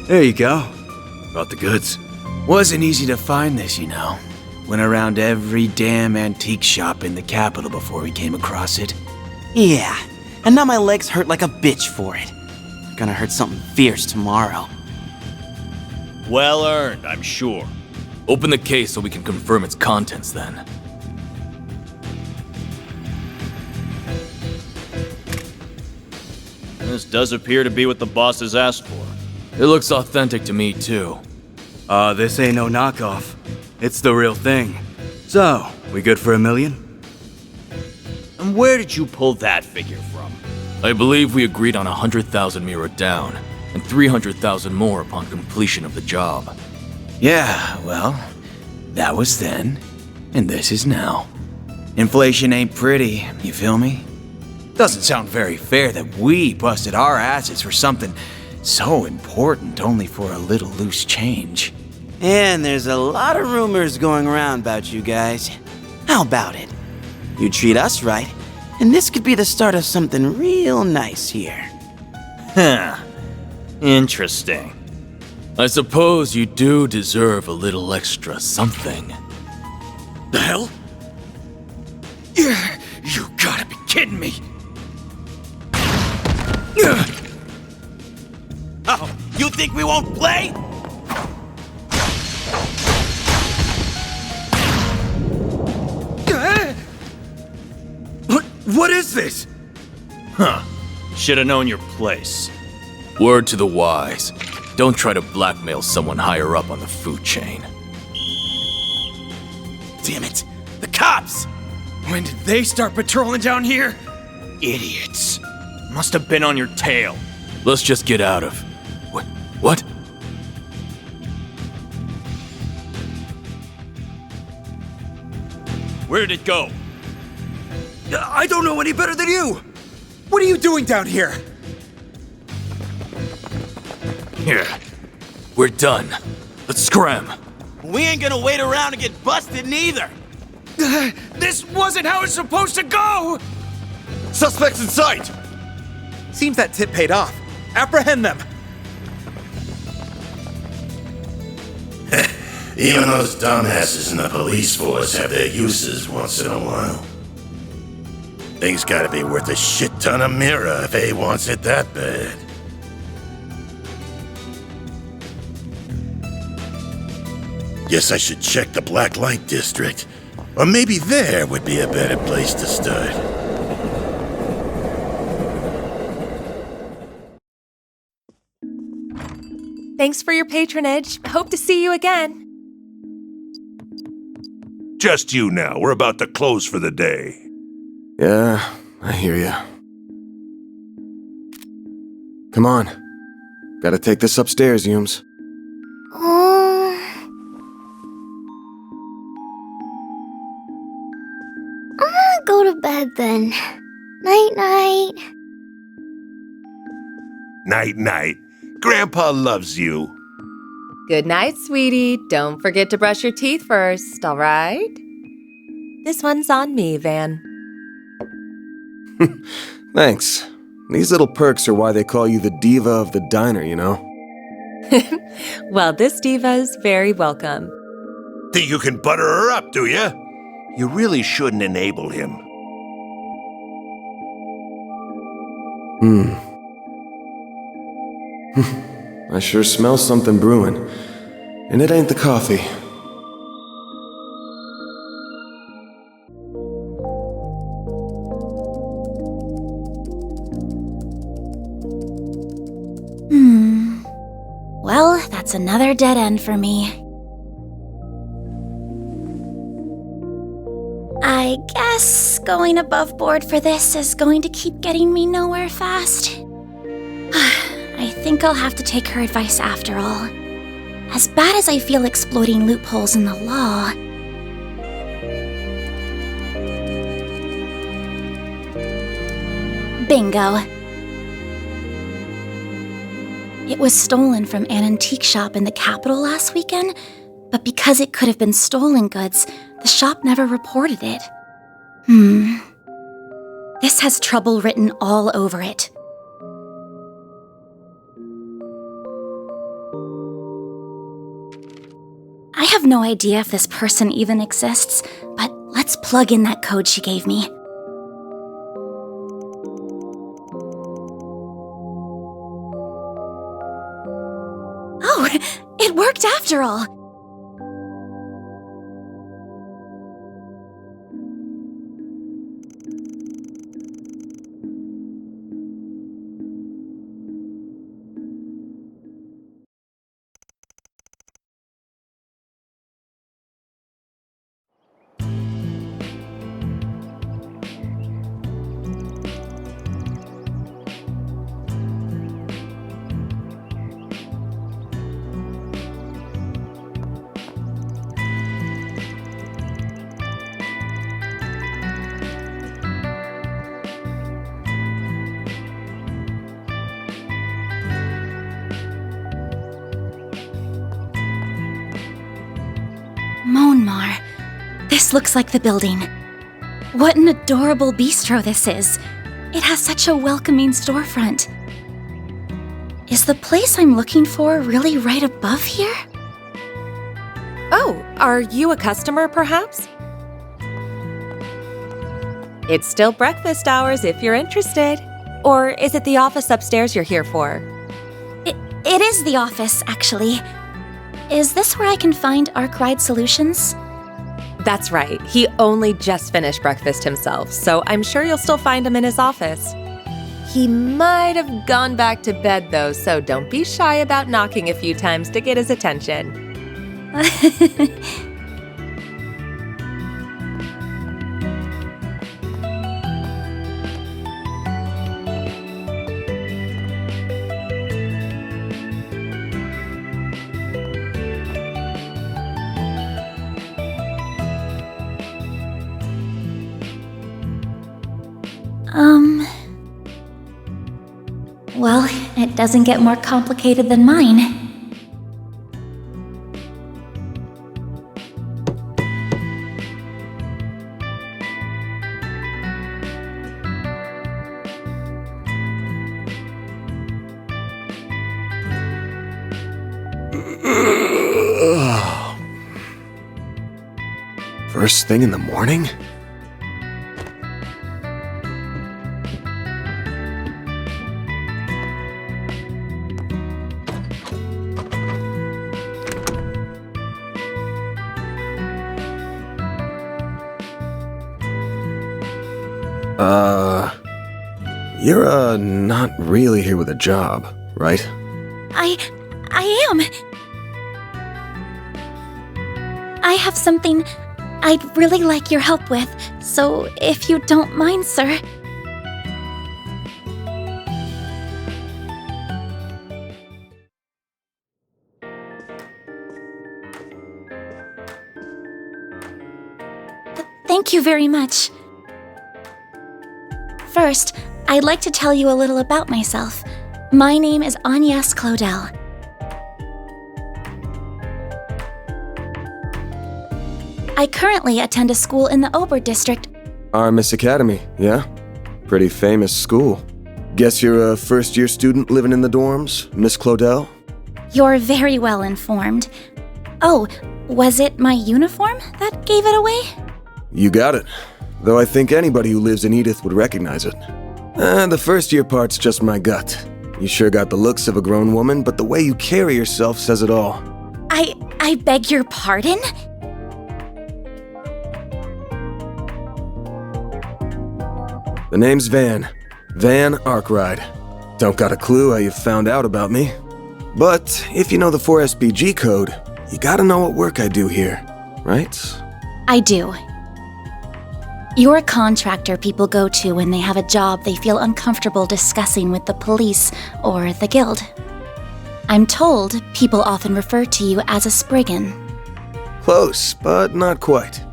There you go. Brought the goods. Wasn't easy to find this, you know. Went around every damn antique shop in the capital before we came across it. Yeah, and now my legs hurt like a bitch for it. Gonna hurt something fierce tomorrow. Well earned, I'm sure. Open the case so we can confirm its contents then. This does appear to be what the boss has asked for. It looks authentic to me too. This ain't no knockoff. It's the real thing. So, we good for $1 million? And where did you pull that figure from? I believe we agreed on 100,000 Mira down, and 300,000 more upon completion of the job. Yeah, well, that was then, and this is now. Inflation ain't pretty, you feel me? Doesn't sound very fair that we busted our asses for something so important only for a little loose change. And there's a lot of rumors going around about you guys. How about it? You treat us right, and this could be the start of something real nice here. Huh. Interesting. I suppose you do deserve a little extra something. The hell? Yeah, you gotta be kidding me! Oh, you think we won't play? What is this? Huh. Should have known your place. Word to the wise. Don't try to blackmail someone higher up on the food chain. Damn it! The cops! When did they start patrolling down here? Idiots. Must have been on your tail. Let's just get out of... What? Where did it go? I don't know any better than you! What are you doing down here? Here. We're done. Let's scram. We ain't gonna wait around to get busted neither. This wasn't how it's supposed to go! Suspects in sight! Seems that tip paid off. Apprehend them! Even those dumbasses in the police force have their uses once in a while. Thing's gotta be worth a shit ton of Mira if A wants it that bad. Guess I should check the Black Light District. Or maybe there would be a better place to start. Thanks for your patronage. Hope to see you again. Just you now. We're about to close for the day. Yeah, I hear ya. Come on. Gotta take this upstairs, Yums. I'm gonna go to bed then. Night-night. Night-night. Grandpa loves you. Good night, sweetie. Don't forget to brush your teeth first, all right? This one's on me, Van. Thanks. These little perks are why they call you the diva of the diner, you know? Well, this diva's very welcome. Think you can butter her up, do ya? You really shouldn't enable him. I sure smell something brewing. And it ain't the coffee. Well, that's another dead end for me. I guess going above board for this is going to keep getting me nowhere fast. I think I'll have to take her advice after all. As bad as I feel exploiting loopholes in the law, bingo. It was stolen from an antique shop in the capital last weekend, but because it could have been stolen goods, the shop never reported it. This has trouble written all over it. have no idea if this person even exists, but let's plug in that code she gave me. Oh, it worked after all! Monmar. This looks like the building. What an adorable bistro this is. It has such a welcoming storefront. Is the place I'm looking for really right above here? Oh, are you a customer, perhaps? It's still breakfast hours if you're interested. Or is it the office upstairs you're here for? It is the office, actually. Is this where I can find Arkwright Solutions? That's right. He only just finished breakfast himself, so I'm sure you'll still find him in his office. He might have gone back to bed, though, so don't be shy about knocking a few times to get his attention. Well, it doesn't get more complicated than mine. First thing in the morning? You're, not really here with a job, right? I am. I have something I'd really like your help with, so if you don't mind, sir. Thank you very much. First, I'd like to tell you a little about myself. My name is Agnes Claudel. I currently attend a school in the Ober district. Armis Academy, yeah? Pretty famous school. Guess you're a first-year student living in the dorms, Miss Claudel? You're very well informed. Oh, was it my uniform that gave it away? You got it. Though I think anybody who lives in Edith would recognize it. The first-year part's just my gut. You sure got the looks of a grown woman, but the way you carry yourself says it all. I beg your pardon? The name's Van. Van Arkwright. Don't got a clue how you found out about me. But if you know the 4SBG code, you gotta know what work I do here, right? I do. You're a contractor people go to when they have a job they feel uncomfortable discussing with the police or the guild. I'm told people often refer to you as a Spriggan. Close, but not quite.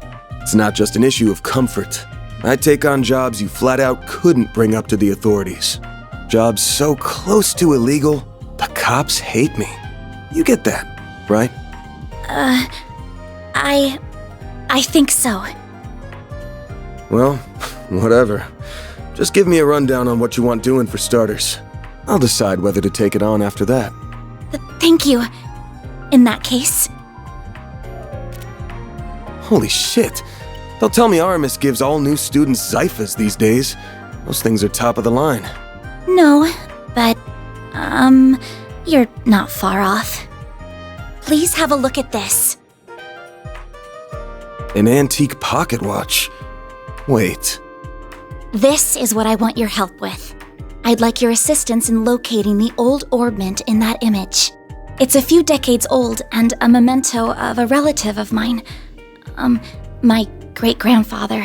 It's not just an issue of comfort. I take on jobs you flat out couldn't bring up to the authorities. Jobs so close to illegal, the cops hate me. You get that, right? I think so. Well, whatever. Just give me a rundown on what you want doing for starters. I'll decide whether to take it on after that. Thank you. In that case. Holy shit. Don't tell me Aramis gives all new students Zyphas these days. Those things are top of the line. No, but, you're not far off. Please have a look at this. An antique pocket watch. Wait. This is what I want your help with. I'd like your assistance in locating the old orbment in that image. It's a few decades old and a memento of a relative of mine. My great-grandfather.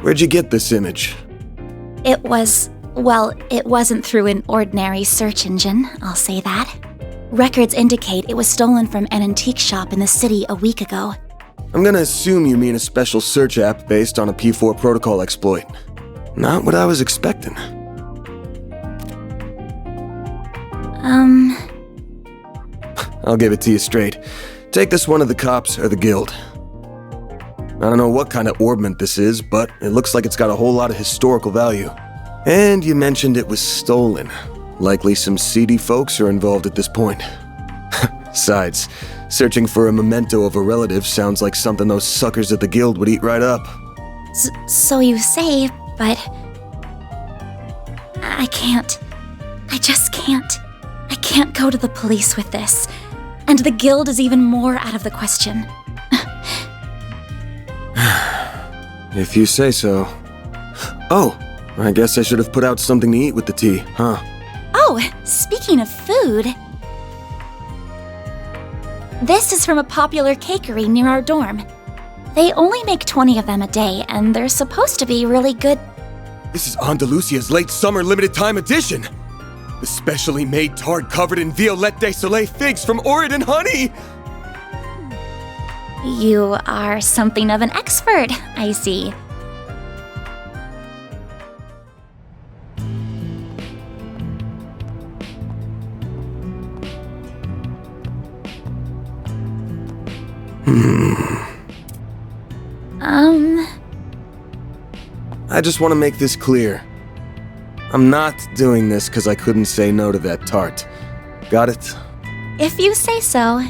Where'd you get this image? It wasn't through an ordinary search engine, I'll say that. Records indicate it was stolen from an antique shop in the city a week ago. I'm gonna assume you mean a special search app based on a P4 protocol exploit. Not what I was expecting. I'll give it to you straight. Take this one to the cops or the guild. I don't know what kind of orbment this is, but it looks like it's got a whole lot of historical value. And you mentioned it was stolen. Likely some seedy folks are involved at this point. Besides, searching for a memento of a relative sounds like something those suckers at the guild would eat right up. So you say, but... I can't. I just can't. I can't go to the police with this. And the guild is even more out of the question. If you say so. Oh, I guess I should have put out something to eat with the tea, huh? Oh, speaking of food... This is from a popular cakery near our dorm. They only make 20 of them a day, and they're supposed to be really good. This is Andalusia's late summer limited time edition! The specially made tart covered in Violette de Soleil figs from Oregon honey! You are something of an expert, I see. I just want to make this clear. I'm not doing this because I couldn't say no to that tart. Got it? If you say so.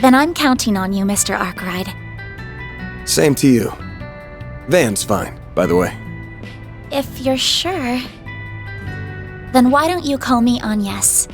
Then I'm counting on you, Mr. Arkwright. Same to you. Van's fine, by the way. If you're sure, then why don't you call me Agnes?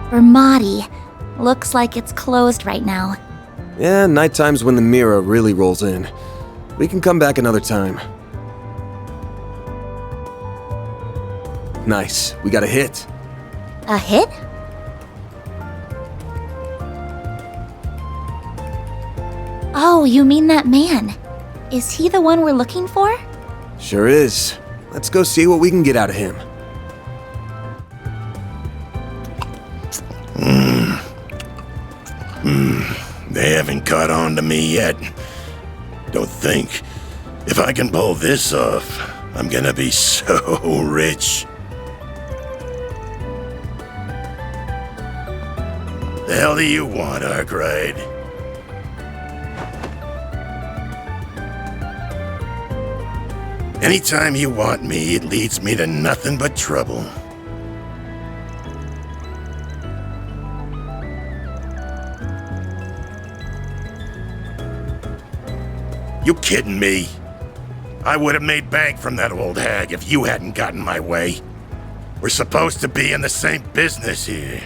Vermati. Looks like it's closed right now. Yeah, nighttime's when the mirror really rolls in. We can come back another time. Nice, we got a hit. A hit? Oh, you mean that man. Is he the one we're looking for? Sure is. Let's go see what we can get out of him. They haven't caught on to me yet. Don't think. If I can pull this off, I'm gonna be so rich. The hell do you want, Arkwright? Anytime you want me, it leads me to nothing but trouble. You kidding me? I would have made bank from that old hag if you hadn't gotten my way. We're supposed to be in the same business here.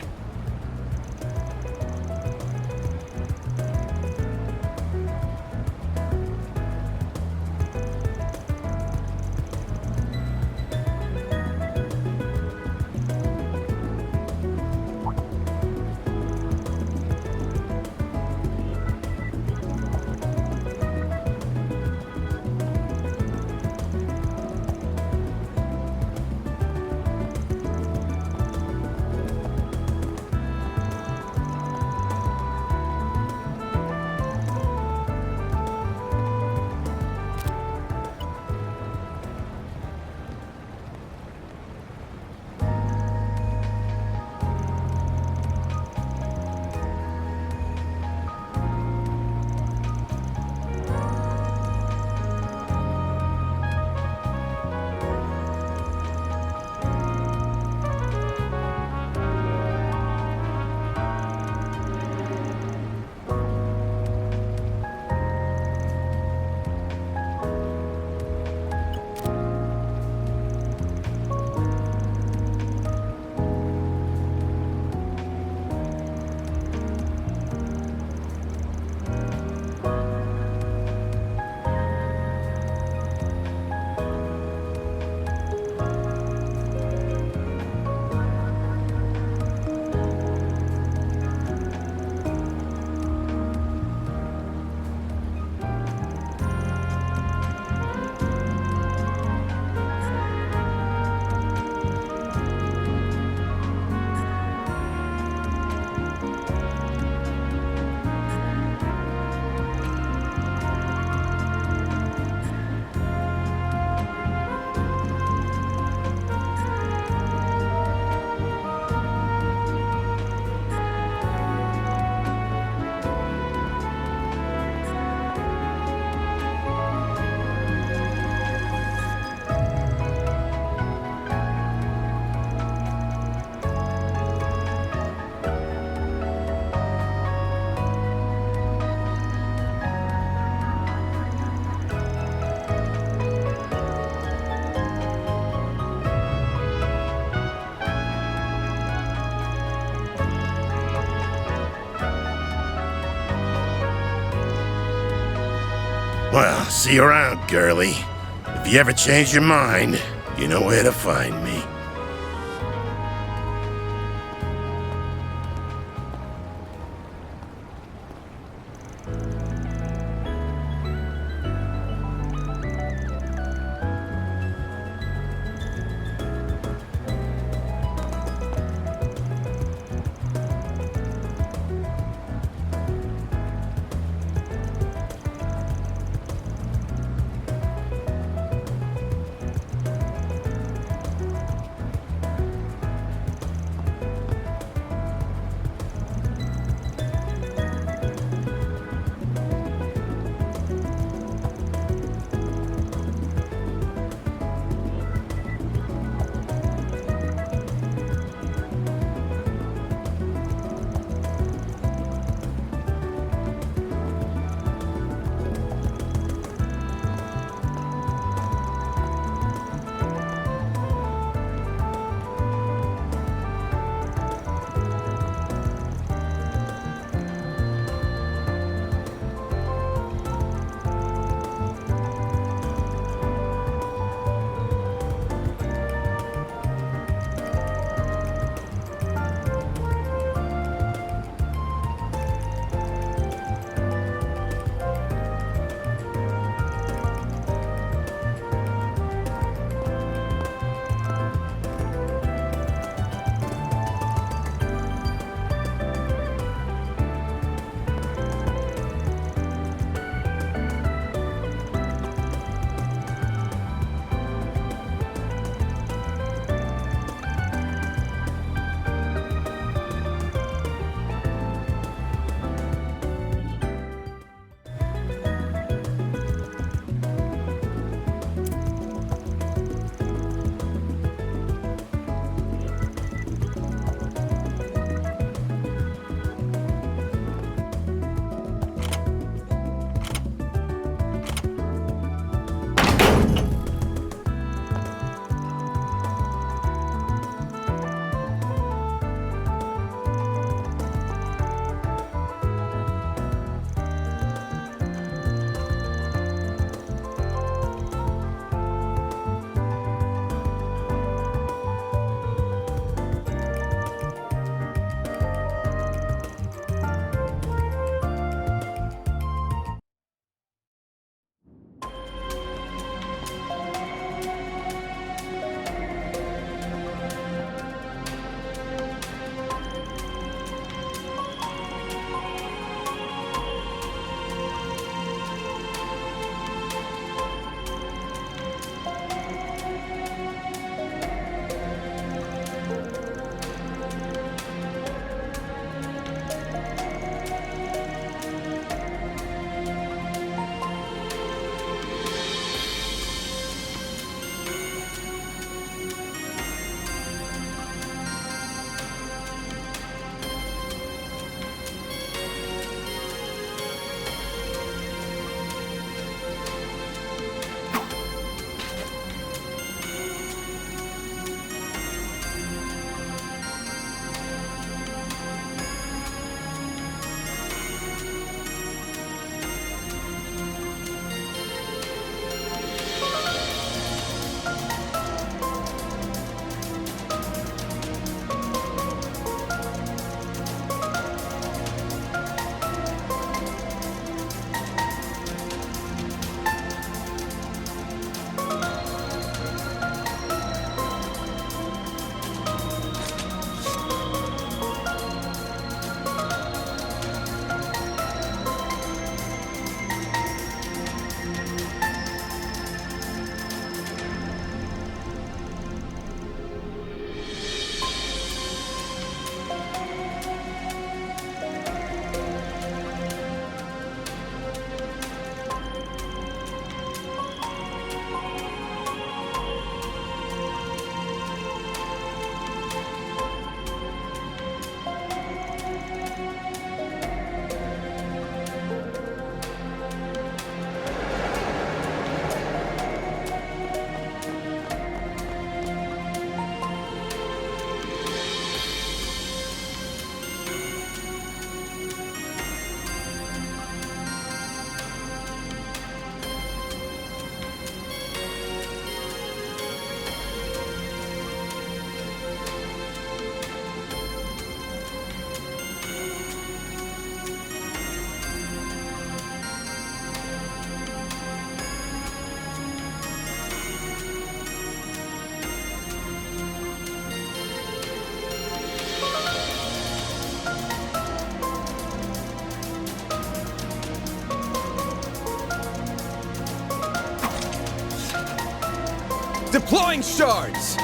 Well, see you around, girlie. If you ever change your mind, you know where to find me. Deploying shards!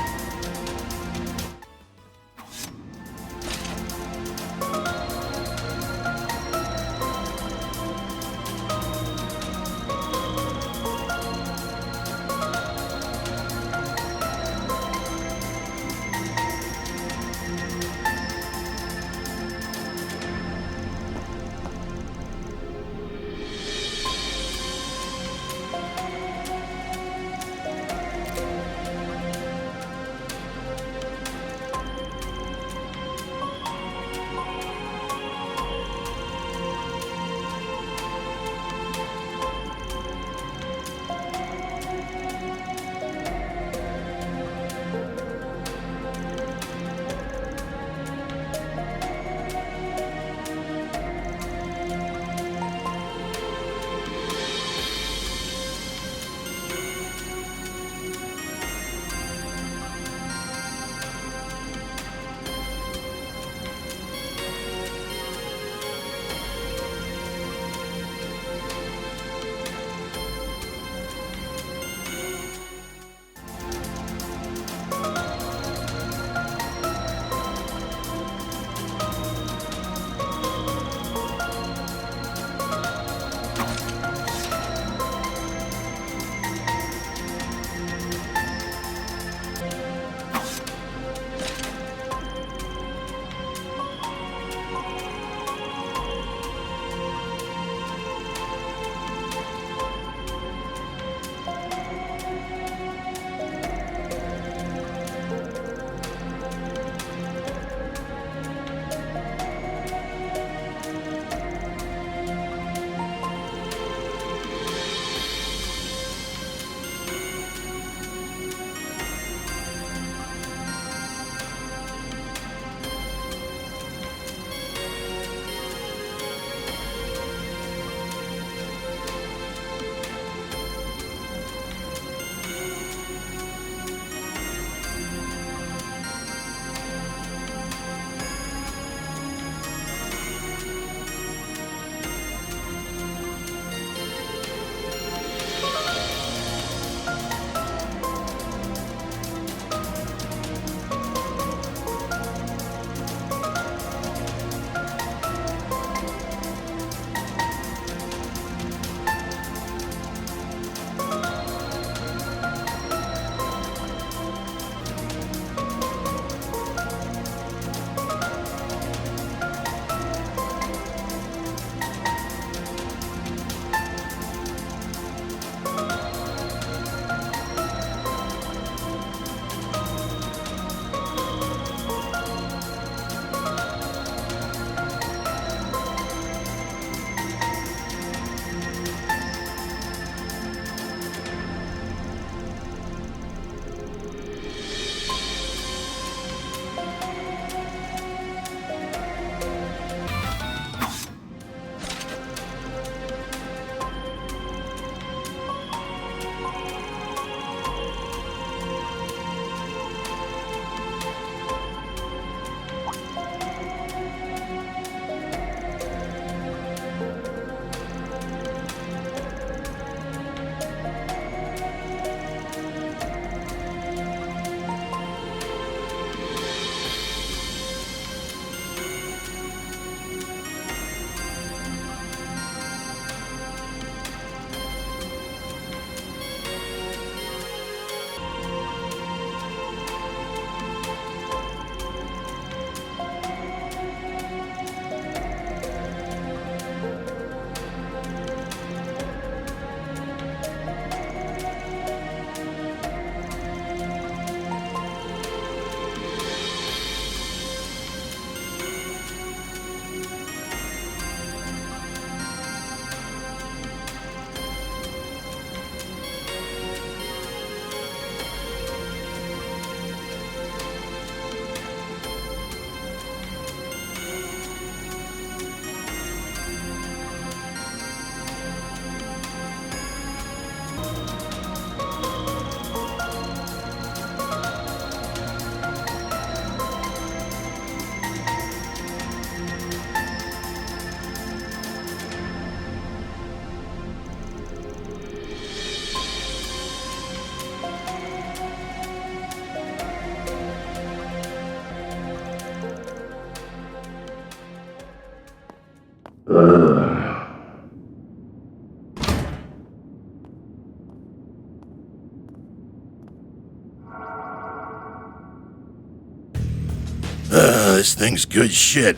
this thing's good shit,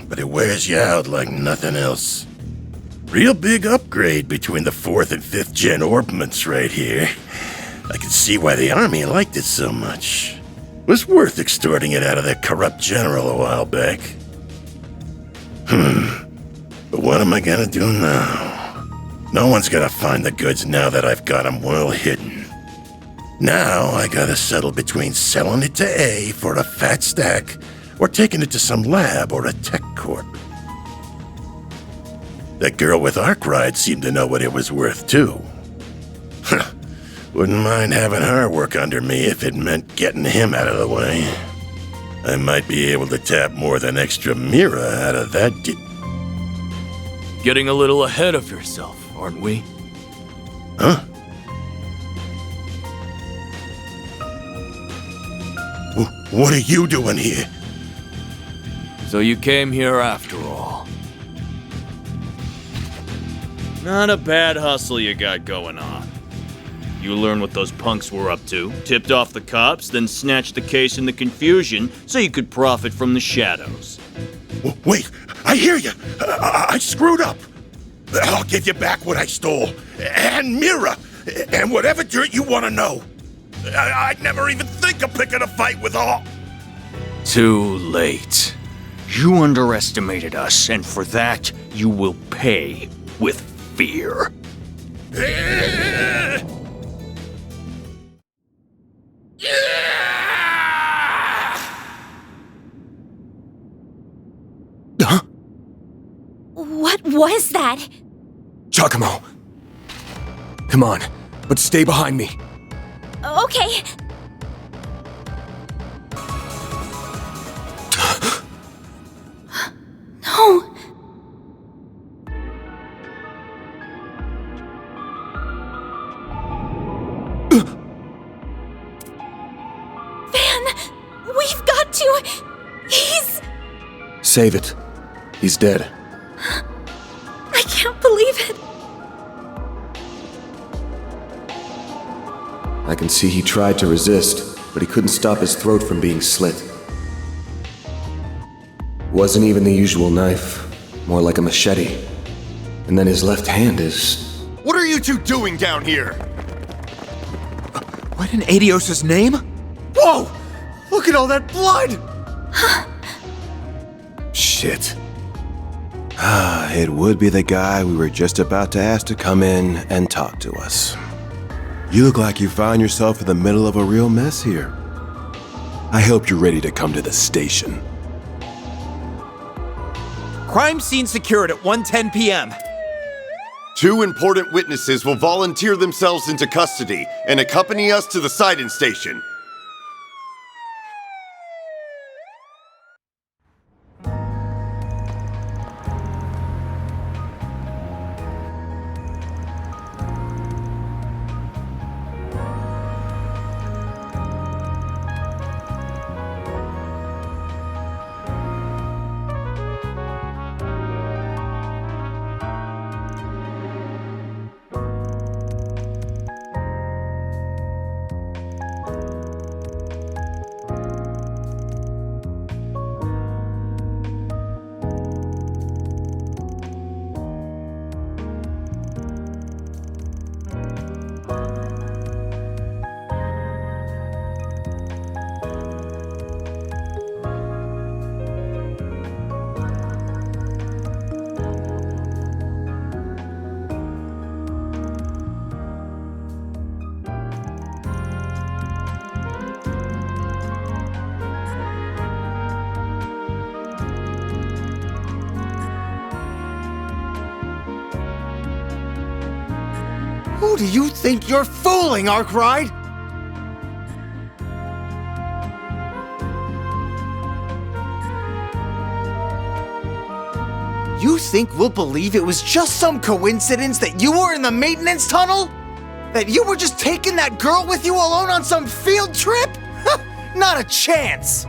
but it wears you out like nothing else. Real big upgrade between the 4th and 5th gen orbments right here. I can see why the army liked it so much. Was worth extorting it out of that corrupt general a while back. But what am I gonna do now? No one's gonna find the goods now that I've got them well hidden. Now I gotta settle between selling it to A for a fat stack or taking it to some lab or a tech corp. That girl with Arkwright seemed to know what it was worth too. Wouldn't mind having her work under me if it meant getting him out of the way. I might be able to tap more than extra Mira out of that Getting a little ahead of yourself, aren't we? Huh? What are you doing here? So you came here after all. Not a bad hustle you got going on. You learned what those punks were up to, tipped off the cops, then snatched the case in the confusion so you could profit from the shadows. Wait, I hear you. I screwed up. I'll give you back what I stole. And Mira. And whatever dirt you want to know. I'd never even think of picking a fight with all. Too late. You underestimated us, and for that, you will pay with fear. Huh? What was that? Giacomo! Come on, but stay behind me. Okay. No. Van, we've got to. He's... Save it. He's dead. I can't believe it. I can see he tried to resist, but he couldn't stop his throat from being slit. Wasn't even the usual knife, more like a machete. And then his left hand is... What are you two doing down here? What in Adios' name? Whoa! Look at all that blood! Shit. It would be the guy we were just about to ask to come in and talk to us. You look like you found yourself in the middle of a real mess here. I hope you're ready to come to the station. Crime scene secured at 1:10 p.m. 2 important witnesses will volunteer themselves into custody and accompany us to the Sidon station. Who do you think you're fooling, Arkwright? You think we'll believe it was just some coincidence that you were in the maintenance tunnel? That you were just taking that girl with you alone on some field trip? Not a chance!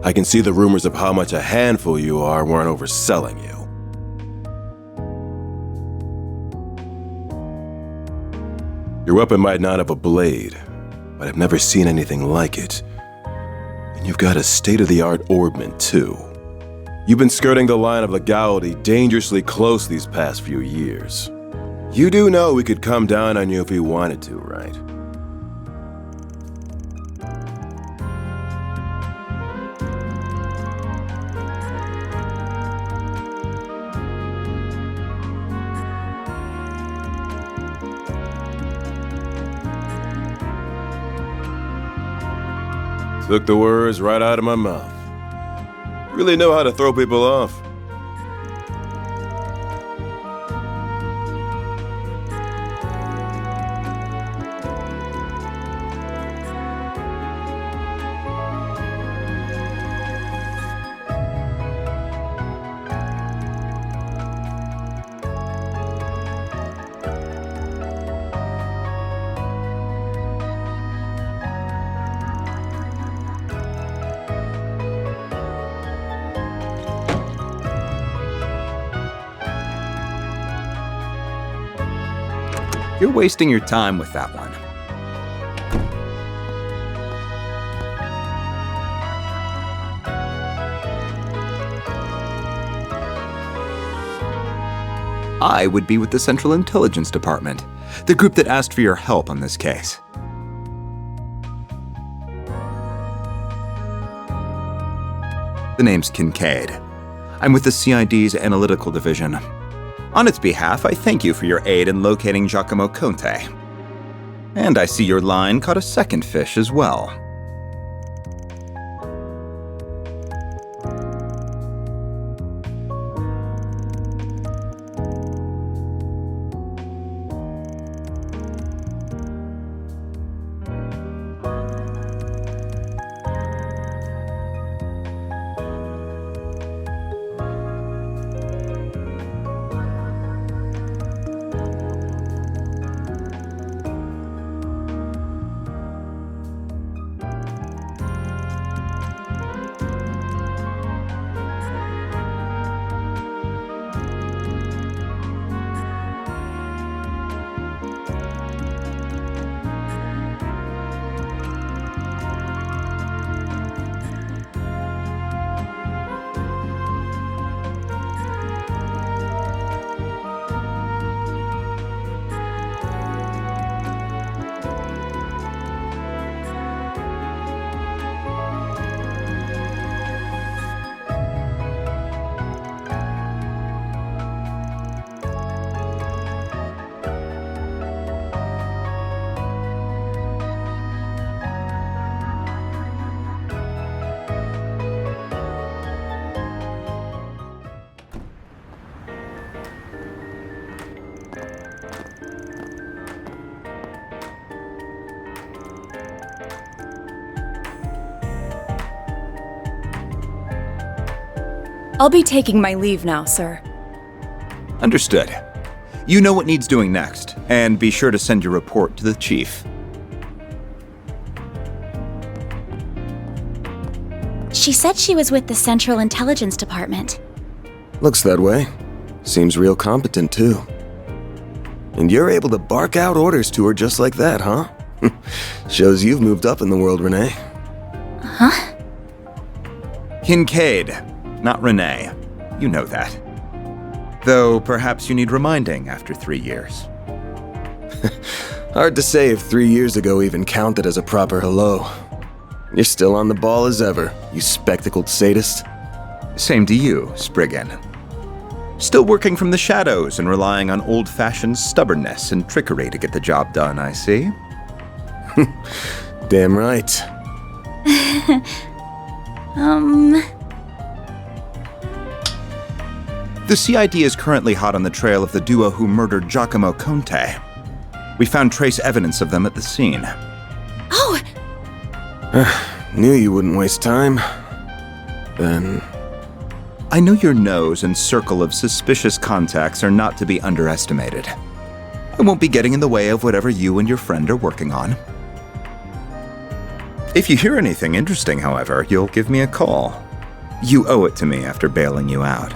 I can see the rumors of how much a handful you are weren't overselling you. Your weapon might not have a blade, but I've never seen anything like it. And you've got a state-of-the-art orbment, too. You've been skirting the line of legality dangerously close these past few years. You do know we could come down on you if we wanted to, right? Took the words right out of my mouth. You really know how to throw people off. You're wasting your time with that one. I would be with the Central Intelligence Department, the group that asked for your help on this case. The name's Kincaid. I'm with the CID's Analytical Division. On its behalf, I thank you for your aid in locating Giacomo Conte. And I see your line caught a second fish as well. I'll be taking my leave now, sir. Understood. You know what needs doing next, and be sure to send your report to the chief. She said she was with the Central Intelligence Department. Looks that way. Seems real competent, too. And you're able to bark out orders to her just like that, huh? Shows you've moved up in the world, Renee. Huh? Kincaid, not Renee. You know that. Though perhaps you need reminding after 3 years. Hard to say if 3 years ago even counted as a proper hello. You're still on the ball as ever, you spectacled sadist. Same to you, Spriggan. Still working from the shadows and relying on old-fashioned stubbornness and trickery to get the job done, I see. Damn right. The CID is currently hot on the trail of the duo who murdered Giacomo Conte. We found trace evidence of them at the scene. Oh! Knew you wouldn't waste time. Then... I know your nose and circle of suspicious contacts are not to be underestimated. I won't be getting in the way of whatever you and your friend are working on. If you hear anything interesting, however, you'll give me a call. You owe it to me after bailing you out.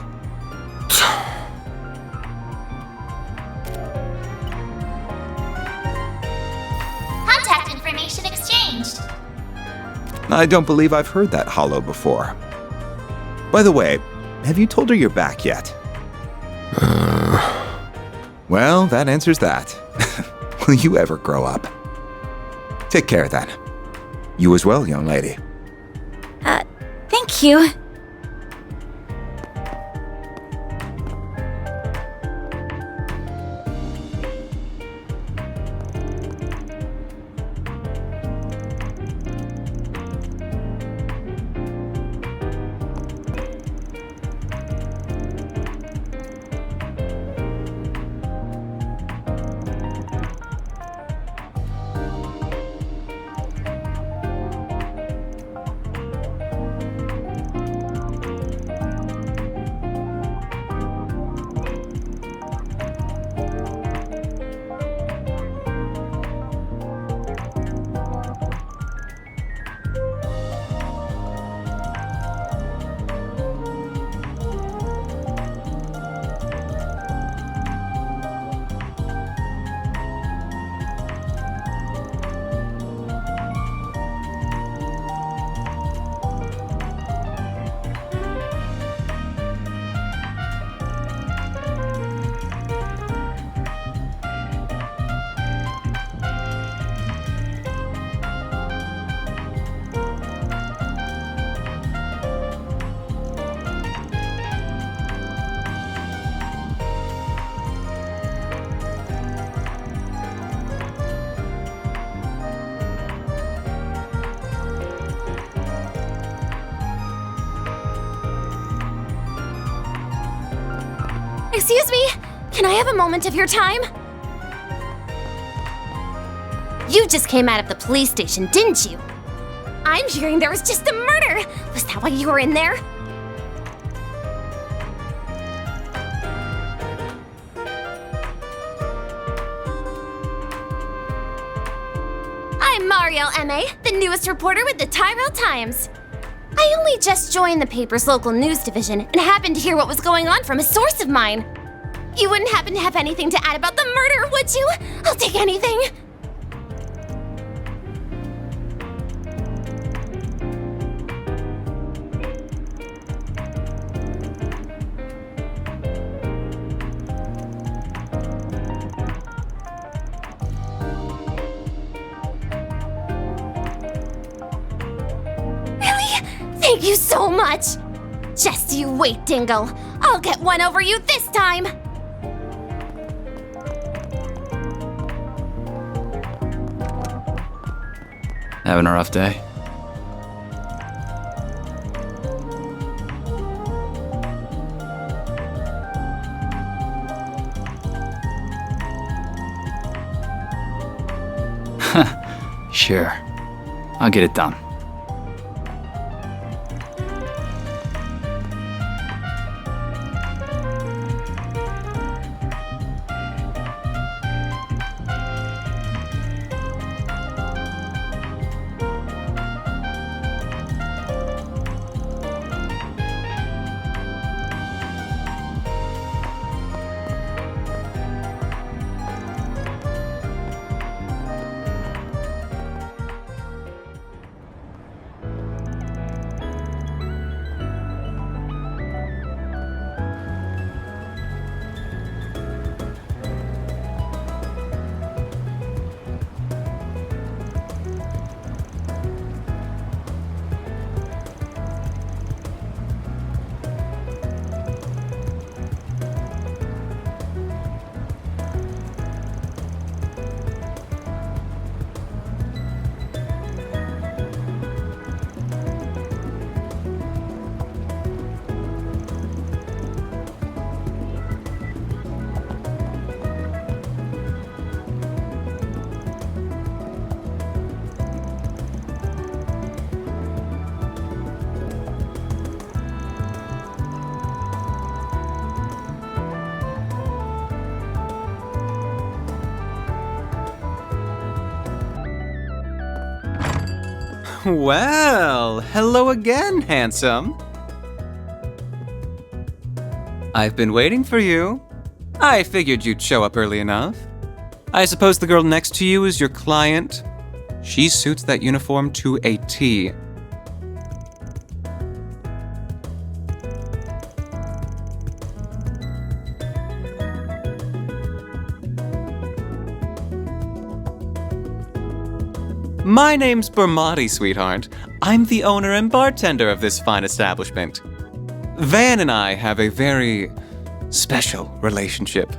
Contact information exchanged. I don't believe I've heard that hollow before. By the way, have you told her you're back yet? Well, that answers that. Will you ever grow up? Take care then. You as well, young lady. Thank you. Excuse me, can I have a moment of your time? You just came out of the police station, didn't you? I'm hearing there was just a murder. Was that why you were in there? I'm Mariel M.A., the newest reporter with the Tyrell Times. I only just joined the paper's local news division and happened to hear what was going on from a source of mine. You wouldn't happen to have anything to add about the murder, would you? I'll take anything. Thank you so much! Just you wait, Dingle. I'll get one over you this time! Having a rough day? Sure. I'll get it done. Well, hello again, handsome. I've been waiting for you. I figured you'd show up early enough. I suppose the girl next to you is your client? She suits that uniform to a T. My name's Bermati, sweetheart. I'm the owner and bartender of this fine establishment. Van and I have a very special relationship.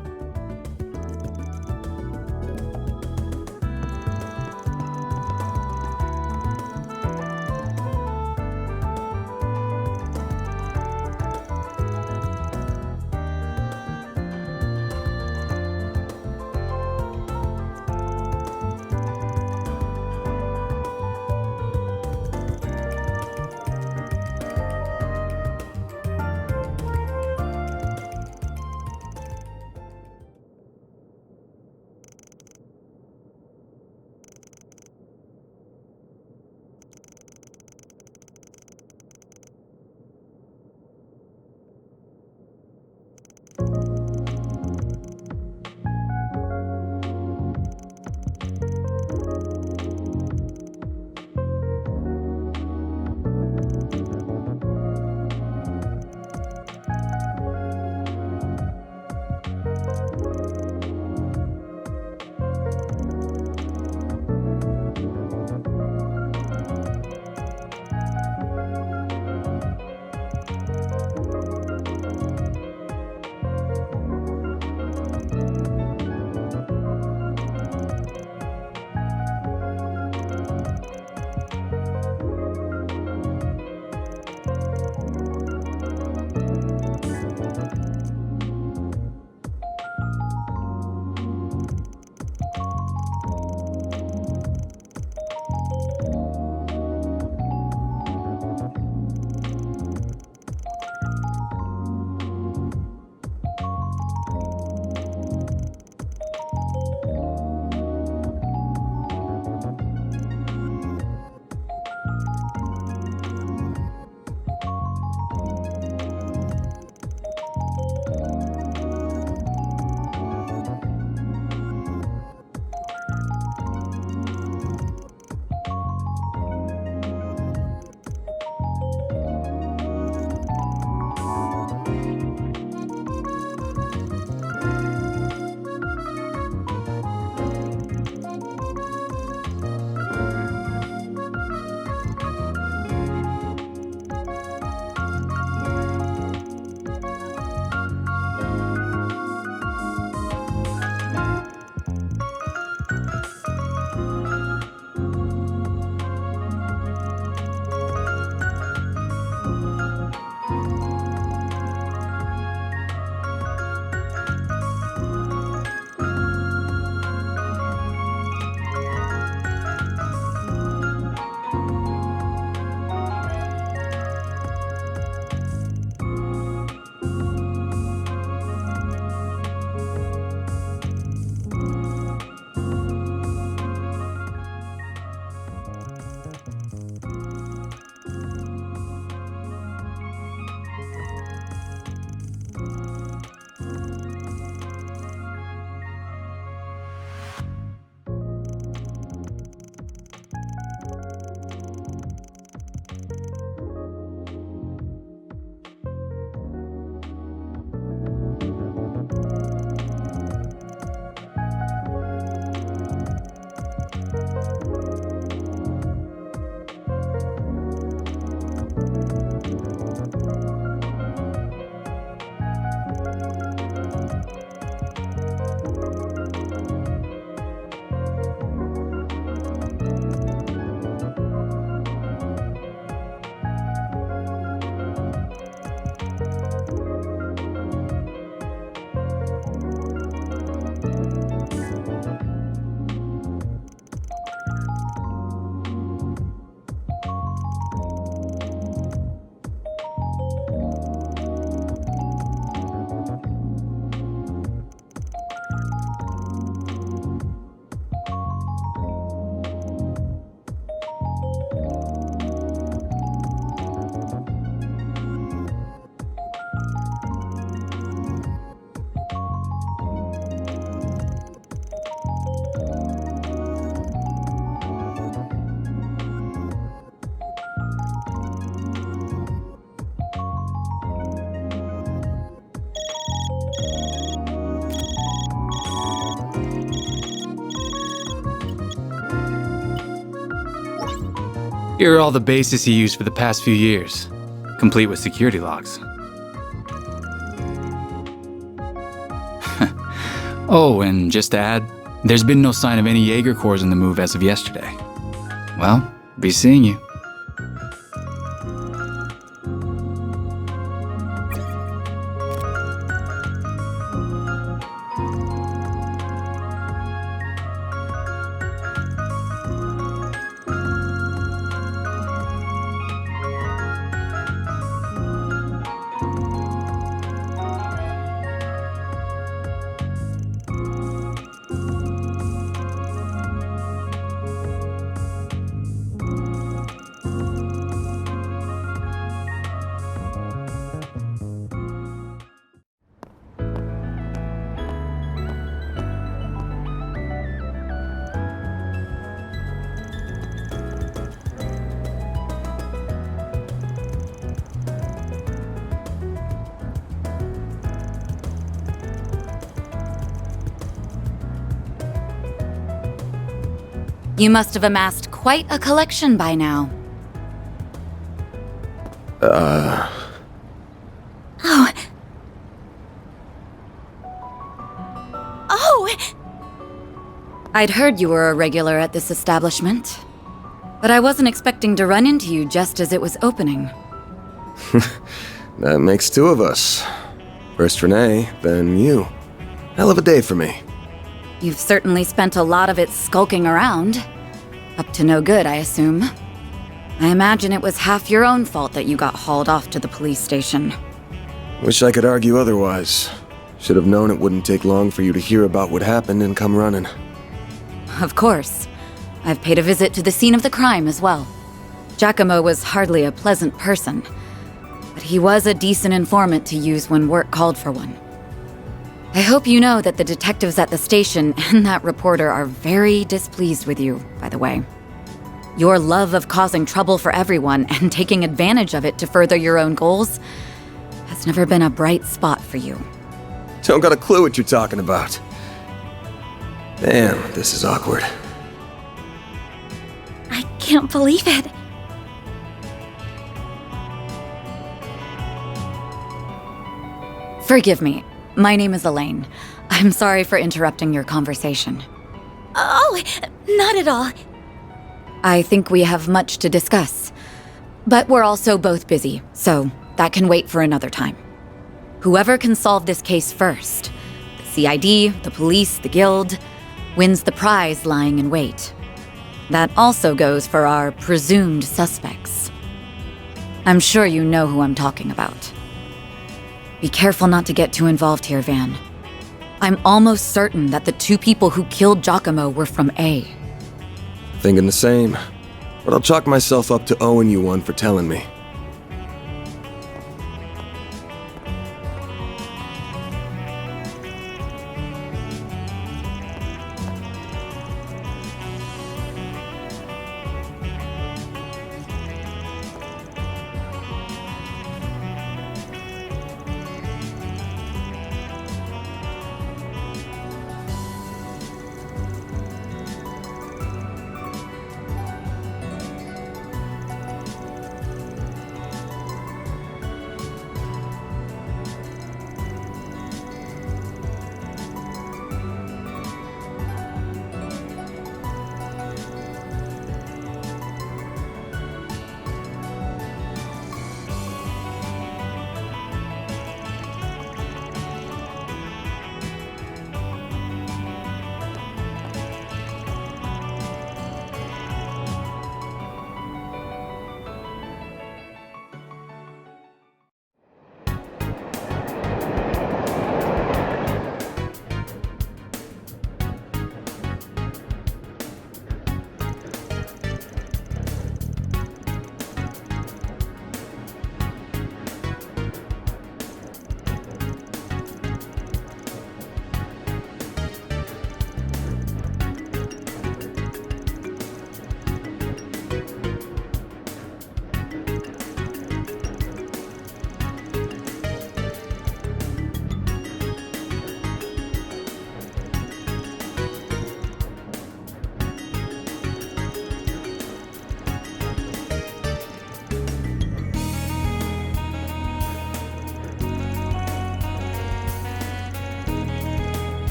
Here are all the bases he used for the past few years, complete with security logs. Oh, and just to add, there's been no sign of any Jaeger Corps in the move as of yesterday. Well, be seeing you. You must have amassed quite a collection by now. Oh. Oh! I'd heard you were a regular at this establishment, but I wasn't expecting to run into you just as it was opening. That makes two of us. First Renee, then you. Hell of a day for me. You've certainly spent a lot of it skulking around. Up to no good, I assume. I imagine it was half your own fault that you got hauled off to the police station. Wish I could argue otherwise. Should have known it wouldn't take long for you to hear about what happened and come running. Of course. I've paid a visit to the scene of the crime as well. Giacomo was hardly a pleasant person, but he was a decent informant to use when work called for one. I hope you know that the detectives at the station and that reporter are very displeased with you, by the way. Your love of causing trouble for everyone and taking advantage of it to further your own goals has never been a bright spot for you. Don't got a clue what you're talking about. Damn, this is awkward. I can't believe it. Forgive me. My name is Elaine. I'm sorry for interrupting your conversation. Oh, not at all. I think we have much to discuss. But we're also both busy, so that can wait for another time. Whoever can solve this case first, the CID, the police, the guild, wins the prize lying in wait. That also goes for our presumed suspects. I'm sure you know who I'm talking about. Be careful not to get too involved here, Van. I'm almost certain that the two people who killed Giacomo were from A. Thinking the same. But I'll chalk myself up to owing you one for telling me.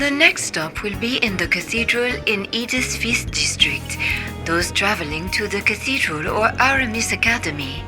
The next stop will be in the cathedral in Edith's Feast District. Those traveling to the cathedral or Aramis Academy.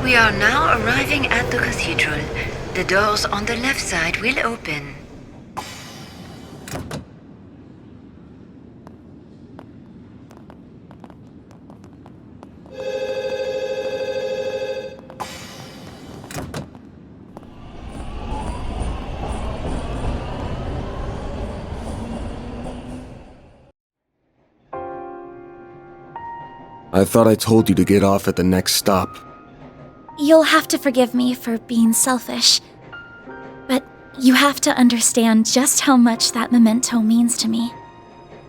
We are now arriving at the cathedral. The doors on the left side will open. I thought I told you to get off at the next stop. You'll have to forgive me for being selfish, but you have to understand just how much that memento means to me.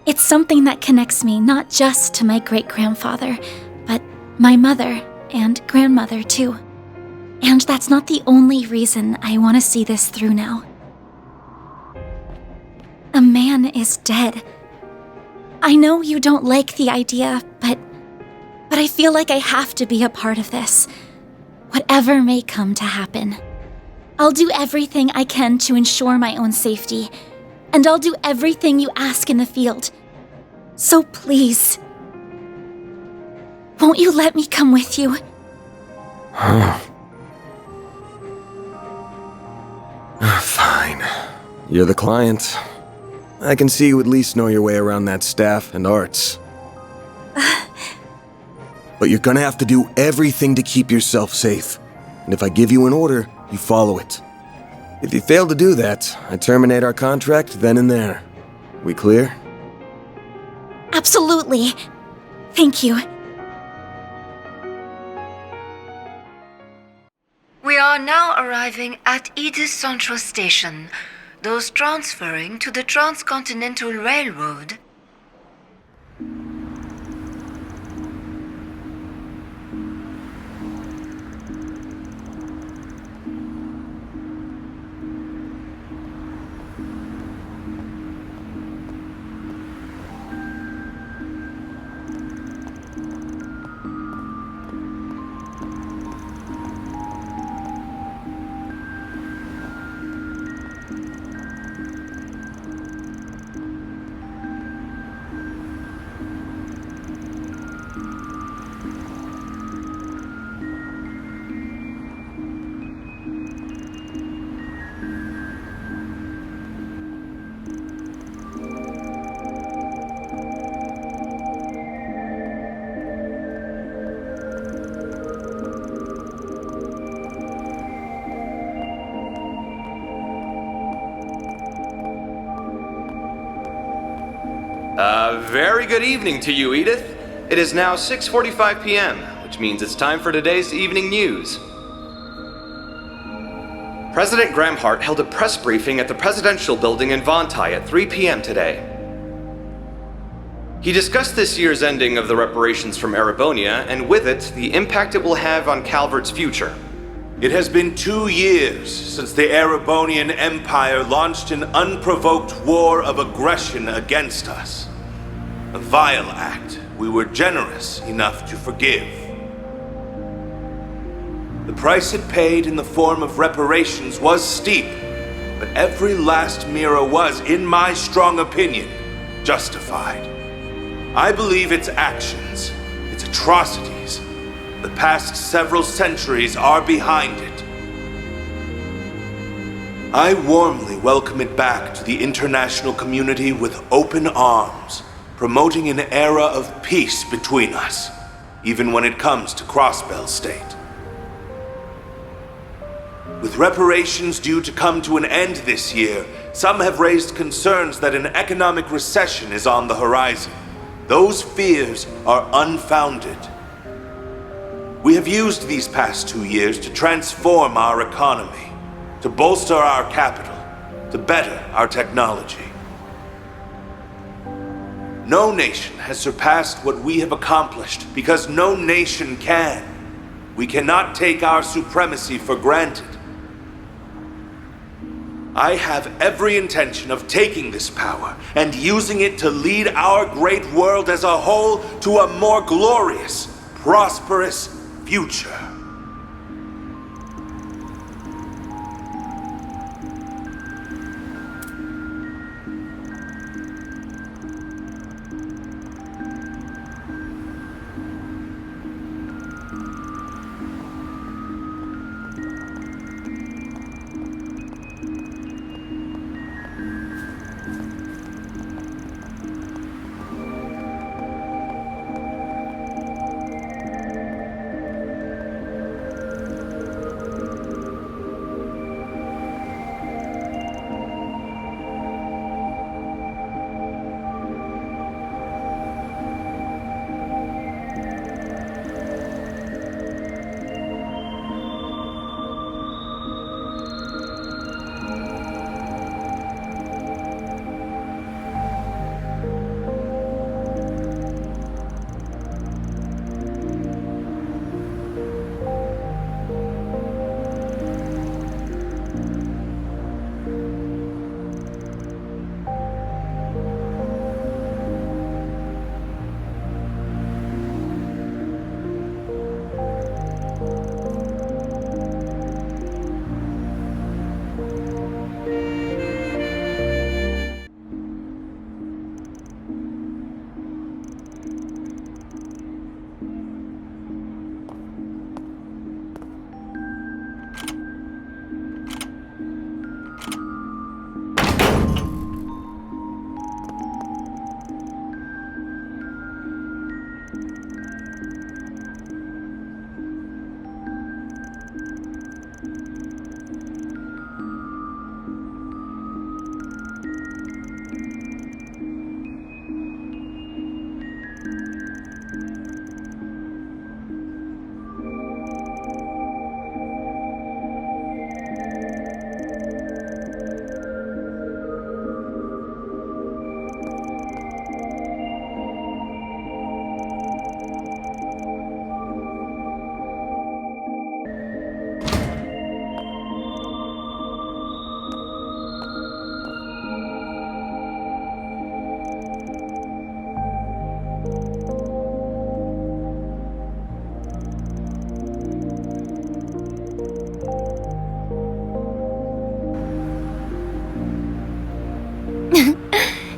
It's something that connects me not just to my great-grandfather, but my mother and grandmother too. And that's not the only reason I want to see this through now. A man is dead. I know you don't like the idea, but I feel like I have to be a part of this. Whatever may come to happen. I'll do everything I can to ensure my own safety, and I'll do everything you ask in the field. So please, won't you let me come with you? Fine. You're the client. I can see you at least know your way around that staff and arts. But you're gonna have to do everything to keep yourself safe. And if I give you an order, you follow it. If you fail to do that, I terminate our contract then and there. We clear? Absolutely. Thank you. We are now arriving at Edith Central Station. Those transferring to the Transcontinental Railroad. Very good evening to you, Edith. It is now 6:45 p.m., which means it's time for today's evening news. President Gramhart held a press briefing at the Presidential Building in Vontai at 3 p.m. today. He discussed this year's ending of the reparations from Erebonia, and with it, the impact it will have on Calvert's future. It has been 2 years since the Erebonian Empire launched an unprovoked war of aggression against us. A vile act we were generous enough to forgive. The price it paid in the form of reparations was steep, but every last lira was, in my strong opinion, justified. I believe its actions, its atrocities, the past several centuries are behind it. I warmly welcome it back to the international community with open arms, promoting an era of peace between us. even when it comes to Crossbell State. With reparations due to come to an end this year, some have raised concerns that an economic recession is on the horizon. Those fears are unfounded. We have used these past 2 years to transform our economy, to bolster our capital, to better our technology. No nation has surpassed what we have accomplished because no nation can. We cannot take our supremacy for granted. I have every intention of taking this power and using it to lead our great world as a whole to a more glorious, prosperous future.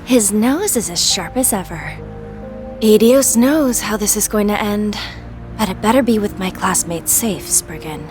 His nose is as sharp as ever. Adios knows how this is going to end, but it better be with my classmates safe, Spriggan.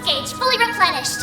gauge fully replenished.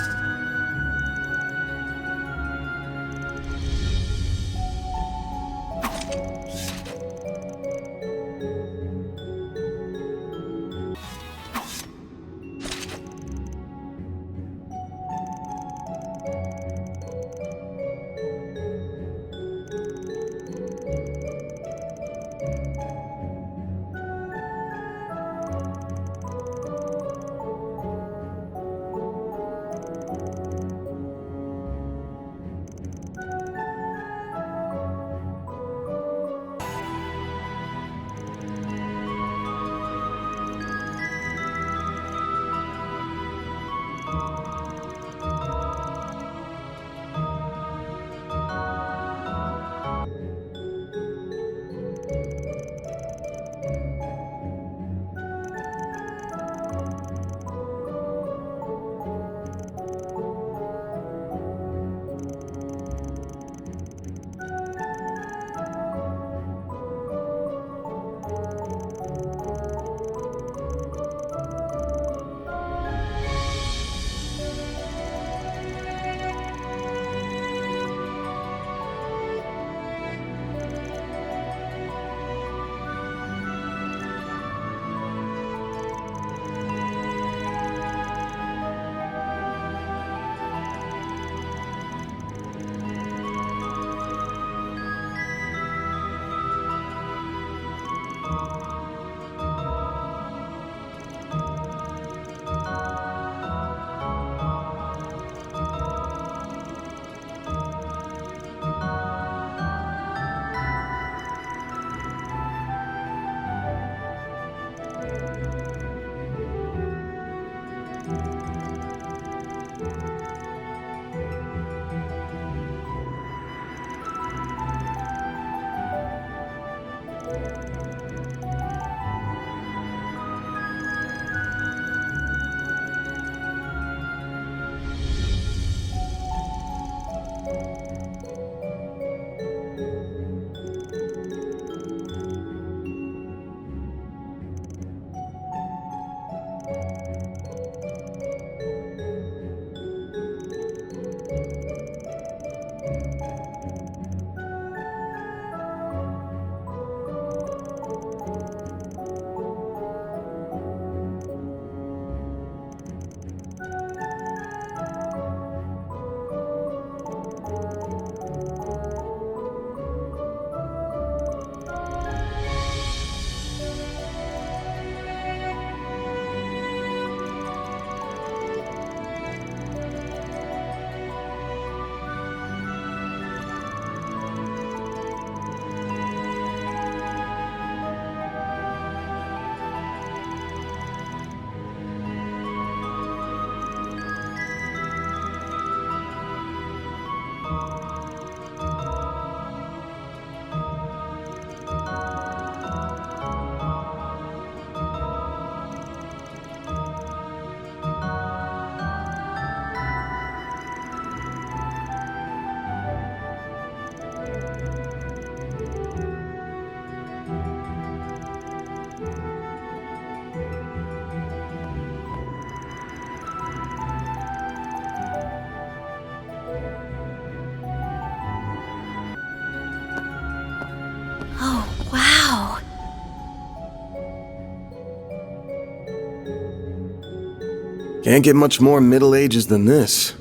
Can't get much more Middle Ages than this.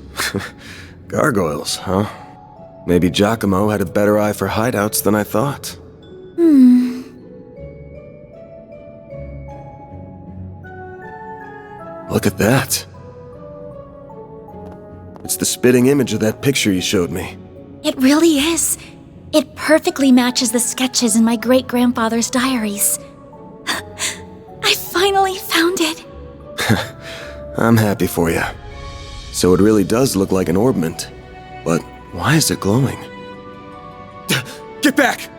Gargoyles, huh? Maybe Giacomo had a better eye for hideouts than I thought. Look at that. It's the spitting image of that picture you showed me. It really is. It perfectly matches the sketches in my great-grandfather's diaries. I finally found it. I'm happy for you. So it really does look like an orbment. But why is it glowing? Get back!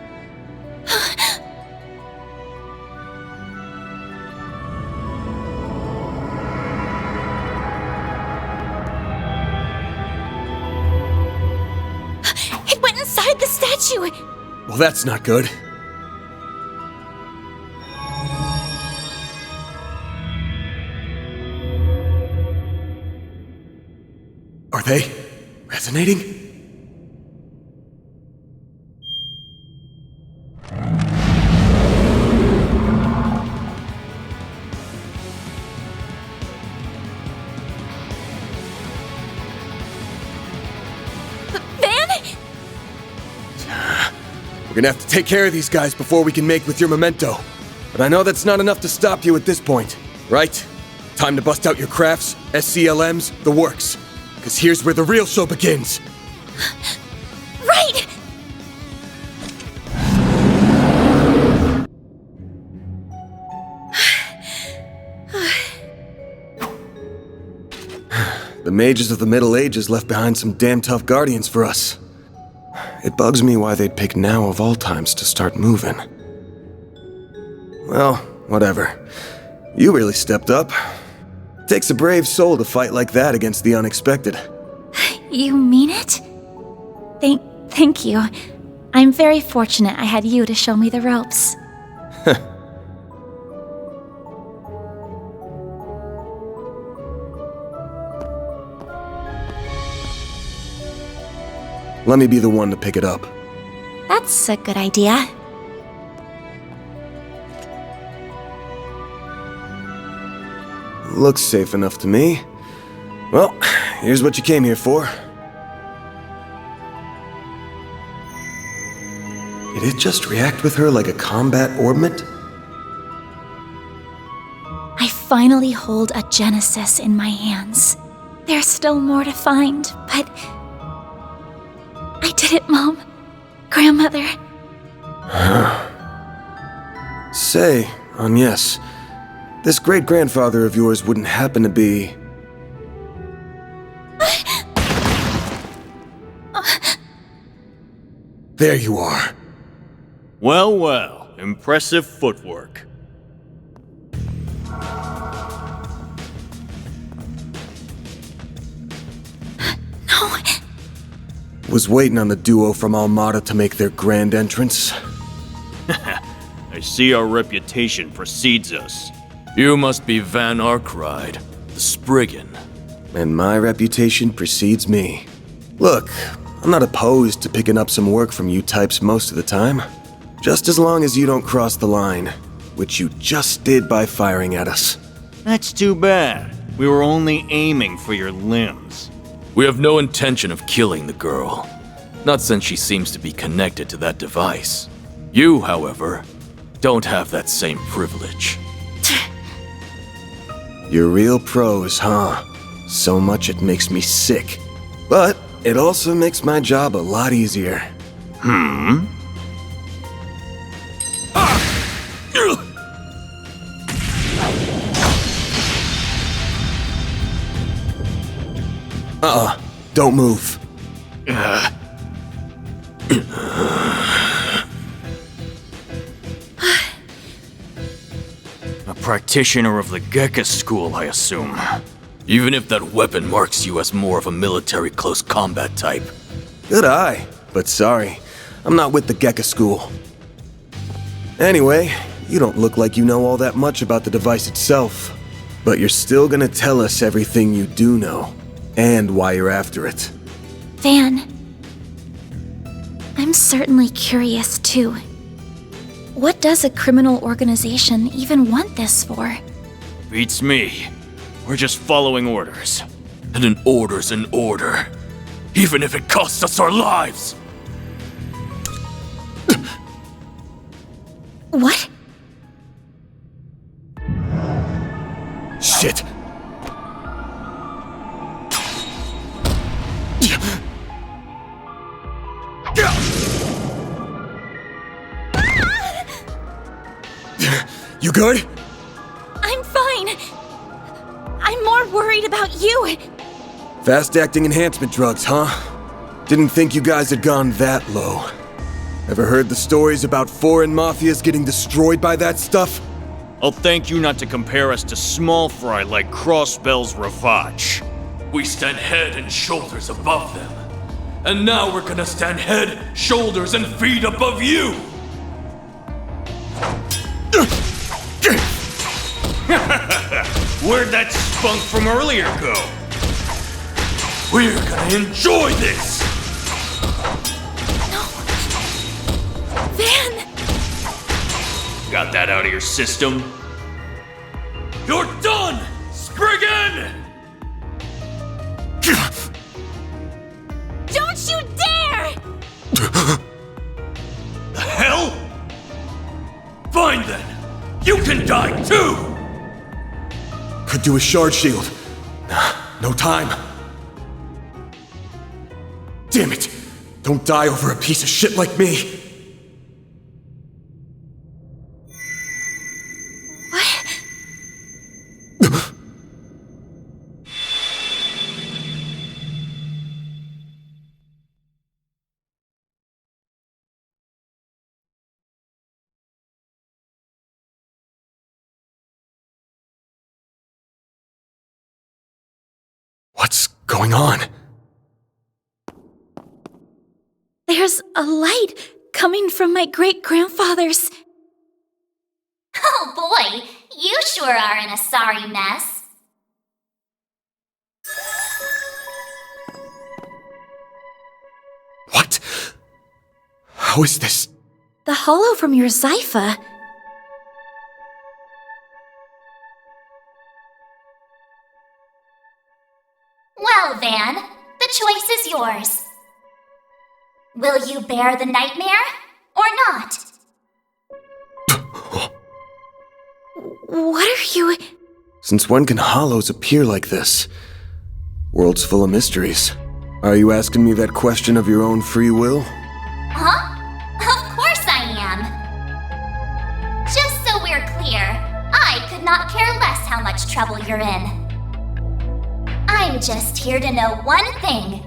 It went inside the statue! Well, that's not good. Are they resonating? We're gonna have to take care of these guys before we can make with your memento. But I know that's not enough to stop you at this point, right? Time to bust out your crafts, SCLMs, the works. Because here's where the real show begins. Right! The mages of the Middle Ages left behind some damn tough guardians for us. It bugs me why they'd pick now of all times to start moving. Well, whatever. You really stepped up. Takes a brave soul to fight like that against the unexpected. You mean it? Thank you. I'm very fortunate I had you to show me the ropes. Let me be the one to pick it up. That's a good idea. Looks safe enough to me. Well, here's what you came here for. Did it just react with her like a combat orbment? I finally hold a Genesis in my hands. There's still more to find, but... I did it, Mom. Grandmother. Say, Agnes, this great-grandfather of yours wouldn't happen to be... There you are. Well, well. Impressive footwork. No. Was waiting on the duo from Almada to make their grand entrance. I see our reputation precedes us. You must be Van Arkride, the Spriggan. And my reputation precedes me. Look, I'm not opposed to picking up some work from you types most of the time. Just as long as you don't cross the line, which you just did by firing at us. That's too bad. We were only aiming for your limbs. We have no intention of killing the girl. Not since she seems to be connected to that device. You, however, don't have that same privilege. You're real pros, huh? So much it makes me sick. But it also makes my job a lot easier. Don't move. A practitioner of the Gekka school, I assume. Even if that weapon marks you as more of a military close combat type. Good eye, but sorry, I'm not with the Gekka school. Anyway, you don't look like you know all that much about the device itself, but you're still gonna tell us everything you do know, and why you're after it. Van, I'm certainly curious too. What does a criminal organization even want this for? Beats me. We're just following orders. And an order's an order. Even if it costs us our lives! What? Shit! You good? I'm fine. I'm more worried about you. Fast-acting enhancement drugs, huh? Didn't think you guys had gone that low. Ever heard the stories about foreign mafias getting destroyed by that stuff? I'll thank you not to compare us to small fry like Crossbell's Ravage. We stand head and shoulders above them. And now we're gonna stand head, shoulders, and feet above you! Where'd that spunk from earlier go? We're gonna enjoy this! Van! Got that out of your system? You're done! Spriggan! Don't you dare! The hell? Fine then! You can die too! Could do a shard shield. No time. Damn it! Don't die over a piece of shit like me! What's going on? There's a light coming from my great-grandfather's. Oh boy, you sure are in a sorry mess. What? How is this? The hollow from your Zypha. Well, Van, the choice is yours. Will you bear the nightmare or not? What are you... Since when can hollows appear like this? World's full of mysteries. Are you asking me that question of your own free will? Huh? Of course I am. Just so we're clear, I could not care less how much trouble you're in. I'm just here to know one thing.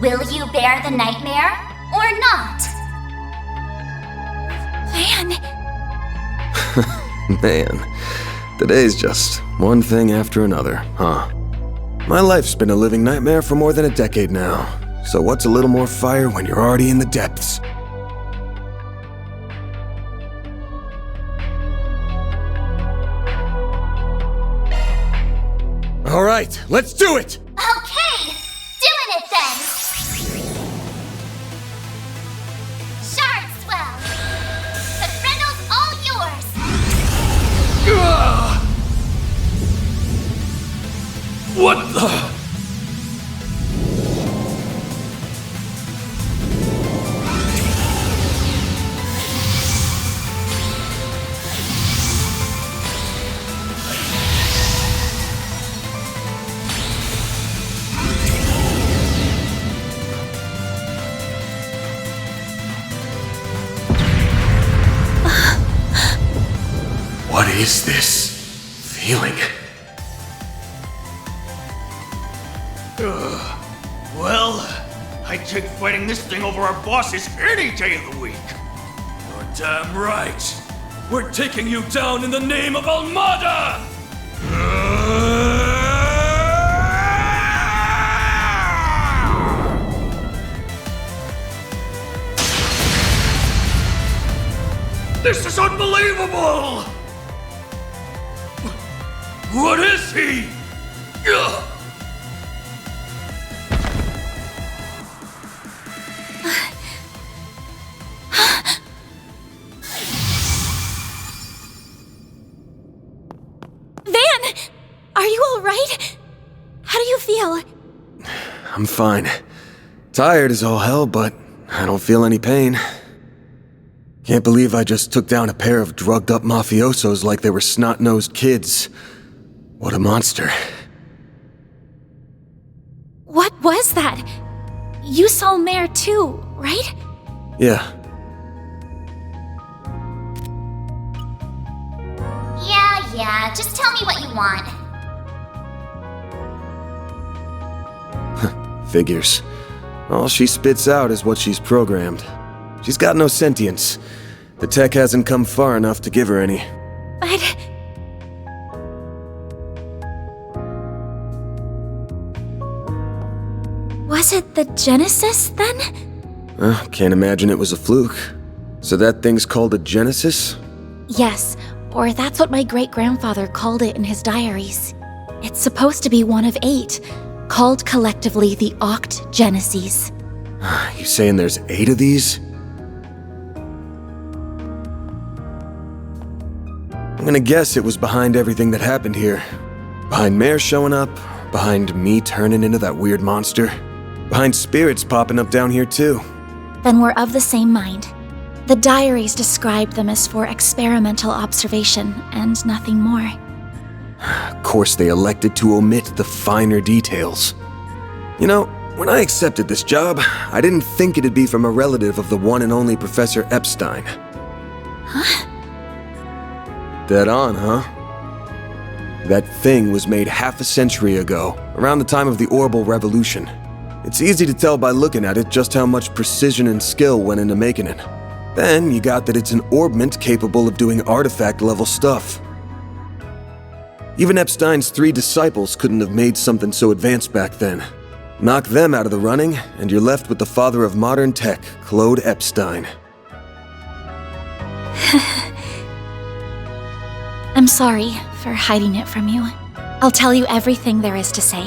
Will you bear the nightmare or not? Van! Man, today's just one thing after another, huh? My life's been a living nightmare for more than a decade now. So what's a little more fire when you're already in the depths? All right, let's do it! Okay, doing it then! Shard swell! The Grendel's all yours! What the? What is this feeling? Well, I'd take fighting this thing over our bosses any day of the week. You're damn right. We're taking you down in the name of Almada! This is unbelievable! What is he? Van! Are you alright? How do you feel? I'm fine. Tired as all hell, but I don't feel any pain. Can't believe I just took down a pair of drugged-up mafiosos like they were snot-nosed kids. What a monster. What was that? You saw Mare too, right? Yeah. Yeah, just tell me what you want. Figures. All she spits out is what she's programmed. She's got no sentience. The tech hasn't come far enough to give her any. But... was it the Genesis, then? Can't imagine it was a fluke. So that thing's called a Genesis? Yes, or that's what my great-grandfather called it in his diaries. It's supposed to be one of 8, called collectively the Oct Geneses. You saying there's 8 of these? I'm gonna guess it was behind everything that happened here. Behind Mare showing up, behind me turning into that weird monster, behind spirits popping up down here too. Then we're of the same mind. The diaries described them as for experimental observation and nothing more. Of course, they elected to omit the finer details. You know, when I accepted this job, I didn't think it'd be from a relative of the one and only Professor Epstein. Huh? Dead on, huh? That thing was made half a century ago, around the time of the Orbital Revolution. It's easy to tell by looking at it just how much precision and skill went into making it. Then you got that it's an orbment capable of doing artifact-level stuff. Even Epstein's 3 disciples couldn't have made something so advanced back then. Knock them out of the running, and you're left with the father of modern tech, Claude Epstein. I'm sorry for hiding it from you. I'll tell you everything there is to say.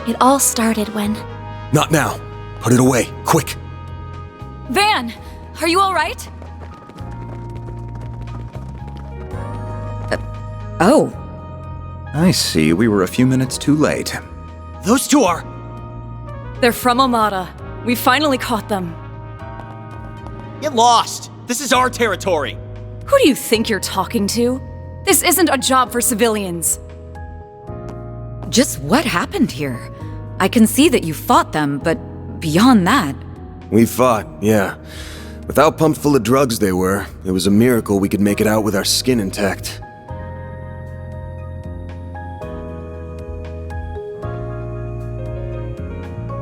It all started when... Not now. Put it away, quick. Van, are you all right? Oh. I see, we were a few minutes too late. Those 2 are... They're from Amada. We finally caught them. Get lost! This is our territory! Who do you think you're talking to? This isn't a job for civilians. Just what happened here? I can see that you fought them, but beyond that... We fought, yeah. With how pumped full of drugs they were, it was a miracle we could make it out with our skin intact.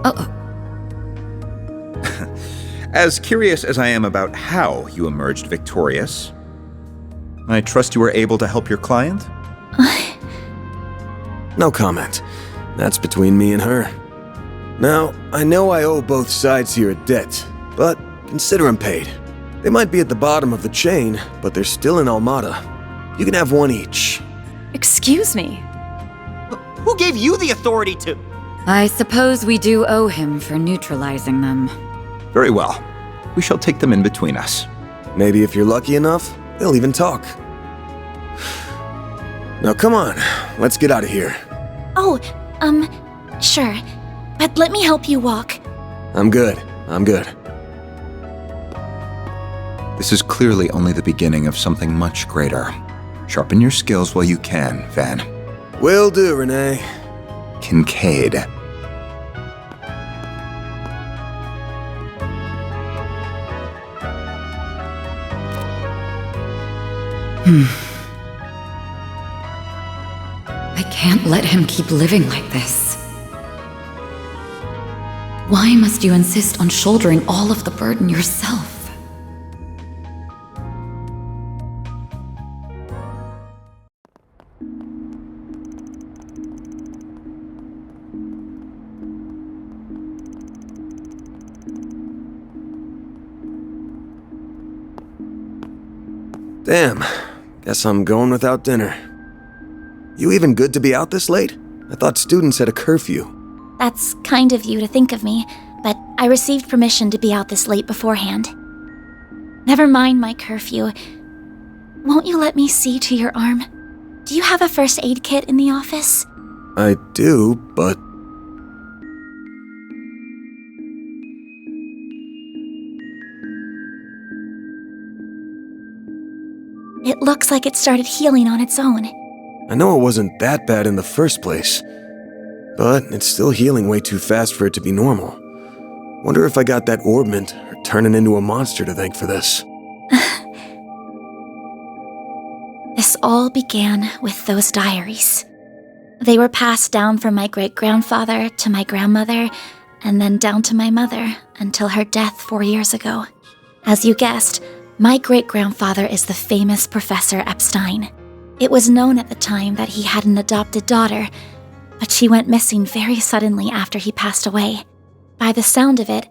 Uh-oh. As curious as I am about how you emerged victorious, I trust you were able to help your client? No comment. That's between me and her. Now, I know I owe both sides here a debt, but consider them paid. They might be at the bottom of the chain, but they're still in Almada. You can have one each. Excuse me? Who gave you the authority to... I suppose we do owe him for neutralizing them. Very well. We shall take them in between us. Maybe if you're lucky enough, they'll even talk. Now come on, let's get out of here. Oh, sure. But let me help you walk. I'm good. This is clearly only the beginning of something much greater. Sharpen your skills while you can, Van. Will do, Renee. Kincaid. I can't let him keep living like this. Why must you insist on shouldering all of the burden yourself? Damn, guess I'm going without dinner. You even good to be out this late? I thought students had a curfew. That's kind of you to think of me, but I received permission to be out this late beforehand. Never mind my curfew. Won't you let me see to your arm? Do you have a first aid kit in the office? I do, but... It looks like it started healing on its own. I know it wasn't that bad in the first place, but it's still healing way too fast for it to be normal. Wonder if I got that orbment or turning into a monster to thank for this. This all began with those diaries. They were passed down from my great-grandfather to my grandmother, and then down to my mother until her death 4 years ago. As you guessed, my great-grandfather is the famous Professor Epstein. It was known at the time that he had an adopted daughter, but she went missing very suddenly after he passed away. By the sound of it,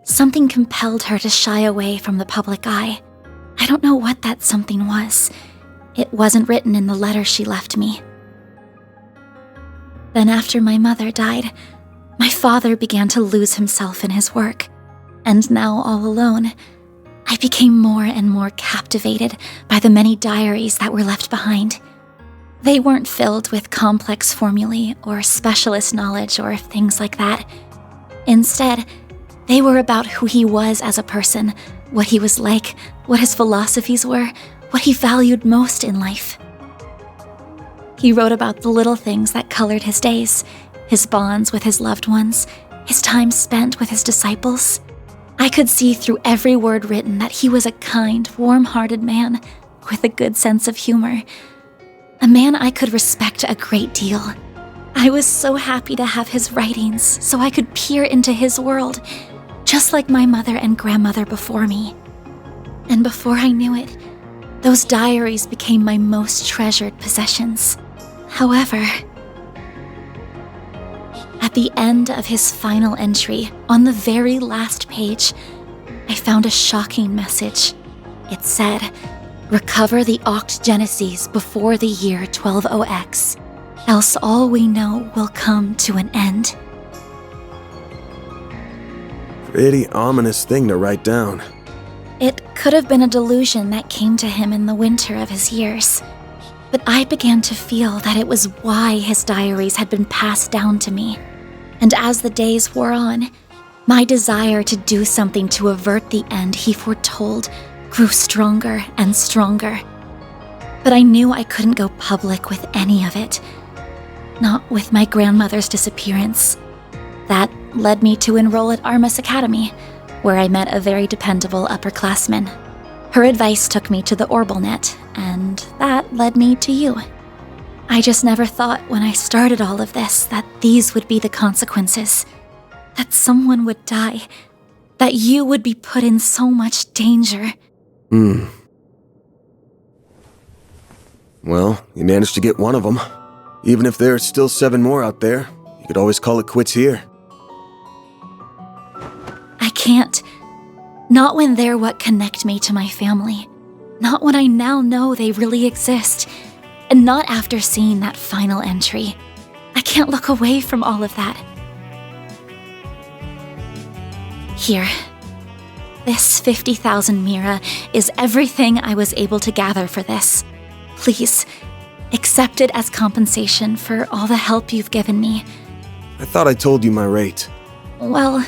something compelled her to shy away from the public eye. I don't know what that something was. It wasn't written in the letter she left me. Then after my mother died, my father began to lose himself in his work. And now all alone, I became more and more captivated by the many diaries that were left behind. They weren't filled with complex formulae or specialist knowledge or things like that. Instead, they were about who he was as a person, what he was like, what his philosophies were, what he valued most in life. He wrote about the little things that colored his days, his bonds with his loved ones, his time spent with his disciples. I could see through every word written that he was a kind, warm-hearted man with a good sense of humor. A man I could respect a great deal. I was so happy to have his writings so I could peer into his world, just like my mother and grandmother before me. And before I knew it, those diaries became my most treasured possessions. However, at the end of his final entry, on the very last page, I found a shocking message. It said, "Recover the Oct Genesis before the year 120X, else all we know will come to an end." Pretty ominous thing to write down. It could have been a delusion that came to him in the winter of his years. But I began to feel that it was why his diaries had been passed down to me. And as the days wore on, my desire to do something to avert the end he foretold grew stronger and stronger. But I knew I couldn't go public with any of it. Not with my grandmother's disappearance. That led me to enroll at Armus Academy, where I met a very dependable upperclassman. Her advice took me to the Orbalnet, and that led me to you. I just never thought when I started all of this that these would be the consequences. That someone would die. That you would be put in so much danger. Well, you managed to get one of them. Even if there are still 7 more out there, you could always call it quits here. I can't. Not when they're what connect me to my family. Not when I now know they really exist. And not after seeing that final entry. I can't look away from all of that. Here. This 50,000 Mira is everything I was able to gather for this. Please, accept it as compensation for all the help you've given me. I thought I told you my rate. Well,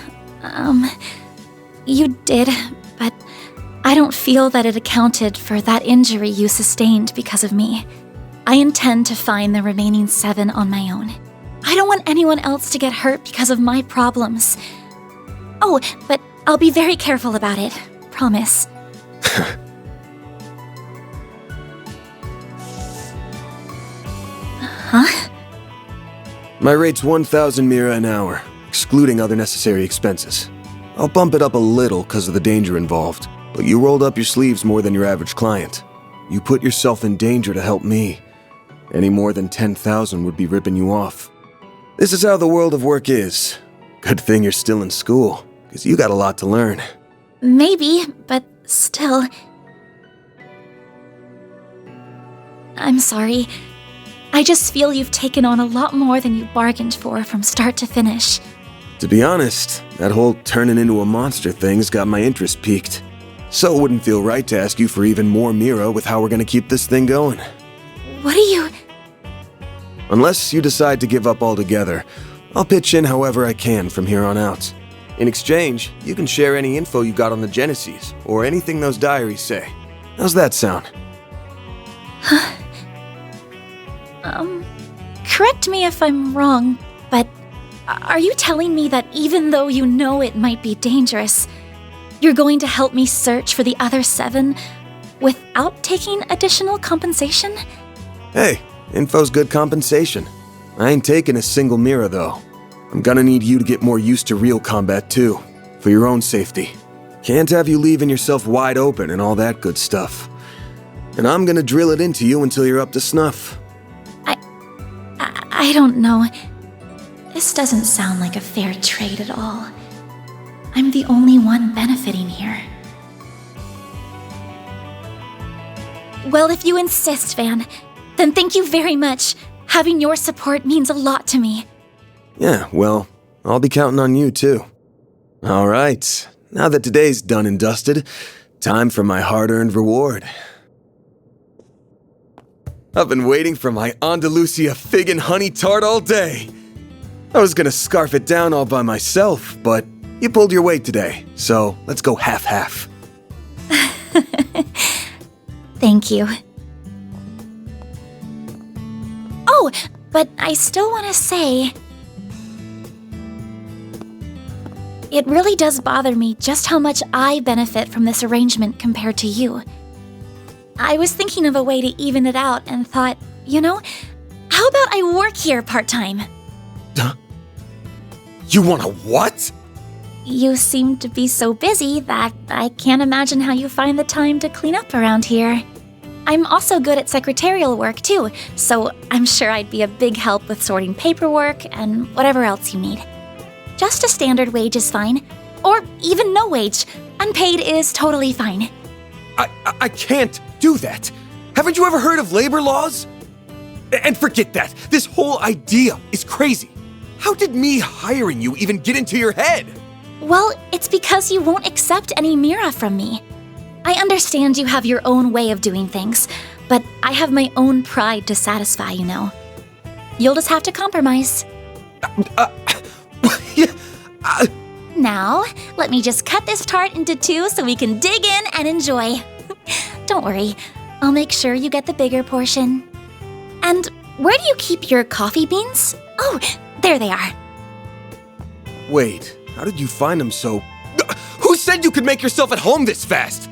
you did, but I don't feel that it accounted for that injury you sustained because of me. I intend to find the remaining 7 on my own. I don't want anyone else to get hurt because of my problems. Oh, but I'll be very careful about it. Promise. Huh? My rate's 1,000 Mira an hour, excluding other necessary expenses. I'll bump it up a little because of the danger involved, but you rolled up your sleeves more than your average client. You put yourself in danger to help me. Any more than 10,000 would be ripping you off. This is how the world of work is. Good thing you're still in school, because you got a lot to learn. Maybe, but still. I'm sorry. I just feel you've taken on a lot more than you bargained for from start to finish. To be honest, that whole turning into a monster thing's got my interest piqued. So it wouldn't feel right to ask you for even more Mira with how we're gonna keep this thing going. What are you... Unless you decide to give up altogether, I'll pitch in however I can from here on out. In exchange, you can share any info you got on the Genesis, or anything those diaries say. How's that sound? Correct me if I'm wrong, but are you telling me that even though you know it might be dangerous, you're going to help me search for the other 7 without taking additional compensation? Hey, info's good compensation. I ain't taking a single Mira, though. I'm gonna need you to get more used to real combat, too, for your own safety. Can't have you leaving yourself wide open and all that good stuff. And I'm gonna drill it into you until you're up to snuff. I don't know. This doesn't sound like a fair trade at all. I'm the only one benefiting here. Well, if you insist, Van, then thank you very much. Having your support means a lot to me. Yeah, well, I'll be counting on you too. All right, now that today's done and dusted, time for my hard-earned reward. I've been waiting for my Andalusia fig and honey tart all day. I was gonna scarf it down all by myself, but you pulled your weight today, so let's go half-half. Thank you. Oh, but I still want to say... It really does bother me just how much I benefit from this arrangement compared to you. I was thinking of a way to even it out and thought, you know, how about I work here part-time? You wanna what? You seem to be so busy that I can't imagine how you find the time to clean up around here. I'm also good at secretarial work too, so I'm sure I'd be a big help with sorting paperwork and whatever else you need. Just a standard wage is fine, or even no wage. Unpaid is totally fine. I can't do that. Haven't you ever heard of labor laws? And forget that. This whole idea is crazy. How did me hiring you even get into your head? Well, it's because you won't accept any Mira from me. I understand you have your own way of doing things, but I have my own pride to satisfy, you know. You'll just have to compromise. Now, let me just cut this tart into two so we can dig in and enjoy. Don't worry, I'll make sure you get the bigger portion. And where do you keep your coffee beans? Oh, there they are. Wait, how did you find them so... Who said you could make yourself at home this fast?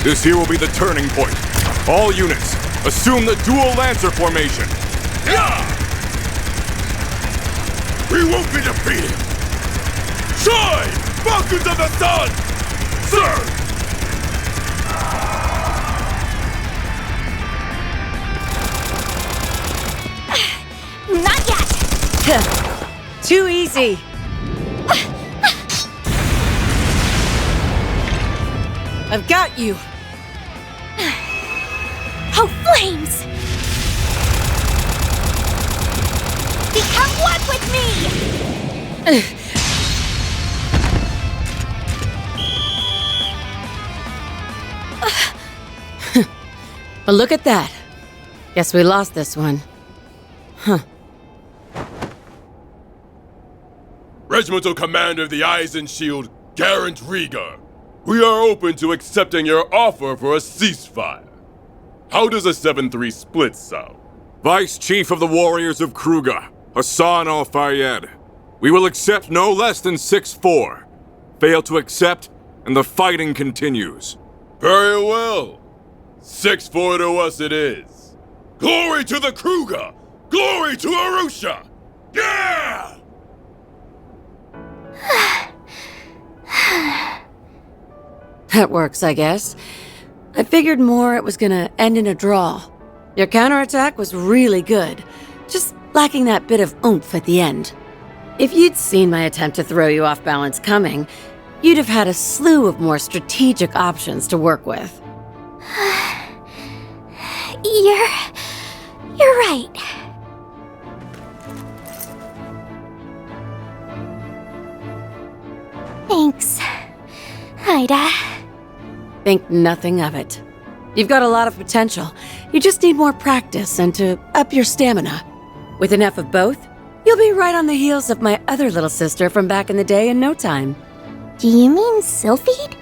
This here will be the turning point. All units, assume the dual Lancer formation. Yeah! We won't be defeated! Shine! Falcons of the Sun! Sir! Not yet! Too easy. I've got you. Oh, flames! Become one with me! But look at that. Guess we lost this one. Huh. Regimental Commander of the Eisenshield, Garant Rieger. We are open to accepting your offer for a ceasefire. How does a 7-3 split sound? Vice Chief of the Warriors of Kruger, Hassan Al-Fayyad. We will accept no less than 6-4. Fail to accept, and the fighting continues. Very well. 6-4 to us it is. Glory to the Kruger! Glory to Arusha! Yeah! That works, I guess. I figured more it was gonna end in a draw. Your counterattack was really good, just lacking that bit of oomph at the end. If you'd seen my attempt to throw you off balance coming, you'd have had a slew of more strategic options to work with. You're right. Thanks, Ida. Think nothing of it. You've got a lot of potential. You just need more practice and to up your stamina. With enough of both, you'll be right on the heels of my other little sister from back in the day in no time. Do you mean Sylphide?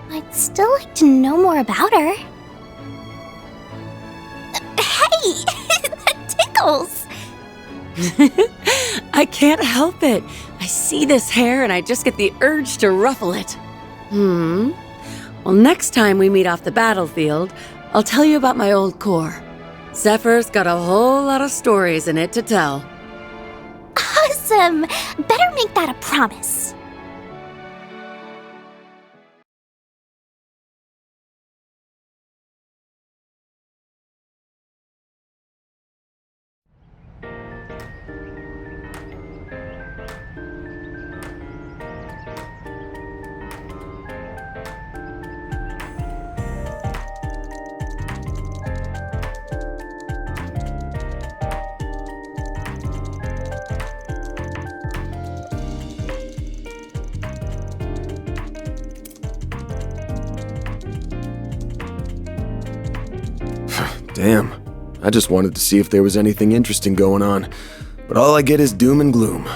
I'd still like to know more about her. Hey! That tickles! I can't help it. I see this hair and I just get the urge to ruffle it. Well, next time we meet off the battlefield, I'll tell you about my old corps. Zephyr's got a whole lot of stories in it to tell. Awesome! Better make that a promise. Damn. I just wanted to see if there was anything interesting going on, but all I get is doom and gloom.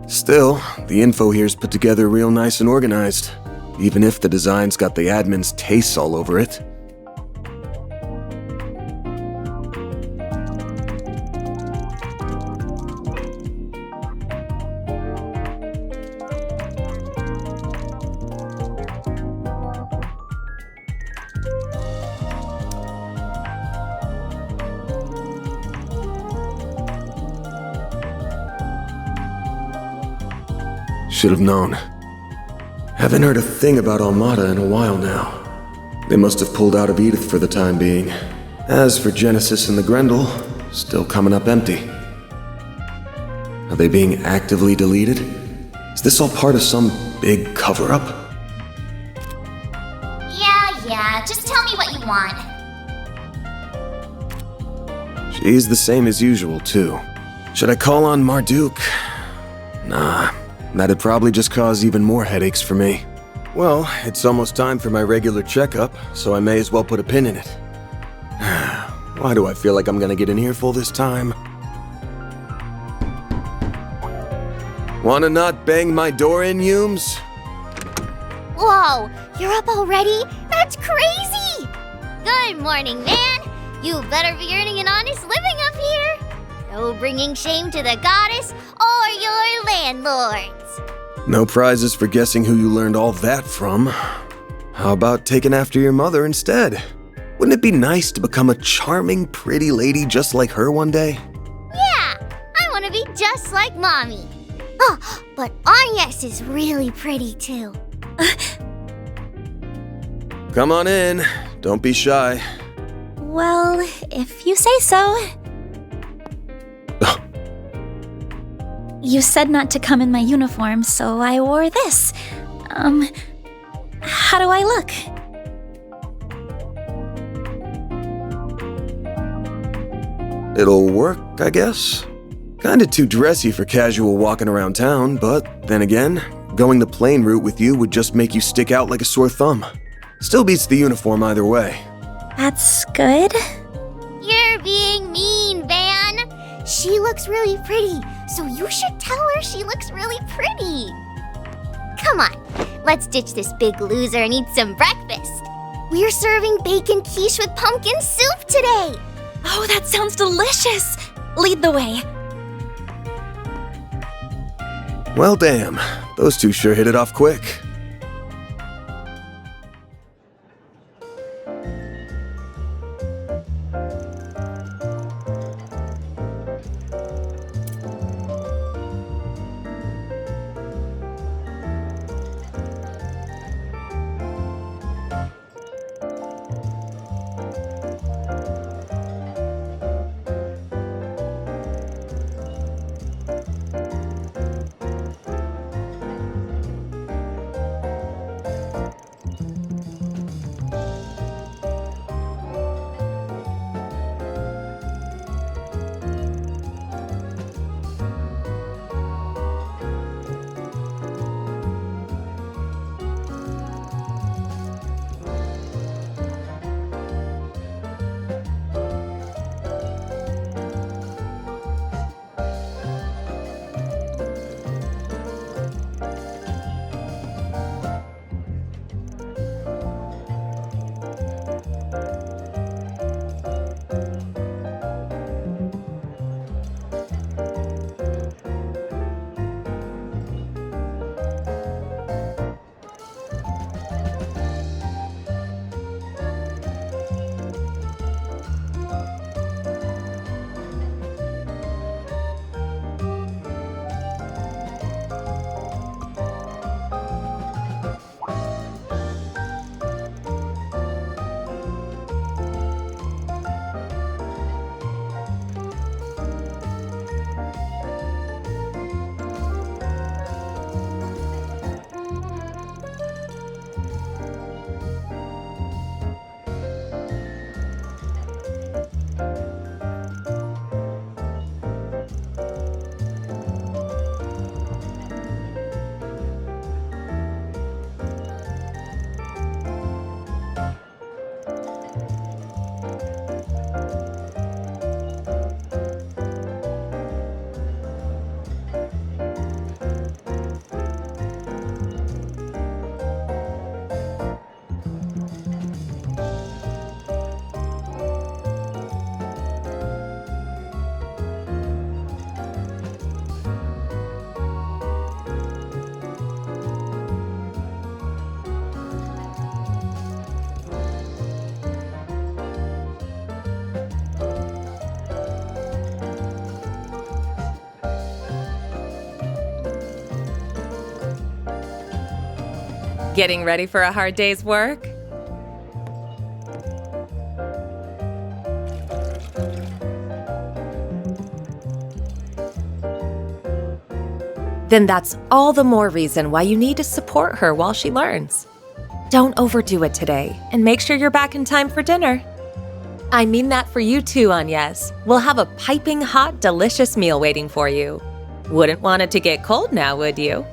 Still, the info here's put together real nice and organized, even if the design's got the admin's tastes all over it. Should have known. Haven't heard a thing about Almada in a while now. They must have pulled out of Edith for the time being. As for Genesis and the Grendel, still coming up empty. Are they being actively deleted? Is this all part of some big cover-up? Yeah, just tell me what you want. She's the same as usual, too. Should I call on Marduk? Nah. That'd probably just cause even more headaches for me. Well, it's almost time for my regular checkup, so I may as well put a pin in it. Why do I feel like I'm gonna get an earful this time? Wanna not bang my door in, Humes? Whoa, you're up already? That's crazy! Good morning, man. You better be earning an honest living up here. No bringing shame to the goddess or your landlords. No prizes for guessing who you learned all that from. How about taking after your mother instead? Wouldn't it be nice to become a charming, pretty lady just like her one day? Yeah, I want to be just like Mommy. Oh, but Agnes is really pretty too. Come on in. Don't be shy. Well, if you say so. You said not to come in my uniform, so I wore this. How do I look? It'll work, I guess. Kinda too dressy for casual walking around town, but then again, going the plain route with you would just make you stick out like a sore thumb. Still beats the uniform either way. That's good. You're being mean, Van. She looks really pretty, so you should tell her she looks really pretty. Come on, let's ditch this big loser and eat some breakfast. We're serving bacon quiche with pumpkin soup today. Oh, that sounds delicious. Lead the way. Well, damn. Those two sure hit it off quick. Getting ready for a hard day's work? Then that's all the more reason why you need to support her while she learns. Don't overdo it today, and make sure you're back in time for dinner. I mean that for you too, Agnes. We'll have a piping hot, delicious meal waiting for you. Wouldn't want it to get cold now, would you?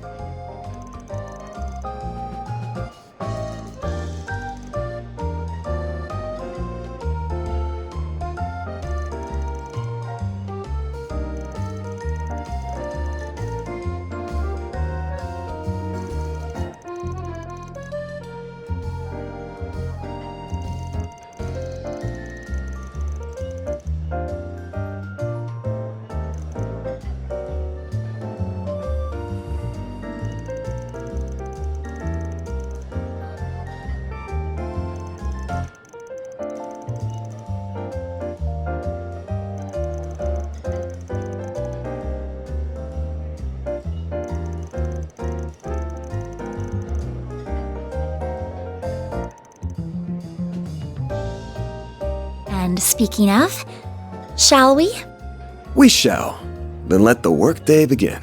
And speaking of, shall we? We shall. Then let the workday begin.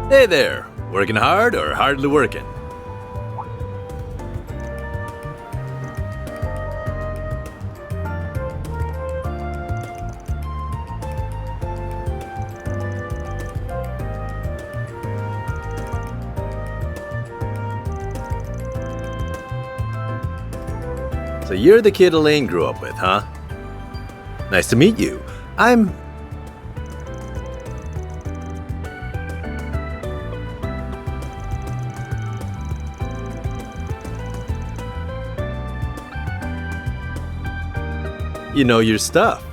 Hey there, working hard or hardly working? So you're the kid Elaine grew up with, huh? Nice to meet you. I'm... You know your stuff.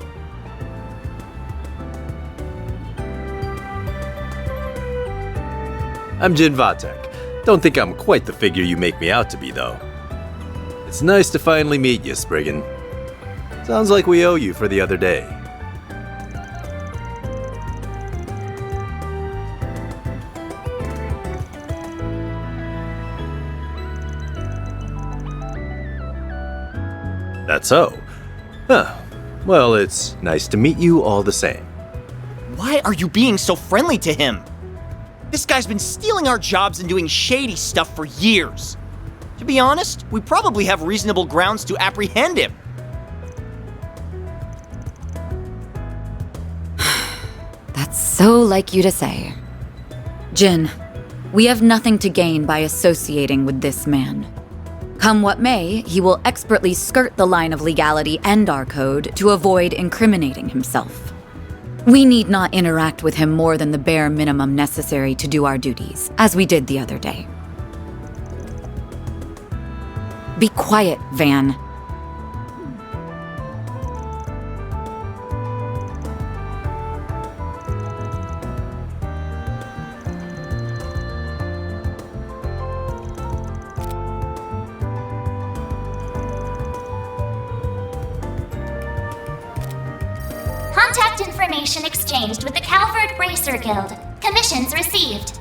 I'm Jin Vatek. Don't think I'm quite the figure you make me out to be, though. It's nice to finally meet you, Spriggan. Sounds like we owe you for the other day. That's so. Huh. Well, it's nice to meet you all the same. Why are you being so friendly to him? This guy's been stealing our jobs and doing shady stuff for years. To be honest, we probably have reasonable grounds to apprehend him. That's so like you to say. Jin, we have nothing to gain by associating with this man. Come what may, he will expertly skirt the line of legality and our code to avoid incriminating himself. We need not interact with him more than the bare minimum necessary to do our duties, as we did the other day. Be quiet, Van. Contact information exchanged with the Calvert Bracer Guild. Commissions received.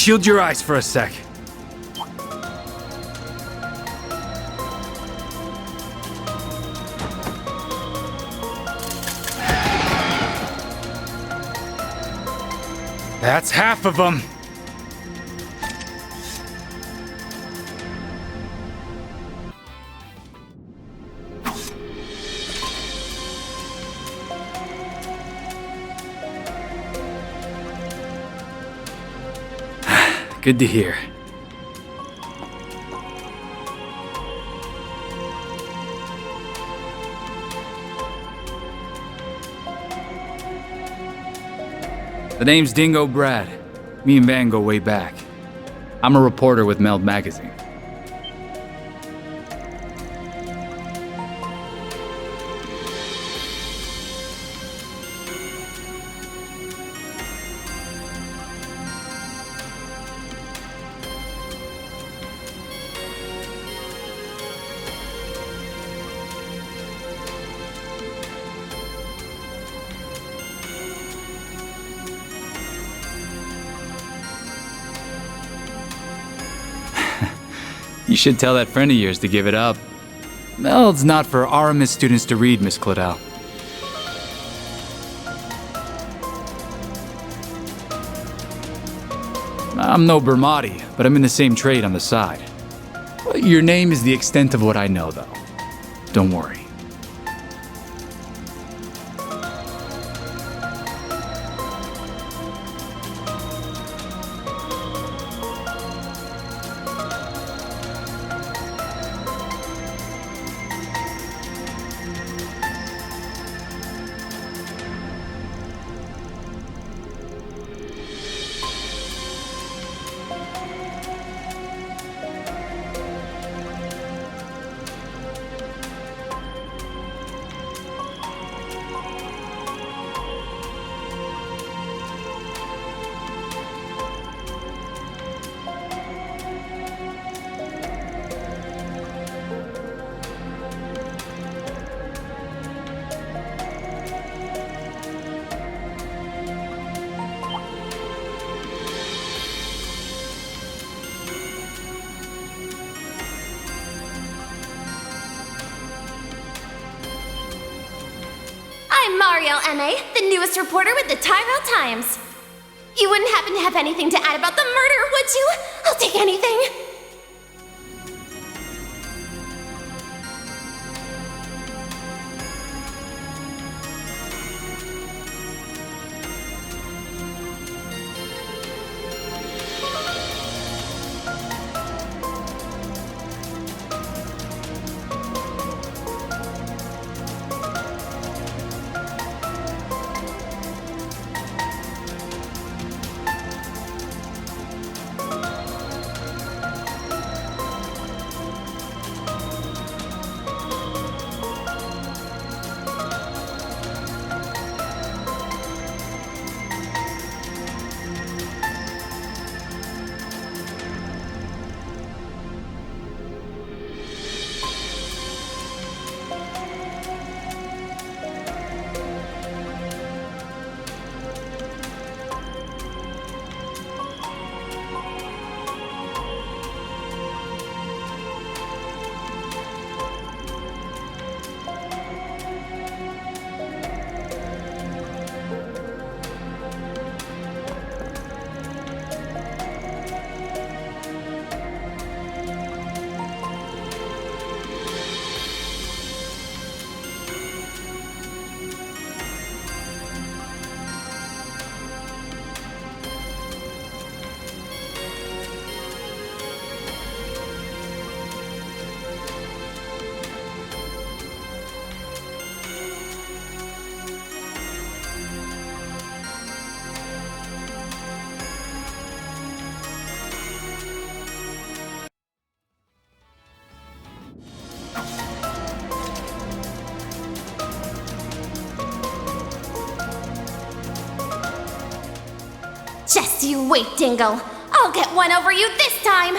Shield your eyes for a sec. That's half of them. Good to hear. The name's Dingo Brad. Me and Van go way back. I'm a reporter with Meld Magazine. You should tell that friend of yours to give it up. Meld's not for RMS students to read, Miss Claudel. I'm no Bermati, but I'm in the same trade on the side. Your name is the extent of what I know, though. Don't worry. I'm Mariel M.A., the newest reporter with the Tyrell Times. You wouldn't happen to have anything to add about the murder, would you? I'll take anything. Just you wait, Dingo. I'll get one over you this time!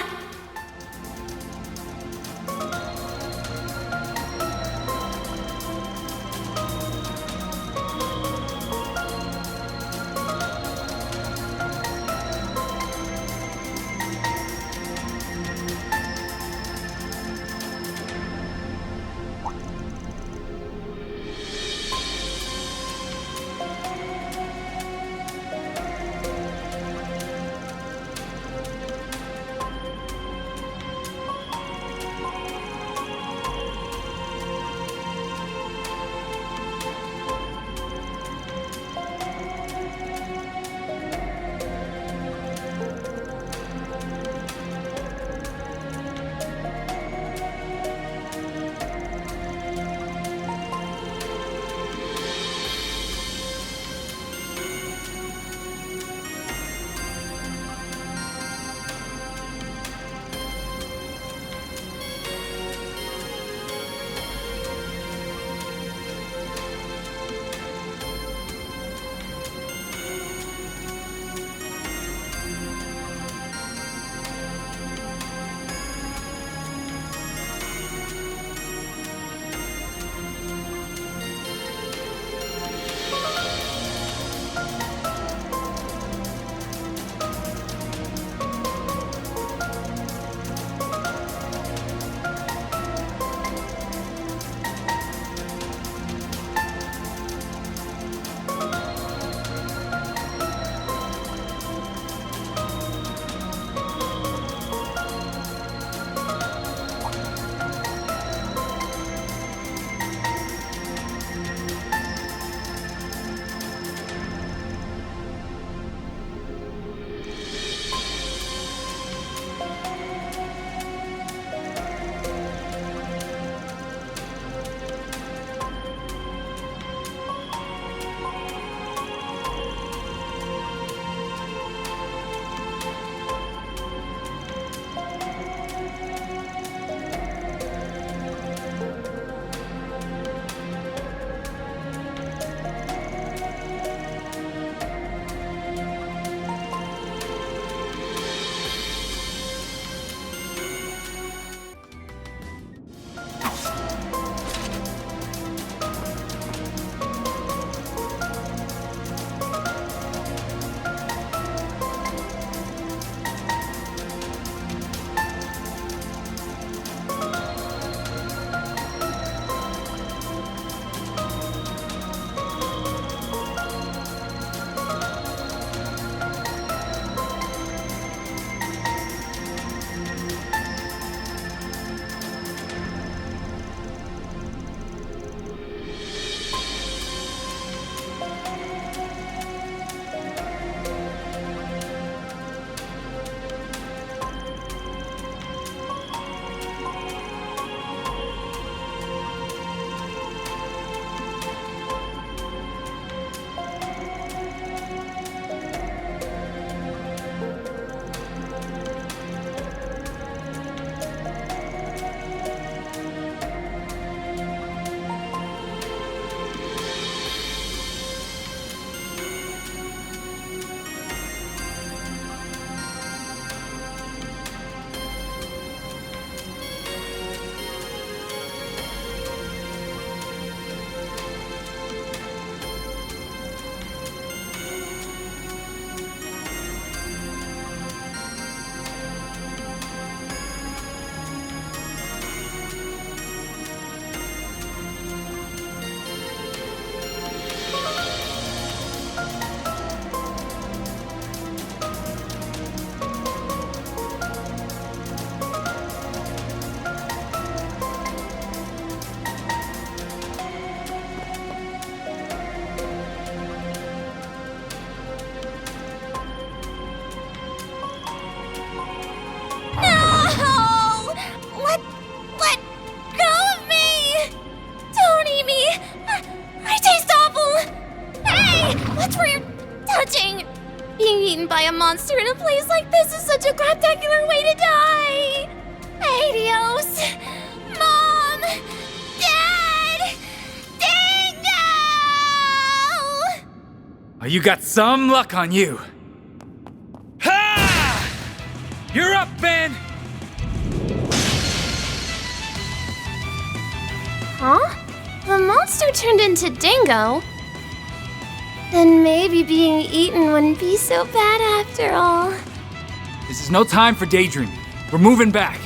in a place like this is such a spectacular way to die! Adios! Mom! Dad! Dingo! Oh, you got some luck on you. Ha! You're up, Ben! Huh? The monster turned into Dingo? Then maybe being eaten wouldn't be so bad after all. This is no time for daydreaming. We're moving back.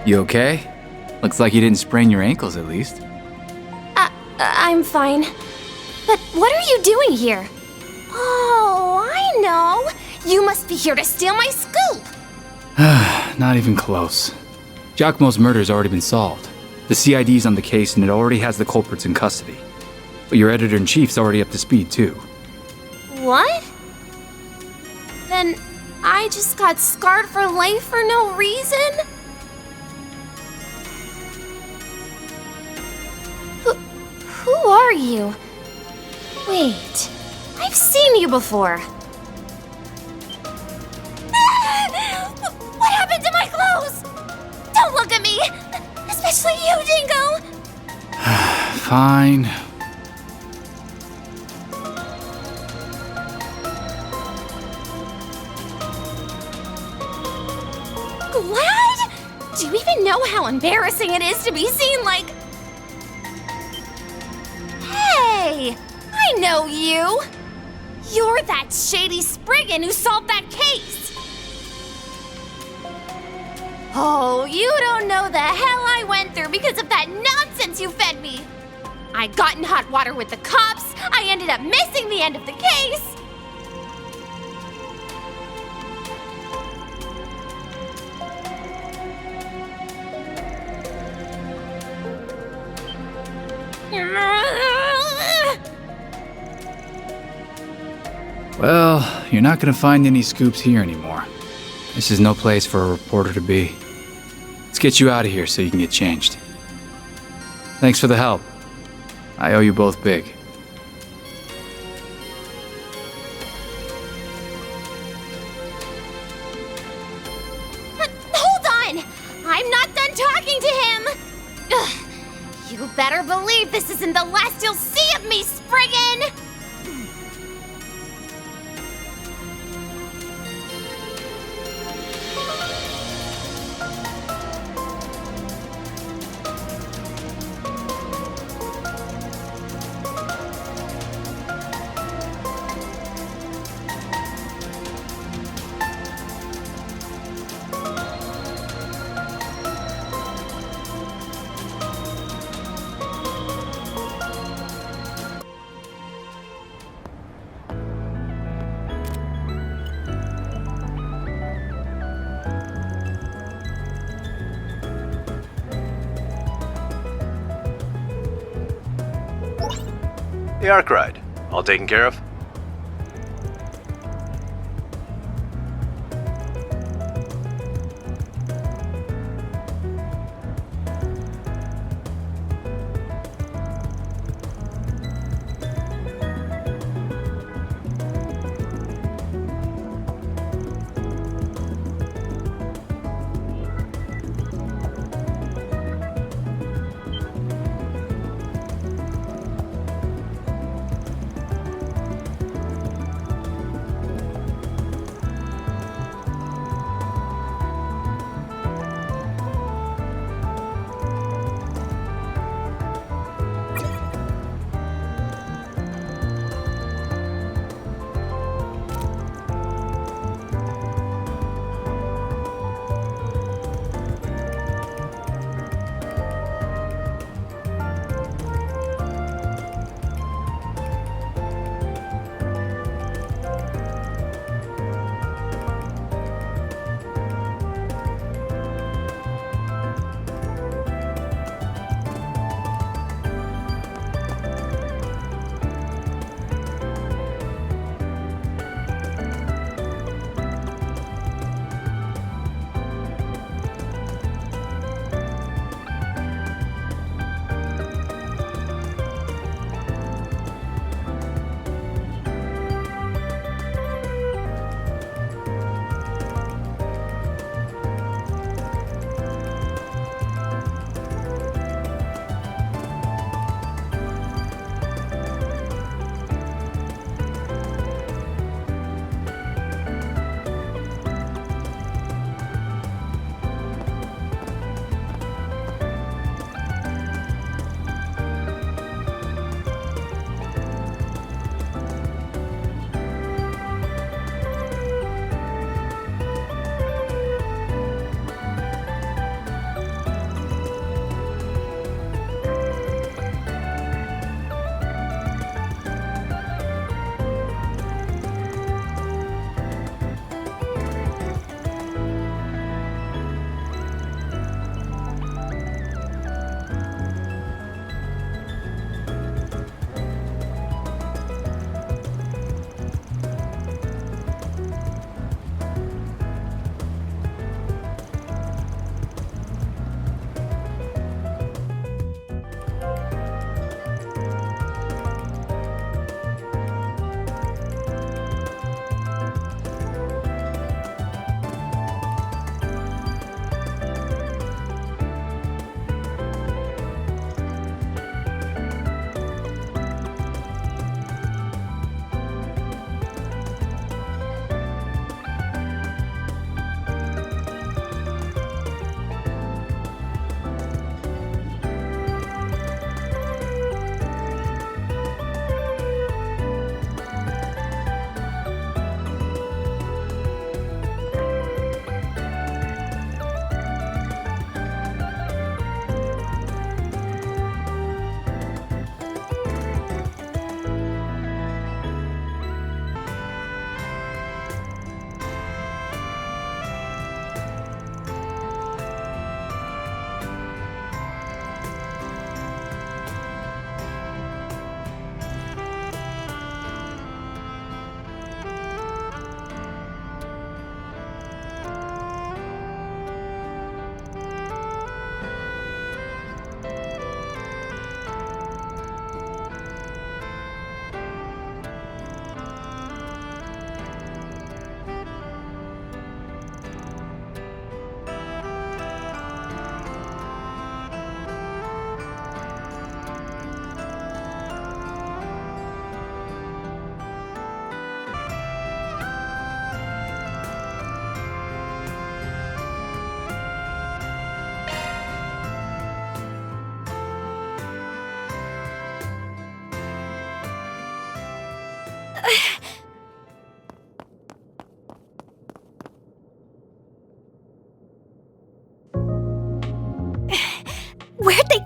You okay? Looks like you didn't sprain your ankles at least. I'm fine. But what are you doing here? Oh, I know! You must be here to steal my scoop! Not even close. Giacomo's murder's already been solved. The CID's on the case and it already has the culprits in custody. But your editor-in-chief's already up to speed too. What? Then I just got scarred for life for no reason? Who are you? Wait, I've seen you before. What happened to my clothes? Don't look at me! Especially you, Dingo! Fine. Glad? Do you even know how embarrassing it is to be seen like... Hey! I know you! You're that shady Spriggan who solved that case! Oh, you don't know the hell I went through because of that nonsense you fed me! I got in hot water with the cops, I ended up missing the end of the case! Well, you're not gonna find any scoops here anymore. This is no place for a reporter to be. Let's get you out of here so you can get changed. Thanks for the help. I owe you both big. Hold on! I'm not done talking to him! Ugh. You better believe this isn't the last you'll see of me, Spriggan! The Ark ride. All taken care of?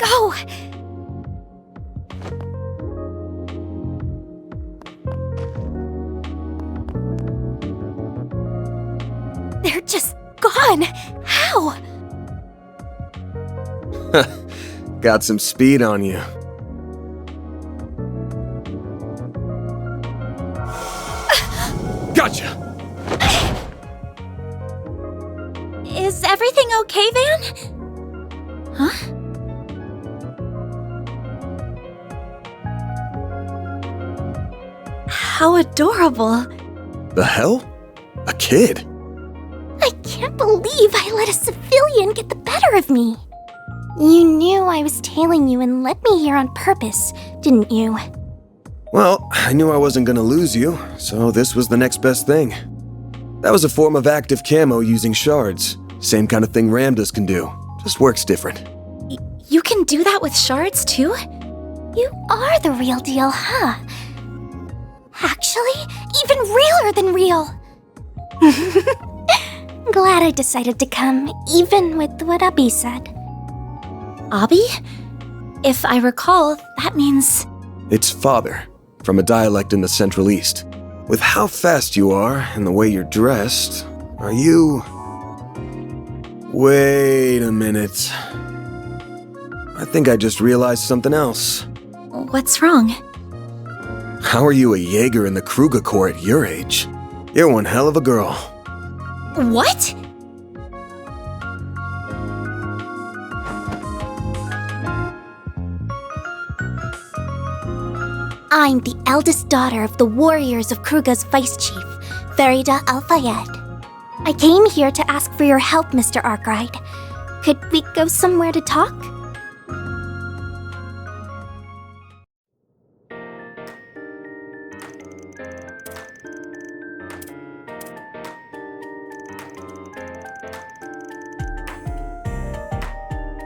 go! They're just gone! How? Got some speed on you. Gotcha! Is everything okay, Van? Huh? How adorable. The hell? A kid? I can't believe I let a civilian get the better of me. You knew I was tailing you and led me here on purpose, didn't you? Well, I knew I wasn't gonna lose you, so this was the next best thing. That was a form of active camo using shards. Same kind of thing Ramdas can do, just works different. You can do that with shards, too? You are the real deal, huh? Actually, even realer than real. Glad I decided to come, even with what Abby said. Abby? If I recall, that means... It's father, from a dialect in the Central East. With how fast you are and the way you're dressed, are you... Wait a minute. I think I just realized something else. What's wrong? How are you a Jaeger in the Kruger Corps at your age? You're one hell of a girl. What? I'm the eldest daughter of the warriors of Kruga's vice chief, Farida Al-Fayed. I came here to ask for your help, Mr. Arkwright. Could we go somewhere to talk?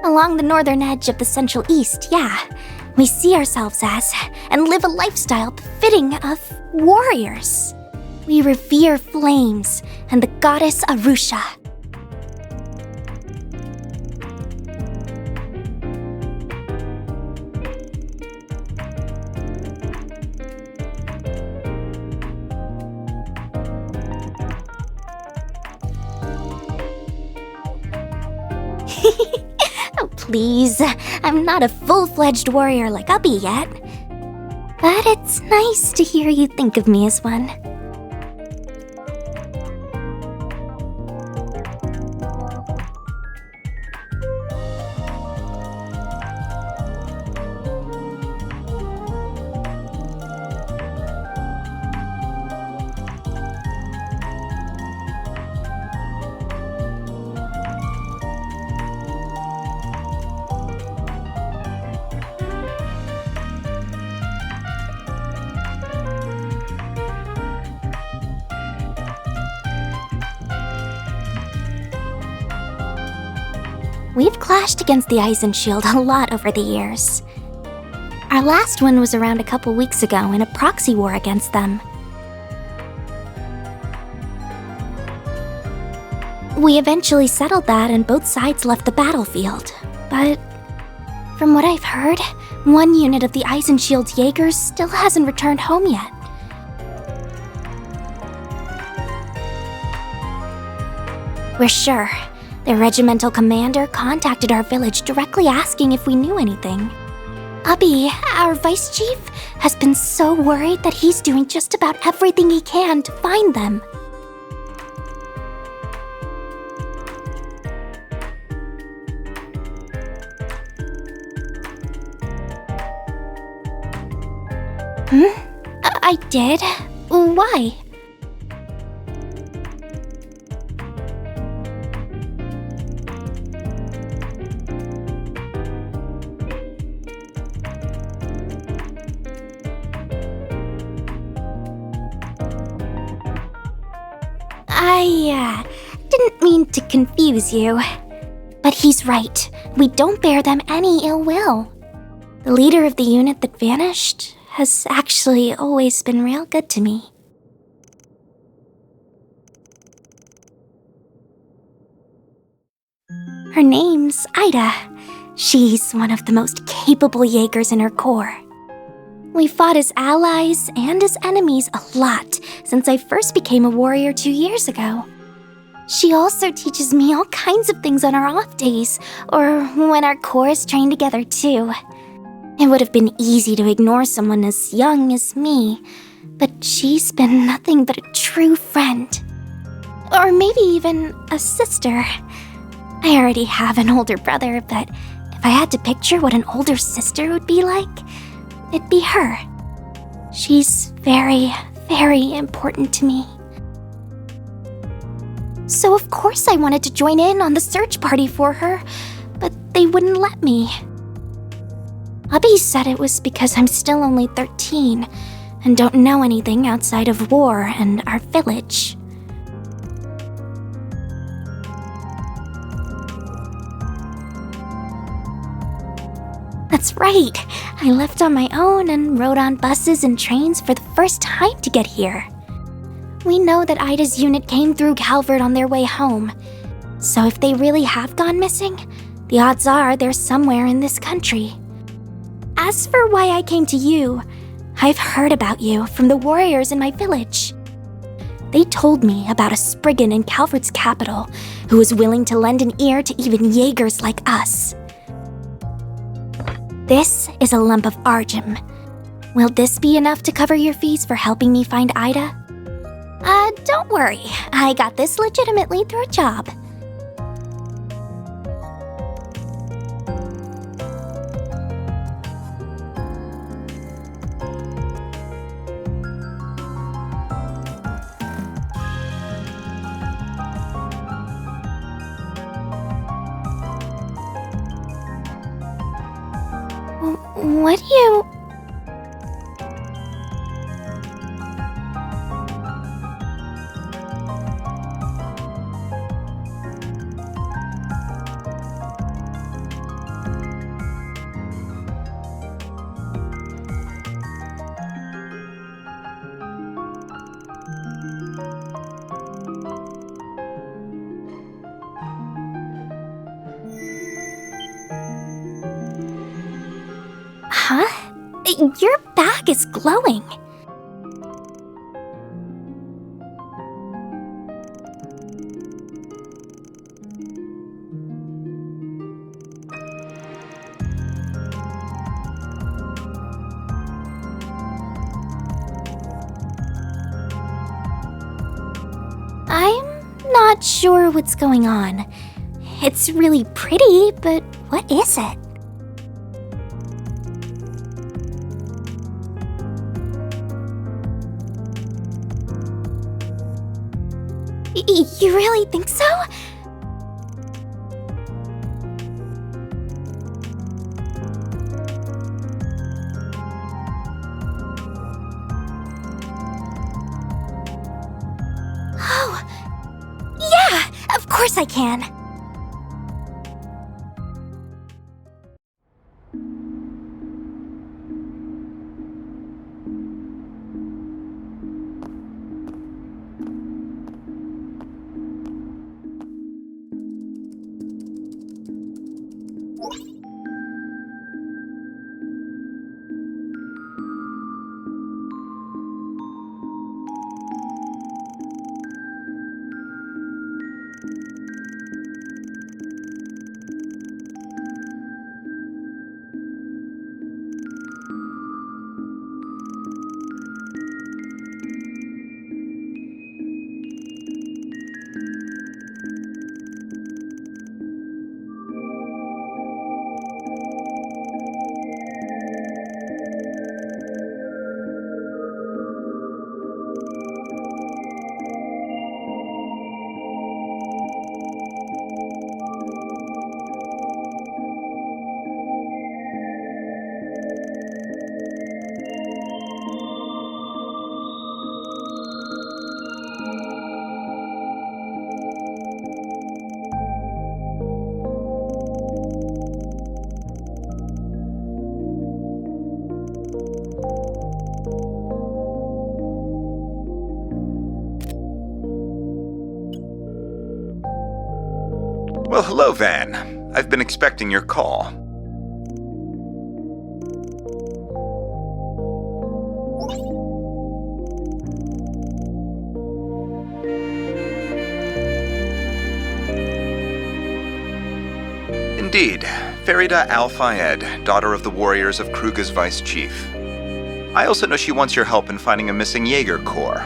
Along the northern edge of the Central East, yeah. We see ourselves as, and live a lifestyle befitting of, warriors. We revere flames and the goddess Arusha. Oh, please. I'm not a full-fledged warrior like Ubby yet. But it's nice to hear you think of me as one. We've clashed against the Eisenshield a lot over the years. Our last one was around a couple weeks ago in a proxy war against them. We eventually settled that and both sides left the battlefield. But from what I've heard, one unit of the Eisenshield's Jaegers still hasn't returned home yet. We're sure. The regimental commander contacted our village directly asking if we knew anything. Ubby, our vice chief, has been so worried that he's doing just about everything he can to find them. I did? Why? I didn't mean to confuse you. But he's right. We don't bear them any ill will. The leader of the unit that vanished has actually always been real good to me. Her name's Ida. She's one of the most capable Jaegers in her corps. We fought as allies and as enemies a lot since I first became a warrior 2 years ago. She also teaches me all kinds of things on our off days, or when our corps is trained together too. It would have been easy to ignore someone as young as me, but she's been nothing but a true friend. Or maybe even a sister. I already have an older brother, but if I had to picture what an older sister would be like, it'd be her. She's very, very important to me. So of course I wanted to join in on the search party for her, but they wouldn't let me. Abby said it was because I'm still only 13 and don't know anything outside of war and our village. That's right. I left on my own and rode on buses and trains for the first time to get here. We know that Ida's unit came through Calvert on their way home. So if they really have gone missing, the odds are they're somewhere in this country. As for why I came to you, I've heard about you from the warriors in my village. They told me about a Spriggan in Calvert's capital who was willing to lend an ear to even Jaegers like us. This is a lump of Argem. Will this be enough to cover your fees for helping me find Ida? Don't worry. I got this legitimately through a job. What do you... Huh? Your bag is glowing. I'm not sure what's going on. It's really pretty, but what is it? You really think so? Oh, yeah, of course I can. Well, hello, Van. I've been expecting your call. Indeed, Farida Al-Fayed, daughter of the warriors of Kruga's vice chief. I also know she wants your help in finding a missing Jaeger Corps.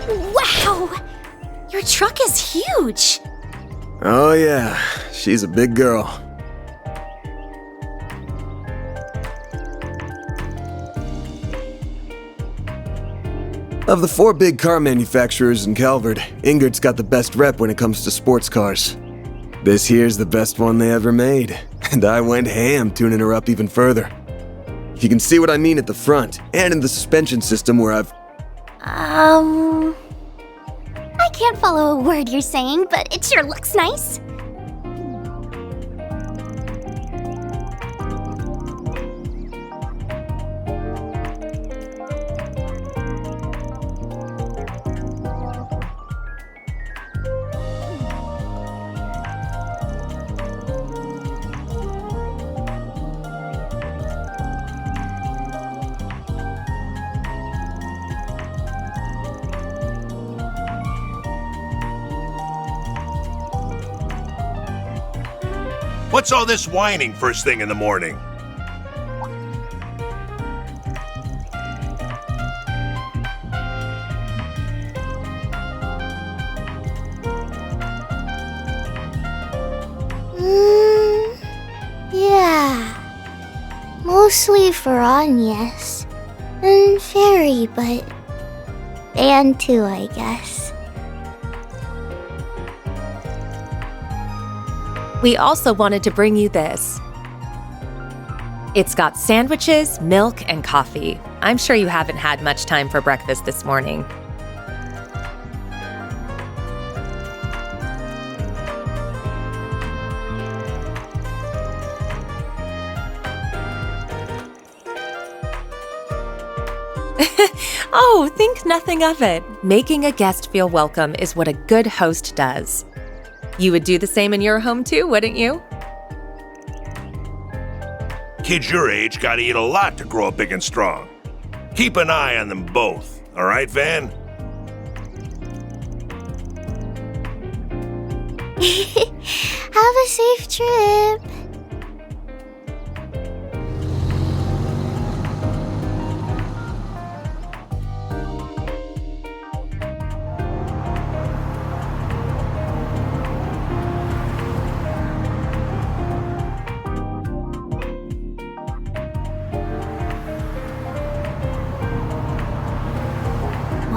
Wow! Your truck is huge! Oh yeah, she's a big girl. Of the 4 big car manufacturers in Calvert, Ingrid's got the best rep when it comes to sports cars. This here's the best one they ever made, and I went ham tuning her up even further. You can see what I mean at the front, and in the suspension system where I've... I can't follow a word you're saying, but it sure looks nice. What's all this whining first thing in the morning? Yeah. Mostly for Agnes. And Fairy, but... and too, I guess. We also wanted to bring you this. It's got sandwiches, milk, and coffee. I'm sure you haven't had much time for breakfast this morning. Oh, think nothing of it. Making a guest feel welcome is what a good host does. You would do the same in your home too, wouldn't you? Kids your age gotta eat a lot to grow up big and strong. Keep an eye on them both, alright, Van? Have a safe trip.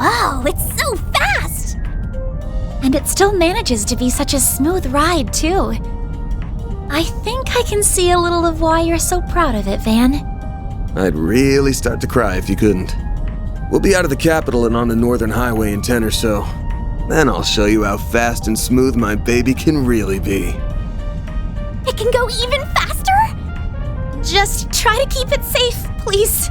Whoa, it's so fast! And it still manages to be such a smooth ride, too. I think I can see a little of why you're so proud of it, Van. I'd really start to cry if you couldn't. We'll be out of the capital and on the Northern Highway in 10 or so. Then I'll show you how fast and smooth my baby can really be. It can go even faster? Just try to keep it safe, please.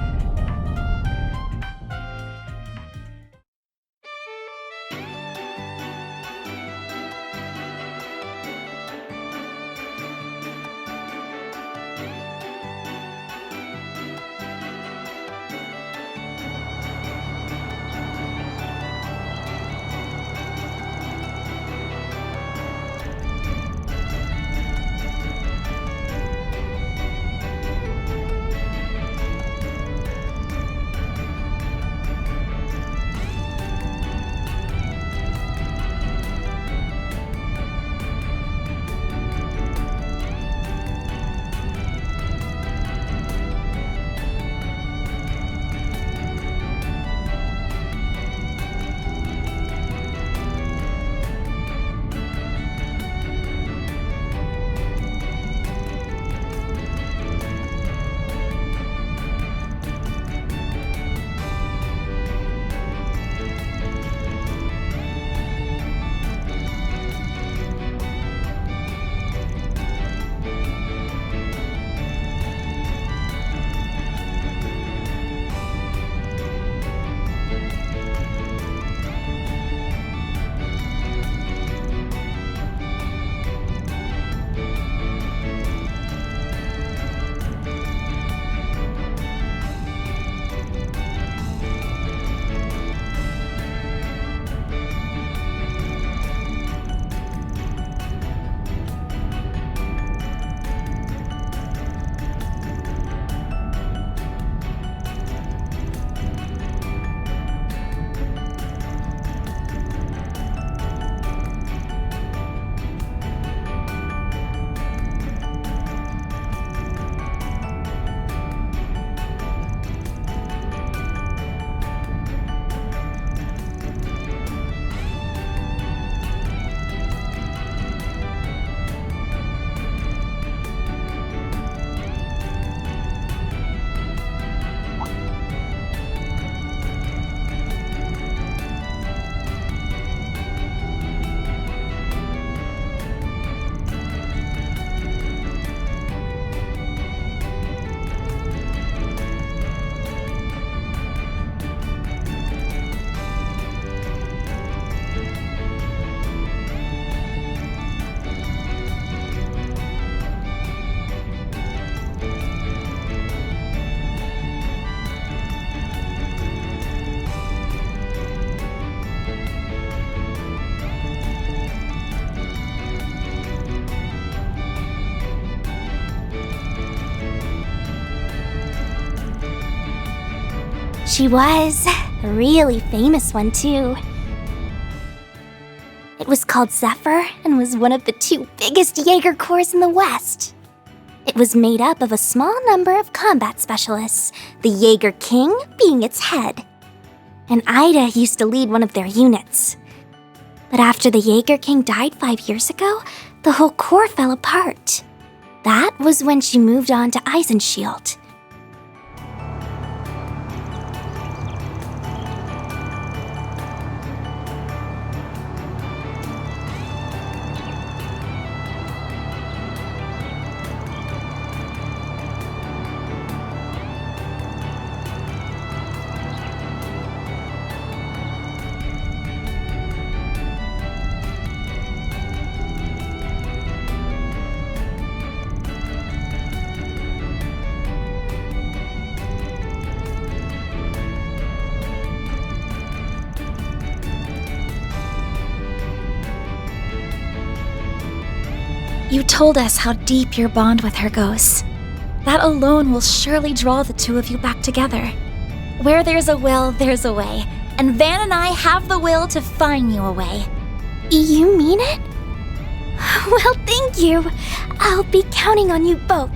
She was. A really famous one, too. It was called Zephyr and was one of the 2 biggest Jaeger Corps in the West. It was made up of a small number of combat specialists, the Jaeger King being its head. And Ida used to lead one of their units. But after the Jaeger King died 5 years ago, the whole corps fell apart. That was when she moved on to Eisenshield. You told us how deep your bond with her goes. That alone will surely draw the 2 of you back together. Where there's a will, there's a way. And Van and I have the will to find you a way. You mean it? Well, thank you. I'll be counting on you both.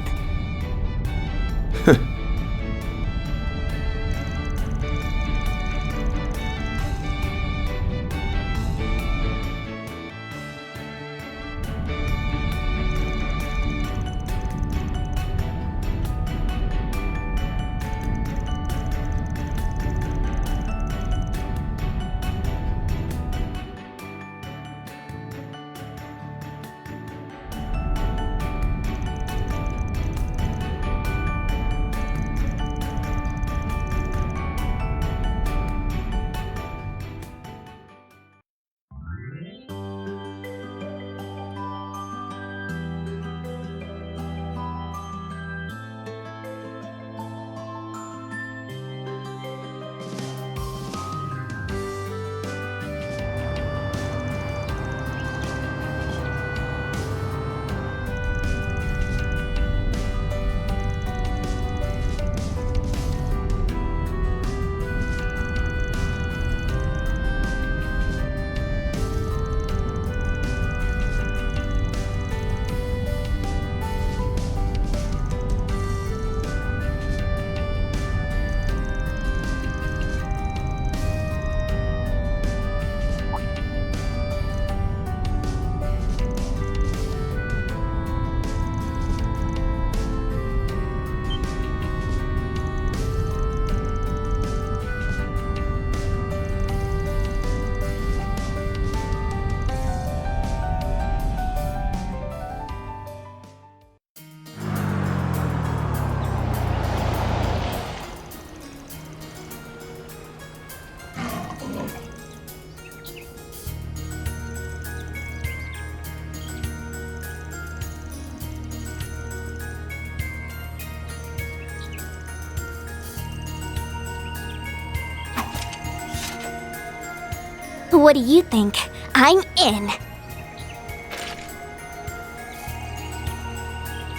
What do you think? I'm in.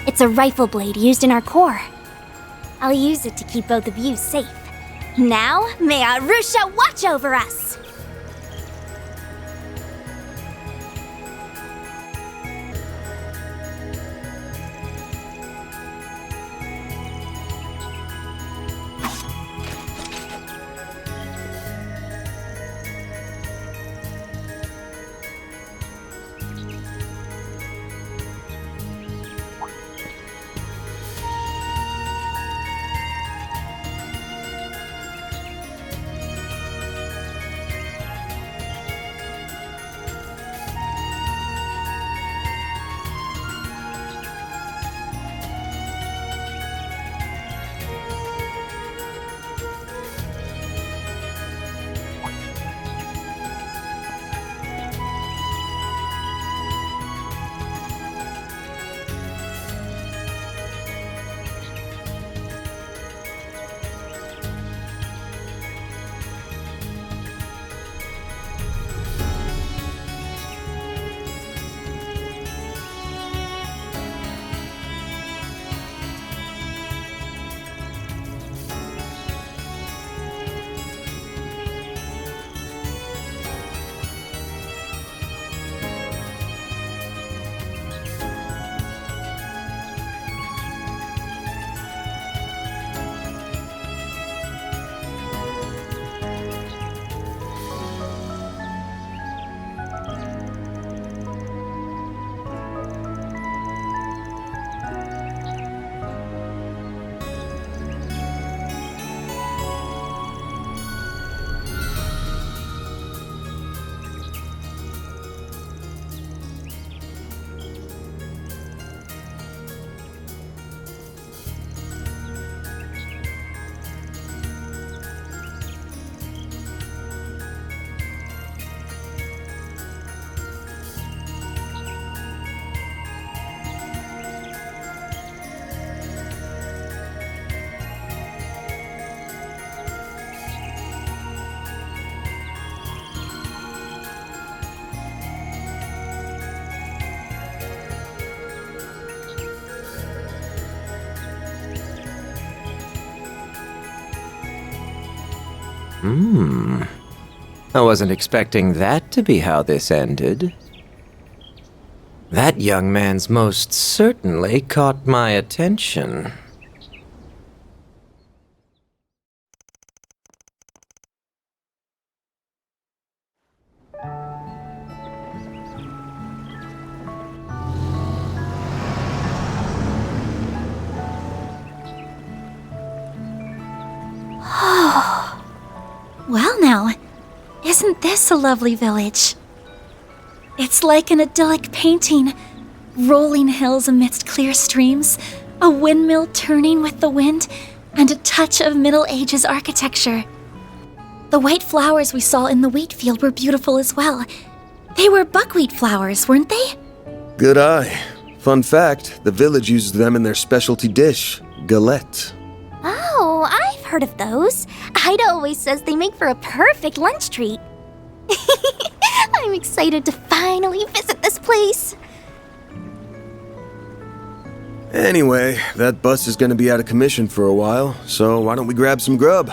It's a rifle blade used in our corps. I'll use it to keep both of you safe. Now, may Arusha watch over us! I wasn't expecting that to be how this ended. That young man's most certainly caught my attention. Well now, isn't this a lovely village? It's like an idyllic painting. Rolling hills amidst clear streams, a windmill turning with the wind, and a touch of Middle Ages architecture. The white flowers we saw in the wheat field were beautiful as well. They were buckwheat flowers, weren't they? Good eye. Fun fact, the village uses them in their specialty dish, galette. Oh, I've heard of those. Ida always says they make for a perfect lunch treat. I'm excited to finally visit this place. Anyway, that bus is gonna be out of commission for a while, so why don't we grab some grub?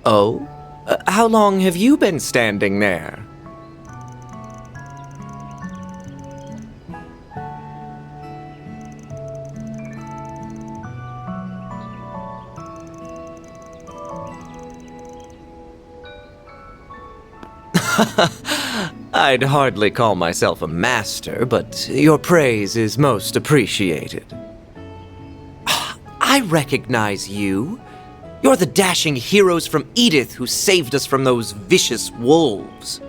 Oh? How long have you been standing there? I'd hardly call myself a master, but your praise is most appreciated. I recognize you. You're the dashing heroes from Edith who saved us from those vicious wolves.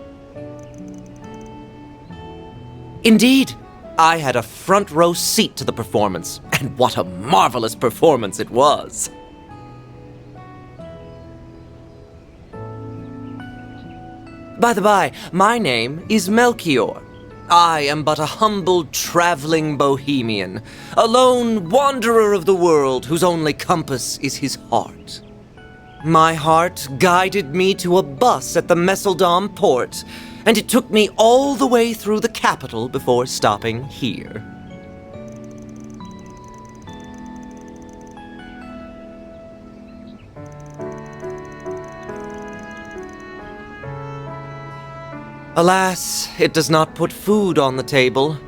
Indeed, I had a front row seat to the performance, and what a marvelous performance it was. By the by, my name is Melchior. I am but a humble traveling bohemian, a lone wanderer of the world whose only compass is his heart. My heart guided me to a bus at the Messeldom port, and it took me all the way through the capital before stopping here. Alas, it does not put food on the table.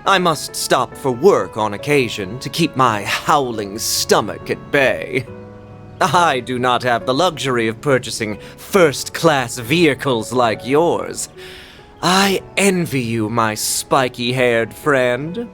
I must stop for work on occasion to keep my howling stomach at bay. I do not have the luxury of purchasing first-class vehicles like yours. I envy you, my spiky-haired friend.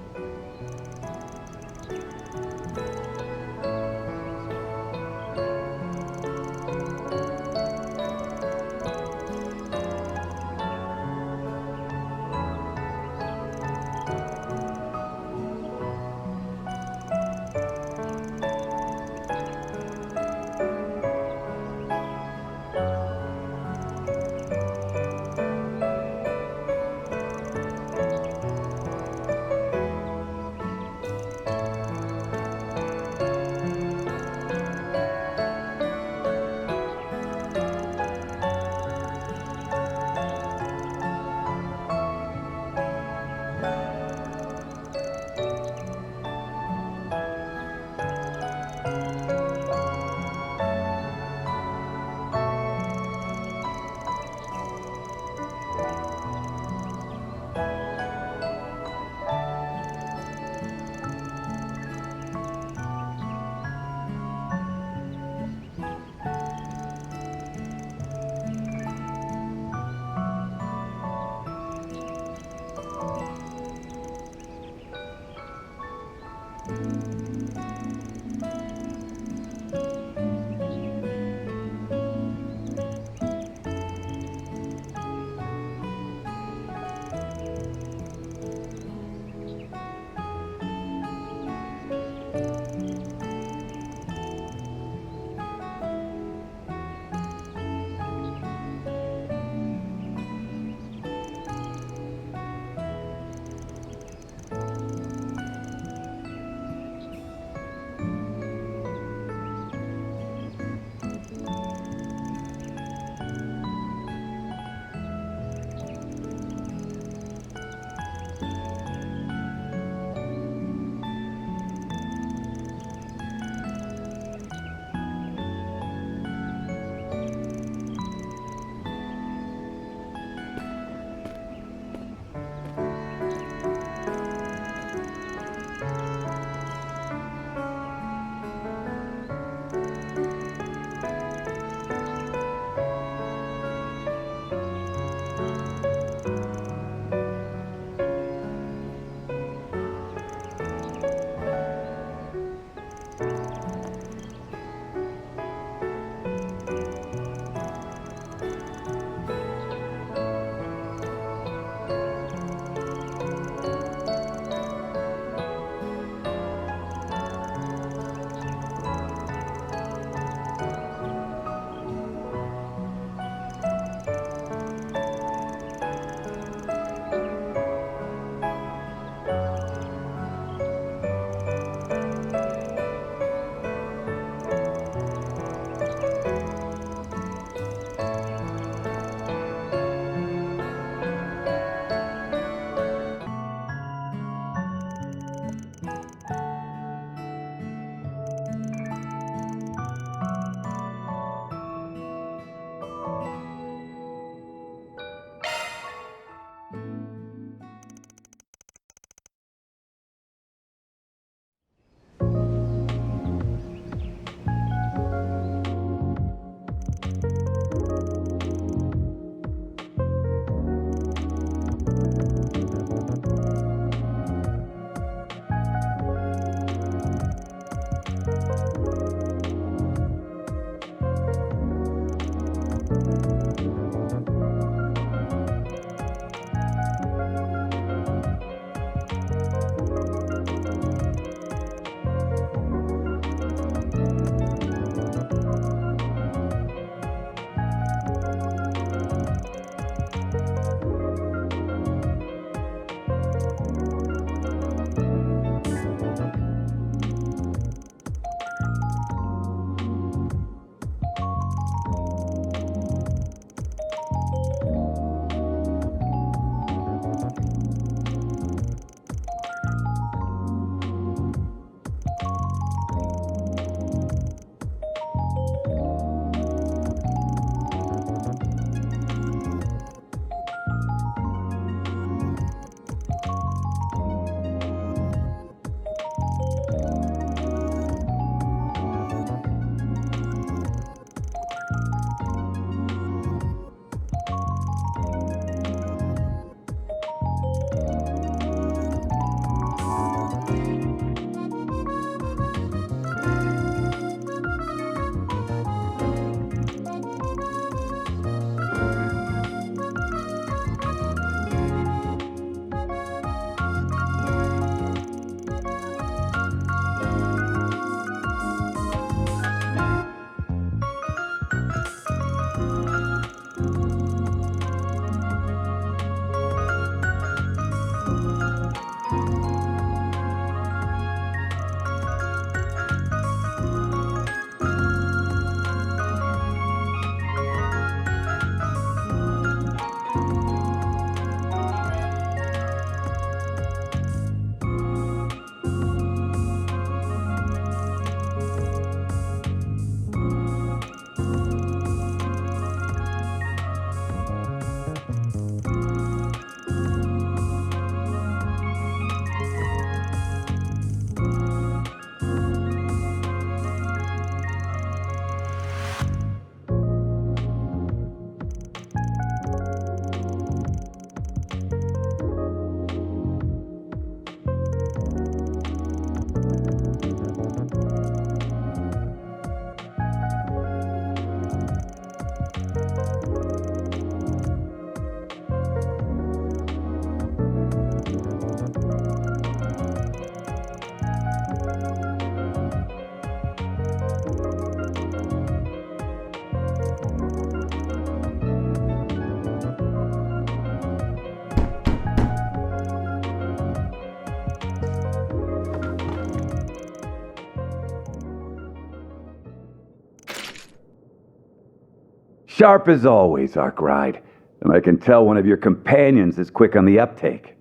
Sharp as always, Arkwright. And I can tell one of your companions is quick on the uptake.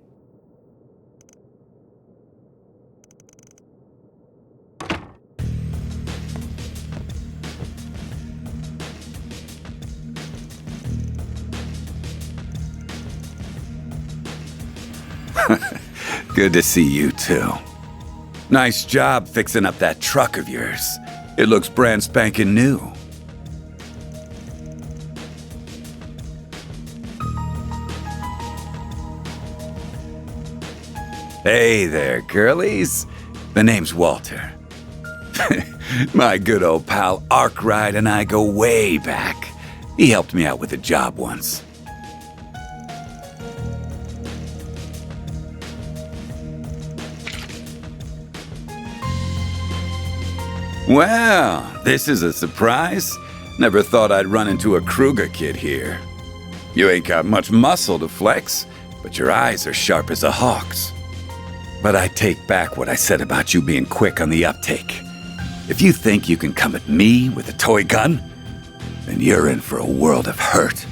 Good to see you, too. Nice job fixing up that truck of yours. It looks brand spanking new. Hey there, girlies. The name's Walter. My good old pal Arkwright and I go way back. He helped me out with a job once. Well, this is a surprise. Never thought I'd run into a Kruger kid here. You ain't got much muscle to flex, but your eyes are sharp as a hawk's. But I take back what I said about you being quick on the uptake. If you think you can come at me with a toy gun, then you're in for a world of hurt.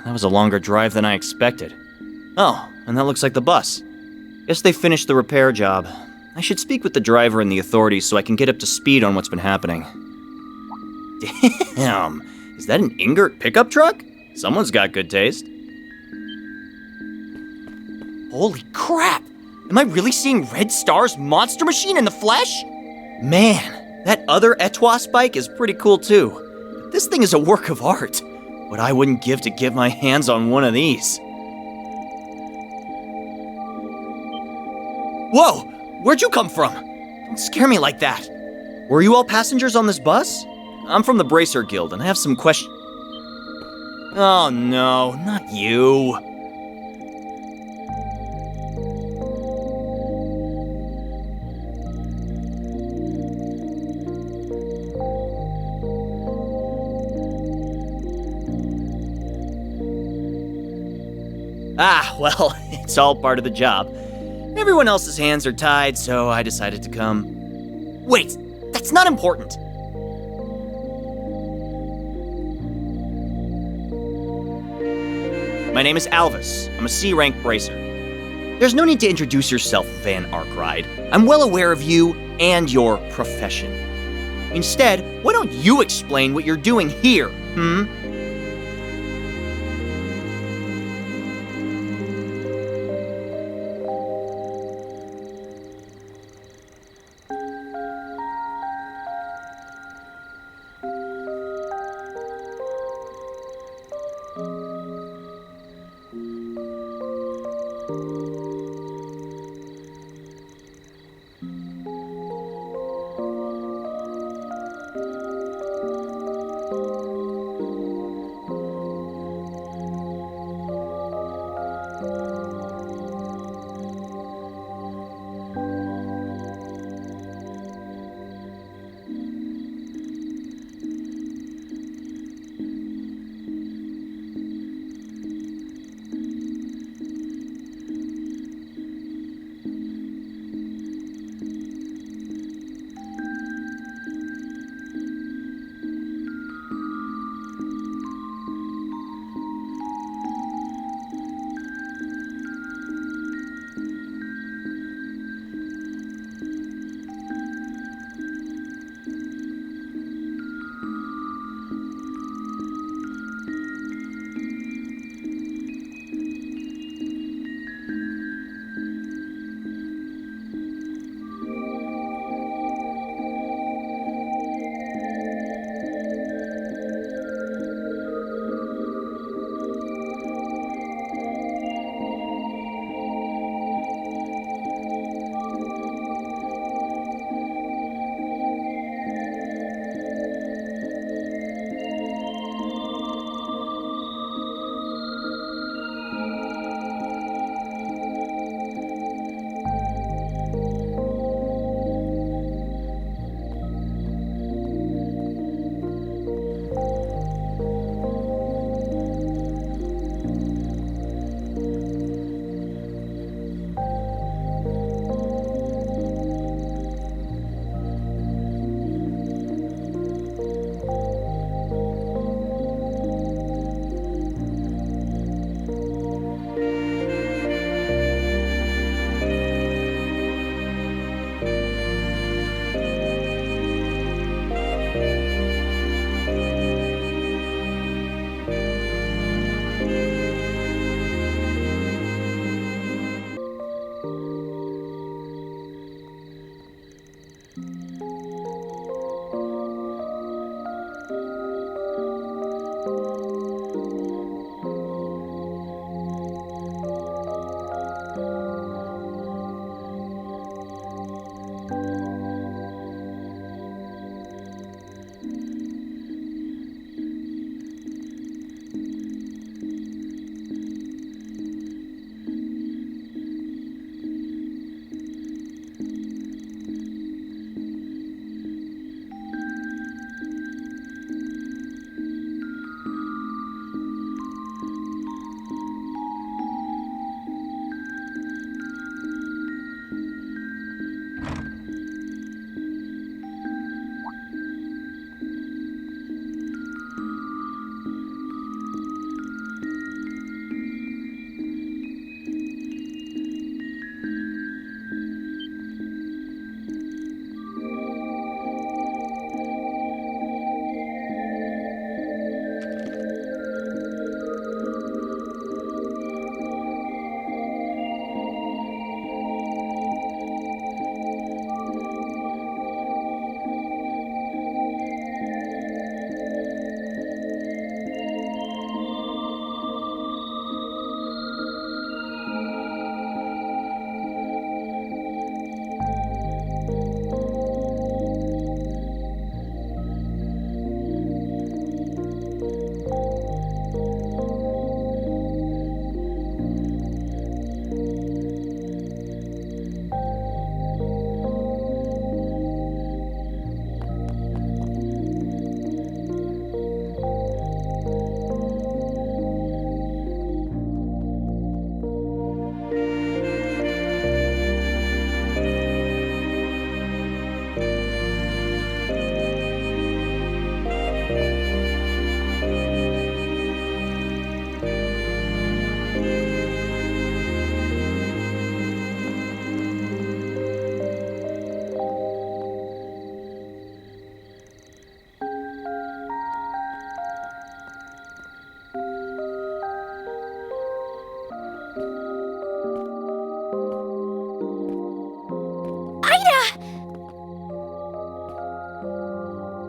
That was a longer drive than I expected. Oh, and that looks like the bus. Guess they finished the repair job. I should speak with the driver and the authorities so I can get up to speed on what's been happening. Damn, is that an Ingert pickup truck? Someone's got good taste. Holy crap! Am I really seeing Red Star's monster machine in the flesh? Man, that other Etwas bike is pretty cool too. But this thing is a work of art. What I wouldn't give to get my hands on one of these. Whoa! Where'd you come from? Don't scare me like that. Were you all passengers on this bus? I'm from the Bracer Guild and I have some questions. Oh no, not you. Ah, well, it's all part of the job. Everyone else's hands are tied, so I decided to come. Wait, that's not important. My name is Alvis. I'm a C-rank bracer. There's no need to introduce yourself, Van Arkride. I'm well aware of you and your profession. Instead, why don't you explain what you're doing here,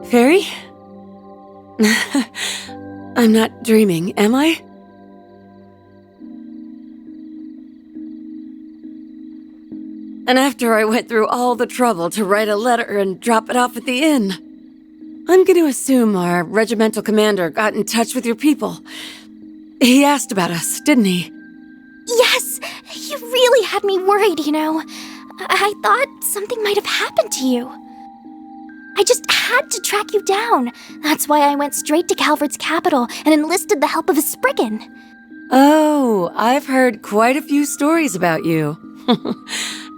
Fairy? I'm not dreaming, am I? And after I went through all the trouble to write a letter and drop it off at the inn. I'm going to assume our regimental commander got in touch with your people. He asked about us, didn't he? Yes, you really had me worried, you know. I thought something might have happened to you. I just had to track you down. That's why I went straight to Calvert's capital and enlisted the help of a Spriggan. Oh, I've heard quite a few stories about you.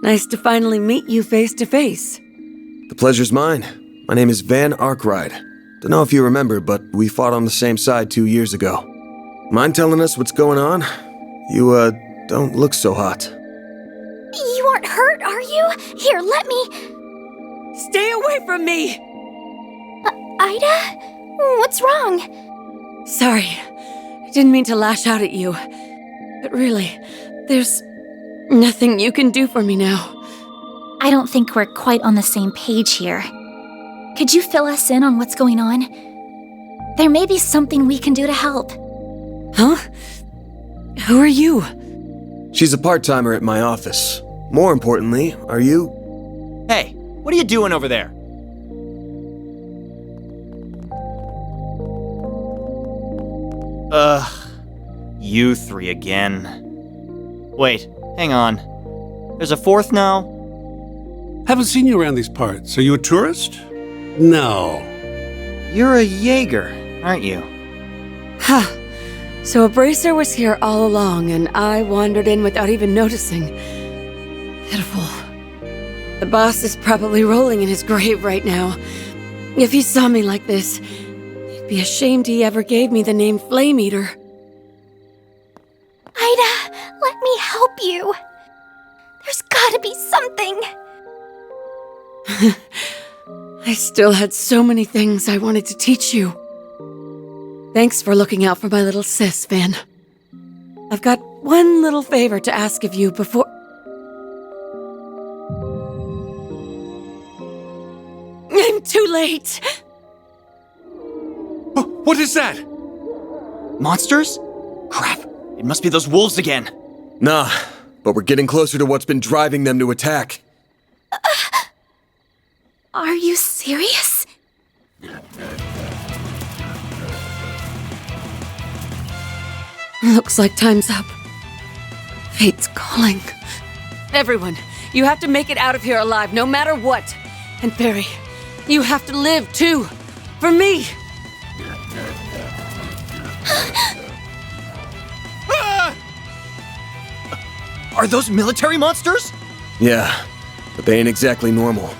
Nice to finally meet you face to face. The pleasure's mine. My name is Van Arkwright. Don't know if you remember, but we fought on the same side 2 years ago. Mind telling us what's going on? You, don't look so hot. You aren't hurt, are you? Here, let me... Stay away from me! Ida? What's wrong? Sorry. I didn't mean to lash out at you. But really, there's nothing you can do for me now. I don't think we're quite on the same page here. Could you fill us in on what's going on? There may be something we can do to help. Huh? Who are you? She's a part-timer at my office. More importantly, are you... Hey, what are you doing over there? You three again. Wait, hang on. There's a fourth now? Haven't seen you around these parts. Are you a tourist? No. You're a Jaeger, aren't you? Huh. So a bracer was here all along, and I wandered in without even noticing. Pitiful. The boss is probably rolling in his grave right now. If he saw me like this, he'd be ashamed he ever gave me the name Flame Eater. Ida, let me help you. There's gotta be something. I still had so many things I wanted to teach you. Thanks for looking out for my little sis, Van. I've got one little favor to ask of you before... I'm too late! What is that? Monsters? Crap, it must be those wolves again. Nah, but we're getting closer to what's been driving them to attack. Are you serious? Looks like time's up. Fate's calling. Everyone, you have to make it out of here alive, no matter what. And Barry, you have to live, too. For me. Are those military monsters? Yeah, but they ain't exactly normal.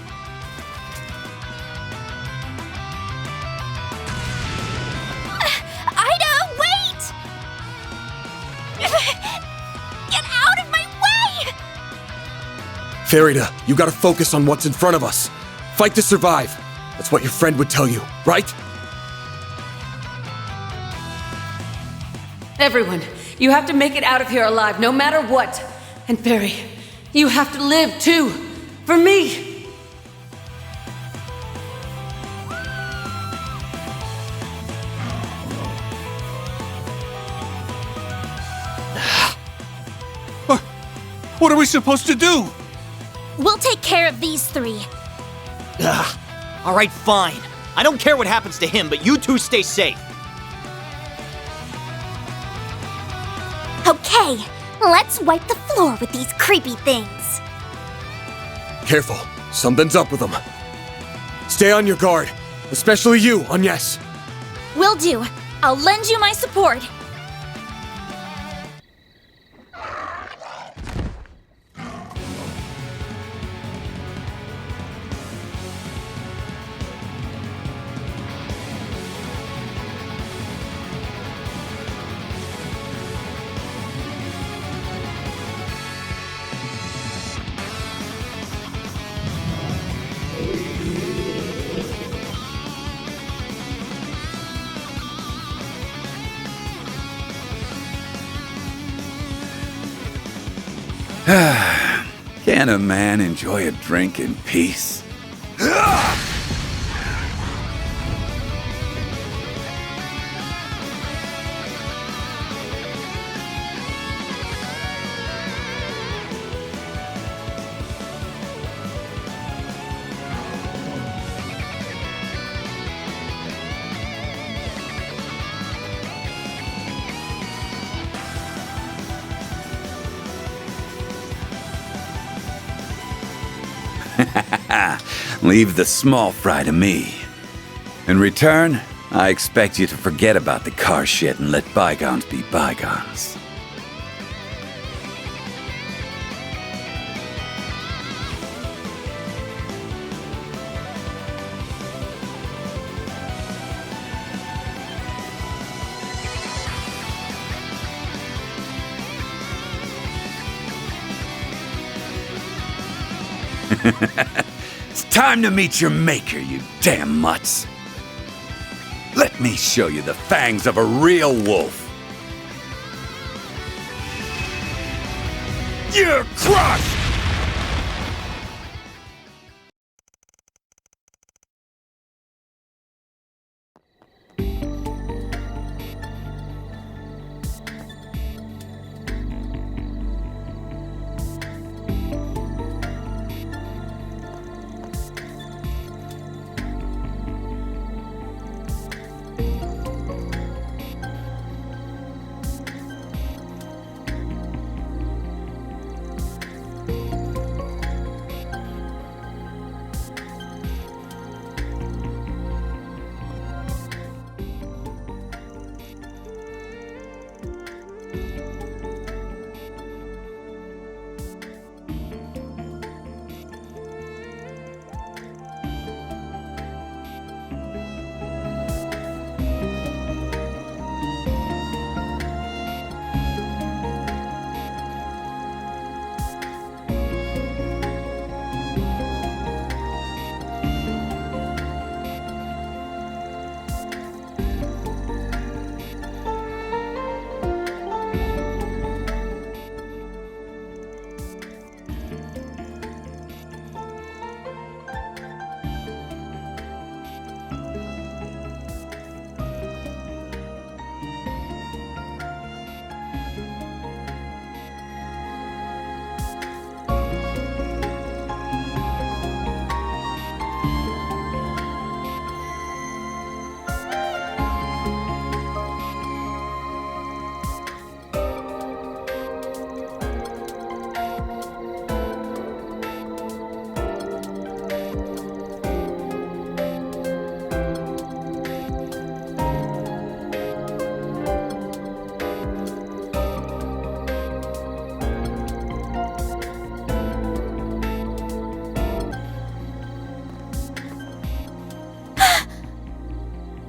Ida, wait! Get out of my way! Farida, you gotta focus on what's in front of us. Fight to survive. That's what your friend would tell you, right? Everyone, you have to make it out of here alive, no matter what. And Barry, you have to live, too. For me. What are we supposed to do? We'll take care of these three. Ugh. All right, fine. I don't care what happens to him, but you two stay safe. Okay, let's wipe the floor with these creepy things. Careful, something's up with them. Stay on your guard, especially you, Agnes. Will do. I'll lend you my support. Can a man enjoy a drink in peace? Leave the small fry to me. In return, I expect you to forget about the car shit and let bygones be bygones. It's time to meet your maker, you damn mutts. Let me show you the fangs of a real wolf. You're crushed!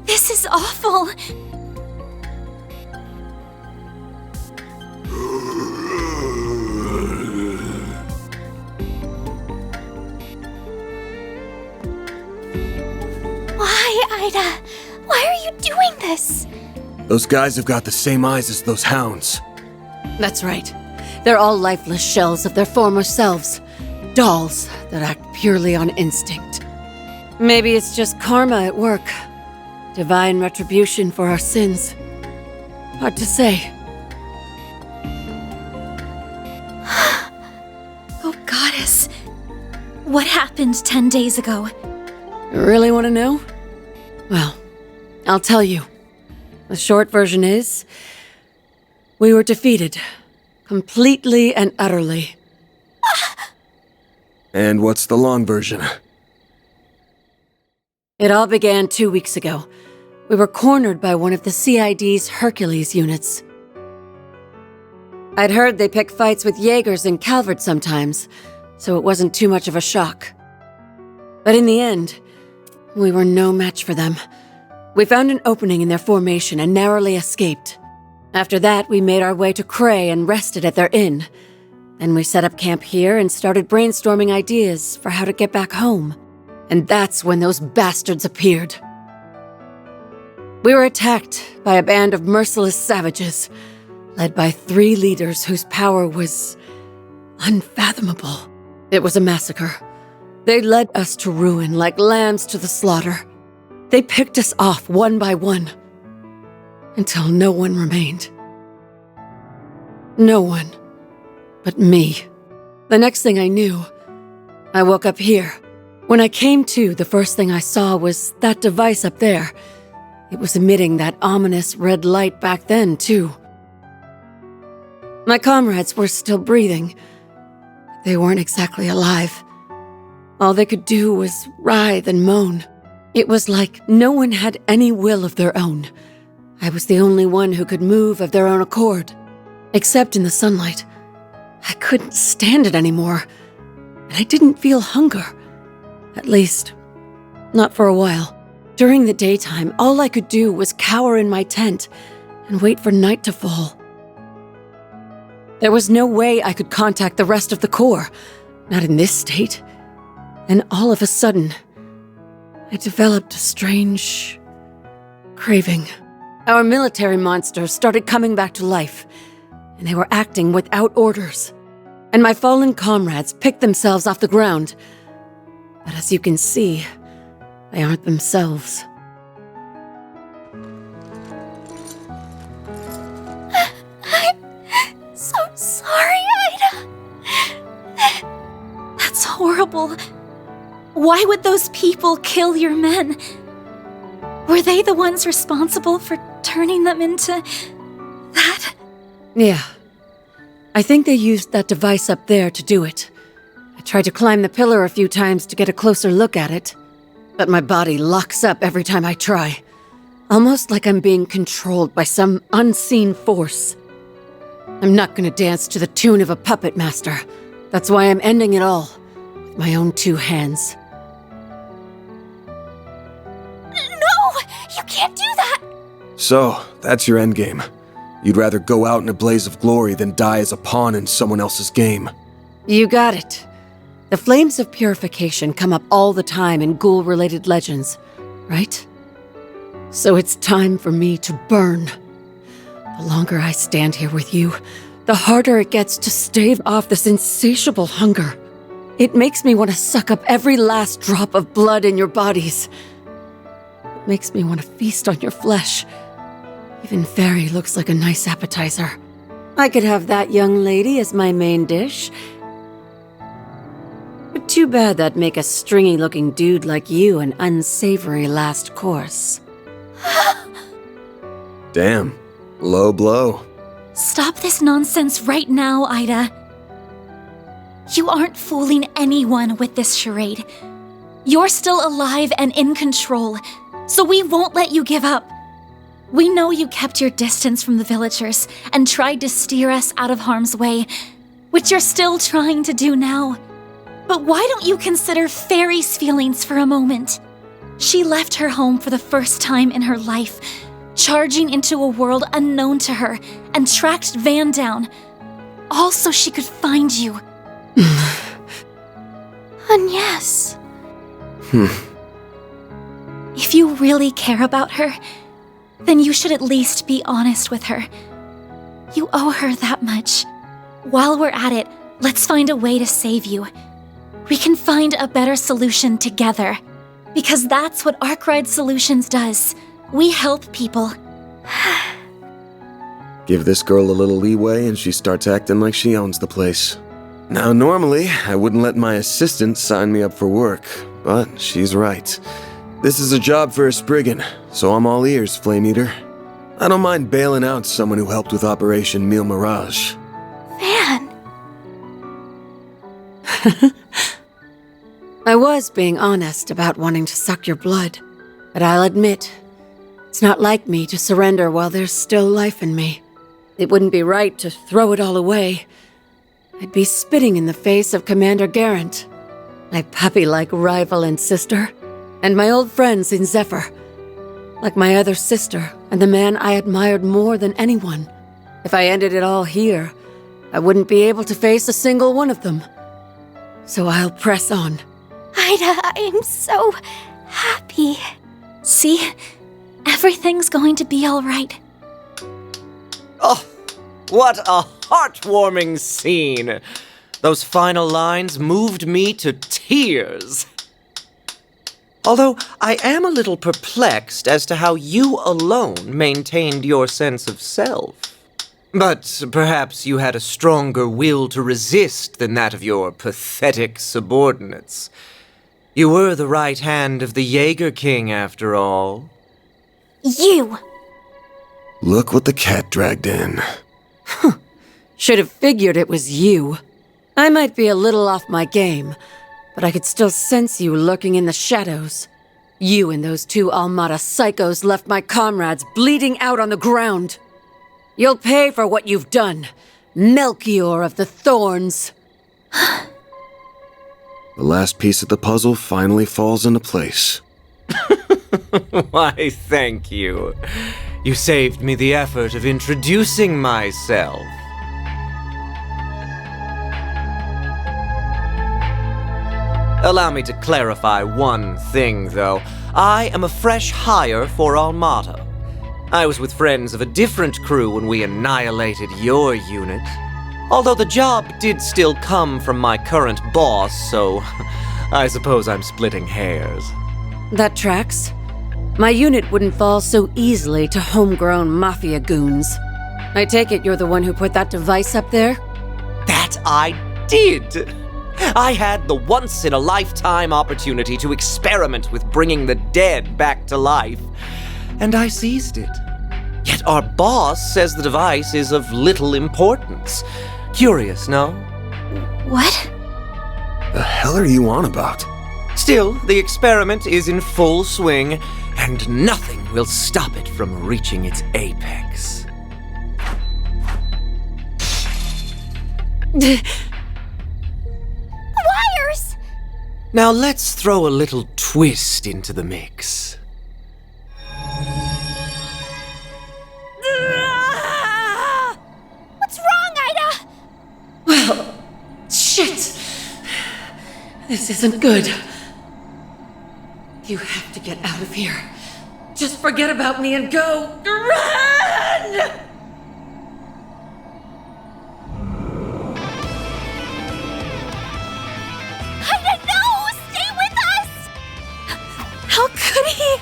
This is awful. Why, Ida? Why are you doing this? Those guys have got the same eyes as those hounds. That's right. They're all lifeless shells of their former selves. Dolls that act purely on instinct. Maybe it's just karma at work. Divine retribution for our sins. Hard to say. Oh, goddess. What happened 10 days ago? You really want to know? Well, I'll tell you. The short version is, we were defeated. Completely and utterly. And what's the long version? It all began 2 weeks ago. We were cornered by one of the CID's Hercules units. I'd heard they pick fights with Jaegers and Calvert sometimes, so it wasn't too much of a shock. But in the end, we were no match for them. We found an opening in their formation and narrowly escaped. After that, we made our way to Cray and rested at their inn. Then we set up camp here and started brainstorming ideas for how to get back home. And that's when those bastards appeared. We were attacked by a band of merciless savages, led by 3 leaders whose power was unfathomable. It was a massacre. They led us to ruin like lambs to the slaughter. They picked us off one by one, until no one remained. No one but me. The next thing I knew, I woke up here. When I came to, the first thing I saw was that device up there. It was emitting that ominous red light back then, too. My comrades were still breathing. They weren't exactly alive. All they could do was writhe and moan. It was like no one had any will of their own. I was the only one who could move of their own accord. Except in the sunlight. I couldn't stand it anymore. And I didn't feel hunger. At least, not for a while. During the daytime, all I could do was cower in my tent and wait for night to fall. There was no way I could contact the rest of the Corps, not in this state. And all of a sudden, I developed a strange craving. Our military monsters started coming back to life, and they were acting without orders. And my fallen comrades picked themselves off the ground. But as you can see, they aren't themselves. I'm so sorry, Ida. That's horrible. Why would those people kill your men? Were they the ones responsible for turning them into that? Yeah. I think they used that device up there to do it. I tried to climb the pillar a few times to get a closer look at it, but my body locks up every time I try. Almost like I'm being controlled by some unseen force. I'm not gonna dance to the tune of a puppet master. That's why I'm ending it all, with my own 2 hands. No! You can't do that! So, that's your endgame. You'd rather go out in a blaze of glory than die as a pawn in someone else's game. You got it. The flames of purification come up all the time in ghoul-related legends, right? So it's time for me to burn. The longer I stand here with you, the harder it gets to stave off this insatiable hunger. It makes me want to suck up every last drop of blood in your bodies. It makes me want to feast on your flesh. Even fairy looks like a nice appetizer. I could have that young lady as my main dish. But too bad that'd make a stringy-looking dude like you an unsavory last course. Damn. Low blow. Stop this nonsense right now, Ida. You aren't fooling anyone with this charade. You're still alive and in control, so we won't let you give up. We know you kept your distance from the villagers and tried to steer us out of harm's way, which you're still trying to do now. But why don't you consider Fairy's feelings for a moment? She left her home for the first time in her life, charging into a world unknown to her, and tracked Van down, all so she could find you. And yes. If you really care about her, then you should at least be honest with her. You owe her that much. While we're at it, let's find a way to save you. We can find a better solution together. Because that's what Arkwright Solutions does. We help people. Give this girl a little leeway and she starts acting like she owns the place. Now, normally, I wouldn't let my assistant sign me up for work, but she's right. This is a job for a Spriggan, so I'm all ears, Flame Eater. I don't mind bailing out someone who helped with Operation Meal Mirage. Van! I was being honest about wanting to suck your blood, but I'll admit, it's not like me to surrender while there's still life in me. It wouldn't be right to throw it all away. I'd be spitting in the face of Commander Garant, my puppy-like rival and sister, and my old friends in Zephyr, like my other sister and the man I admired more than anyone. If I ended it all here, I wouldn't be able to face a single one of them. So I'll press on. Ida, I'm so happy. See? Everything's going to be all right. Oh, what a heartwarming scene! Those final lines moved me to tears. Although I am a little perplexed as to how you alone maintained your sense of self. But perhaps you had a stronger will to resist than that of your pathetic subordinates. You were the right hand of the Jaeger King, after all. You! Look what the cat dragged in. Should have figured it was you. I might be a little off my game, but I could still sense you lurking in the shadows. You and those two Almada psychos left my comrades bleeding out on the ground. You'll pay for what you've done, Melchior of the Thorns. The last piece of the puzzle finally falls into place. Why, thank you. You saved me the effort of introducing myself. Allow me to clarify one thing, though. I am a fresh hire for Almada. I was with friends of a different crew when we annihilated your unit. Although the job did still come from my current boss, so I suppose I'm splitting hairs. That tracks. My unit wouldn't fall so easily to homegrown mafia goons. I take it you're the one who put that device up there? That I did! I had the once-in-a-lifetime opportunity to experiment with bringing the dead back to life, and I seized it. Yet our boss says the device is of little importance. Curious, no? What? The hell are you on about? Still, the experiment is in full swing, and nothing will stop it from reaching its apex. Wires! Now let's throw a little twist into the mix. What's wrong, Ida? Well, shit. This isn't good. You have to get out of here. Just forget about me and go. Run! Ida, no! Stay with us! How could he?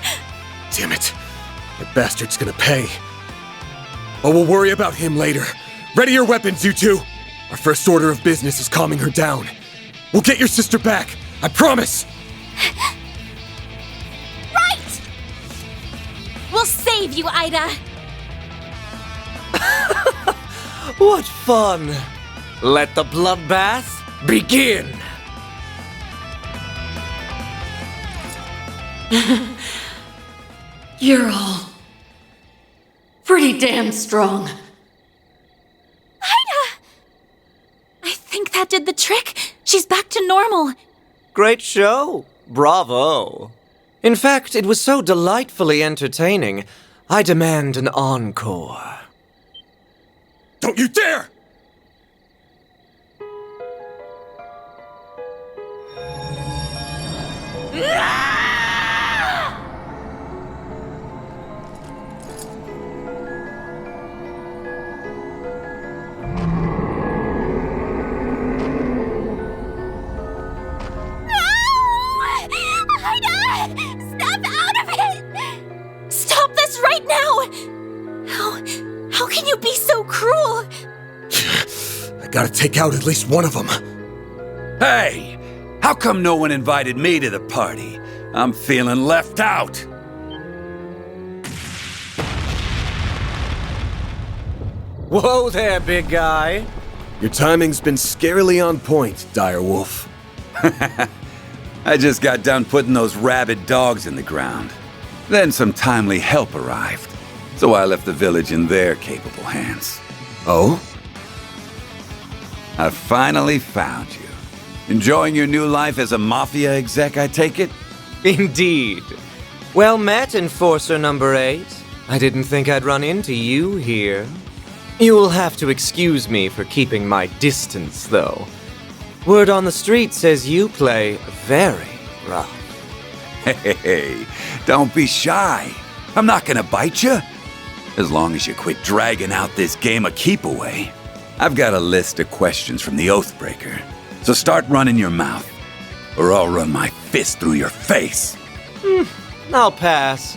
Damn it. That bastard's gonna pay. But we'll worry about him later. Ready your weapons, you two! Our first order of business is calming her down. We'll get your sister back, I promise! Right! We'll save you, Ida! What fun! Let the bloodbath begin! You're all pretty damn strong. Ida! I think that did the trick. She's back to normal. Great show! Bravo! In fact, it was so delightfully entertaining, I demand an encore. Don't you dare! Ida! Snap out of it! Stop this right now! How can you be so cruel? I gotta take out at least one of them. Hey! How come no one invited me to the party? I'm feeling left out. Whoa there, big guy. Your timing's been scarily on point, Direwolf. I just got done putting those rabid dogs in the ground. Then some timely help arrived, so I left the village in their capable hands. Oh? I finally found you. Enjoying your new life as a mafia exec, I take it? Indeed. Well met, Enforcer number 8. I didn't think I'd run into you here. You'll have to excuse me for keeping my distance, though. Word on the street says you play very rough. Hey, don't be shy. I'm not gonna bite you. As long as you quit dragging out this game of keep away. I've got a list of questions from the Oathbreaker, so start running your mouth, or I'll run my fist through your face. I'll pass.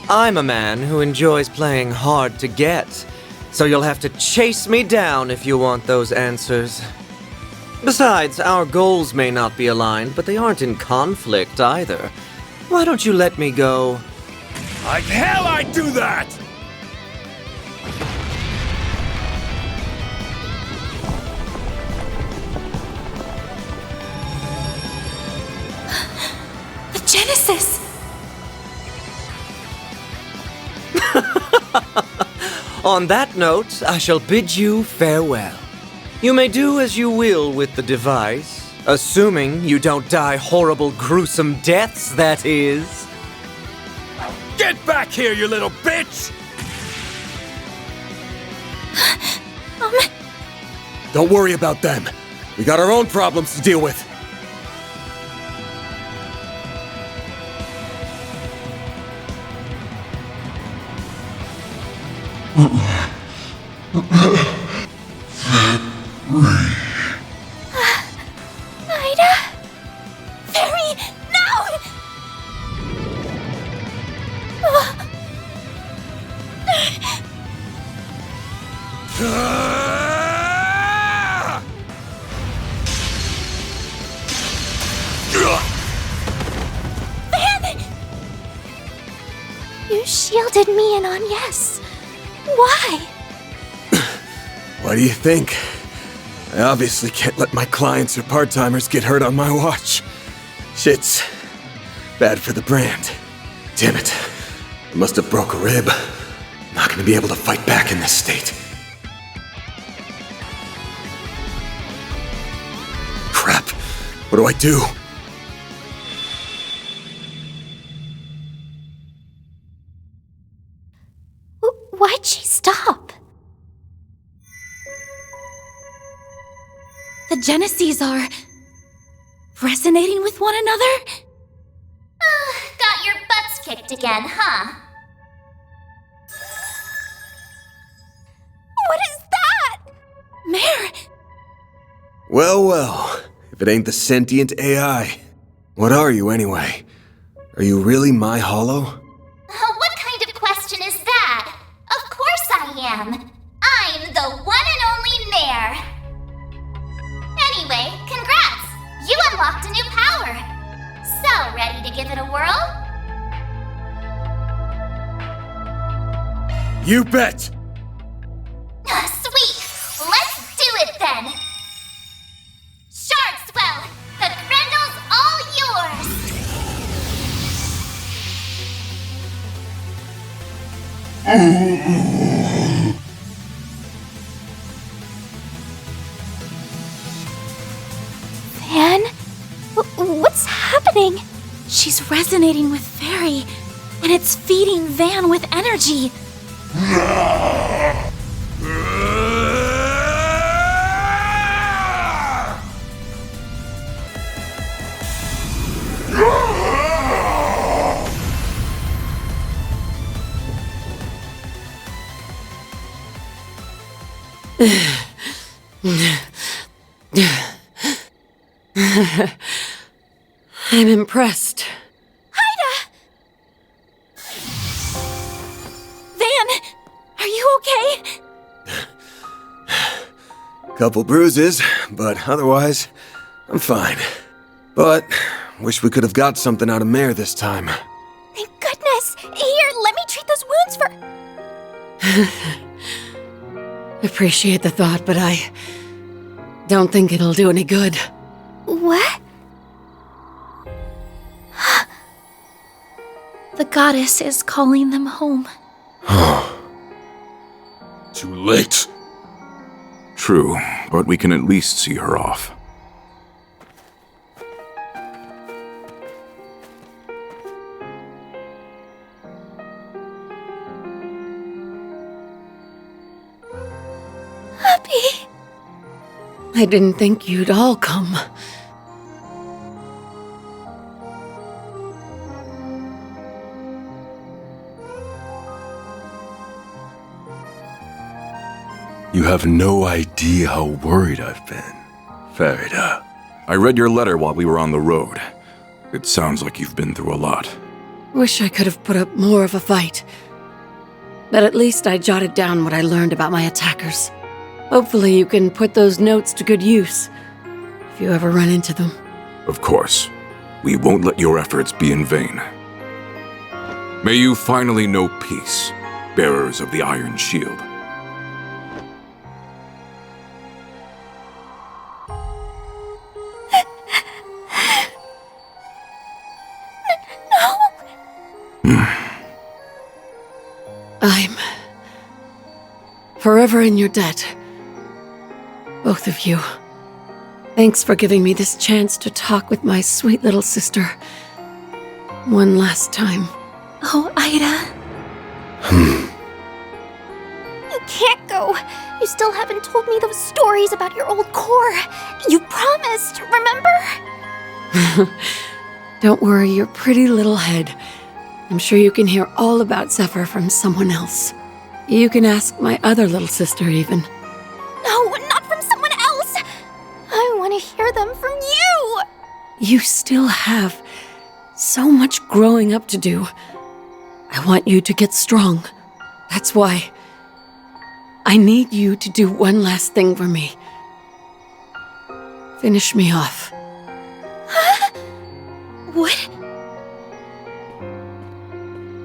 I'm a man who enjoys playing hard to get, so you'll have to chase me down if you want those answers. Besides, our goals may not be aligned, but they aren't in conflict either. Why don't you let me go? Like hell I'd do that! crisis. On that note, I shall bid you farewell. You may do as you will with the device, assuming you don't die horrible, gruesome deaths, that is. Get back here, you little bitch! Don't worry about them. We got our own problems to deal with. Ida? Fairy, no! Van! You shielded me and Agnes. Why? What do you think? I obviously can't let my clients or part-timers get hurt on my watch. Shit's bad for the brand. Damn it. I must have broke a rib. I'm not gonna be able to fight back in this state. Crap. What do I do? Why'd she stop? The Genesees are resonating with one another? Got your butts kicked again, huh? What is that? Mare! Well, well. If it ain't the sentient AI. What are you, anyway? Are you really my hollow? What kind of question is that? Of course I am. I'm the one and only Mare. Anyway, congrats! You unlocked a new power. So, ready to give it a whirl? You bet! Sweet! Let's do it then! Sharkswell! The Grendel's all yours! Van? What's happening? She's resonating with Fairy, and it's feeding Van with energy. I'm impressed. Van, are you okay? Couple bruises, but otherwise, I'm fine. But, wish we could have got something out of Mare this time. Thank goodness! Here, let me treat those wounds for... Appreciate the thought, but I don't think it'll do any good. What? The goddess is calling them home. Too late. True, but we can at least see her off. Happy. I didn't think you'd all come. You have no idea how worried I've been, Farida. I read your letter while we were on the road. It sounds like you've been through a lot. Wish I could have put up more of a fight. But at least I jotted down what I learned about my attackers. Hopefully you can put those notes to good use, if you ever run into them. Of course. We won't let your efforts be in vain. May you finally know peace, bearers of the Iron Shield. No! forever in your debt. Both of you. Thanks for giving me this chance to talk with my sweet little sister. One last time. Oh, Ida. You can't go. You still haven't told me those stories about your old core. You promised, remember? Don't worry your pretty little head. I'm sure you can hear all about Zephyr from someone else. You can ask my other little sister, even. No, not from someone else. I want to hear them from you. You still have so much growing up to do. I want you to get strong. That's why I need you to do one last thing for me. Finish me off. What?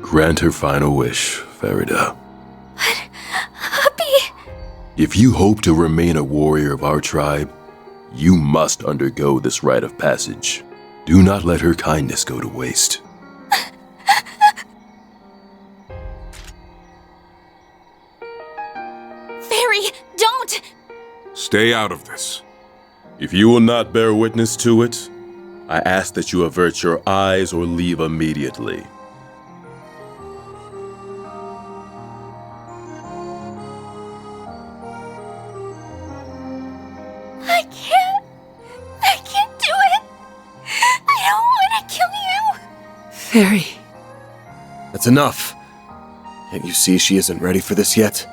Grant her final wish, Farida. Happy. If you hope to remain a warrior of our tribe, you must undergo this rite of passage. Do not let her kindness go to waste. Fairy, don't! Stay out of this. If you will not bear witness to it, I ask that you avert your eyes or leave immediately. I can't do it. I don't want to kill you. Fairy. That's enough. Can't you see she isn't ready for this yet?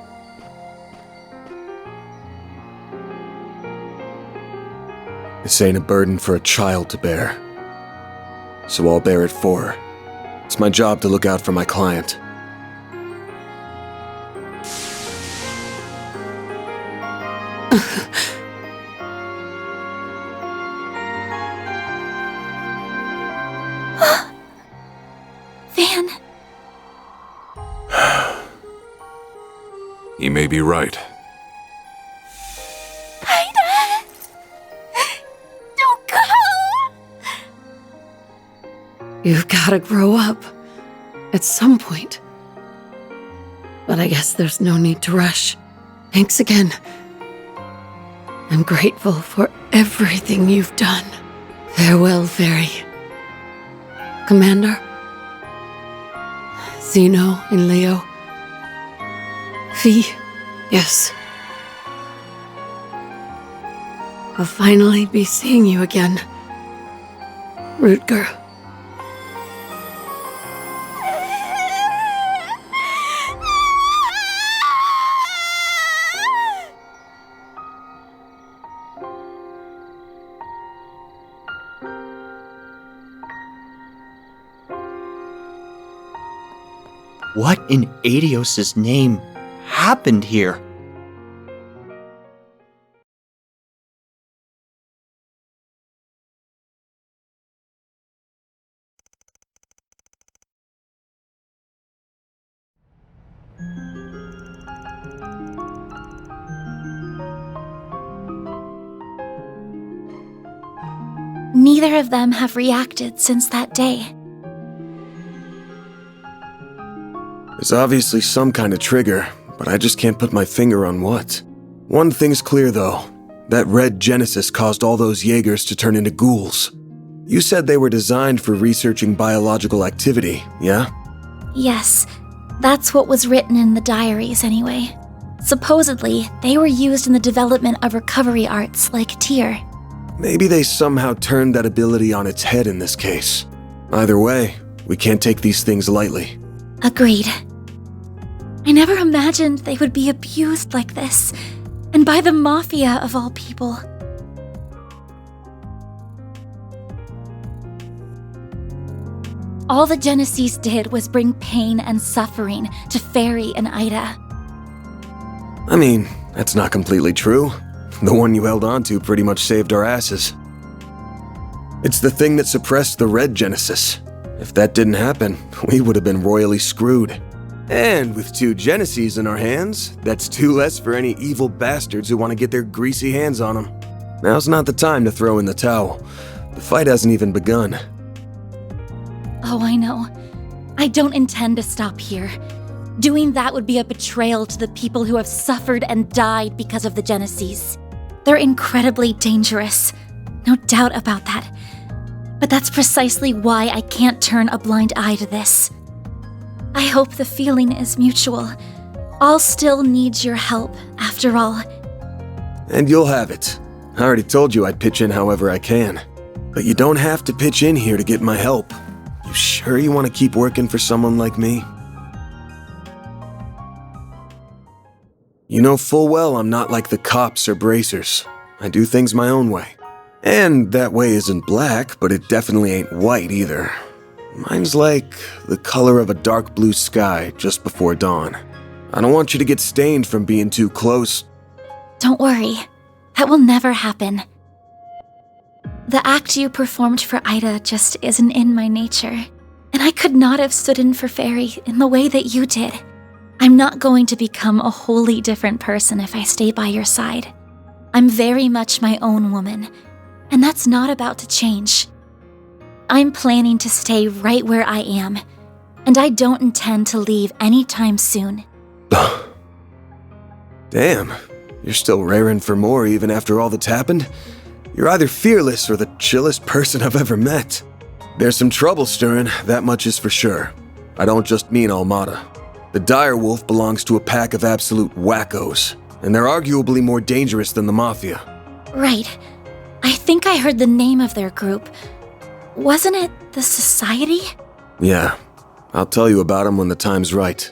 This ain't a burden for a child to bear. So I'll bear it for her. It's my job to look out for my client. Van. He may be right. Ida! Don't go! You've gotta grow up. At some point. But I guess there's no need to rush. Thanks again. I'm grateful for everything you've done. Farewell, Fairy. Commander? Zeno and Leo? Fee? Yes. I'll finally be seeing you again. Rutger. What in Adios' name happened here? Neither of them have reacted since that day. There's obviously some kind of trigger, but I just can't put my finger on what. One thing's clear, though. That red Genesis caused all those Jaegers to turn into ghouls. You said they were designed for researching biological activity, yeah? Yes, that's what was written in the diaries anyway. Supposedly, they were used in the development of recovery arts like Tyr. Maybe they somehow turned that ability on its head in this case. Either way, we can't take these things lightly. Agreed. I never imagined they would be abused like this, and by the Mafia of all people. All the Genesis did was bring pain and suffering to Fairy and Ida. I mean, that's not completely true. The one you held on to pretty much saved our asses. It's the thing that suppressed the red Genesis. If that didn't happen, we would have been royally screwed. And with 2 Genesis in our hands, that's 2 less for any evil bastards who want to get their greasy hands on them. Now's not the time to throw in the towel. The fight hasn't even begun. Oh, I know. I don't intend to stop here. Doing that would be a betrayal to the people who have suffered and died because of the Genesees. They're incredibly dangerous. No doubt about that. But that's precisely why I can't turn a blind eye to this. I hope the feeling is mutual. I'll still need your help, after all. And you'll have it. I already told you I'd pitch in however I can. But you don't have to pitch in here to get my help. You sure you want to keep working for someone like me? You know full well I'm not like the cops or bracers. I do things my own way. And that way isn't black, but it definitely ain't white either. Mine's like the color of a dark blue sky just before dawn. I don't want you to get stained from being too close. Don't worry. That will never happen. The act you performed for Ida just isn't in my nature. And I could not have stood in for Fairy in the way that you did. I'm not going to become a wholly different person if I stay by your side. I'm very much my own woman, and that's not about to change. I'm planning to stay right where I am, and I don't intend to leave anytime soon. Damn, you're still raring for more even after all that's happened? You're either fearless or the chillest person I've ever met. There's some trouble stirring, that much is for sure. I don't just mean Almada. The Direwolf belongs to a pack of absolute wackos, and they're arguably more dangerous than the Mafia. Right. I think I heard the name of their group. Wasn't it the Society? Yeah, I'll tell you about them when the time's right.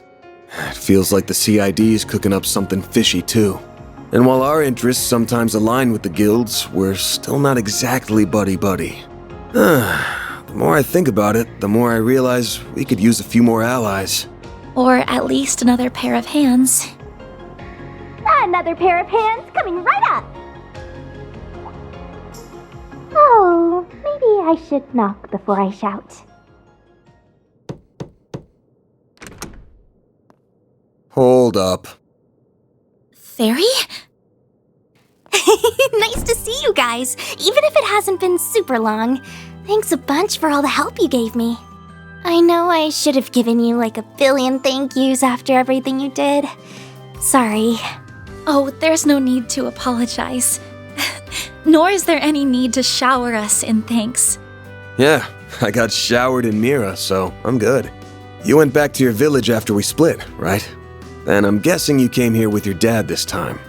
It feels like the CID's cooking up something fishy too. And while our interests sometimes align with the guilds, we're still not exactly buddy-buddy. The more I think about it, the more I realize we could use a few more allies. Or at least another pair of hands. Another pair of hands coming right up! Oh, maybe I should knock before I shout. Hold up. Fairy? Nice to see you guys, even if it hasn't been super long. Thanks a bunch for all the help you gave me. I know I should have given you like a billion thank yous after everything you did. Sorry. Oh, there's no need to apologize. Nor is there any need to shower us in thanks. Yeah, I got showered in Mira, so I'm good. You went back to your village after we split, right? And I'm guessing you came here with your dad this time.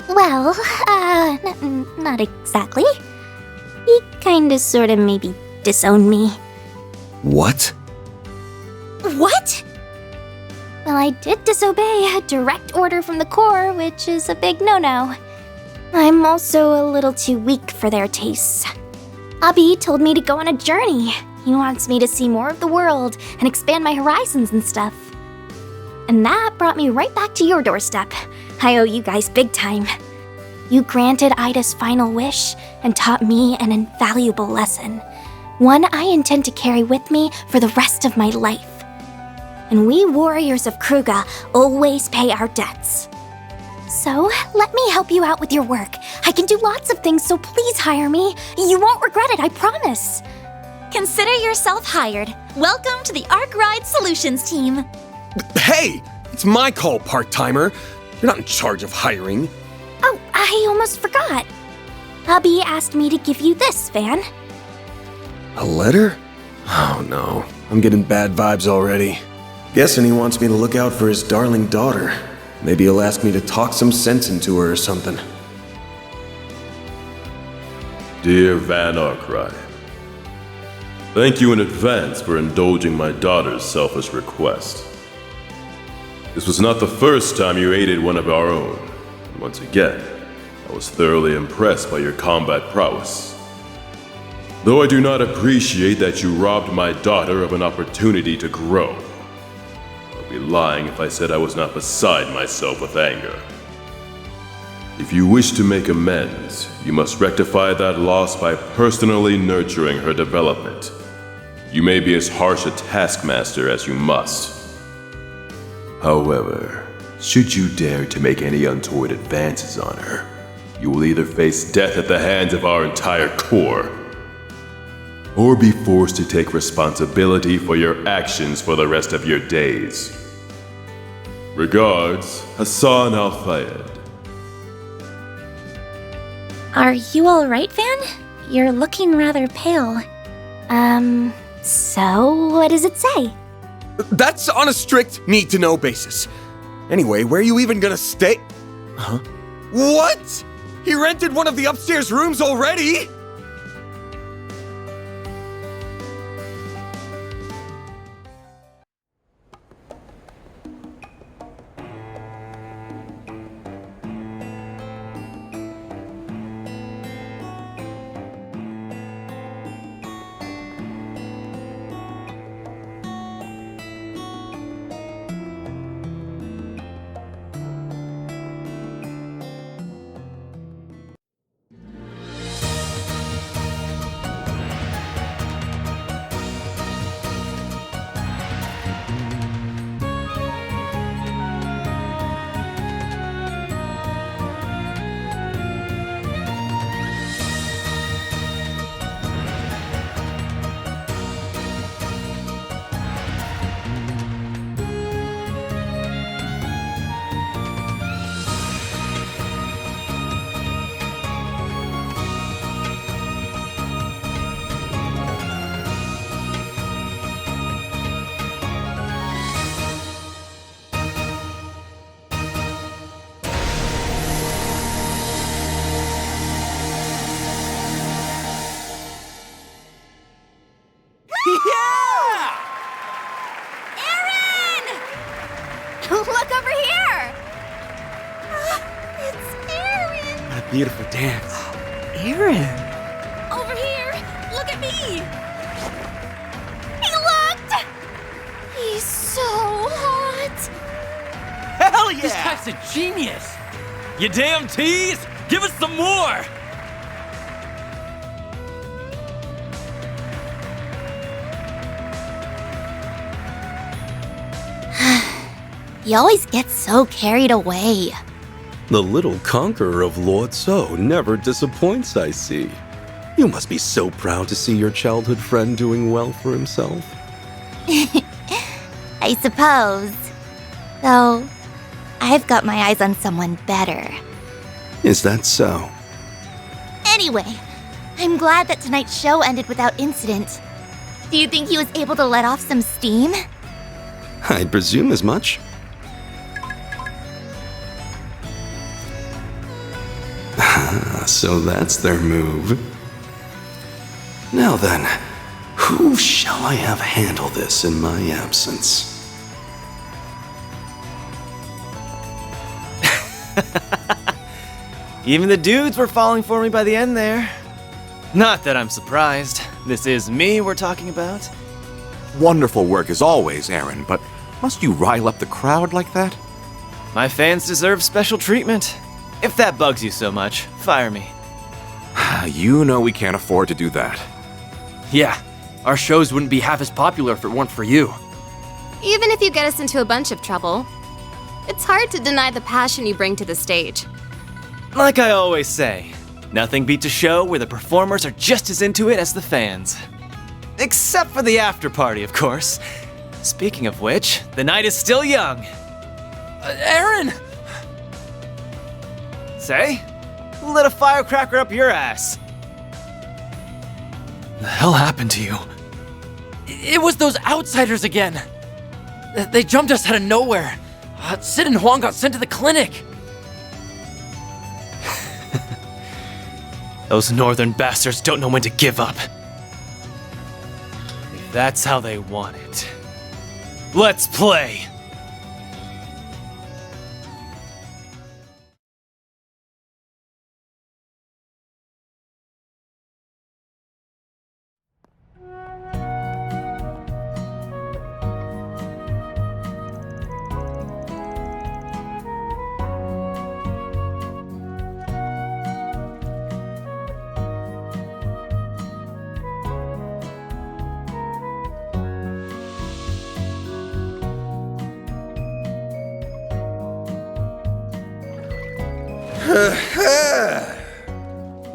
Well, not exactly. He kinda sorta maybe disowned me. What? What? Well, I did disobey a direct order from the Corps, which is a big no-no. I'm also a little too weak for their tastes. Abi told me to go on a journey. He wants me to see more of the world and expand my horizons and stuff. And that brought me right back to your doorstep. I owe you guys big time. You granted Ida's final wish and taught me an invaluable lesson. One I intend to carry with me for the rest of my life. And we warriors of Kruga always pay our debts. So, let me help you out with your work. I can do lots of things, so please hire me. You won't regret it, I promise. Consider yourself hired. Welcome to the Arc Ride Solutions team. Hey! It's my call, part-timer. You're not in charge of hiring. Oh, I almost forgot. Abi asked me to give you this, Van. A letter? Oh no, I'm getting bad vibes already. Guessing he wants me to look out for his darling daughter. Maybe he'll ask me to talk some sense into her or something. Dear Van Arkwright, thank you in advance for indulging my daughter's selfish request. This was not the first time you aided one of our own. And once again, I was thoroughly impressed by your combat prowess. Though I do not appreciate that you robbed my daughter of an opportunity to grow, I'd be lying if I said I was not beside myself with anger. If you wish to make amends, you must rectify that loss by personally nurturing her development. You may be as harsh a taskmaster as you must. However, should you dare to make any untoward advances on her, you will either face death at the hands of our entire Corps, or be forced to take responsibility for your actions for the rest of your days. Regards, Hassan Al-Fayed. Are you alright, Van? You're looking rather pale. So what does it say? That's on a strict need-to-know basis. Anyway, where are you even gonna stay? Huh? What? He rented one of the upstairs rooms already? Look over here! It's Aaron! What a beautiful dance. Aaron! Over here! Look at me! He looked! He's so hot! Hell yeah! This guy's a genius! You damn tease! Give us some more! He always gets so carried away. The little conqueror of Lord So never disappoints, I see. You must be so proud to see your childhood friend doing well for himself. I suppose. Though, I've got my eyes on someone better. Is that so? Anyway, I'm glad that tonight's show ended without incident. Do you think he was able to let off some steam? I'd presume as much. So that's their move. Now then, who shall I have handle this in my absence? Even the dudes were falling for me by the end there. Not that I'm surprised. This is me we're talking about. Wonderful work as always, Aaron, but must you rile up the crowd like that? My fans deserve special treatment. If that bugs you so much, fire me. You know we can't afford to do that. Yeah, our shows wouldn't be half as popular if it weren't for you. Even if you get us into a bunch of trouble, it's hard to deny the passion you bring to the stage. Like I always say, nothing beats a show where the performers are just as into it as the fans. Except for the after party, of course. Speaking of which, the night is still young. Aaron! Say? Who lit a firecracker up your ass? The hell happened to you? It was those outsiders again. They jumped us out of nowhere. Sid and Huang got sent to the clinic. Those northern bastards don't know when to give up. If that's how they want it, let's play!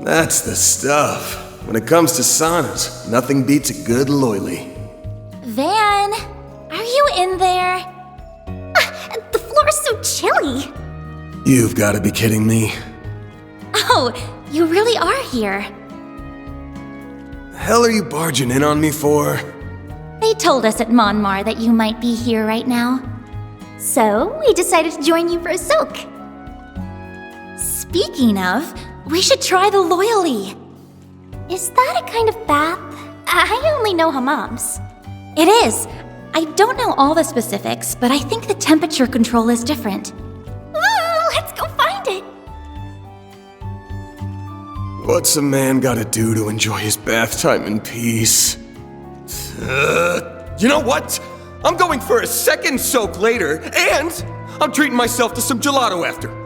That's the stuff. When it comes to saunas, nothing beats a good loily. Van, are you in there? The floor's You've got to be kidding me. Oh, you really are here. The hell are you barging in on me for? They told us at Monmar that you might be here right now. So, we decided to join you for a soak. Speaking of, we should try the Loyally. Is that a kind of bath? I only know hammams. It is. I don't know all the specifics, but I think the temperature control is different. Ooh, let's go find it! What's a man gotta do to enjoy his bath time in peace? You know what? I'm going for a second soak later, and I'm treating myself to some gelato after.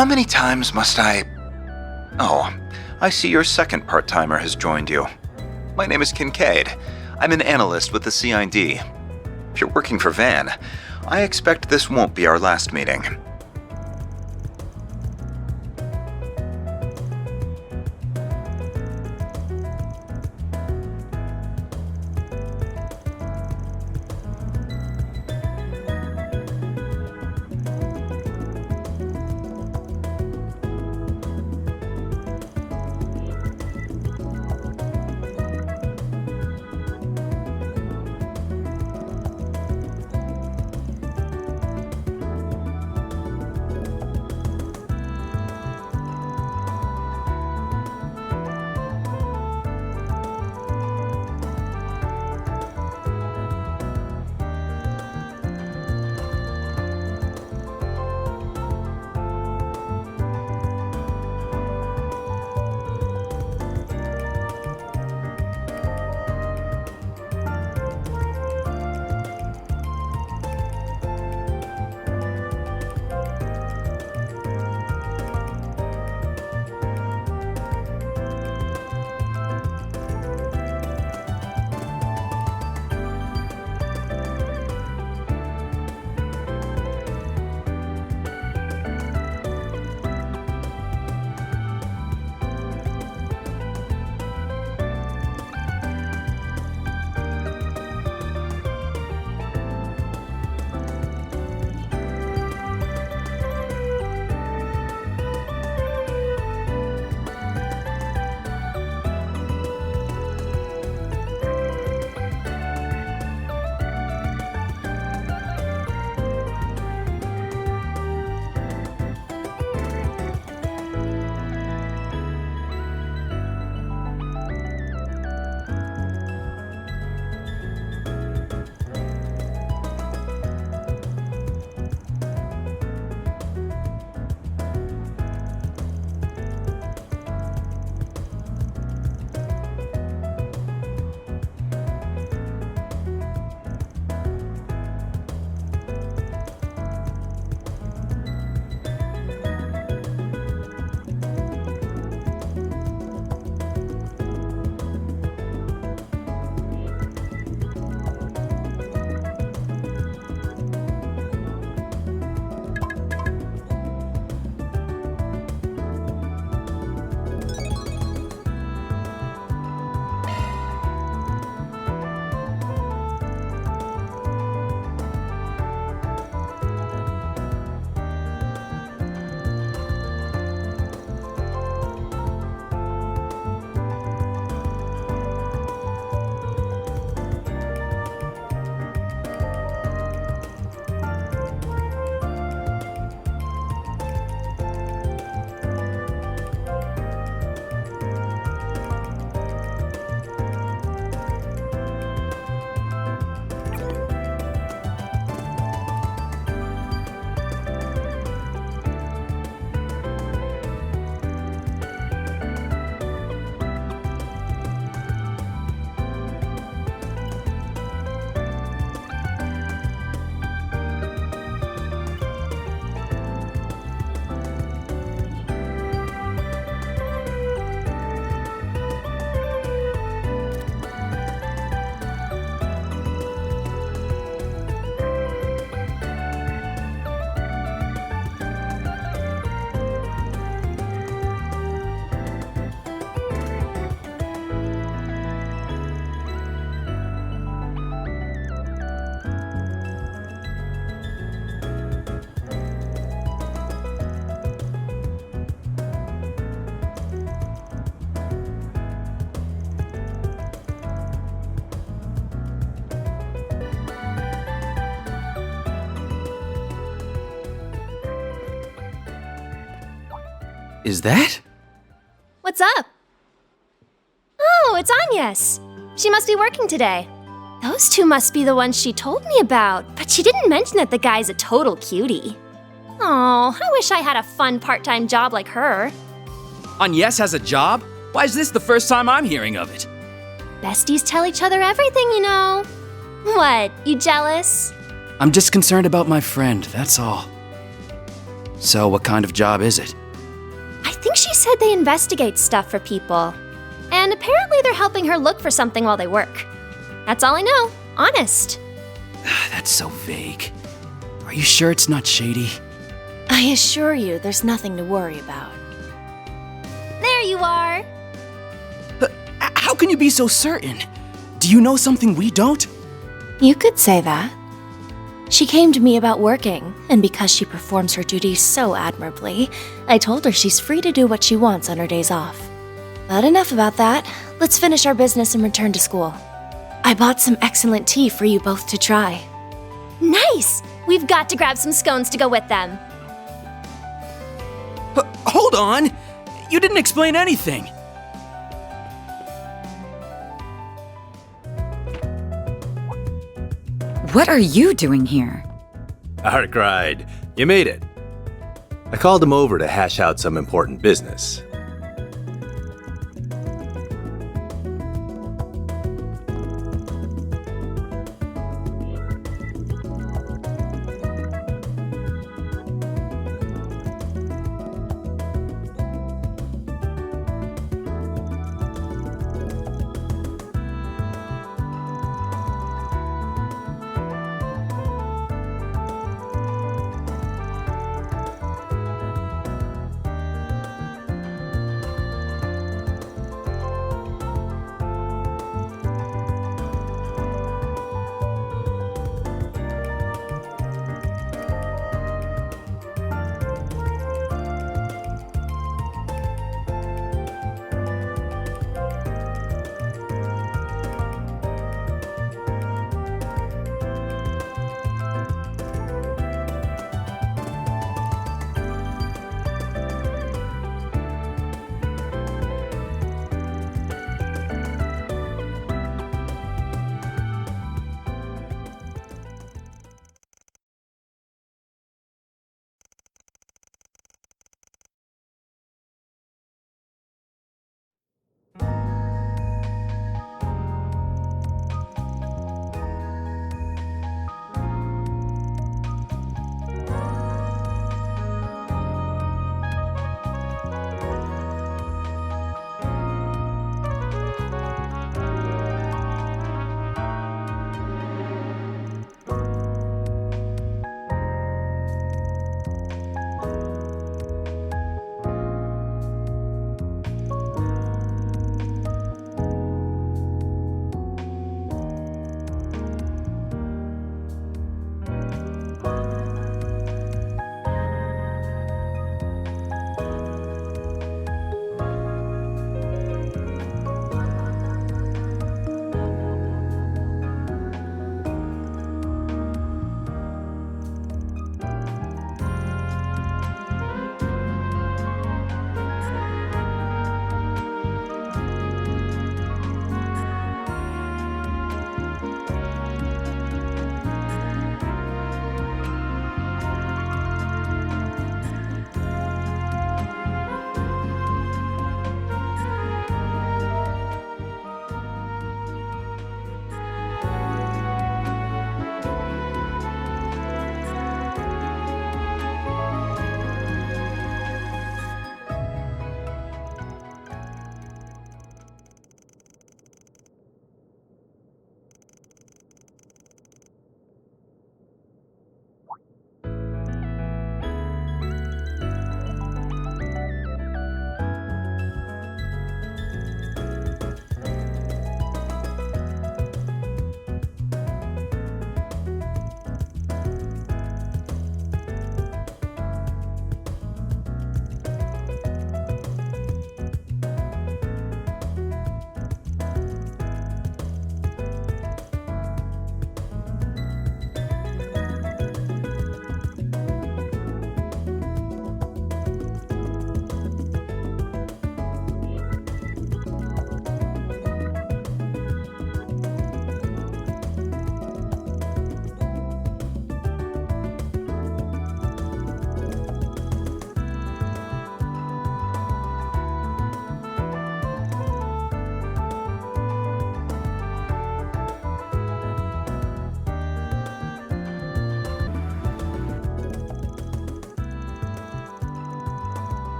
How many times must I... Oh, I see your second part-timer has joined you. My name is Kincaid. I'm an analyst with the CID. If you're working for Van, I expect this won't be our last meeting. Is that? What's up? Oh, it's Agnes. She must be working today. Those two must be the ones she told me about, but she didn't mention that the guy's a total cutie. Oh, I wish I had a fun part-time job like her. Agnes has a job? Why is this the first time I'm hearing of it? Besties tell each other everything, you know. What, you jealous? I'm just concerned about my friend, that's all. So, what kind of job is it? I think she said they investigate stuff for people. And apparently they're helping her look for something while they work. That's all I know, honest. That's so vague. Are you sure it's not shady? I assure you, there's nothing to worry about. There you are. How can you be so certain? Do you know something we don't? You could say that. She came to me about working, and because she performs her duties so admirably, I told her she's free to do what she wants on her days off. But enough about that. Let's finish our business and return to school. I bought some excellent tea for you both to try. Nice! We've got to grab some scones to go with them. Hold on! You didn't explain anything! What are you doing here? Arcride, you made it. I called him over to hash out some important business.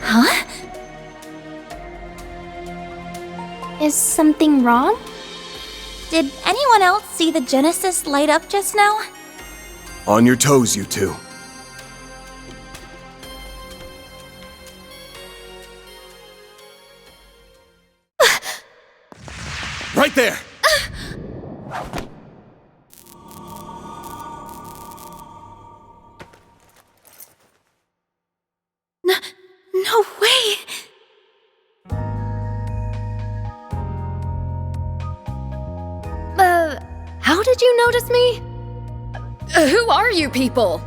Huh? Is something wrong? Did anyone else see the Genesis light up just now? On your toes, you two. Right there! No way! How did you notice me? Who are you people?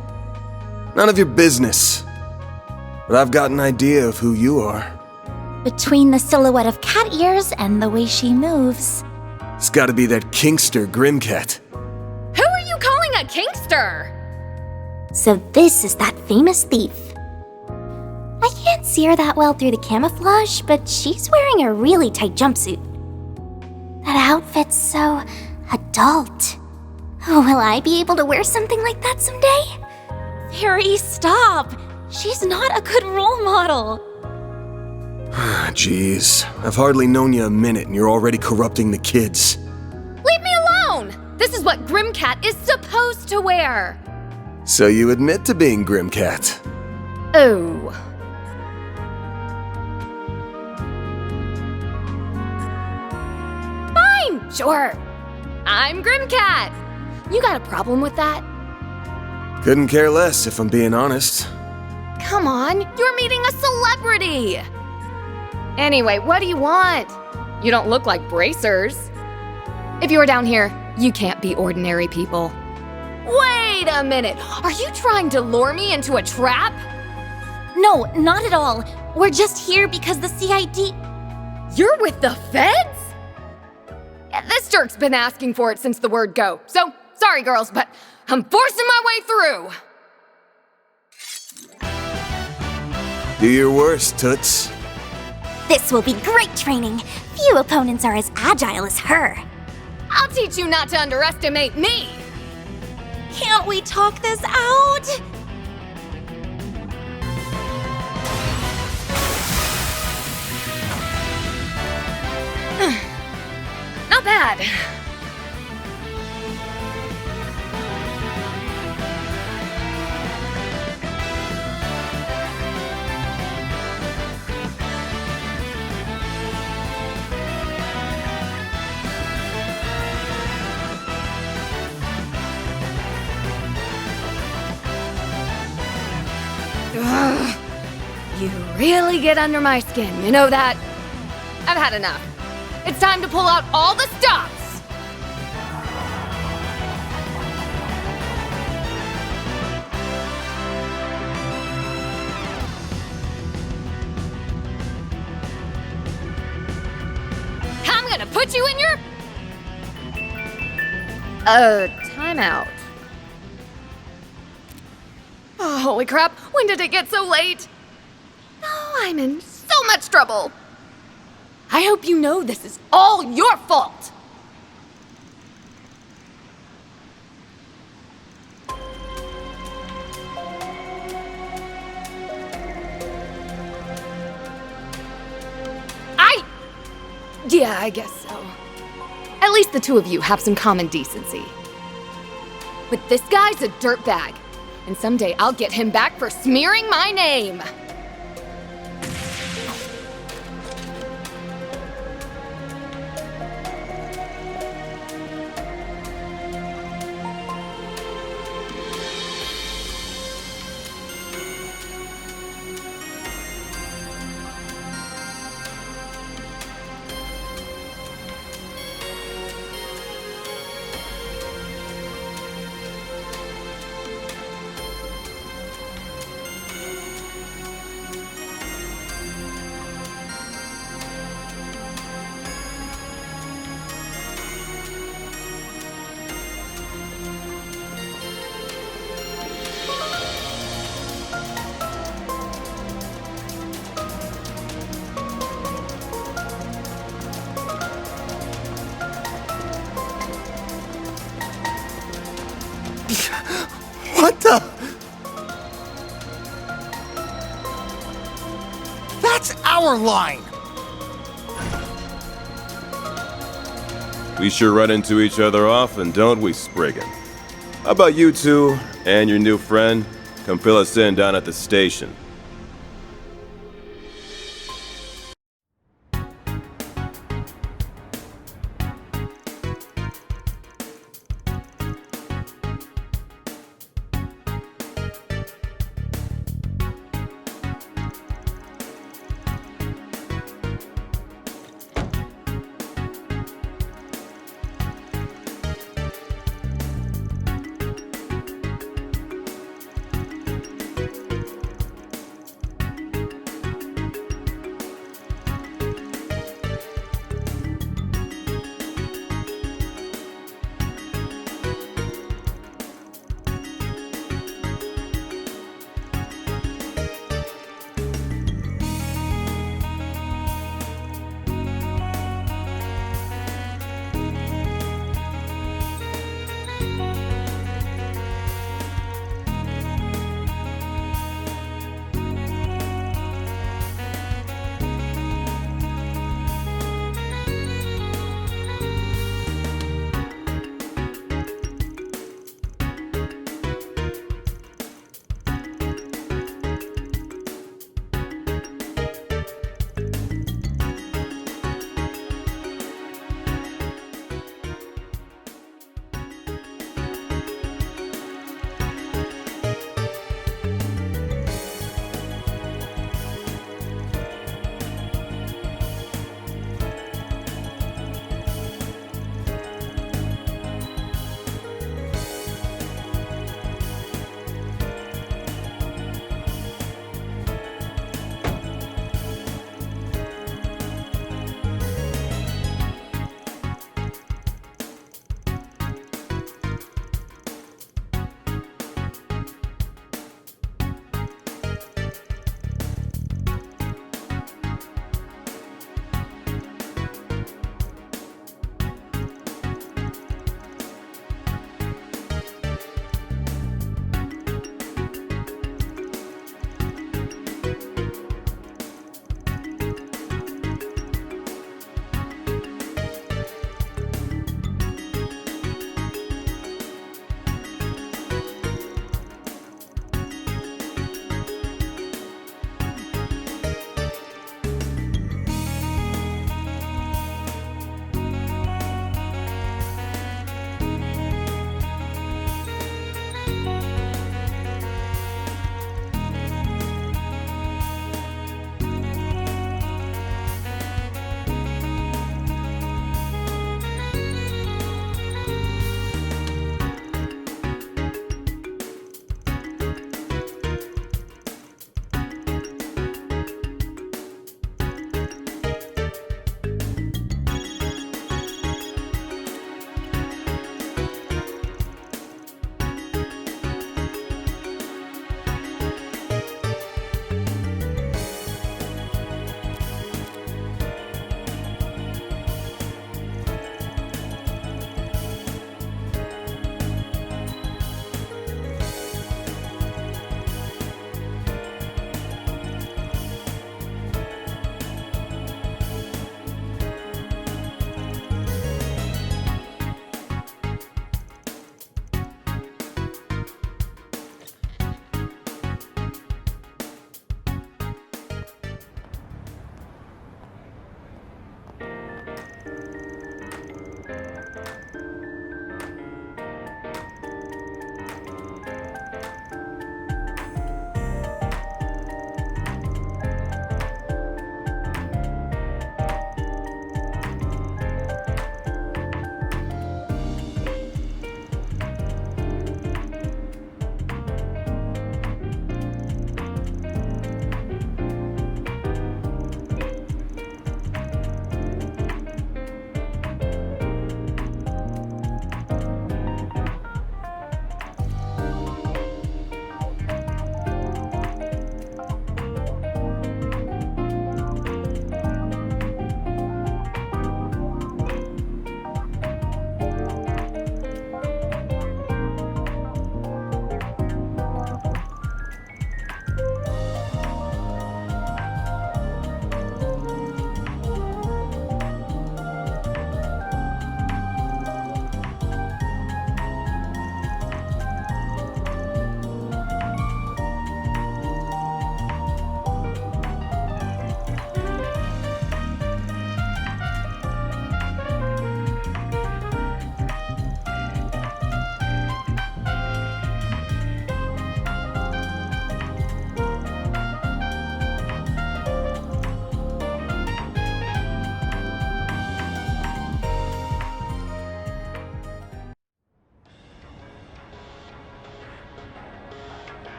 None of your business. But I've got an idea of who you are. Between the silhouette of cat ears and the way she moves. It's gotta be that Kingster Grimcat. Who are you calling a Kingster? So this is that famous thief. I can't see her that well through the camouflage, but she's wearing a really tight jumpsuit. That outfit's so adult. Will I be able to wear something like that someday? Harry, stop! She's not a good role model. Jeez, I've hardly known you a minute and you're already corrupting the kids. Leave me alone! This is what Grimcat is supposed to wear. So you admit to being Grimcat? Oh. Fine, sure. I'm Grimcat. You got a problem with that? Couldn't care less, if I'm being honest. Come on, you're meeting a celebrity! Anyway, what do you want? You don't look like bracers. If you were down here, you can't be ordinary people. Wait a minute! Are you trying to lure me into a trap? No, not at all. We're just here because the CID... You're with the feds? Yeah, this jerk's been asking for it since the word go. So, sorry girls, but I'm forcing my way through! Do your worst, Toots. This will be great training. Few opponents are as agile as her. I'll teach you not to underestimate me! Can't we talk this out? Not bad. Ugh. You really get under my skin, you know that? I've had enough. It's time to pull out all the stops! I'm gonna put you in your... timeout. Oh, holy crap, when did it get so late? Oh, I'm in so much trouble. I hope you know this is all your fault! Yeah, I guess so. At least the two of you have some common decency. But this guy's a dirtbag, and someday I'll get him back for smearing my name! What the? That's our line! We sure run into each other often, don't we, Spriggan? How about you two and your new friend come fill us in down at the station?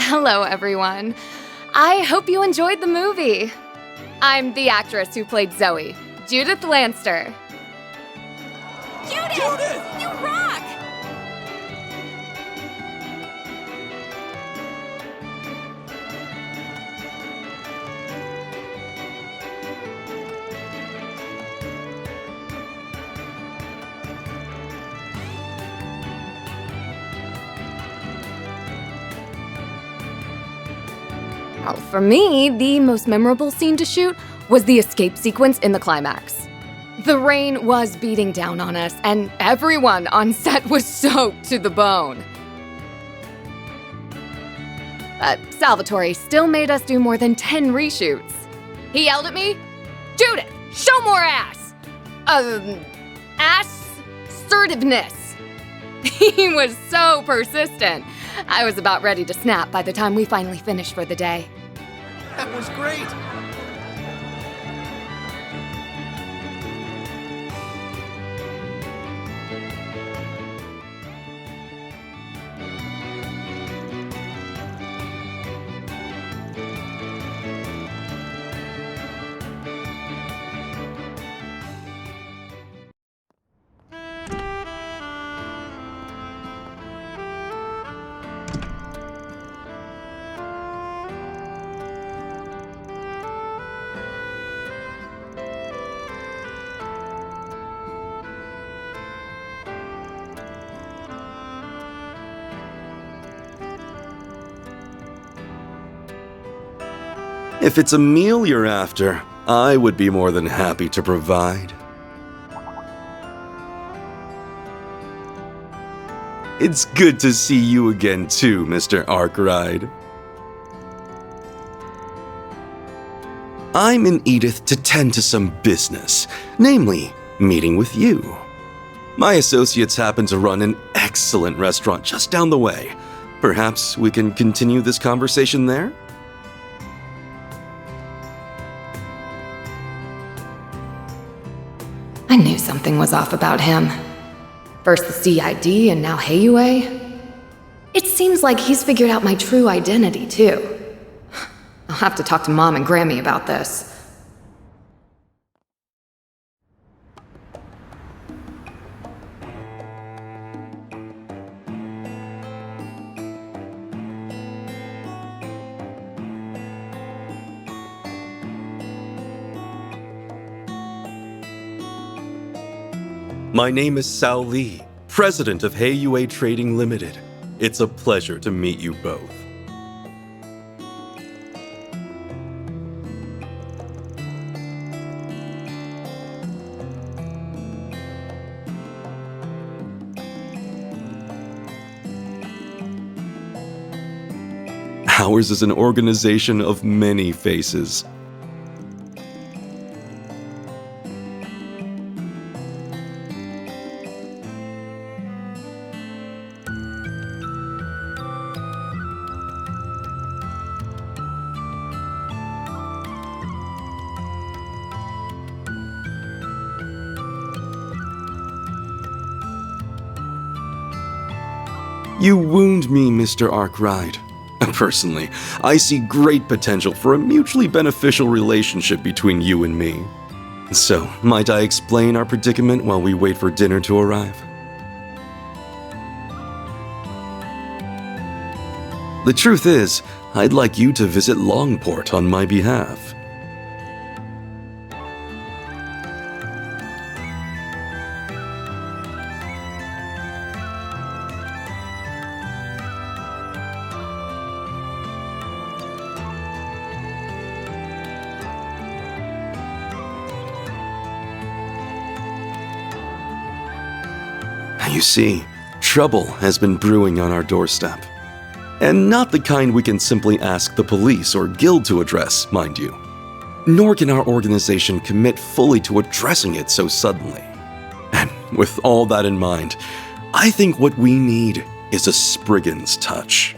Hello, everyone. I hope you enjoyed the movie. I'm the actress who played Zoe, Judith Lanster. Judith! You rock! Well, for me, the most memorable scene to shoot was the escape sequence in the climax. The rain was beating down on us, and everyone on set was soaked to the bone. But Salvatore still made us do more than 10 reshoots. He yelled at me, "Judith, show more ass!" Assertiveness. He was so persistent. I was about ready to snap by the time we finally finished for the day. That was great! If it's a meal you're after, I would be more than happy to provide. It's good to see you again too, Mr. Arkwright. I'm in Edith to tend to some business, namely, meeting with you. My associates happen to run an excellent restaurant just down the way. Perhaps we can continue this conversation there? I knew something was off about him. First the CID and now Heiyue. It seems like he's figured out my true identity, too. I'll have to talk to Mom and Grammy about this. My name is Sao Lee, president of Heiyue Trading Limited. It's a pleasure to meet you both. Ours is an organization of many faces. You wound me, Mr. Arkwright. Personally, I see great potential for a mutually beneficial relationship between you and me. So, might I explain our predicament while we wait for dinner to arrive? The truth is, I'd like you to visit Longport on my behalf. You see, trouble has been brewing on our doorstep. And not the kind we can simply ask the police or guild to address, mind you. Nor can our organization commit fully to addressing it so suddenly. And with all that in mind, I think what we need is a Spriggan's touch.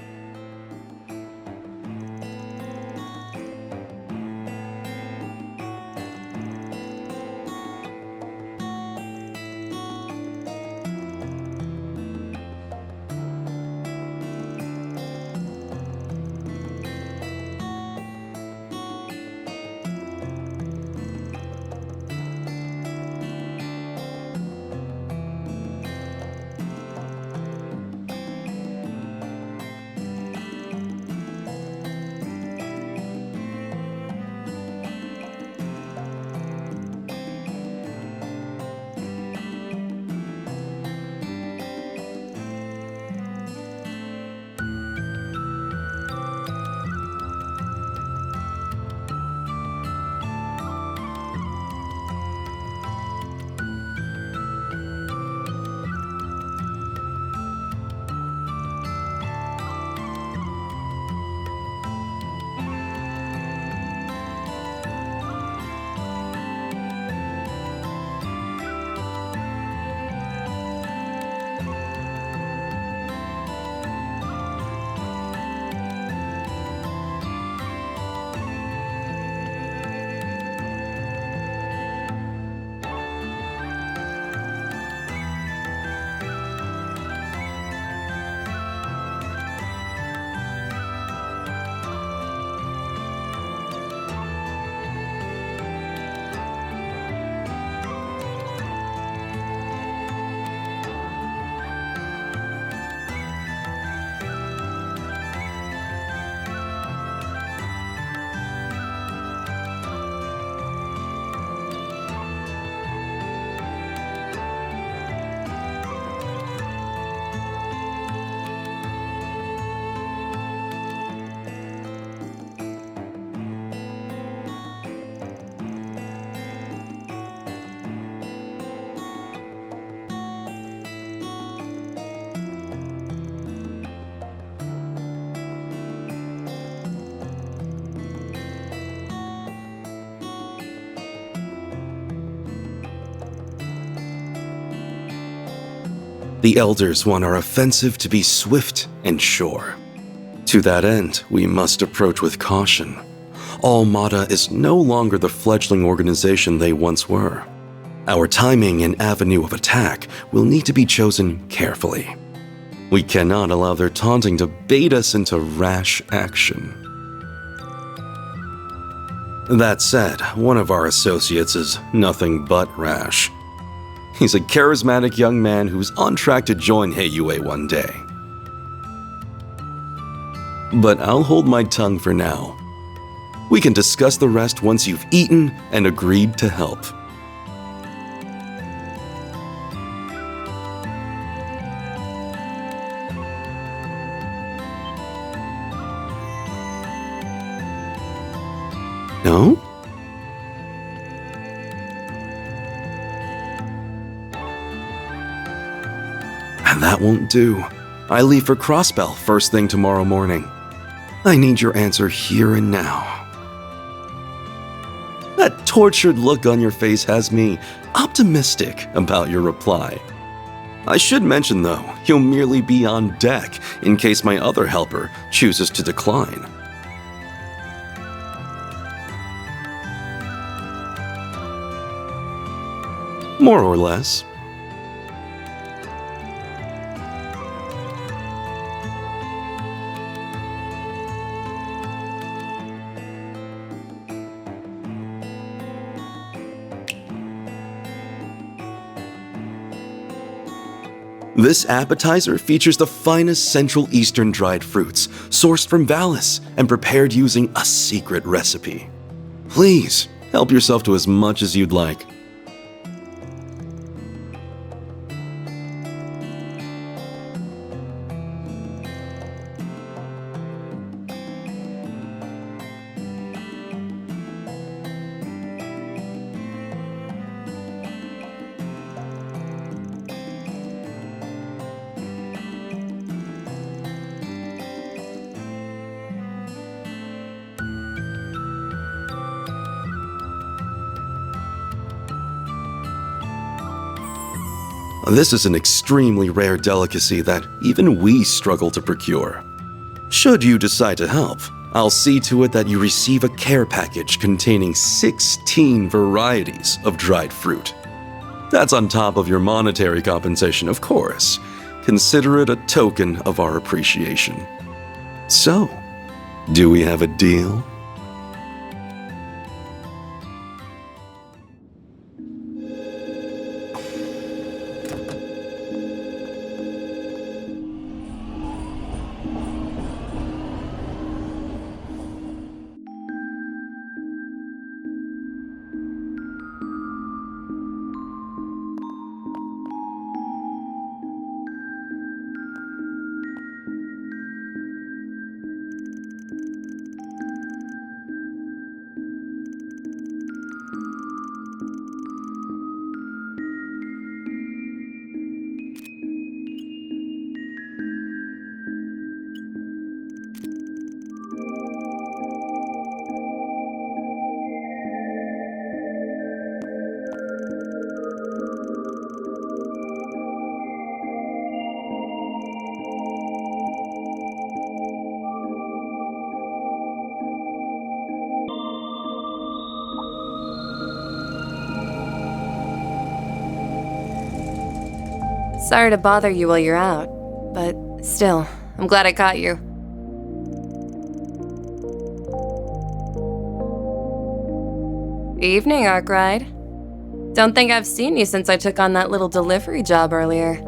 The Elders want our offensive to be swift and sure. To that end, we must approach with caution. Almada is no longer the fledgling organization they once were. Our timing and avenue of attack will need to be chosen carefully. We cannot allow their taunting to bait us into rash action. That said, one of our associates is nothing but rash. He's a charismatic young man who's on track to join Heiyue one day. But I'll hold my tongue for now. We can discuss the rest once you've eaten and agreed to help. No? And that won't do. I leave for Crossbell first thing tomorrow morning. I need your answer here and now. That tortured look on your face has me optimistic about your reply. I should mention, though, you'll merely be on deck in case my other helper chooses to decline. More or less. This appetizer features the finest Central Eastern dried fruits, sourced from Valis and prepared using a secret recipe. Please, help yourself to as much as you'd like. This is an extremely rare delicacy that even we struggle to procure. Should you decide to help, I'll see to it that you receive a care package containing 16 varieties of dried fruit. That's on top of your monetary compensation, of course. Consider it a token of our appreciation. So, do we have a deal? Sorry to bother you while you're out, but still, I'm glad I caught you. Evening, Arkride. Don't think I've seen you since I took on that little delivery job earlier.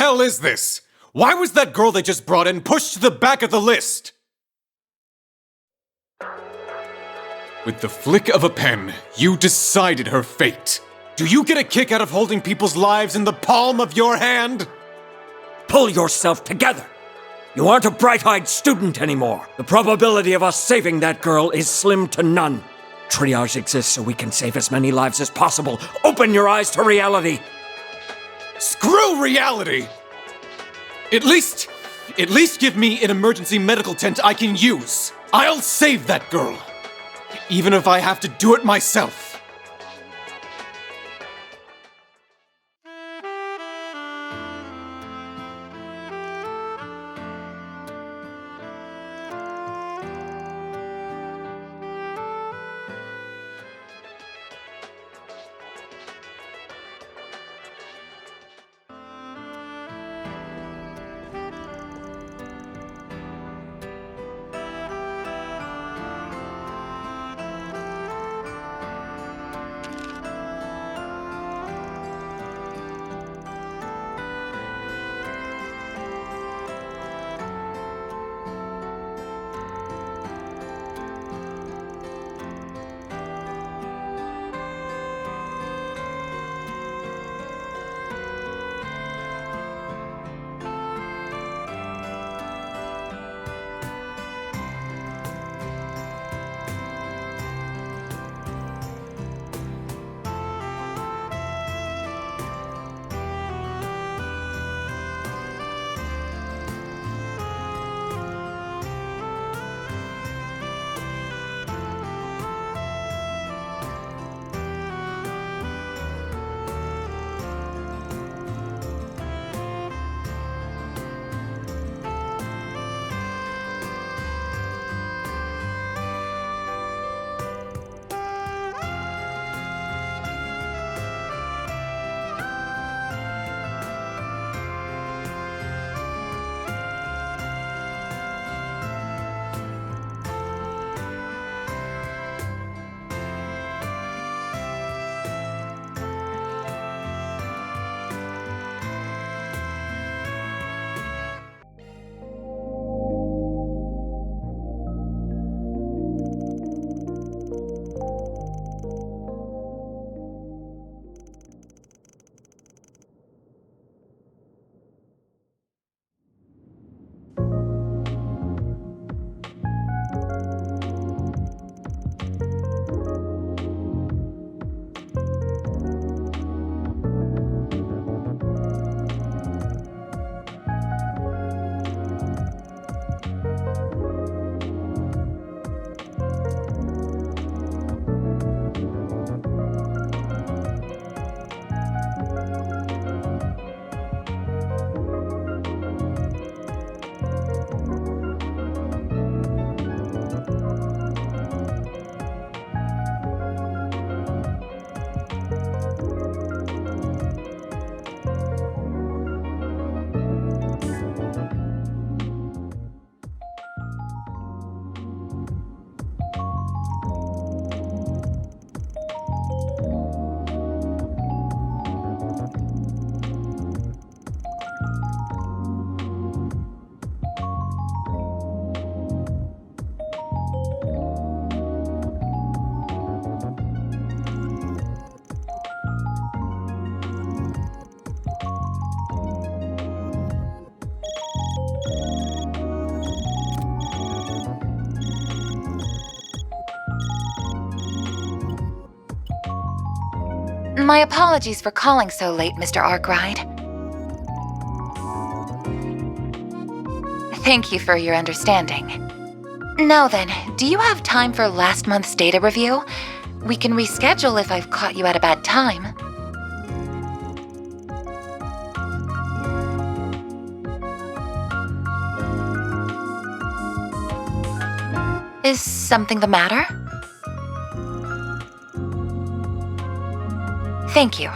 hell is this? Why was that girl they just brought in pushed to the back of the list? With the flick of a pen, you decided her fate. Do you get a kick out of holding people's lives in the palm of your hand? Pull yourself together. You aren't a bright-eyed student anymore. The probability of us saving that girl is slim to none. Triage exists so we can save as many lives as possible. Open your eyes to reality. Screw reality! At least give me an emergency medical tent I can use. I'll save that girl. Even if I have to do it myself. My apologies for calling so late, Mr. Arkwright. Thank you for your understanding. Now then, do you have time for last month's data review? We can reschedule if I've caught you at a bad time. Is something the matter? Thank you.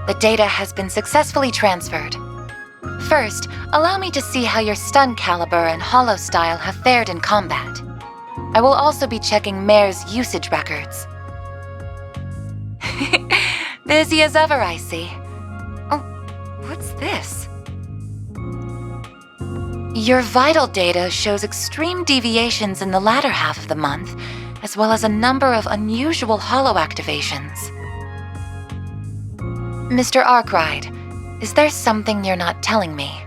The data has been successfully transferred. First, allow me to see how your stun caliber and hollow style have fared in combat. I will also be checking Mare's usage records. Busy as ever, I see. Oh, what's this? Your vital data shows extreme deviations in the latter half of the month, as well as a number of unusual holo activations. Mr. Arkwright, is there something you're not telling me?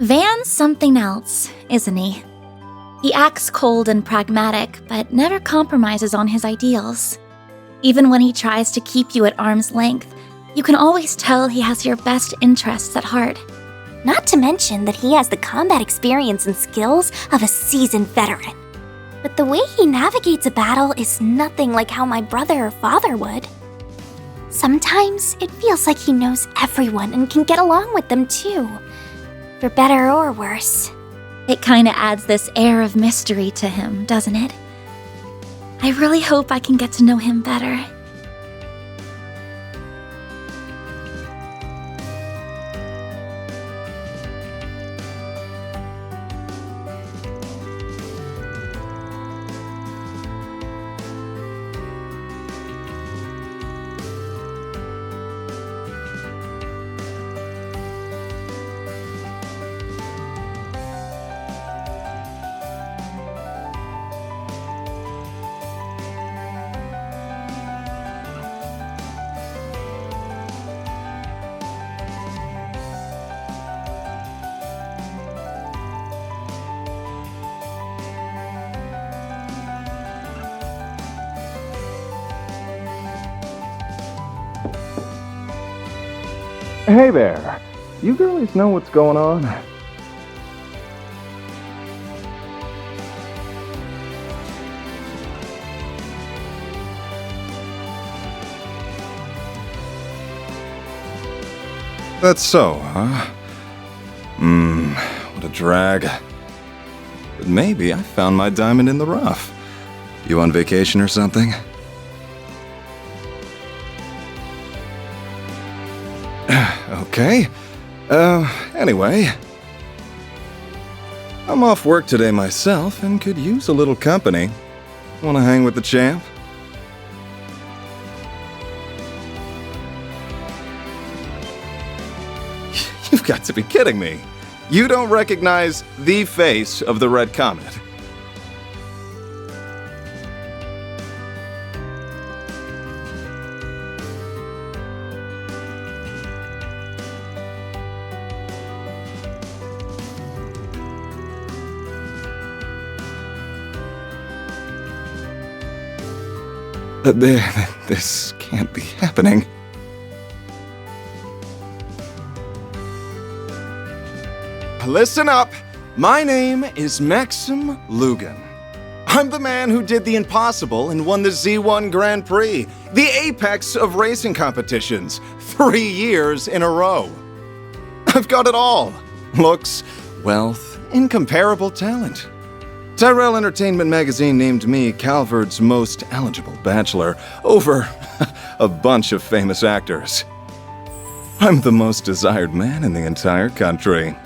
Van's something else, isn't he? He acts cold and pragmatic, but never compromises on his ideals. Even when he tries to keep you at arm's length, you can always tell he has your best interests at heart. Not to mention that he has the combat experience and skills of a seasoned veteran. But the way he navigates a battle is nothing like how my brother or father would. Sometimes it feels like he knows everyone and can get along with them too. For better or worse. It kinda adds this air of mystery to him, doesn't it? I really hope I can get to know him better. Hey there. You girlies know what's going on? That's so, huh? What a drag. But maybe I found my diamond in the rough. You on vacation or something? Okay. Anyway. I'm off work today myself and could use a little company. Wanna hang with the champ? You've got to be kidding me. You don't recognize the face of the Red Comet. This can't be happening. Listen up. My name is Maxim Lugan. I'm the man who did the impossible and won the Z1 Grand Prix, the apex of racing competitions, 3 years in a row. I've got it all. Looks, wealth, incomparable talent. Tyrell Entertainment Magazine named me Calvard's most eligible bachelor over a bunch of famous actors. I'm the most desired man in the entire country.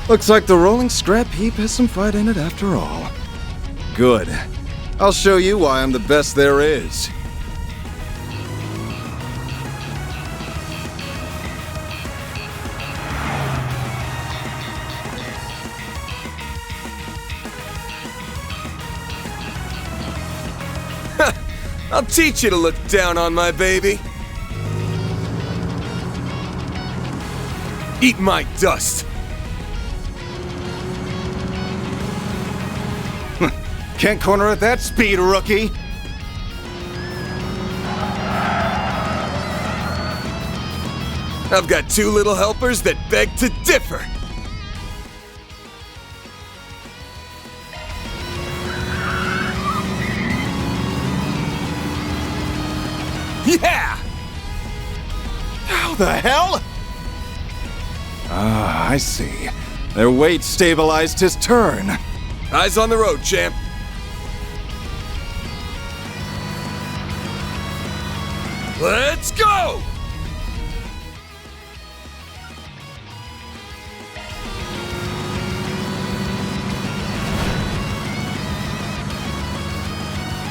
Looks like the rolling scrap heap has some fight in it after all. Good. I'll show you why I'm the best there is. I'll teach you to look down on my baby. Eat my dust. Can't corner at that speed, rookie! I've got two little helpers that beg to differ. Yeah! How the hell? Ah, I see. Their weight stabilized his turn. Eyes on the road, champ. Let's go!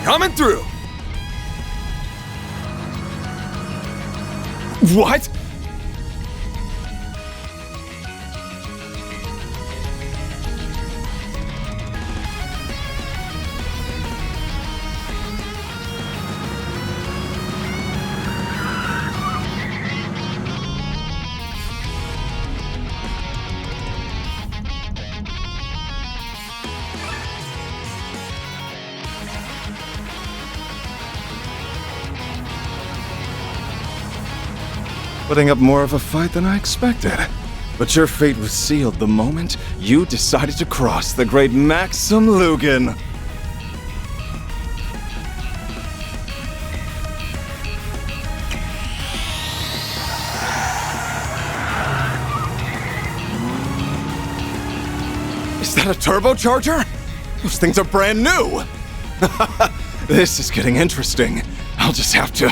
Coming through. What? Putting up more of a fight than I expected. But your fate was sealed the moment you decided to cross the great Maxim Lugan. Is that a turbocharger? Those things are brand new! This is getting interesting. I'll just have to...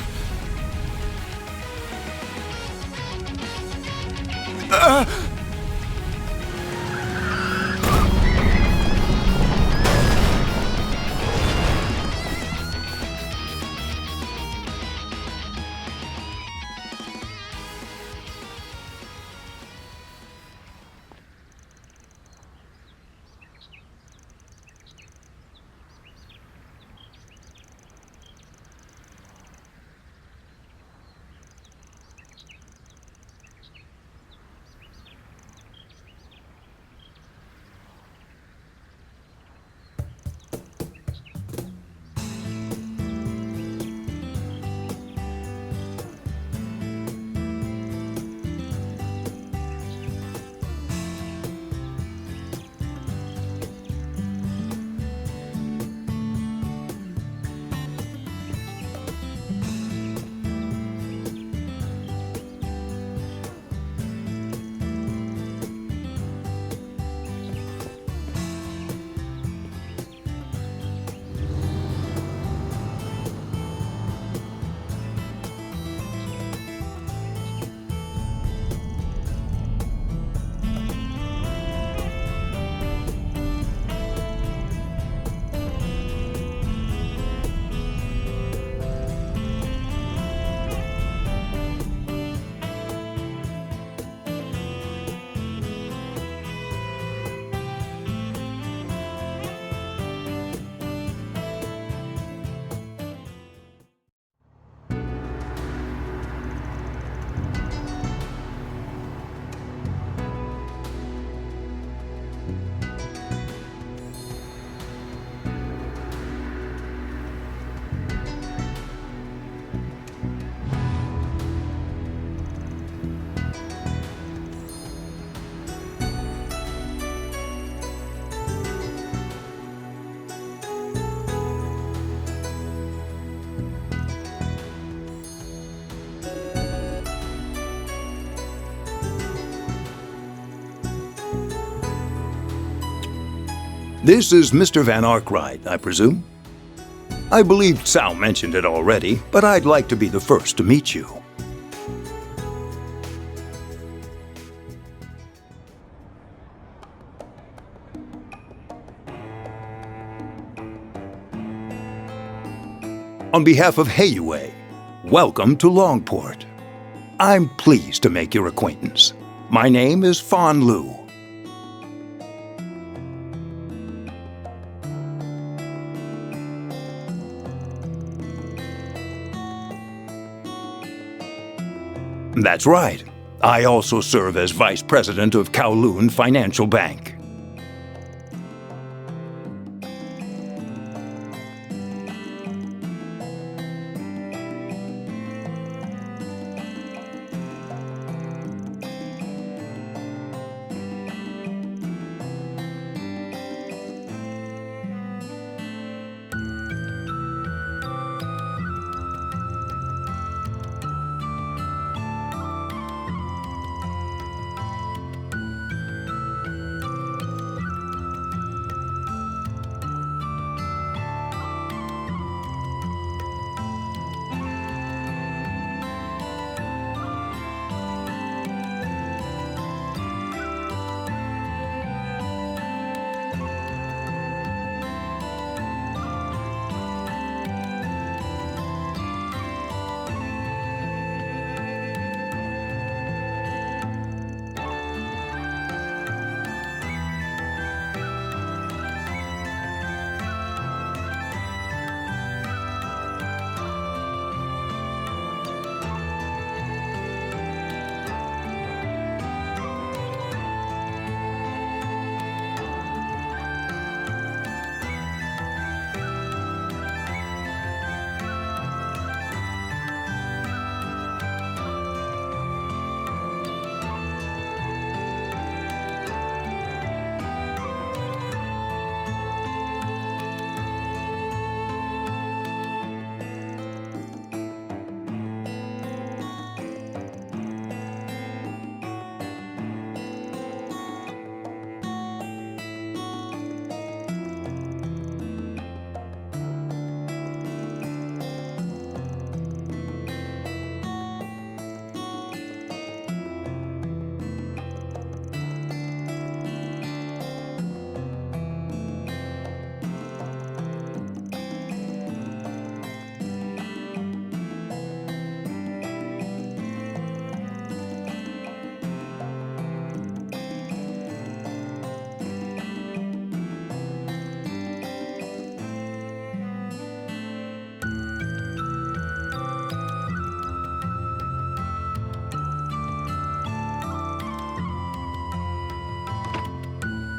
This is Mr. Van Arkwright, I presume? I believe Sal mentioned it already, but I'd like to be the first to meet you. On behalf of Heiyue, welcome to Longport. I'm pleased to make your acquaintance. My name is Fan Lu. That's right. I also serve as Vice President of Kowloon Financial Bank.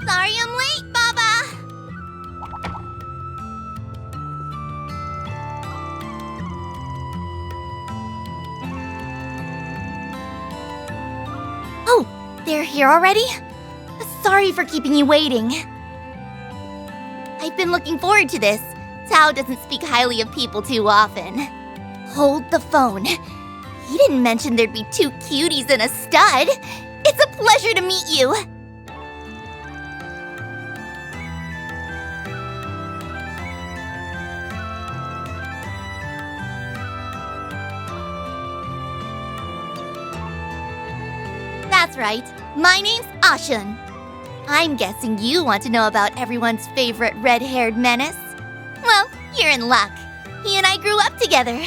Sorry I'm late, Baba! Oh, they're here already? Sorry for keeping you waiting. I've been looking forward to this. Tao doesn't speak highly of people too often. Hold the phone. He didn't mention there'd be two cuties and a stud. It's a pleasure to meet you. That's right. My name's Ashun. I'm guessing you want to know about everyone's favorite red-haired menace. Well, you're in luck. He and I grew up together.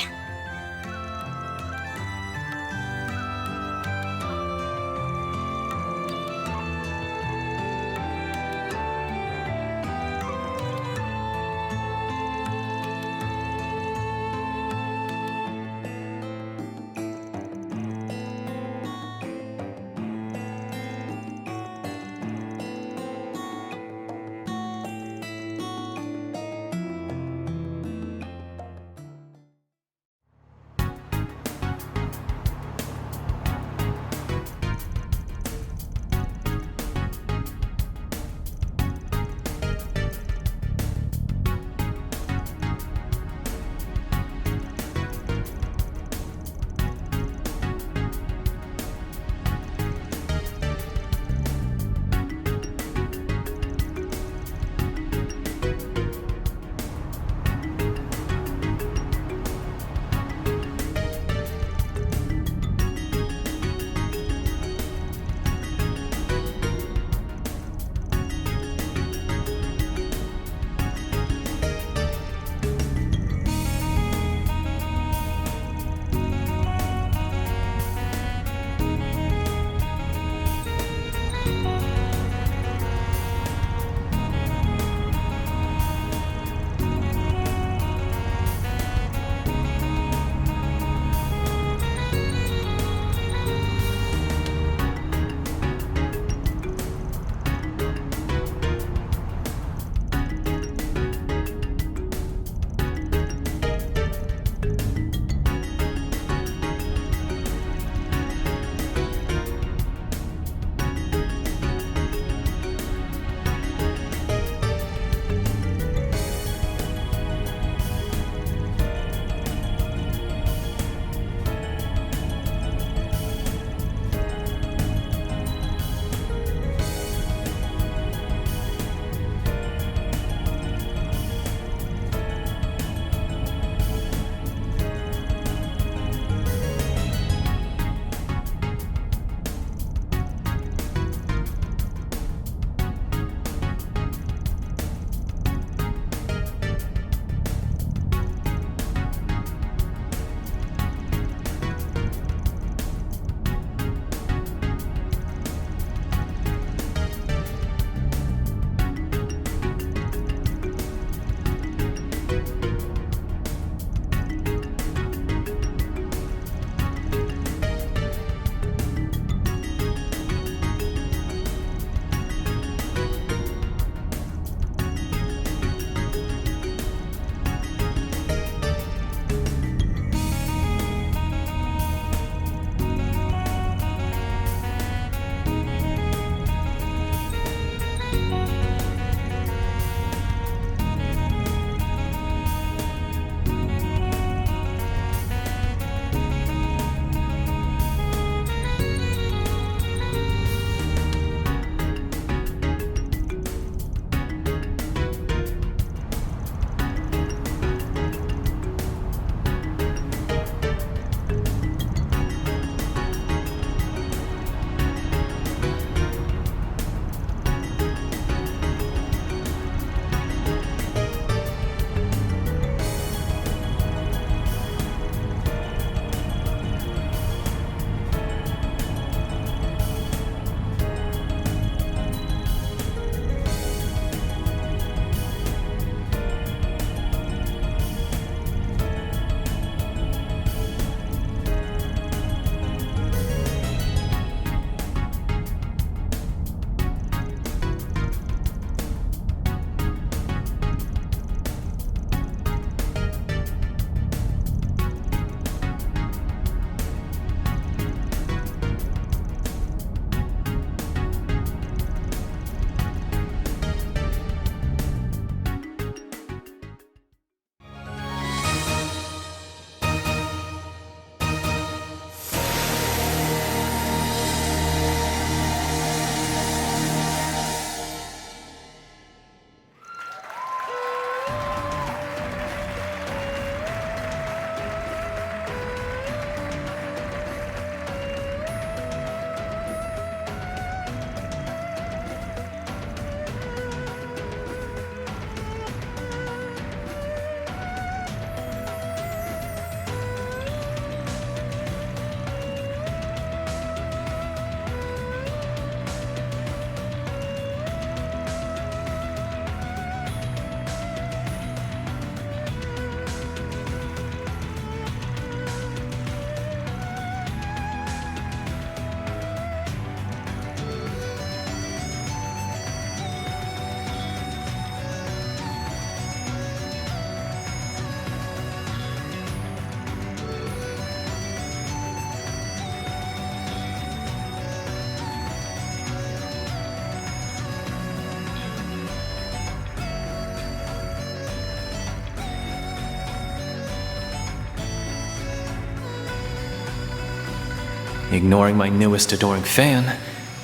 Ignoring my newest adoring fan,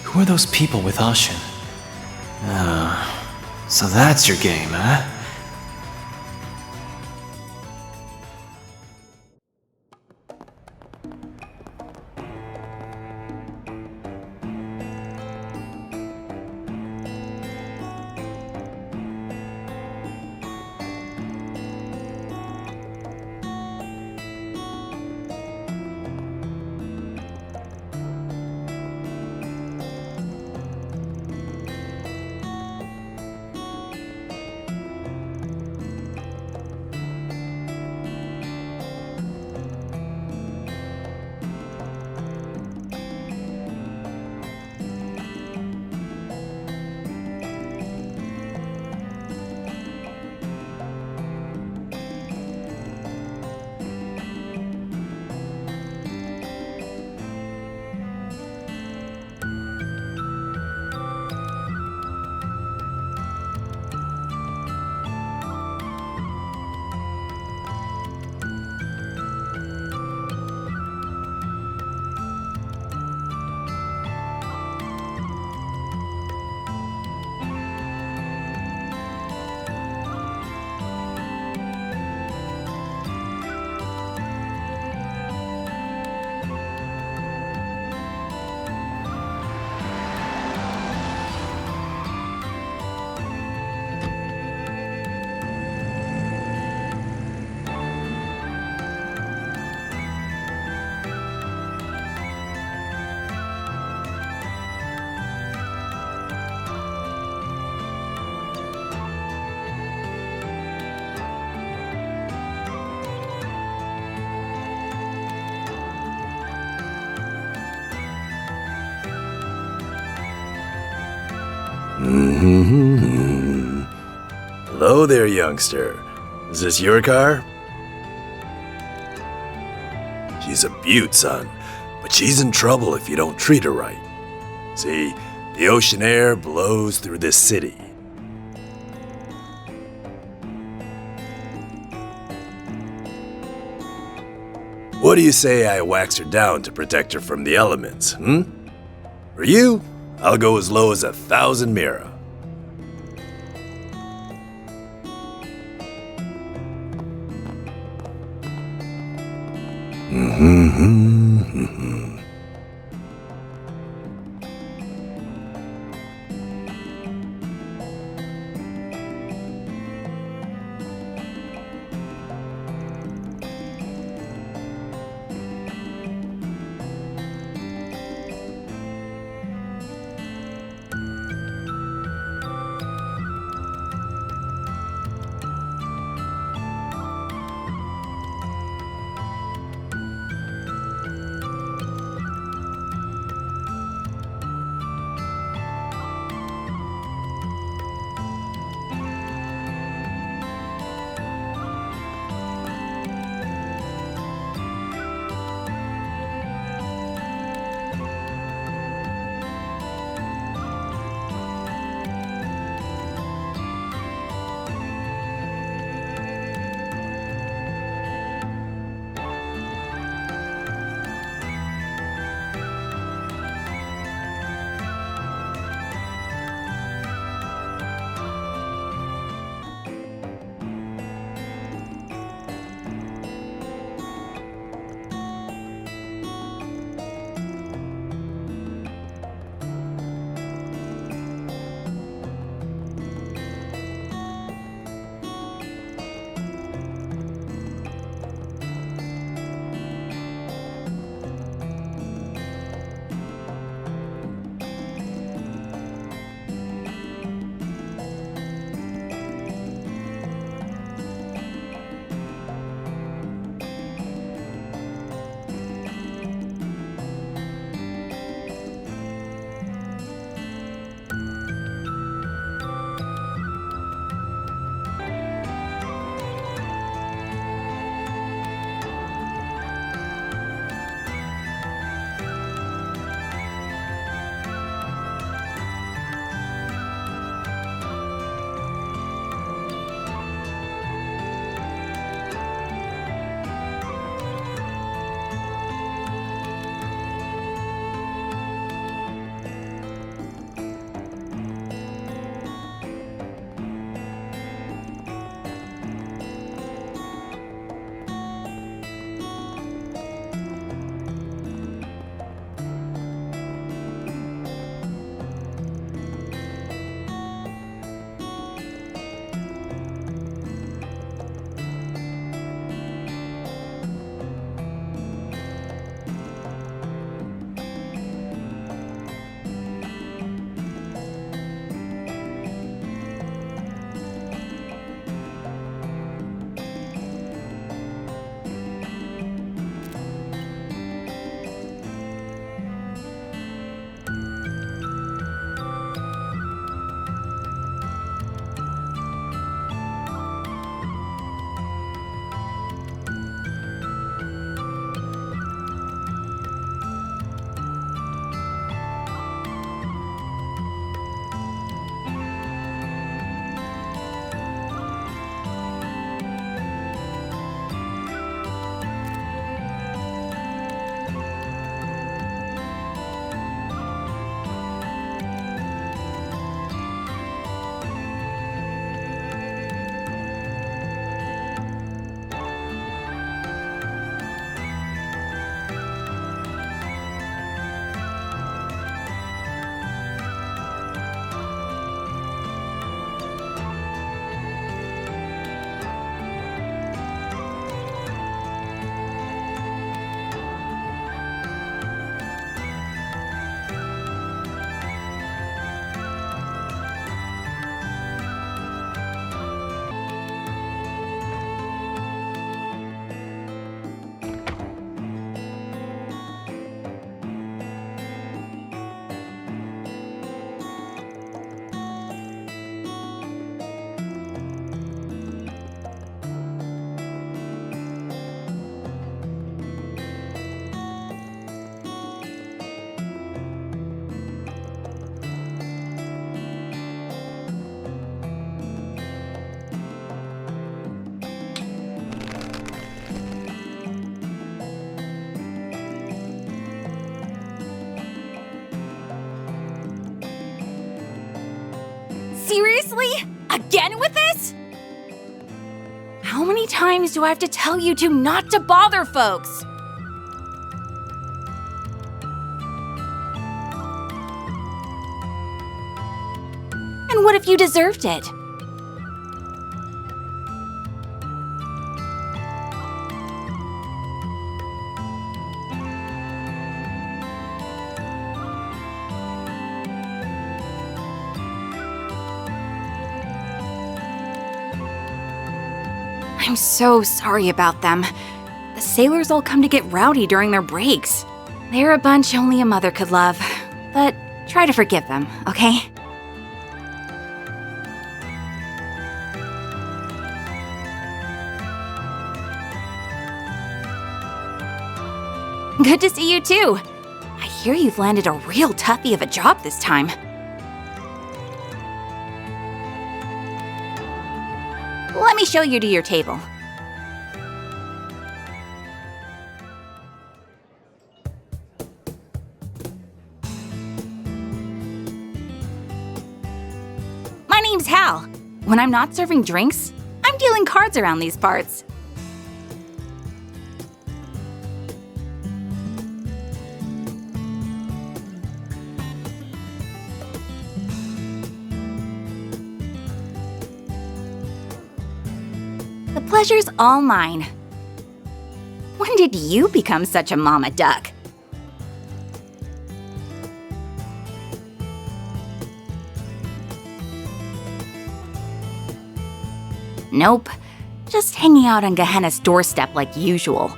who are those people with Ashin? So that's your game, huh? Hello there, youngster. Is this your car? She's a beaut, son, but she's in trouble if you don't treat her right. See, the ocean air blows through this city. What do you say I wax her down to protect her from the elements, For you, I'll go as low as 1,000 mira. Seriously? Again with this? How many times do I have to tell you two not to bother folks? And what if you deserved it? I'm so sorry about them. The sailors all come to get rowdy during their breaks. They're a bunch only a mother could love. But try to forgive them, okay? Good to see you too. I hear you've landed a real toughie of a job this time. Let me show you to your table. My name's Hal. When I'm not serving drinks, I'm dealing cards around these parts. The pleasure's all mine. When did you become such a mama duck? Nope. Just hanging out on Gehenna's doorstep like usual.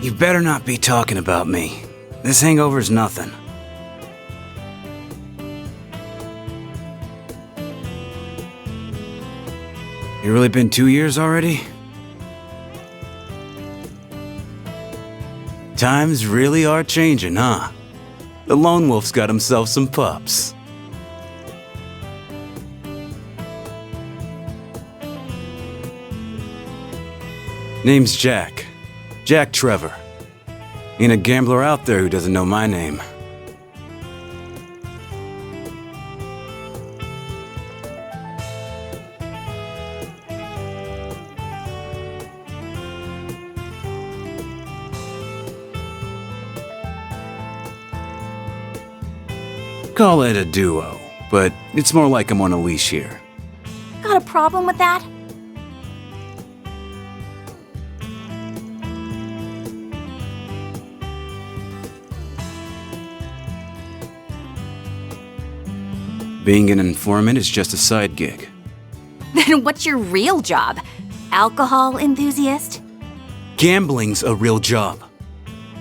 You better not be talking about me. This hangover's nothing. You really been 2 years already? Times really are changing, huh? The lone wolf's got himself some pups. Name's Jack. Jack Trevor. Ain't a gambler out there who doesn't know my name. Call it a duo, but it's more like I'm on a leash here. Got a problem with that? Being an informant is just a side gig. Then what's your real job? Alcohol enthusiast? Gambling's a real job.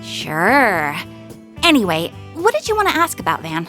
Sure. Anyway, what did you want to ask about, Van?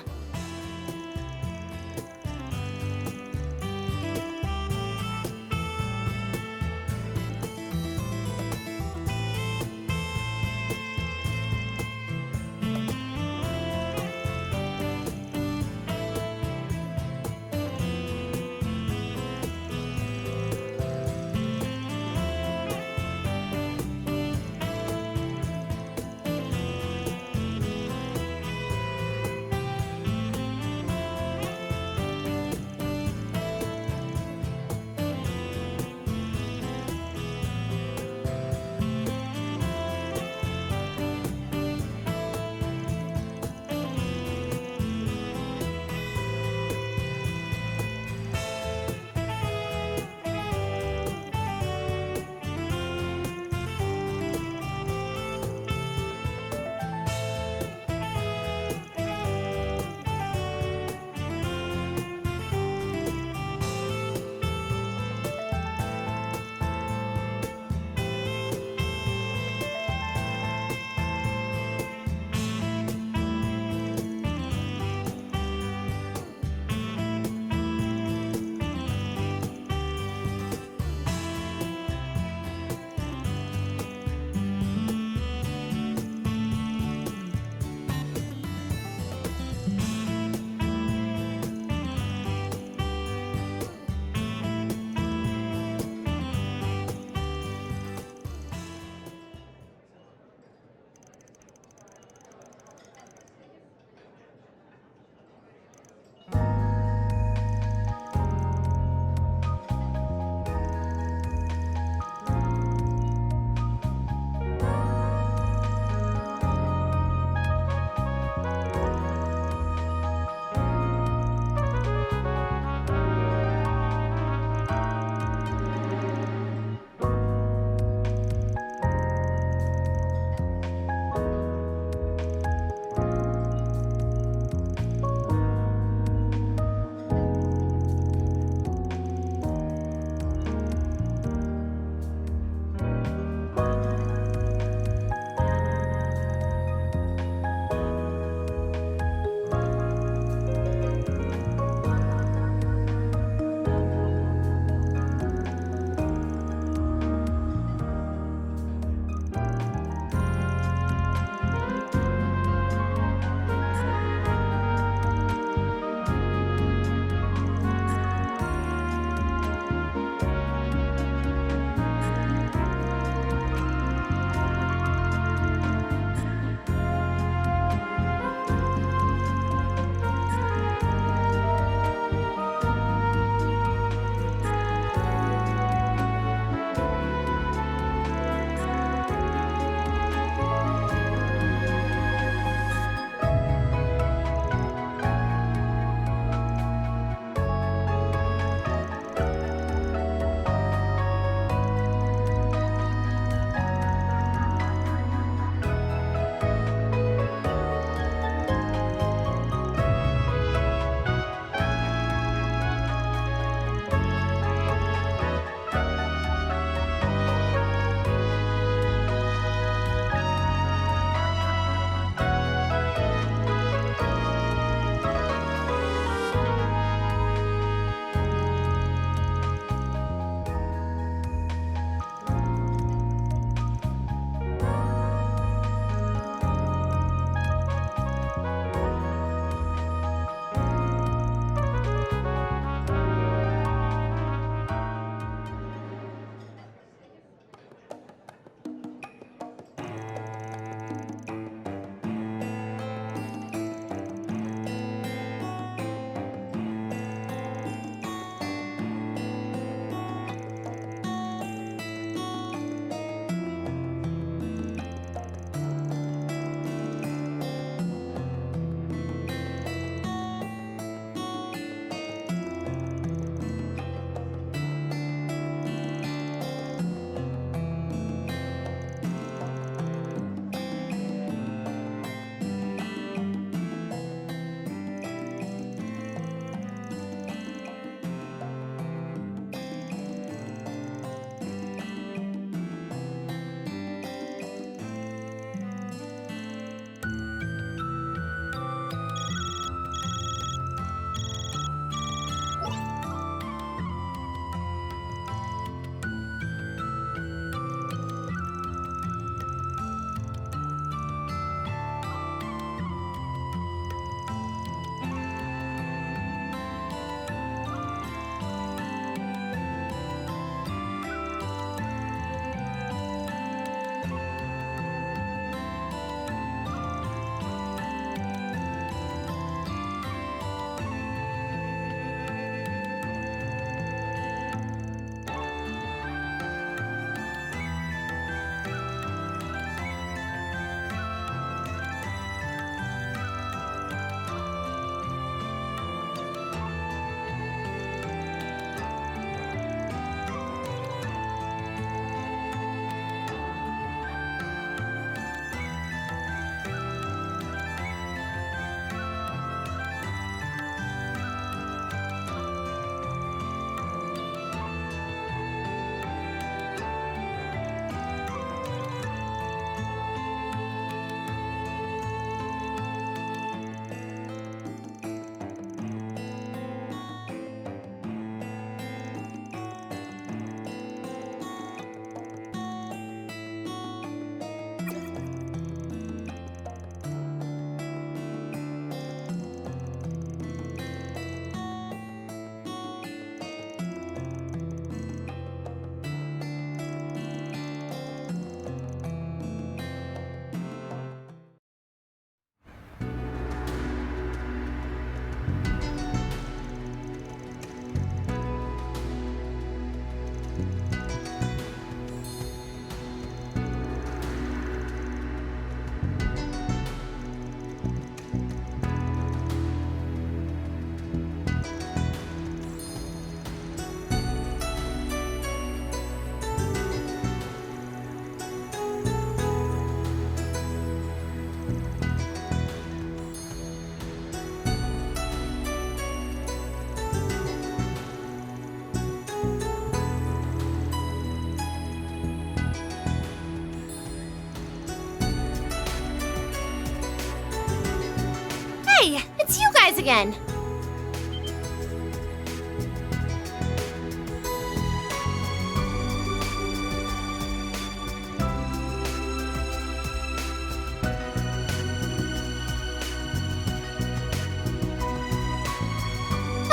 Hey, it's you guys again.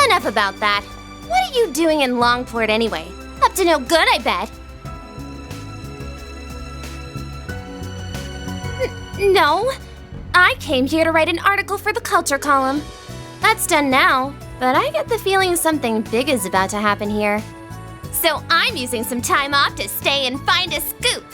Enough about that. What are you doing in Longport anyway? Up to no good, I bet. No. I came here to write an article for the culture column. That's done now, but I get the feeling something big is about to happen here. So I'm using some time off to stay and find a scoop.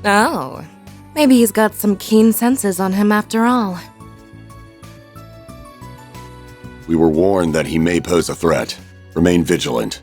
Oh, maybe he's got some keen senses on him after all. We were warned that he may pose a threat. Remain vigilant.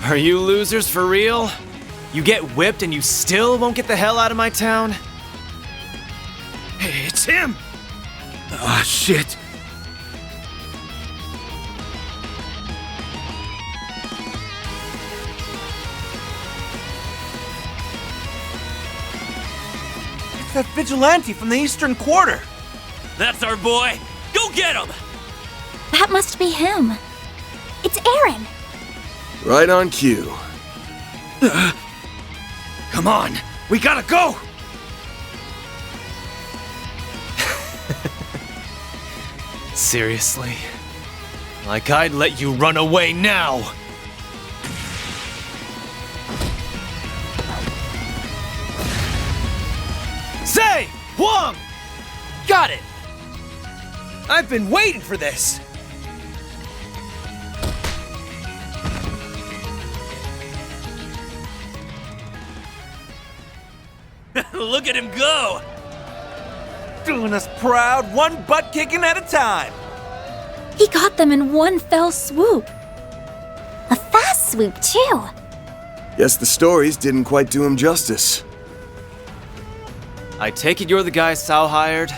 Are you losers for real? You get whipped and you still won't get the hell out of my town? Hey, it's him! Ah, shit. It's that vigilante from the Eastern Quarter. That's our boy. Go get him! That must be him. It's Aaron. Right on cue. Come on, we gotta go! Seriously? Like I'd let you run away now! Say! Wong! Got it! I've been waiting for this! Look at him go! Doing us proud, one butt kicking at a time! He got them in one fell swoop. A fast swoop, too. Guess the stories didn't quite do him justice. I take it you're the guy Sao hired?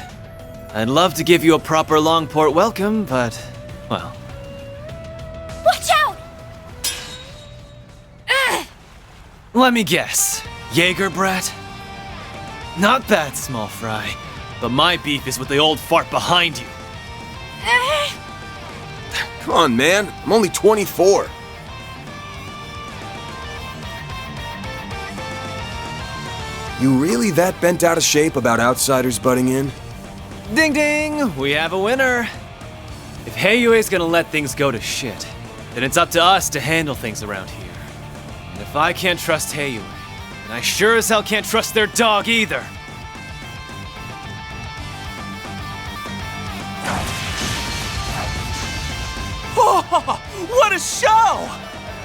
I'd love to give you a proper Longport welcome, but, well. Watch out! Let me guess. Jaeger brat? Not that, small fry. But my beef is with the old fart behind you. Come on, man. I'm only 24. You really that bent out of shape about outsiders butting in? Ding ding! We have a winner! If Heiyue's gonna let things go to shit, then it's up to us to handle things around here. And if I can't trust Heiyue, then I sure as hell can't trust their dog either! Oh, what a show!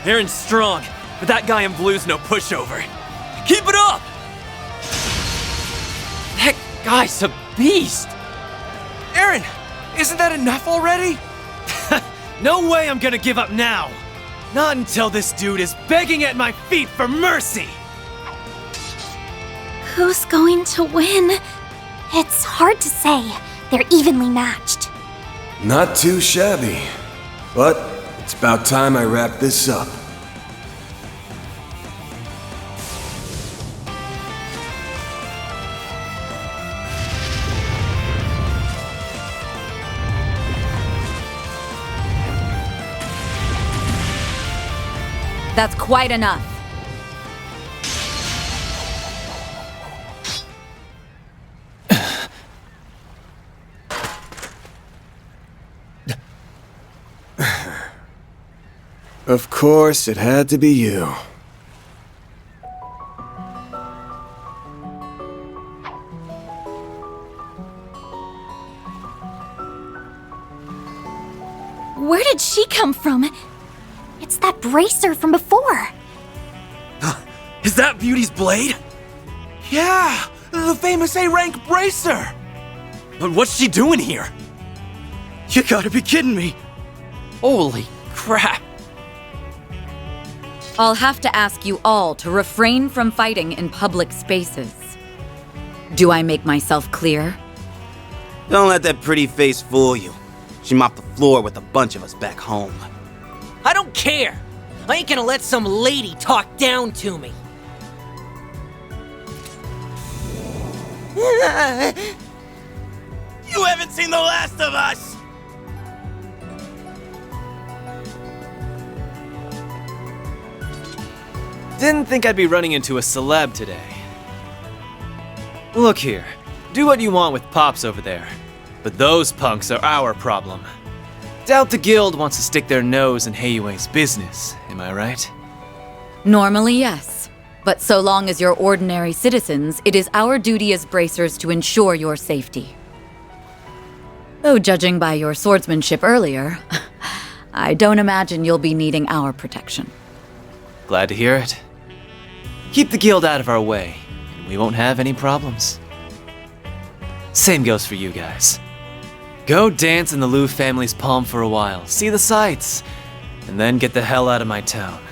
Aaron's strong, but that guy in blue's no pushover. Keep it up! That guy's a beast! Aaron, isn't that enough already? No way I'm gonna give up now! Not until this dude is begging at my feet for mercy! Who's going to win? It's hard to say. They're evenly matched. Not too shabby. But it's about time I wrap this up. That's quite enough. Of course, it had to be you. Where did she come from? It's that bracer from before. Is that Beauty's blade? Yeah, the famous A-rank bracer! But what's she doing here? You gotta be kidding me! Holy crap! I'll have to ask you all to refrain from fighting in public spaces. Do I make myself clear? Don't let that pretty face fool you. She mopped the floor with a bunch of us back home. I don't care! I ain't gonna let some lady talk down to me. You haven't seen the last of us! Didn't think I'd be running into a celeb today. Look here, do what you want with Pops over there, but those punks are our problem. Doubt the guild wants to stick their nose in Heiyue's business, am I right? Normally, yes. But so long as you're ordinary citizens, it is our duty as bracers to ensure your safety. Though judging by your swordsmanship earlier, I don't imagine you'll be needing our protection. Glad to hear it. Keep the guild out of our way, and we won't have any problems. Same goes for you guys. Go dance in the Liu family's palm for a while, see the sights, and then get the hell out of my town.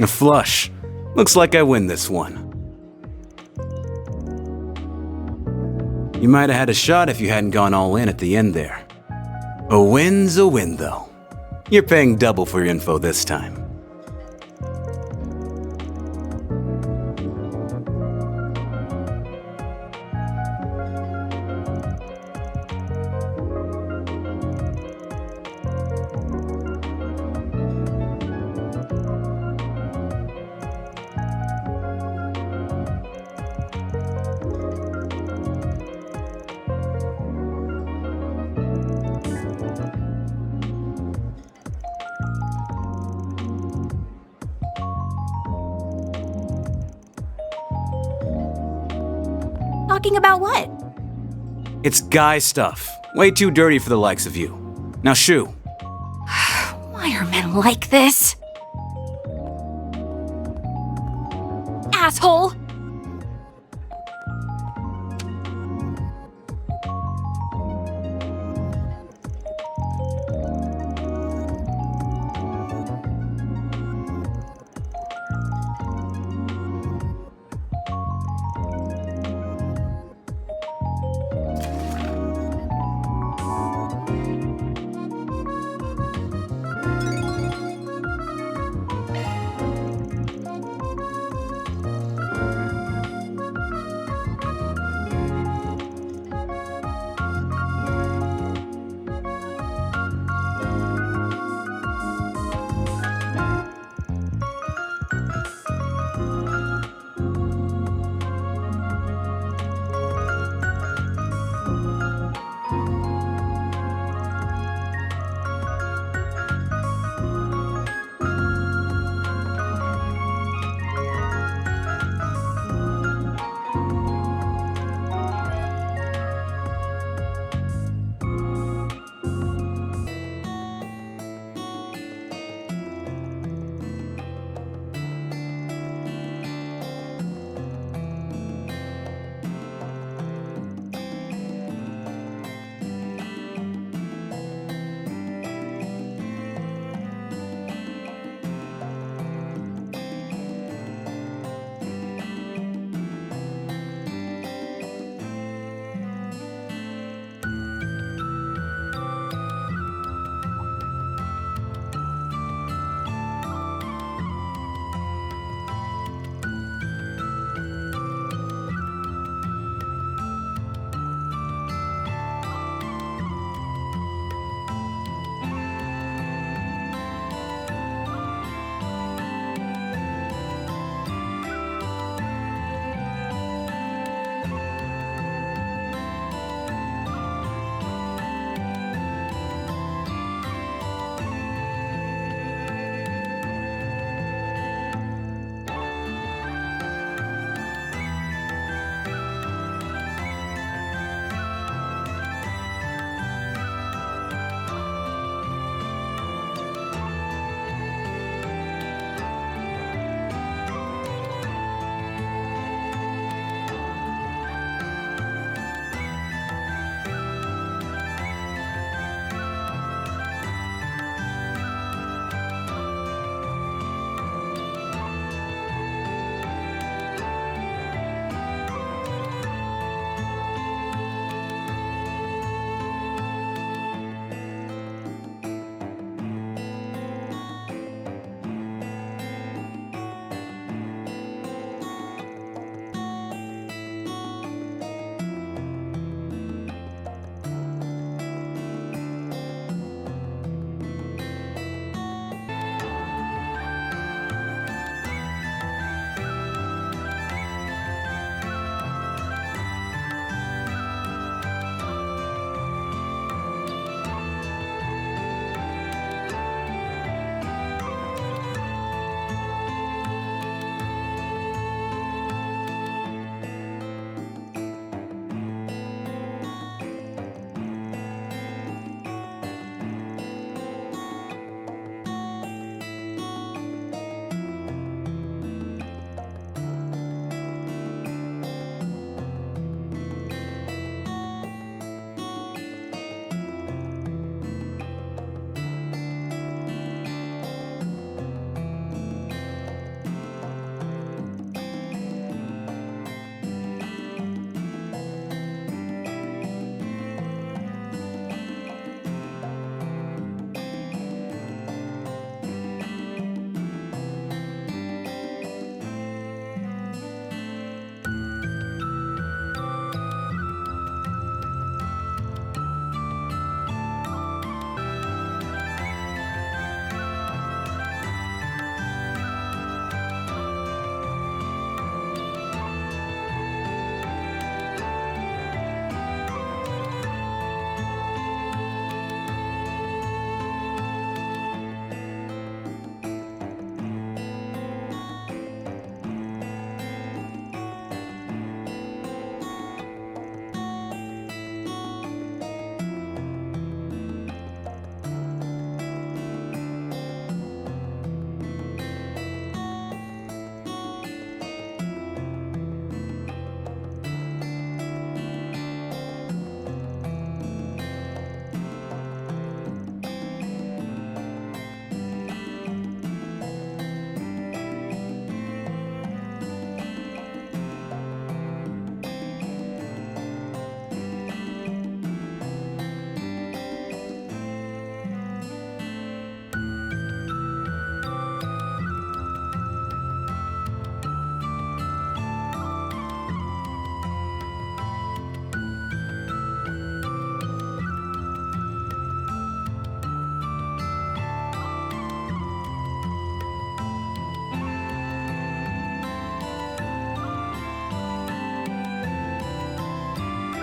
A flush. Looks like I win this one. You might have had a shot if you hadn't gone all in at the end there. A win's a win, though. You're paying double for your info this time. Talking about what? It's guy stuff. Way too dirty for the likes of you. Now shoo. Why are men like this? Asshole!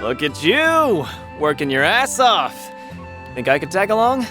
Look at you, working your ass off. Think I could tag along?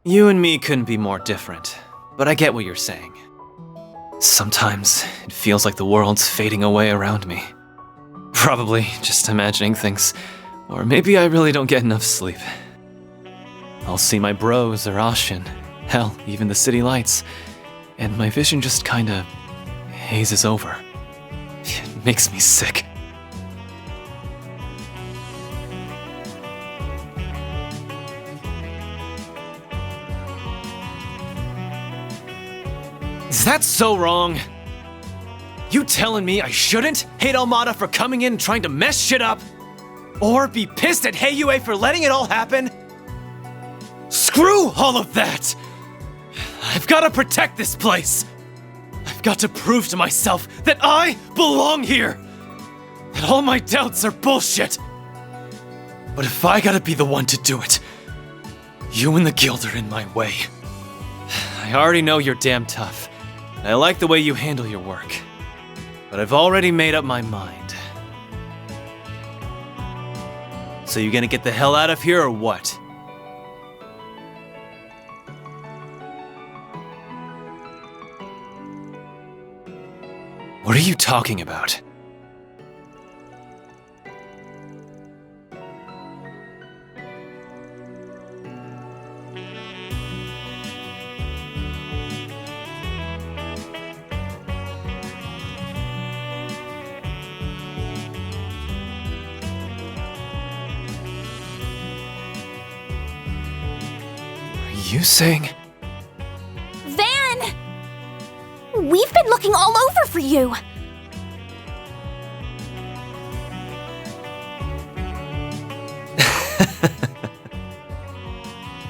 You and me couldn't be more different, but I get what you're saying. Sometimes it feels like the world's fading away around me. Probably just imagining things Or maybe I really don't get enough sleep. I'll see my bros or Ashin, hell, even the city lights, and my vision just kinda hazes over. It makes me sick. Is that so wrong? You telling me I shouldn't hate Almada for coming in and trying to mess shit up? Or be pissed at Heiyue for letting it all happen? Screw all of that! I've got to protect this place. I've got to prove to myself that I belong here. That all my doubts are bullshit. But if I gotta be the one to do it, you and the guild are in my way. I already know you're damn tough. And I like the way you handle your work. But I've already made up my mind. So you gonna get the hell out of here or what? What are you talking about? Are you saying? Van! We've been looking all over for you!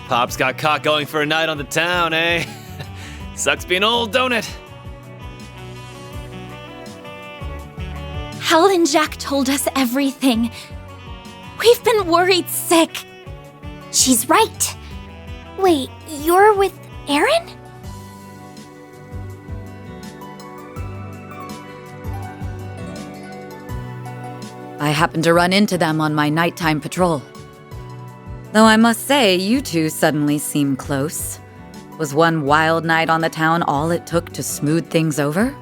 Pop's got caught going for a night on the town, eh? Sucks being old, don't it? Hal and Jack told us everything. We've been worried sick. She's right. Wait, you're with Aaron? I happened to run into them on my nighttime patrol. Though I must say, you two suddenly seem close. Was one wild night on the town all it took to smooth things over?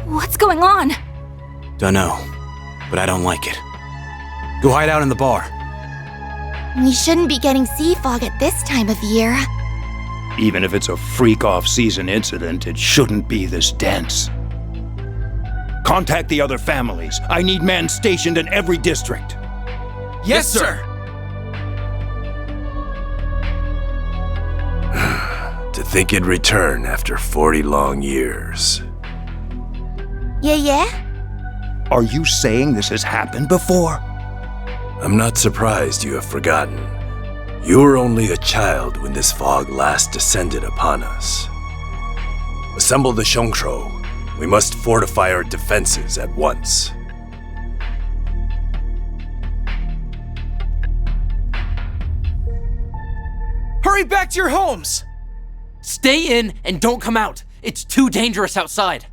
What's going on? Dunno, but I don't like it. Go hide out in the bar. We shouldn't be getting sea fog at this time of year. Even if it's a freak off-season incident, it shouldn't be this dense. Contact the other families. I need men stationed in every district. Yes, sir! To think it'd return after 40 long years. Yeah? Are you saying this has happened before? I'm not surprised you have forgotten. You were only a child when this fog last descended upon us. Assemble the Shongshou. We must fortify our defenses at once. Hurry back to your homes! Stay in and don't come out. It's too dangerous outside.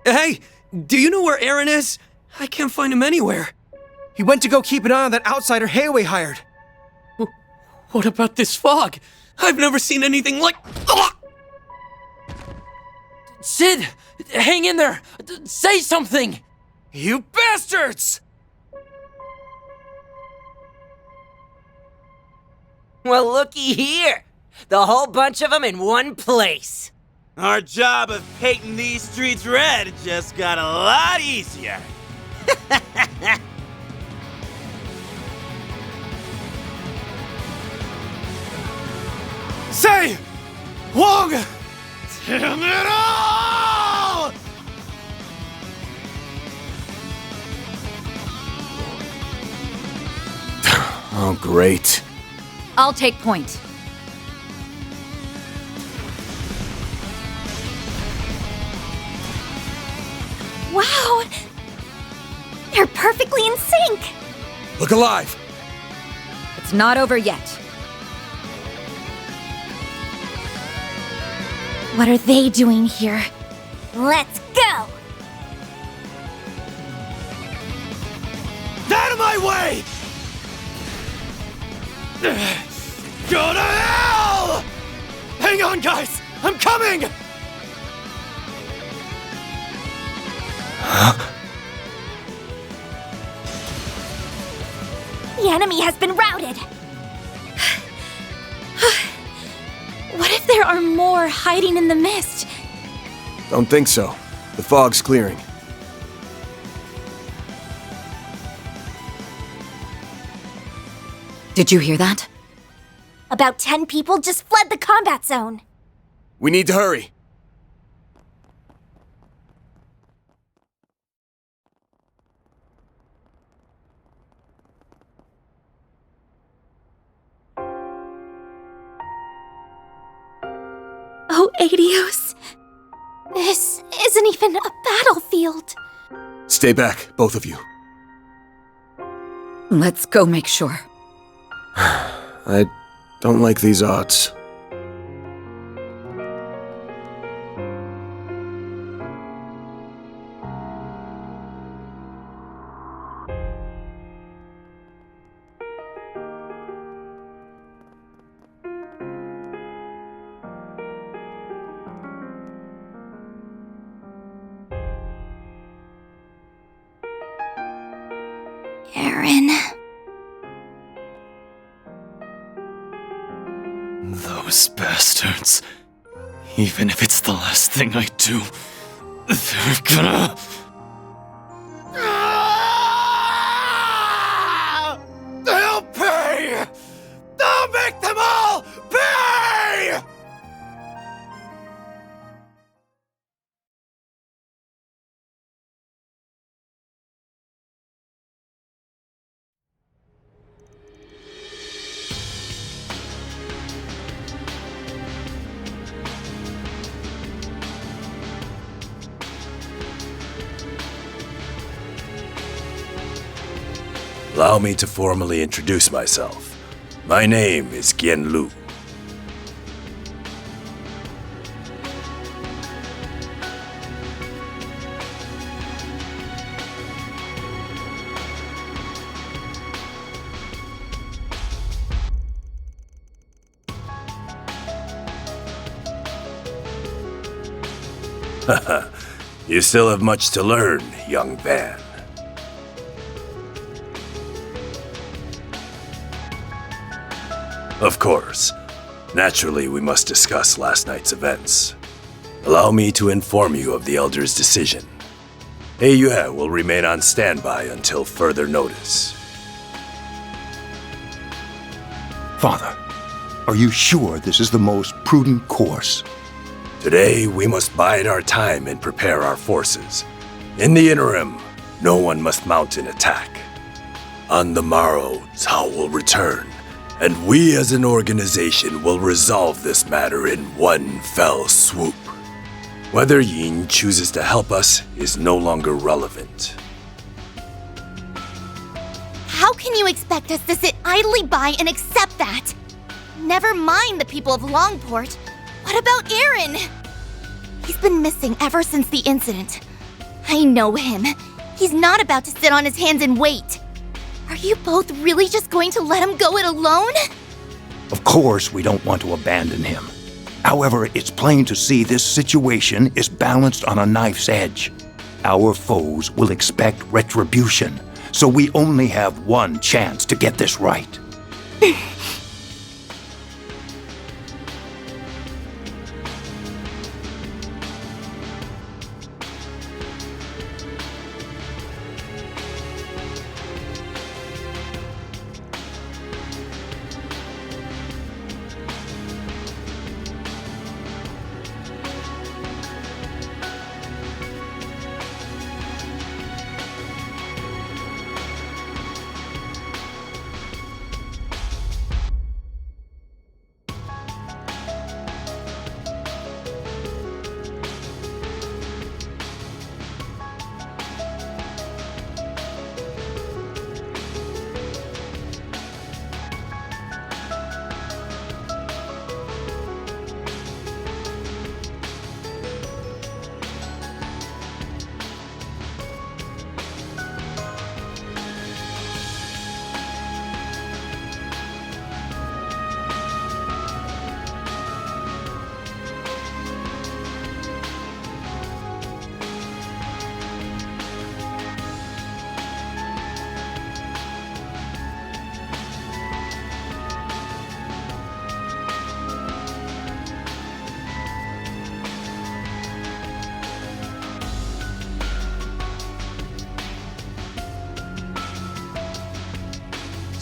Hey, do you know where Aaron is? I can't find him anywhere. He went to go keep an eye on that outsider Hayway hired. What about this fog? I've never seen anything like... Sid, hang in there. Say something. You bastards! Well, looky here. The whole bunch of them in one place. Our job of painting these streets red just got a lot easier. Say! Wong! Damn it all! Oh, great. I'll take point. Wow! They're perfectly in sync! Look alive! It's not over yet. What are they doing here? Let's go! Out of my way! Go to hell! Hang on, guys! I'm coming! The enemy has been routed! What if there are more hiding in the mist? Don't think so. The fog's clearing. Did you hear that? About 10 people just fled the combat zone. We need to hurry. Oh, Adios. This isn't even a battlefield. Stay back, both of you. Let's go make sure. I don't like these odds. Aaron. Those bastards. Even if it's the last thing I do, they're gonna... They'll pay! I'll make them all pay! Allow me to formally introduce myself. My name is Gien Lu. Haha, you still have much to learn, young man. Of course. Naturally, we must discuss last night's events. Allow me to inform you of the Elder's decision. Heiyue will remain on standby until further notice. Father, are you sure this is the most prudent course? Today, we must bide our time and prepare our forces. In the interim, no one must mount an attack. On the morrow, Cao will return, and we as an organization will resolve this matter in one fell swoop. Whether Yin chooses to help us is no longer relevant. How can you expect us to sit idly by and accept that? Never mind the people of Longport. What about Aaron? He's been missing ever since the incident. I know him. He's not about to sit on his hands and wait. Are you both really just going to let him go it alone? Of course, we don't want to abandon him. However, it's plain to see this situation is balanced on a knife's edge. Our foes will expect retribution, so we only have one chance to get this right.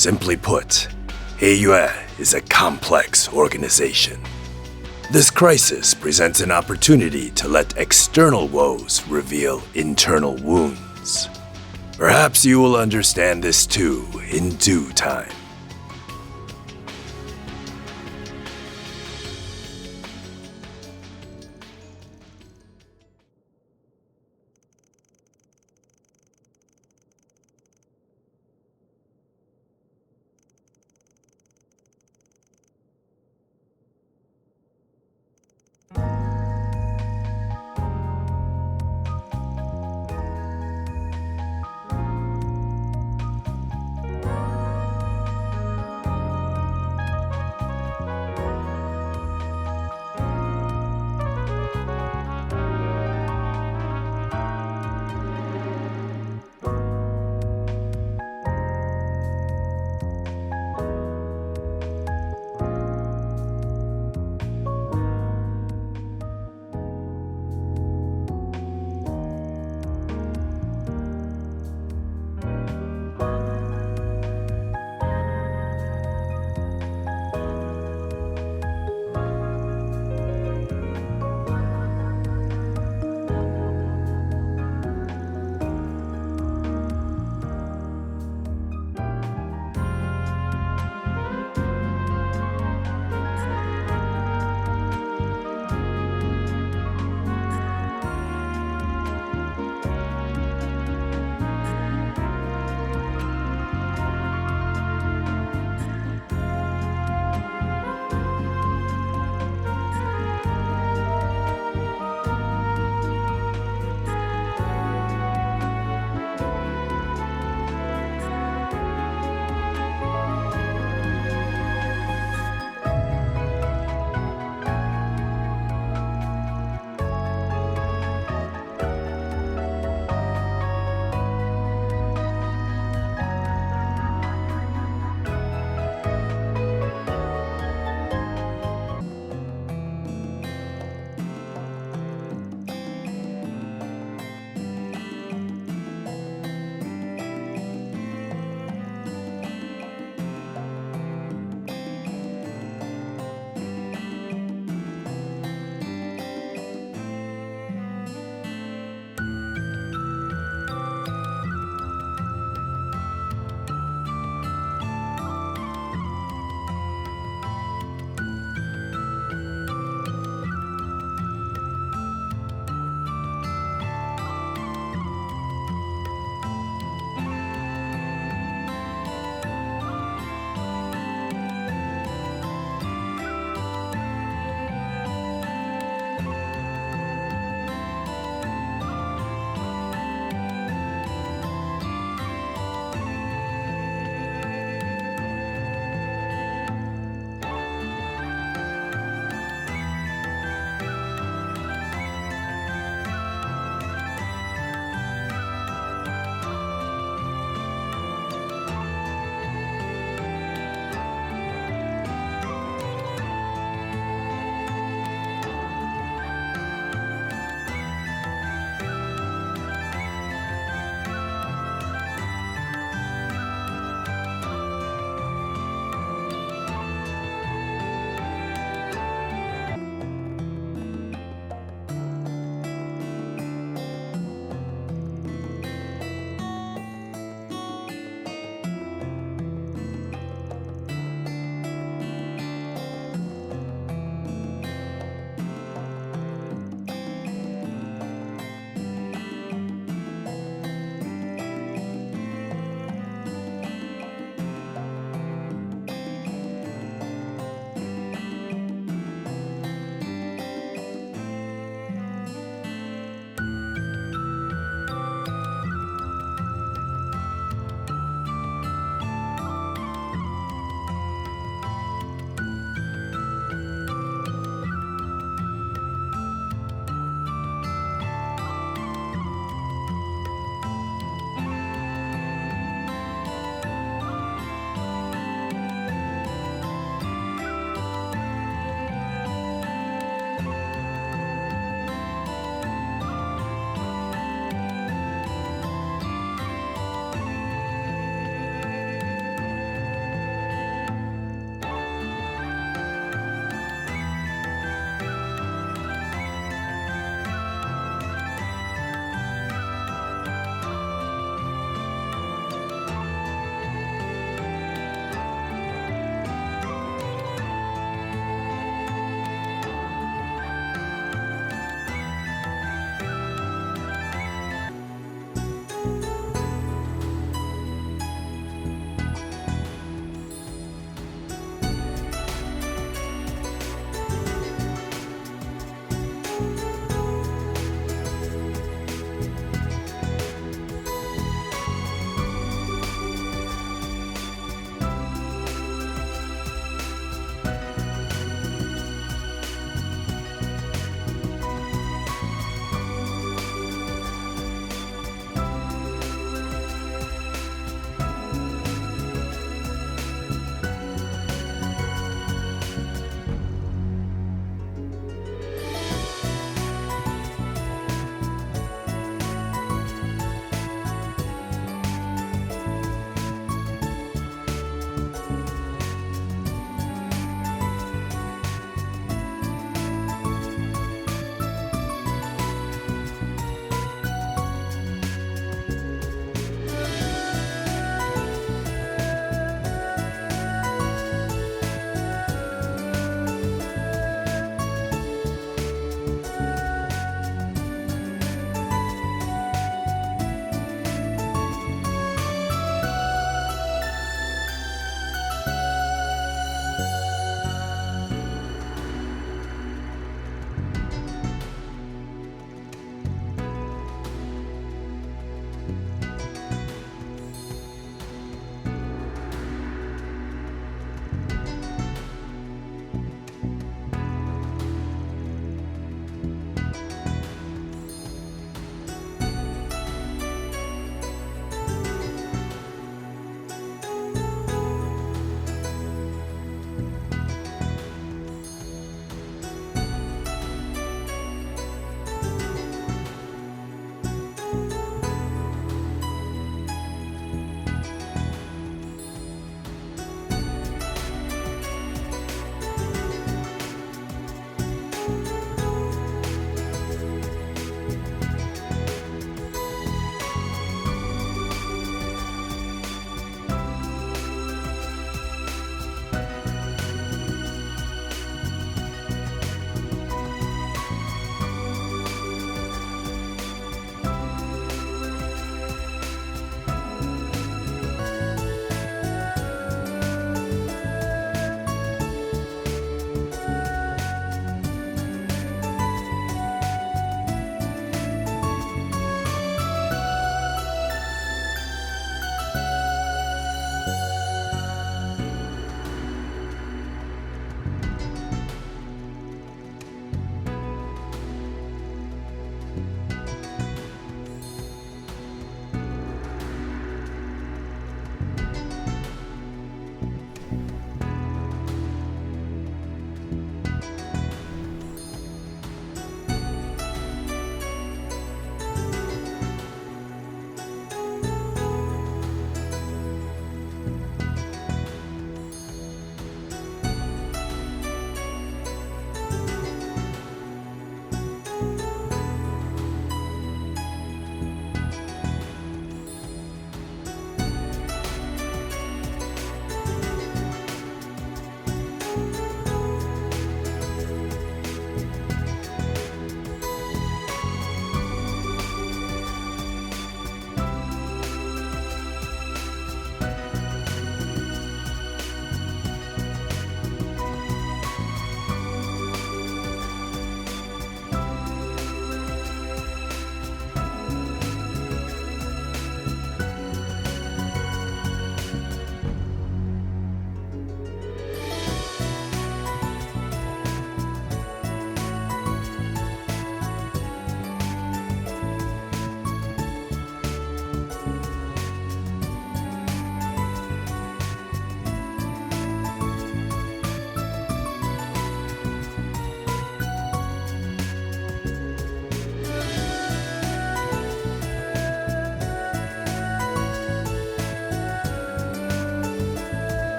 Simply put, Heiyue is a complex organization. This crisis presents an opportunity to let external woes reveal internal wounds. Perhaps you will understand this too in due time.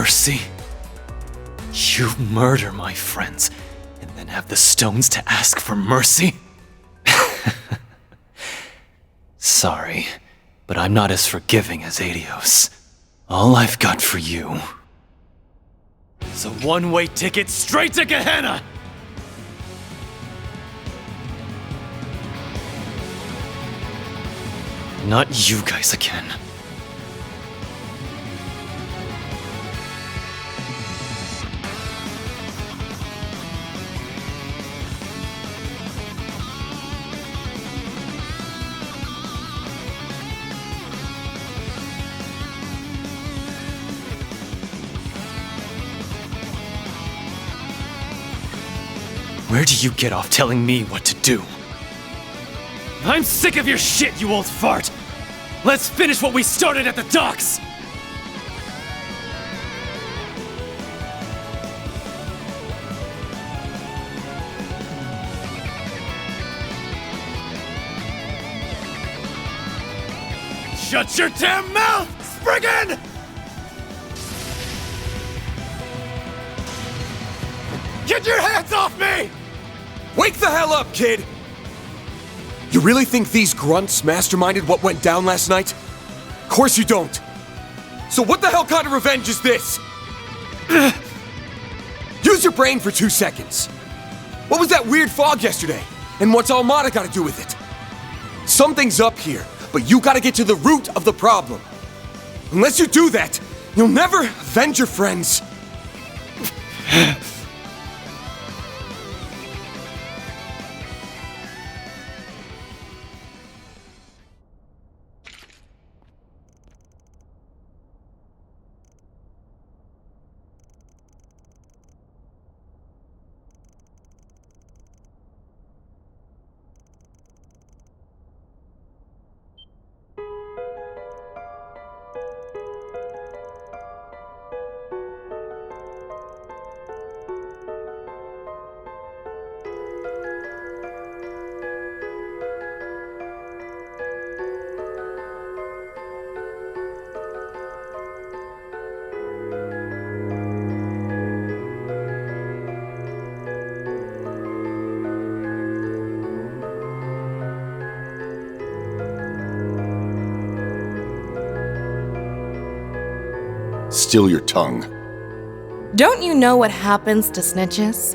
Mercy? You murder my friends and then have the stones to ask for mercy? Sorry, but I'm not as forgiving as Adios. All I've got for you is a one-way ticket straight to Gehenna! Not you guys again. Where do you get off telling me what to do? I'm sick of your shit, you old fart! Let's finish what we started at the docks! Shut your damn mouth, Spriggan! Get your hands off me! Wake the hell up, kid! You really think these grunts masterminded what went down last night? Of course you don't. So what the hell kind of revenge is this? Use your brain for 2 seconds. What was that weird fog yesterday? And what's Almada got to do with it? Something's up here, but you gotta get to the root of the problem. Unless you do that, you'll never avenge your friends. Still your tongue. Don't you know what happens to snitches?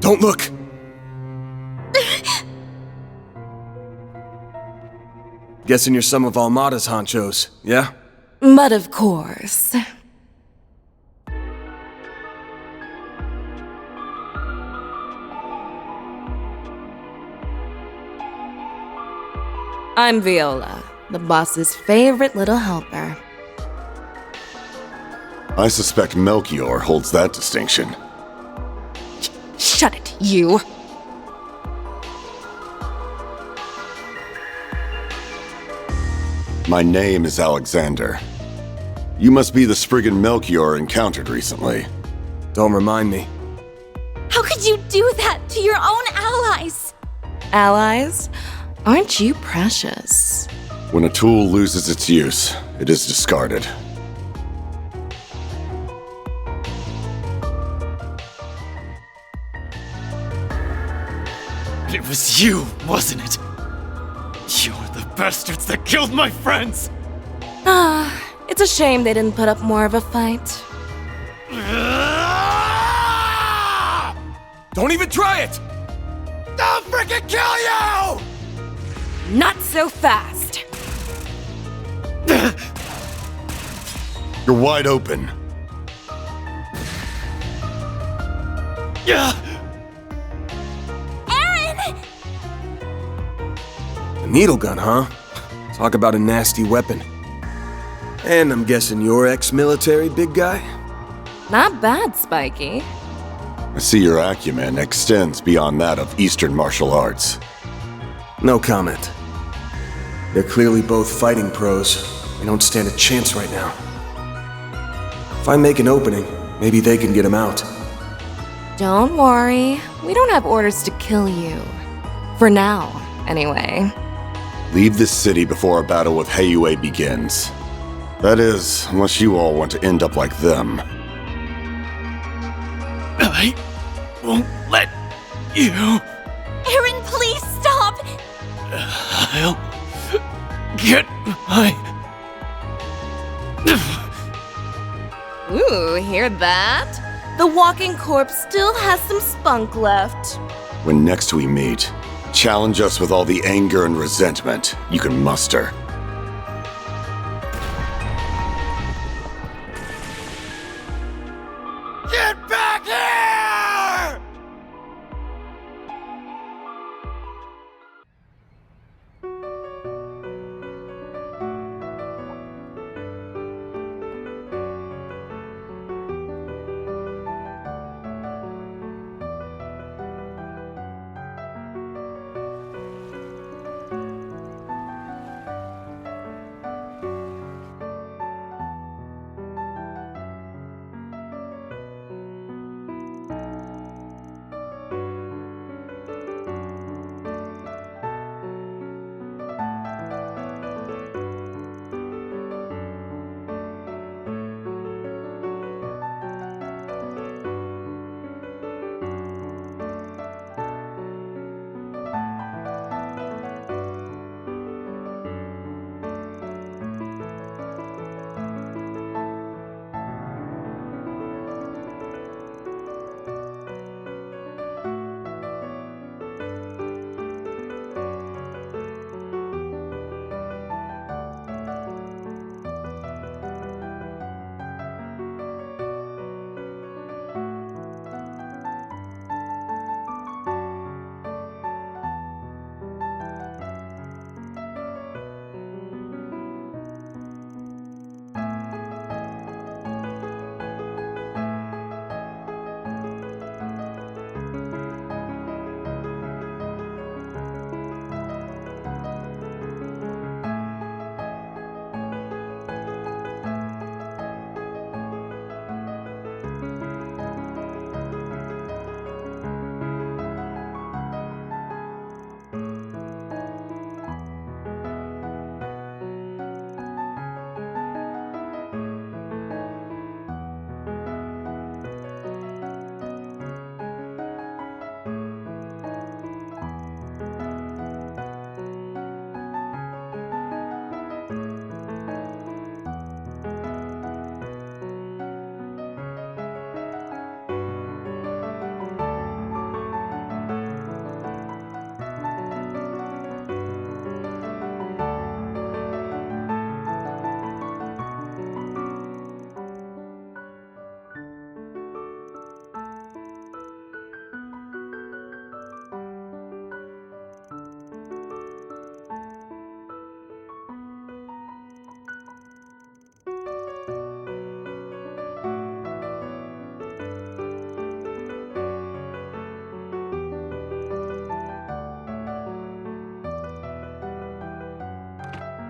Don't look! Guessing you're some of Almada's honchos, yeah? But of course. I'm Viola, the boss's favorite little helper. I suspect Melchior holds that distinction. Shut it, you! My name is Alexander. You must be the Spriggan Melchior encountered recently. Don't remind me. How could you do that to your own allies? Allies? Aren't you precious? When a tool loses its use, it is discarded. It was you, wasn't it? You're the bastards that killed my friends! Ah, it's a shame they didn't put up more of a fight. Don't even try it! I'll freaking kill you! Not so fast! You're wide open. Aaron! A needle gun, huh? Talk about a nasty weapon. And I'm guessing you're ex-military, big guy? Not bad, Spiky. I see your acumen extends beyond that of Eastern martial arts. No comment. They're clearly both fighting pros. They don't stand a chance right now. If I make an opening, maybe they can get him out. Don't worry, we don't have orders to kill you. For now. anyway. Leave this city before a battle with Heiyue begins. That is, unless you all want to end up like them. I won't let you. Aaron, please stop! I'll get my... Ooh, hear that? The walking corpse still has some spunk left. When next we meet, challenge us with all the anger and resentment you can muster. Get back here!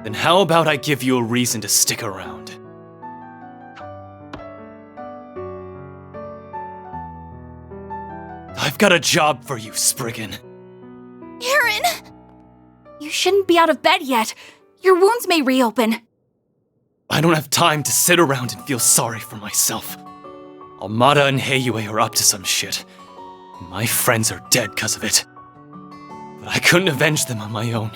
Then how about I give you a reason to stick around? I've got a job for you, Spriggan. Aaron! You shouldn't be out of bed yet. Your wounds may reopen. I don't have time to sit around and feel sorry for myself. Almada and Heiyue are up to some shit. And my friends are dead because of it. But I couldn't avenge them on my own.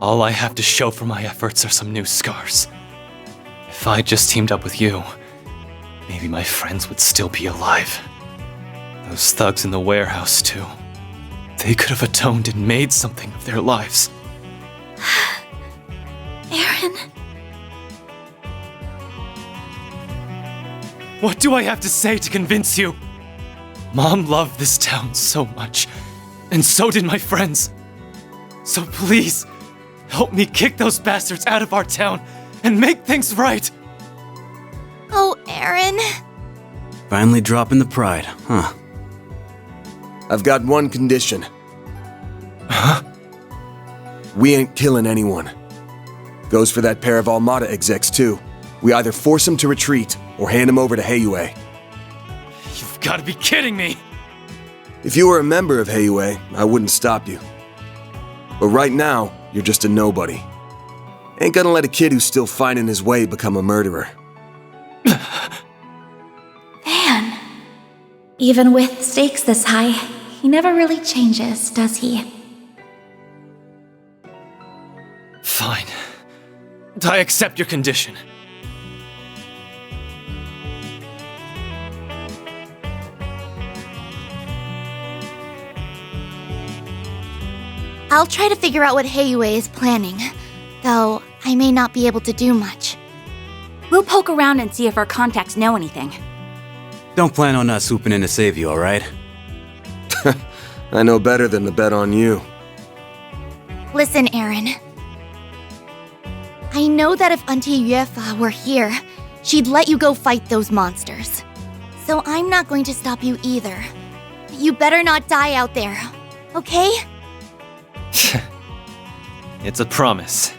All I have to show for my efforts are some new scars. If I just teamed up with you, maybe my friends would still be alive. Those thugs in the warehouse, too. They could have atoned and made something of their lives. Aaron. What do I have to say to convince you? Mom loved this town so much, and so did my friends. So please, help me kick those bastards out of our town and make things right. Oh, Aaron. Finally dropping the pride, huh? I've got one condition. Huh? We ain't killing anyone. Goes for that pair of Almada execs, too. We either force them to retreat or hand them over to Heiyue. You've got to be kidding me! If you were a member of Heiyue, I wouldn't stop you. But right now, you're just a nobody. Ain't gonna let a kid who's still finding his way become a murderer. Man. Even with stakes this high, he never really changes, does he? Fine. I accept your condition. I'll try to figure out what Heiyue is planning, though I may not be able to do much. We'll poke around and see if our contacts know anything. Don't plan on us swooping in to save you, alright? I know better than to bet on you. Listen, Aaron. I know that if Auntie Yuefa were here, she'd let you go fight those monsters. So I'm not going to stop you either. You better not die out there, okay? It's a promise.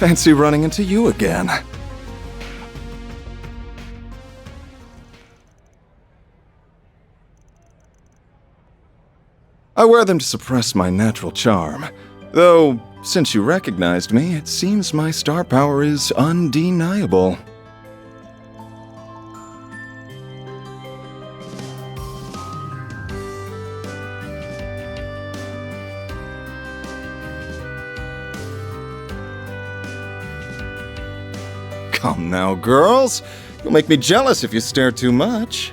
Fancy running into you again. I wear them to suppress my natural charm. Though, since you recognized me, it seems my star power is undeniable. Come now, girls. You'll make me jealous if you stare too much.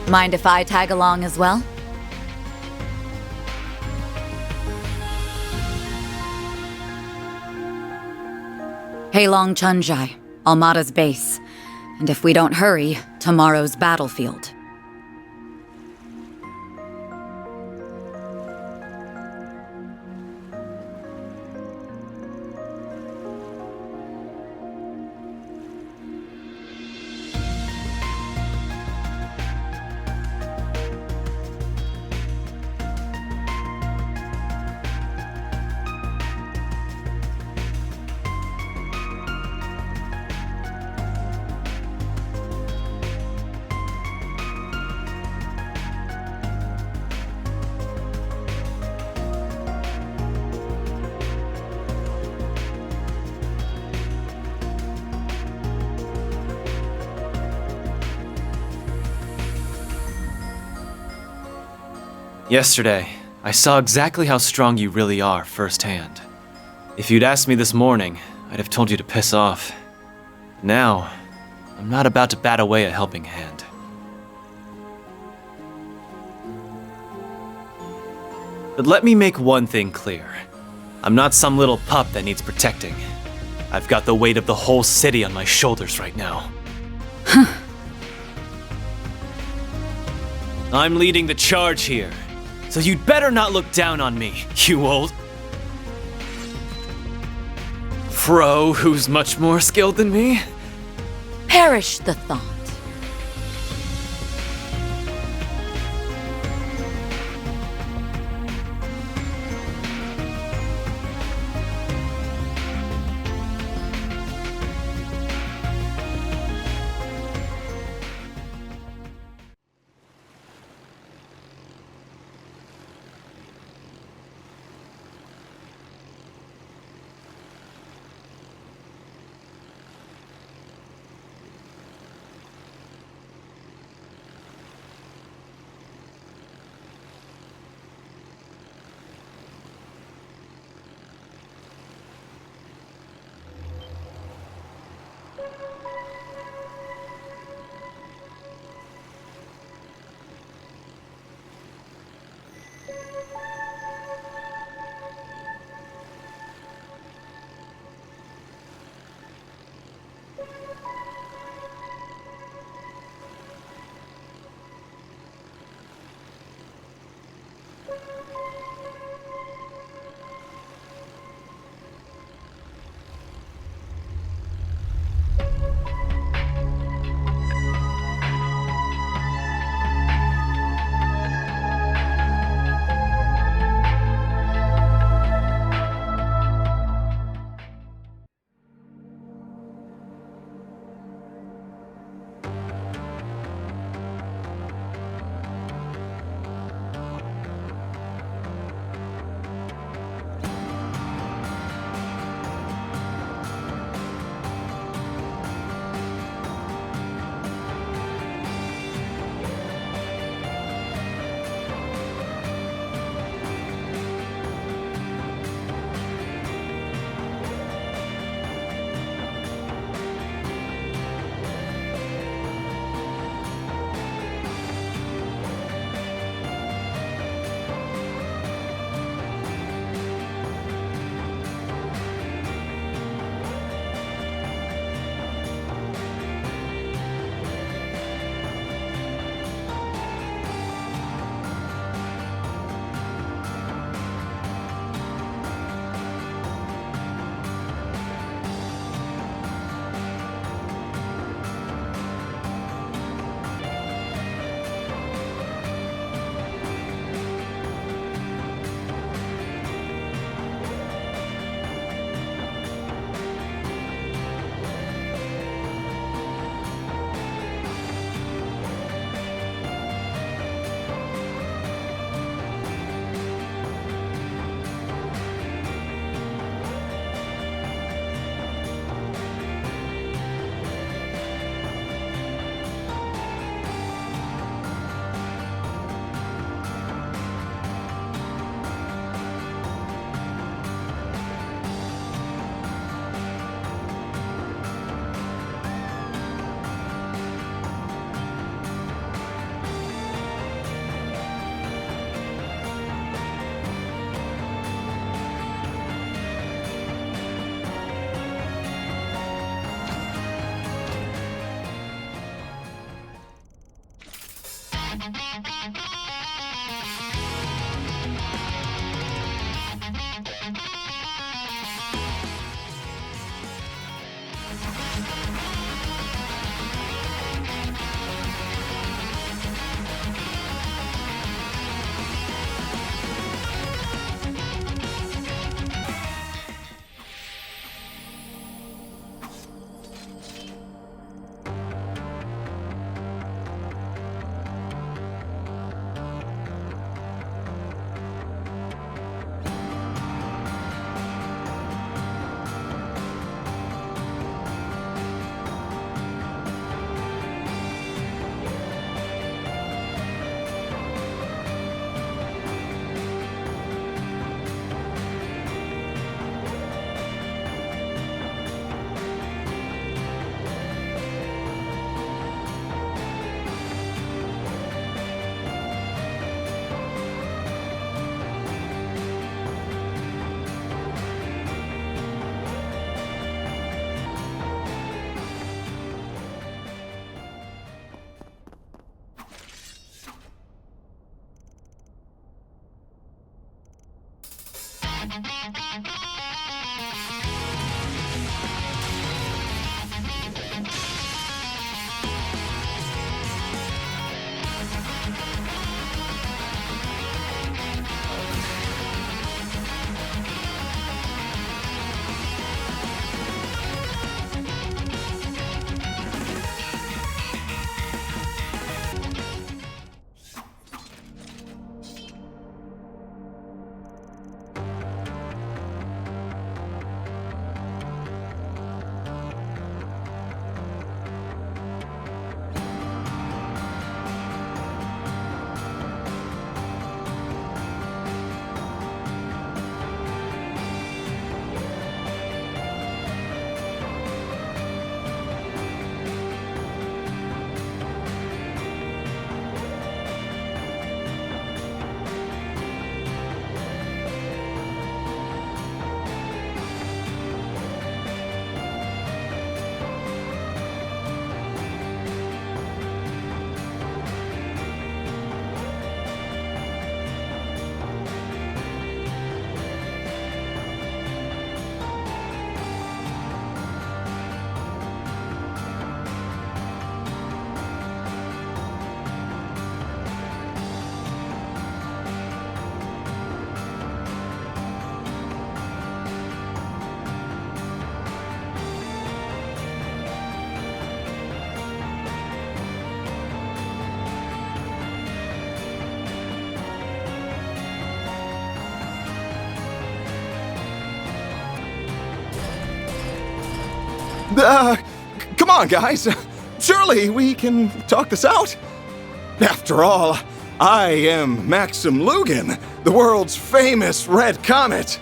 Mind if I tag along as well? Heilong Chunjai, Almada's base. And if we don't hurry, tomorrow's battlefield. Yesterday, I saw exactly how strong you really are firsthand. If you'd asked me this morning, I'd have told you to piss off. Now, I'm not about to bat away a helping hand. But let me make one thing clear. I'm not some little pup that needs protecting. I've got the weight of the whole city on my shoulders right now. I'm leading the charge here, so you'd better not look down on me, you old Fro who's much more skilled than me. Perish the thought. Come on, guys. Surely we can talk this out. After all, I am Maxim Lugan, the world's famous Red Comet.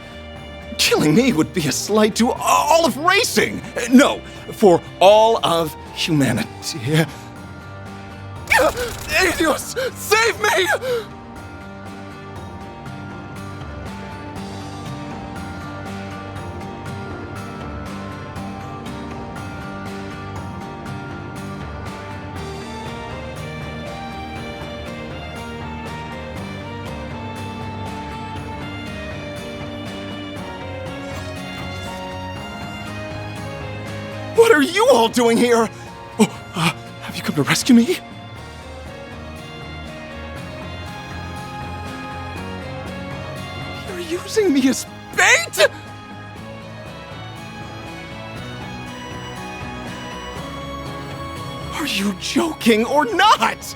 Killing me would be a slight to all of racing. No, for all of humanity. Adios! Save me! What are you all doing here? Oh, have you come to rescue me? You're using me as bait? Are you joking or not?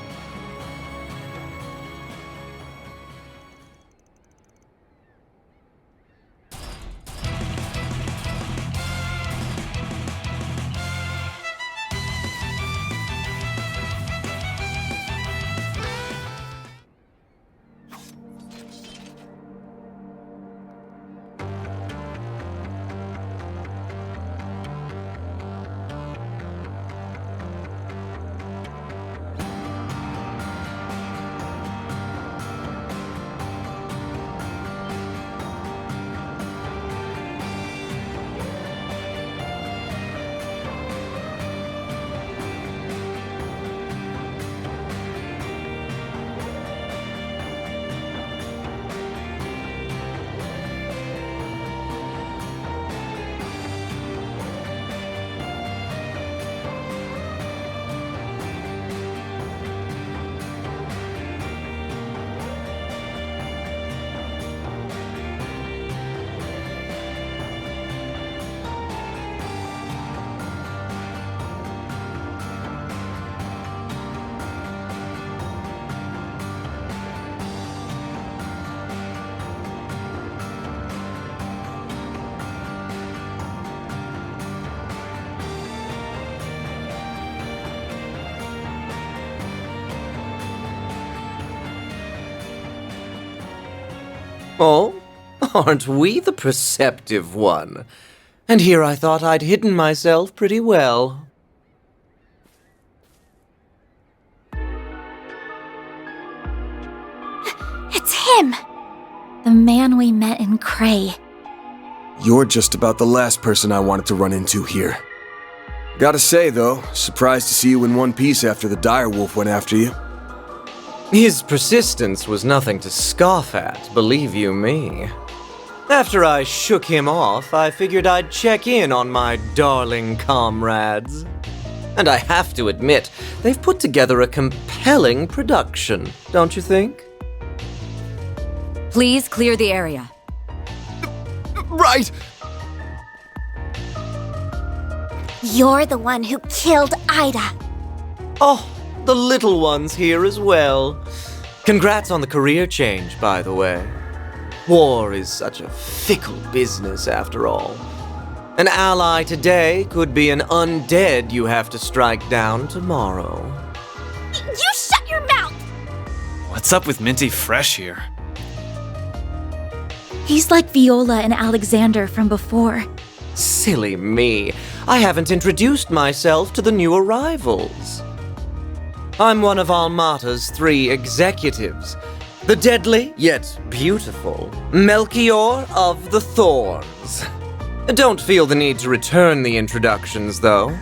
Oh, aren't we the perceptive one? And here I thought I'd hidden myself pretty well. It's him! The man we met in Cray. You're just about the last person I wanted to run into here. Gotta say, though, surprised to see you in one piece after the direwolf went after you. His persistence was nothing to scoff at, believe you me. After I shook him off, I figured I'd check in on my darling comrades. And I have to admit, they've put together a compelling production, don't you think? Please clear the area. Right! You're the one who killed Ida. Oh, the little ones here as well. Congrats on the career change, by the way. War is such a fickle business, after all. An ally today could be an undead you have to strike down tomorrow. You shut your mouth! What's up with Minty Fresh here? He's like Viola and Alexander from before. Silly me. I haven't introduced myself to the new arrivals. I'm one of Almata's 3 executives. The deadly, yet beautiful, Melchior of the Thorns. Don't feel the need to return the introductions, though.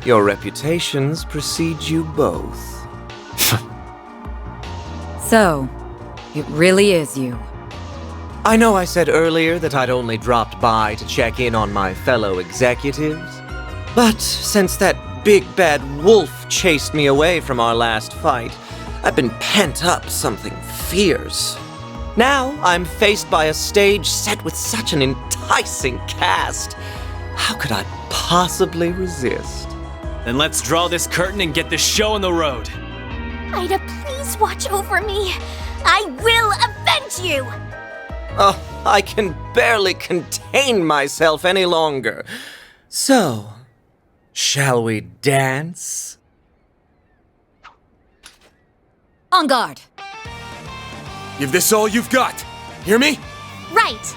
Your reputations precede you both. So, it really is you. I know I said earlier that I'd only dropped by to check in on my fellow executives, but since that big bad wolf chased me away from our last fight, I've been pent up something fierce. Now I'm faced by a stage set with such an enticing cast. How could I possibly resist? Then let's draw this curtain and get this show on the road. Ida, please watch over me. I will avenge you! Oh, I can barely contain myself any longer. So, Shall we dance? On guard! Give this all you've got. Hear me? Right!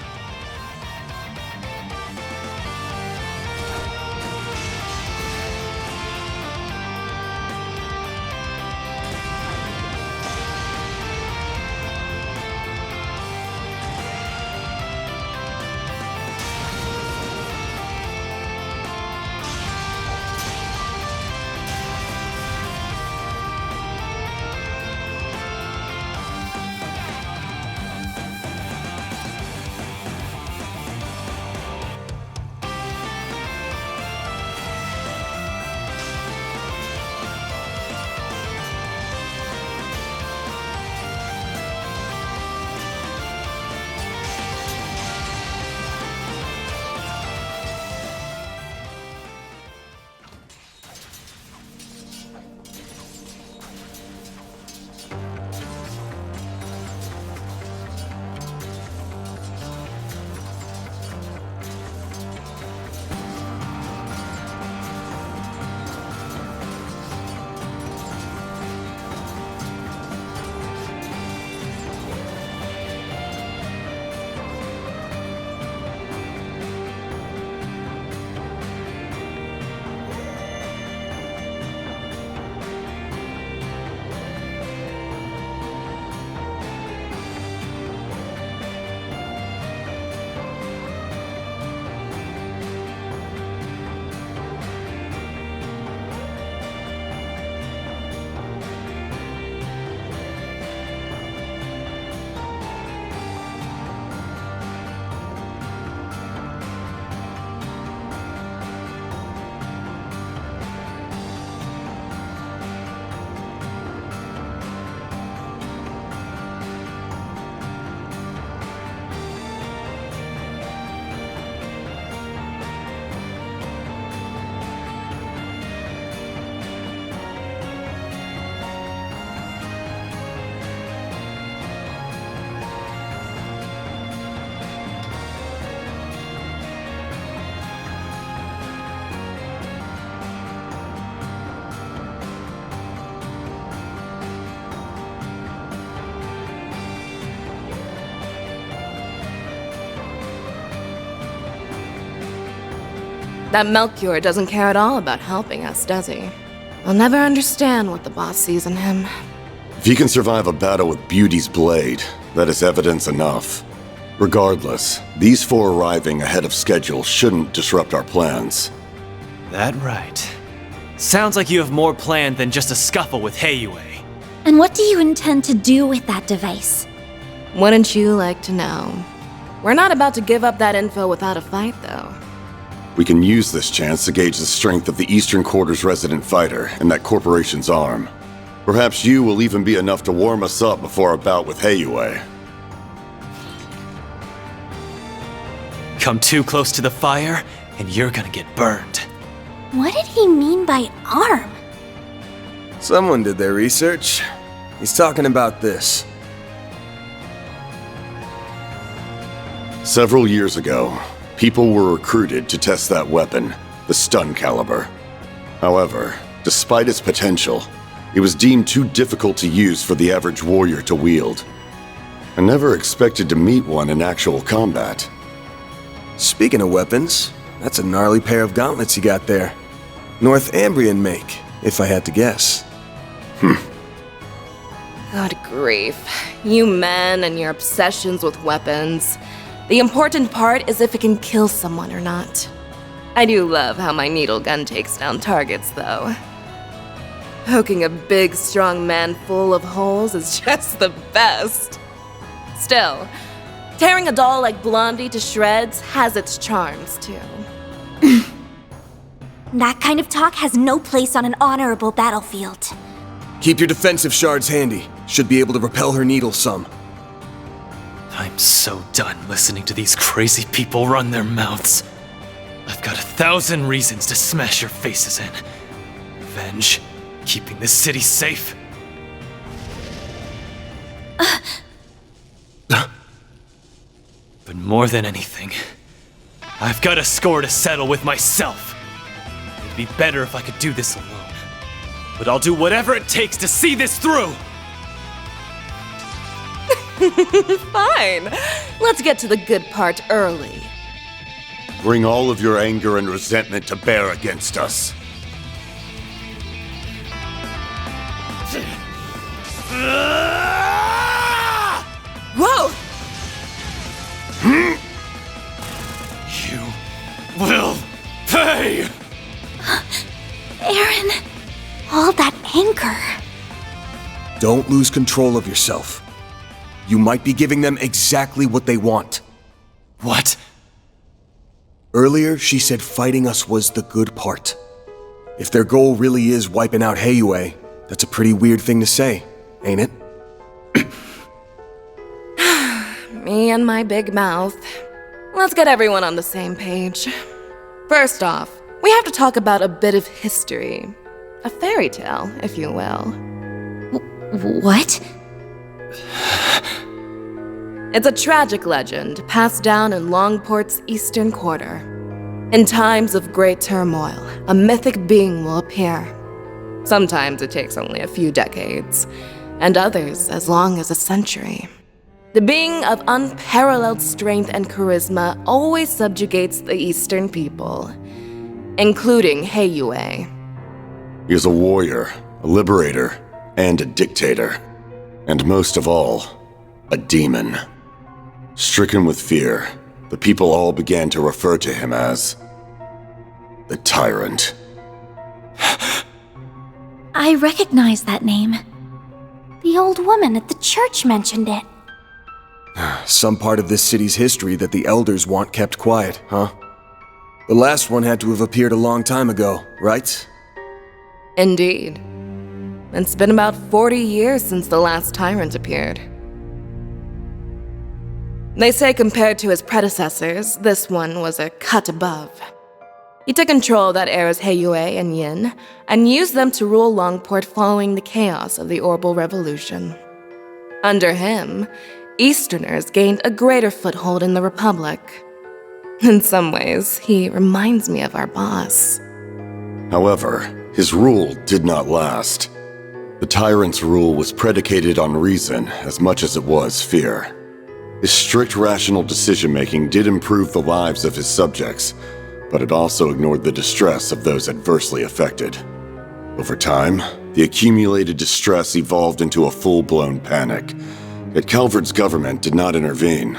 That Melchior doesn't care at all about helping us, does he? I'll never understand what the boss sees in him. If he can survive a battle with Beauty's blade, that is evidence enough. Regardless, these four arriving ahead of schedule shouldn't disrupt our plans. That right. Sounds like you have more planned than just a scuffle with Heiyue. And what do you intend to do with that device? Wouldn't you like to know? We're not about to give up that info without a fight, though. We can use this chance to gauge the strength of the Eastern Quarter's resident fighter and that corporation's arm. Perhaps you will even be enough to warm us up before our bout with Heiyue. Come too close to the fire, and you're gonna get burned. What did he mean by arm? Someone did their research. He's talking about this. Several years ago, people were recruited to test that weapon, the stun caliber. However, despite its potential, it was deemed too difficult to use for the average warrior to wield. I never expected to meet one in actual combat. Speaking of weapons, that's a gnarly pair of gauntlets you got there. Northambrian make, if I had to guess. Good grief. You men and your obsessions with weapons. The important part is if it can kill someone or not. I do love how my needle gun takes down targets, though. Poking a big, strong man full of holes is just the best. Still, tearing a doll like Blondie to shreds has its charms, too. That kind of talk has no place on an honorable battlefield. Keep your defensive shards handy. Should be able to repel her needle some. I'm so done listening to these crazy people run their mouths. I've got 1,000 reasons to smash your faces in. Revenge, keeping this city safe. But more than anything, I've got a score to settle with myself. It'd be better if I could do this alone. But I'll do whatever it takes to see this through! Fine. Let's get to the good part early. Bring all of your anger and resentment to bear against us. Whoa! You will pay! Aaron, all that anger. Don't lose control of yourself. You might be giving them exactly what they want. What? Earlier, she said fighting us was the good part. If their goal really is wiping out Heiyue, that's a pretty weird thing to say, ain't it? Me and my big mouth. Let's get everyone on the same page. First off, we have to talk about a bit of history. A fairy tale, if you will. What? It's a tragic legend passed down in Longport's eastern quarter. In times of great turmoil, a mythic being will appear. Sometimes it takes only a few decades, and others as long as a century. The being of unparalleled strength and charisma always subjugates the eastern people, including Heiyue. He is a warrior, a liberator, and a dictator. And most of all, a demon. Stricken with fear, the people all began to refer to him as the Tyrant. I recognize that name. The old woman at the church mentioned it. Some part of this city's history that the elders want kept quiet, huh? The last one had to have appeared a long time ago, right? Indeed. It's been about 40 years since the last tyrant appeared. They say compared to his predecessors, this one was a cut above. He took control of that era's Heiyue and Yin, and used them to rule Longport following the chaos of the Orbital Revolution. Under him, Easterners gained a greater foothold in the Republic. In some ways, he reminds me of our boss. However, his rule did not last. The Tyrant's rule was predicated on reason as much as it was fear. His strict rational decision-making did improve the lives of his subjects, but it also ignored the distress of those adversely affected. Over time, the accumulated distress evolved into a full-blown panic. Yet Calvard's government did not intervene.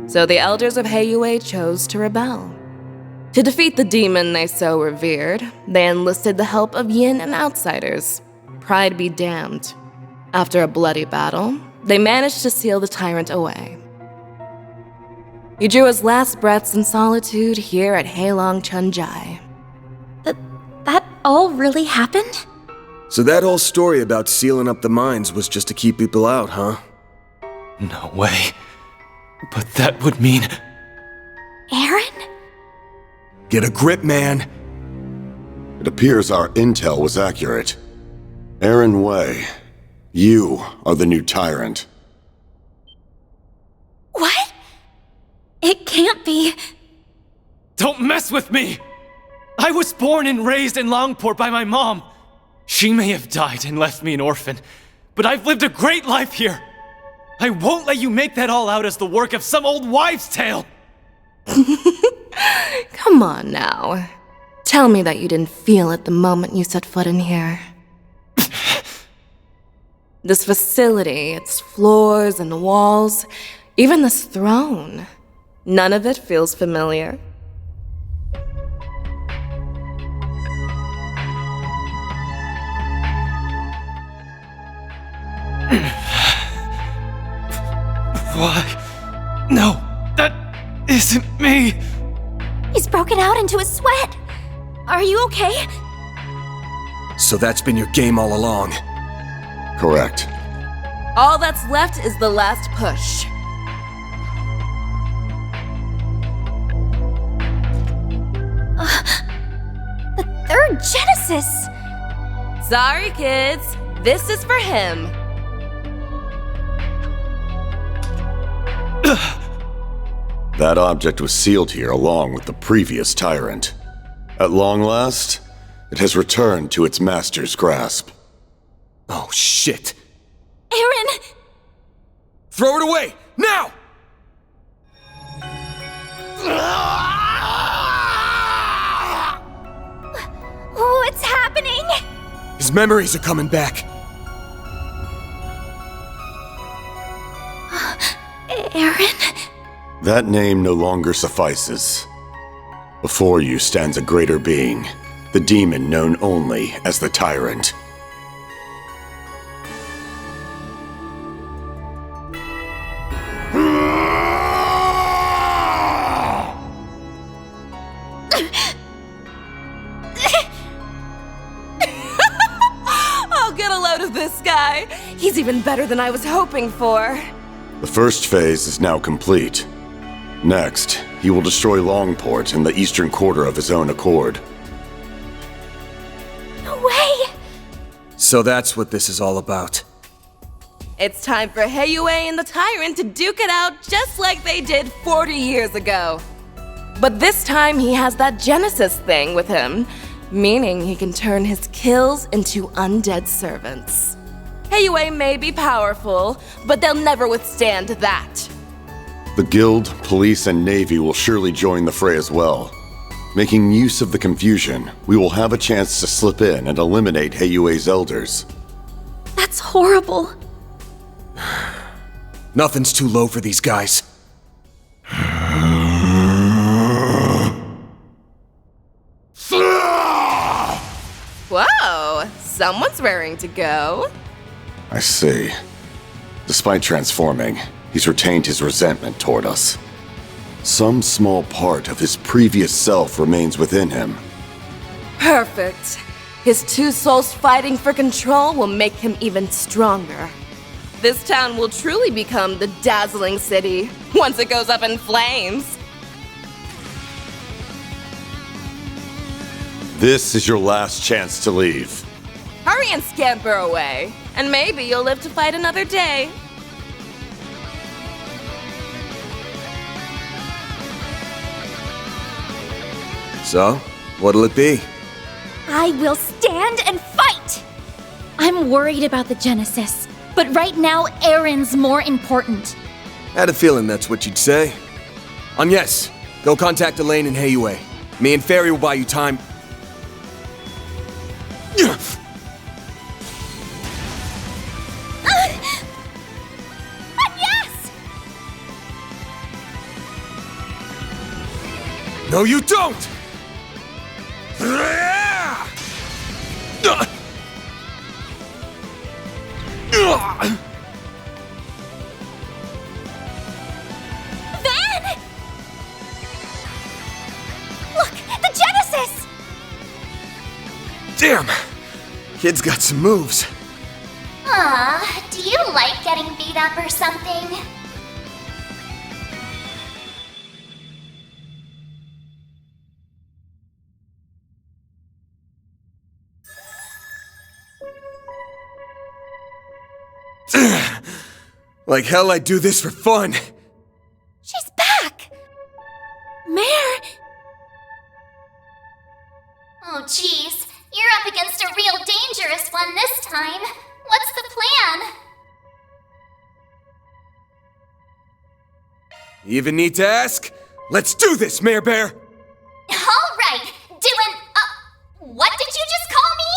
So the elders of Heiyue chose to rebel. To defeat the demon they so revered, they enlisted the help of Yin and outsiders. Pride be damned. After a bloody battle, they managed to seal the tyrant away. He drew his last breaths in solitude here at Heilong Chunjai. That all really happened? So that whole story about sealing up the mines was just to keep people out, huh? No way. But that would mean... Aaron? Get a grip, man. It appears our intel was accurate. Aaron Wei, you are the new Tyrant. What? It can't be. Don't mess with me! I was born and raised in Longport by my mom. She may have died and left me an orphan, but I've lived a great life here. I won't let you make that all out as the work of some old wives' tale. Come on now. Tell me that you didn't feel it the moment you set foot in here. This facility, its floors and walls, even this throne, none of it feels familiar. Why? No, that isn't me. He's broken out into a sweat. Are you okay? So that's been your game all along. Correct. All that's left is the last push. The third Genesis! Sorry, kids. This is for him. That object was sealed here along with the previous Tyrant. At long last, it has returned to its master's grasp. Oh, shit. Aaron! Throw it away! Now! What's happening? His memories are coming back. Aaron? That name no longer suffices. Before you stands a greater being, the demon known only as the Tyrant. Oh, get a load of this guy. He's even better than I was hoping for. The first phase is now complete. Next, he will destroy Longport in the eastern quarter of his own accord. No way! So that's what this is all about. It's time for Heiyue and the Tyrant to duke it out just like they did 40 years ago. But this time he has that Genesis thing with him, meaning he can turn his kills into undead servants. Heiyue may be powerful, but they'll never withstand that. The Guild, Police, and Navy will surely join the fray as well. Making use of the confusion, we will have a chance to slip in and eliminate Heiyue's elders. That's horrible. Nothing's too low for these guys. Whoa, someone's raring to go. I see. Despite transforming, he's retained his resentment toward us. Some small part of his previous self remains within him. Perfect. His two souls fighting for control will make him even stronger. This town will truly become the dazzling city once it goes up in flames. This is your last chance to leave. Hurry and scamper away, and maybe you'll live to fight another day. So, what'll it be? I will stand and fight! I'm worried about the Genesis, but right now Aaron's more important. Had a feeling that's what you'd say. Yes, go contact Elaine and Heiyue. Me and Fairy will buy you time. Yes! No, you don't! Van! Look, the Genesis! Damn! Kid's got some moves. Aw, do you like getting beat up or something? Like hell I'd do this for fun. She's back! Mare! Oh geez, you're up against a real dangerous one this time. What's the plan? You even need to ask? Let's do this, Mare Bear! Alright, what did you just call me?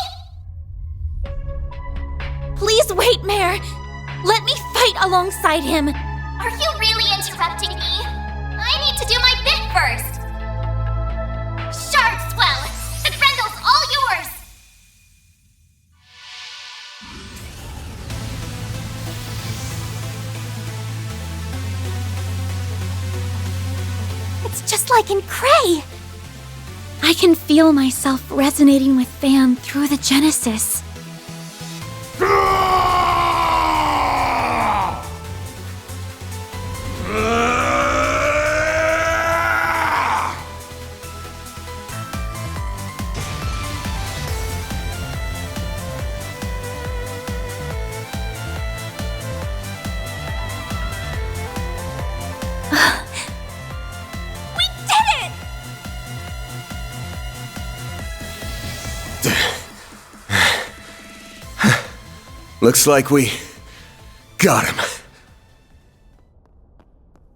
Please wait, Mare! Let me fight alongside him! Are you really interrupting me? I need to do my bit first! Shard Swell! The Grendel's all yours! It's just like in Cray! I can feel myself resonating with Van through the Genesis. Looks like we got him.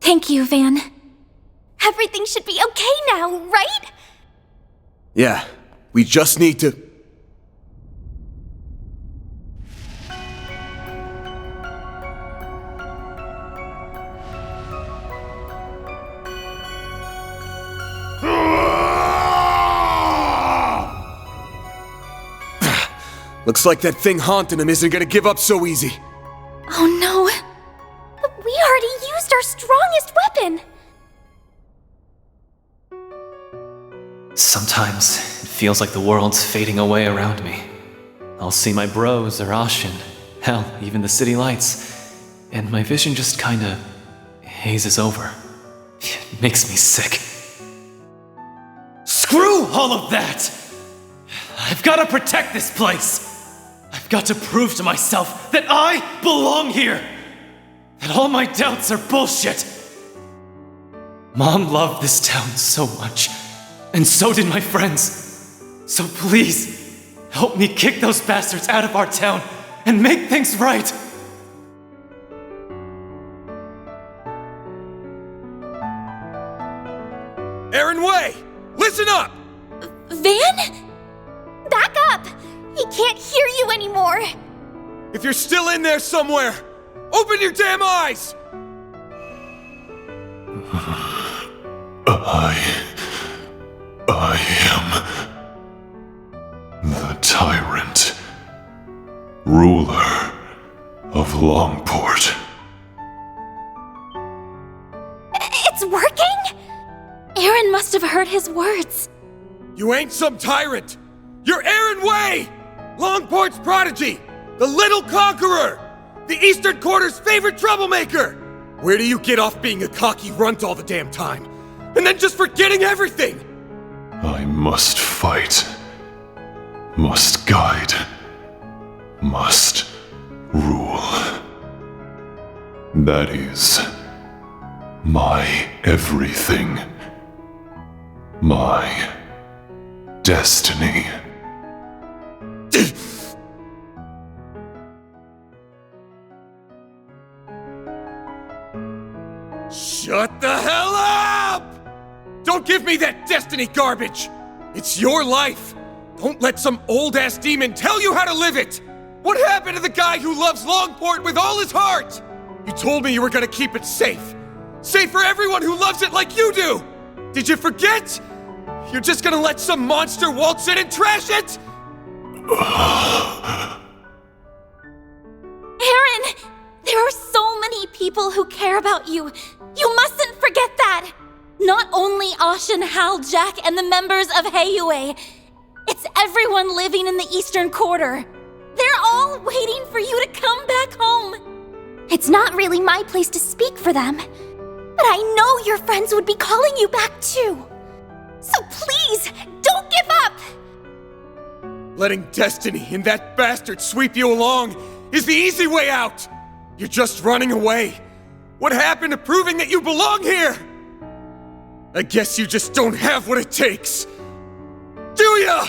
Thank you, Van. Everything should be okay now, right? Yeah, we just need to... Looks like that thing haunting him isn't gonna give up so easy. Oh no. But we already used our strongest weapon! Sometimes it feels like the world's fading away around me. I'll see my bros or Ashin, hell, even the city lights, and my vision just kinda hazes over. It makes me sick. Screw all of that! I've gotta protect this place! I've got to prove to myself that I belong here! That all my doubts are bullshit! Mom loved this town so much, and so did my friends. So please, help me kick those bastards out of our town and make things right! Aaron Way! Listen up! Van? Back up! He can't hear you anymore! If you're still in there somewhere, open your damn eyes! I am the tyrant, ruler of Longport. It's working? Aaron must have heard his words. You ain't some tyrant! You're Aaron Way! Longport's prodigy! The little conqueror! The Eastern Quarter's favorite troublemaker! Where do you get off being a cocky runt all the damn time? And then just forgetting everything? I must fight, must guide, must rule. That is my everything. My destiny. Shut the hell up! Don't give me that destiny garbage! It's your life! Don't let some old-ass demon tell you how to live it! What happened to the guy who loves Longport with all his heart? You told me you were gonna keep it safe. Safe for everyone who loves it like you do! Did you forget? You're just gonna let some monster waltz in and trash it? Aaron! There are so many people who care about you. You mustn't forget that! Not only Ashin, Hal, Jack, and the members of Heiyue. It's everyone living in the Eastern Quarter. They're all waiting for you to come back home. It's not really my place to speak for them, but I know your friends would be calling you back too. So please, don't give up! Letting destiny and that bastard sweep you along is the easy way out! You're just running away. What happened to proving that you belong here? I guess you just don't have what it takes. Do ya?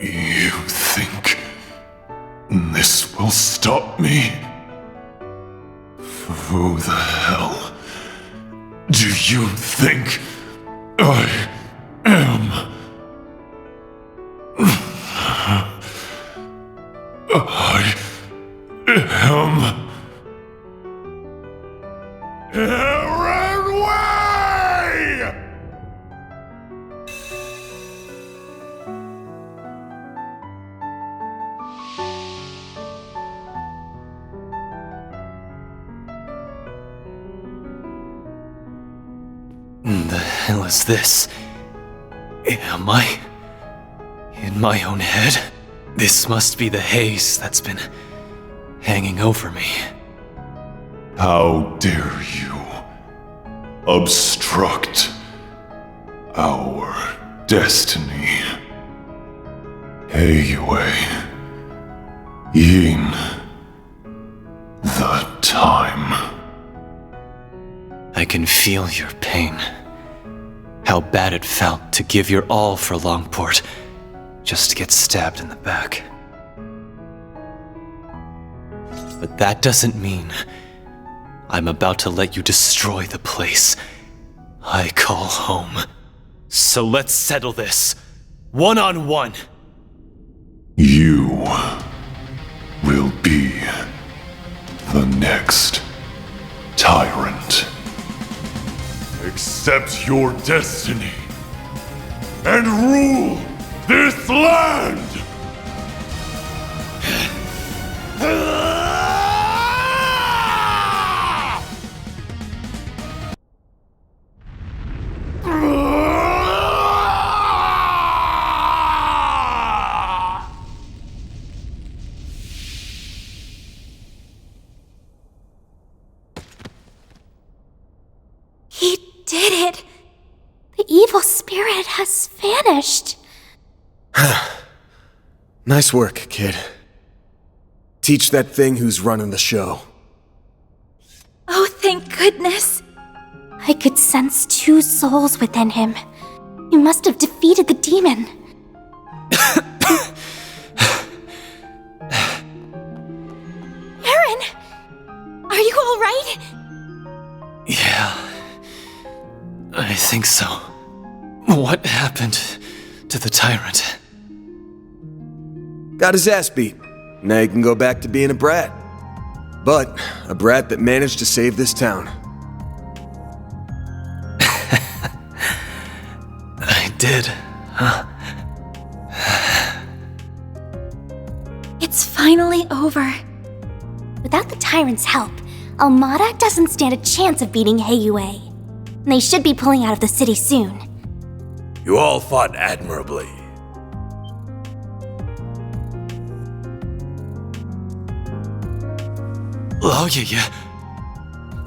You think this will stop me? Who the hell do you think I am? I am Aaron Way! The hell is this? Am I in my own head? This must be the haze that's been hanging over me. How dare you obstruct our destiny? Heiyue, Yin, the can feel your pain. How bad it felt to give your all for Longport, just to get stabbed in the back. But that doesn't mean I'm about to let you destroy the place I call home. So let's settle this, one-on-one. You will be the next tyrant. Accept your destiny and rule this land! He did it! The evil spirit has vanished. Nice work, kid. Teach that thing who's running the show. Oh, thank goodness. I could sense 2 souls within him. You must have defeated the demon. Aaron! Are you alright? Yeah, I think so. What happened to the tyrant? Got his ass beat. Now you can go back to being a brat. But a brat that managed to save this town. I did, huh? It's finally over. Without the tyrant's help, Almada doesn't stand a chance of beating Heiyue. They should be pulling out of the city soon. You all fought admirably. Oh, yeah.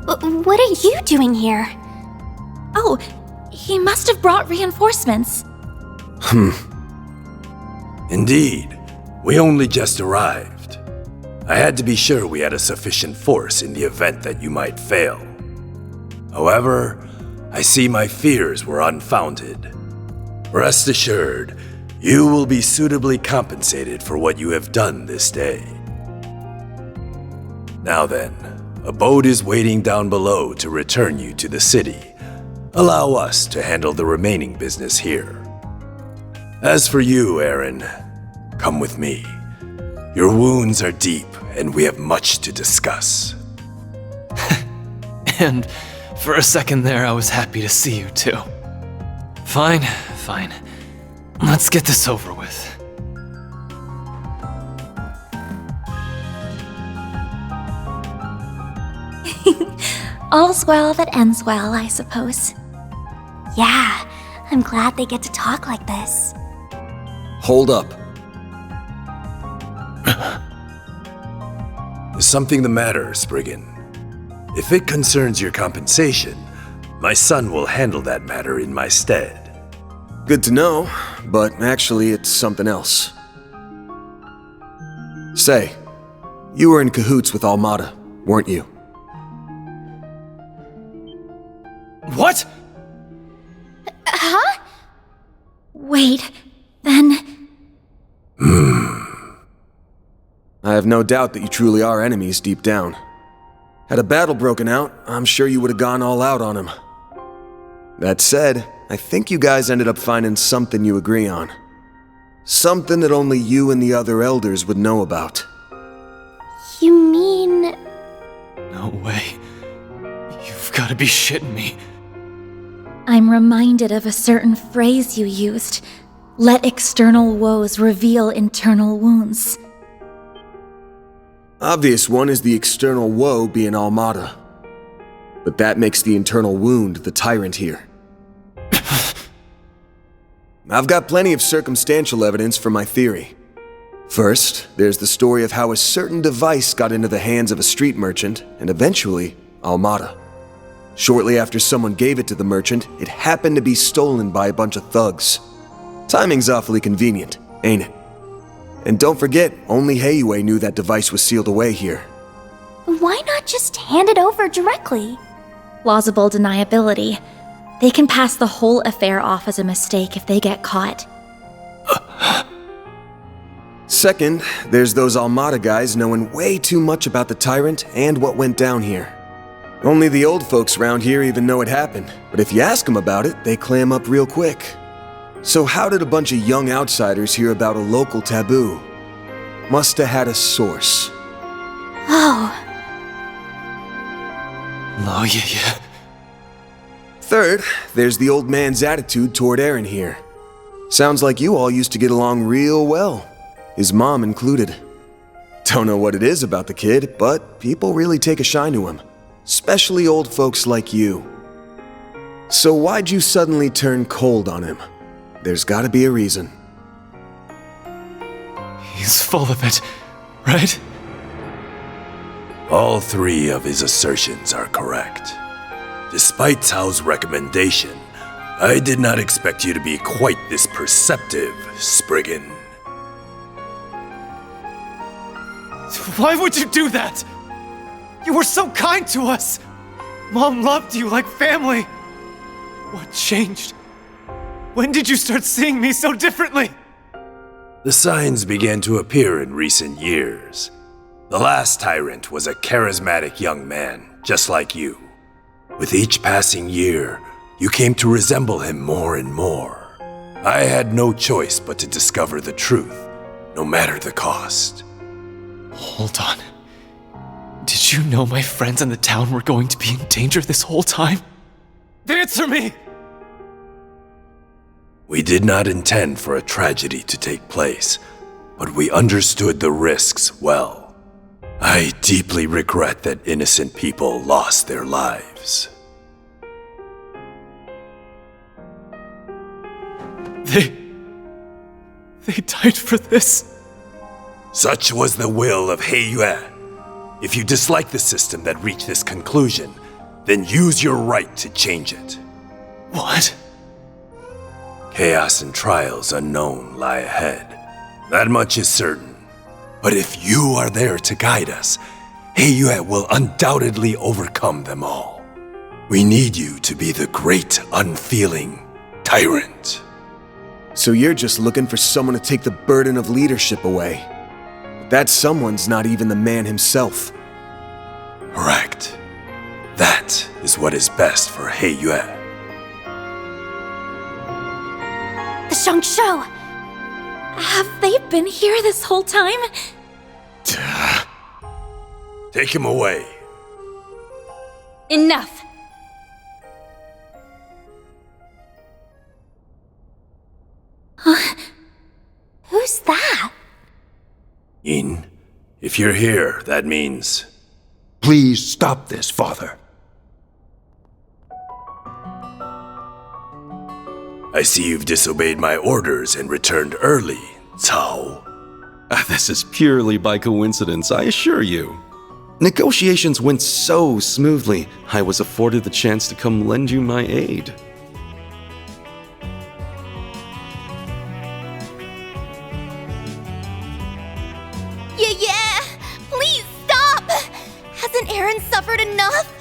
What are you doing here? Oh, he must have brought reinforcements. Indeed, we only just arrived. I had to be sure we had a sufficient force in the event that you might fail. However, I see my fears were unfounded. Rest assured, you will be suitably compensated for what you have done this day. Now then, a boat is waiting down below to return you to the city. Allow us to handle the remaining business here. As for you, Aaron, come with me. Your wounds are deep, and we have much to discuss. And for a second there, I was happy to see you too. Fine. Let's get this over with. All's well that ends well, I suppose. Yeah, I'm glad they get to talk like this. Hold up. Is something the matter, Spriggan? If it concerns your compensation, my son will handle that matter in my stead. Good to know, but actually it's something else. Say, you were in cahoots with Almada, weren't you? What? Huh? Wait, then... I have no doubt that you truly are enemies deep down. Had a battle broken out, I'm sure you would have gone all out on him. That said, I think you guys ended up finding something you agree on. Something that only you and the other elders would know about. You mean... No way. You've got to be shitting me. I'm reminded of a certain phrase you used. Let external woes reveal internal wounds. Obvious one is the external woe being Almada. But that makes the internal wound the tyrant here. I've got plenty of circumstantial evidence for my theory. First, there's the story of how a certain device got into the hands of a street merchant, and eventually, Almada. Shortly after someone gave it to the merchant, it happened to be stolen by a bunch of thugs. Timing's awfully convenient, ain't it? And don't forget, only Heiyue knew that device was sealed away here. Why not just hand it over directly? plausible deniability. They can pass the whole affair off as a mistake if they get caught. Second, there's those Almada guys knowing way too much about the Tyrant and what went down here. Only the old folks around here even know it happened, but if you ask them about it, they clam up real quick. So how did a bunch of young outsiders hear about a local taboo? Must have had a source. Oh. Oh, yeah. Third, there's the old man's attitude toward Aaron here. Sounds like you all used to get along real well, his mom included. Don't know what it is about the kid, but people really take a shine to him, especially old folks like you. So why'd you suddenly turn cold on him? There's gotta be a reason. He's full of it, right? All three of his assertions are correct. Despite Cao's recommendation, I did not expect you to be quite this perceptive, Spriggan. Why would you do that? You were so kind to us! Mom loved you like family! What changed? When did you start seeing me so differently? The signs began to appear in recent years. The last tyrant was a charismatic young man, just like you. With each passing year, you came to resemble him more and more. I had no choice but to discover the truth, no matter the cost. Hold on. Did you know my friends in the town were going to be in danger this whole time? Answer me! We did not intend for a tragedy to take place, but we understood the risks well. I deeply regret that innocent people lost their lives. They died for this. Such was the will of He Yue. If you dislike the system that reached this conclusion, then use your right to change it. What? Chaos and trials unknown lie ahead. That much is certain. But if you are there to guide us, He Yue will undoubtedly overcome them all. We need you to be the great, unfeeling tyrant. So you're just looking for someone to take the burden of leadership away. That someone's not even the man himself. Correct. That is what is best for He Yue. The Shangshou! Have they been here this whole time? Take him away. Enough! Who's that? Yin, if you're here, that means... Please stop this, Father. I see you've disobeyed my orders and returned early, Cao. This is purely by coincidence, I assure you. Negotiations went so smoothly, I was afforded the chance to come lend you my aid. Yeah! Please stop! Hasn't Aaron suffered enough?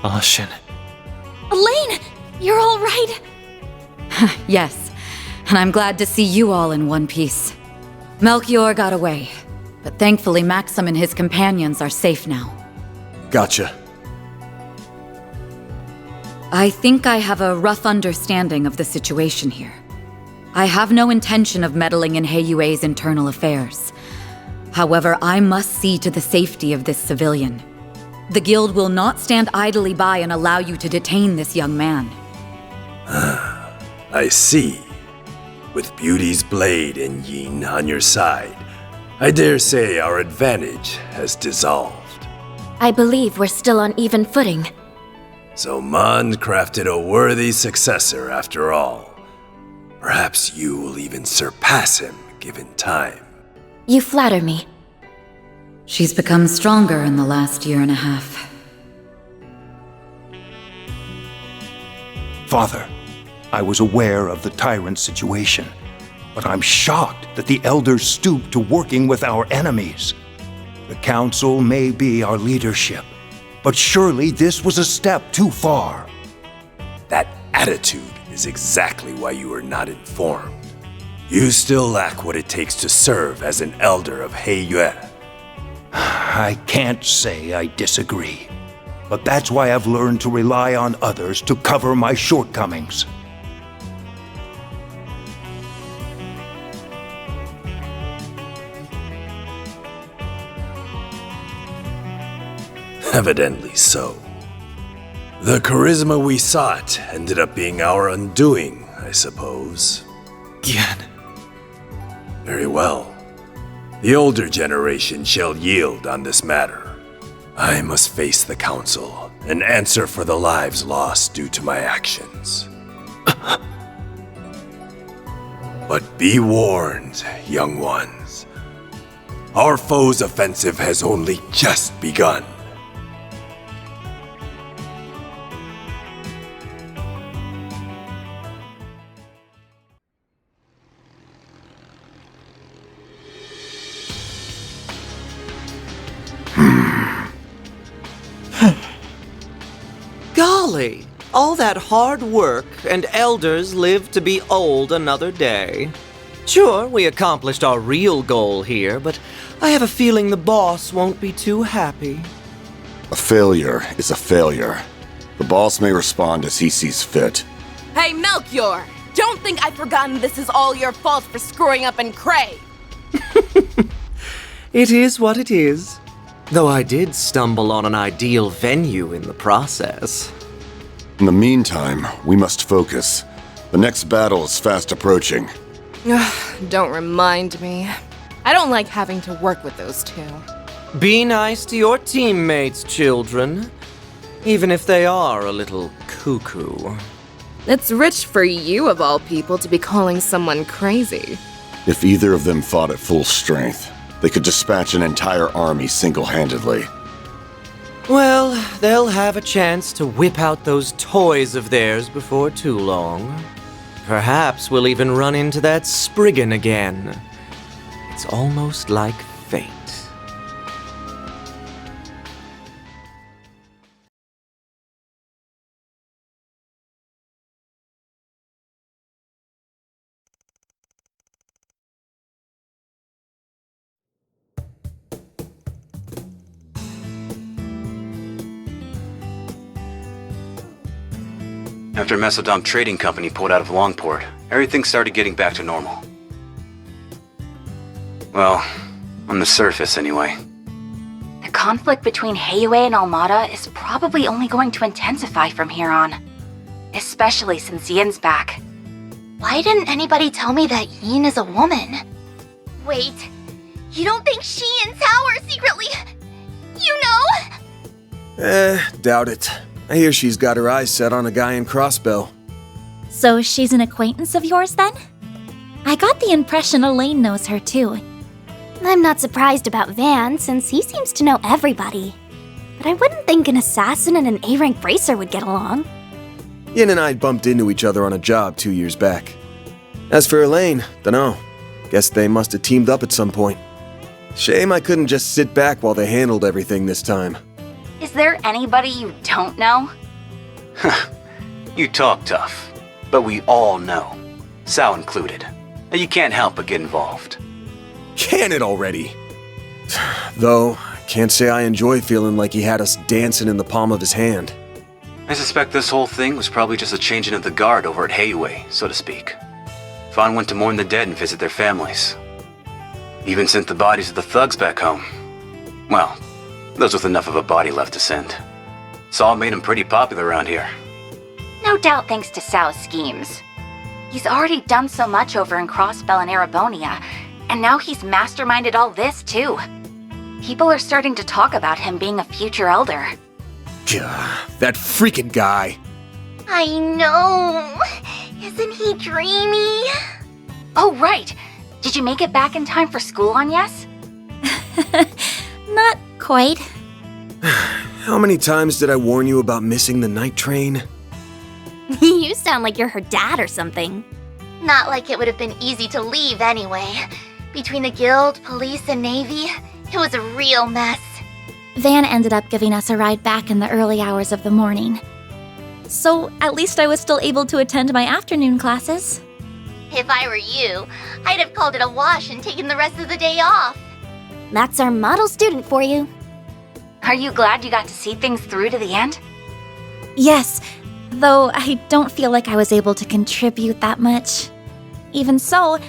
Ashen. Elaine, you're all right? Yes, and I'm glad to see you all in one piece. Melchior got away, but thankfully Maxim and his companions are safe now. Gotcha. I think I have a rough understanding of the situation here. I have no intention of meddling in He Yue's internal affairs. However, I must see to the safety of this civilian. The guild will not stand idly by and allow you to detain this young man. I see. With Beauty's blade and Yin on your side, I dare say our advantage has dissolved. I believe we're still on even footing. So Mond crafted a worthy successor after all. Perhaps you will even surpass him, given time. You flatter me. She's become stronger in the last year and a half. Father, I was aware of the tyrant's situation, but I'm shocked that the elders stooped to working with our enemies. The council may be our leadership, but surely this was a step too far. That attitude is exactly why you are not informed. You still lack what it takes to serve as an elder of Heiyue. I can't say I disagree, but that's why I've learned to rely on others to cover my shortcomings. Evidently so. The charisma we sought ended up being our undoing, I suppose. Gian. Very well. The older generation shall yield on this matter. I must face the council and answer for the lives lost due to my actions. But be warned, young ones. Our foe's offensive has only just begun. Golly, all that hard work, and elders live to be old another day. Sure, we accomplished our real goal here, but I have a feeling the boss won't be too happy. A failure is a failure. The boss may respond as he sees fit. Hey, Melchior! Don't think I've forgotten this is all your fault for screwing up in Cray! It is what it is. Though I did stumble on an ideal venue in the process. In the meantime, we must focus. The next battle is fast approaching. Don't remind me. I don't like having to work with those two. Be nice to your teammates, children. Even if they are a little cuckoo. It's rich for you, of all people, to be calling someone crazy. If either of them fought at full strength, they could dispatch an entire army single-handedly. Well, they'll have a chance to whip out those toys of theirs before too long. Perhaps we'll even run into that Spriggan again. It's almost like fate. After Mesodom Trading Company pulled out of Longport, everything started getting back to normal. Well, on the surface anyway. The conflict between Heiyue and Almada is probably only going to intensify from here on. Especially since Yin's back. Why didn't anybody tell me that Yin is a woman? Wait, you don't think she and Tao are secretly... you know? Doubt it. I hear she's got her eyes set on a guy in Crossbow. So she's an acquaintance of yours then? I got the impression Elaine knows her too. I'm not surprised about Van, since he seems to know everybody. But I wouldn't think an assassin and an A-rank bracer would get along. Yin and I bumped into each other on a job 2 years back. As for Elaine, dunno. Guess they must have teamed up at some point. Shame I couldn't just sit back while they handled everything this time. Is there anybody you don't know? You talk tough, but we all know. Sal included. You can't help but get involved. Can it already? Though, I can't say I enjoy feeling like he had us dancing in the palm of his hand. I suspect this whole thing was probably just a changing of the guard over at Heiyue, so to speak. Fawn went to mourn the dead and visit their families. Even sent the bodies of the thugs back home. Well, those with enough of a body left to send. Saul made him pretty popular around here. No doubt thanks to Sal's schemes. He's already done so much over in Crossbell and Arabonia, and now he's masterminded all this too. People are starting to talk about him being a future elder. Gah, that freaking guy. I know. Isn't he dreamy? Oh, right. Did you make it back in time for school on Yes? Not quite. How many times did I warn you about missing the night train? You sound like you're her dad or something. Not like it would have been easy to leave anyway. Between the guild, police, and navy, it was a real mess. Van ended up giving us a ride back in the early hours of the morning. So at least I was still able to attend my afternoon classes. If I were you, I'd have called it a wash and taken the rest of the day off. That's our model student for you. Are you glad you got to see things through to the end? Yes, though I don't feel like I was able to contribute that much. Even so,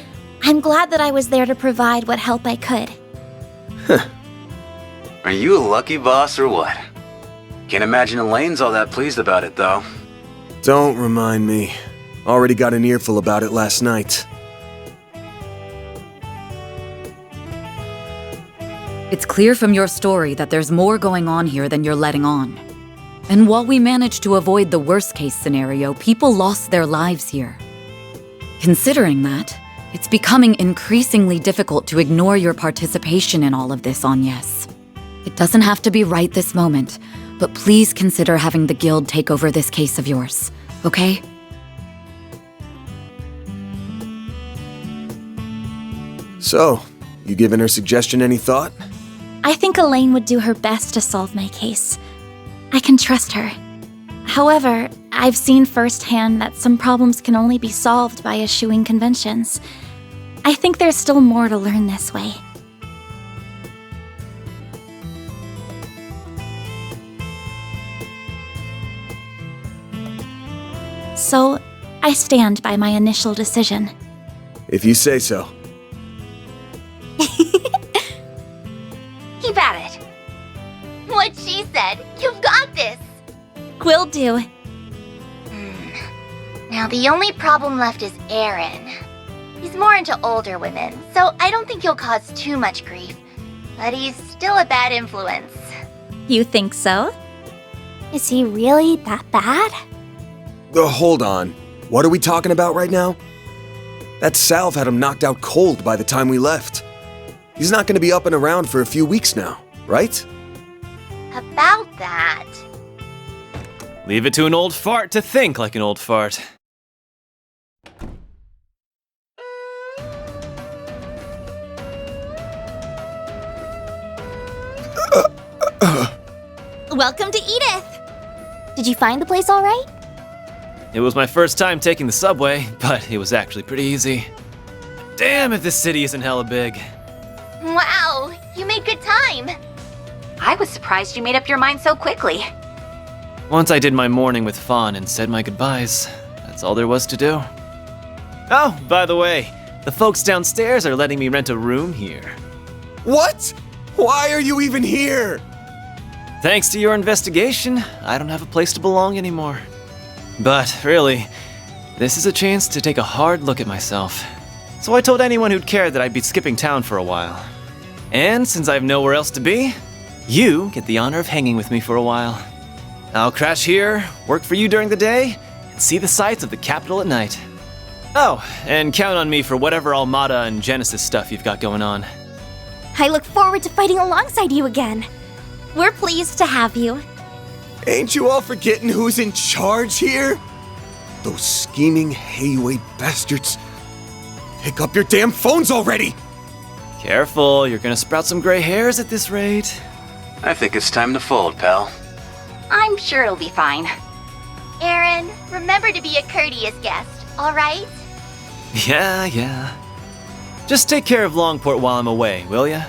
I'm glad that I was there to provide what help I could. Are you a lucky boss or what? Can't imagine Elaine's all that pleased about it, though. Don't remind me. Already got an earful about it last night. It's clear from your story that there's more going on here than you're letting on. And while we managed to avoid the worst-case scenario, people lost their lives here. Considering that, it's becoming increasingly difficult to ignore your participation in all of this, Agnes. It doesn't have to be right this moment, but please consider having the guild take over this case of yours, okay? So, you giving her suggestion any thought? I think Elaine would do her best to solve my case. I can trust her. However, I've seen firsthand that some problems can only be solved by eschewing conventions. I think there's still more to learn this way. So, I stand by my initial decision. If you say so. Keep at it. What she said. You've got this. Will do. Now the only problem left is Aaron. He's more into older women, so I don't think he'll cause too much grief. But he's still a bad influence. You think so? Is he really that bad? Hold on. What are we talking about right now? That salve had him knocked out cold by the time we left. He's not going to be up and around for a few weeks now, right? About that. Leave it to an old fart to think like an old fart. Welcome to Edith! Did you find the place all right? It was my first time taking the subway, but it was actually pretty easy. Damn if this city isn't hella big. Wow, you made good time. I was surprised you made up your mind so quickly. Once I did my morning with Fawn and said my goodbyes, that's all there was to do. Oh, by the way, the folks downstairs are letting me rent a room here. What? Why are you even here? Thanks to your investigation, I don't have a place to belong anymore. But really, this is a chance to take a hard look at myself. So I told anyone who'd care that I'd be skipping town for a while. And since I have nowhere else to be, you get the honor of hanging with me for a while. I'll crash here, work for you during the day, and see the sights of the capital at night. Oh, and count on me for whatever Almada and Genesis stuff you've got going on. I look forward to fighting alongside you again. We're pleased to have you. Ain't you all forgetting who's in charge here? Those scheming Heiyue bastards. Pick up your damn phones already! Careful, you're gonna sprout some gray hairs at this rate. I think it's time to fold, pal. I'm sure it'll be fine. Aaron, remember to be a courteous guest, all right? Yeah. Just take care of Longport while I'm away, will ya?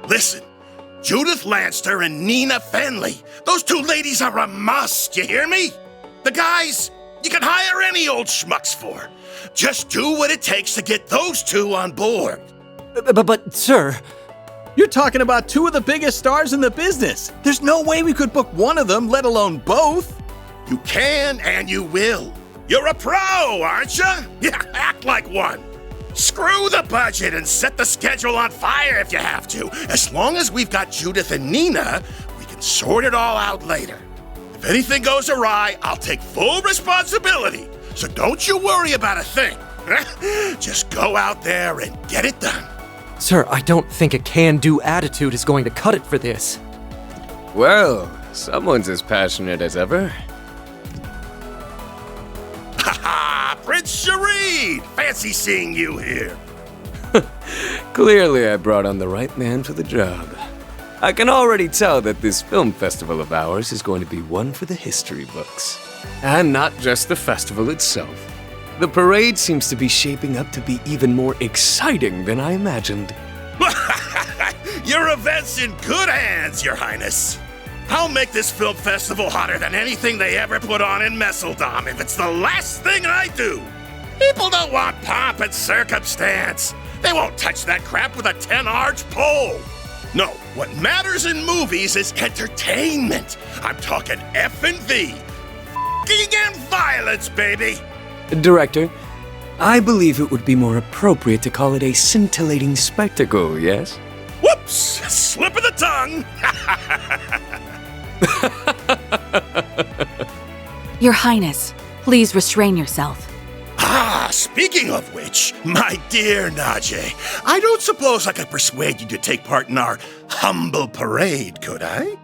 Listen, Judith Lanster and Nina Fenley. Those two ladies are a must, you hear me? The guys, you can hire any old schmucks for. Just do what it takes to get those two on board. But, sir... You're talking about two of the biggest stars in the business. There's no way we could book one of them, let alone both. You can and you will. You're a pro, aren't you? Yeah, act like one. Screw the budget and set the schedule on fire if you have to. As long as we've got Judith and Nina, we can sort it all out later. If anything goes awry, I'll take full responsibility. So don't you worry about a thing. Just go out there and get it done. Sir, I don't think a can-do attitude is going to cut it for this. Well, someone's as passionate as ever. Ha-ha! Prince Shareed! Fancy seeing you here. Clearly I brought on the right man for the job. I can already tell that this film festival of ours is going to be one for the history books. And not just the festival itself. The parade seems to be shaping up to be even more exciting than I imagined. Your event's in good hands, Your Highness. I'll make this film festival hotter than anything they ever put on in Messeldom if it's the last thing I do. People don't want pomp and circumstance. They won't touch that crap with a 10-arch pole. No, what matters in movies is entertainment. I'm talking F&V. F***ing and violence, baby. Director, I believe it would be more appropriate to call it a scintillating spectacle, yes? Whoops! Slip of the tongue! Your Highness, please restrain yourself. Ah, speaking of which, my dear Najee, I don't suppose I could persuade you to take part in our humble parade, could I?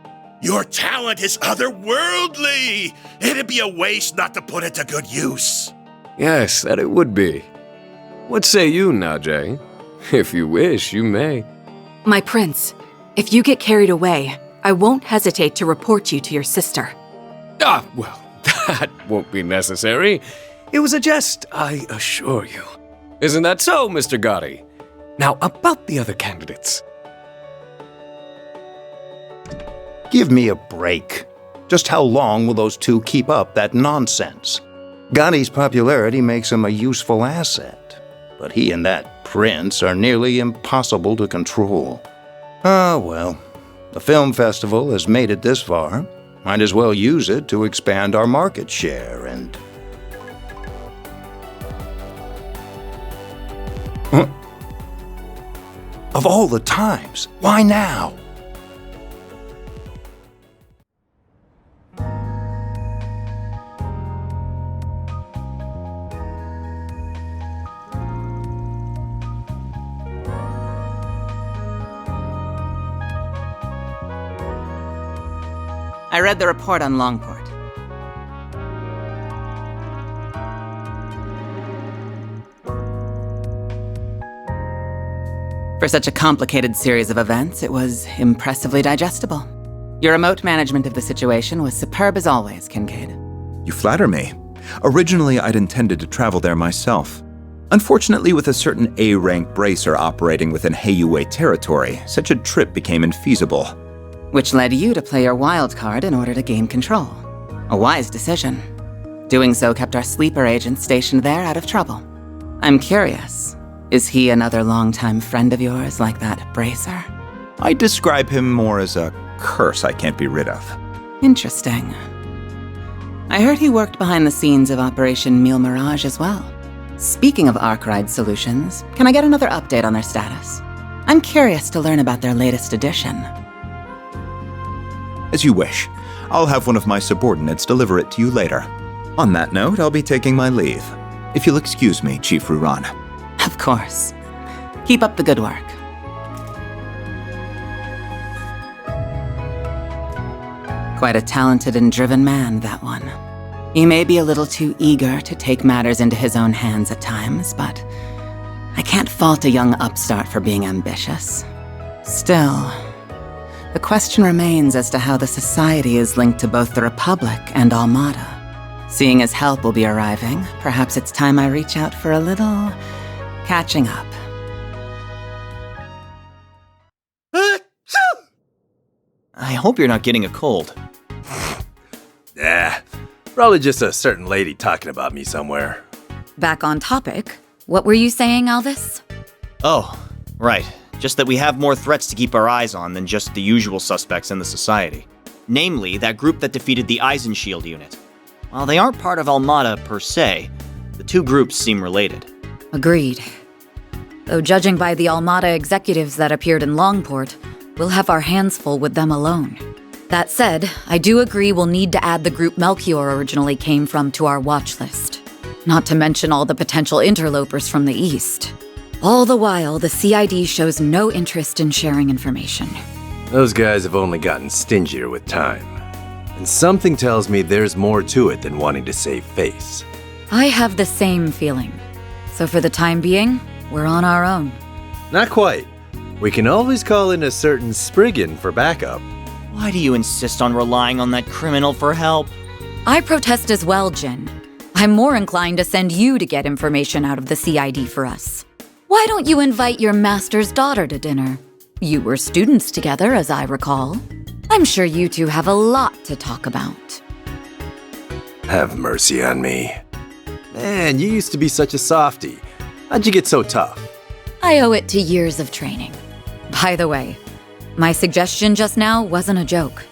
Your talent is otherworldly. It'd be a waste not to put it to good use. Yes, that it would be. What say you, Najee? If you wish, you may. My prince, if you get carried away, I won't hesitate to report you to your sister. Ah, well, that won't be necessary. It was a jest, I assure you. Isn't that so, Mr. Gotti? Now, about the other candidates. Give me a break. Just how long will those two keep up that nonsense? Gotti's popularity makes him a useful asset, but he and that prince are nearly impossible to control. Ah, well, the film festival has made it this far. Might as well use it to expand our market share and... Of all the times, why now? I read the report on Longport. For such a complicated series of events, it was impressively digestible. Your remote management of the situation was superb as always, Kincaid. You flatter me. Originally, I'd intended to travel there myself. Unfortunately, with a certain A-rank bracer operating within Heiyue territory, such a trip became infeasible. Which led you to play your wild card in order to gain control. A wise decision. Doing so kept our sleeper agent stationed there out of trouble. I'm curious, is he another longtime friend of yours like that bracer? I describe him more as a curse I can't be rid of. Interesting. I heard he worked behind the scenes of Operation Mille Mirage as well. Speaking of Arkwright Solutions, can I get another update on their status? I'm curious to learn about their latest addition. As you wish. I'll have one of my subordinates deliver it to you later. On that note, I'll be taking my leave. If you'll excuse me, Chief Ruran. Of course. Keep up the good work. Quite a talented and driven man, that one. He may be a little too eager to take matters into his own hands at times, but I can't fault a young upstart for being ambitious. Still, the question remains as to how the Society is linked to both the Republic and Almada. Seeing as help will be arriving, perhaps it's time I reach out for a little catching up. I hope you're not getting a cold. Nah, probably just a certain lady talking about me somewhere. Back on topic, what were you saying, Alvis? Oh, right. Just that we have more threats to keep our eyes on than just the usual suspects in the society. Namely, that group that defeated the Eisenshield unit. While they aren't part of Almada per se, the two groups seem related. Agreed. Though judging by the Almada executives that appeared in Longport, we'll have our hands full with them alone. That said, I do agree we'll need to add the group Melchior originally came from to our watch list. Not to mention all the potential interlopers from the east. All the while, the CID shows no interest in sharing information. Those guys have only gotten stingier with time. And something tells me there's more to it than wanting to save face. I have the same feeling. So for the time being, we're on our own. Not quite. We can always call in a certain Spriggan for backup. Why do you insist on relying on that criminal for help? I protest as well, Jin. I'm more inclined to send you to get information out of the CID for us. Why don't you invite your master's daughter to dinner? You were students together, as I recall. I'm sure you two have a lot to talk about. Have mercy on me. Man, you used to be such a softie. How'd you get so tough? I owe it to years of training. By the way, my suggestion just now wasn't a joke.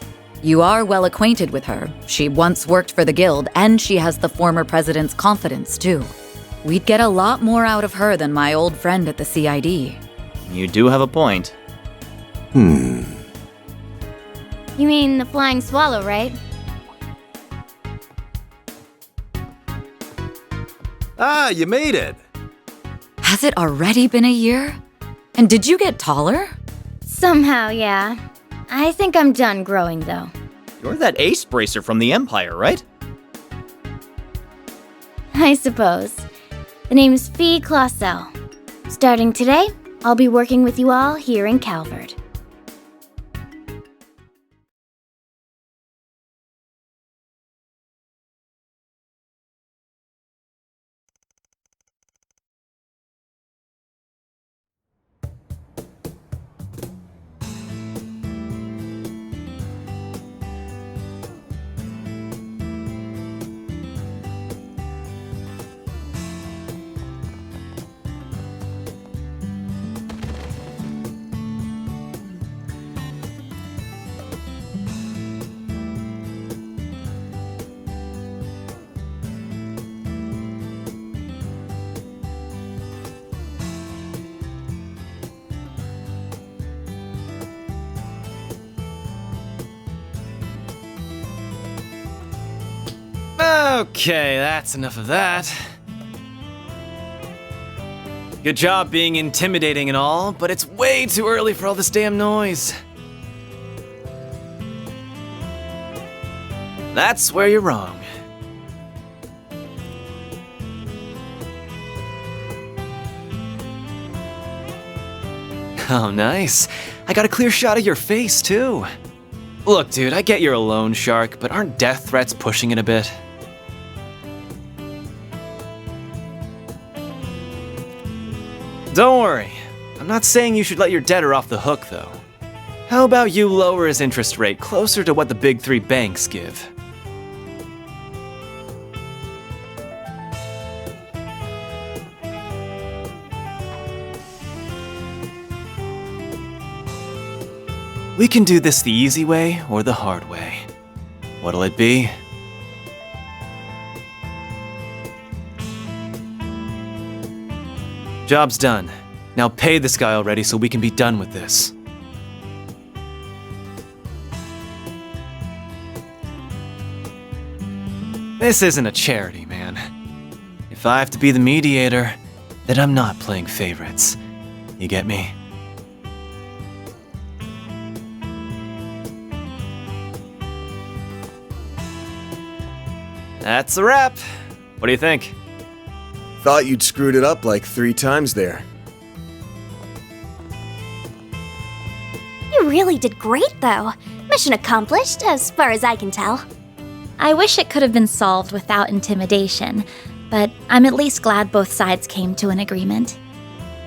You are well acquainted with her. She once worked for the guild, and she has the former president's confidence, too. We'd get a lot more out of her than my old friend at the CID. You do have a point. You mean the flying swallow, right? Ah, you made it! Has it already been a year? And did you get taller? Somehow, yeah. I think I'm done growing, though. You're that ace bracer from the Empire, right? I suppose. The name's Fee Clausel. Starting today, I'll be working with you all here in Calvard. Okay, that's enough of that. Good job being intimidating and all, but it's way too early for all this damn noise. That's where you're wrong. Oh, nice. I got a clear shot of your face, too. Look, dude, I get you're a loan shark, but aren't death threats pushing it a bit? Don't worry. I'm not saying you should let your debtor off the hook, though. How about you lower his interest rate closer to what the big three banks give? We can do this the easy way or the hard way. What'll it be? Job's done. Now pay this guy already so we can be done with this. This isn't a charity, man. If I have to be the mediator, then I'm not playing favorites. You get me? That's a wrap. What do you think? Thought you'd screwed it up like 3 times there. You really did great, though. Mission accomplished, as far as I can tell. I wish it could have been solved without intimidation, but I'm at least glad both sides came to an agreement.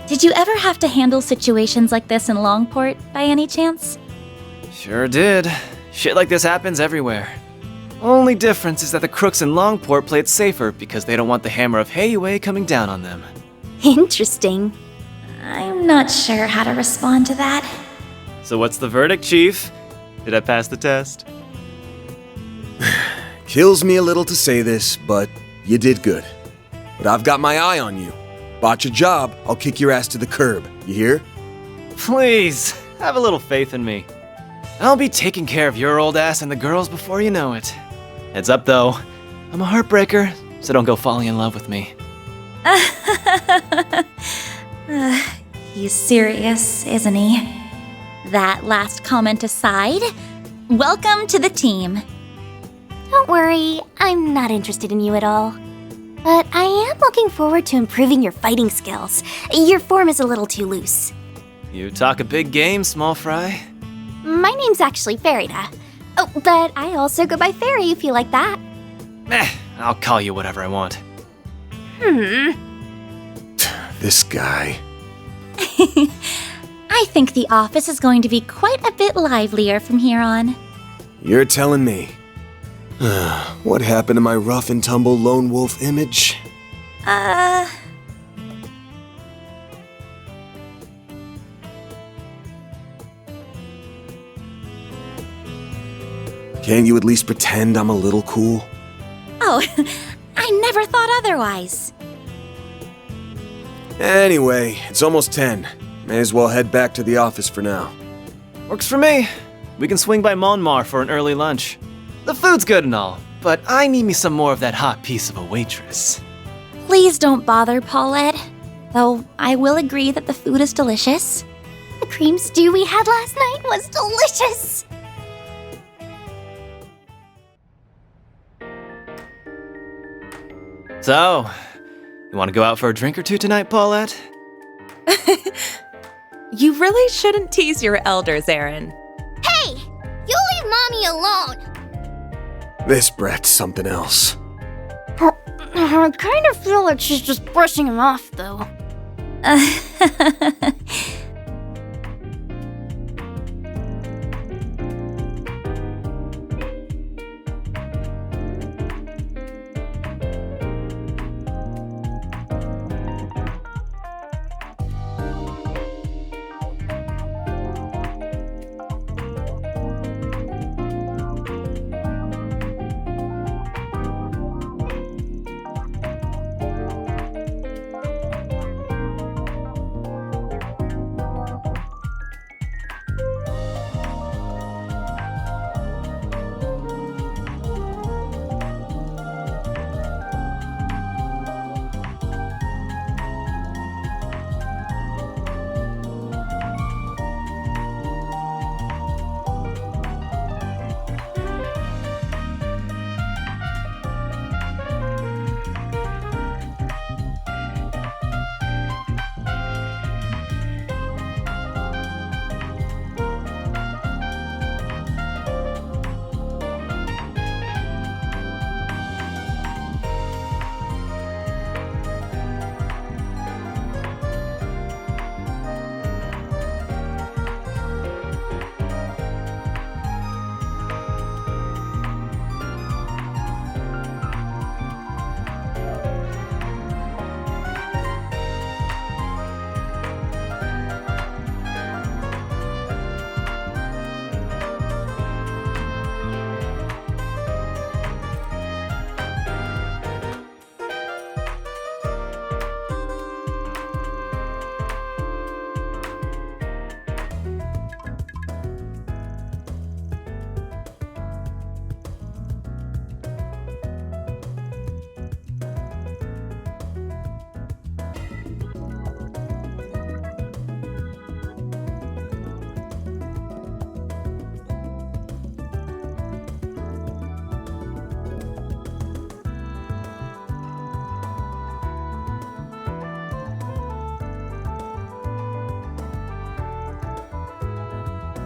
Did you ever have to handle situations like this in Longport, by any chance? Sure did. Shit like this happens everywhere. Only difference is that the crooks in Longport play it safer because they don't want the hammer of Heiyue coming down on them. Interesting. I'm not sure how to respond to that. So what's the verdict, Chief? Did I pass the test? Kills me a little to say this, but you did good. But I've got my eye on you. Botch a job, I'll kick your ass to the curb. You hear? Please, have a little faith in me. I'll be taking care of your old ass and the girls before you know it. Heads up, though. I'm a heartbreaker, so don't go falling in love with me. He's serious, isn't he? That last comment aside, welcome to the team. Don't worry, I'm not interested in you at all. But I am looking forward to improving your fighting skills. Your form is a little too loose. You talk a big game, small fry. My name's actually Farida. Oh, but I also go by Fairy if you like that. Meh, I'll call you whatever I want. This guy. I think the office is going to be quite a bit livelier from here on. You're telling me. What happened to my rough and tumble lone wolf image? Can't you at least pretend I'm a little cool? Oh, I never thought otherwise. Anyway, it's almost 10. May as well head back to the office for now. Works for me. We can swing by Monmar for an early lunch. The food's good and all, but I need me some more of that hot piece of a waitress. Please don't bother, Paulette. Though I will agree that the food is delicious. The cream stew we had last night was delicious. So, you want to go out for a drink or two tonight, Paulette? You really shouldn't tease your elders, Aaron. Hey! You leave Mommy alone! This brat's something else. I kind of feel like she's just brushing him off, though.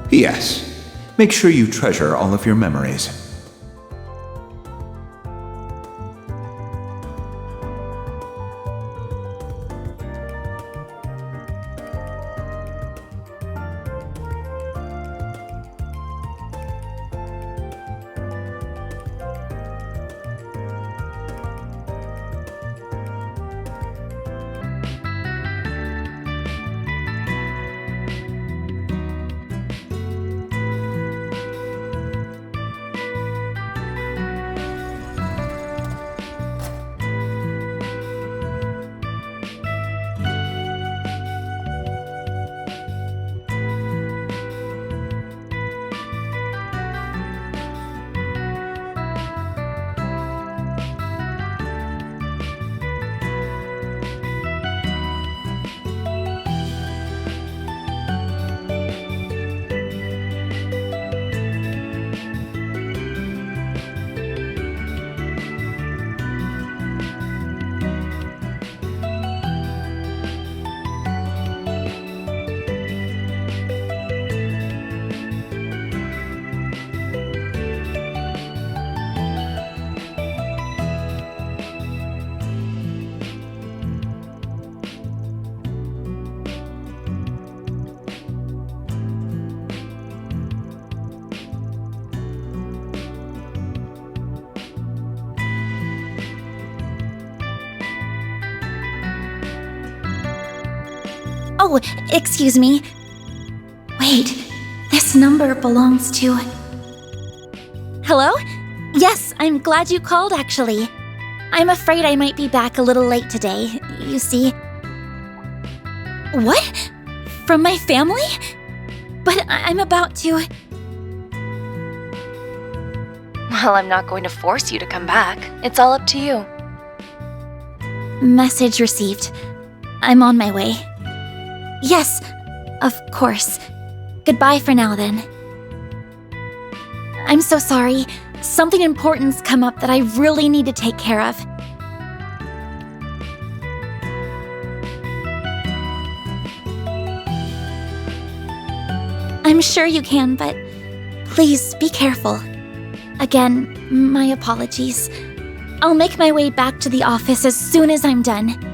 P.S. Make sure you treasure all of your memories. Oh, excuse me. Wait, this number belongs to... Hello? Yes, I'm glad you called, actually. I'm afraid I might be back a little late today. You see... What? From my family? But I'm about to... Well, I'm not going to force you to come back. It's all up to you. Message received. I'm on my way. Yes, of course. Goodbye for now, then. I'm so sorry. Something important's come up that I really need to take care of. I'm sure you can, but please be careful. Again, my apologies. I'll make my way back to the office as soon as I'm done.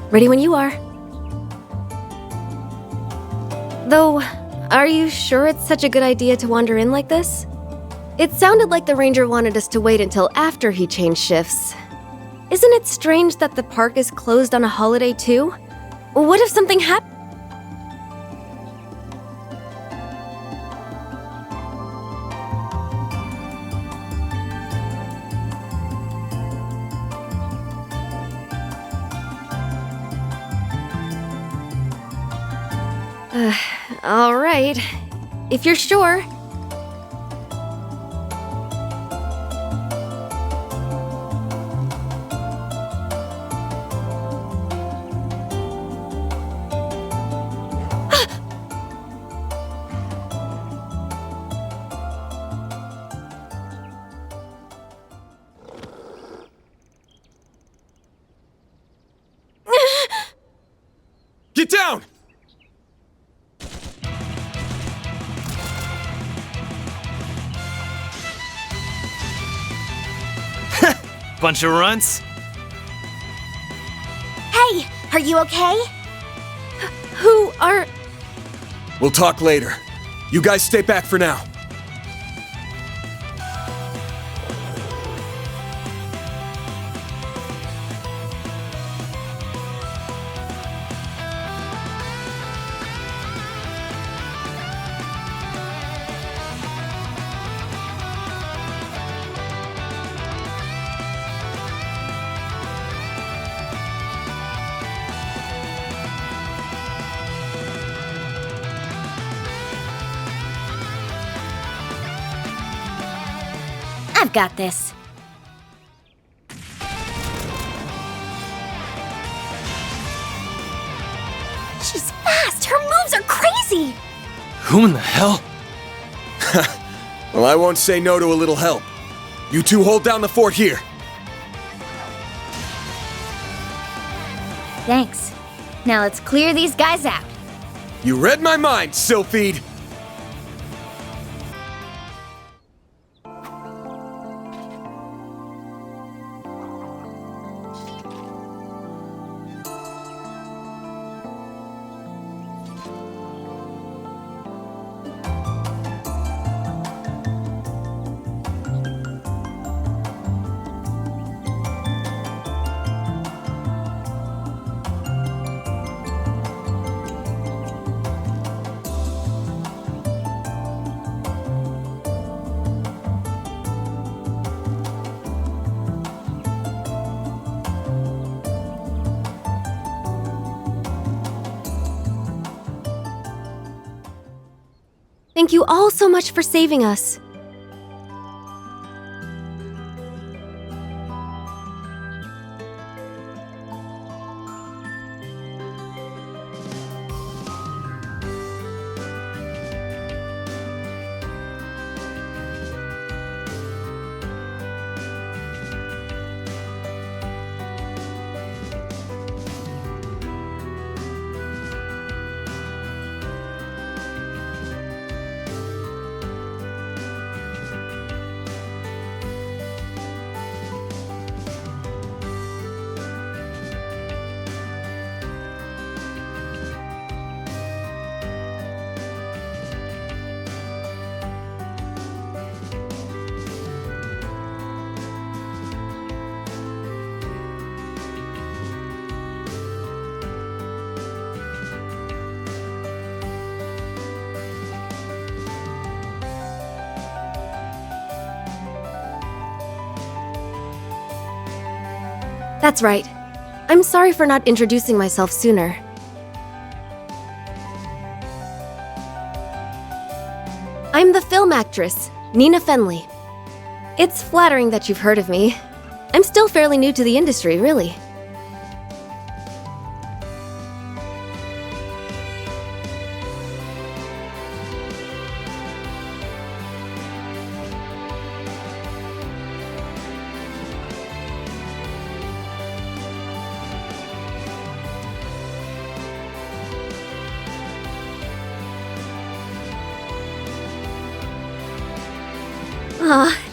Ready when you are. Though, are you sure it's such a good idea to wander in like this? It sounded like the ranger wanted us to wait until after he changed shifts. Isn't it strange that the park is closed on a holiday too? What if something happened? All right. If you're sure. Get down! Bunch of runts? Hey, are you okay? Who are... We'll talk later. You guys stay back for now. I've got this. She's fast! Her moves are crazy! Who in the hell? Well, I won't say no to a little help. You two hold down the fort here. Thanks. Now let's clear these guys out. You read my mind, Sylphide! Thank you all so much for saving us. That's right. I'm sorry for not introducing myself sooner. I'm the film actress, Nina Fenley. It's flattering that you've heard of me. I'm still fairly new to the industry, really.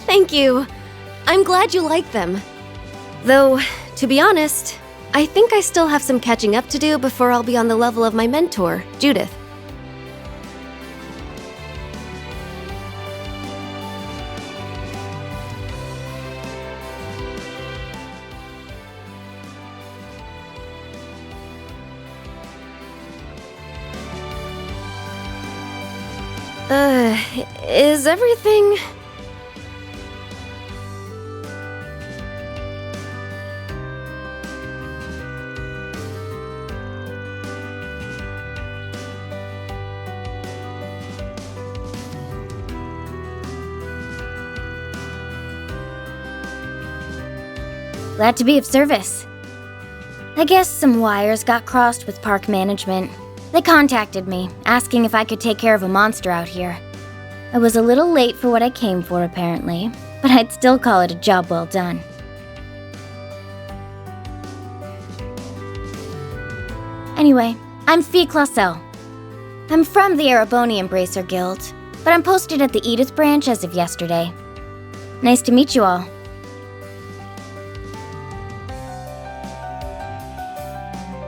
Thank you. I'm glad you like them. Though, to be honest, I think I still have some catching up to do before I'll be on the level of my mentor, Judith. Is everything... Glad to be of service. I guess some wires got crossed with park management. They contacted me, asking if I could take care of a monster out here. I was a little late for what I came for, apparently, but I'd still call it a job well done. Anyway, I'm Fee Clausel. I'm from the Ereboni Embracer Guild, but I'm posted at the Edith branch as of yesterday. Nice to meet you all.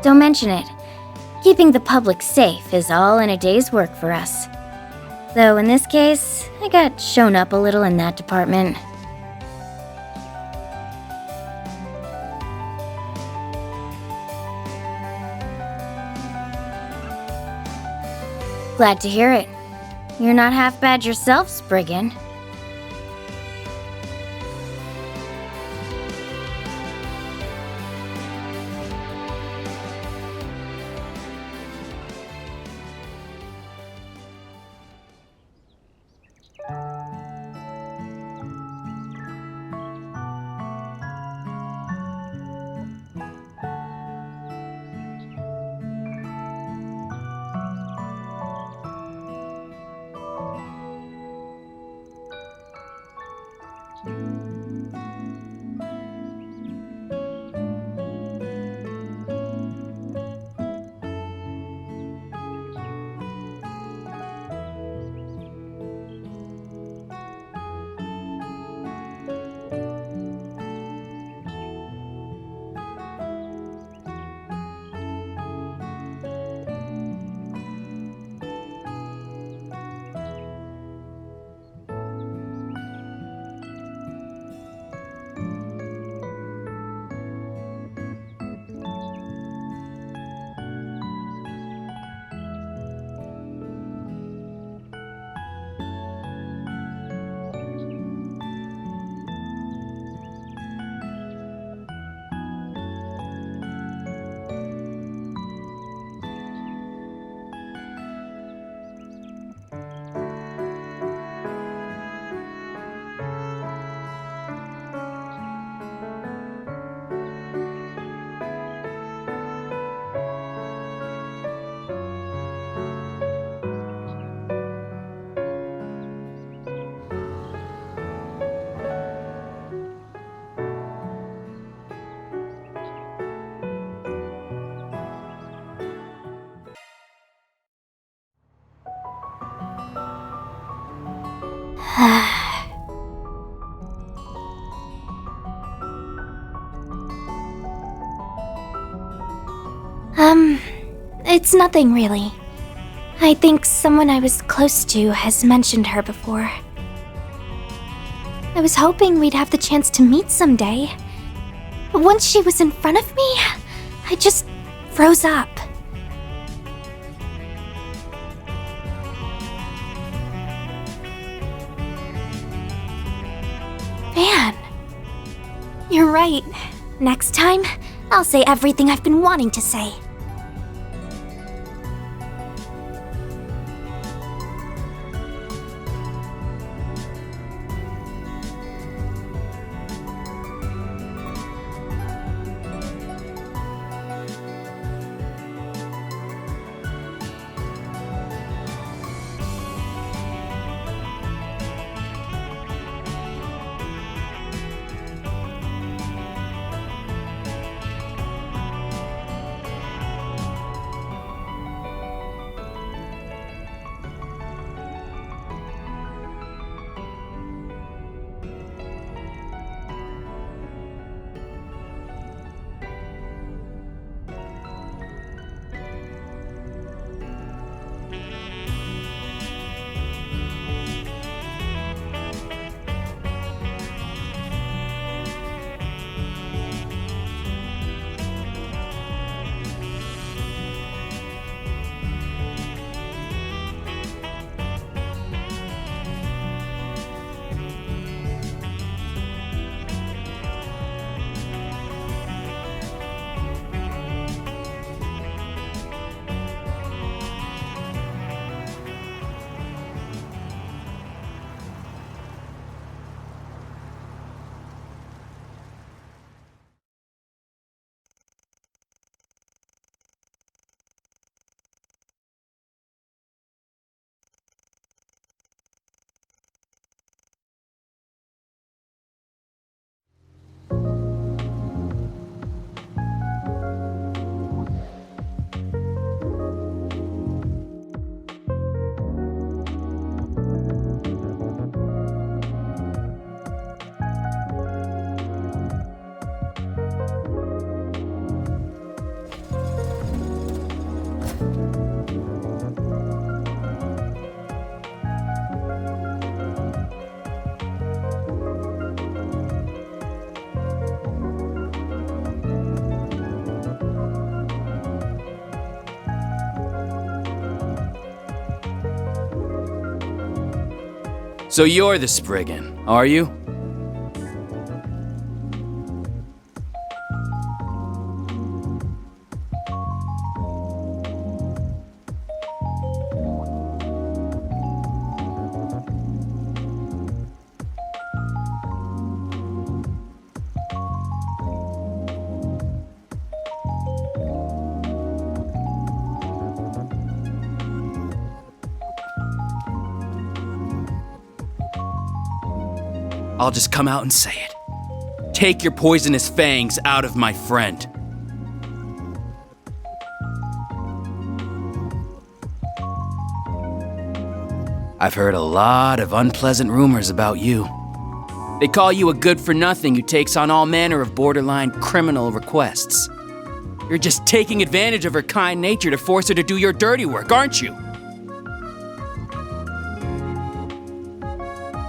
Don't mention it. Keeping the public safe is all in a day's work for us. Though in this case, I got shown up a little in that department. Glad to hear it. You're not half bad yourself, Spriggan. It's nothing really. I think someone I was close to has mentioned her before. I was hoping we'd have the chance to meet someday. But once she was in front of me, I just froze up. Man, you're right. Next time, I'll say everything I've been wanting to say. So you're the Spriggan, are you? I'll just come out and say it. Take your poisonous fangs out of my friend. I've heard a lot of unpleasant rumors about you. They call you a good-for-nothing who takes on all manner of borderline criminal requests. You're just taking advantage of her kind nature to force her to do your dirty work, aren't you?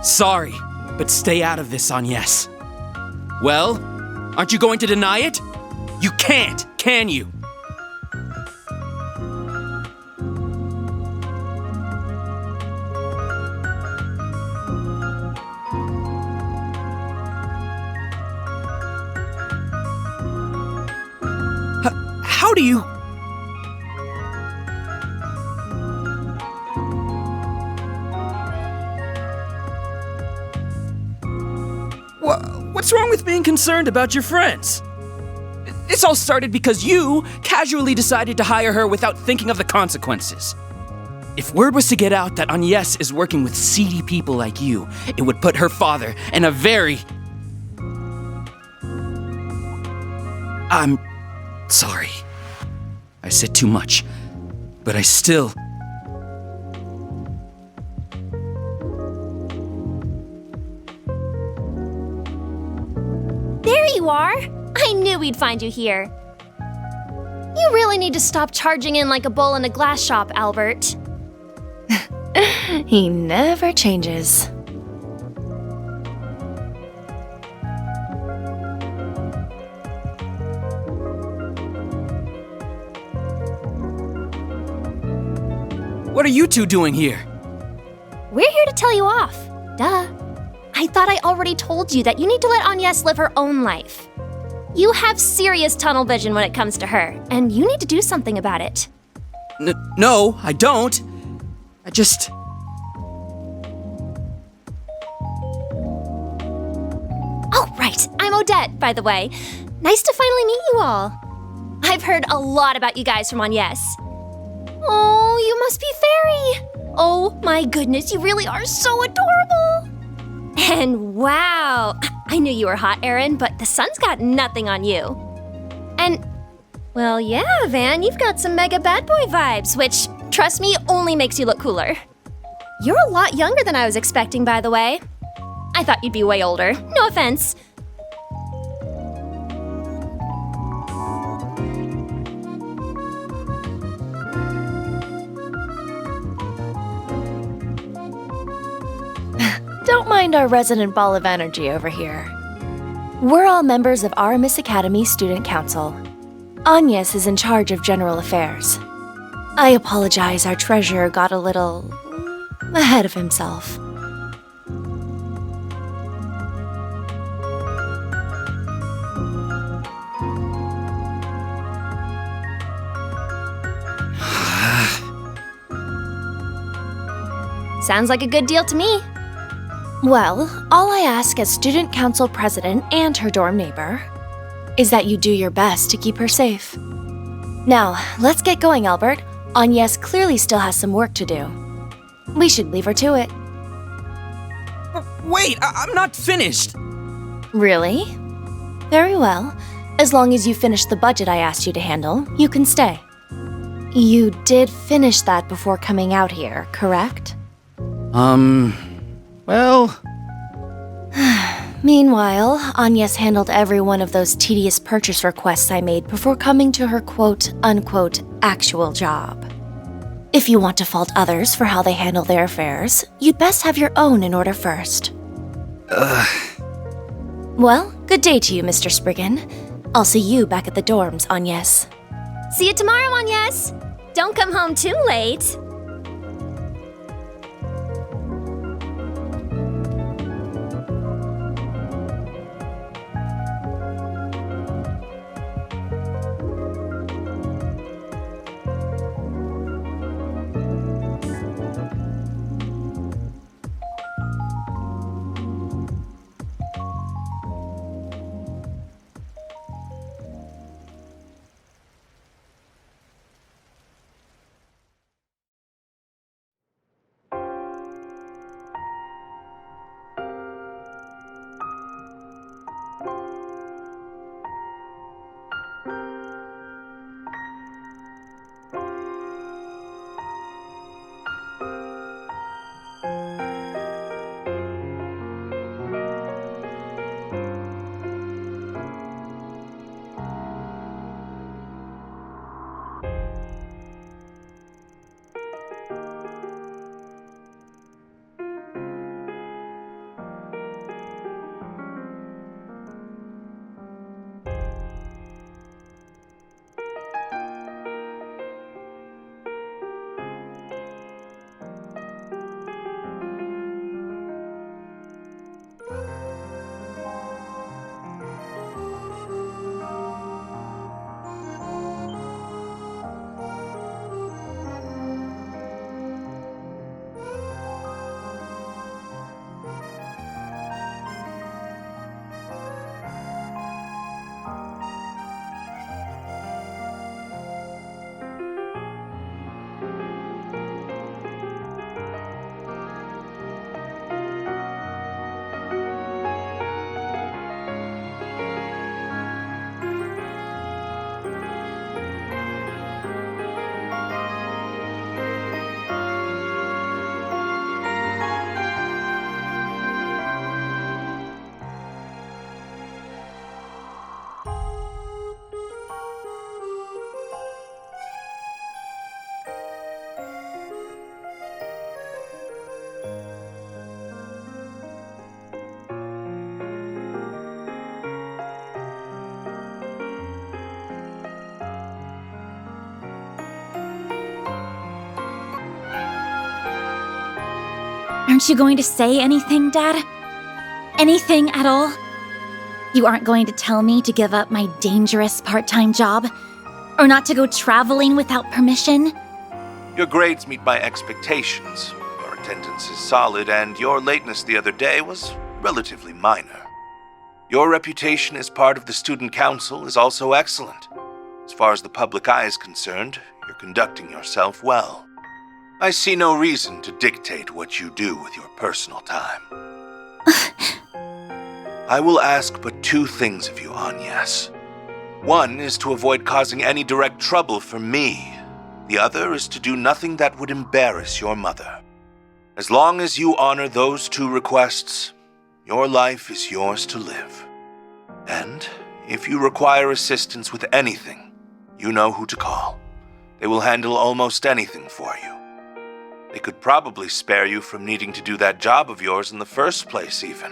Sorry, but stay out of this, Agnes. Well, aren't you going to deny it? You can't, can you? How do you... What's wrong with being concerned about your friends? This all started because you casually decided to hire her without thinking of the consequences. If word was to get out that Agnes is working with seedy people like you, it would put her father in a very... I'm sorry. I said too much, but I still... There you are! I knew we'd find you here. You really need to stop charging in like a bull in a glass shop, Albert. He never changes. What are you two doing here? We're here to tell you off. Duh. I thought I already told you that you need to let Agnes live her own life. You have serious tunnel vision when it comes to her, and you need to do something about it. No, I don't. I just... Oh, right. I'm Odette, by the way. Nice to finally meet you all. I've heard a lot about you guys from Agnes. Oh, you must be Fairy. Oh my goodness, you really are so adorable. And wow, I knew you were hot, Aaron, but the sun's got nothing on you. And, well, yeah, Van, you've got some mega bad boy vibes, which, trust me, only makes you look cooler. You're a lot younger than I was expecting, by the way. I thought you'd be way older. No offense. Don't mind our resident ball of energy over here. We're all members of Aramis Academy Student Council. Agnes is in charge of general affairs. I apologize, our treasurer got a little... ahead of himself. Sounds like a good deal to me. Well, all I ask as student council president and her dorm neighbor is that you do your best to keep her safe. Now, let's get going, Albert. Agnes clearly still has some work to do. We should leave her to it. Wait, I'm not finished. Really? Very well. As long as you finish the budget I asked you to handle, you can stay. You did finish that before coming out here, correct? Well... Meanwhile, Agnes handled every one of those tedious purchase requests I made before coming to her quote-unquote actual job. If you want to fault others for how they handle their affairs, you'd best have your own in order first. Well, good day to you, Mr. Spriggan. I'll see you back at the dorms, Agnes. See you tomorrow, Agnes. Don't come home too late. Aren't you going to say anything, Dad? Anything at all? You aren't going to tell me to give up my dangerous part-time job? Or not to go traveling without permission? Your grades meet my expectations. Your attendance is solid, and your lateness the other day was relatively minor. Your reputation as part of the student council is also excellent. As far as the public eye is concerned, you're conducting yourself well. I see no reason to dictate what you do with your personal time. I will ask but two things of you, Agnes. One is to avoid causing any direct trouble for me. The other is to do nothing that would embarrass your mother. As long as you honor those two requests, your life is yours to live. And if you require assistance with anything, you know who to call. They will handle almost anything for you. They could probably spare you from needing to do that job of yours in the first place, even.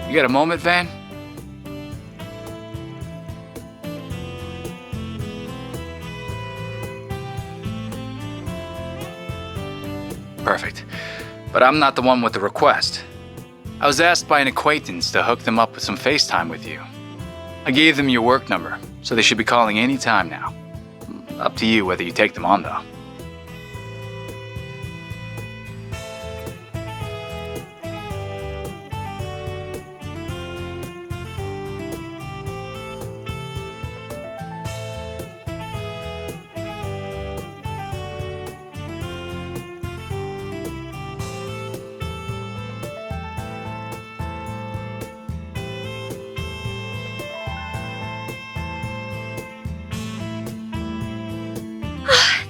You got a moment, Van? Perfect. But I'm not the one with the request. I was asked by an acquaintance to hook them up with some FaceTime with you. I gave them your work number, so they should be calling any time now. Up to you whether you take them on, though.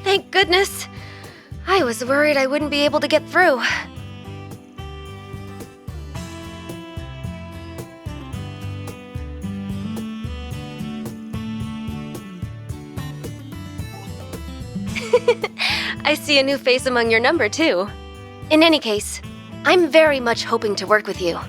Thank goodness. I was worried I wouldn't be able to get through. I see a new face among your number, too. In any case, I'm very much hoping to work with you.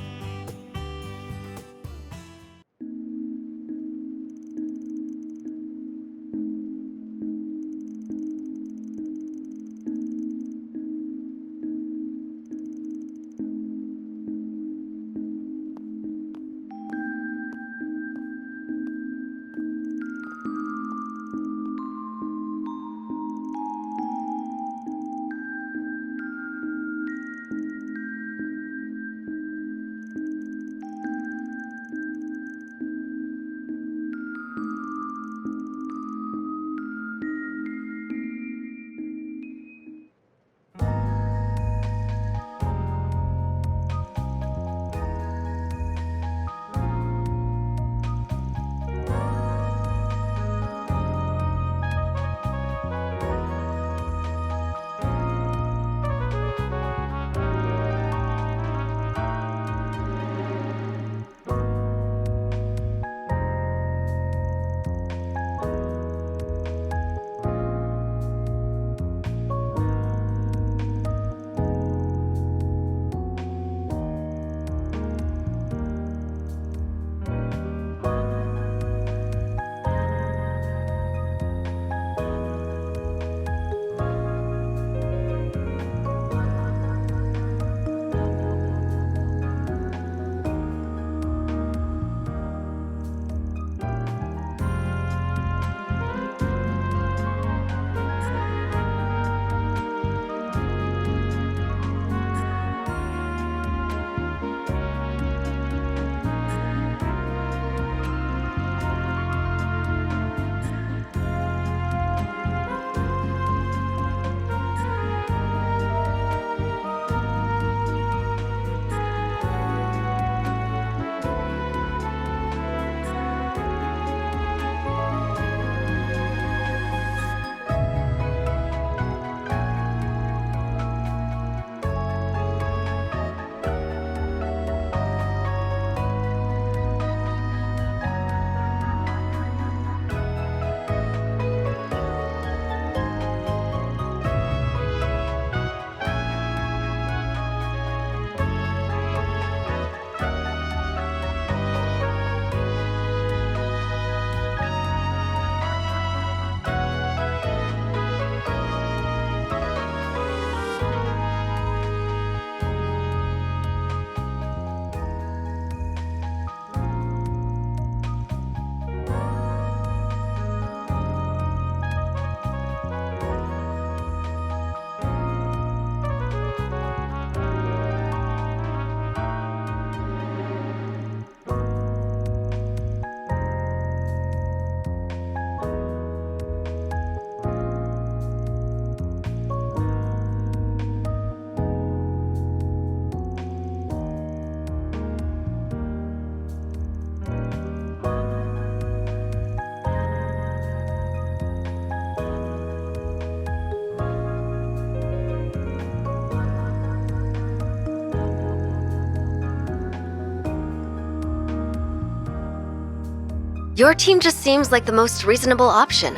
Your team just seems like the most reasonable option.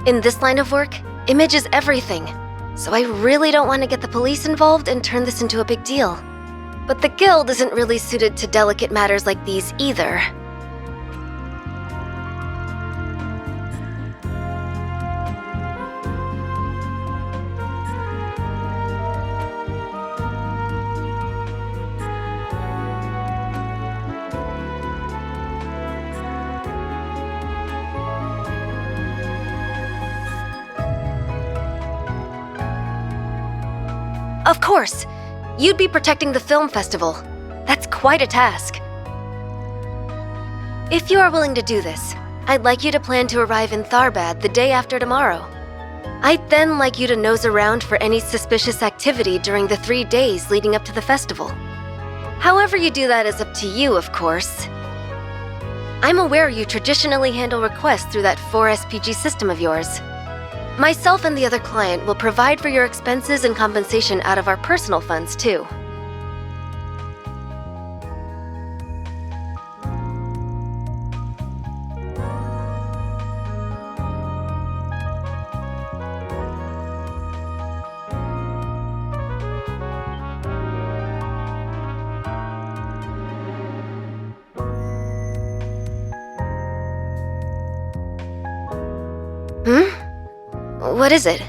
In this line of work, image is everything, so I really don't want to get the police involved and turn this into a big deal. But the guild isn't really suited to delicate matters like these either. Of course! You'd be protecting the film festival. That's quite a task. If you are willing to do this, I'd like you to plan to arrive in Tharbad the day after tomorrow. I'd then like you to nose around for any suspicious activity during the 3 days leading up to the festival. However you do that is up to you, of course. I'm aware you traditionally handle requests through that 4SPG system of yours. Myself and the other client will provide for your expenses and compensation out of our personal funds, too. What is it?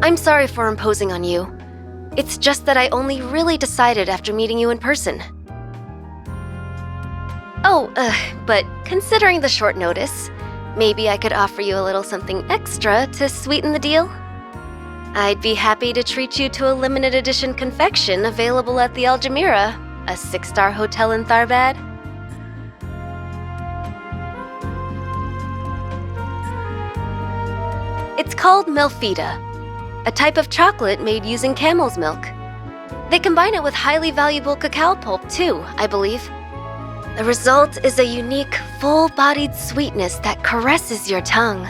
I'm sorry for imposing on you. It's just that I only really decided after meeting you in person. But considering the short notice, maybe I could offer you a little something extra to sweeten the deal? I'd be happy to treat you to a limited edition confection available at the Algemira, a 6-star hotel in Tharbad. It's called Melfita, a type of chocolate made using camel's milk. They combine it with highly valuable cacao pulp too, I believe. The result is a unique, full-bodied sweetness that caresses your tongue.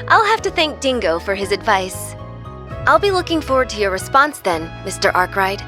I'll have to thank Dingo for his advice. I'll be looking forward to your response then, Mr. Arkwright.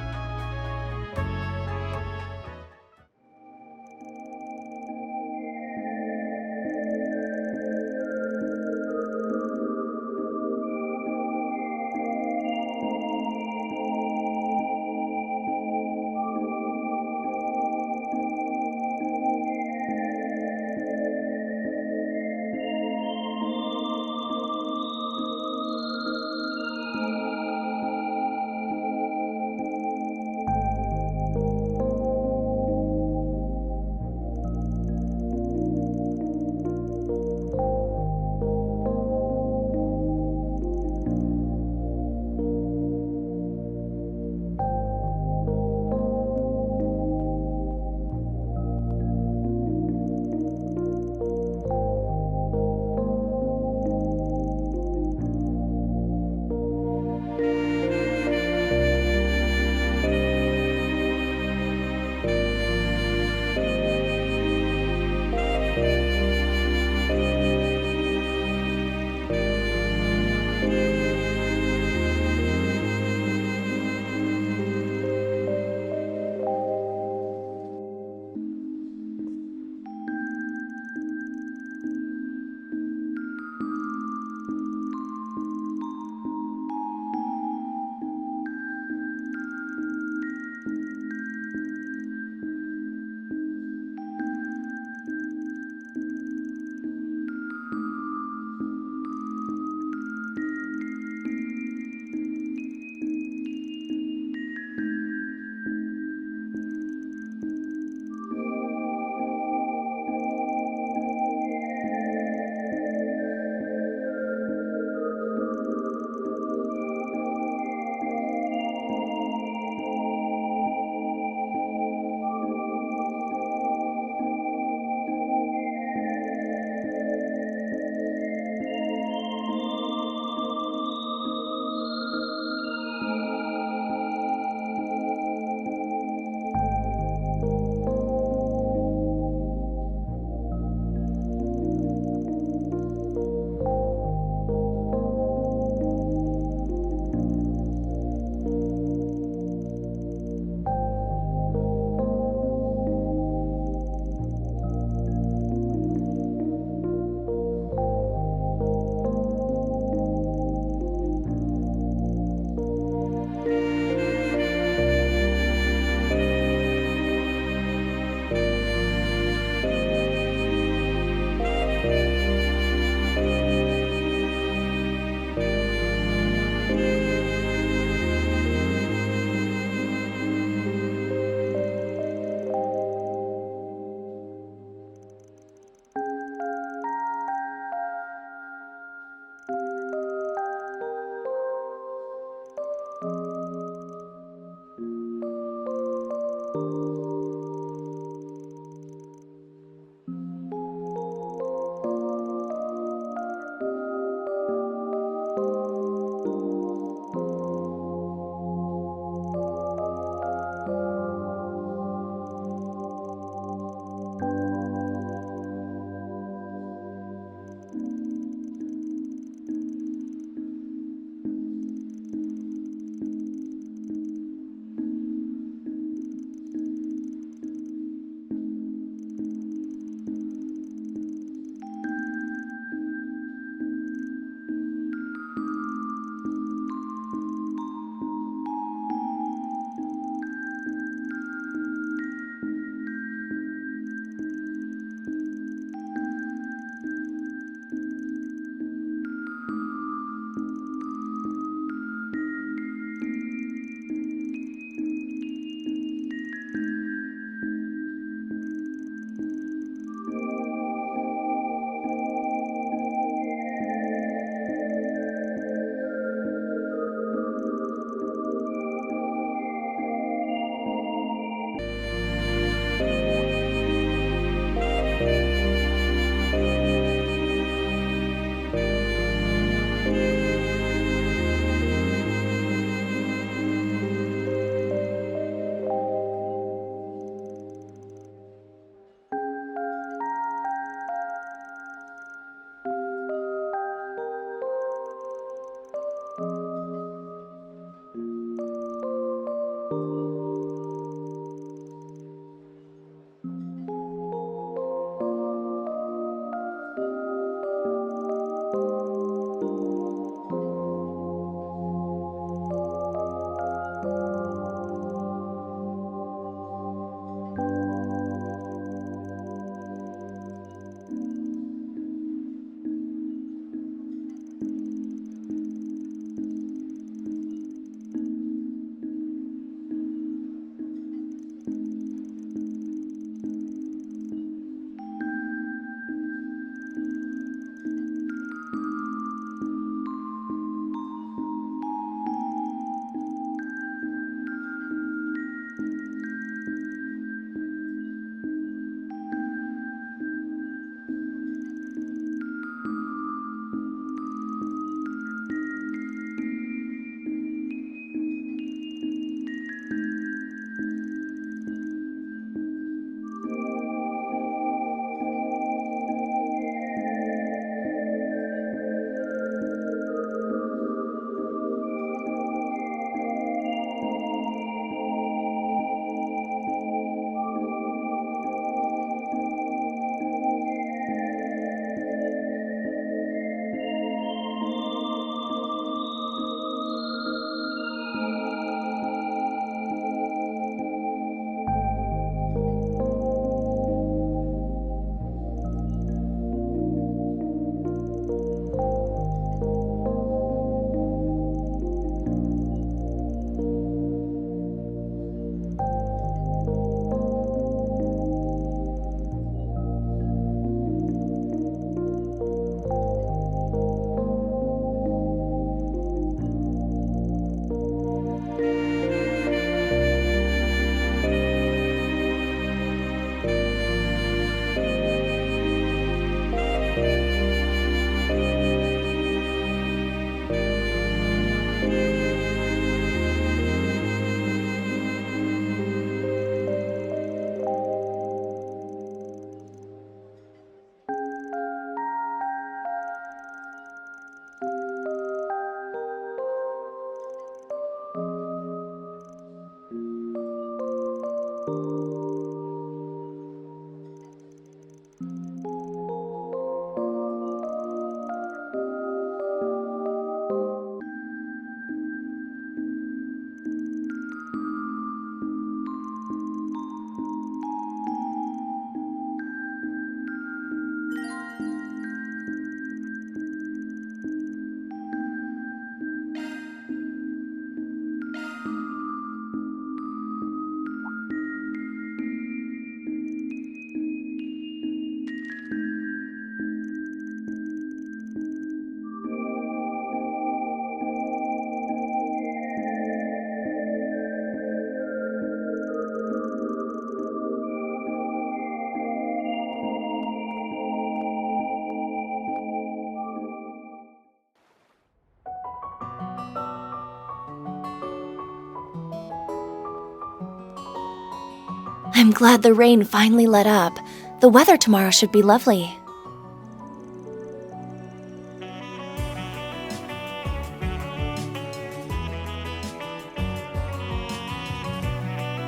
I'm glad the rain finally let up. The weather tomorrow should be lovely.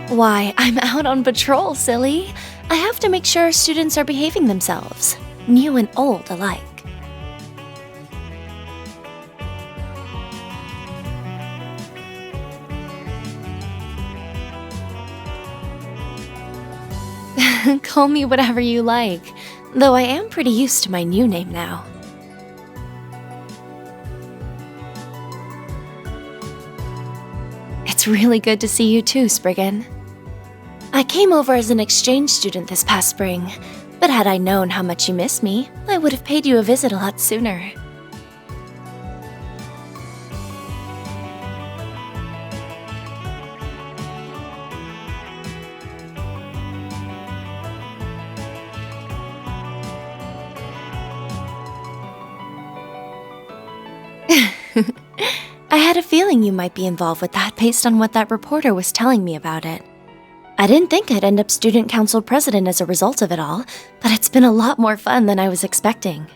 Why, I'm out on patrol, silly. I have to make sure students are behaving themselves, new and old alike. Call me whatever you like, though I am pretty used to my new name now. It's really good to see you too, Spriggan. I came over as an exchange student this past spring, but had I known how much you miss me, I would have paid you a visit a lot sooner. I had a feeling you might be involved with that based on what that reporter was telling me about it. I didn't think I'd end up student council president as a result of it all, but it's been a lot more fun than I was expecting.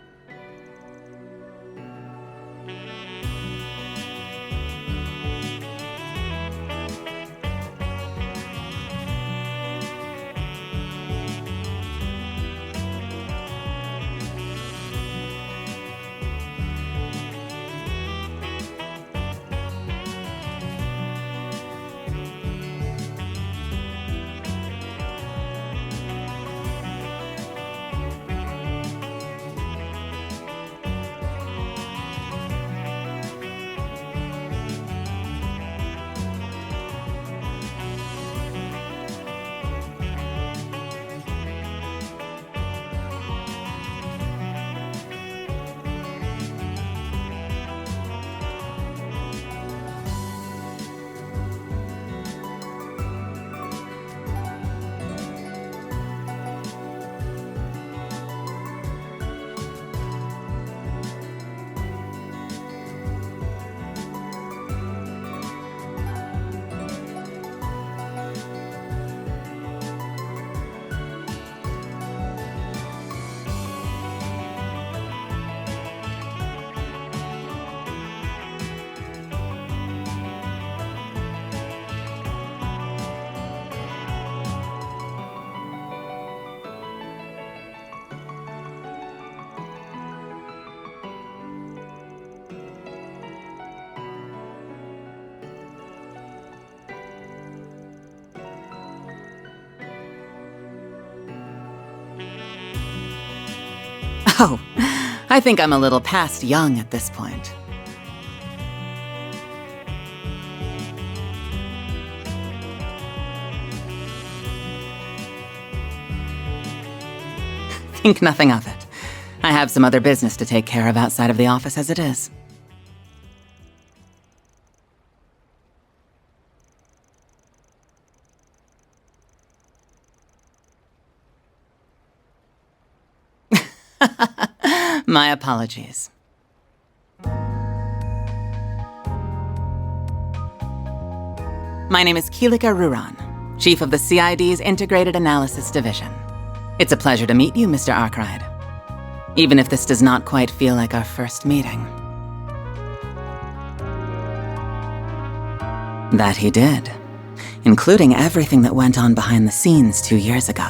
Oh, I think I'm a little past young at this point. Think nothing of it. I have some other business to take care of outside of the office as it is. My apologies. My name is Kilika Ruran, Chief of the CID's Integrated Analysis Division. It's a pleasure to meet you, Mr. Arkwright. Even if this does not quite feel like our first meeting. That he did, including everything that went on behind the scenes 2 years ago.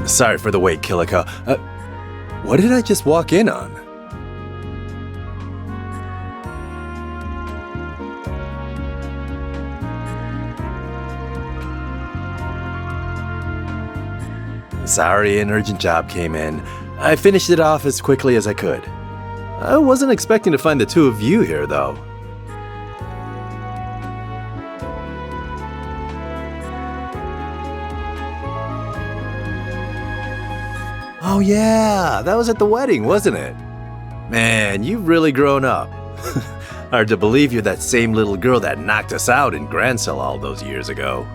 Sorry for the wait, Kilika. What did I just walk in on? Sorry, an urgent job came in. I finished it off as quickly as I could. I wasn't expecting to find the two of you here, though. Oh yeah, that was at the wedding, wasn't it? Man, you've really grown up. Hard to believe you're that same little girl that knocked us out in Grancel all those years ago.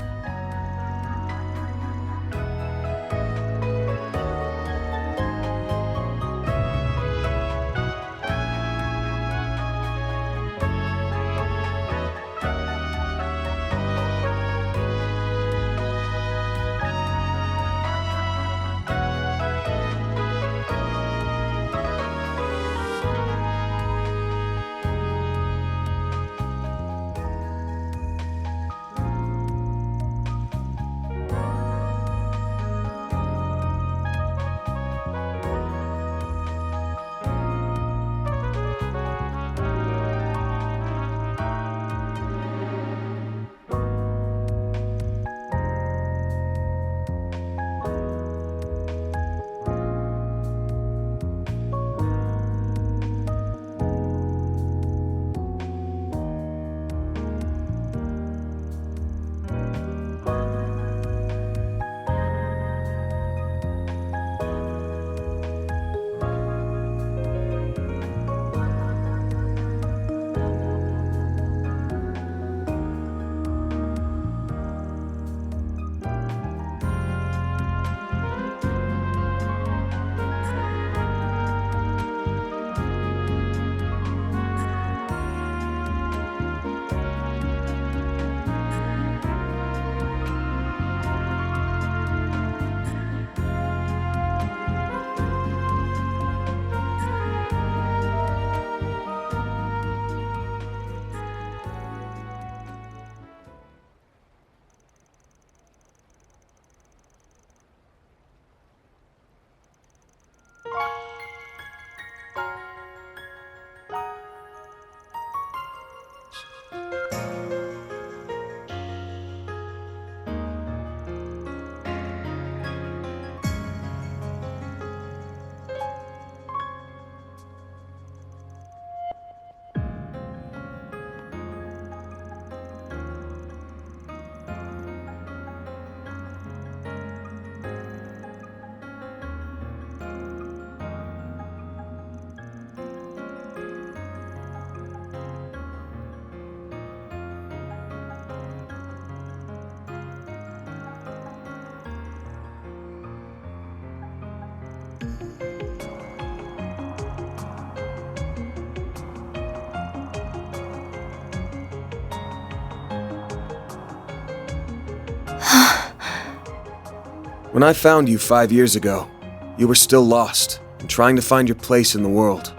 When I found you 5 years ago, you were still lost and trying to find your place in the world.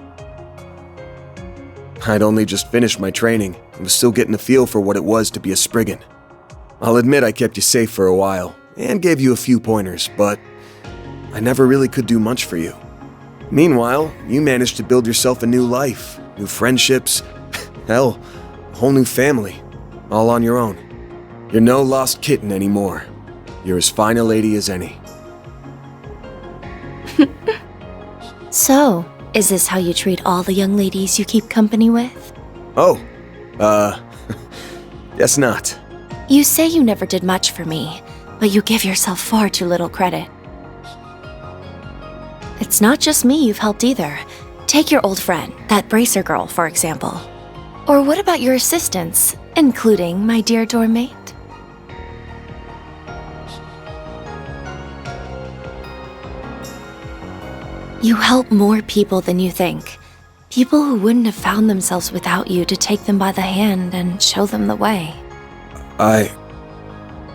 I'd only just finished my training and was still getting a feel for what it was to be a Spriggan. I'll admit I kept you safe for a while and gave you a few pointers, but I never really could do much for you. Meanwhile, you managed to build yourself a new life, new friendships, hell, a whole new family, all on your own. You're no lost kitten anymore. You're as fine a lady as any. So, is this how you treat all the young ladies you keep company with? Oh, guess not. You say you never did much for me, but you give yourself far too little credit. It's not just me you've helped either. Take your old friend, that bracer girl, for example. Or what about your assistants, including my dear dorm mate? You help more people than you think. People who wouldn't have found themselves without you to take them by the hand and show them the way.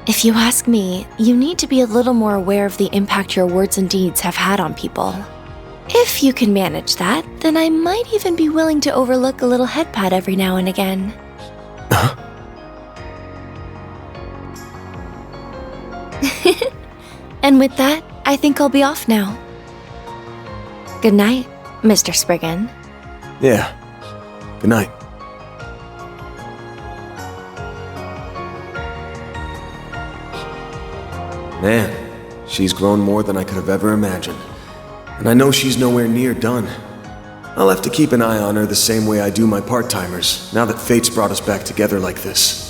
If you ask me, you need to be a little more aware of the impact your words and deeds have had on people. If you can manage that, then I might even be willing to overlook a little head pat every now and again. And with that, I think I'll be off now. Good night, Mr. Spriggan. Yeah. Good night. Man, she's grown more than I could have ever imagined. And I know she's nowhere near done. I'll have to keep an eye on her the same way I do my part-timers, now that fate's brought us back together like this.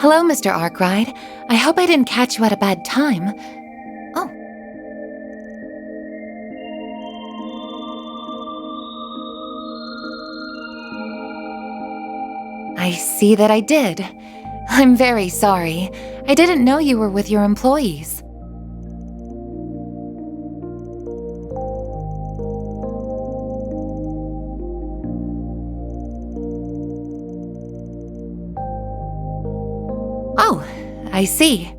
Hello, Mr. Arkwright. I hope I didn't catch you at a bad time. Oh. I see that I did. I'm very sorry. I didn't know you were with your employees. Oh, I see.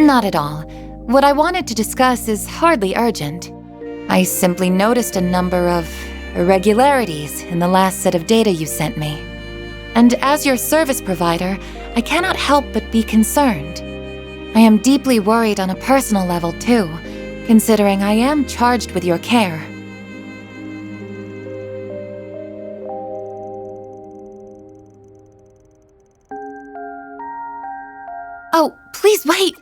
Not at all. What I wanted to discuss is hardly urgent. I simply noticed a number of irregularities in the last set of data you sent me. And as your service provider, I cannot help but be concerned. I am deeply worried on a personal level too, considering I am charged with your care. Oh, please wait!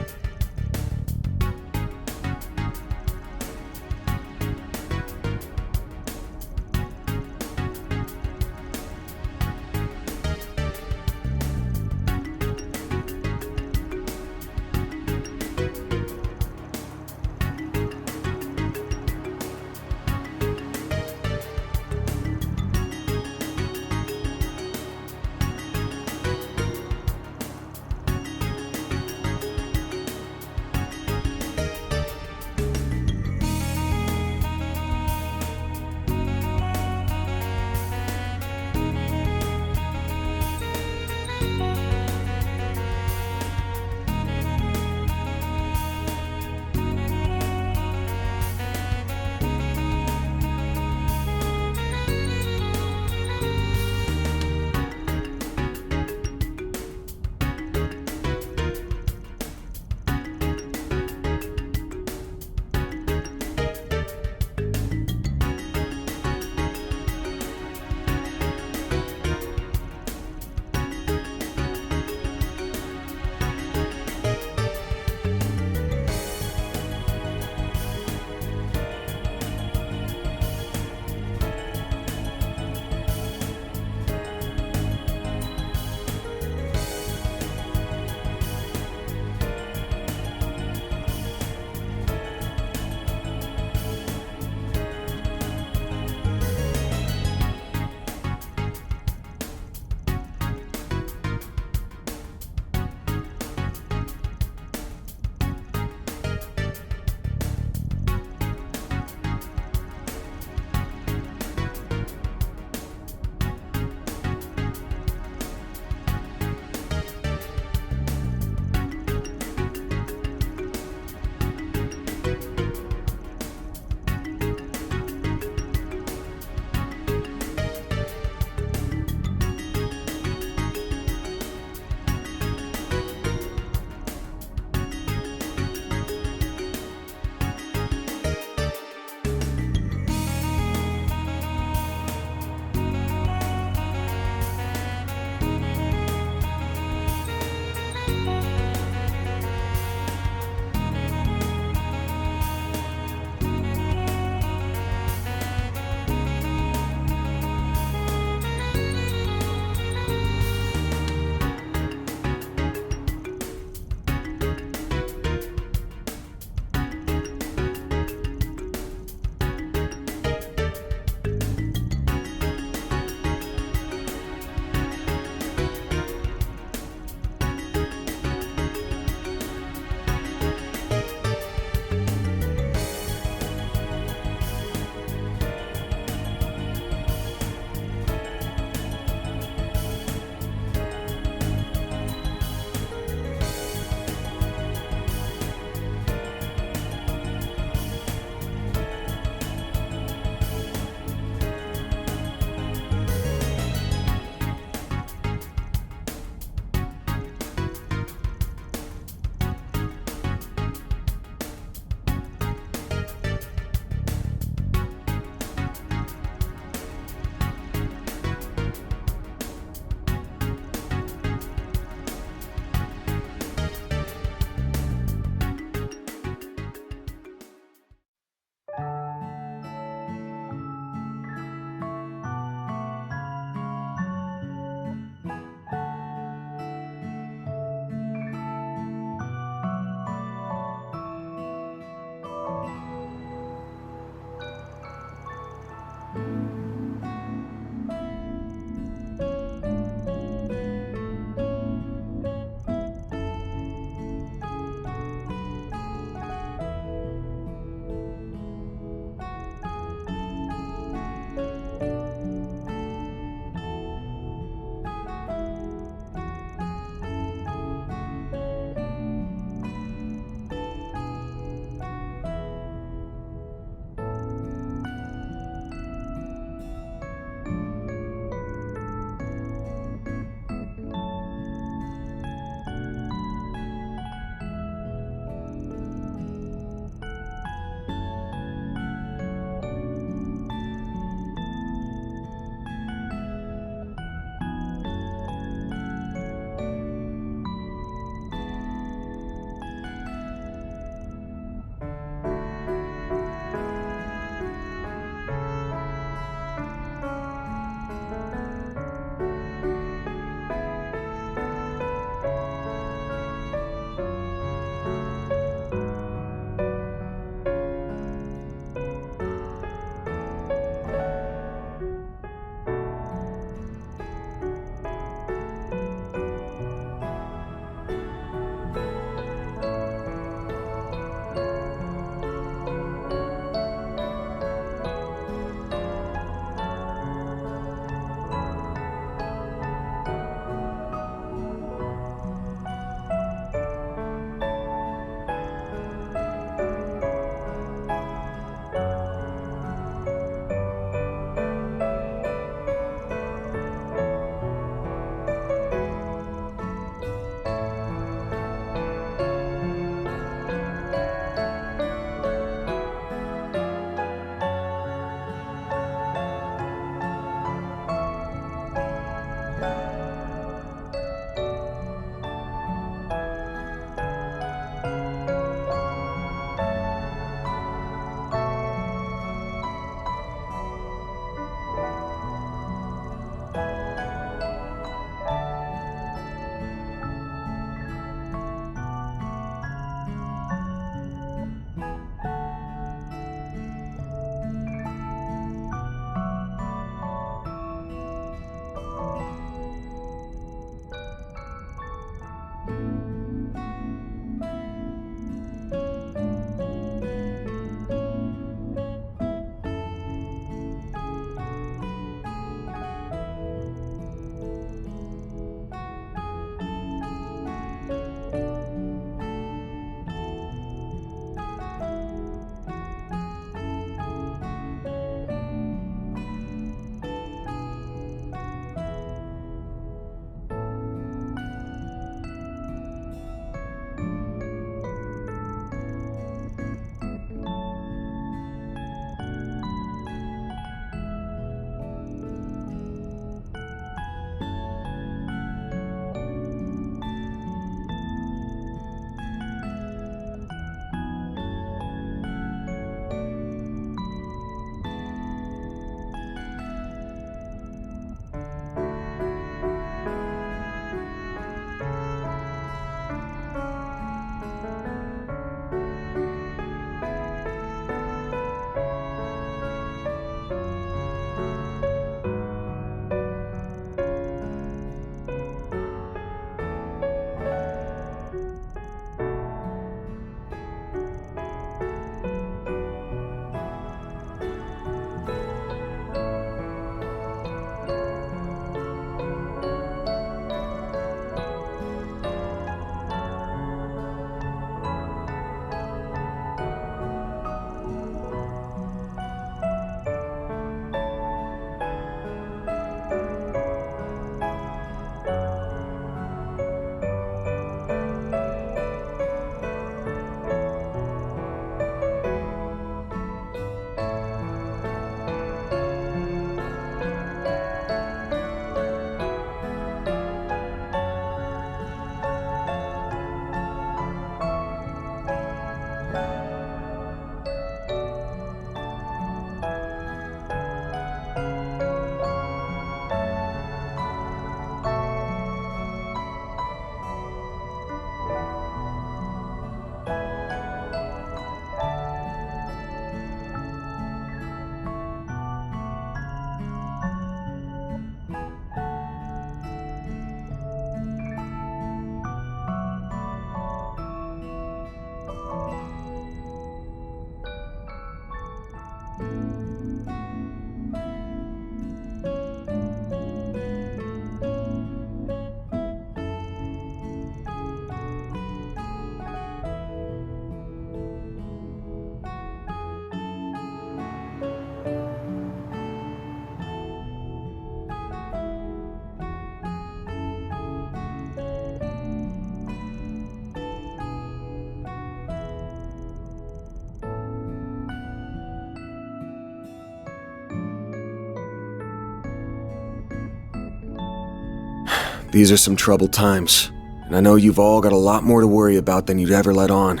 These are some troubled times, and I know you've all got a lot more to worry about than you'd ever let on.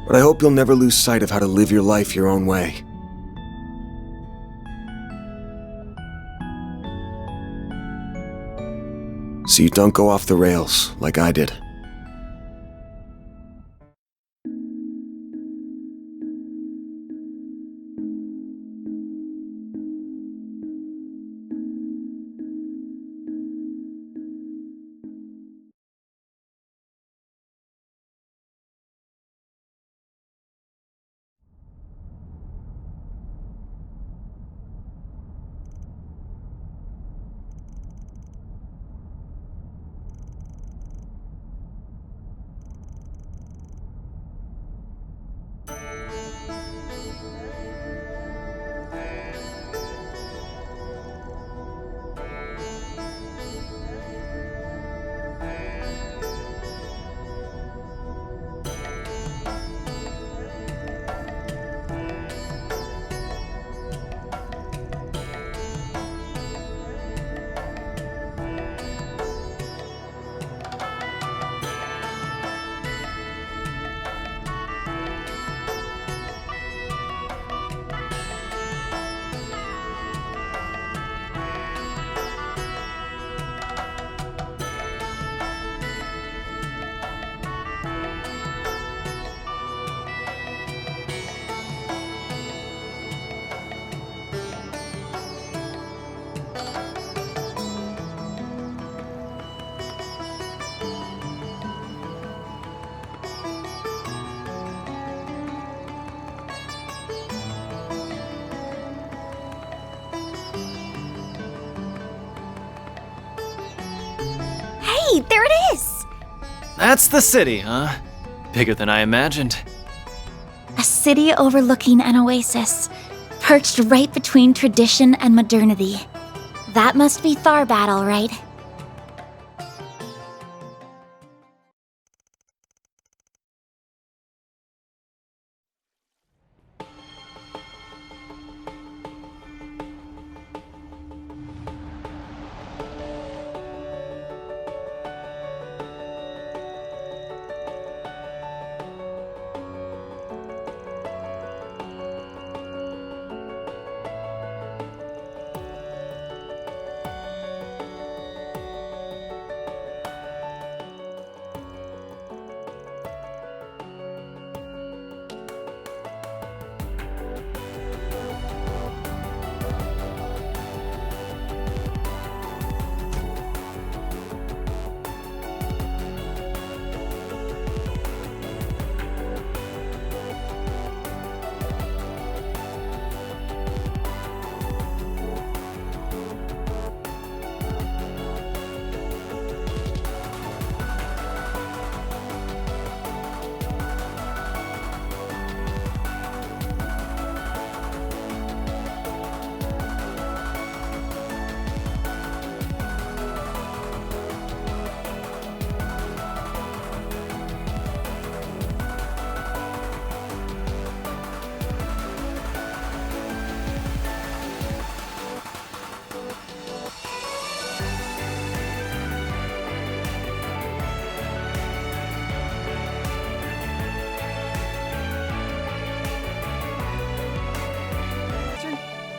But I hope you'll never lose sight of how to live your life your own way. So you don't go off the rails like I did. Hey, there it is! That's the city, huh? Bigger than I imagined. A city overlooking an oasis, perched right between tradition and modernity. That must be Tharbad, all right.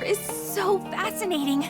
Is so fascinating.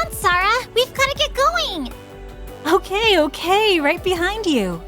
Sarah, we've got to get going! Okay, right behind you.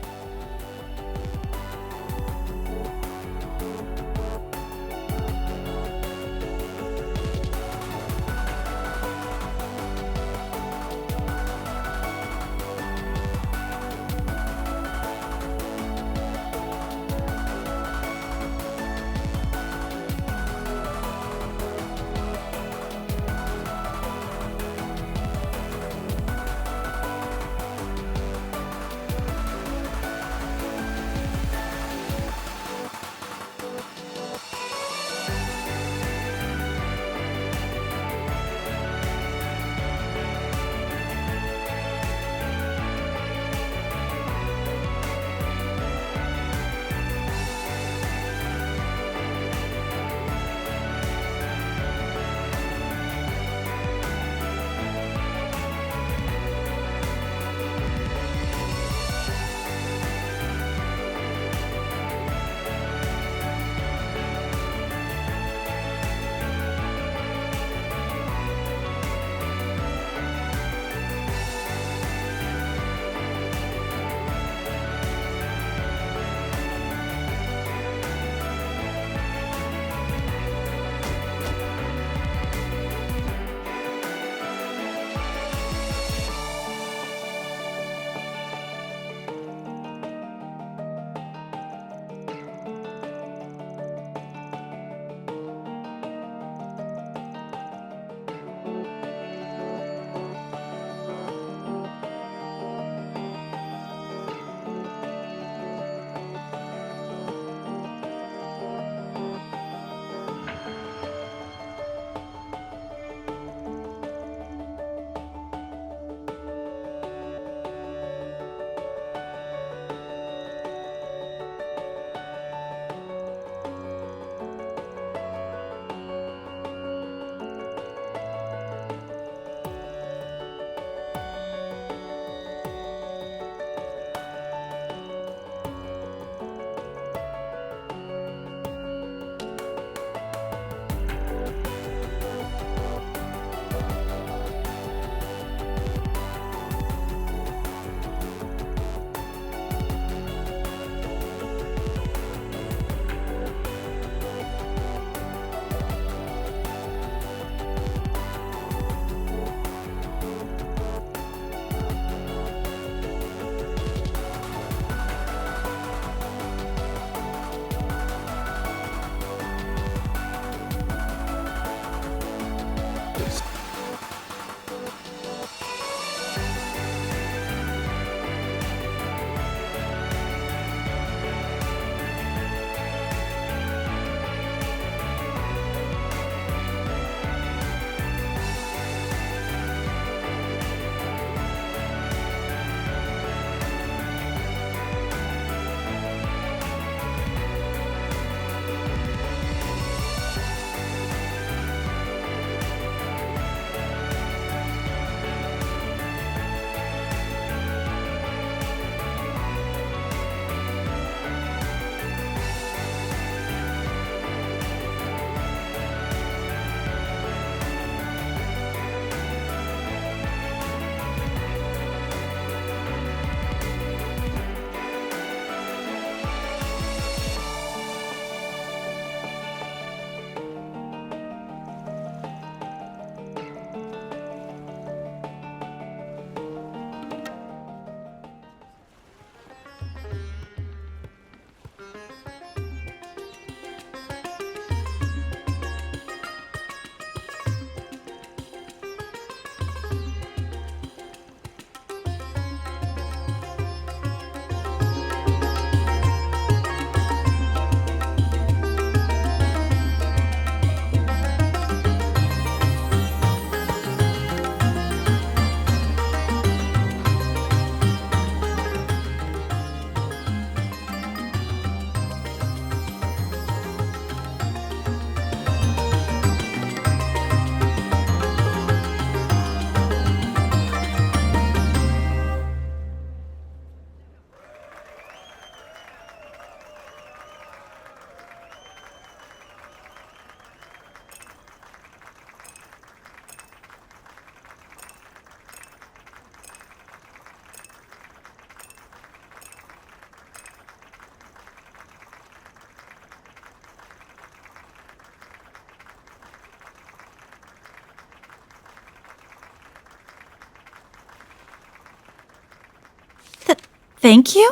Thank you?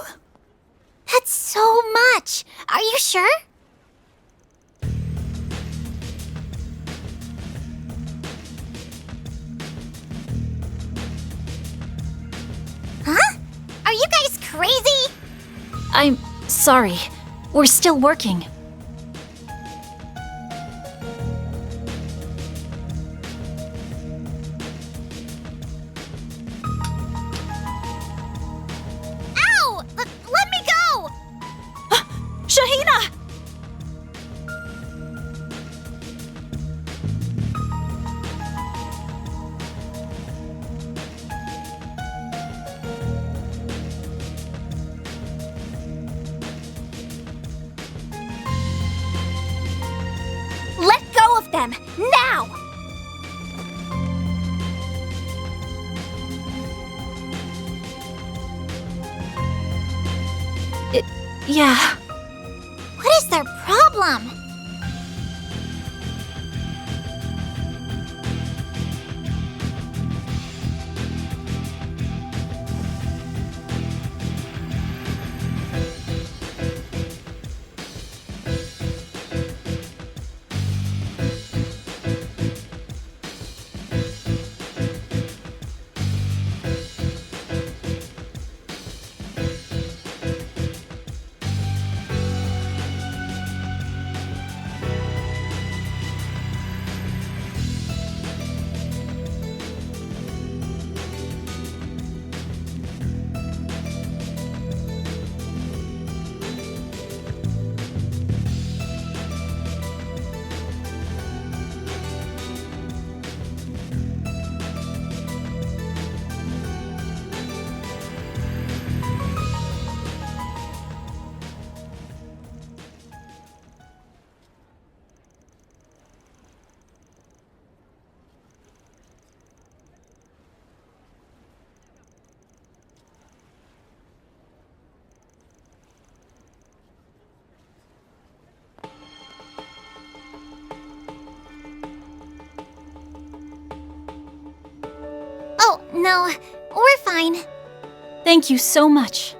That's so much. Are you sure? Huh? Are you guys crazy? I'm sorry. We're still working. Ow! Let me go! Shahina! Let go of them, now! Yeah. What is their problem? Oh, no, we're fine. Thank you so much.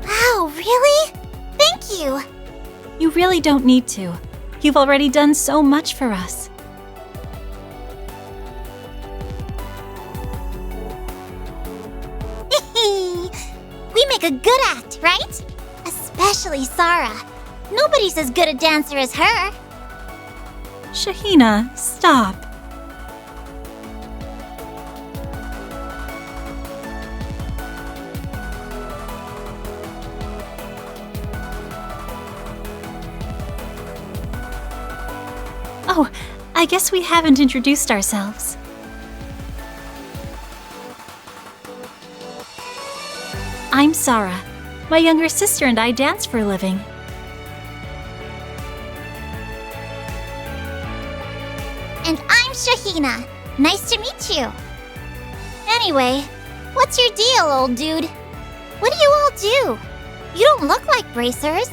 Wow, really? Thank you. You really don't need to. You've already done so much for us. We make a good act, right? Especially Sarah. Nobody's as good a dancer as her. Shahina, stop. Oh, I guess we haven't introduced ourselves. I'm Sarah. My younger sister and I dance for a living. And I'm Shahina. Nice to meet you. Anyway, what's your deal, old dude? What do you all do? You don't look like bracers.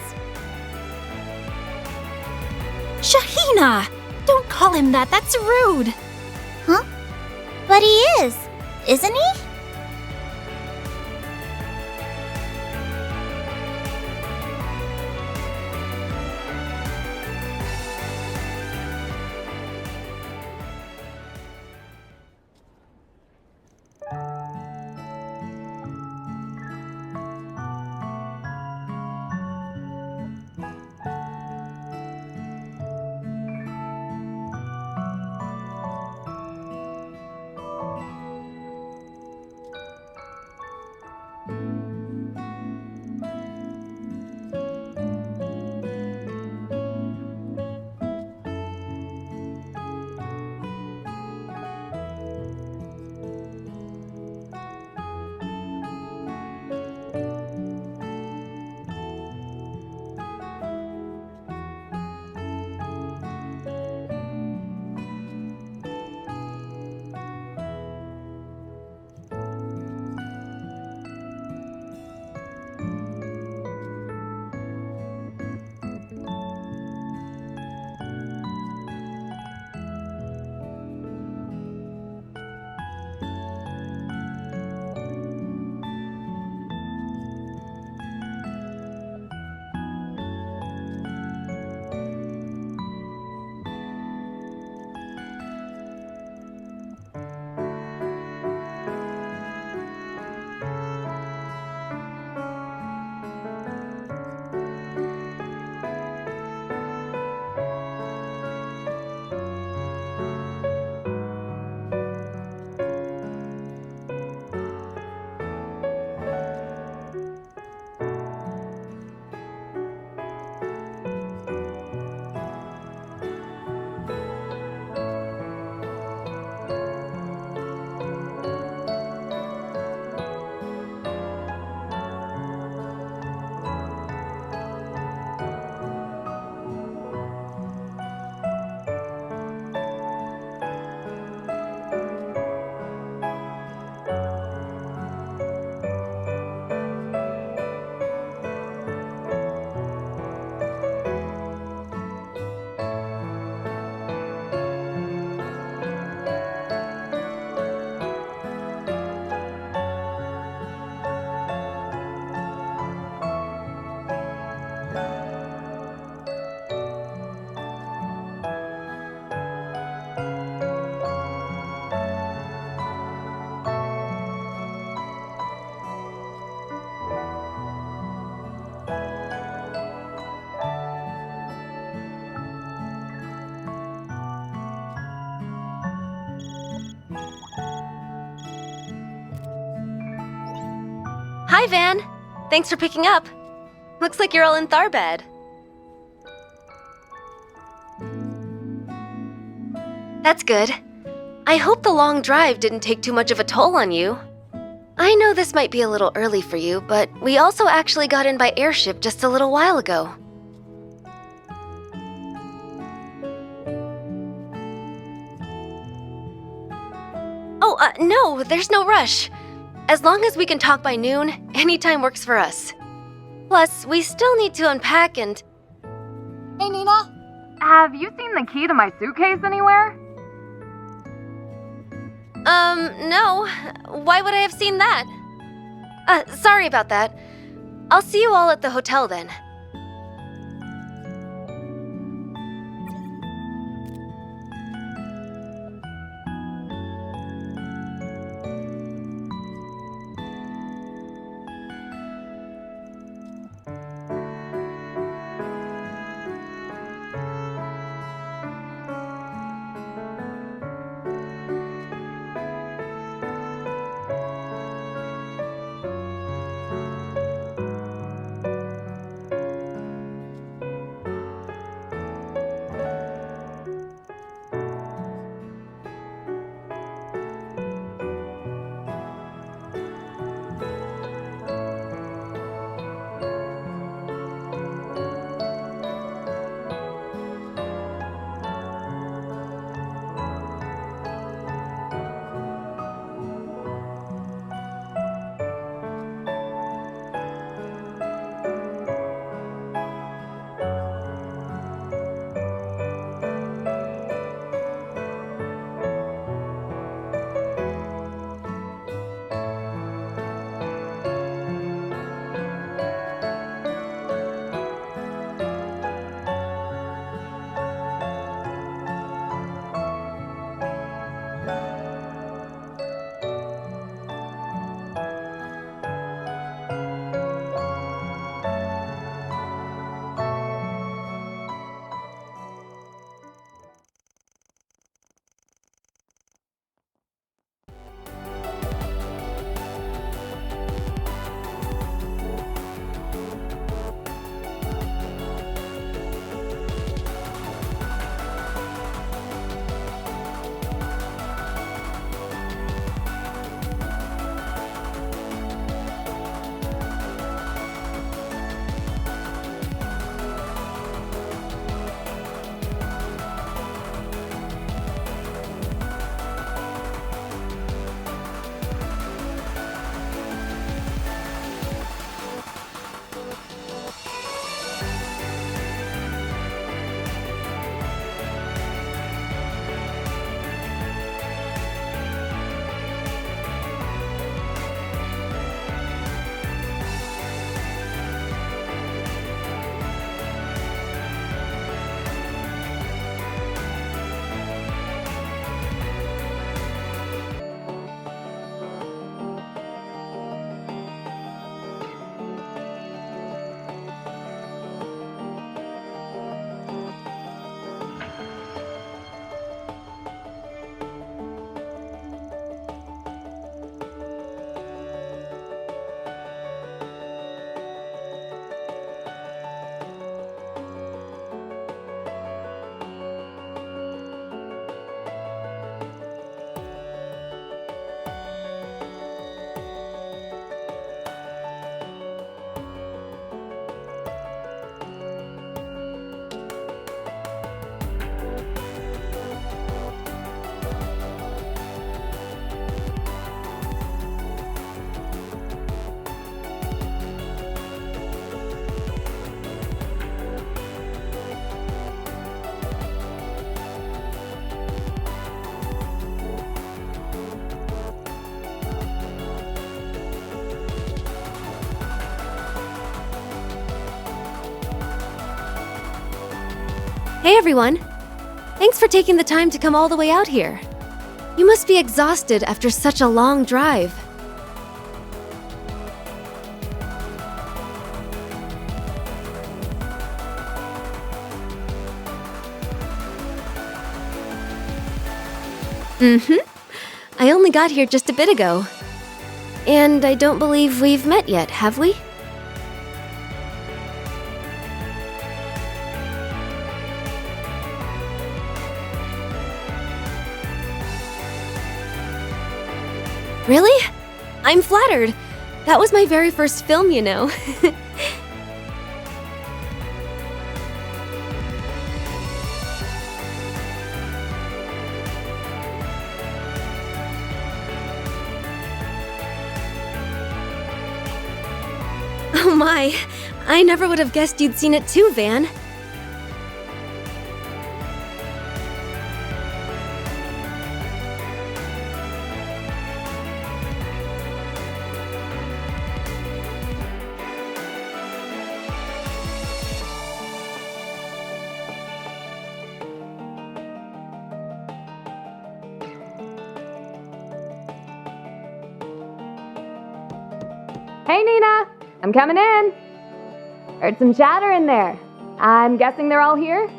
Shahina! Don't call him that, that's rude! Huh? But he is, isn't he? Hi, Van. Thanks for picking up. Looks like you're all in Tharbad. That's good. I hope the long drive didn't take too much of a toll on you. I know this might be a little early for you, but we also actually got in by airship just a little while ago. Oh, no, there's no rush. As long as we can talk by noon, any time works for us. Plus, we still need to unpack and... Hey, Nina? Have you seen the key to my suitcase anywhere? No. Why would I have seen that? Sorry about that. I'll see you all at the hotel then. Hey everyone! Thanks for taking the time to come all the way out here. You must be exhausted after such a long drive. I only got here just a bit ago. And I don't believe we've met yet, have we? Really? I'm flattered. That was my very first film, you know. Oh my, I never would have guessed you'd seen it too, Van. Hey, Nina! I'm coming in! Heard some chatter in there. I'm guessing they're all here?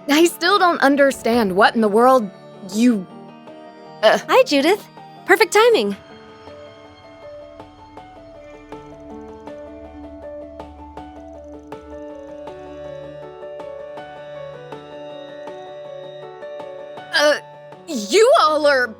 I still don't understand what in the world you... Hi, Judith. Perfect timing. You all are...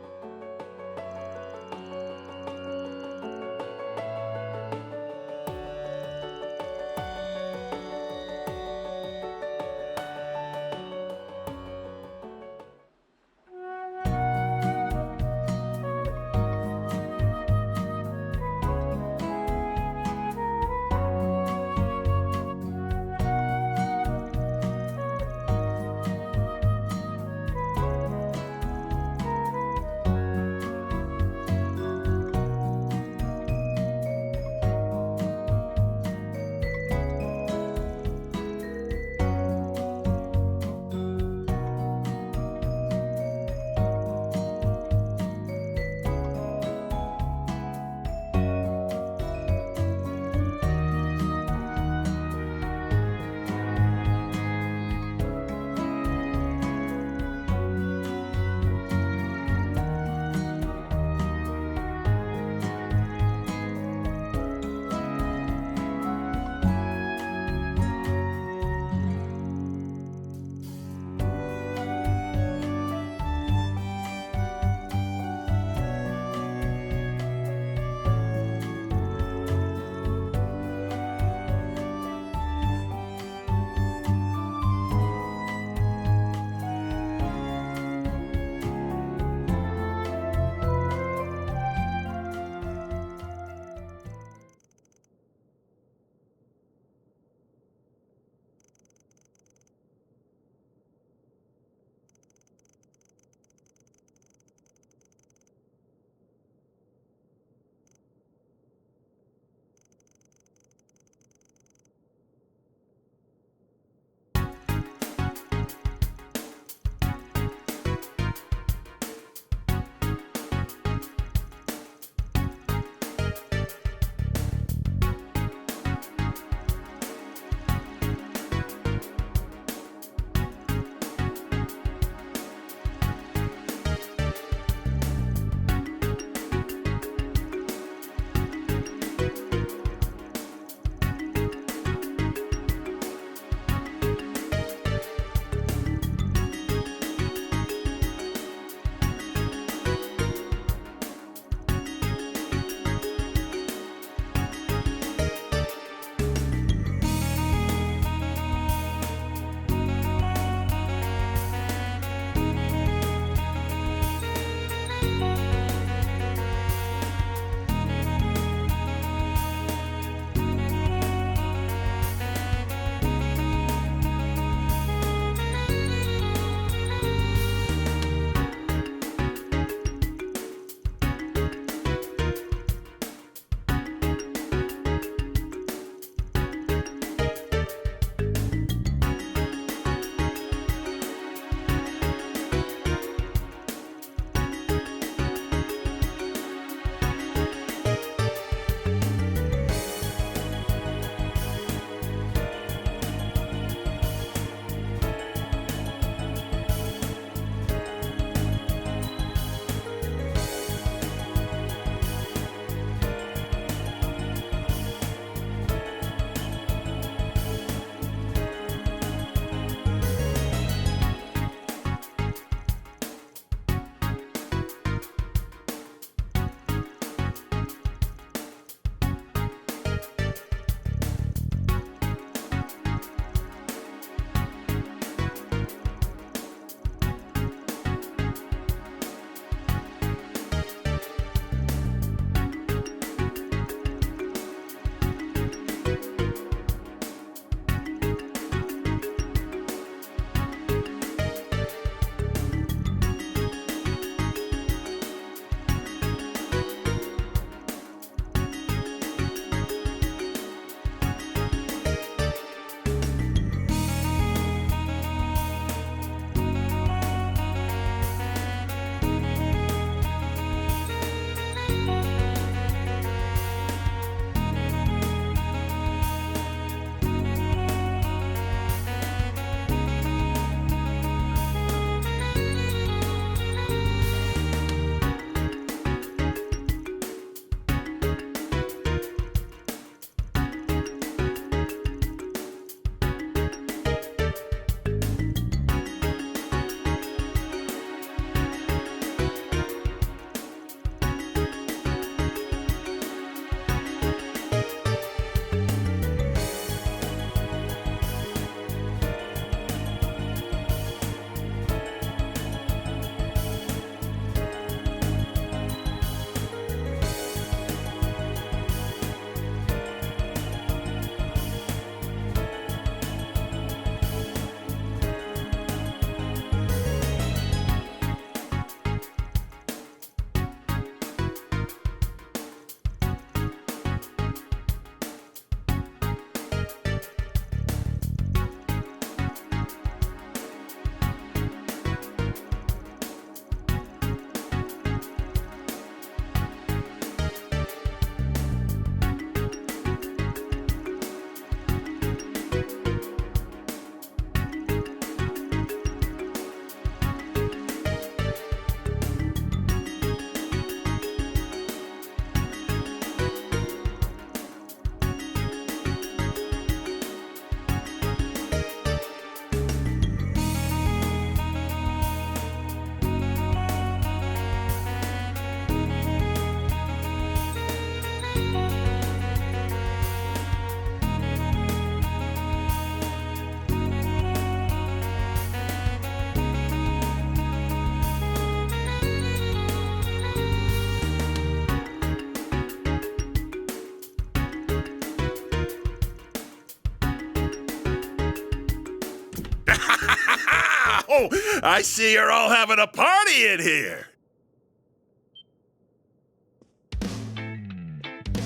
Oh, I see you're all having a party in here.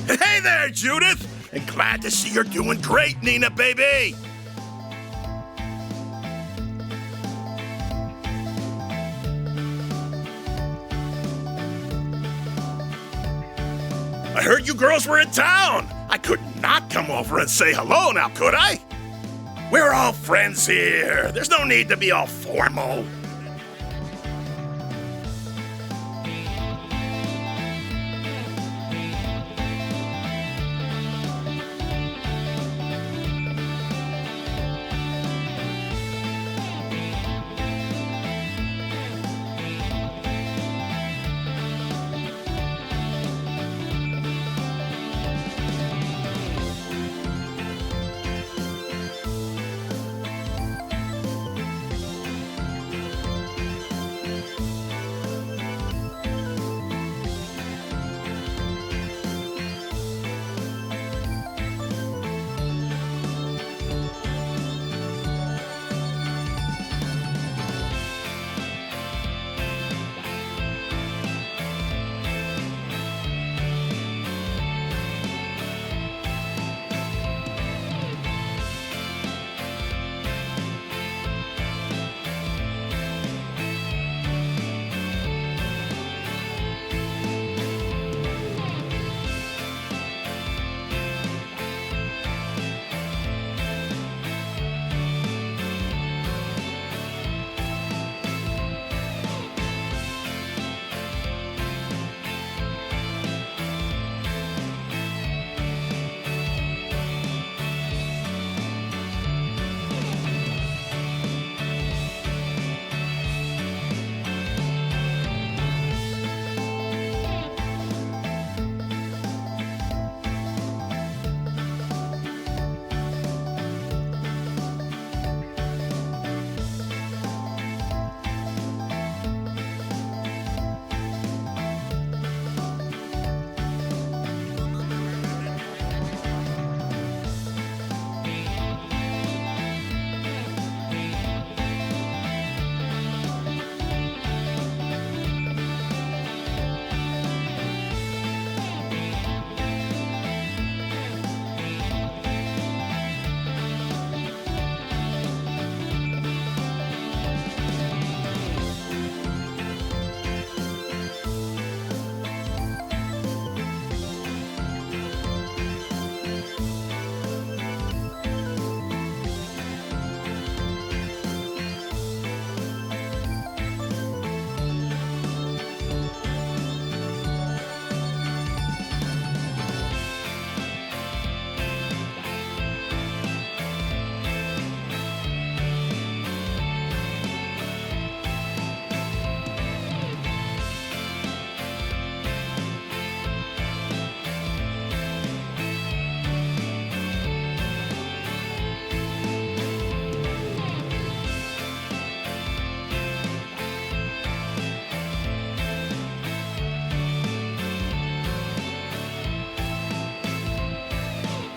Hey there, Judith! And glad to see you're doing great, Nina, baby! I heard you girls were in town. I could not come over and say hello now, could I? We're all friends here. There's no need to be all formal.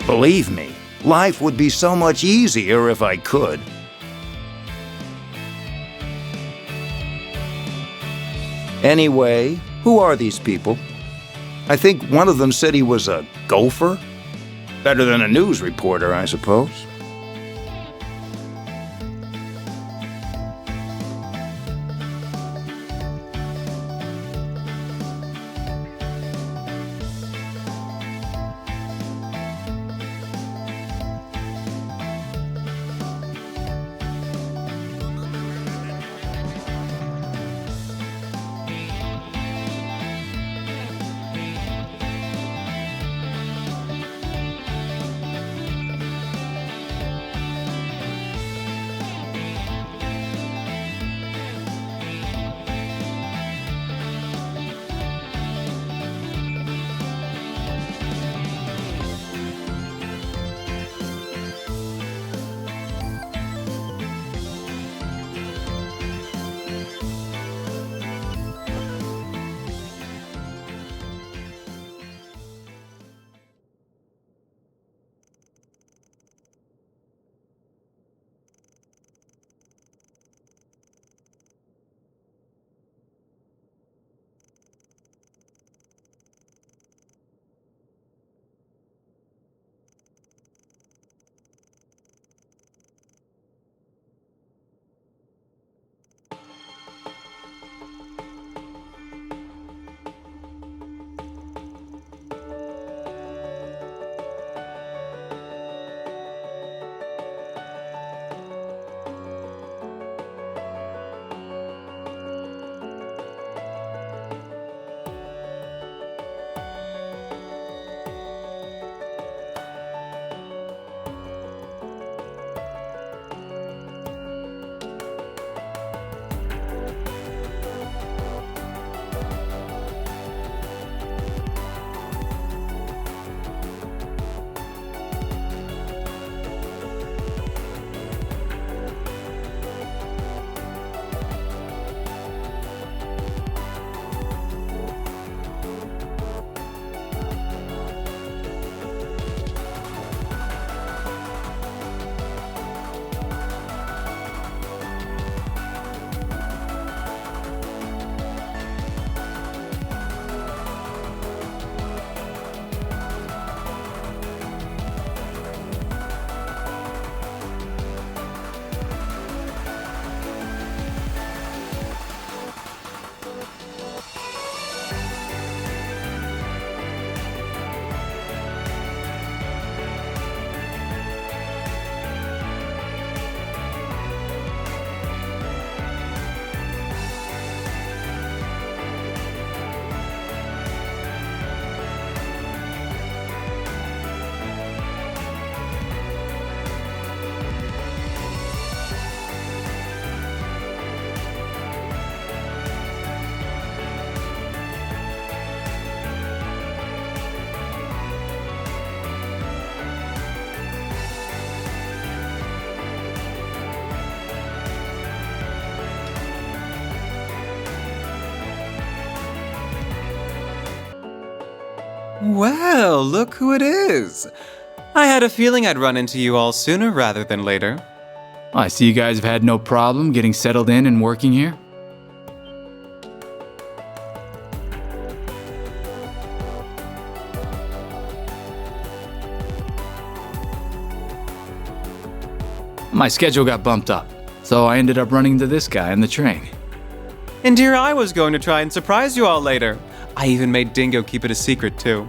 Believe me, life would be so much easier if I could. Anyway, who are these people? I think one of them said he was a gopher? Better than a news reporter, I suppose. Well, look who it is. I had a feeling I'd run into you all sooner rather than later. I see you guys have had no problem getting settled in and working here. My schedule got bumped up, so I ended up running into this guy on the train. And here I was going to try and surprise you all later. I even made Dingo keep it a secret, too.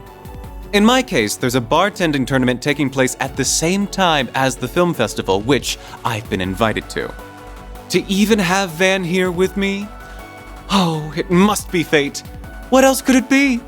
In my case, there's a bartending tournament taking place at the same time as the film festival, which I've been invited to. To even have Van here with me? Oh, it must be fate. What else could it be?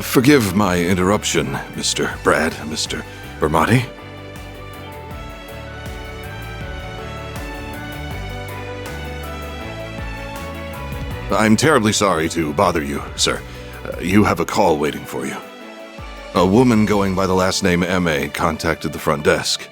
Forgive my interruption, Mr. Brad, Mr. Bermati. I'm terribly sorry to bother you, sir. You have a call waiting for you. A woman going by the last name M.A. contacted the front desk.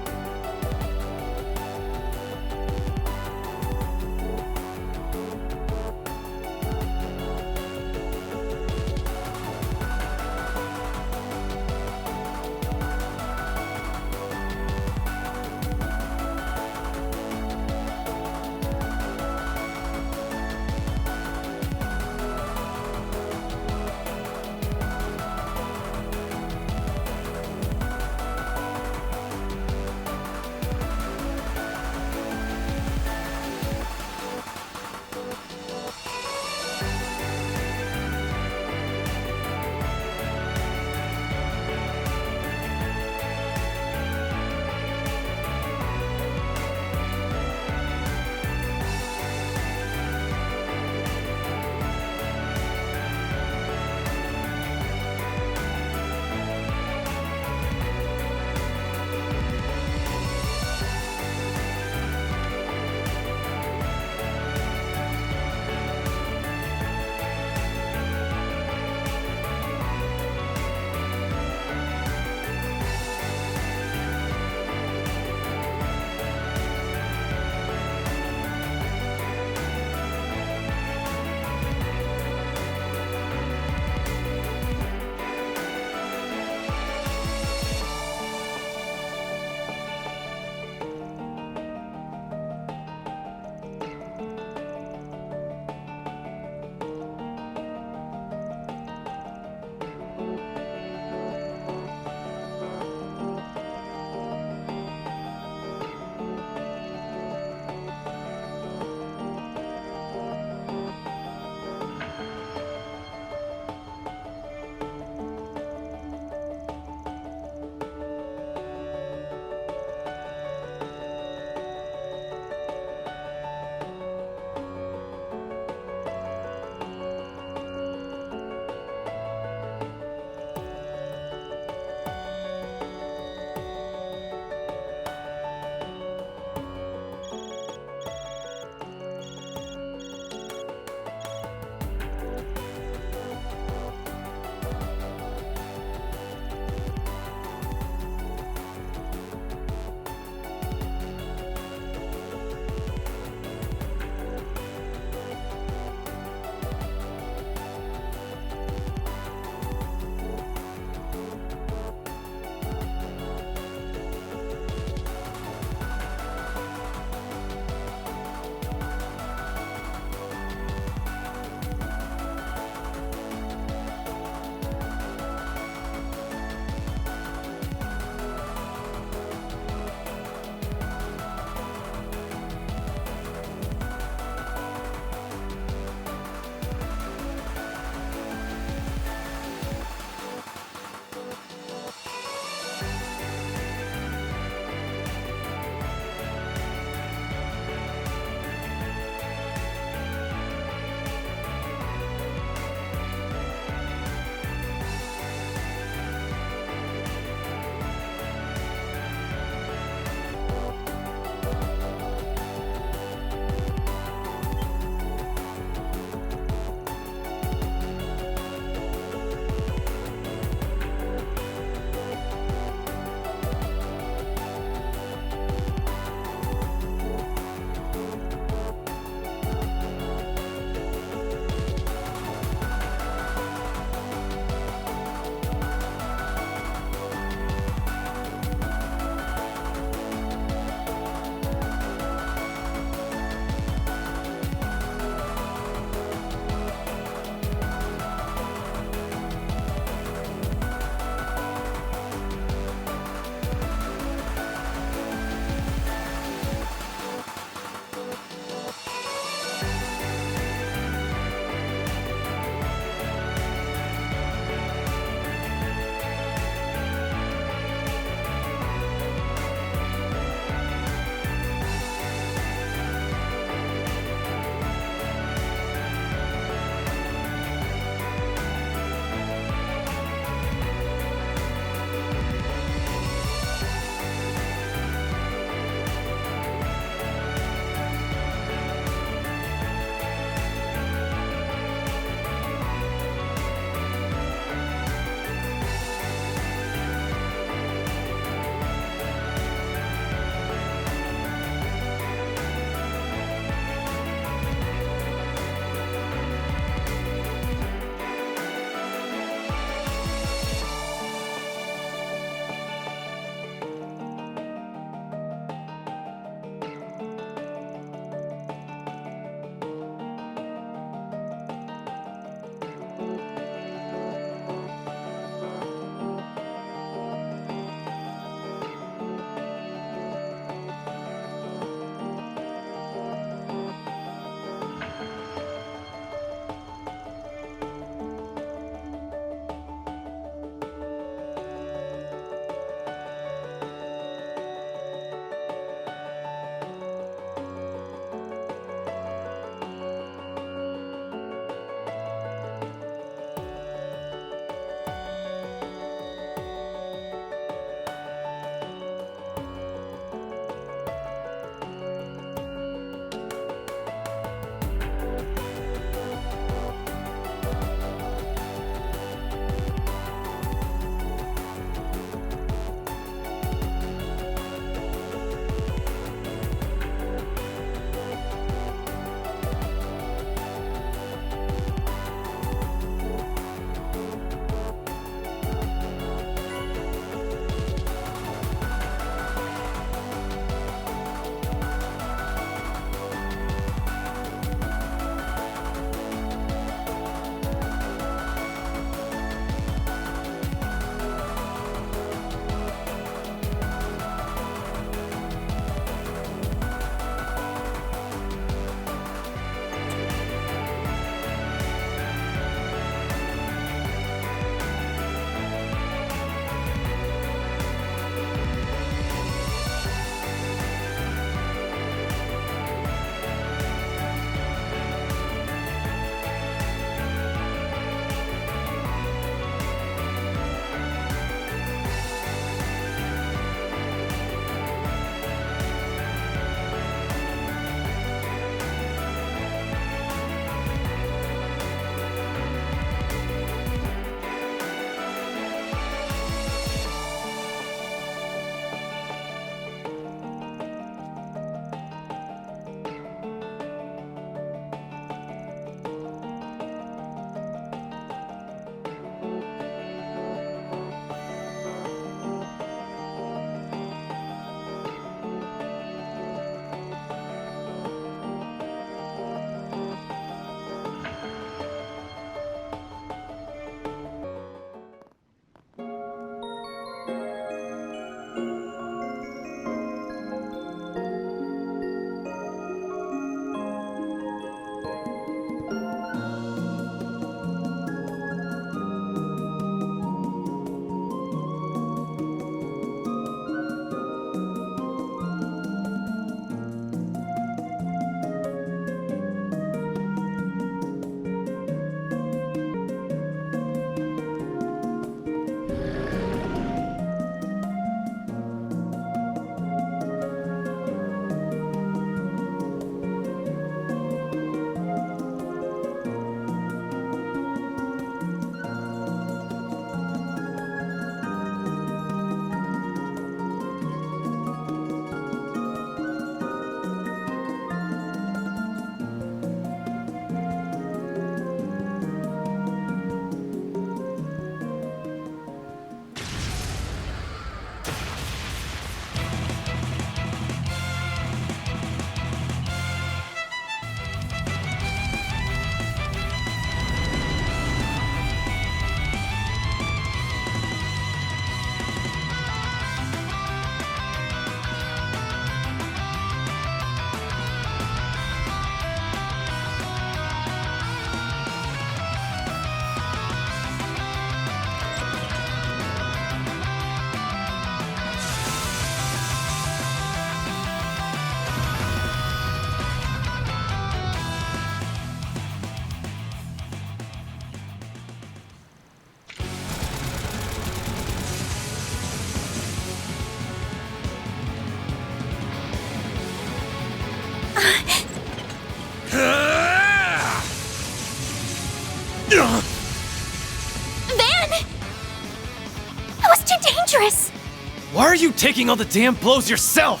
Why are you taking all the damn blows yourself?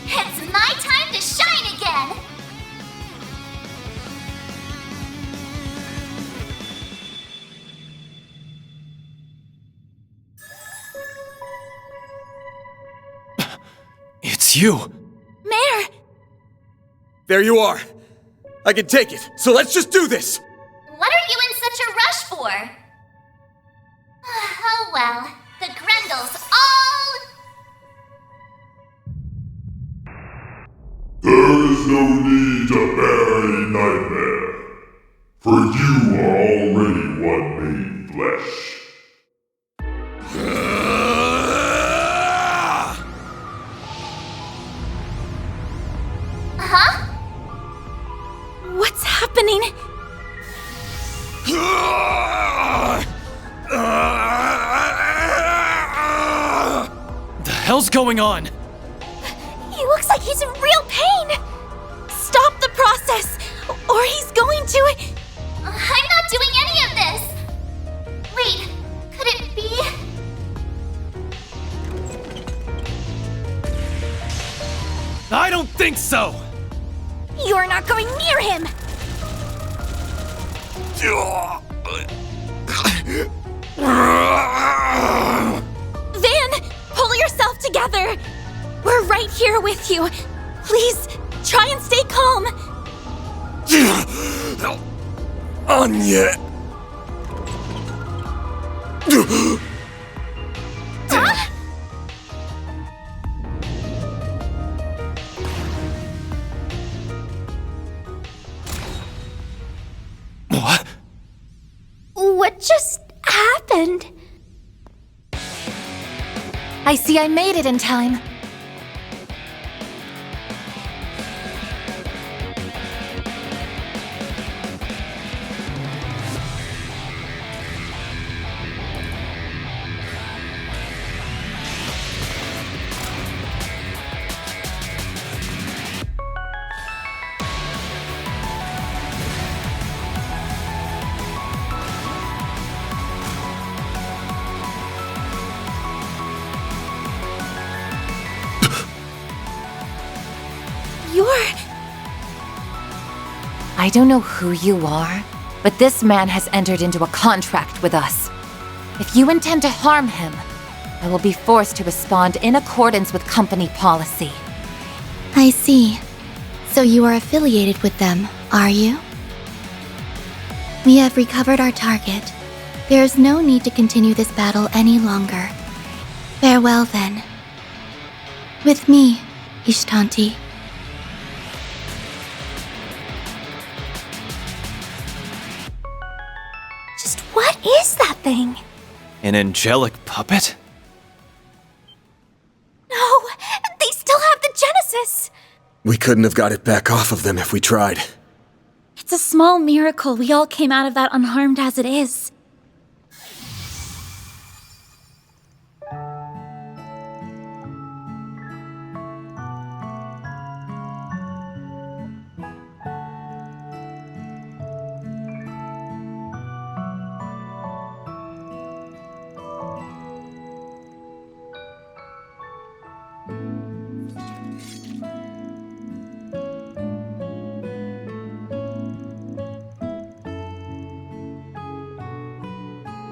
It's my time to shine again! It's you. Mayor! There you are. I can take it, so let's just do this! What are you in such a rush for? Oh well, the Grendels all... There is no need to bear any nightmare, for you are already one made flesh. Huh? What's happening? The hell's going on? He looks like he's in real pain! Stop the process, or he's going to... I'm not doing any of this! Wait, could it be... I don't think so! You're not going near him! Van, pull yourself together! We're right here with you. Please, try and stay calm. Anya! What? What just happened? I see I made it in time. I don't know who you are, but this man has entered into a contract with us. If you intend to harm him, I will be forced to respond in accordance with company policy. I see. So you are affiliated with them, are you? We have recovered our target. There is no need to continue this battle any longer. Farewell, then. With me, Ishtanti. Just what is that thing? An angelic puppet? No! They still have the Genesis! We couldn't have got it back off of them if we tried. It's a small miracle we all came out of that unharmed as it is.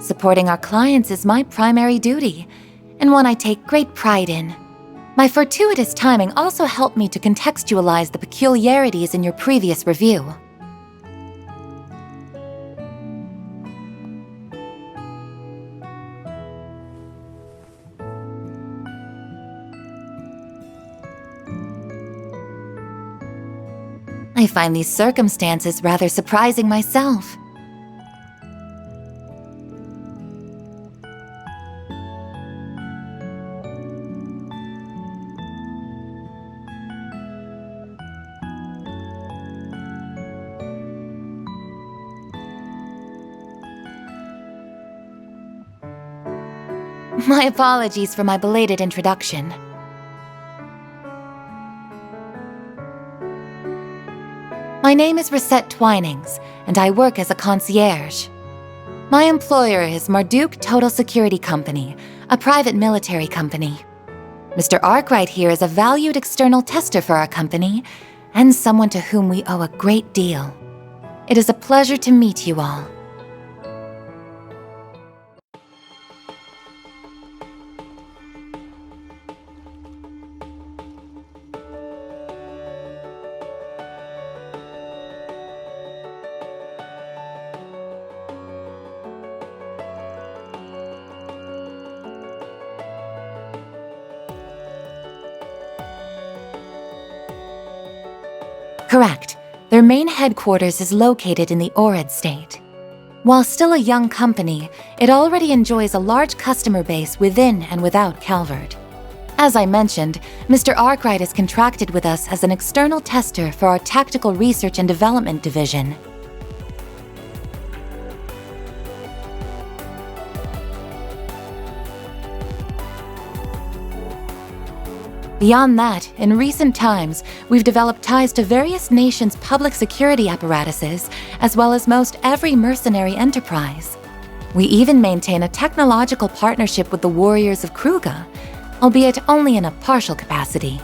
Supporting our clients is my primary duty, and one I take great pride in. My fortuitous timing also helped me to contextualize the peculiarities in your previous review. I find these circumstances rather surprising myself. My apologies for my belated introduction. My name is Reset Twinings, and I work as a concierge. My employer is Marduk Total Security Company, a private military company. Mr. Arkwright here is a valued external tester for our company, and someone to whom we owe a great deal. It is a pleasure to meet you all. Correct. Their main headquarters is located in the Orid state. While still a young company, it already enjoys a large customer base within and without Calvert. As I mentioned, Mr. Arkwright is contracted with us as an external tester for our Tactical Research and Development Division. Beyond that, in recent times, we've developed ties to various nations' public security apparatuses, as well as most every mercenary enterprise. We even maintain a technological partnership with the Warriors of Kruga, albeit only in a partial capacity.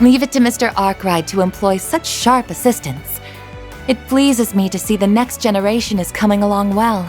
Leave it to Mr. Arkwright to employ such sharp assistance. It pleases me to see the next generation is coming along well.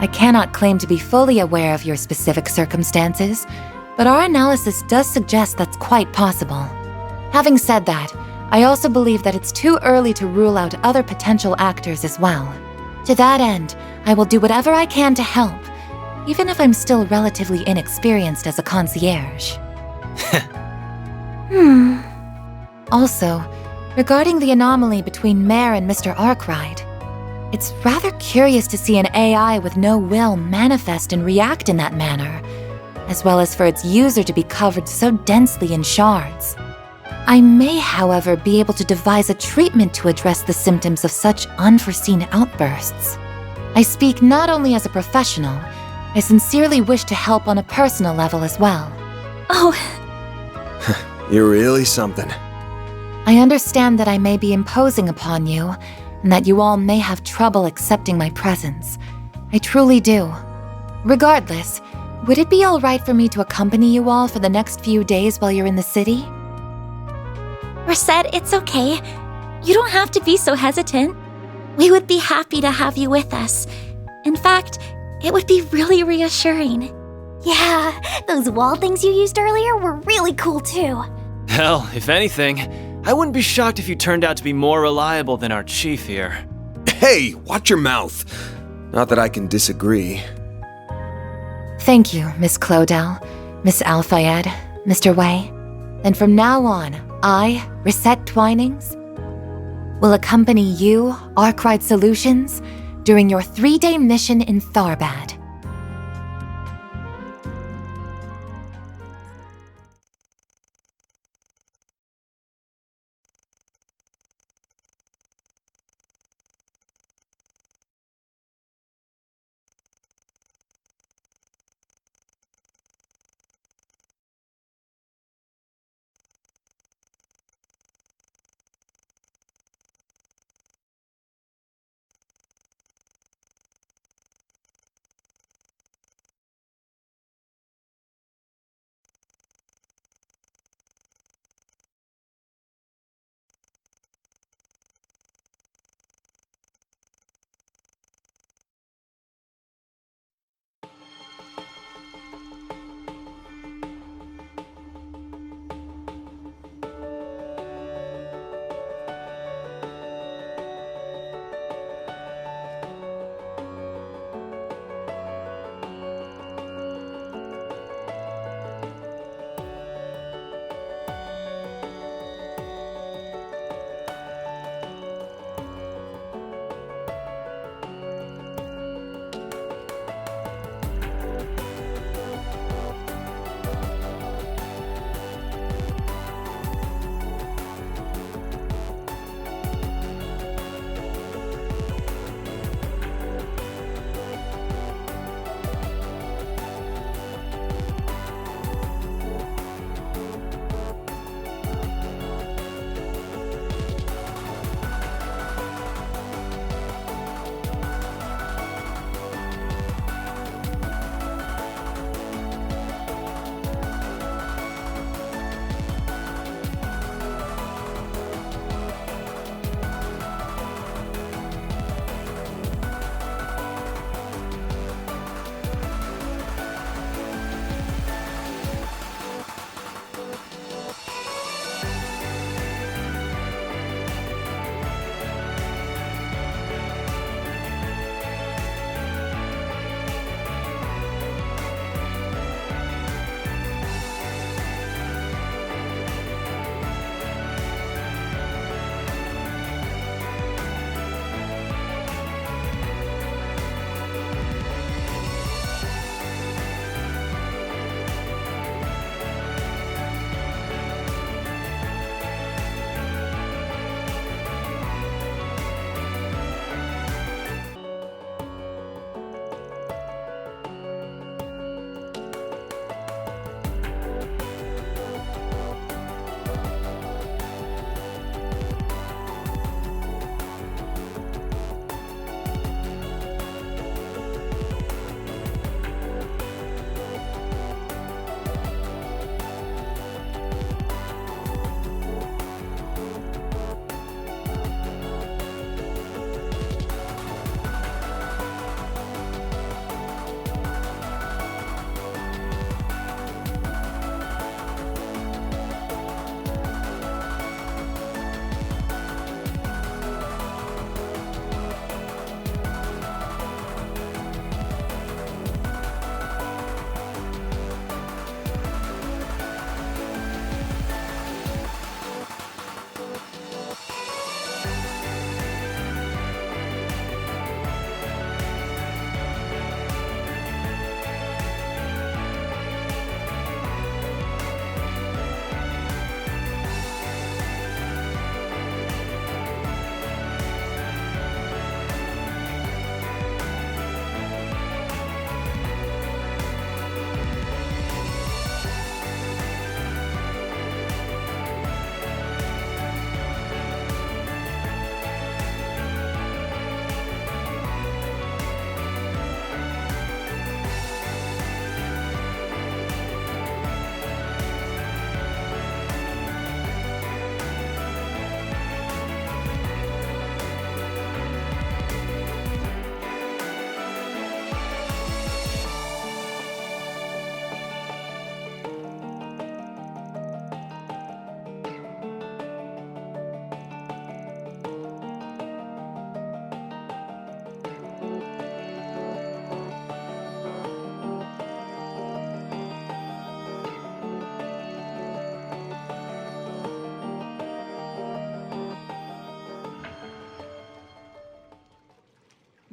I cannot claim to be fully aware of your specific circumstances, but our analysis does suggest that's quite possible. Having said that, I also believe that it's too early to rule out other potential actors as well. To that end, I will do whatever I can to help, even if I'm still relatively inexperienced as a concierge. Also, regarding the anomaly between Mare and Mr. Arkwright, it's rather curious to see an AI with no will manifest and react in that manner, as well as for its user to be covered so densely in shards. I may, however, be able to devise a treatment to address the symptoms of such unforeseen outbursts. I speak not only as a professional, I sincerely wish to help on a personal level as well. Oh, You're really something. I understand that I may be imposing upon you, and that you all may have trouble accepting my presence. I truly do. Regardless, would it be all right for me to accompany you all for the next few days while you're in the city? Reset, it's okay. You don't have to be so hesitant. We would be happy to have you with us. In fact, it would be really reassuring. yeah, those wall things you used earlier were really cool too. Hell, if anything, I wouldn't be shocked if you turned out to be more reliable than our chief here. Hey, watch your mouth. Not that I can disagree. Thank you, Miss Clodell, Miss Alfayed, Mr. Wei. And from now on, I, Reset Twinings, will accompany you, Arkwright Solutions, during your 3-day mission in Tharbad.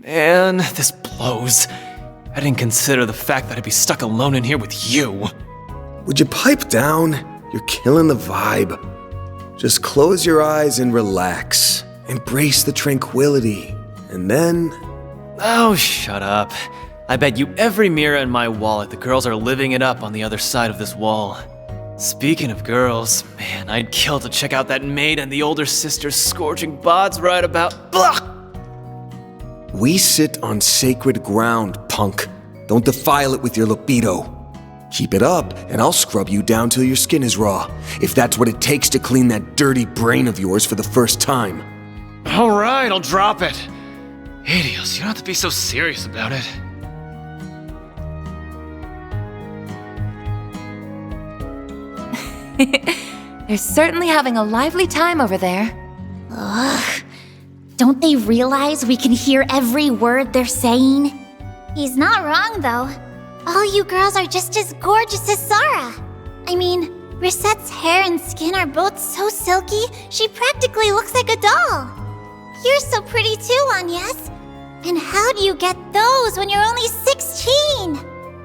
Man, this blows. I didn't consider the fact that I'd be stuck alone in here with you. Would you pipe down? You're killing the vibe. Just close your eyes and relax. Embrace the tranquility. And then... Oh, shut up. I bet you every mirror in my wallet the girls are living it up on the other side of this wall. Speaking of girls, man, I'd kill to check out that maid and the older sister's scorching bods right about... Blah! We sit on sacred ground, punk. Don't defile it with your libido. Keep it up, and I'll scrub you down till your skin is raw, if that's what it takes to clean that dirty brain of yours for the first time. Alright, I'll drop it. Hades, you don't have to be so serious about it. They're certainly having a lively time over there. Ugh. Don't they realize we can hear every word they're saying? He's not wrong, though. All you girls are just as gorgeous as Sara. I mean, Risette's hair and skin are both so silky, she practically looks like a doll. You're so pretty too, Agnes. And how do you get those when you're only 16?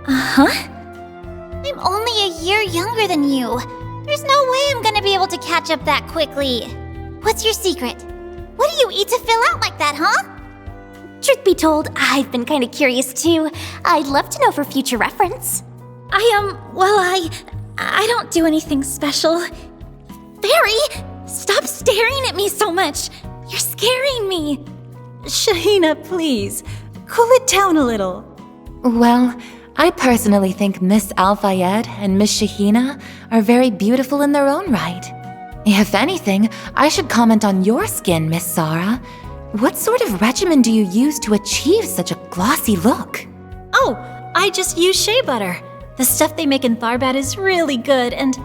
Uh-huh. I'm only a year younger than you. There's no way I'm gonna be able to catch up that quickly. What's your secret? What do you eat to fill out like that, huh? Truth be told, I've been kind of curious too. I'd love to know for future reference. I don't do anything special. Fairy, stop staring at me so much. You're scaring me. Shahina, please. Cool it down a little. Well, I personally think Miss Al-Fayed and Miss Shahina are very beautiful in their own right. If anything, I should comment on your skin, Miss Sara. What sort of regimen do you use to achieve such a glossy look? Oh, I just use shea butter. The stuff they make in Tharbad is really good and...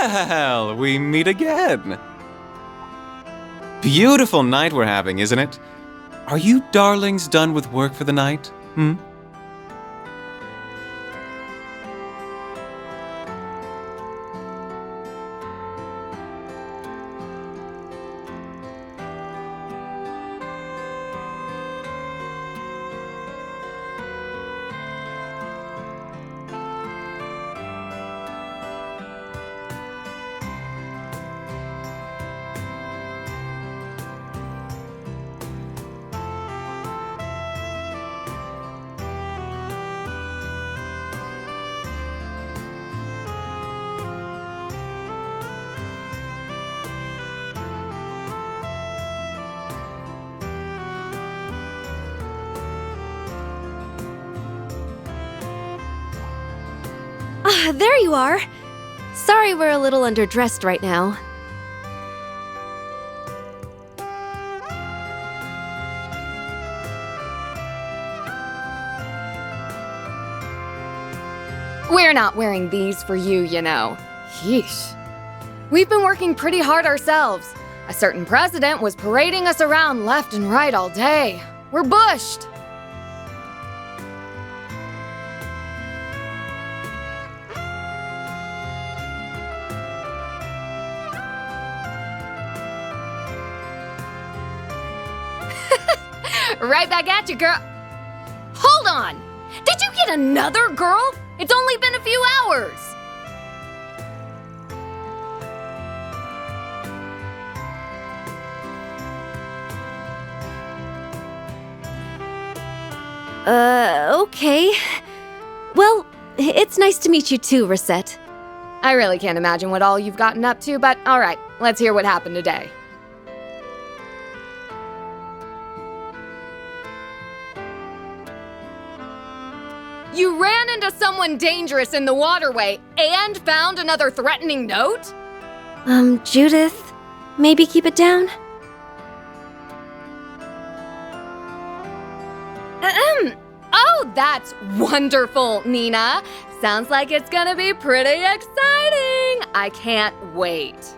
Well, we meet again. Beautiful night we're having, isn't it? Are you darlings done with work for the night? There you are. Sorry we're a little underdressed right now. We're not wearing these for you, you know. Yeesh. We've been working pretty hard ourselves. A certain president was parading us around left and right all day. We're bushed. Right back at you, girl. Hold on! Did you get another girl? It's only been a few hours. Okay. Well, it's nice to meet you too, Rosette. I really can't imagine what all you've gotten up to, but alright, let's hear what happened today. You ran into someone dangerous in the waterway and found another threatening note? Judith, maybe keep it down? Oh, that's wonderful, Nina. Sounds like it's gonna be pretty exciting. I can't wait.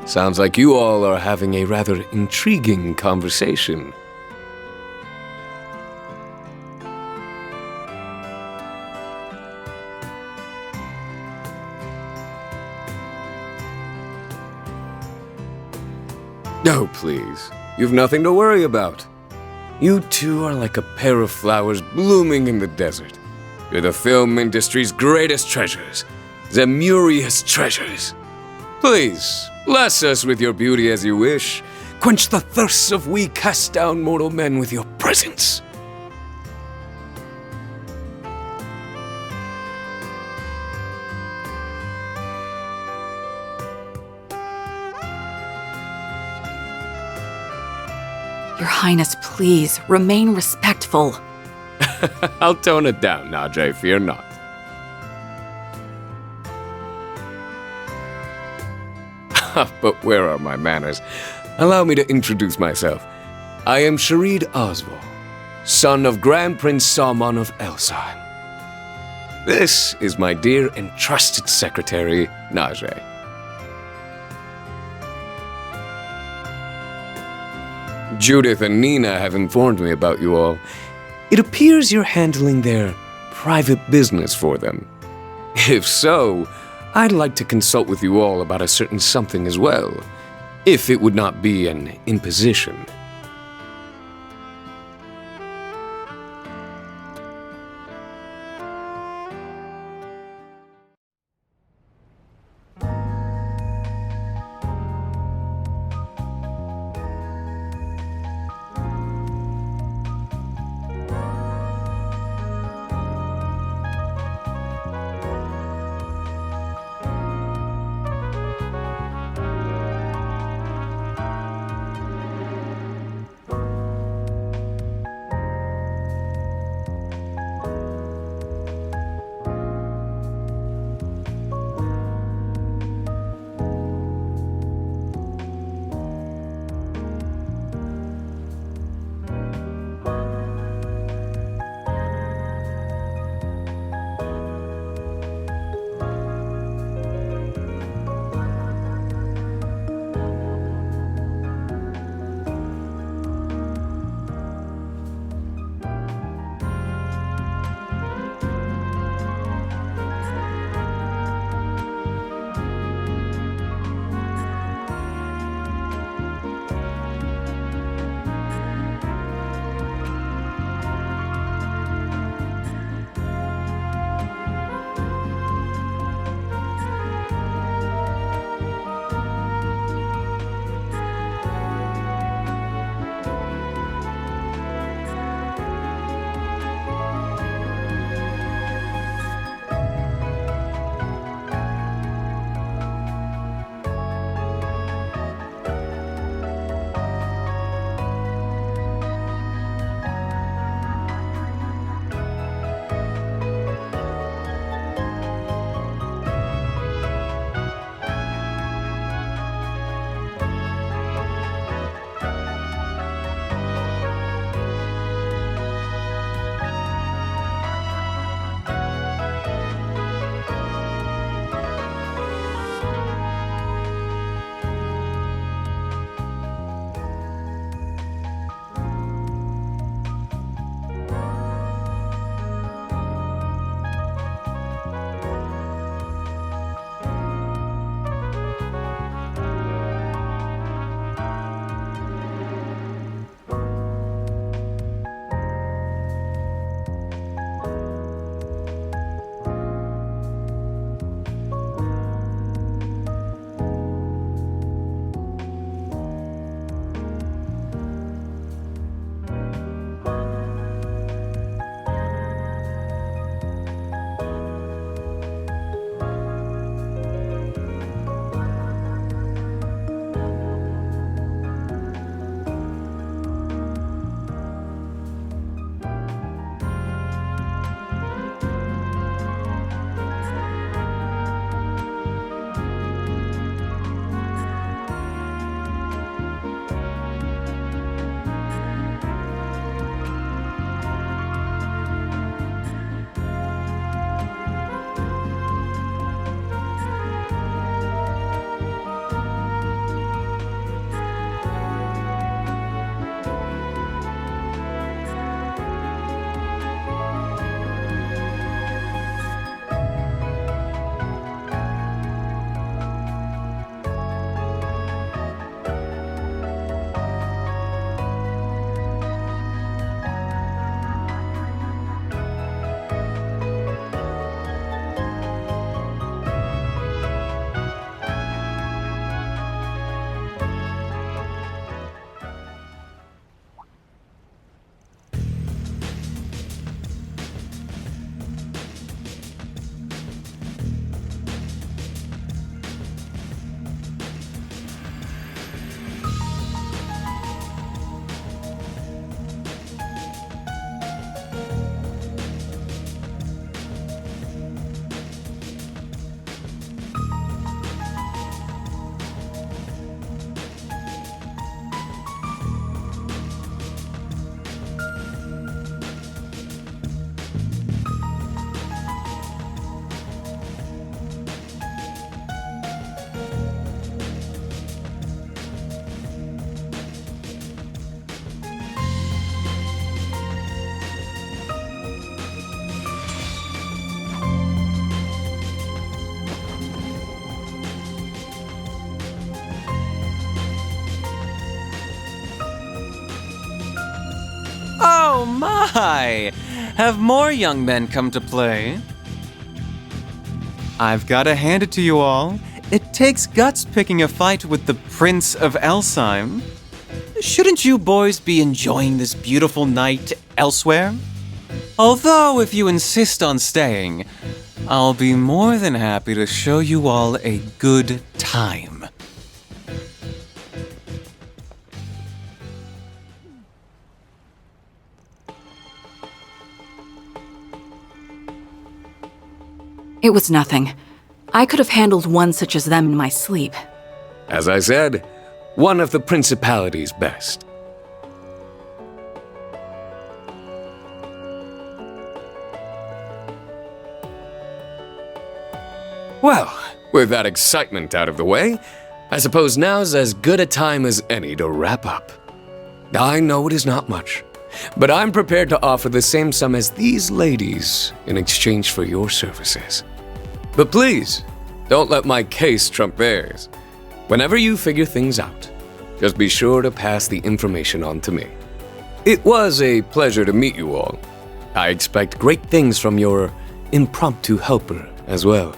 Sounds like you all are having a rather intriguing conversation. Oh, please. You've nothing to worry about. You two are like a pair of flowers blooming in the desert. You're the film industry's greatest treasures. Zemuria's treasures. Please, bless us with your beauty as you wish. Quench the thirsts of we cast-down mortal men with your presence. Your Highness, please, remain respectful. I'll tone it down, Najee, fear not. But where are my manners? Allow me to introduce myself. I am Sharid Osval, son of Grand Prince Salman of Elsheim. This is my dear and trusted secretary, Najee. Judith and Nina have informed me about you all. It appears you're handling their private business for them. If so, I'd like to consult with you all about a certain something as well, if it would not be an imposition. Oh my! Have more young men come to play? I've gotta hand it to you all. It takes guts picking a fight with the Prince of Elsheim. Shouldn't you boys be enjoying this beautiful night elsewhere? Although, if you insist on staying, I'll be more than happy to show you all a good time. It was nothing. I could have handled one such as them in my sleep. As I said, one of the Principality's best. Well, with that excitement out of the way, I suppose now's as good a time as any to wrap up. I know it is not much, but I'm prepared to offer the same sum as these ladies in exchange for your services. But please, don't let my case trump theirs. Whenever you figure things out, just be sure to pass the information on to me. It was a pleasure to meet you all. I expect great things from your impromptu helper as well.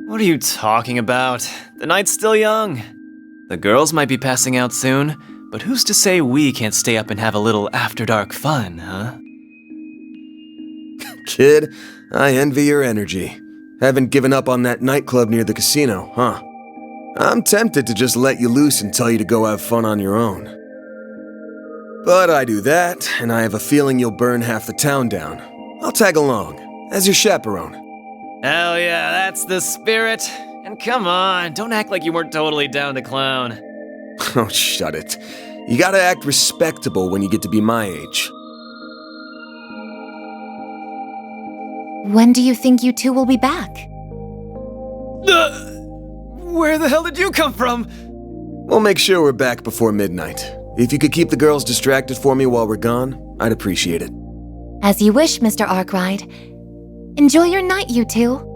What are you talking about? The night's still young. The girls might be passing out soon, but who's to say we can't stay up and have a little after-dark fun, huh? Kid, I envy your energy. Haven't given up on that nightclub near the casino, huh? I'm tempted to just let you loose and tell you to go have fun on your own. But I do that, and I have a feeling you'll burn half the town down. I'll tag along, as your chaperone. Hell yeah, that's the spirit. And come on, don't act like you weren't totally down to clown. Oh, shut it. You gotta act respectable when you get to be my age. When do you think you two will be back? Where the hell did you come from? We'll make sure we're back before midnight. If you could keep the girls distracted for me while we're gone, I'd appreciate it. As you wish, Mr. Arkwright. Enjoy your night, you two.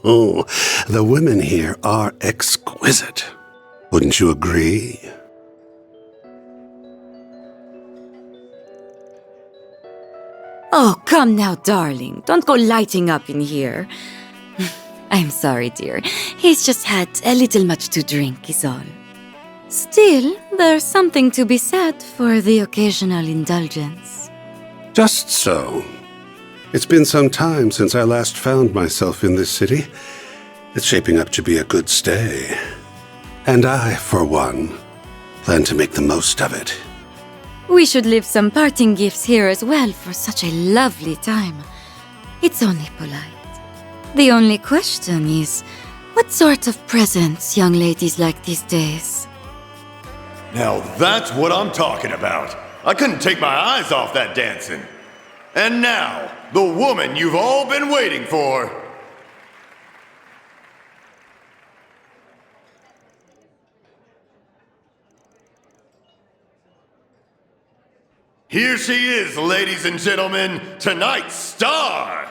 Oh, the women here are exquisite. Wouldn't you agree? Oh, come now, darling. Don't go lighting up in here. I'm sorry, dear. He's just had a little much to drink, is all. Still, there's something to be said for the occasional indulgence. Just so. It's been some time since I last found myself in this city. It's shaping up to be a good stay. And I, for one, plan to make the most of it. We should leave some parting gifts here as well for such a lovely time. It's only polite. The only question is, what sort of presents young ladies like these days? Now that's what I'm talking about. I couldn't take my eyes off that dancing. And now, the woman you've all been waiting for. Here she is, ladies and gentlemen, tonight's star!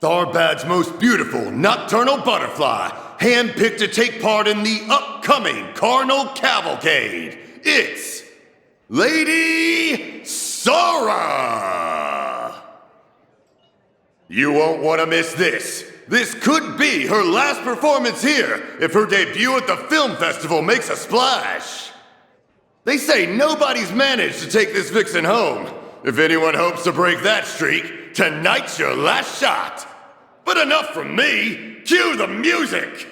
Tharbad's most beautiful nocturnal butterfly, handpicked to take part in the upcoming Carnal Cavalcade. It's Lady Sora! You won't want to miss this. This could be her last performance here if her debut at the film festival makes a splash. They say nobody's managed to take this vixen home. If anyone hopes to break that streak, tonight's your last shot. But enough from me. Cue the music.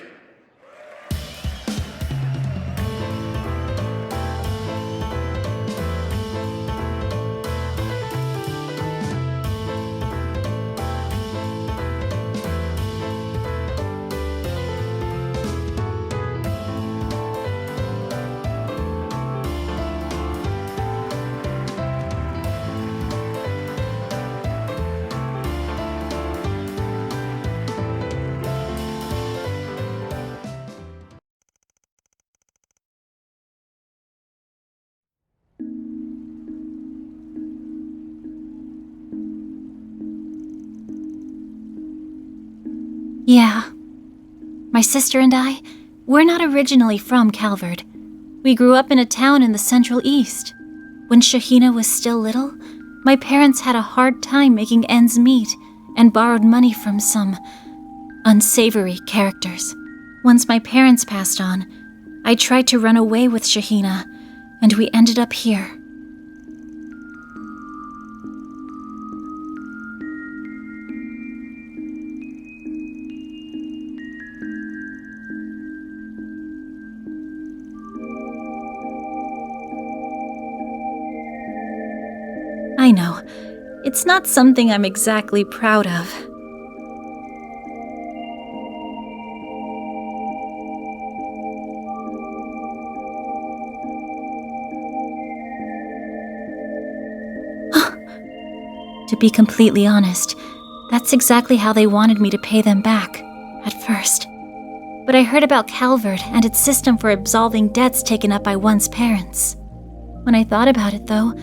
Yeah. My sister and I, we're not originally from Calvard. We grew up in a town in the Central East. When Shahina was still little, my parents had a hard time making ends meet and borrowed money from some unsavory characters. Once my parents passed on, I tried to run away with Shahina, and we ended up here. I know. It's not something I'm exactly proud of. To be completely honest, that's exactly how they wanted me to pay them back, at first. But I heard about Calvard and its system for absolving debts taken up by one's parents. When I thought about it, though,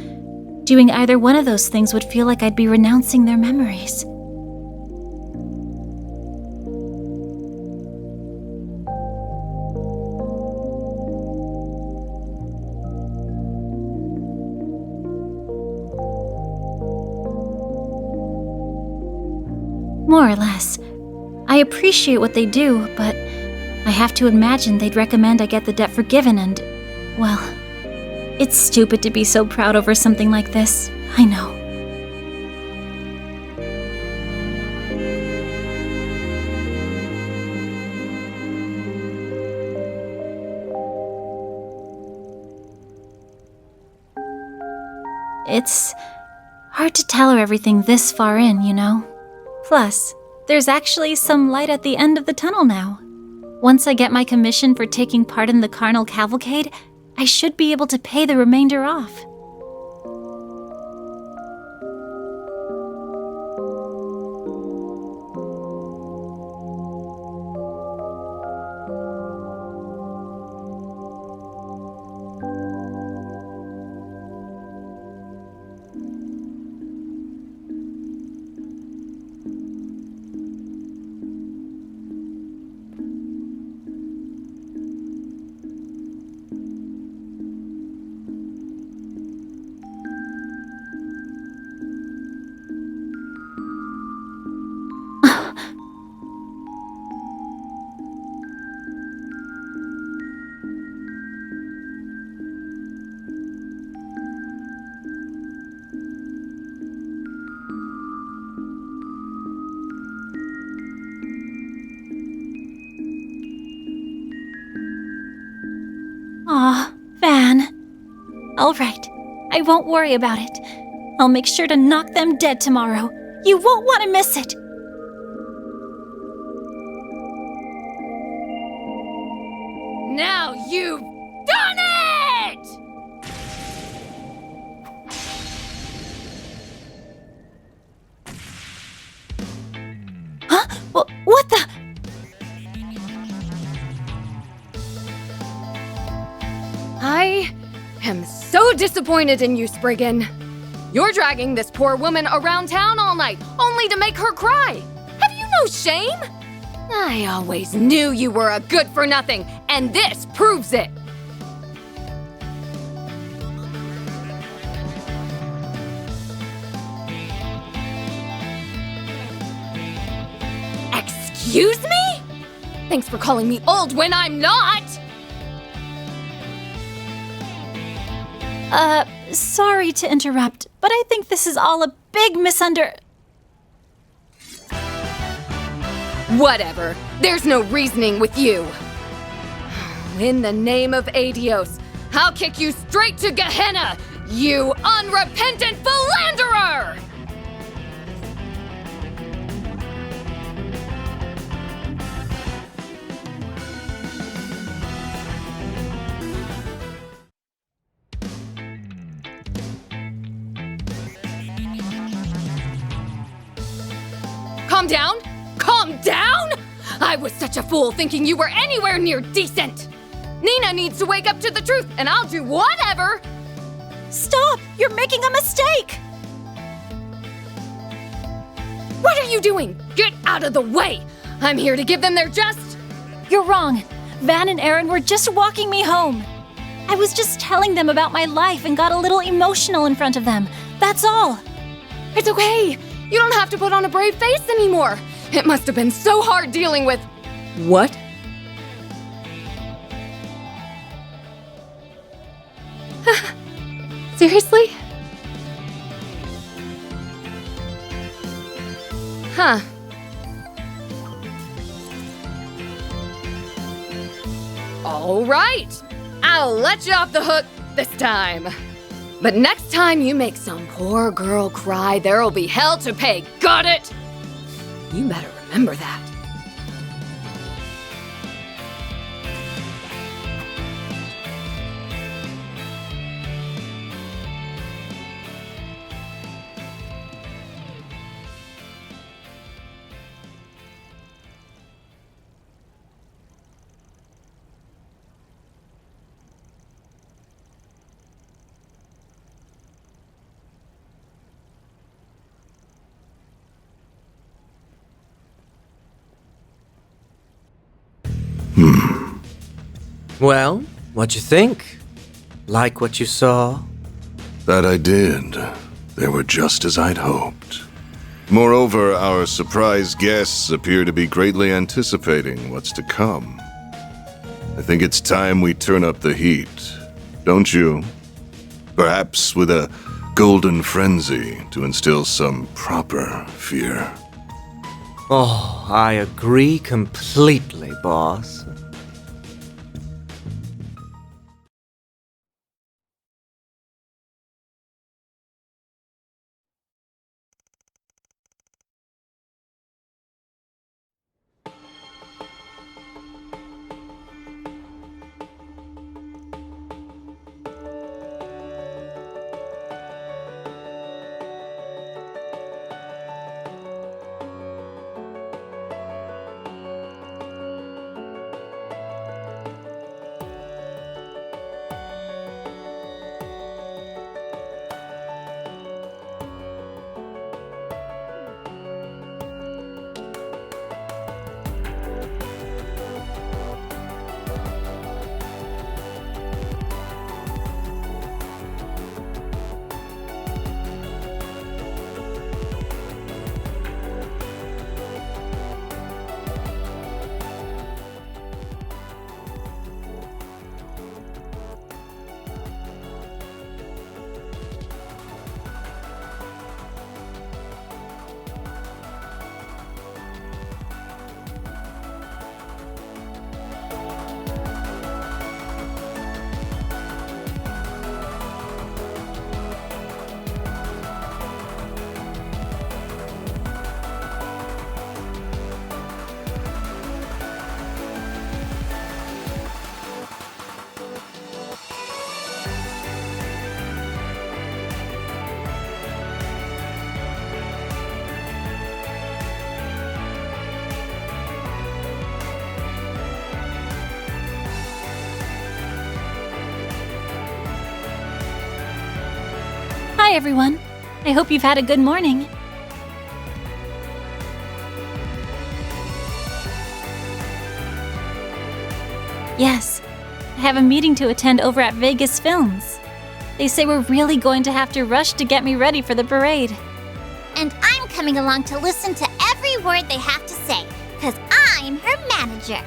doing either one of those things would feel like I'd be renouncing their memories. More or less. I appreciate what they do, but I have to imagine they'd recommend I get the debt forgiven and, well, it's stupid to be so proud over something like this. I know. It's hard to tell her everything this far in, you know? Plus, there's actually some light at the end of the tunnel now. Once I get my commission for taking part in the Carnal Cavalcade, I should be able to pay the remainder off. Aw, Van. All right, I won't worry about it. I'll make sure to knock them dead tomorrow. You won't want to miss it. Now you've done it! Huh? What the? I am so disappointed in you, Spriggan. You're dragging this poor woman around town all night, only to make her cry. Have you no shame? I always knew you were a good-for-nothing, and this proves it. Excuse me? Thanks for calling me old when I'm not! Sorry to interrupt, but I think this is all a big Whatever. There's no reasoning with you. In the name of Adios, I'll kick you straight to Gehenna, you unrepentant philanderer! Calm down? Calm down? I was such a fool thinking you were anywhere near decent. Nina needs to wake up to the truth, and I'll do whatever. Stop! You're making a mistake! What are you doing? Get out of the way! I'm here to give them their just. You're wrong. Van and Aaron were just walking me home. I was just telling them about my life and got a little emotional in front of them. That's all. It's okay. You don't have to put on a brave face anymore. It must have been so hard dealing with... What? Seriously? Huh. All right. I'll let you off the hook this time. But next time you make some poor girl cry, there'll be hell to pay. Got it? You better remember that. Well, what'd you think? Like what you saw? That I did. They were just as I'd hoped. Moreover, our surprise guests appear to be greatly anticipating what's to come. I think it's time we turn up the heat, don't you? Perhaps with a golden frenzy to instill some proper fear. Oh, I agree completely, boss. Hi, everyone. I hope you've had a good morning. Yes, I have a meeting to attend over at Vegas Films. They say we're really going to have to rush to get me ready for the parade. And I'm coming along to listen to every word they have to say, because I'm her manager.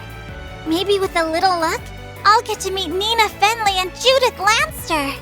Maybe with a little luck, I'll get to meet Nina Fenley and Judith Lanster.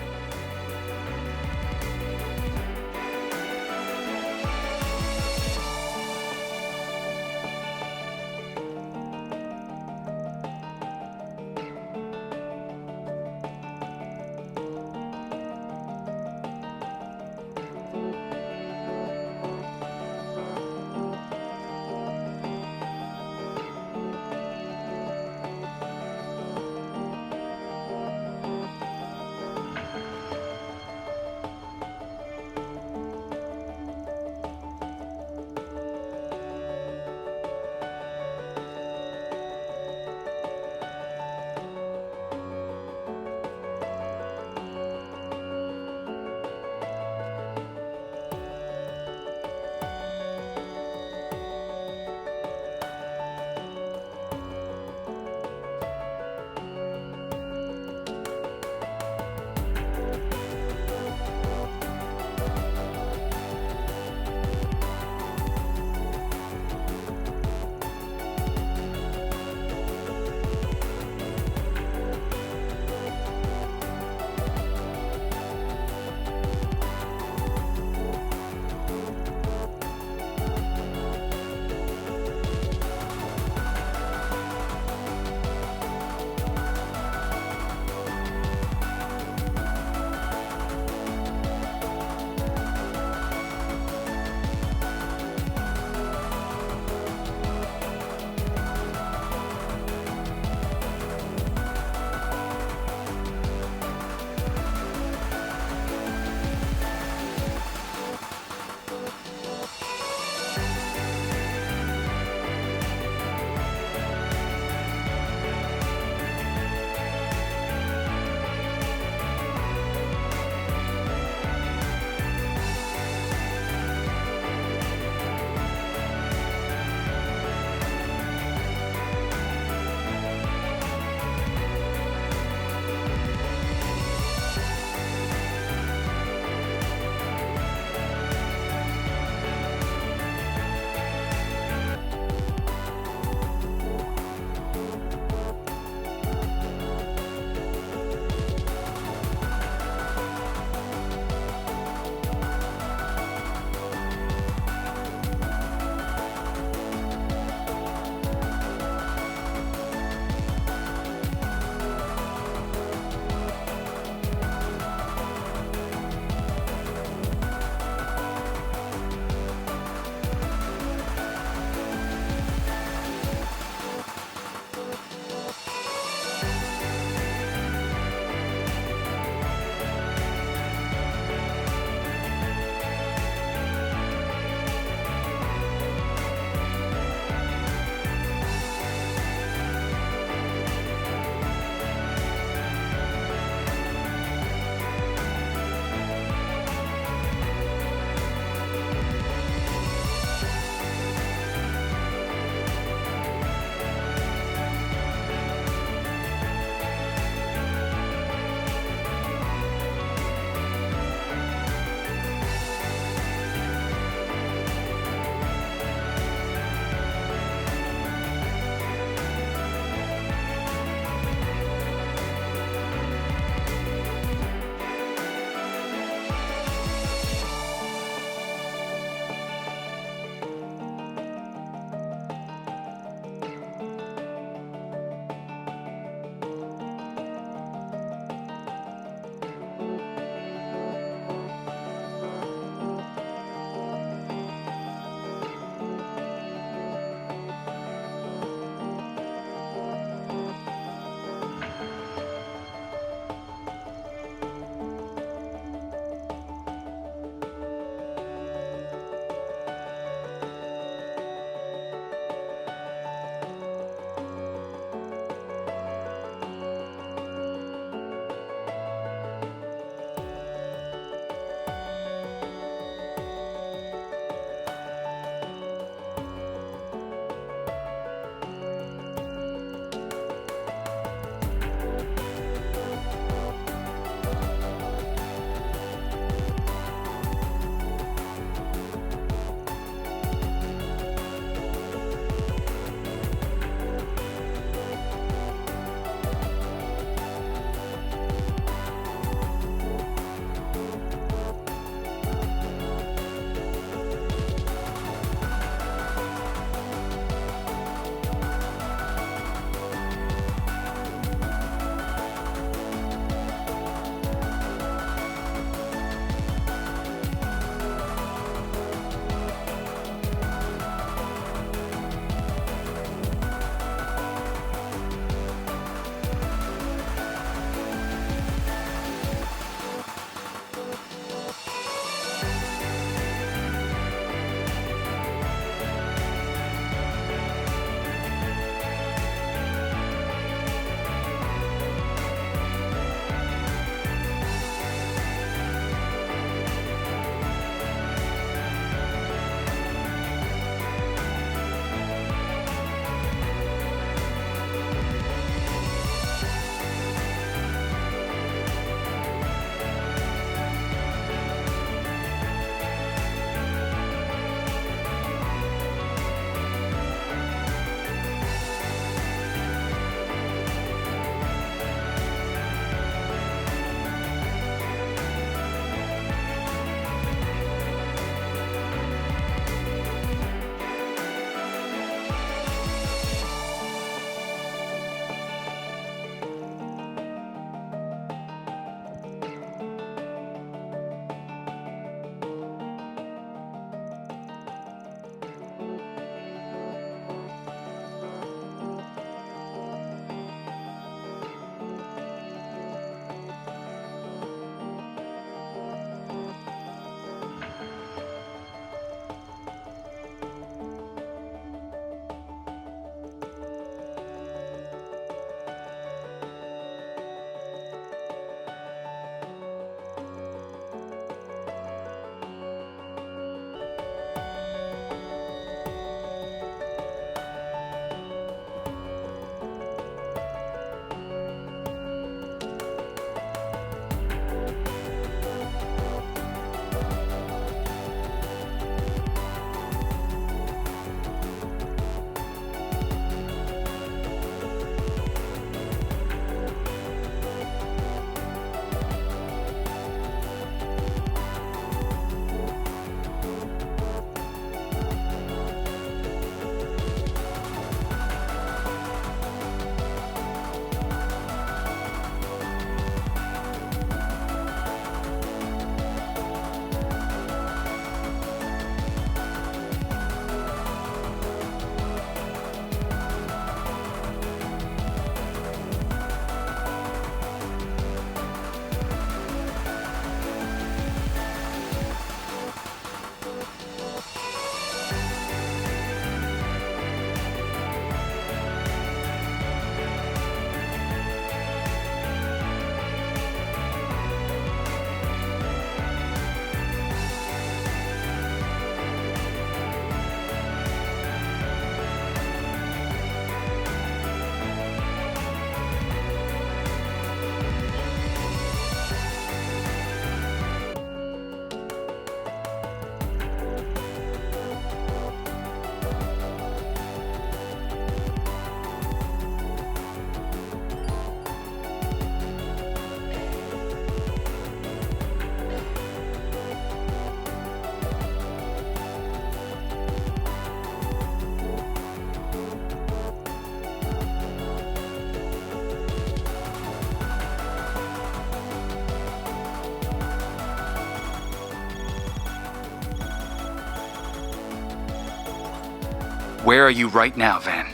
Where are you right now, Van?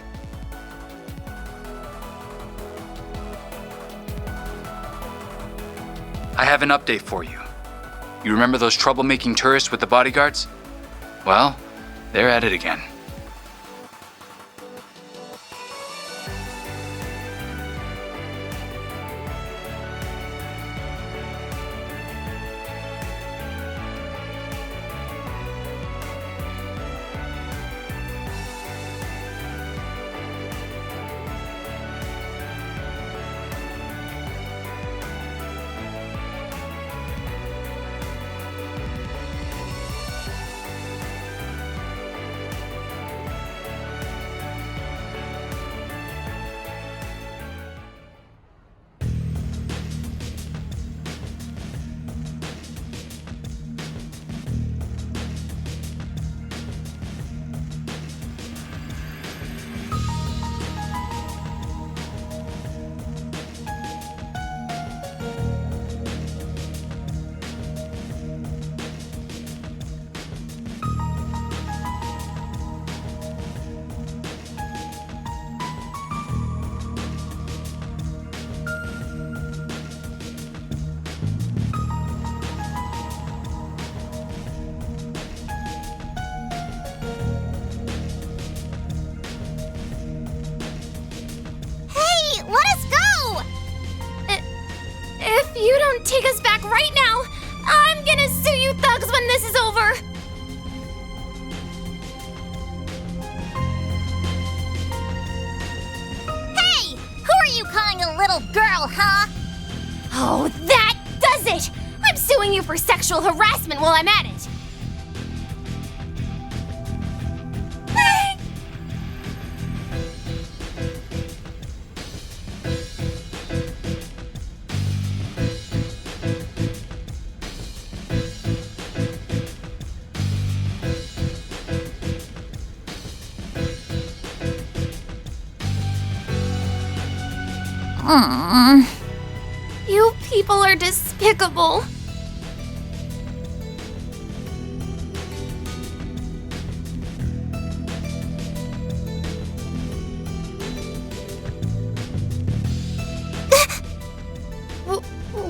I have an update for you. You remember those troublemaking tourists with the bodyguards? Well, they're at it again. If you don't take us back right now, I'm gonna sue you thugs when this is over! Hey! Who are you calling a little girl, huh? Oh, that does it! I'm suing you for sexual harassment while I'm at it! You people are despicable.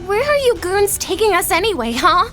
Where are you goons taking us anyway, huh?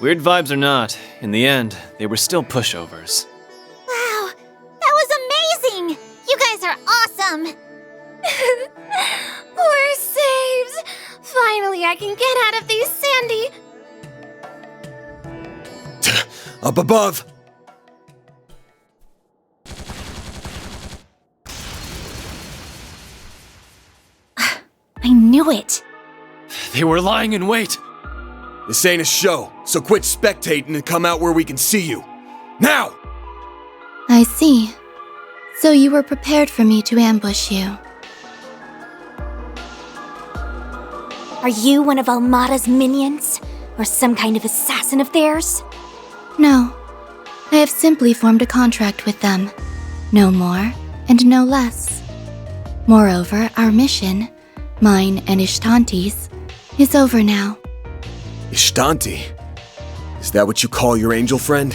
Weird vibes or not, in the end, they were still pushovers. Wow, that was amazing! You guys are awesome! We're saved! Finally, I can get out of these sandy... Up above! I knew it! They were lying in wait! This ain't a show, so quit spectating and come out where we can see you. Now! I see. So you were prepared for me to ambush you. Are you one of Almada's minions? Or some kind of assassin of theirs? No. I have simply formed a contract with them. No more, and no less. Moreover, our mission, mine and Ishtanti's, is over now. Ishtanti? Is that what you call your angel friend?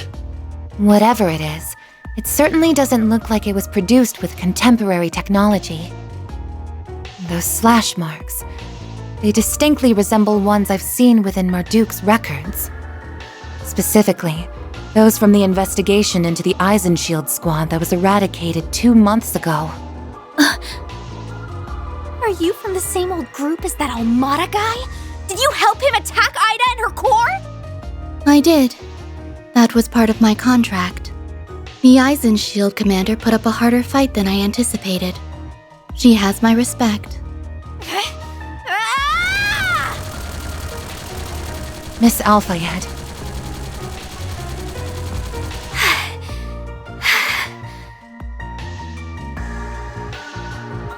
Whatever it is, it certainly doesn't look like it was produced with contemporary technology. Those slash marks, they distinctly resemble ones I've seen within Marduk's records. Specifically, those from the investigation into the Eisenshield squad that was eradicated 2 months ago. Are you from the same old group as that Almada guy? Did you help him attack Ida and her corps? I did. That was part of my contract. The Eisenshield commander put up a harder fight than I anticipated. She has my respect. Miss Al-Fayed.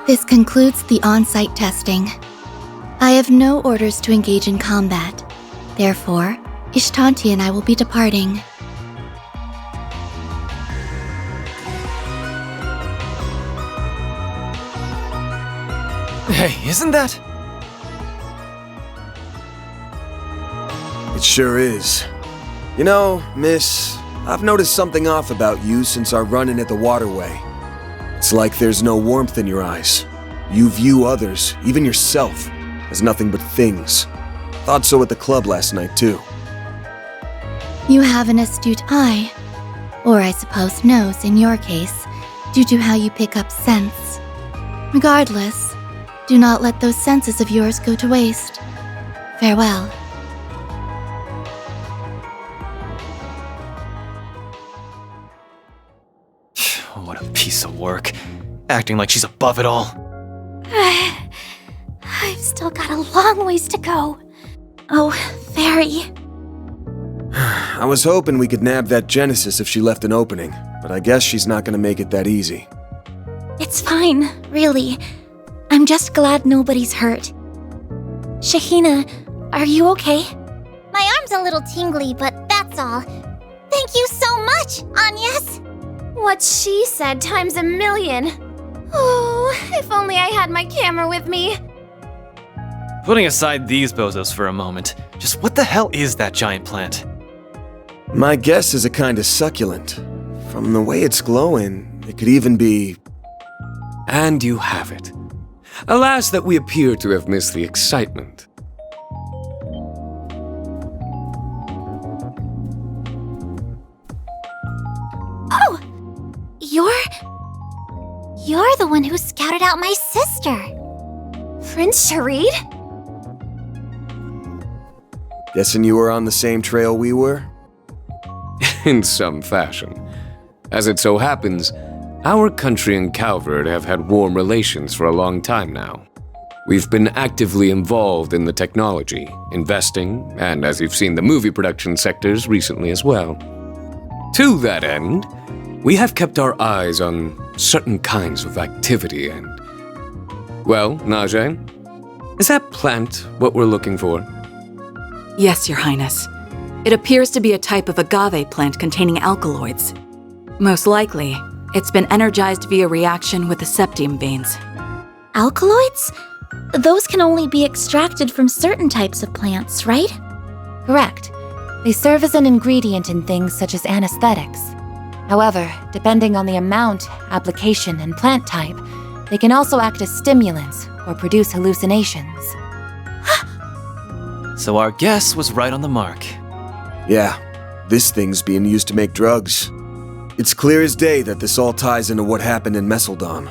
This concludes the on-site testing. I have no orders to engage in combat. Therefore, Ishtanti and I will be departing. Hey, isn't that? It sure is. You know, miss, I've noticed something off about you since our run-in at the waterway. It's like there's no warmth in your eyes. You view others, even yourself, as nothing but things. Thought so at the club last night, too. You have an astute eye. Or I suppose nose in your case, due to how you pick up scents. Regardless, do not let those senses of yours go to waste. Farewell. What a piece of work. Acting like she's above it all. I've still got a long ways to go. Oh, very. I was hoping we could nab that Genesis if she left an opening, but I guess she's not gonna make it that easy. It's fine, really. I'm just glad nobody's hurt. Shahina, are you okay? My arm's a little tingly, but that's all. Thank you so much, Agnes! What she said times a million. Oh, if only I had my camera with me. Putting aside these bozos for a moment, just what the hell is that giant plant? My guess is a kind of succulent. From the way it's glowing, it could even be... And you have it. Alas that we appear to have missed the excitement. Oh! You're the one who scouted out my sister. Prince Sharid? Guessing you were on the same trail we were? In some fashion. As it so happens, our country and Calvert have had warm relations for a long time now. We've been actively involved in the technology, investing, and as you've seen, the movie production sectors recently as well. To that end, we have kept our eyes on certain kinds of activity and... Well, Najee, is that plant what we're looking for? Yes, Your Highness. It appears to be a type of agave plant containing alkaloids. Most likely, it's been energized via reaction with the septium veins. Alkaloids? Those can only be extracted from certain types of plants, right? Correct. They serve as an ingredient in things such as anesthetics. However, depending on the amount, application, and plant type, they can also act as stimulants or produce hallucinations. So our guess was right on the mark. Yeah, this thing's being used to make drugs. It's clear as day that this all ties into what happened in Messeldon.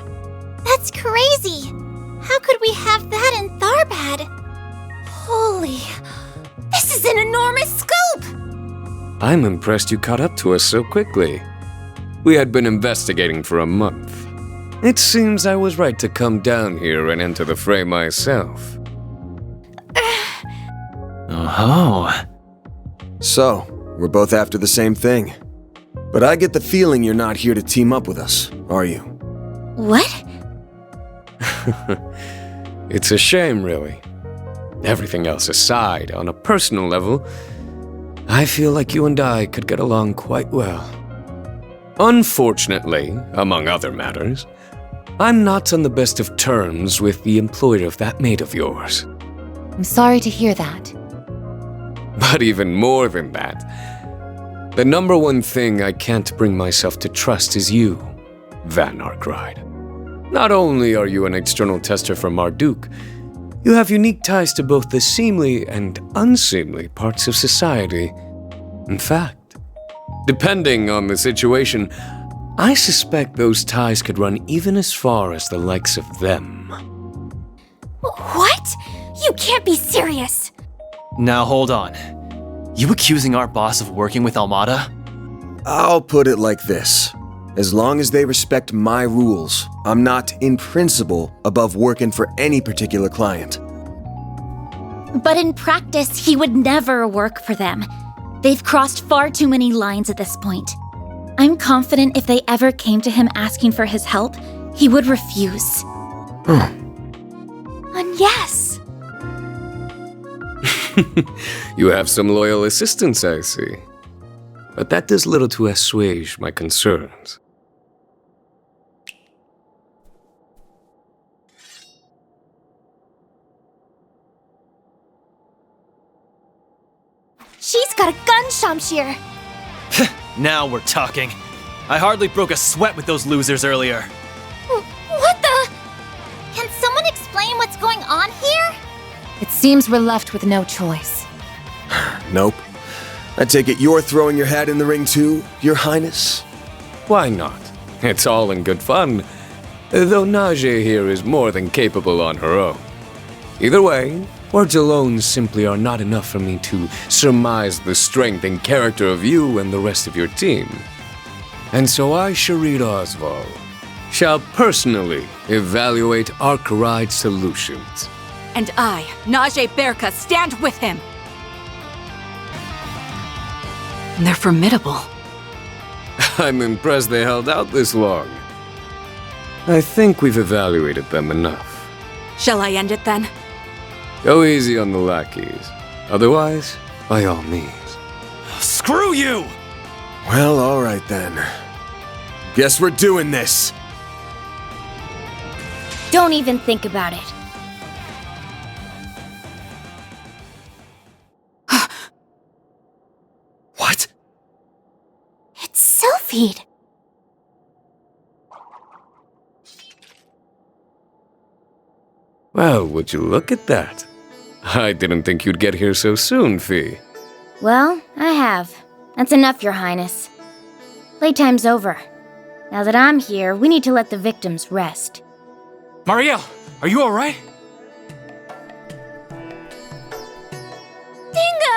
That's crazy! How could we have that in Tharbad? Holy... This is an enormous scoop! I'm impressed you caught up to us so quickly. We had been investigating for a month. It seems I was right to come down here and enter the fray myself. Oh. So, we're both after the same thing. But I get the feeling you're not here to team up with us, are you? What? It's a shame, really. Everything else aside, on a personal level, I feel like you and I could get along quite well. Unfortunately, among other matters, I'm not on the best of terms with the employer of that maid of yours. I'm sorry to hear that. But even more than that, the number one thing I can't bring myself to trust is you, Van Arkride. Not only are you an external tester for Marduk, you have unique ties to both the seemly and unseemly parts of society. In fact, depending on the situation, I suspect those ties could run even as far as the likes of them. What? You can't be serious! Now hold on. You accusing our boss of working with Almada? I'll put it like this. As long as they respect my rules, I'm not, in principle, above working for any particular client. But in practice, he would never work for them. They've crossed far too many lines at this point. I'm confident if they ever came to him asking for his help, he would refuse. And yes! You have some loyal assistants, I see. But that does little to assuage my concerns. She's got a gun, Shamshir! Now we're talking. I hardly broke a sweat with those losers earlier. What the? Can someone explain what's going on here? It seems we're left with no choice. Nope. I take it you're throwing your hat in the ring too, Your Highness? Why not? It's all in good fun. Though Najee here is more than capable on her own. Either way, words alone simply are not enough for me to surmise the strength and character of you and the rest of your team. And so I, Sharid Oswald, shall personally evaluate Arkwright solutions. And I, Najee Berka, stand with him. And they're formidable. I'm impressed they held out this long. I think we've evaluated them enough. Shall I end it then? Go easy on the lackeys. Otherwise, by all means. Screw you! Well, alright then. Guess we're doing this. Don't even think about it. What? It's Sylphid. Well, would you look at that? I didn't think you'd get here so soon, Fee. Well, I have. That's enough, Your Highness. Playtime's over. Now that I'm here, we need to let the victims rest. Marielle, are you alright? Dingo!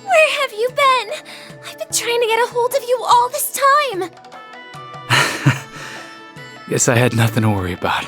Where have you been? I've been trying to get a hold of you all this time! Guess I had nothing to worry about.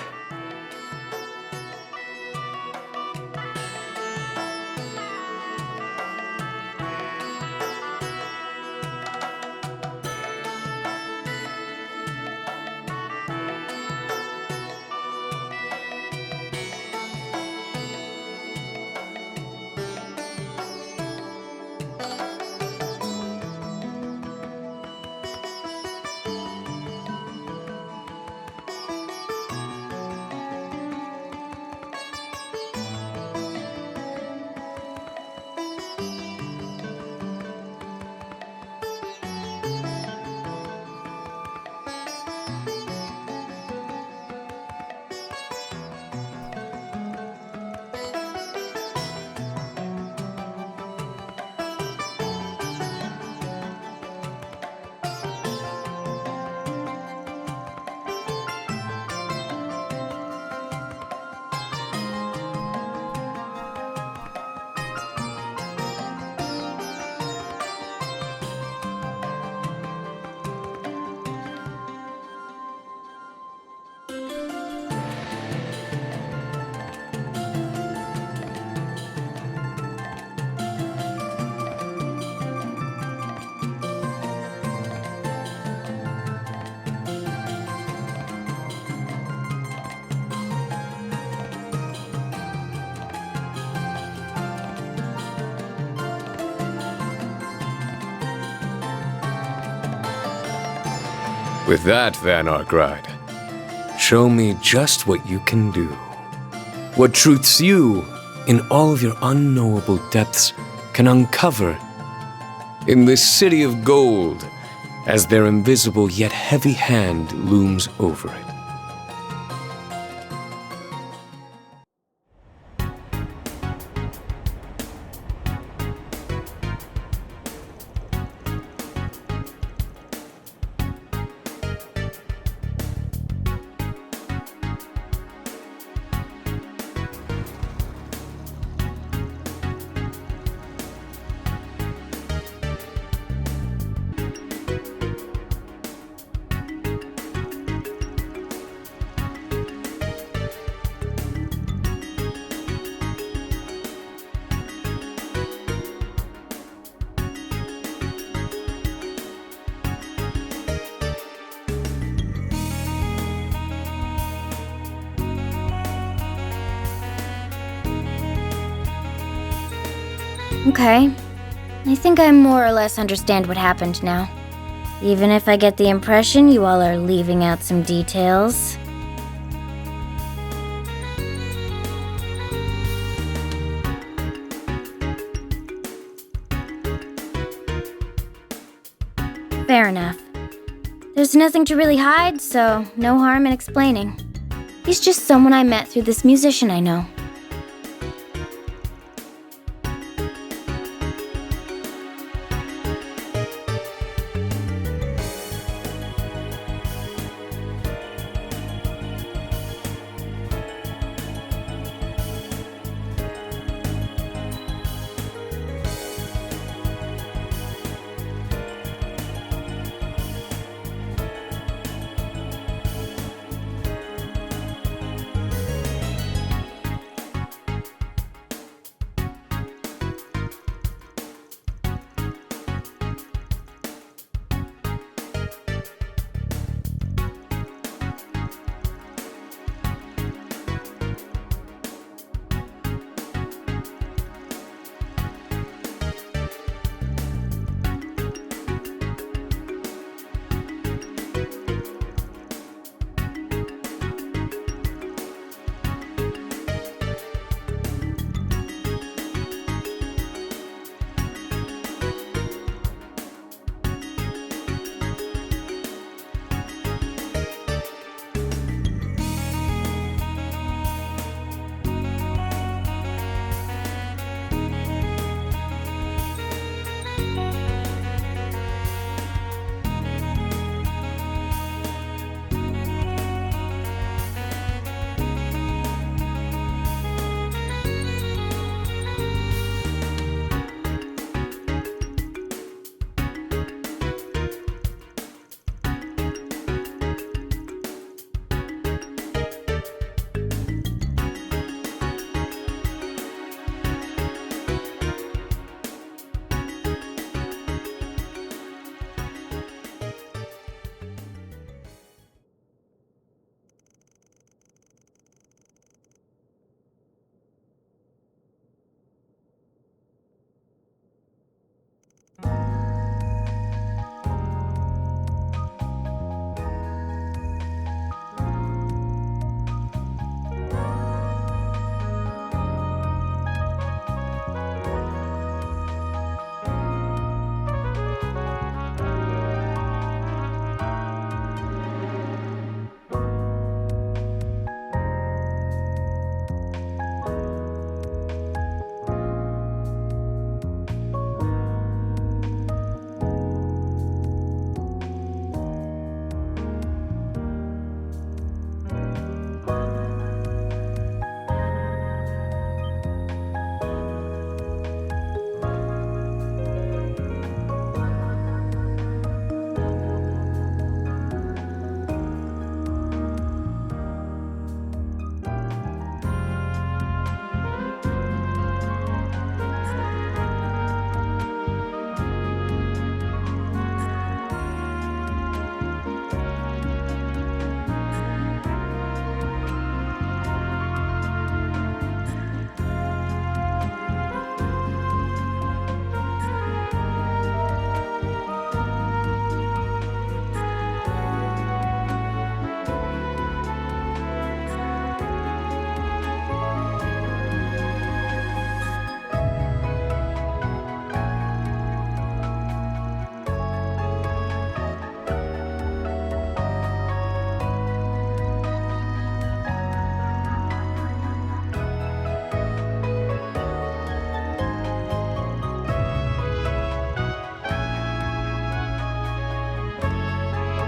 With that, Van Arkride, show me just what you can do. What truths you, in all of your unknowable depths, can uncover in this city of gold as their invisible yet heavy hand looms over it. Okay. I think I more or less understand what happened now. Even if I get the impression you all are leaving out some details. Fair enough. There's nothing to really hide, so no harm in explaining. He's just someone I met through this musician I know.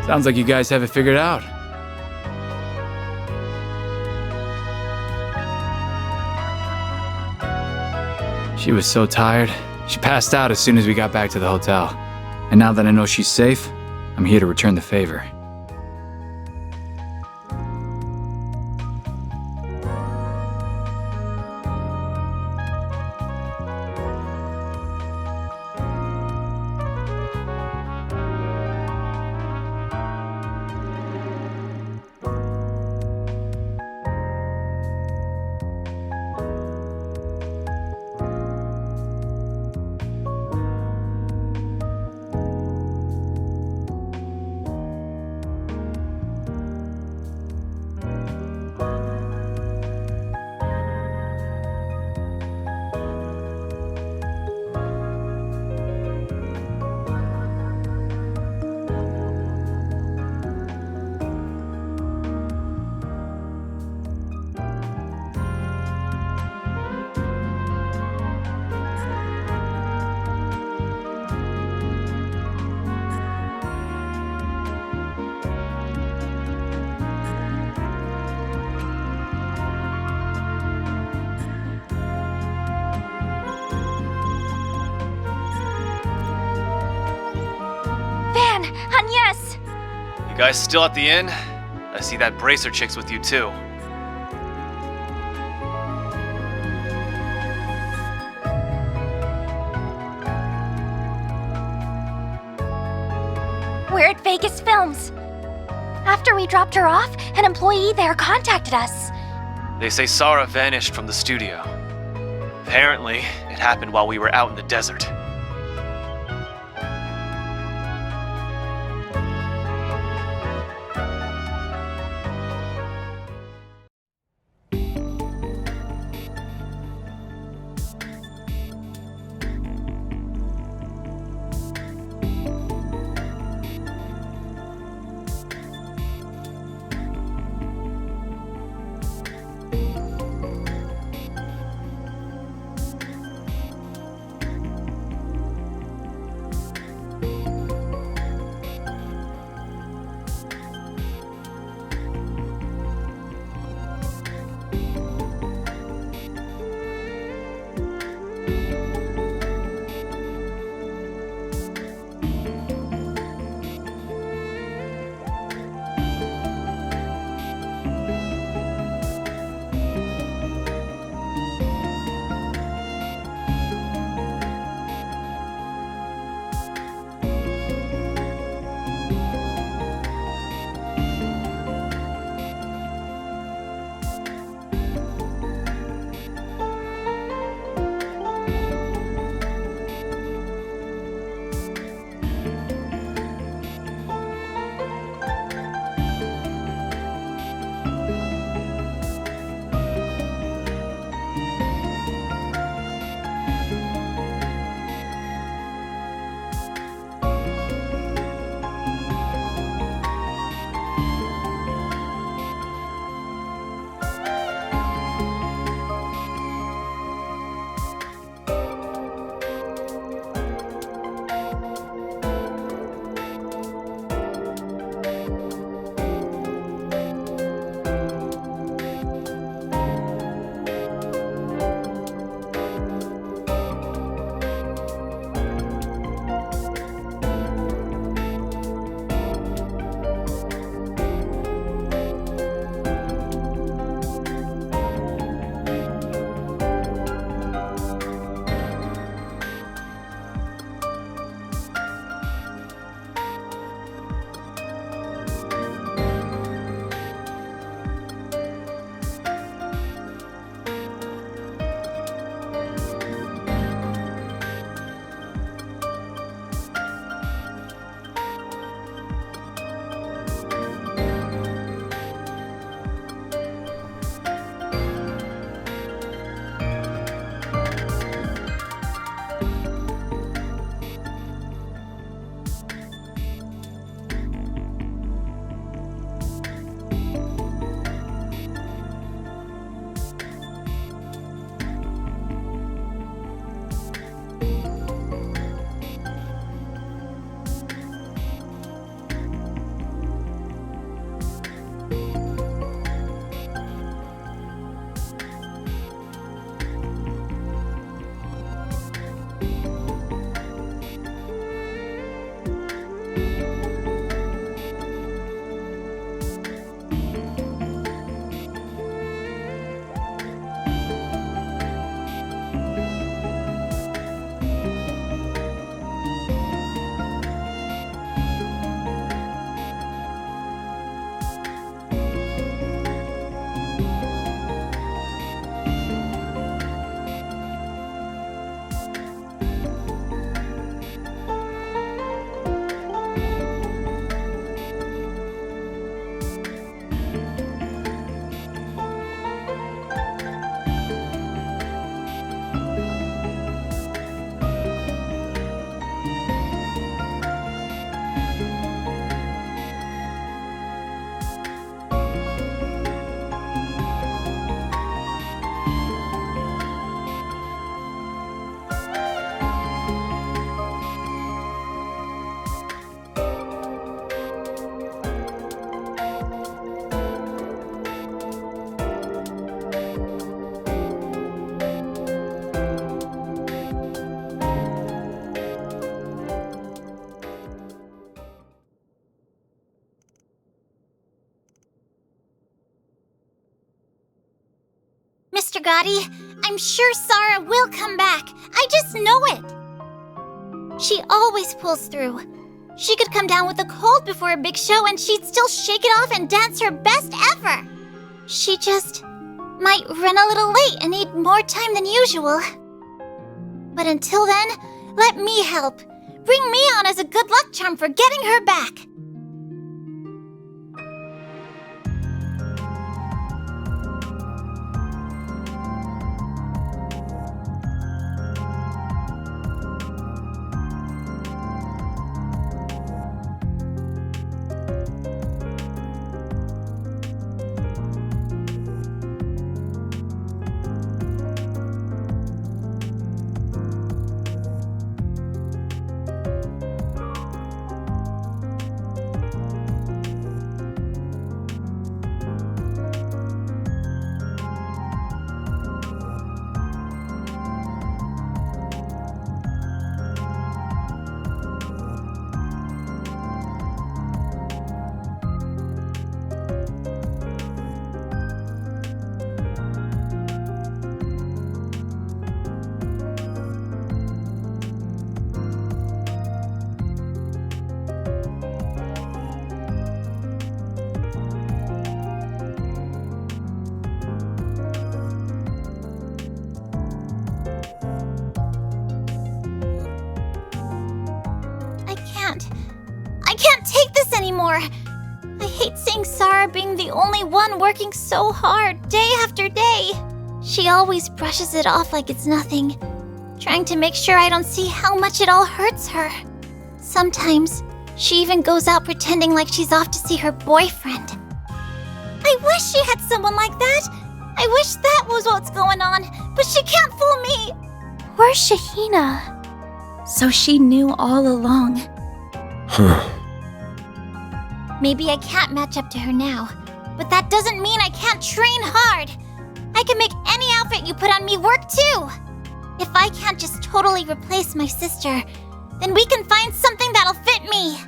Sounds like you guys have it figured out. She was so tired, she passed out as soon as we got back to the hotel. And now that I know she's safe, I'm here to return the favor. Agnes! You guys still at the inn? I see that bracer chick's with you too. We're at Vegas Films. After we dropped her off, an employee there contacted us. They say Sarah vanished from the studio. Apparently, it happened while we were out in the desert. Gotti. I'm sure Sarah will come back. I just know it. She always pulls through. She could come down with a cold before a big show and she'd still shake it off and dance her best ever. She just might run a little late and need more time than usual. But until then, let me help. Bring me on as a good luck charm for getting her back. I can't take this anymore. I hate seeing Sarah being the only one working so hard day after day. She always brushes it off like it's nothing, trying to make sure I don't see how much it all hurts her. Sometimes, she even goes out pretending like she's off to see her boyfriend. I wish she had someone like that. I wish that was what's going on, but she can't fool me. Poor Shahina. So she knew all along. Maybe I can't match up to her now, but that doesn't mean I can't train hard. I can make any outfit you put on me work too. If I can't just totally replace my sister, then we can find something that'll fit me.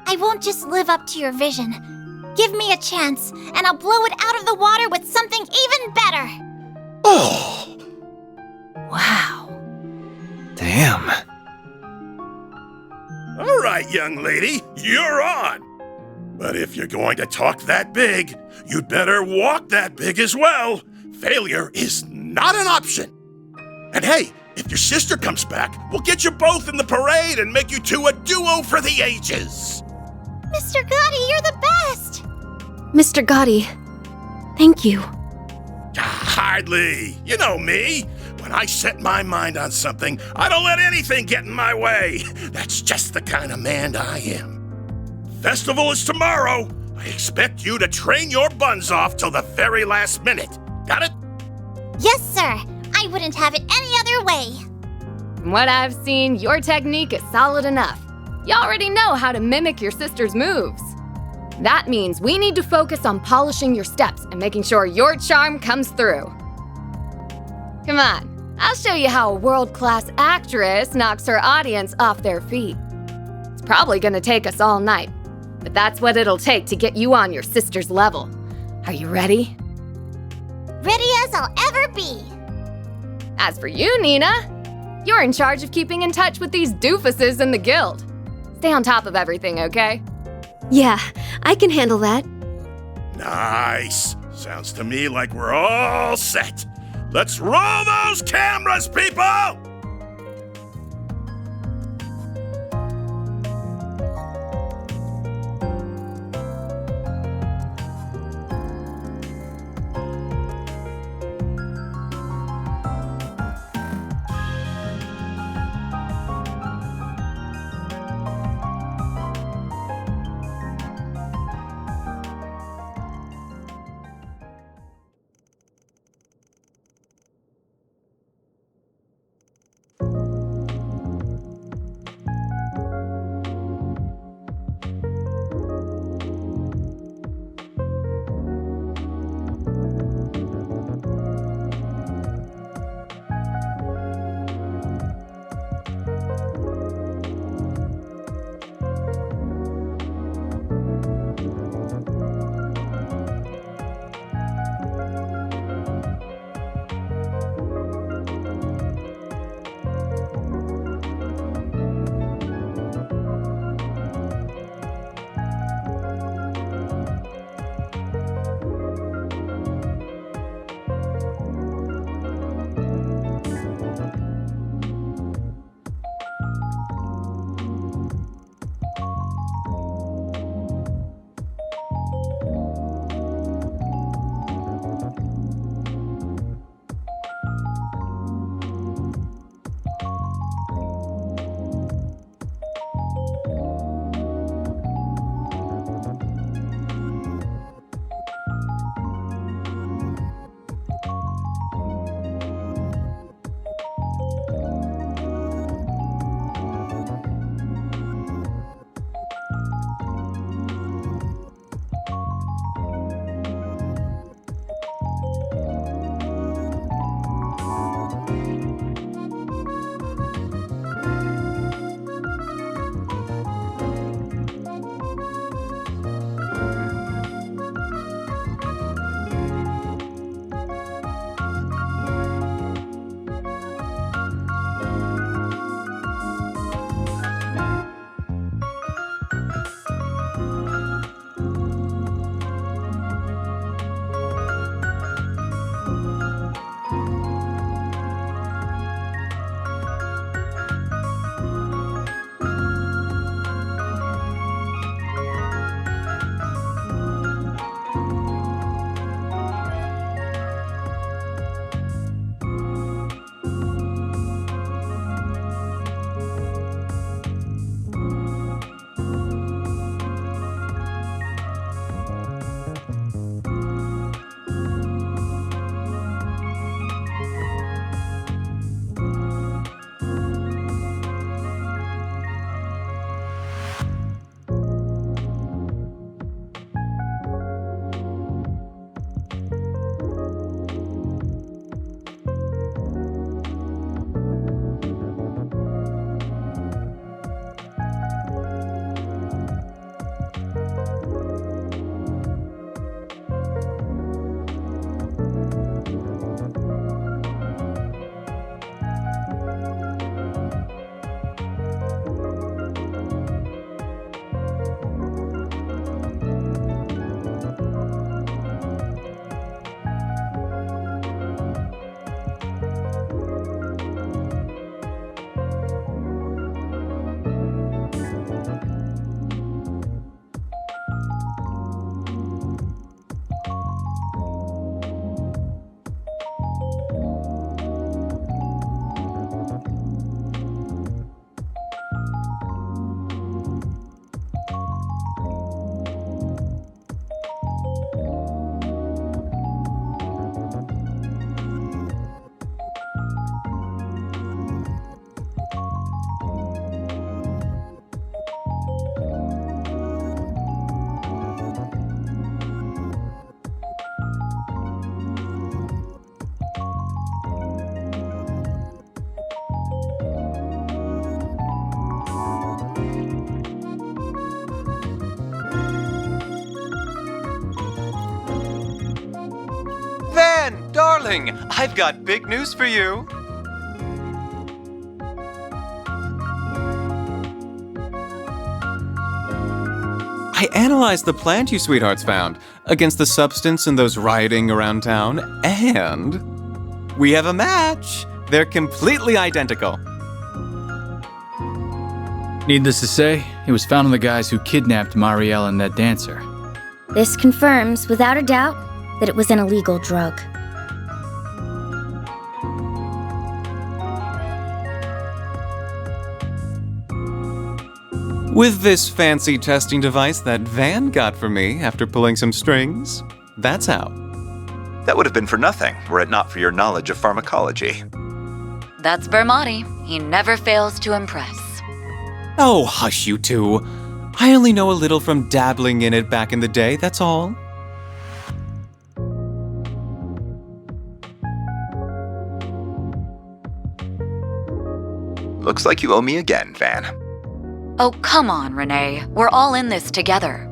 I won't just live up to your vision. Give me a chance, and I'll blow it out of the water with something even better. Oh! Wow. Damn. All right, young lady, you're on. But if you're going to talk that big, you'd better walk that big as well. Failure is not an option. And hey, if your sister comes back, we'll get you both in the parade and make you two a duo for the ages. Mr. Gotti, you're the best! Mr. Gotti, thank you. Hardly. You know me. When I set my mind on something, I don't let anything get in my way. That's just the kind of man I am. Festival is tomorrow. I expect you to train your buns off till the very last minute. Got it? Yes, sir. I wouldn't have it any other way. From what I've seen, your technique is solid enough. You already know how to mimic your sister's moves. That means we need to focus on polishing your steps and making sure your charm comes through. Come on, I'll show you how a world-class actress knocks her audience off their feet. It's probably gonna take us all night, but that's what it'll take to get you on your sister's level. Are you ready? Ready as I'll ever be. As for you, Nina, you're in charge of keeping in touch with these doofuses in the guild. Stay on top of everything, okay? Yeah, I can handle that. Nice. Sounds to me like we're all set. Let's roll those cameras, people! Darling, I've got big news for you. I analyzed the plant you sweethearts found against the substance in those rioting around town, and we have a match. They're completely identical. Needless to say, it was found on the guys who kidnapped Marielle and that dancer. This confirms, without a doubt, that it was an illegal drug. With this fancy testing device that Van got for me after pulling some strings, that's how. That would have been for nothing, were it not for your knowledge of pharmacology. That's Bermotti. He never fails to impress. Oh, hush you two. I only know a little from dabbling in it back in the day, that's all. Looks like you owe me again, Van. Oh, come on, Renee. We're all in this together.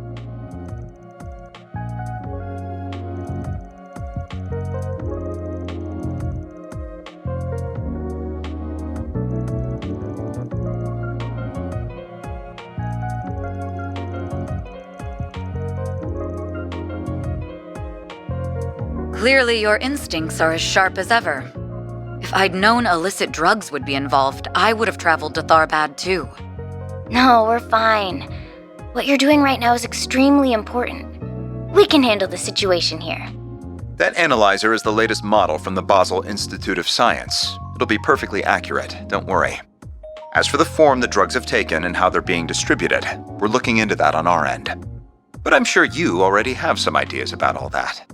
Clearly, your instincts are as sharp as ever. If I'd known illicit drugs would be involved, I would have traveled to Tharbad too. No, we're fine. What you're doing right now is extremely important. We can handle the situation here. That analyzer is the latest model from the Basel Institute of Science. It'll be perfectly accurate, don't worry. As for the form the drugs have taken and how they're being distributed, we're looking into that on our end. But I'm sure you already have some ideas about all that.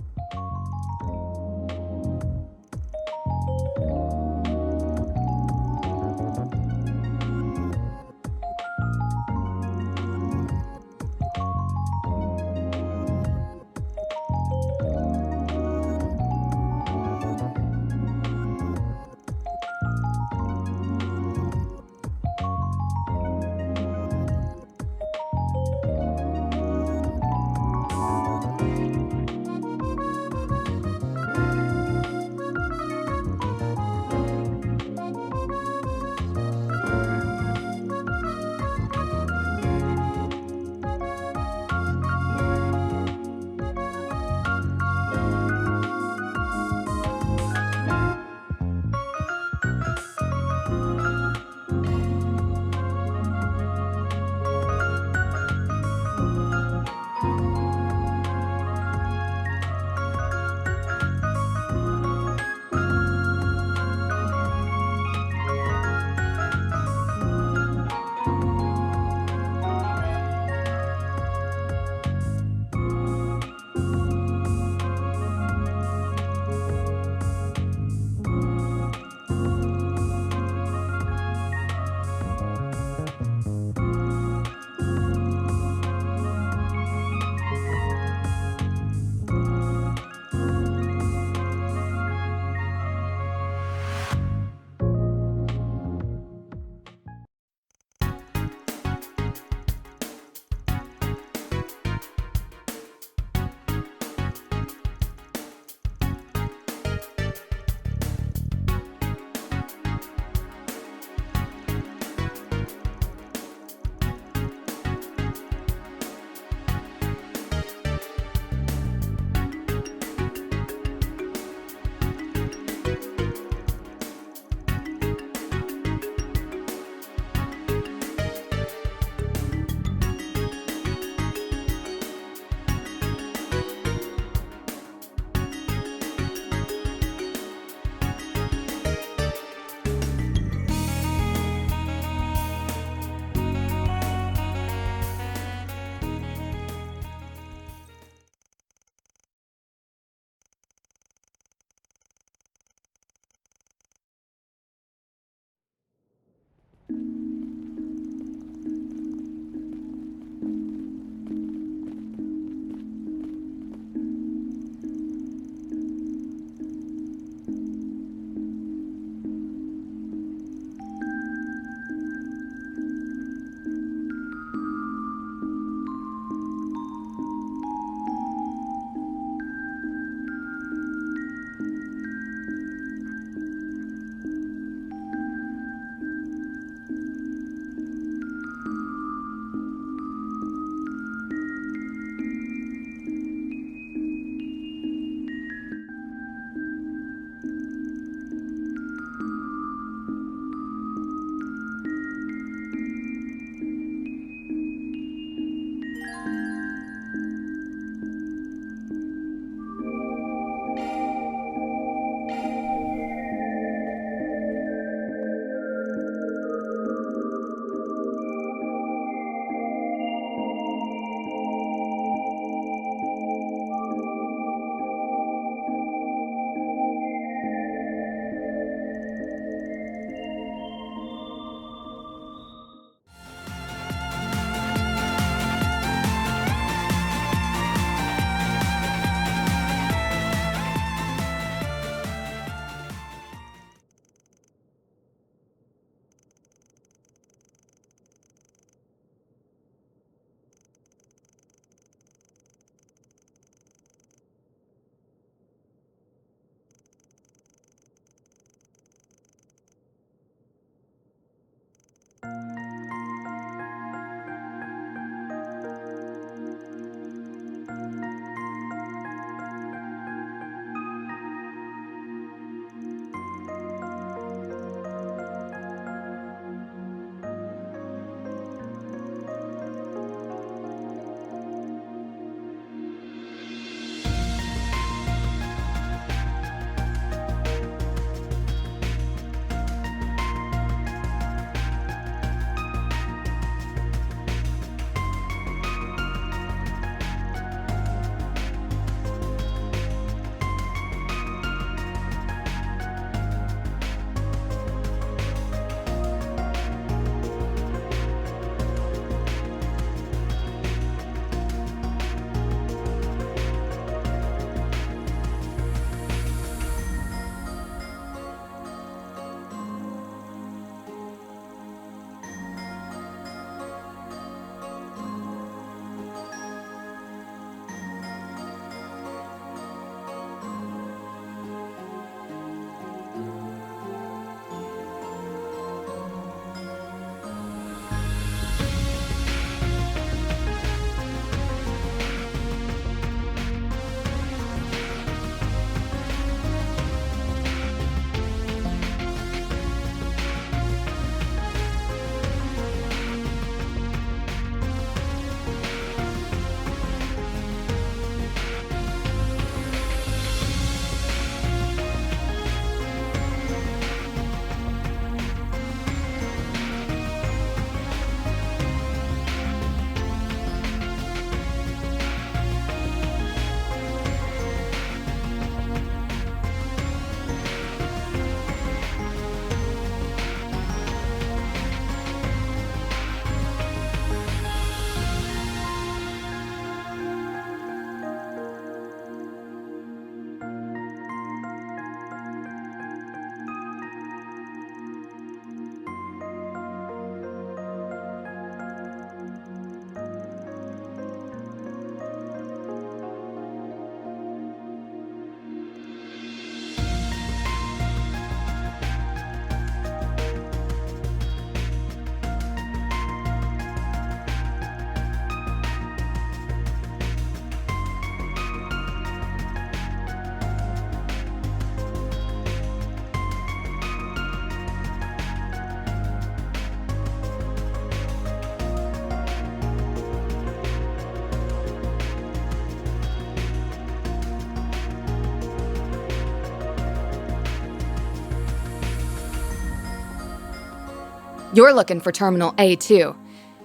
You're looking for Terminal A2. If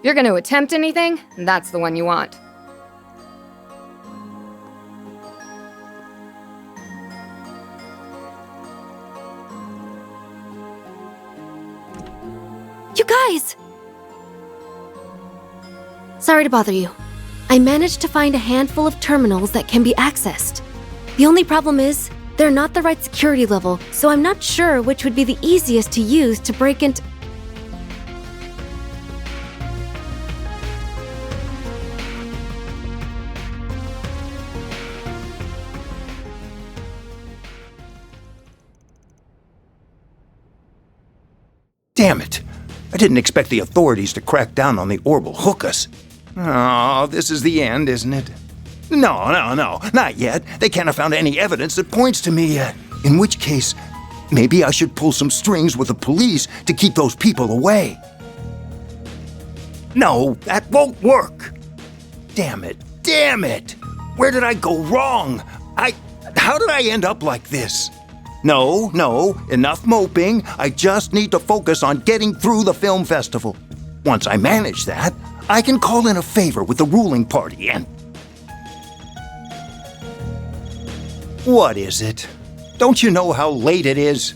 you're gonna attempt anything, that's the one you want. You guys! Sorry to bother you. I managed to find a handful of terminals that can be accessed. The only problem is, they're not the right security level, so I'm not sure which would be the easiest to use to break into. Damn it! I didn't expect the authorities to crack down on the orbital hookers. Oh, this is the end, isn't it? No, not yet. They can't have found any evidence that points to me yet. In which case, maybe I should pull some strings with the police to keep those people away. No, that won't work. Damn it. Where did I go wrong? How did I end up like this? No, enough moping. I just need to focus on getting through the film festival. Once I manage that, I can call in a favor with the ruling party and... What is it? Don't you know how late it is?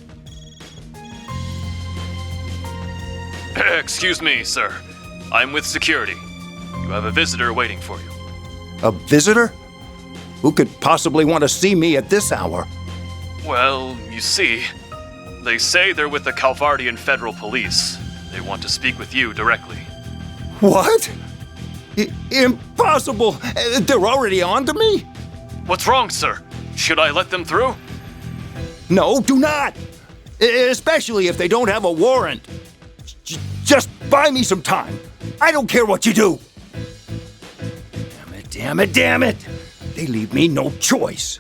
Excuse me, sir. I'm with security. You have a visitor waiting for you. A visitor? Who could possibly want to see me at this hour? Well, you see, they say they're with the Calvardian Federal Police. They want to speak with you directly. What? Impossible! They're already on to me? What's wrong, sir? Should I let them through? No, do not! Especially if they don't have a warrant. Just buy me some time. I don't care what you do. Damn it. They leave me no choice.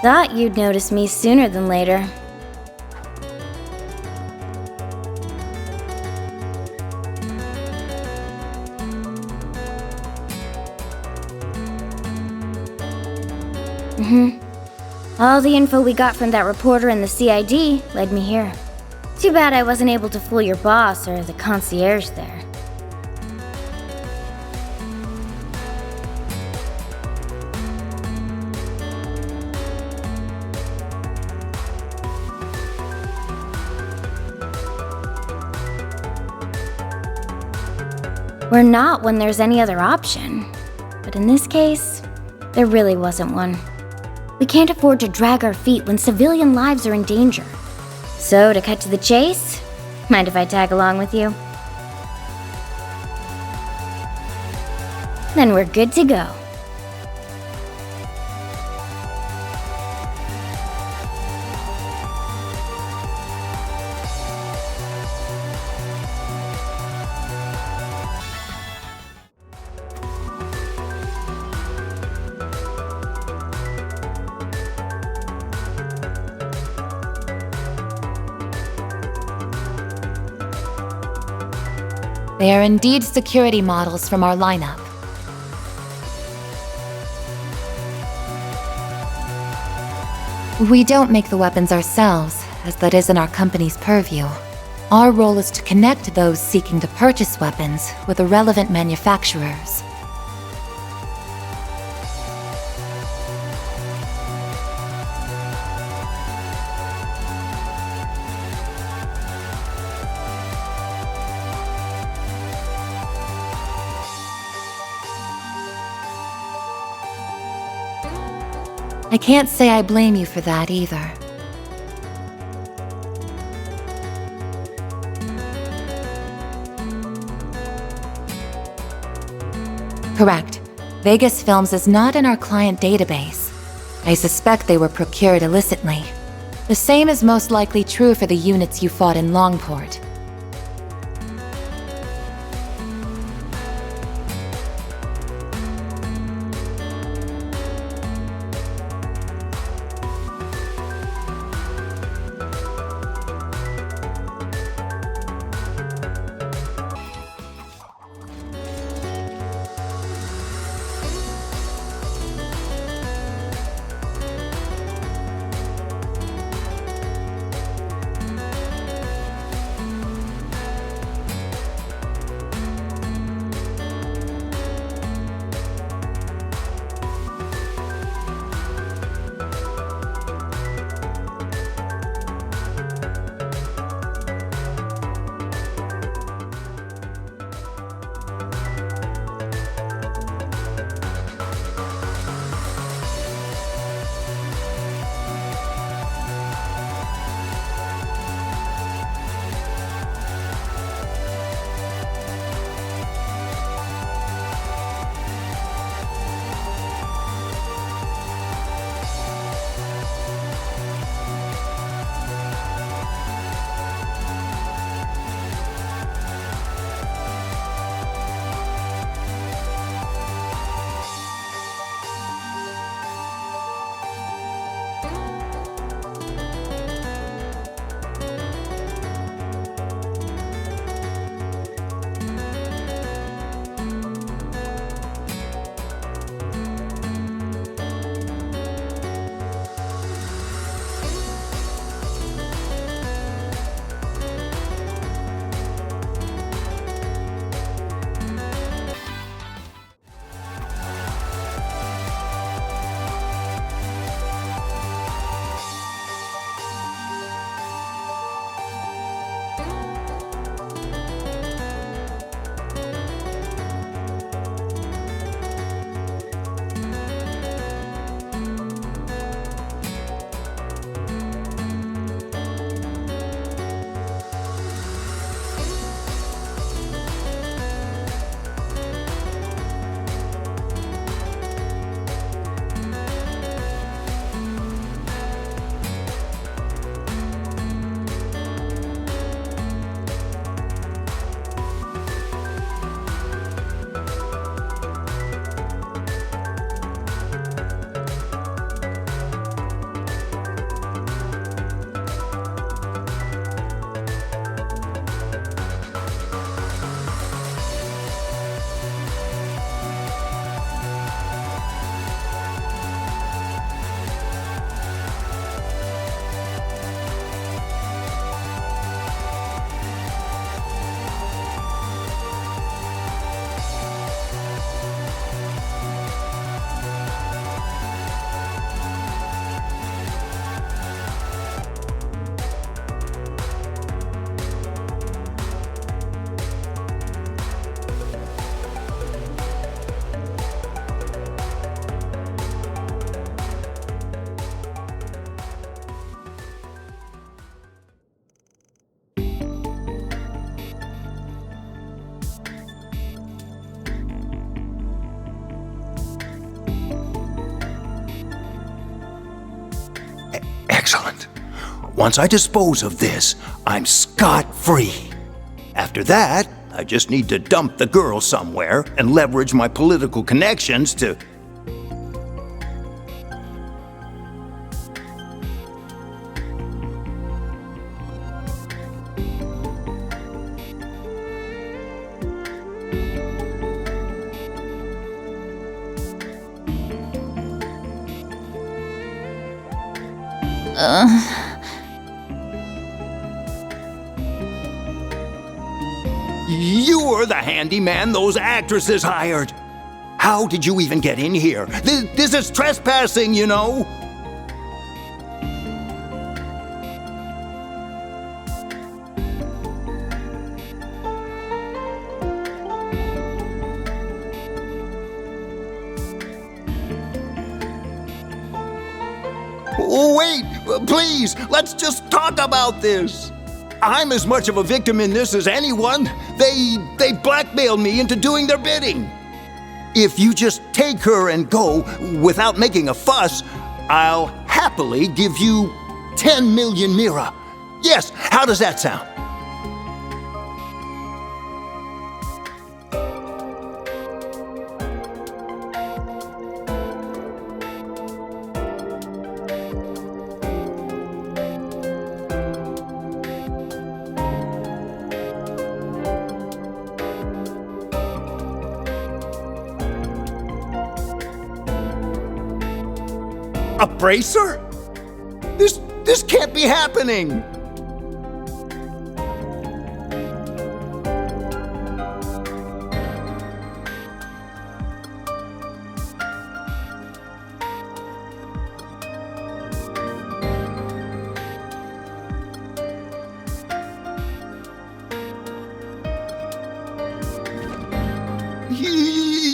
Thought you'd notice me sooner than later. All the info we got from that reporter in the CID led me here. Too bad I wasn't able to fool your boss or the concierge there. We're not when there's any other option. But in this case, there really wasn't one. We can't afford to drag our feet when civilian lives are in danger. So, to cut to the chase, mind if I tag along with you? Then we're good to go. They are indeed security models from our lineup. We don't make the weapons ourselves, as that isn't our company's purview. Our role is to connect those seeking to purchase weapons with the relevant manufacturers. I can't say I blame you for that either. Correct. Vegas Films is not in our client database. I suspect they were procured illicitly. The same is most likely true for the units you fought in Longport. Excellent. Once I dispose of this, I'm scot-free. After that, I just need to dump the girl somewhere and leverage my political connections to... You were the handyman those actresses hired. How did you even get in here? This is trespassing, you know. Oh, wait, please, let's just talk about this. I'm as much of a victim in this as anyone. They blackmailed me into doing their bidding. If you just take her and go without making a fuss, I'll happily give you 10 million mira. Yes, how does that sound? A bracer? This can't be happening!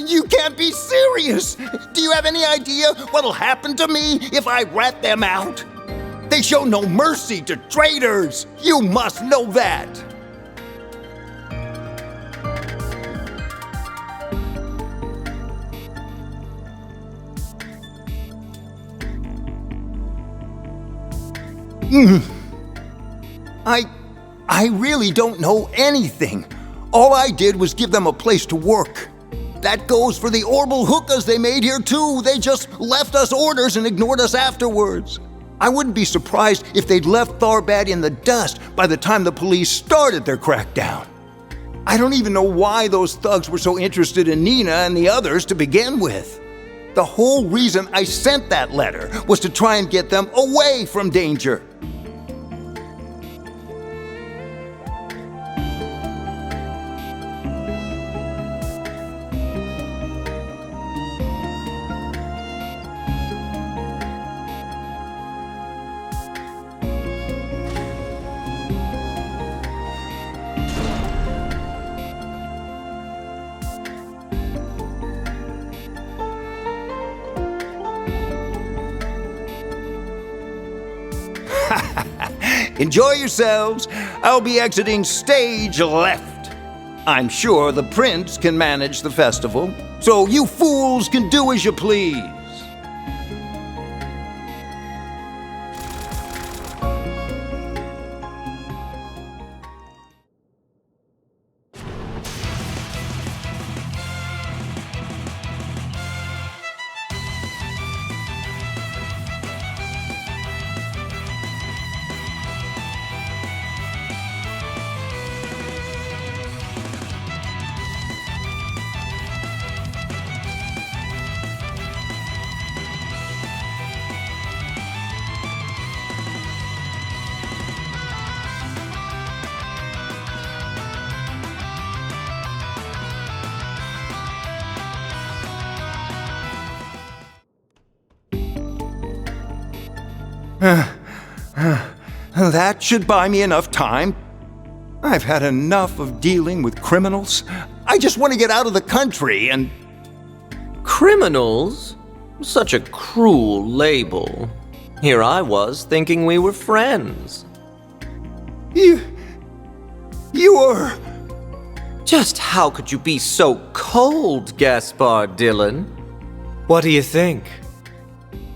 You can't be serious! Do you have any idea what'll happen to me if I rat them out? They show no mercy to traitors! You must know that! I really don't know anything. All I did was give them a place to work. That goes for the Orbital hookahs they made here too. They just left us orders and ignored us afterwards. I wouldn't be surprised if they'd left Tharbad in the dust by the time the police started their crackdown. I don't even know why those thugs were so interested in Nina and the others to begin with. The whole reason I sent that letter was to try and get them away from danger. Enjoy yourselves. I'll be exiting stage left. I'm sure the prince can manage the festival, so you fools can do as you please. That should buy me enough time. I've had enough of dealing with criminals. I just want to get out of the country and... Criminals? Such a cruel label. Here I was thinking we were friends. You were... Just how could you be so cold, Gaspar Dillon? What do you think?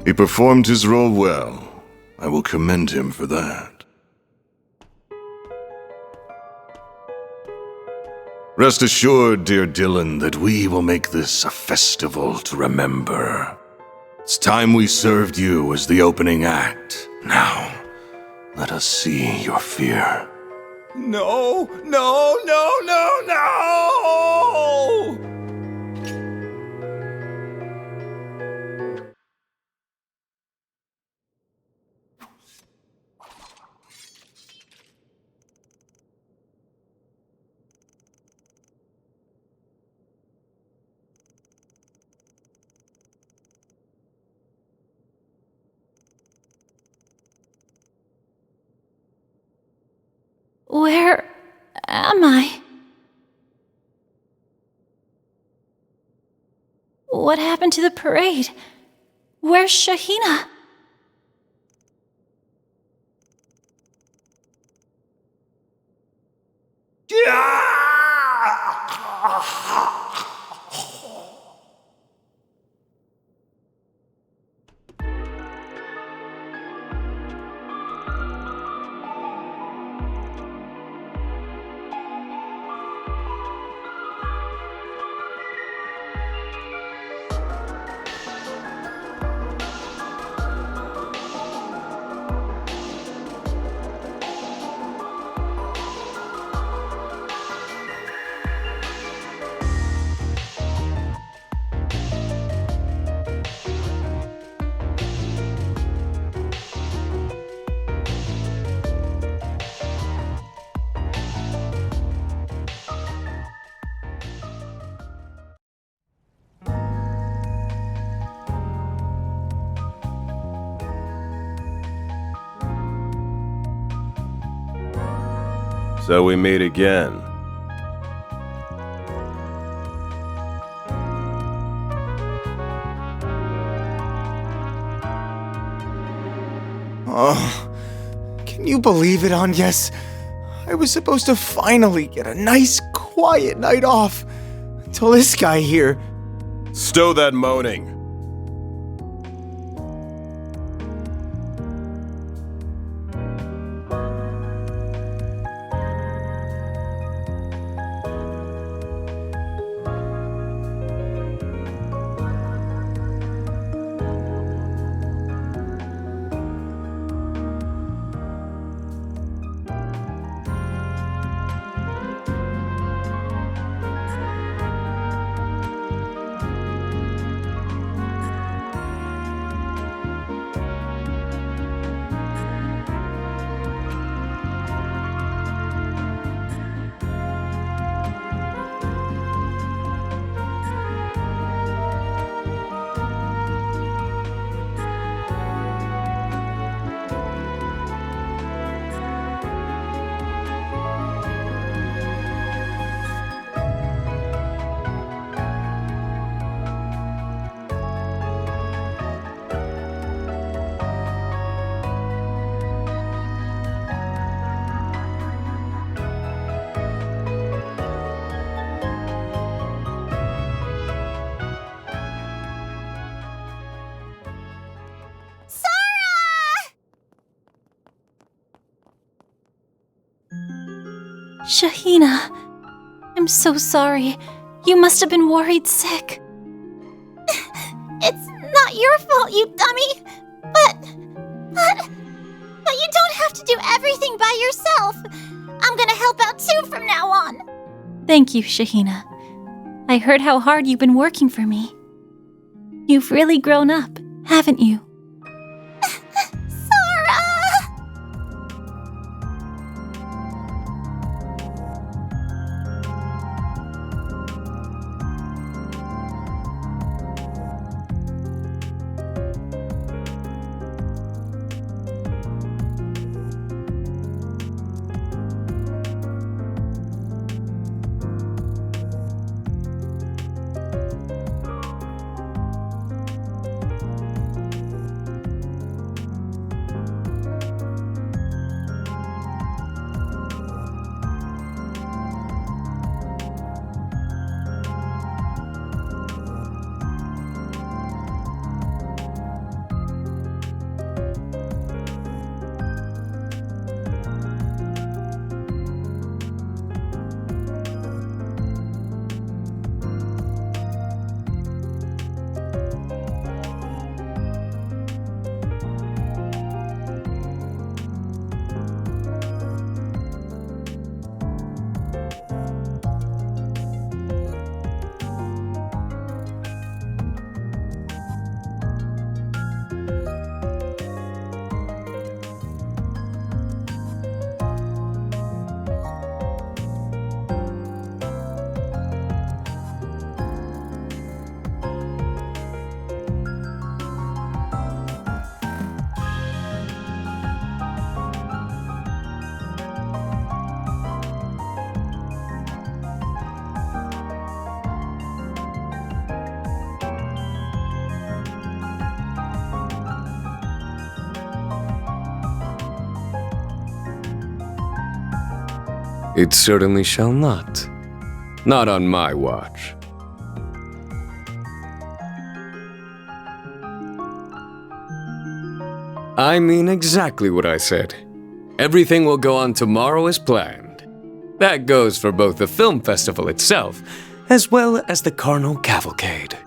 He performed his role well. I will commend him for that. Rest assured, dear Dillon, that we will make this a festival to remember. It's time we served you as the opening act. Now, let us see your fear. No, no, no, no, no! Where am I? What happened to the parade? Where's Shahina? So we meet again. Oh, can you believe it, Agnes? I was supposed to finally get a nice, quiet night off until this guy here. Stow that moaning. Shahina, I'm so sorry. You must have been worried sick. It's not your fault, you dummy. But you don't have to do everything by yourself. I'm gonna help out too from now on. Thank you, Shahina. I heard how hard you've been working for me. You've really grown up, haven't you? It certainly shall not. Not on my watch. I mean exactly what I said. Everything will go on tomorrow as planned. That goes for both the film festival itself, as well as the Carnal Cavalcade.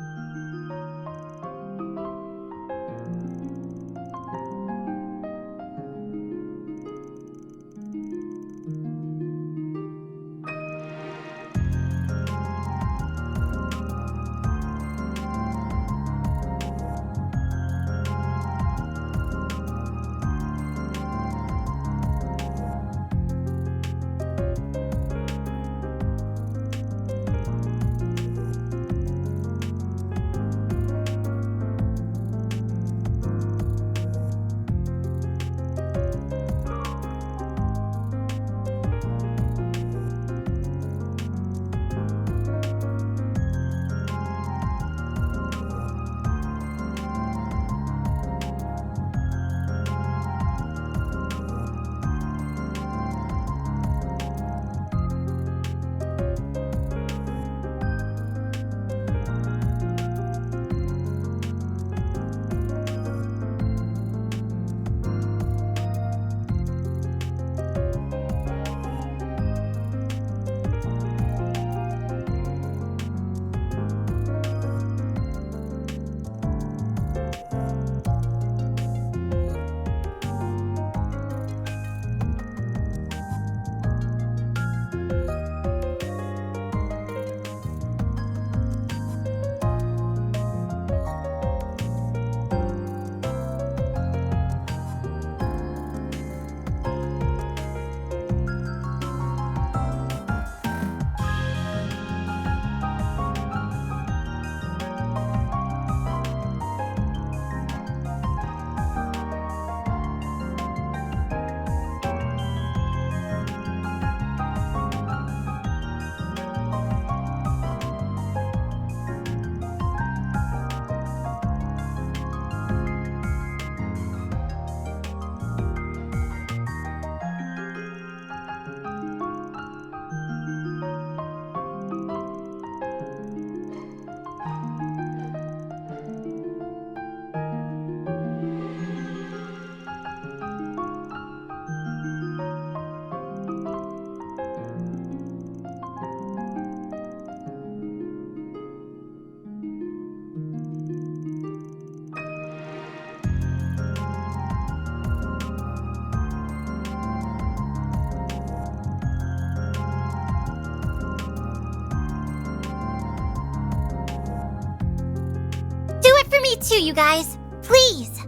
Me too, you guys. Please.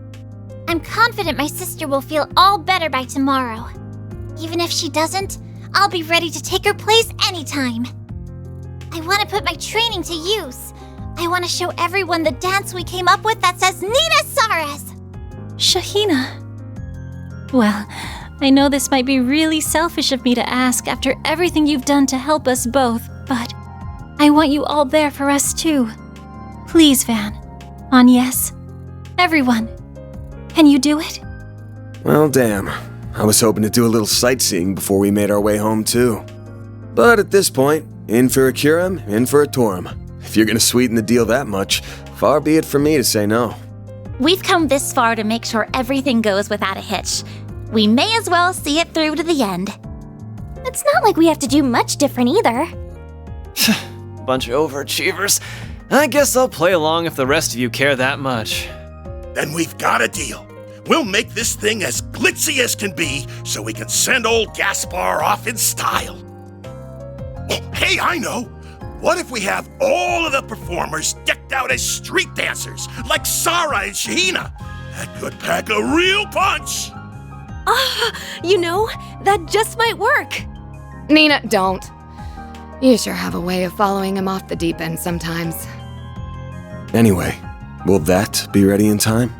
I'm confident my sister will feel all better by tomorrow. Even if she doesn't, I'll be ready to take her place anytime. I want to put my training to use. I want to show everyone the dance we came up with that says Nina Saras! Shahina. Well, I know this might be really selfish of me to ask after everything you've done to help us both, but I want you all there for us too. Please, Van. Agnes. Everyone. Can you do it? Well, damn. I was hoping to do a little sightseeing before we made our way home, too. But at this point, in for a Curum, in for a Torum. If you're gonna sweeten the deal that much, far be it from me to say no. We've come this far to make sure everything goes without a hitch. We may as well see it through to the end. It's not like we have to do much different either. Bunch of overachievers. I guess I'll play along if the rest of you care that much. Then we've got a deal. We'll make this thing as glitzy as can be so we can send old Gaspar off in style. Oh, hey, I know. What if we have all of the performers decked out as street dancers, like Sarah and Shahina? That could pack a real punch. You know, that just might work. Nina, don't. You sure have a way of following him off the deep end sometimes. Anyway, will that be ready in time?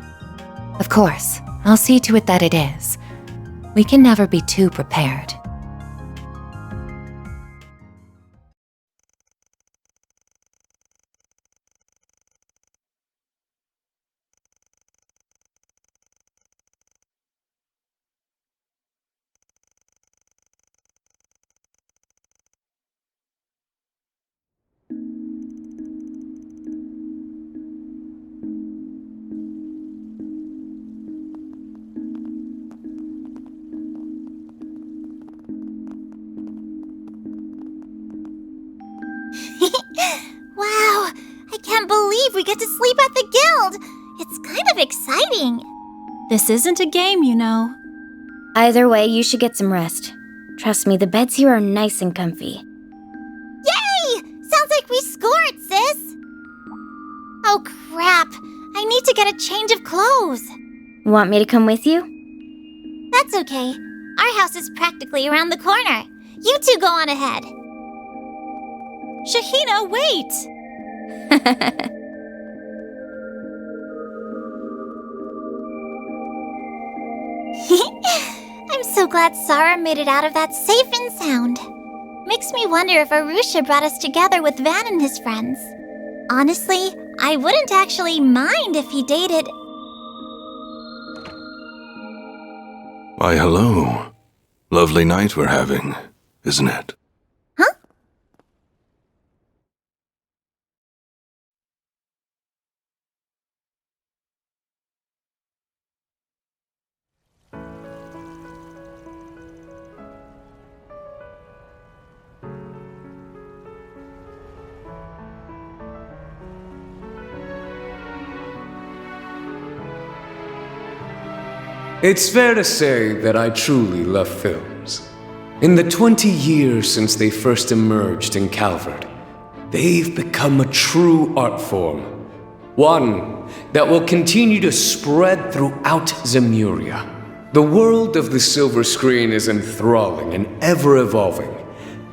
Of course. I'll see to it that it is. We can never be too prepared. Wow, I can't believe we get to sleep at the guild. It's kind of exciting. This isn't a game, you know. Either way, you should get some rest. Trust me, the beds here are nice and comfy. Yay! Sounds like we scored, sis. Oh crap, I need to get a change of clothes. Want me to come with you? That's okay. Our house is practically around the corner. You two go on ahead. Shahina, wait! I'm so glad Sarah made it out of that safe and sound. Makes me wonder if Arusha brought us together with Van and his friends. Honestly, I wouldn't actually mind if he dated... Why, hello. Lovely night we're having, isn't it? Huh? It's fair to say that I truly love films. In the 20 years since they first emerged in Calvard, they've become a true art form. One that will continue to spread throughout Zemuria. The world of the silver screen is enthralling and ever-evolving,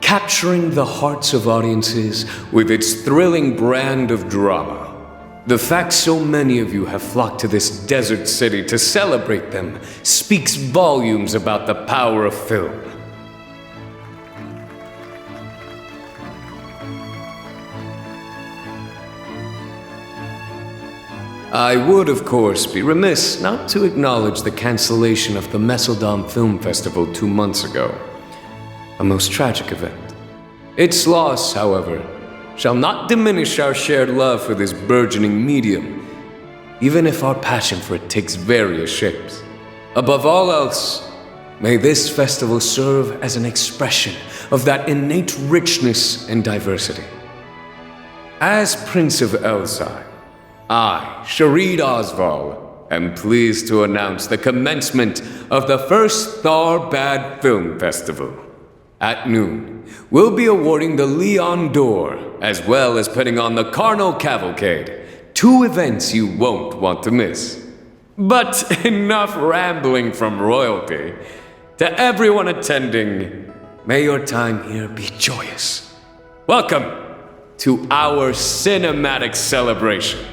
capturing the hearts of audiences with its thrilling brand of drama. The fact so many of you have flocked to this desert city to celebrate them speaks volumes about the power of film. I would, of course, be remiss not to acknowledge the cancellation of the Messeldom Film Festival 2 months ago. A most tragic event. Its loss, however, shall not diminish our shared love for this burgeoning medium, even if our passion for it takes various shapes. Above all else, may this festival serve as an expression of that innate richness and diversity. As Prince of Elzai, I, Sharid Osval, am pleased to announce the commencement of the first Tharbad Film Festival. At noon, we'll be awarding the Leon d'Or, as well as putting on the Carnal Cavalcade, 2 events you won't want to miss. But enough rambling from royalty. To everyone attending, may your time here be joyous. Welcome to our cinematic celebration.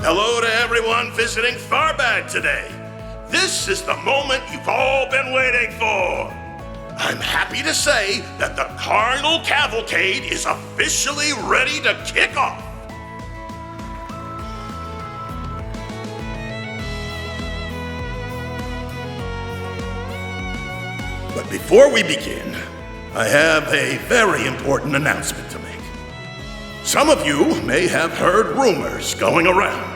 Hello to everyone visiting Tharbad today. This is the moment you've all been waiting for. I'm happy to say that the Carnal Cavalcade is officially ready to kick off. But before we begin, I have a very important announcement to make. Some of you may have heard rumors going around.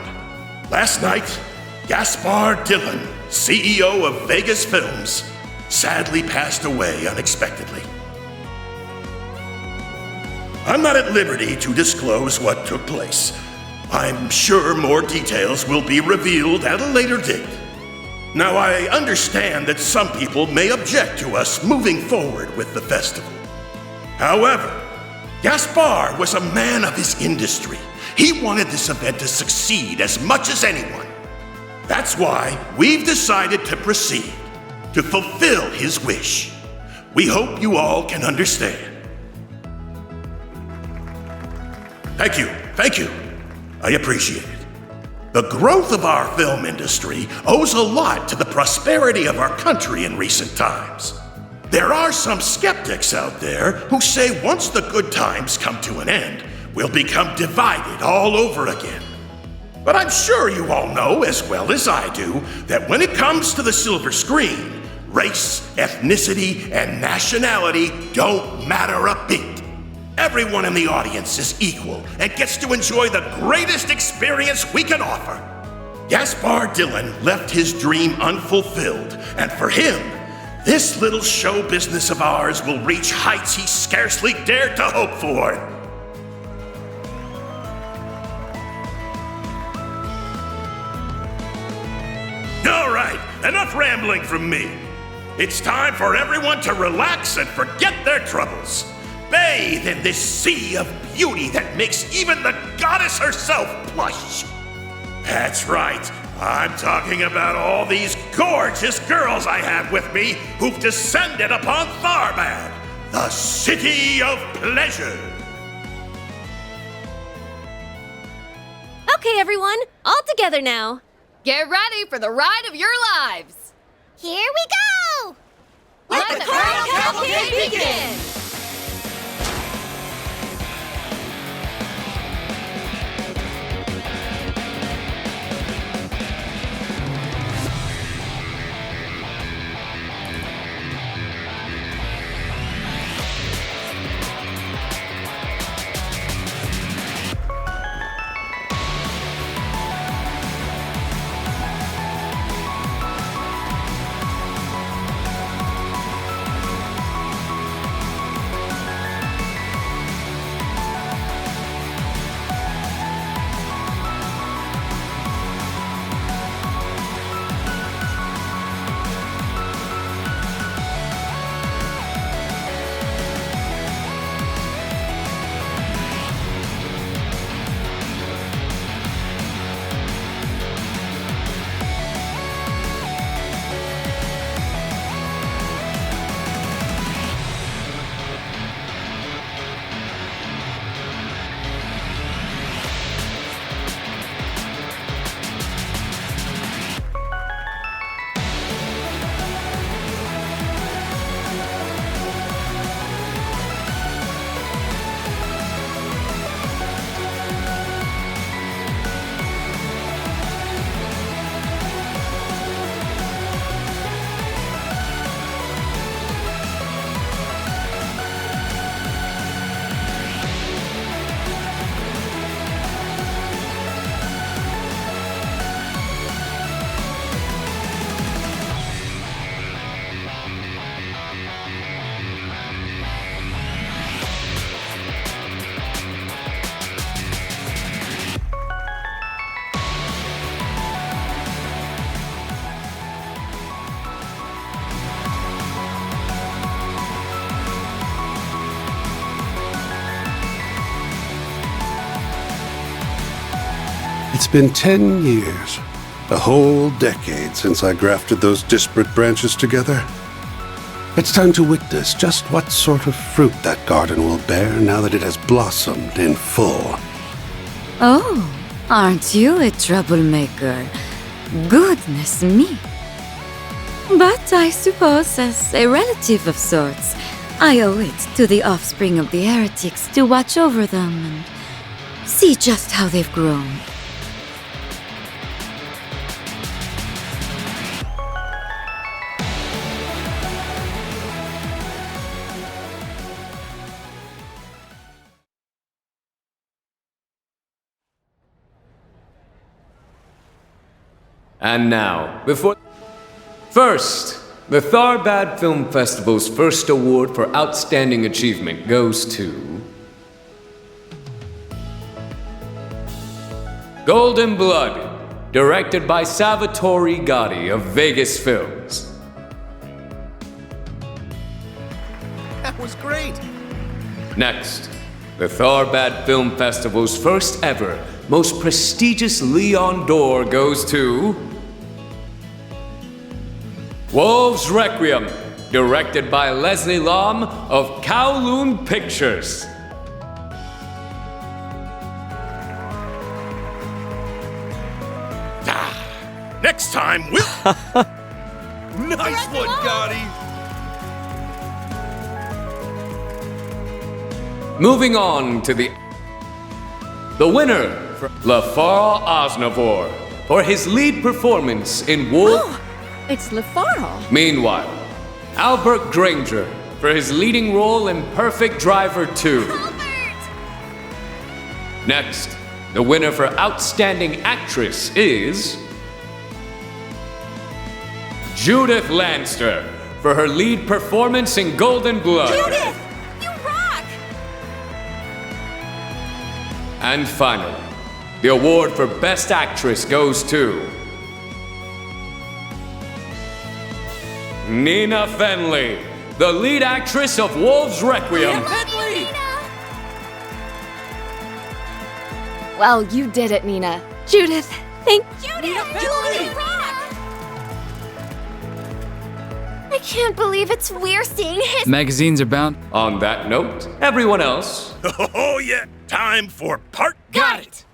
Last night, Gaspar Dillon, CEO of Vegas Films, sadly passed away unexpectedly. I'm not at liberty to disclose what took place. I'm sure more details will be revealed at a later date. Now, I understand that some people may object to us moving forward with the festival. However, Gaspar was a man of his industry. He wanted this event to succeed as much as anyone. That's why we've decided to proceed, to fulfill his wish. We hope you all can understand. Thank you. I appreciate it. The growth of our film industry owes a lot to the prosperity of our country in recent times. There are some skeptics out there who say once the good times come to an end, we'll become divided all over again. But I'm sure you all know as well as I do that when it comes to the silver screen, race, ethnicity, and nationality don't matter a bit. Everyone in the audience is equal and gets to enjoy the greatest experience we can offer. Gaspar Dillon left his dream unfulfilled, and for him, this little show business of ours will reach heights he scarcely dared to hope for. All right, enough rambling from me. It's time for everyone to relax and forget their troubles. Bathe in this sea of beauty that makes even the goddess herself blush. That's right. I'm talking about all these gorgeous girls I have with me who've descended upon Tharbad, the city of pleasure. Okay, everyone, all together now. Get ready for the ride of your lives. Here we go! Let the Carnal Cavalcade begin! It's been 10 years, a whole decade since I grafted those disparate branches together. It's time to witness just what sort of fruit that garden will bear now that it has blossomed in full. Oh, Aren't you a troublemaker? Goodness me. But I suppose, as a relative of sorts, I owe it to the offspring of the heretics to watch over them and see just how they've grown. And now, First, the Tharbad Film Festival's first award for Outstanding Achievement goes to... Golden Blood, directed by Salvatore Gotti of Vegas Films. That was great! Next, the Tharbad Film Festival's first ever, most prestigious Leon d'Or goes to... Wolves Requiem, directed by Leslie Lam of Kowloon Pictures. Next time we'll... Nice one, Gotti! Moving on to the winner, Lafar Aznavour, for his lead performance in Wolf... Oh, it's Lafar. Meanwhile, Albert Granger for his leading role in Perfect Driver 2. Albert! Next, the winner for Outstanding Actress is... Judith Lanster for her lead performance in Golden Blood. Judith! You rock! And finally, the award for Best Actress goes to... Nina Fenley, the lead actress of Wolves Requiem. Well, you did it, Nina. Judith, thank you. Judith, I can't believe we're seeing his... Magazines are bound. On that note, everyone else... Oh yeah, time for part... Got it!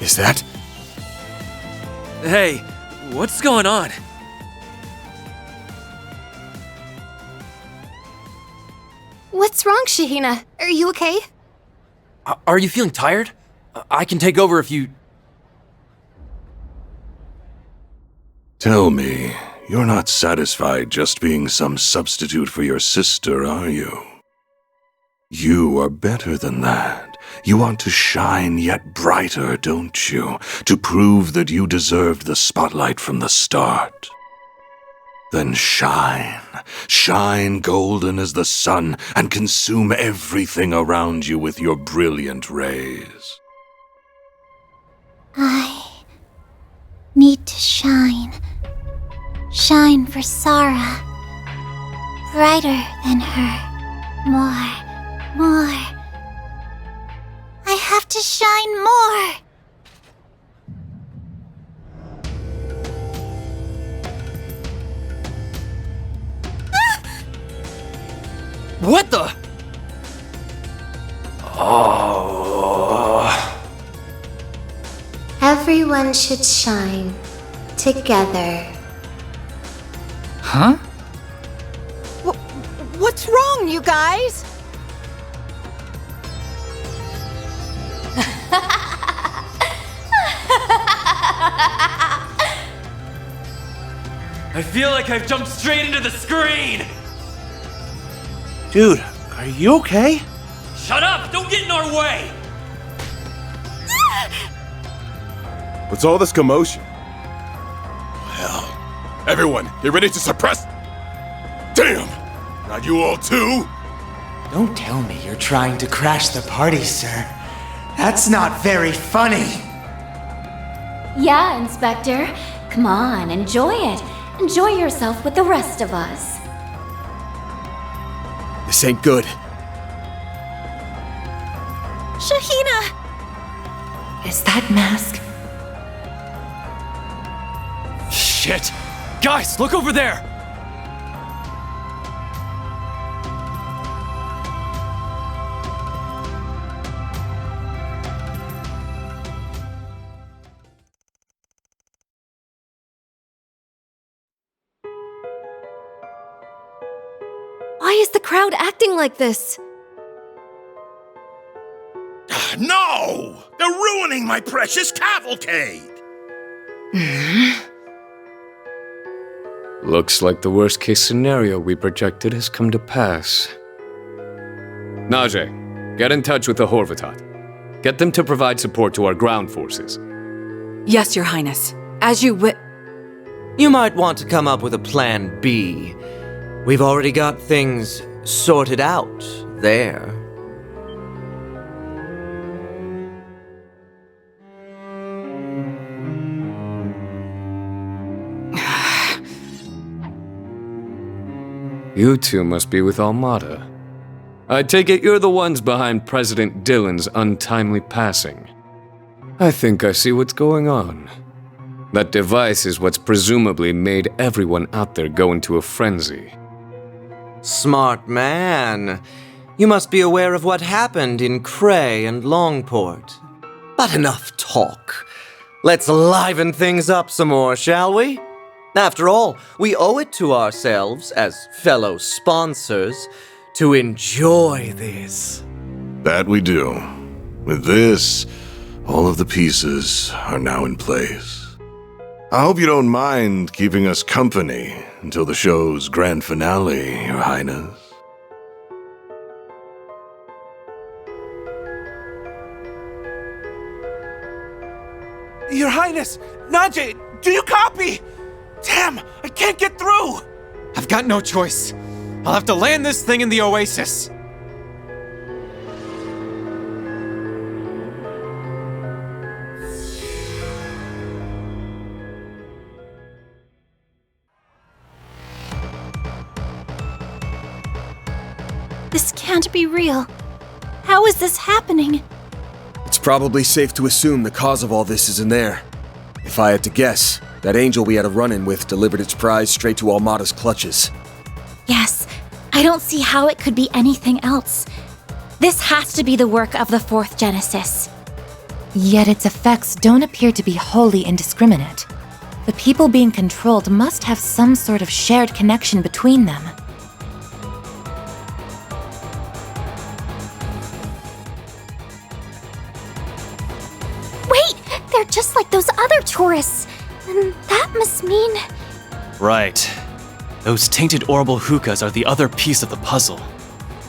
Is that? Hey, what's going on? What's What's wrong, Shahina? Are you okay? Are you feeling tired? I can take over if you... Tell me, you're not satisfied just being some substitute for your sister, are you? You are better than that. You want to shine yet brighter, don't you? To prove that you deserved the spotlight from the start. Then shine. Shine golden as the sun and consume everything around you with your brilliant rays. I need to shine. Shine for Sarah. Brighter than her. More. I have to shine more. What the? Oh. Everyone should shine together. Huh? What's wrong, you guys? I feel like I've jumped straight into the screen! Dude, are you okay? Shut up! Don't get in our way! What's all this commotion? Hell, everyone, get ready to suppress. Damn! Not you all too? Don't tell me you're trying to crash the party, sir. That's not very funny. Yeah, Inspector. Come on, enjoy it. Enjoy yourself with the rest of us. This ain't good. Shahina! Is that mask? Shit! Guys, look over there! Why is the crowd acting like this? No! They're ruining my precious cavalcade! Looks like the worst-case scenario we projected has come to pass. Najee, get in touch with the Horvatat. Get them to provide support to our ground forces. Yes, Your Highness. As you You might want to come up with a plan B. We've already got things sorted out there. You two must be with Almada. I take it you're the ones behind President Dillon's untimely passing. I think I see what's going on. That device is what's presumably made everyone out there go into a frenzy. Smart man. You must be aware of what happened in Cray and Longport. But enough talk. Let's liven things up some more, shall we? After all, we owe it to ourselves, as fellow sponsors, to enjoy this. That we do. With this, all of the pieces are now in place. I hope you don't mind keeping us company until the show's grand finale, Your Highness. Your Highness! Najee, do you copy? Damn, I can't get through! I've got no choice. I'll have to land this thing in the Oasis. This can't be real. How is this happening? It's probably safe to assume the cause of all this is in there. If I had to guess, that angel we had a run-in with delivered its prize straight to Almada's clutches. Yes, I don't see how it could be anything else. This has to be the work of the fourth Genesis. Yet its effects don't appear to be wholly indiscriminate. The people being controlled must have some sort of shared connection between them. they're just like those other tourists. And that must mean... Right. Those tainted orbital hookahs are the other piece of the puzzle.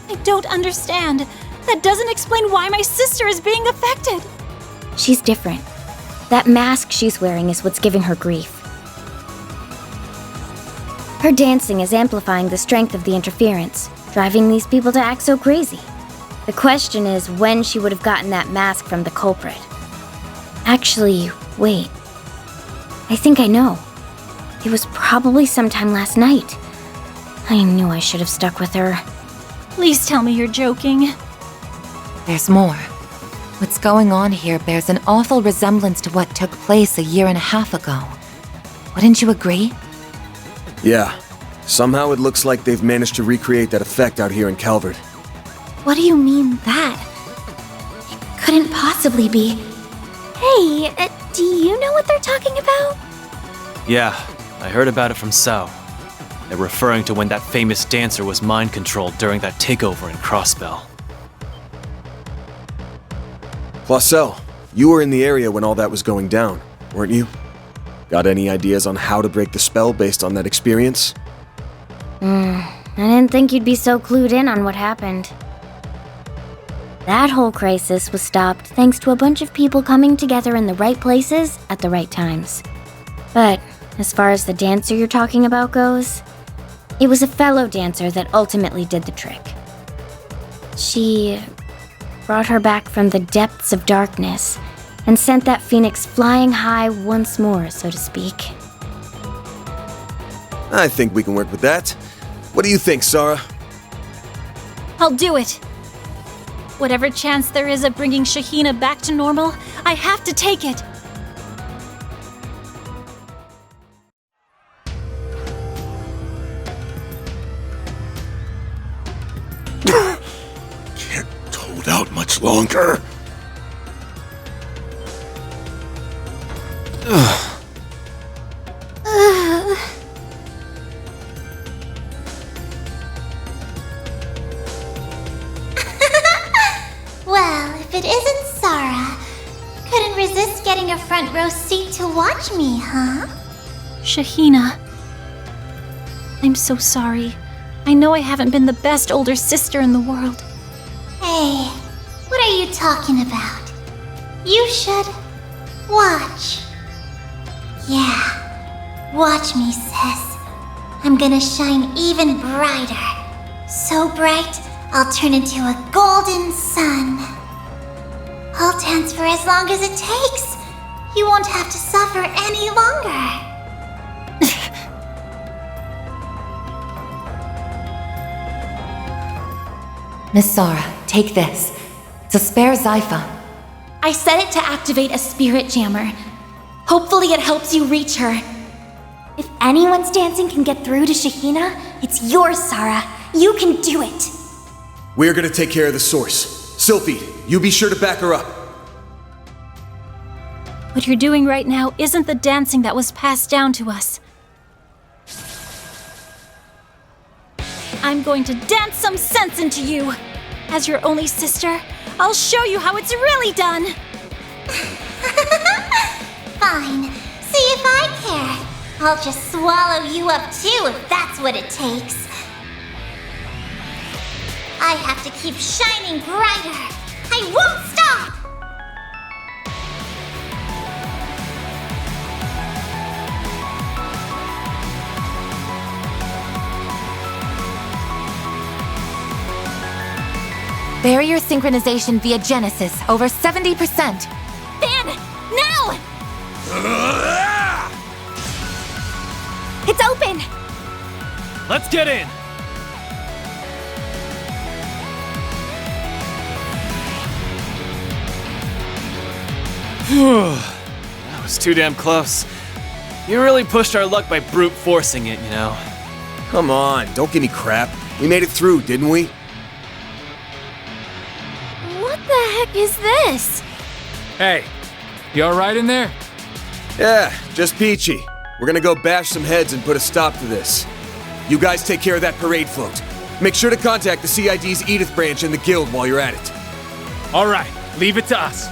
I don't understand. That doesn't explain why my sister is being affected. She's different. That mask she's wearing is what's giving her grief. Her dancing is amplifying the strength of the interference, driving these people to act so crazy. The question is when she would have gotten that mask from the culprit. Actually, wait. I think I know. It was probably sometime last night. I knew I should have stuck with her. Please tell me you're joking. There's more. What's going on here bears an awful resemblance to what took place 1.5 years ago. Wouldn't you agree? Yeah. Somehow it looks like they've managed to recreate that effect out here in Calvert. What do you mean that? It couldn't possibly be. Hey, do you know what they're talking about? Yeah, I heard about it from Sao. They're referring to when that famous dancer was mind-controlled during that takeover in Crossbell. Clausel, you were in the area when all that was going down, weren't you? Got any ideas on how to break the spell based on that experience? I didn't think you'd be so clued in on what happened. That whole crisis was stopped thanks to a bunch of people coming together in the right places at the right times. But as far as the dancer you're talking about goes, it was a fellow dancer that ultimately did the trick. She brought her back from the depths of darkness and sent that phoenix flying high once more, so to speak. I think we can work with that. What do you think, Sarah? I'll do it. Whatever chance there is of bringing Shahina back to normal, I have to take it. Can't hold out much longer. Well, if it isn't Sarah, couldn't resist getting a front row seat to watch me, huh? Shahina. I'm so sorry. I know I haven't been the best older sister in the world. Hey, what are you talking about? You should watch. Yeah, watch me, sis. I'm gonna shine even brighter. So bright, I'll turn into a golden sun. I'll dance for as long as it takes. You won't have to suffer any longer. Miss Sarah, take this. It's a spare Zypha. I set it to activate a spirit jammer. Hopefully it helps you reach her. If anyone's dancing can get through to Shahina, it's yours, Sarah. You can do it. We're gonna take care of the source. Sylphie, you be sure to back her up. What you're doing right now isn't the dancing that was passed down to us. I'm going to dance some sense into you. As your only sister, I'll show you how it's really done. Fine. See if I care. I'll just swallow you up too if that's what it takes. I have to keep shining brighter. I won't stop! Barrier synchronization via Genesis, over 70%. Ban! Now! It's open! Let's get in! That was too damn close. You really pushed our luck by brute forcing it, you know. Come on, don't give me crap. We made it through, didn't we? What the heck is this? Hey, you alright in there? Yeah, just peachy. We're gonna go bash some heads and put a stop to this. You guys take care of that parade float. Make sure to contact the CID's Edith branch and the guild while you're at it. Alright, leave it to us.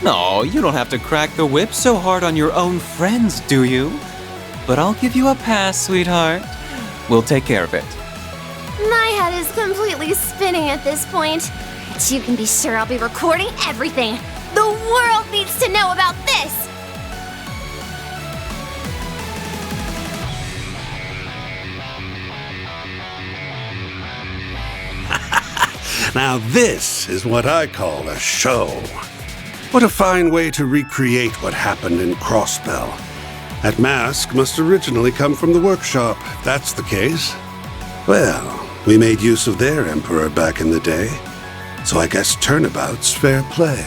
No, you don't have to crack the whip so hard on your own friends, do you? But I'll give you a pass, sweetheart. We'll take care of it. My head is completely spinning at this point. But you can be sure I'll be recording everything. The world needs to know about this! Now this is what I call a show. What a fine way to recreate what happened in Crossbell. That mask must originally come from the workshop, if that's the case. Well, we made use of their emperor back in the day, so I guess turnabout's fair play.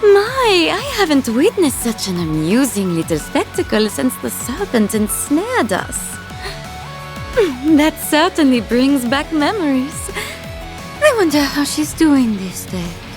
My, I haven't witnessed such an amusing little spectacle since the serpent ensnared us. That certainly brings back memories. I wonder how she's doing these days.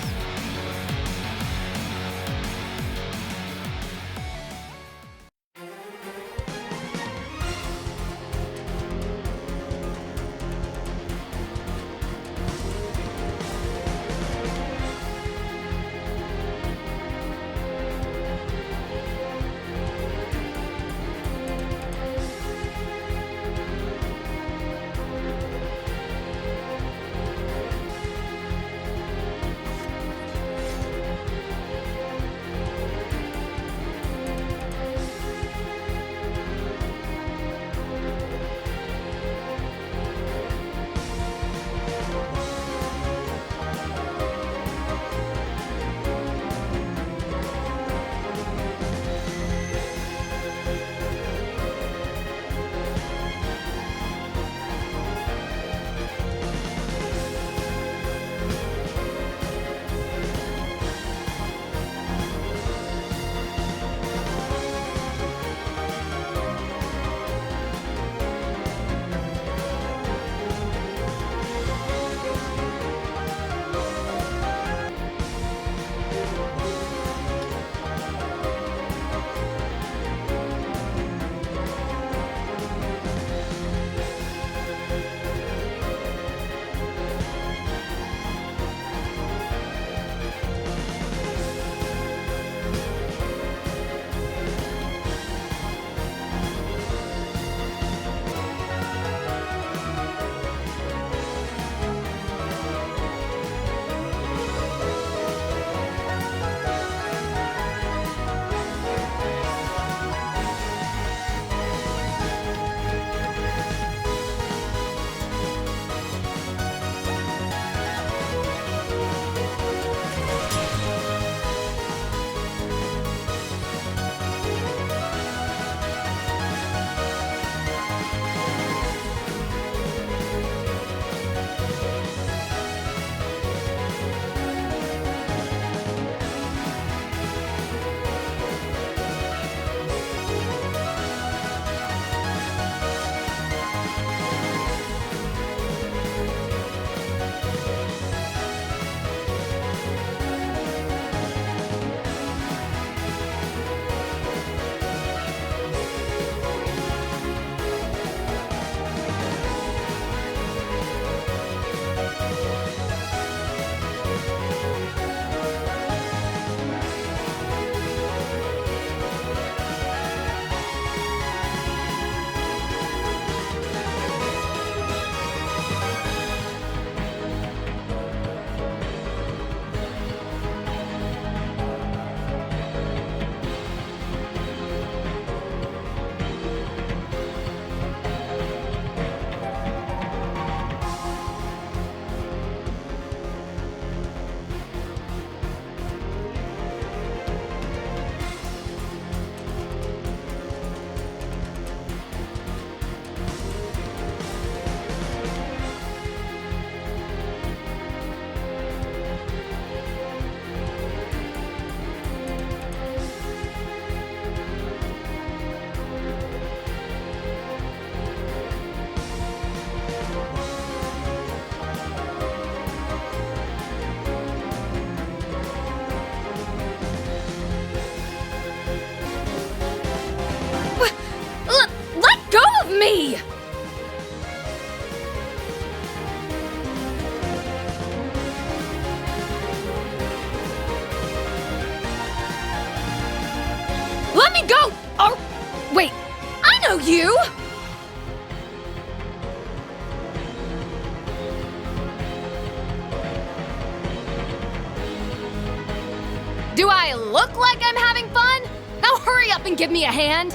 Do I look like I'm having fun? Now hurry up and give me a hand.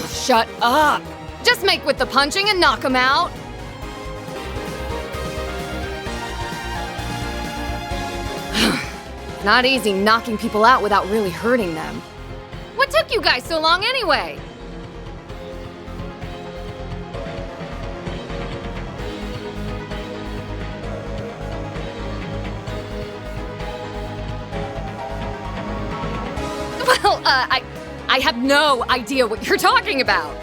Shut up! Just make with the punching and knock him out. Not easy knocking people out without really hurting them. What took you guys so long anyway? Well, I have no idea what you're talking about.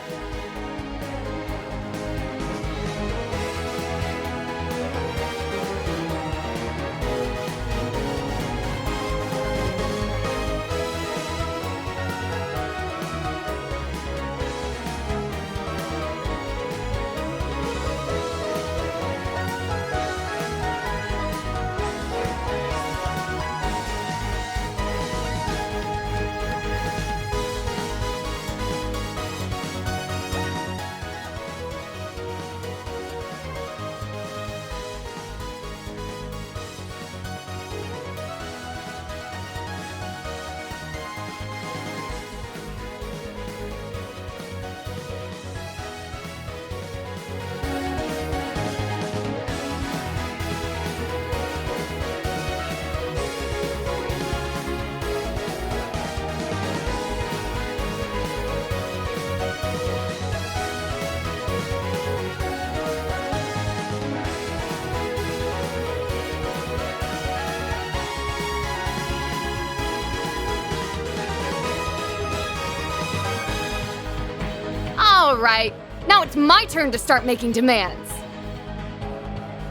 All right, now it's my turn to start making demands.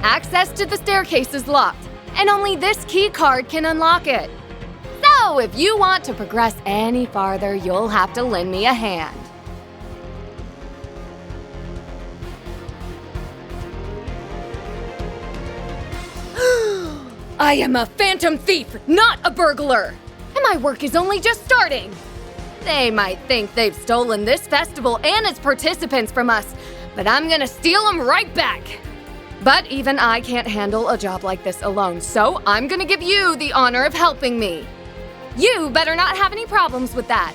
Access to the staircase is locked, and only this key card can unlock it. So if you want to progress any farther, you'll have to lend me a hand. I am a phantom thief, not a burglar! And my work is only just starting! They might think they've stolen this festival and its participants from us, but I'm gonna steal them right back! But even I can't handle a job like this alone, so I'm gonna give you the honor of helping me. You better not have any problems with that.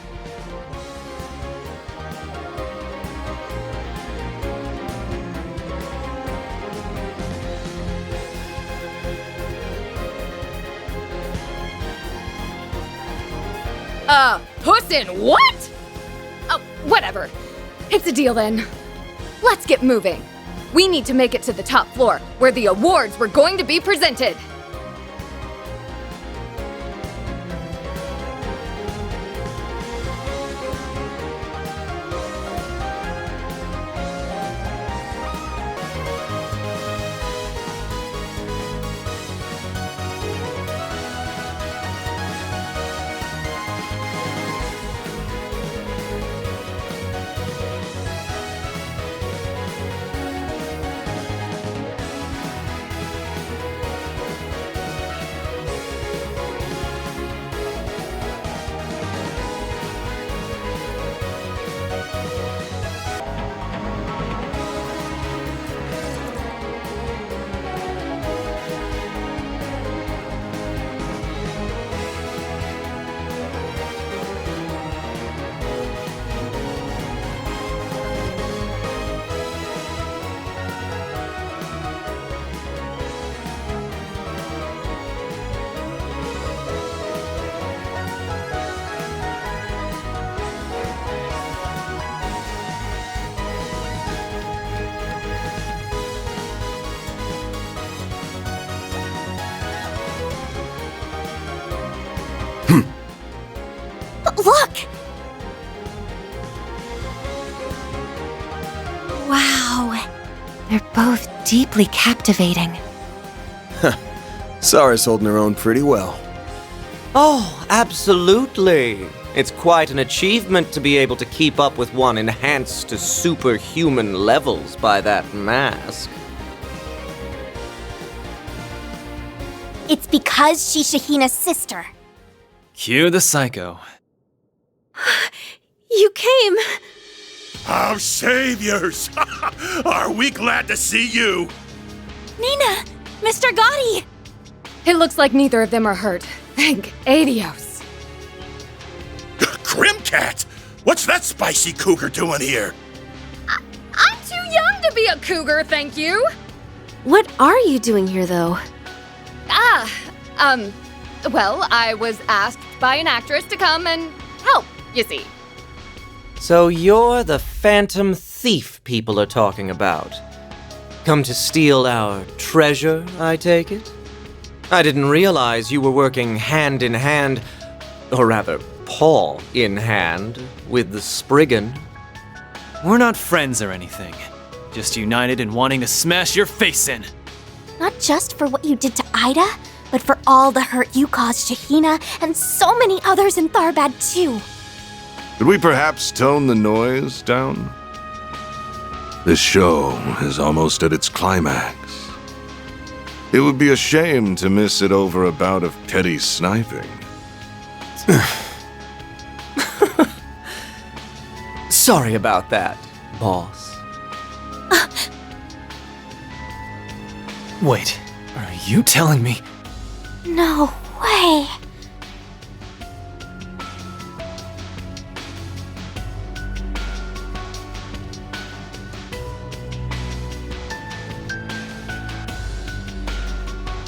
Pussin', what? Oh, whatever. It's a deal then. Let's get moving. We need to make it to the top floor, where the awards were going to be presented. Look! Wow. They're both deeply captivating. Sara's holding her own pretty well. Oh, absolutely. It's quite an achievement to be able to keep up with one enhanced to superhuman levels by that mask. It's because she's Shahina's sister. Cue the psycho. You came! Our saviors! Are we glad to see you? Nina! Mr. Gotti! It looks like neither of them are hurt. Thank Adios. Grimcat! What's that spicy cougar doing here? I'm too young to be a cougar, thank you. What are you doing here, though? Well, I was asked by an actress to come and help, you see. So you're the phantom thief people are talking about. Come to steal our treasure, I take it? I didn't realize you were working hand in hand, or rather, paw in hand, with the Spriggan. We're not friends or anything. Just united in wanting to smash your face in. Not just for what you did to Ida, but for all the hurt you caused Shahina and so many others in Tharbad too. Could we perhaps tone the noise down? This show is almost at its climax. It would be a shame to miss it over a bout of petty sniping. Sorry about that, boss. Wait, are you telling me? No way.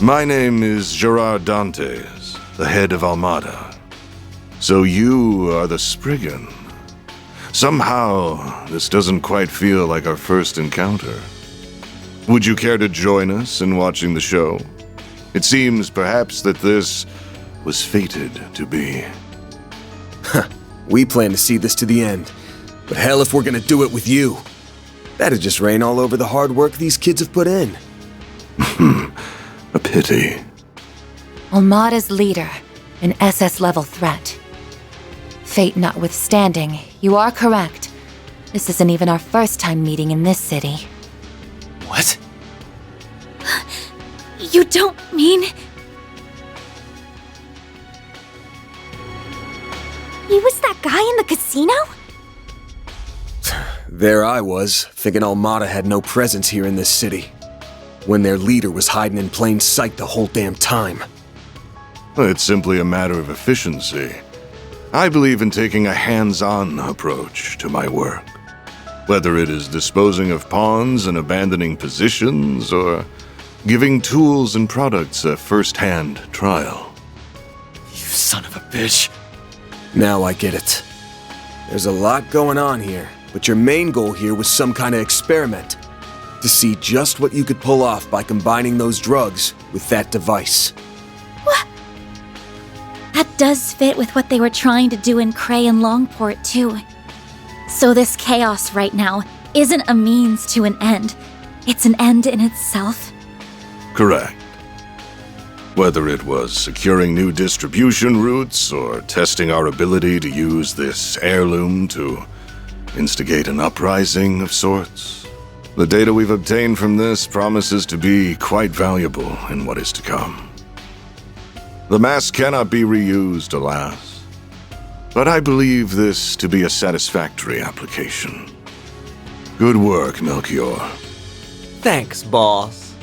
My name is Gerard Dantes, the head of Almada. So you are the Spriggan. Somehow, this doesn't quite feel like our first encounter. Would you care to join us in watching the show? It seems perhaps that this was fated to be. We plan to see this to the end. But hell if we're gonna do it with you. That'd just rain all over the hard work these kids have put in. A pity. Almada's leader, an SS-level threat. Fate notwithstanding, you are correct. This isn't even our first time meeting in this city. What? You don't mean... He was that guy in the casino? There I was, thinking Almada had no presence here in this city, when their leader was hiding in plain sight the whole damn time. It's simply a matter of efficiency. I believe in taking a hands-on approach to my work. Whether it is disposing of pawns and abandoning positions, or giving tools and products a first-hand trial. You son of a bitch. Now I get it. There's a lot going on here, but your main goal here was some kind of experiment. To see just what you could pull off by combining those drugs with that device. What? That does fit with what they were trying to do in Cray and Longport, too. So this chaos right now isn't a means to an end. It's an end in itself. Correct. Whether it was securing new distribution routes or testing our ability to use this heirloom to instigate an uprising of sorts, the data we've obtained from this promises to be quite valuable in what is to come. The mask cannot be reused, alas, but I believe this to be a satisfactory application. Good work, Melchior. Thanks, boss.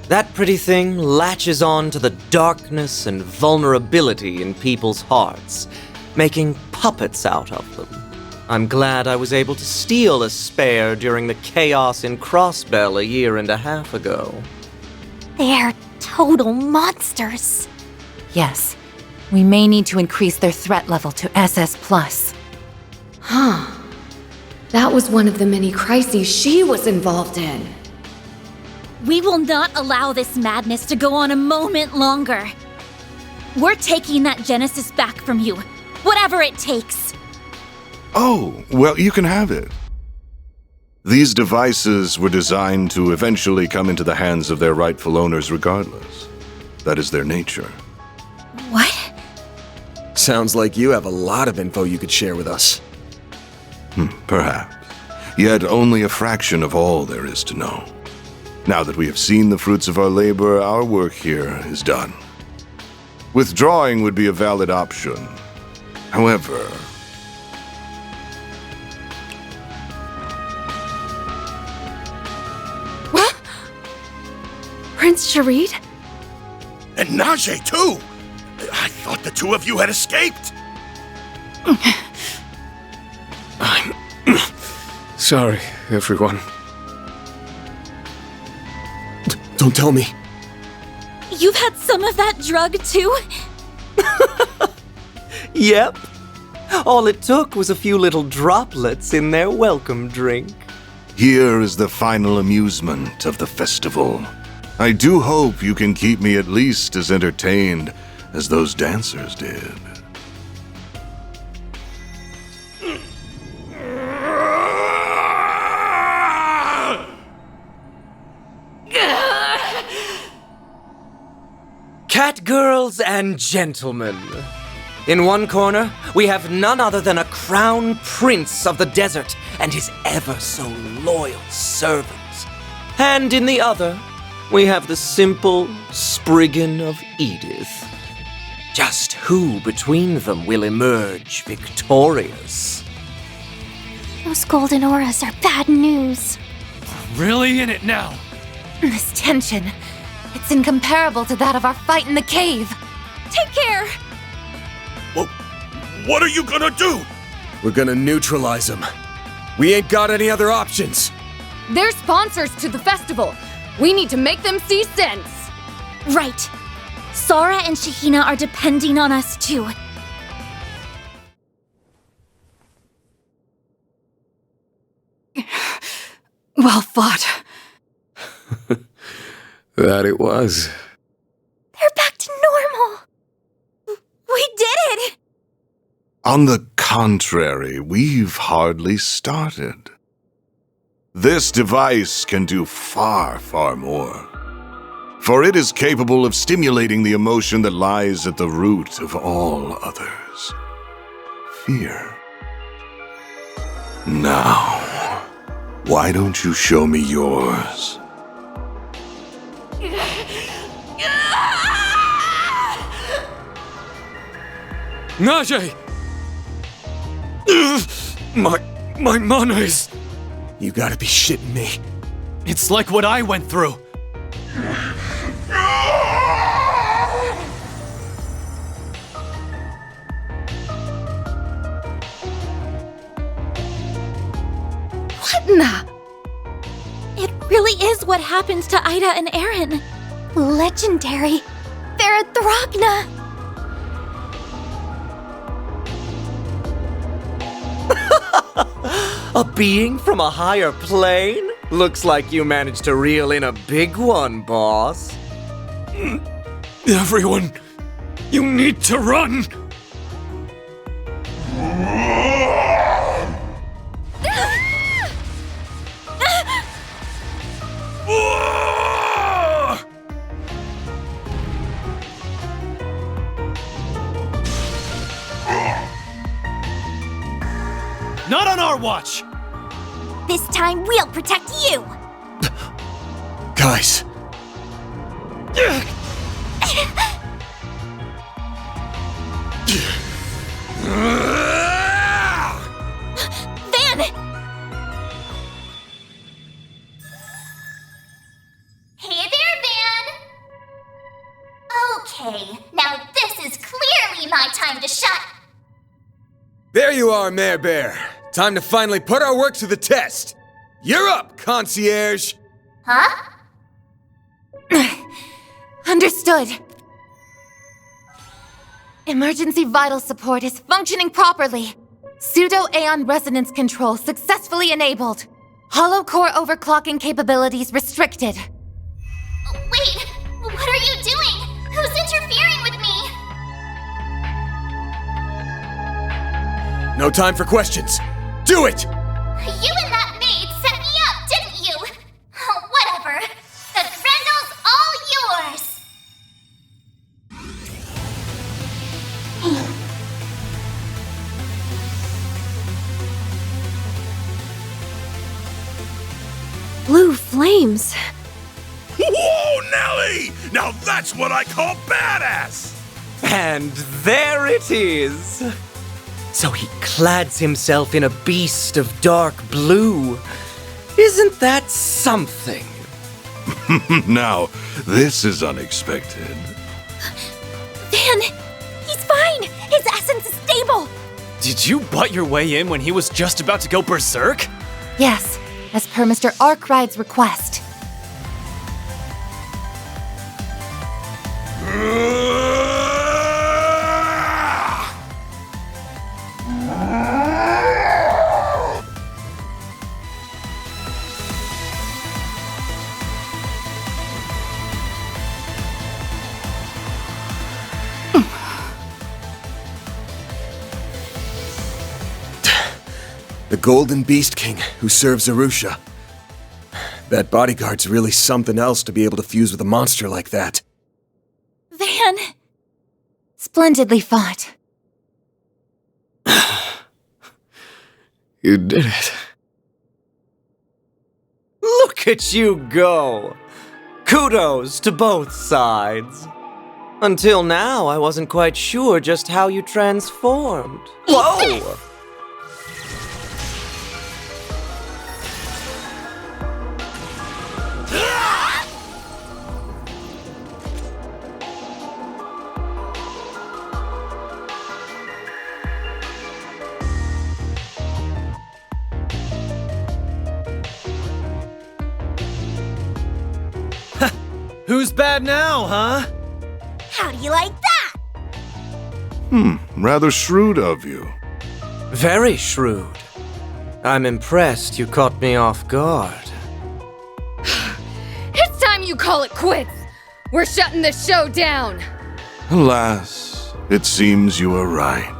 That pretty thing latches on to the darkness and vulnerability in people's hearts, making puppets out of them. I'm glad I was able to steal a spare during the chaos in Crossbell a year and a half ago. They're total monsters. Yes, we may need to increase their threat level to SS+. Huh. That was one of the many crises she was involved in. We will not allow this madness to go on a moment longer. We're taking that Genesis back from you, whatever it takes. Oh, well, you can have it. These devices were designed to eventually come into the hands of their rightful owners regardless. That is their nature. What? Sounds like you have a lot of info you could share with us. Perhaps. Yet only a fraction of all there is to know. Now that we have seen the fruits of our labor, our work here is done. Withdrawing would be a valid option. However, Prince Sharid? And Najee, too! I thought the two of you had escaped! I'm sorry, everyone. Don't tell me. You've had some of that drug too? Yep. All it took was a few little droplets in their welcome drink. Here is the final amusement of the festival. I do hope you can keep me at least as entertained as those dancers did. Catgirls and gentlemen. In one corner, we have none other than a crown prince of the desert and his ever so loyal servants. And in the other, we have the simple Spriggan of Edith. Just who between them will emerge victorious? Those golden auras are bad news. Really in it now. This tension, it's incomparable to that of our fight in the cave. Take care! Well, what are you gonna do? We're gonna neutralize them. We ain't got any other options. They're sponsors to the festival. We need to make them see sense. Right. Sora and Shahina are depending on us too. Well fought. That it was. They're back to normal. We did it! On the contrary, we've hardly started. This device can do far, far more. For it is capable of stimulating the emotion that lies at the root of all others. Fear. Now, why don't you show me yours? Najee! My manners! You gotta be shitting me. It's like what I went through. What in the? It really is what happened to Ida and Aaron. Legendary. Verithragna. A being from a higher plane? Looks like you managed to reel in a big one, boss. Everyone, you need to run! Not on our watch! This time we'll protect you. Guys. Van! Hey there, Van! Okay, now this is clearly my time to shine. There you are, Mare Bear. Time to finally put our work to the test. You're up, concierge. Huh? Understood. Emergency vital support is functioning properly. Pseudo-Aeon resonance control successfully enabled. Hollow core overclocking capabilities restricted. Wait, what are you doing? Who's interfering with me? No time for questions. Do it! You and that maid set me up, didn't you? Oh, whatever. The Grendel's all yours. Blue flames. Whoa, Nelly! Now that's what I call badass! And there it is. So he clads himself in a beast of dark blue. Isn't that something? Now, this is unexpected. Van! He's fine! His essence is stable! Did you butt your way in when he was just about to go berserk? Yes, as per Mr. Arkride's request. The Golden Beast King who serves Arusha. That bodyguard's really something else to be able to fuse with a monster like that. Van! Splendidly fought. You did it. Look at you go! Kudos to both sides. Until now, I wasn't quite sure just how you transformed. Whoa! Who's bad now, huh? How do you like that? Rather shrewd of you. Very shrewd. I'm impressed you caught me off guard. It's time you call it quits! We're shutting this show down! Alas, it seems you are right.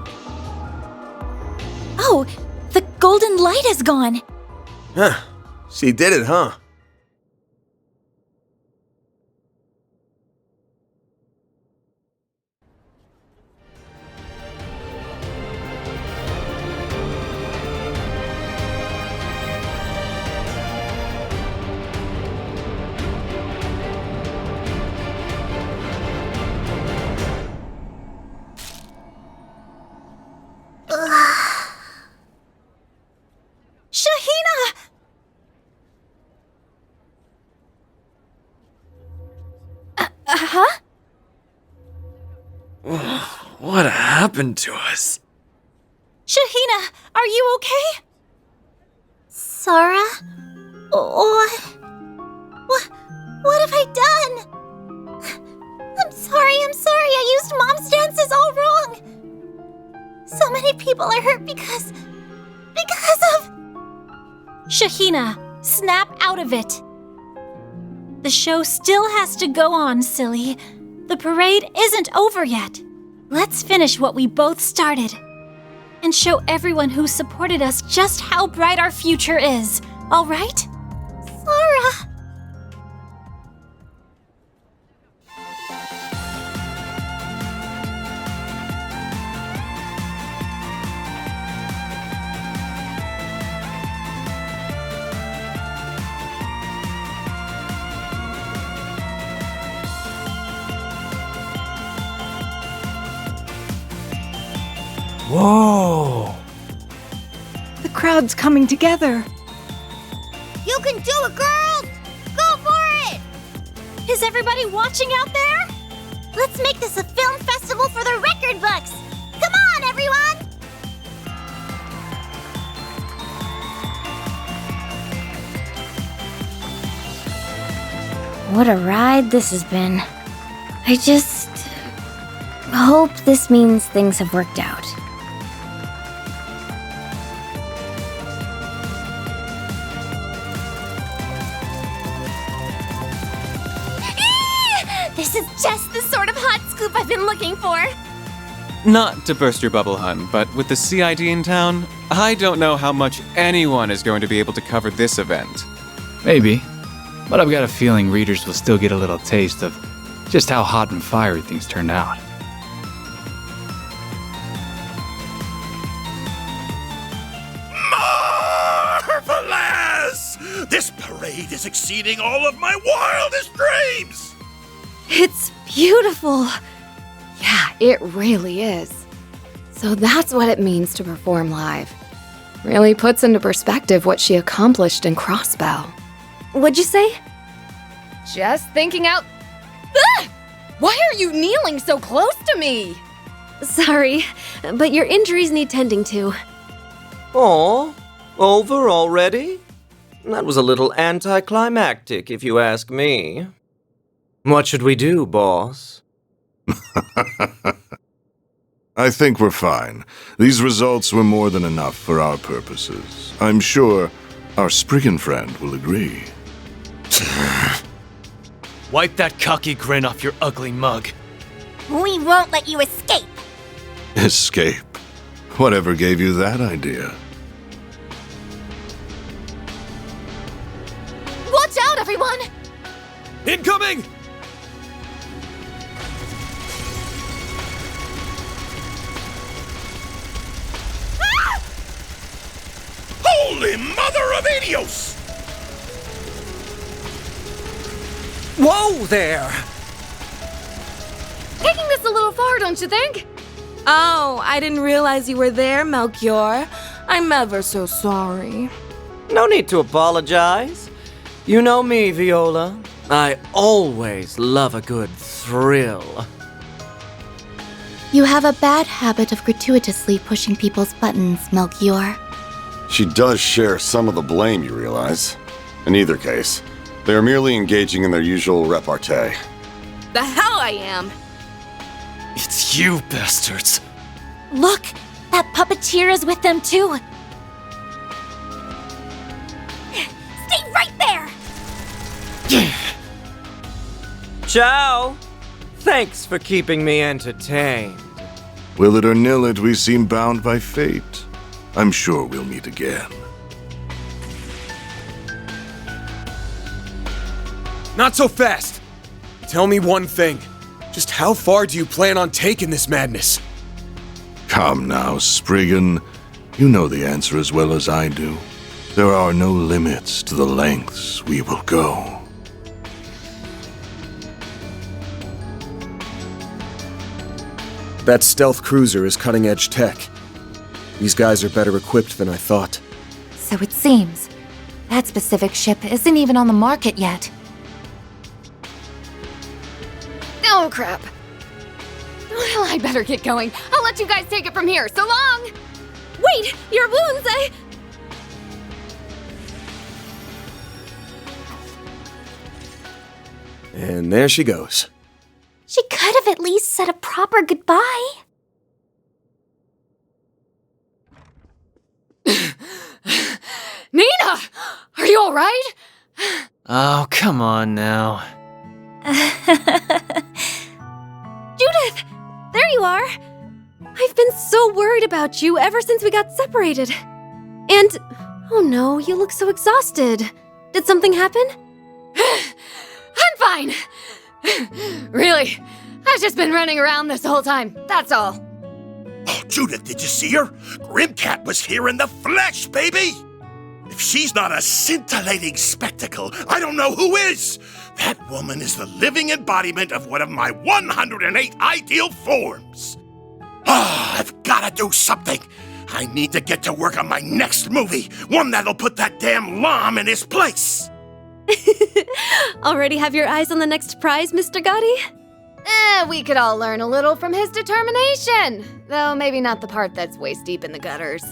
Oh, the golden light is gone! Huh. She did it, huh? Shahina! Huh? What happened to us? Shahina, are you okay? Sora? What have I done? I'm sorry. I used Mom's dances all wrong. So many people are hurt because of... Shahina, snap out of it. The show still has to go on, silly. The parade isn't over yet. Let's finish what we both started. And show everyone who supported us just how bright our future is, all right? Sora! Whoa! The crowd's coming together. You can do it, girls! Go for it! Is everybody watching out there? Let's make this a film festival for the record books! Come on, everyone! What a ride this has been. I just hope this means things have worked out. This is just the sort of hot scoop I've been looking for. Not to burst your bubble, hun, but with the CID in town, I don't know how much anyone is going to be able to cover this event. Maybe. But I've got a feeling readers will still get a little taste of just how hot and fiery things turned out. Marvelous! This parade is exceeding all of my wildest dreams! It's beautiful. Yeah, it really is. So that's what it means to perform live. Really puts into perspective what she accomplished in Crossbell. What'd you say? Just thinking out. Ah! Why are you kneeling so close to me? Sorry, but your injuries need tending to. Oh, over already? That was a little anticlimactic, if you ask me. What should we do, boss? I think we're fine. These results were more than enough for our purposes. I'm sure our Spriggan friend will agree. Wipe that cocky grin off your ugly mug. We won't let you escape. Escape? Whatever gave you that idea? Watch out, everyone! Incoming! Holy mother of Idios! Whoa there! Taking this a little far, don't you think? Oh, I didn't realize you were there, Melchior. I'm ever so sorry. No need to apologize. You know me, Viola. I always love a good thrill. You have a bad habit of gratuitously pushing people's buttons, Melchior. She does share some of the blame, you realize. In either case, they are merely engaging in their usual repartee. The hell I am! It's you, bastards. Look! That puppeteer is with them too! Stay right there! Ciao! Thanks for keeping me entertained. Will it or nill it, we seem bound by fate. I'm sure we'll meet again. Not so fast! Tell me one thing. Just how far do you plan on taking this madness? Come now, Spriggan. You know the answer as well as I do. There are no limits to the lengths we will go. That stealth cruiser is cutting-edge tech. These guys are better equipped than I thought. So it seems. That specific ship isn't even on the market yet. Oh, crap. Well, I better get going. I'll let you guys take it from here. So long! Wait! Your wounds, And there she goes. She could have at least said a proper goodbye. Nina! Are you alright? Oh, come on now. Judith! There you are! I've been so worried about you ever since we got separated. And, oh no, you look so exhausted. Did something happen? I'm fine! Really, I've just been running around this whole time, that's all. Oh, Judith, did you see her? Grimcat was here in the flesh, baby! If she's not a scintillating spectacle, I don't know who is! That woman is the living embodiment of one of my 108 ideal forms! Ah, I've gotta do something! I need to get to work on my next movie, one that'll put that damn Lom in his place! Already have your eyes on the next prize, Mr. Gotti? We could all learn a little from his determination. Though maybe not the part that's waist deep in the gutters.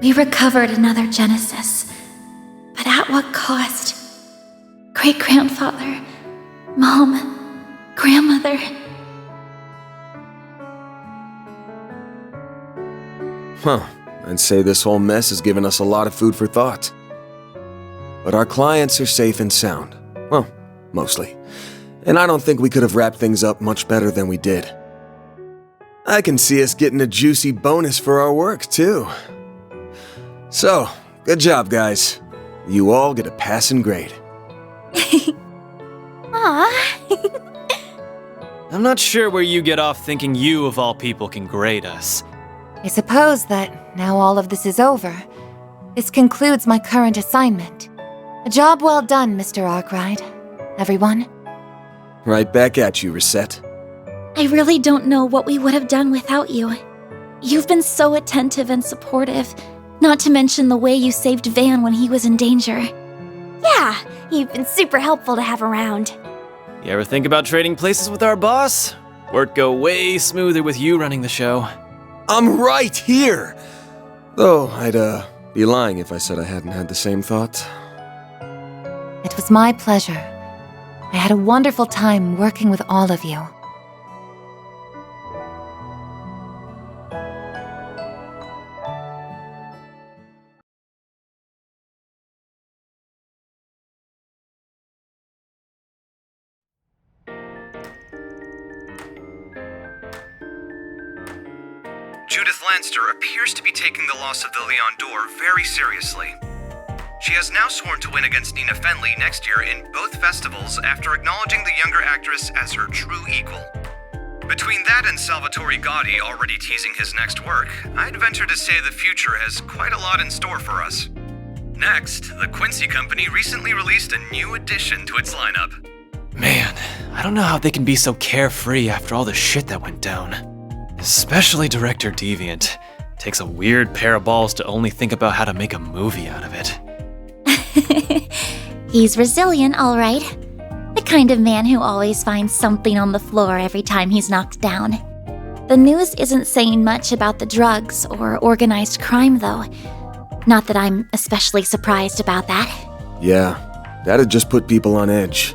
We recovered another Genesis. But at what cost? Great-grandfather, Mom, Grandmother. Huh. I'd say this whole mess has given us a lot of food for thought. But our clients are safe and sound. Well, mostly. And I don't think we could have wrapped things up much better than we did. I can see us getting a juicy bonus for our work, too. So, good job, guys. You all get a passing grade. Aww. I'm not sure where you get off thinking you, of all people, can grade us. I suppose that now all of this is over. This concludes my current assignment. A job well done, Mr. Arkwright. Everyone. Right back at you, Reset. I really don't know what we would have done without you. You've been so attentive and supportive, not to mention the way you saved Van when he was in danger. Yeah, you've been super helpful to have around. You ever think about trading places with our boss? Work go way smoother with you running the show. I'm right here! Though, I'd, be lying if I said I hadn't had the same thought. It was my pleasure. I had a wonderful time working with all of you. Judith Lanster appears to be taking the loss of the Leon d'Or very seriously. She has now sworn to win against Nina Fenley next year in both festivals after acknowledging the younger actress as her true equal. Between that and Salvatore Gotti already teasing his next work, I'd venture to say the future has quite a lot in store for us. Next, the Quincy Company recently released a new addition to its lineup. Man, I don't know how they can be so carefree after all the shit that went down. Especially Director Deviant. Takes a weird pair of balls to only think about how to make a movie out of it. He's resilient, all right. The kind of man who always finds something on the floor every time he's knocked down. The news isn't saying much about the drugs or organized crime, though. Not that I'm especially surprised about that. Yeah, that'd just put people on edge.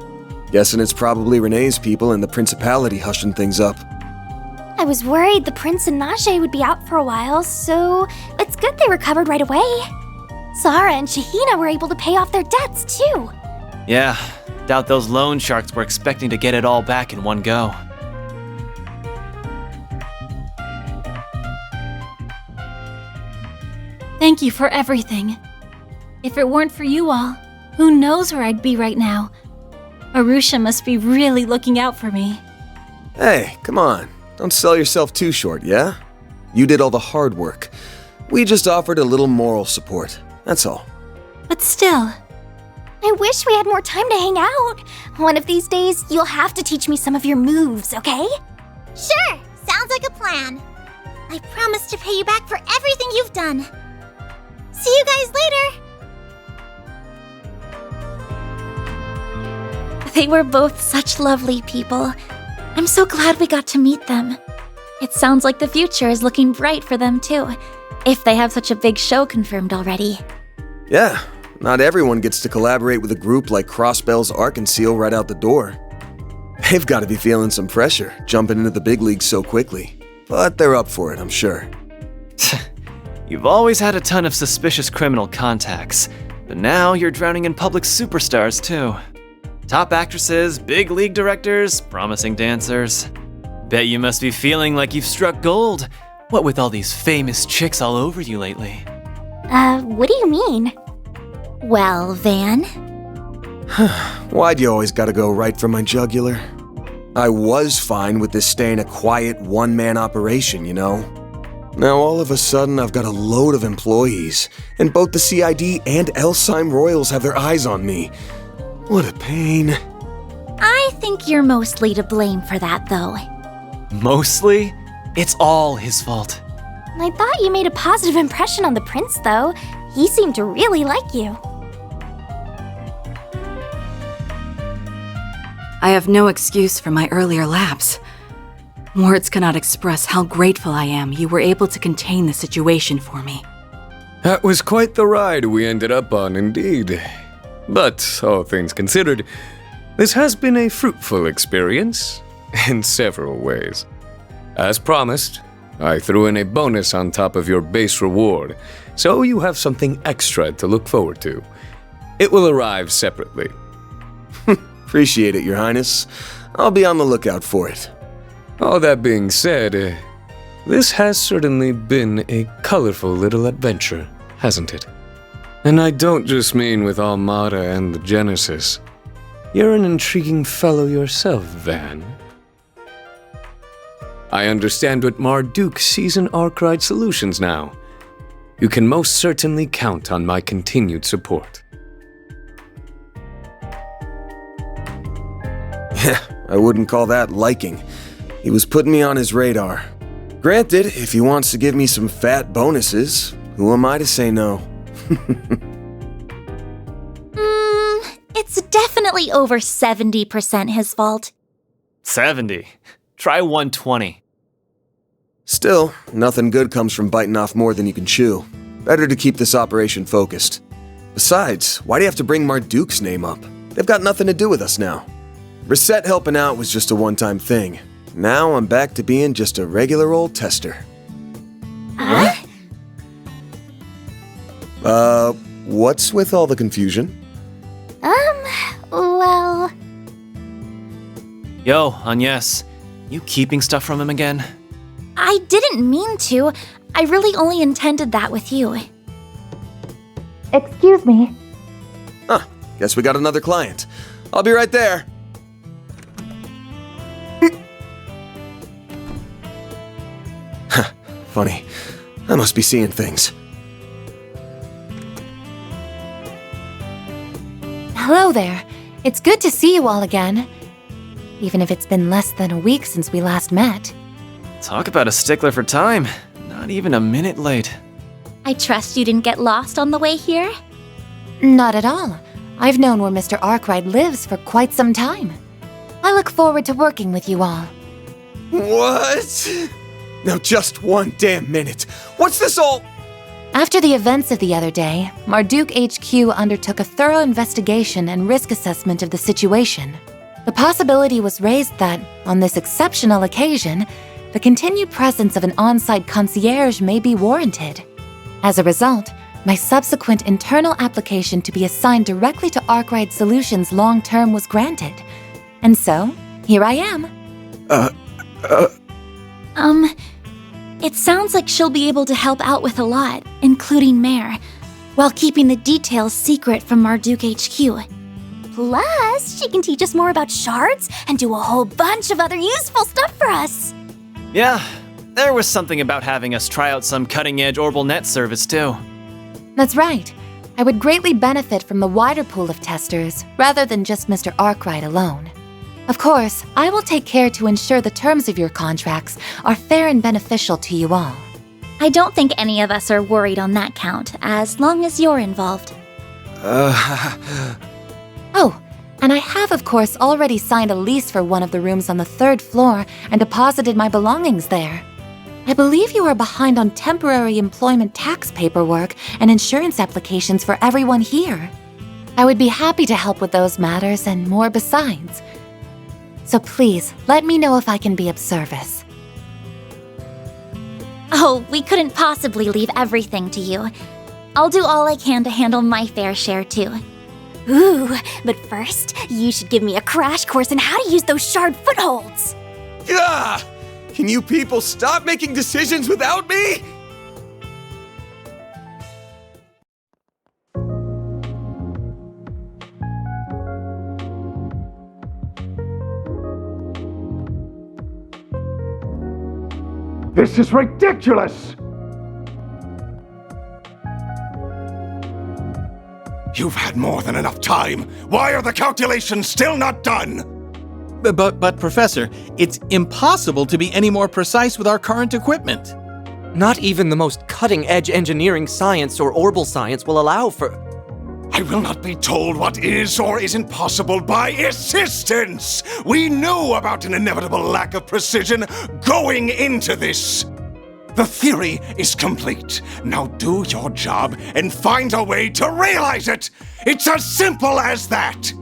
Guessing it's probably Renee's people and the Principality hushing things up. I was worried the Prince and Najee would be out for a while, so it's good they recovered right away. Zara and Shahina were able to pay off their debts, too. Yeah, doubt those loan sharks were expecting to get it all back in one go. Thank you for everything. If it weren't for you all, who knows where I'd be right now? Arusha must be really looking out for me. Hey, come on. Don't sell yourself too short, yeah? You did all the hard work. We just offered a little moral support, that's all. But still. I wish we had more time to hang out. One of these days, you'll have to teach me some of your moves, okay? Sure, sounds like a plan. I promise to pay you back for everything you've done. See you guys later! They were both such lovely people. I'm so glad we got to meet them. It sounds like the future is looking bright for them too, if they have such a big show confirmed already. Yeah, not everyone gets to collaborate with a group like Crossbell's Arkansas right out the door. They've got to be feeling some pressure, jumping into the big leagues so quickly. But they're up for it, I'm sure. You've always had a ton of suspicious criminal contacts, but now you're drowning in public superstars too. Top actresses, big league directors, promising dancers. Bet you must be feeling like you've struck gold. What with all these famous chicks all over you lately? What do you mean? Well, Van? Why'd you always gotta go right for my jugular? I was fine with this staying a quiet one-man operation, you know? Now all of a sudden I've got a load of employees, and both the CID and Elsheim Royals have their eyes on me. What a pain. I think you're mostly to blame for that, though. Mostly? It's all his fault. I thought you made a positive impression on the prince, though. He seemed to really like you. I have no excuse for my earlier lapse. Words cannot express how grateful I am you were able to contain the situation for me. That was quite the ride we ended up on, indeed. But, all things considered, this has been a fruitful experience in several ways. As promised, I threw in a bonus on top of your base reward, so you have something extra to look forward to. It will arrive separately. Appreciate it, Your Highness. I'll be on the lookout for it. All that being said, this has certainly been a colorful little adventure, hasn't it? And I don't just mean with Armada and the Genesis. You're an intriguing fellow yourself, Van. I understand what Marduk sees in Arkride Solutions now. You can most certainly count on my continued support. Yeah, I wouldn't call that liking. He was putting me on his radar. Granted, if he wants to give me some fat bonuses, who am I to say no? It's definitely over 70% his fault. 70. Try 120. Still, nothing good comes from biting off more than you can chew. Better to keep this operation focused. Besides, why do you have to bring Marduk's name up? They've got nothing to do with us now. Reset helping out was just a one-time thing. Now I'm back to being just a regular old tester. Huh? What's with all the confusion? Well... Yo, Agnes, you keeping stuff from him again? I didn't mean to. I really only intended that with you. Excuse me. Huh, guess we got another client. I'll be right there. Funny. I must be seeing things. Hello there. It's good to see you all again. Even if it's been less than a week since we last met. Talk about a stickler for time. Not even a minute late. I trust you didn't get lost on the way here? Not at all. I've known where Mr. Arkwright lives for quite some time. I look forward to working with you all. What? Now just one damn minute. What's this all? After the events of the other day, Marduk HQ undertook a thorough investigation and risk assessment of the situation. The possibility was raised that, on this exceptional occasion, the continued presence of an on-site concierge may be warranted. As a result, my subsequent internal application to be assigned directly to Arkwright Solutions long-term was granted. And so, here I am. It sounds like she'll be able to help out with a lot, including Mare, while keeping the details secret from Marduk HQ. Plus, she can teach us more about shards and do a whole bunch of other useful stuff for us. Yeah, there was something about having us try out some cutting-edge Orbital Net service, too. That's right. I would greatly benefit from the wider pool of testers, rather than just Mr. Arkwright alone. Of course, I will take care to ensure the terms of your contracts are fair and beneficial to you all. I don't think any of us are worried on that count, as long as you're involved. Oh, and I have of course already signed a lease for one of the rooms on the 3rd floor and deposited my belongings there. I believe you are behind on temporary employment tax paperwork and insurance applications for everyone here. I would be happy to help with those matters and more besides. So please, let me know if I can be of service. Oh, we couldn't possibly leave everything to you. I'll do all I can to handle my fair share, too. Ooh, but first, you should give me a crash course on how to use those shard footholds. Gah! Can you people stop making decisions without me? This is ridiculous! You've had more than enough time. Why are the calculations still not done? But Professor, it's impossible to be any more precise with our current equipment. Not even the most cutting-edge engineering science or orbital science will allow for... I will not be told what is or isn't possible by assistance! We knew about an inevitable lack of precision going into this! The theory is complete. Now do your job and find a way to realize it! It's as simple as that!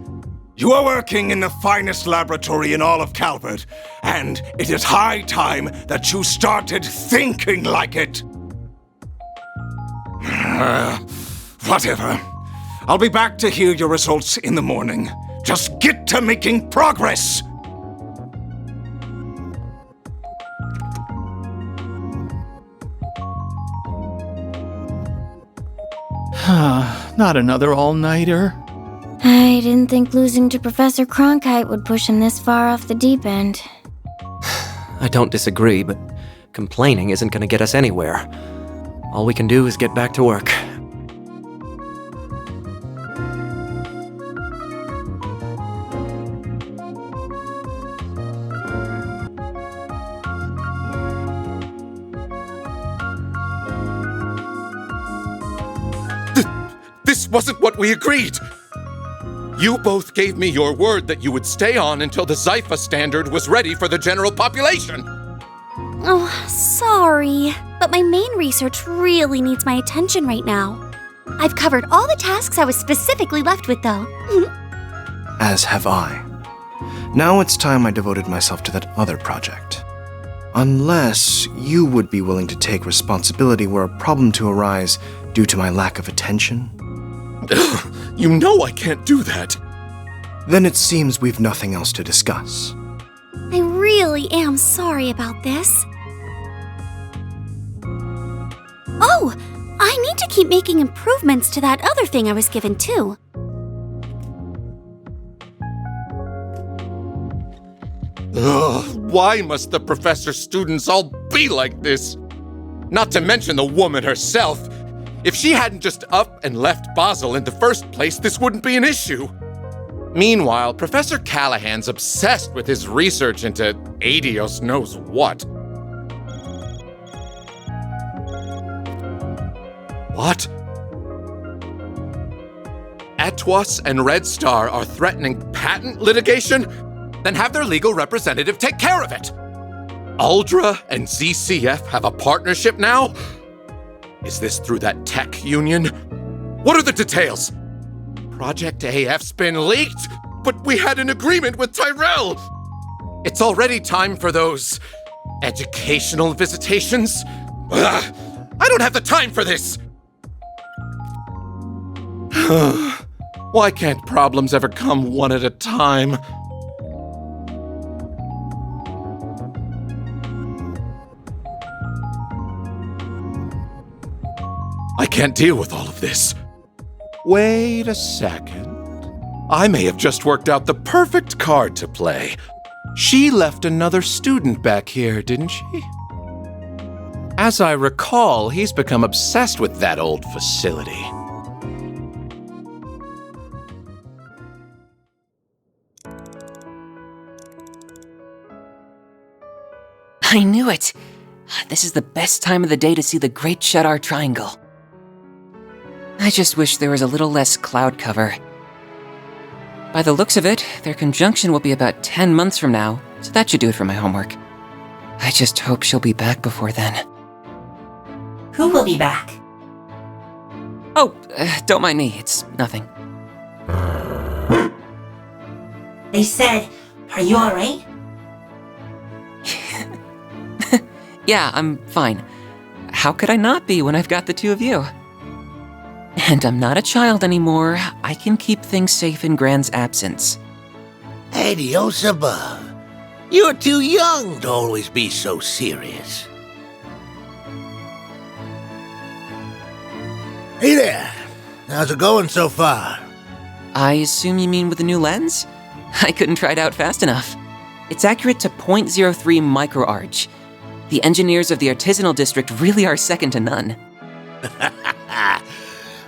You are working in the finest laboratory in all of Calvert, and it is high time that you started thinking like it! Whatever. I'll be back to hear your results in the morning. Just get to making progress! Not another all-nighter. I didn't think losing to Professor Cronkite would push him this far off the deep end. I don't disagree, but complaining isn't going to get us anywhere. All we can do is get back to work. wasn't what we agreed. You both gave me your word that you would stay on until the Zypha standard was ready for the general population. Oh, sorry. But my main research really needs my attention right now. I've covered all the tasks I was specifically left with, though. As have I. Now it's time I devoted myself to that other project. Unless you would be willing to take responsibility were a problem to arise due to my lack of attention. You know I can't do that. Then it seems we've nothing else to discuss. I really am sorry about this. Oh, I need to keep making improvements to that other thing I was given, too. Ugh, why must the professor's students all be like this? Not to mention the woman herself. If she hadn't just up and left Basel in the first place, this wouldn't be an issue. Meanwhile, Professor Callahan's obsessed with his research into Adios knows what. What? Atwas and Red Star are threatening patent litigation? Then have their legal representative take care of it. Uldra and ZCF have a partnership now? Is this through that tech union? What are the details? Project AF's been leaked, but we had an agreement with Tyrell. It's already time for those educational visitations. Ugh, I don't have the time for this. Why can't problems ever come one at a time? I can't deal with all of this. Wait a second. I may have just worked out the perfect card to play. She left another student back here, didn't she? As I recall, he's become obsessed with that old facility. I knew it! This is the best time of the day to see the Great Shadar Triangle. I just wish there was a little less cloud cover. By the looks of it, their conjunction will be about 10 months from now, so that should do it for my homework. I just hope she'll be back before then. Who will be back? Oh, don't mind me, it's nothing. They said, are you alright? Yeah, I'm fine. How could I not be when I've got the two of you? And I'm not a child anymore. I can keep things safe in Gran's absence. Adios above. You're too young to always be so serious. Hey there. How's it going so far? I assume you mean with the new lens? I couldn't try it out fast enough. It's accurate to 0.03 microarch. The engineers of the artisanal district really are second to none.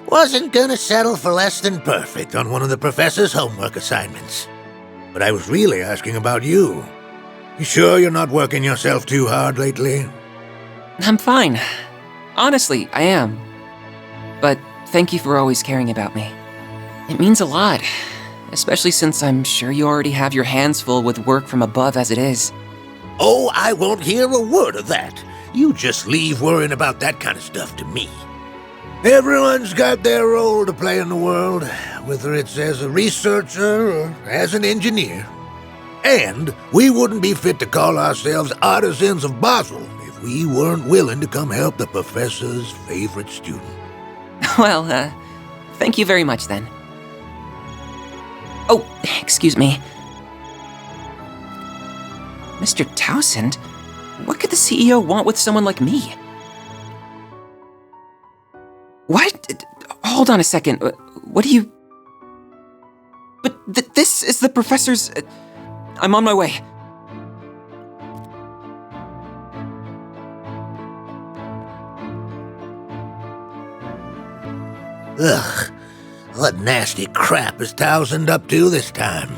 Wasn't gonna settle for less than perfect on one of the professor's homework assignments. But I was really asking about you. You sure you're not working yourself too hard lately? I'm fine. Honestly, I am. But thank you for always caring about me. It means a lot, especially since I'm sure you already have your hands full with work from above as it is. Oh, I won't hear a word of that. You just leave worrying about that kind of stuff to me. Everyone's got their role to play in the world, whether it's as a researcher or as an engineer. And we wouldn't be fit to call ourselves artisans of Basel if we weren't willing to come help the professor's favorite student. Well, thank you very much then. Oh, excuse me. Mr. Towsend, what could the CEO want with someone like me? What? Hold on a second. What do you... But this is the professor's... I'm on my way. Ugh, what nasty crap is Towsend up to this time?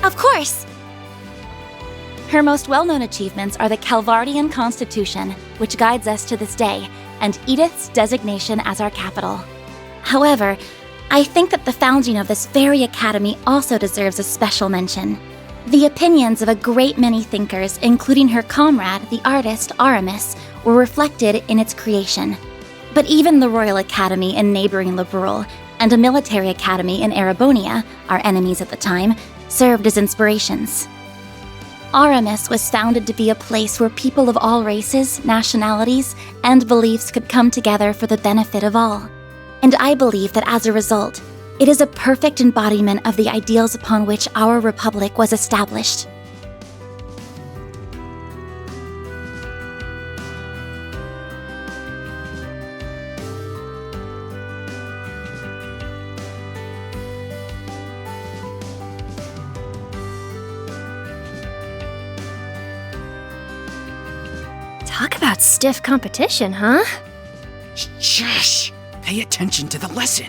Of course! Her most well-known achievements are the Calvardian Constitution, which guides us to this day, and Edith's designation as our capital. However, I think that the founding of this very academy also deserves a special mention. The opinions of a great many thinkers, including her comrade, the artist Aramis, were reflected in its creation. But even the Royal Academy in neighboring Liberul and a military academy in Erebonia, our enemies at the time, served as inspirations. Aramis was founded to be a place where people of all races, nationalities, and beliefs could come together for the benefit of all. And I believe that as a result, it is a perfect embodiment of the ideals upon which our republic was established. Talk about stiff competition, huh? Shush! Pay attention to the lesson.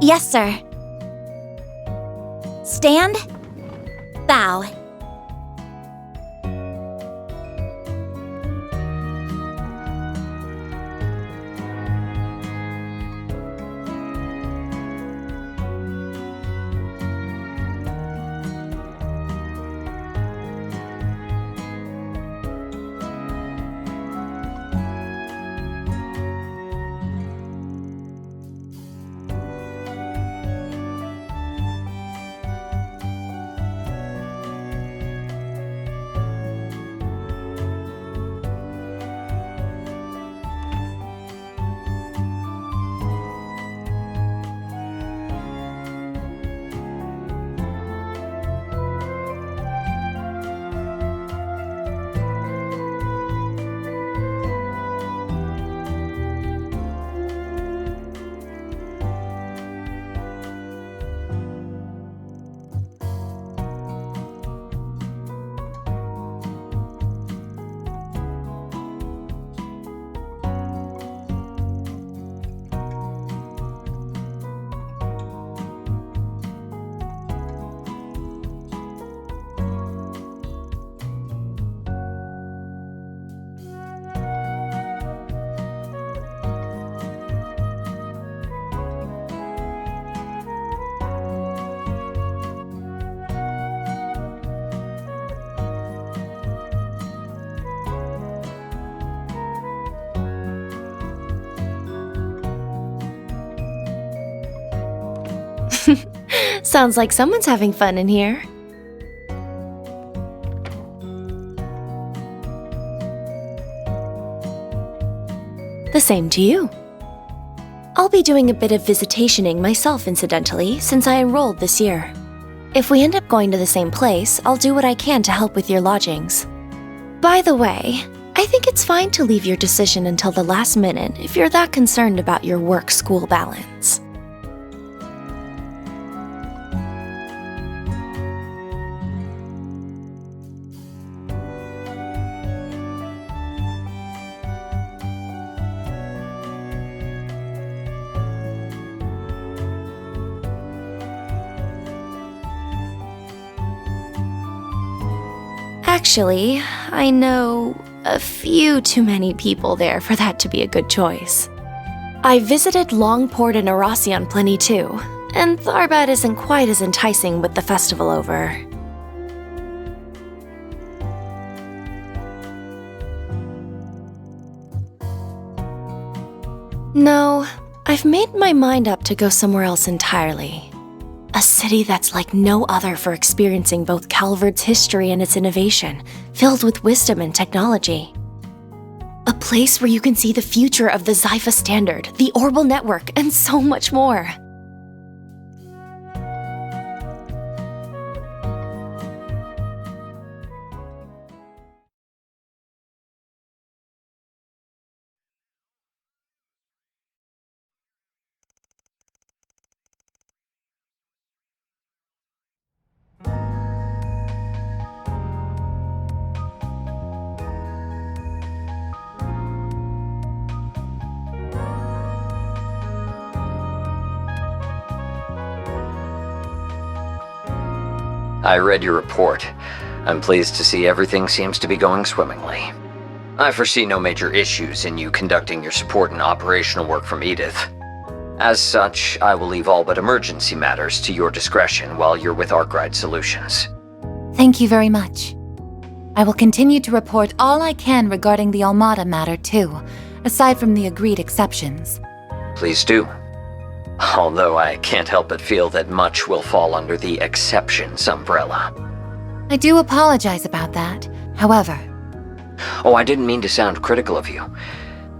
Yes, sir. Stand. Bow. Sounds like someone's having fun in here. The same to you. I'll be doing a bit of visitationing myself, incidentally, since I enrolled this year. If we end up going to the same place, I'll do what I can to help with your lodgings. By the way, I think it's fine to leave your decision until the last minute if you're that concerned about your work-school balance. Actually, I know a few too many people there for that to be a good choice. I visited Longport and Erosian plenty too, and Tharbad isn't quite as enticing with the festival over. No, I've made my mind up to go somewhere else entirely. A city that's like no other for experiencing both Calvard's history and its innovation, filled with wisdom and technology. A place where you can see the future of the Zypha Standard, the Orbital Network, and so much more. I read your report. I'm pleased to see everything seems to be going swimmingly. I foresee no major issues in you conducting your support and operational work from Edith. As such, I will leave all but emergency matters to your discretion while you're with Arkwright Solutions. Thank you very much. I will continue to report all I can regarding the Almada matter, too, aside from the agreed exceptions. Please do. Although I can't help but feel that much will fall under the exceptions umbrella. I do apologize about that. However... Oh, I didn't mean to sound critical of you.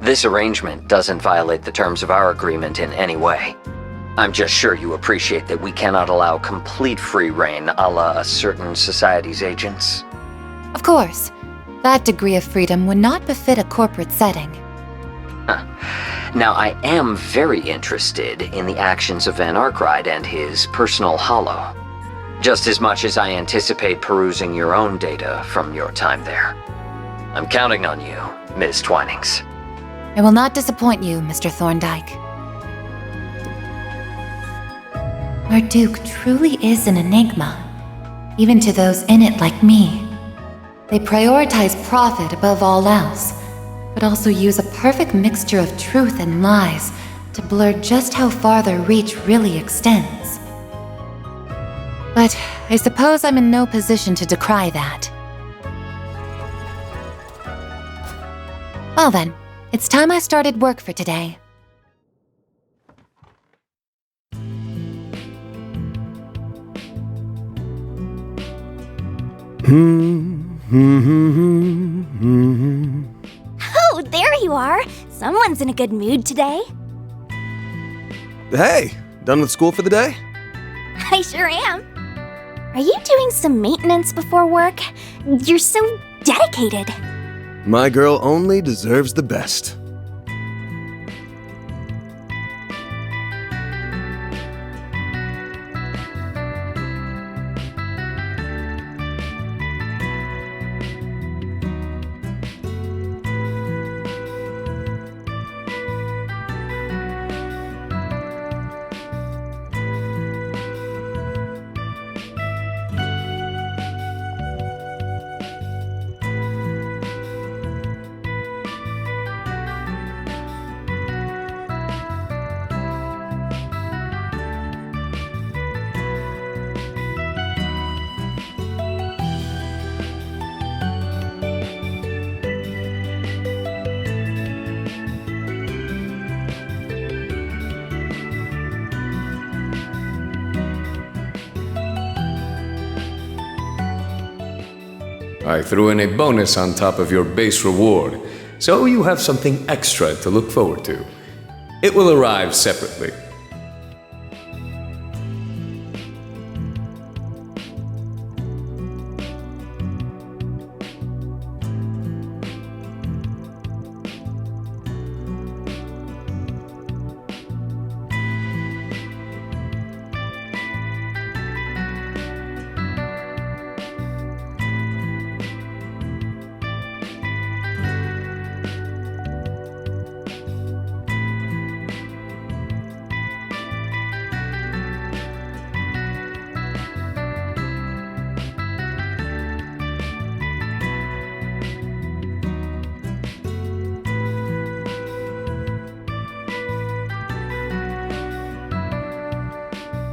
This arrangement doesn't violate the terms of our agreement in any way. I'm just sure you appreciate that we cannot allow complete free reign a la a certain society's agents. Of course. That degree of freedom would not befit a corporate setting. Now, I am very interested in the actions of Van Arkwright and his personal hollow, just as much as I anticipate perusing your own data from your time there. I'm counting on you, Ms. Twinings. I will not disappoint you, Mr. Thorndyke. Our Duke truly is an enigma, even to those in it like me. They prioritize profit above all else, but also use a perfect mixture of truth and lies to blur just how far their reach really extends. But I suppose I'm in no position to decry that. Well then, it's time I started work for today. Oh, there you are! Someone's in a good mood today. Hey, done with school for the day? I sure am. Are you doing some maintenance before work? You're so dedicated. My girl only deserves the best. I threw in a bonus on top of your base reward, so you have something extra to look forward to. It will arrive separately.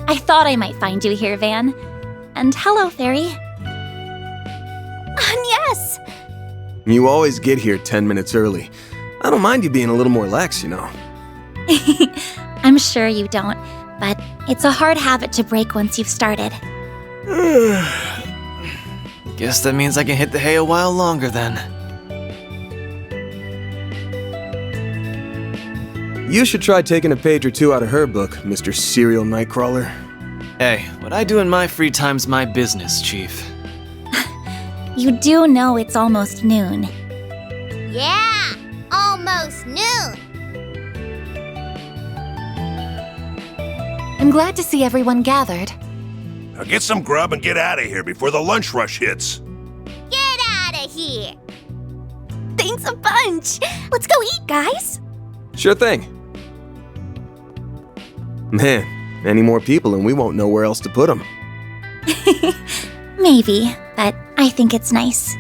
I thought I might find you here, Van. And hello, Fairy. Yes! You always get here 10 minutes early. I don't mind you being a little more lax, you know. I'm sure you don't, but it's a hard habit to break once you've started. Guess that means I can hit the hay a while longer then. You should try taking a page or two out of her book, Mr. Serial Nightcrawler. Hey, what I do in my free time's my business, Chief. You do know it's almost noon. Yeah, almost noon. I'm glad to see everyone gathered. Now get some grub and get out of here before the lunch rush hits. Get out of here. Thanks a bunch. Let's go eat, guys. Sure thing. Man, any more people and we won't know where else to put them. Maybe, but I think it's nice.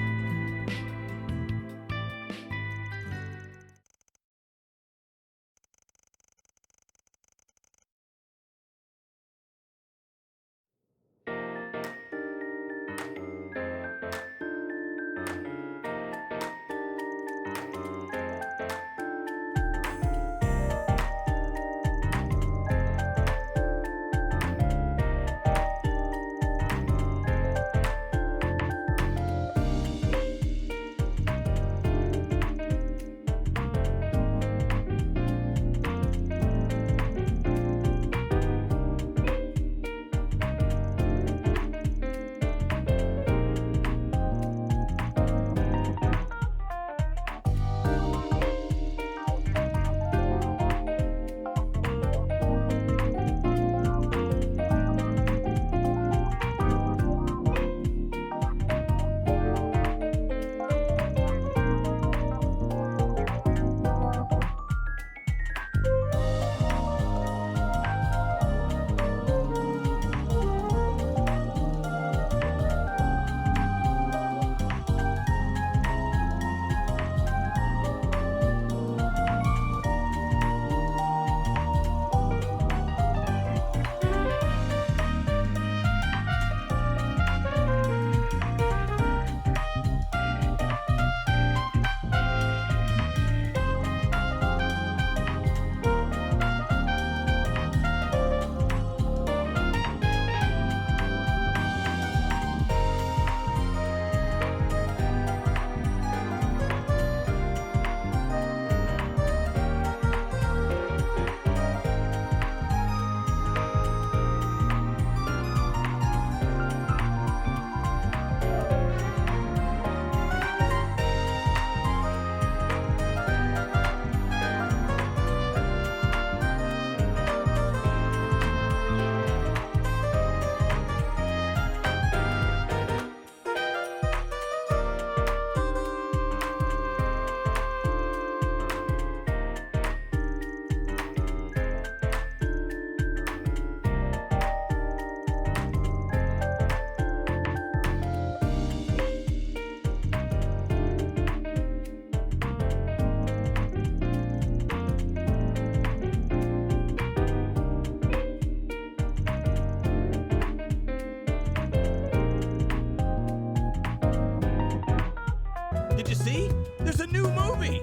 Did you see? There's a new movie!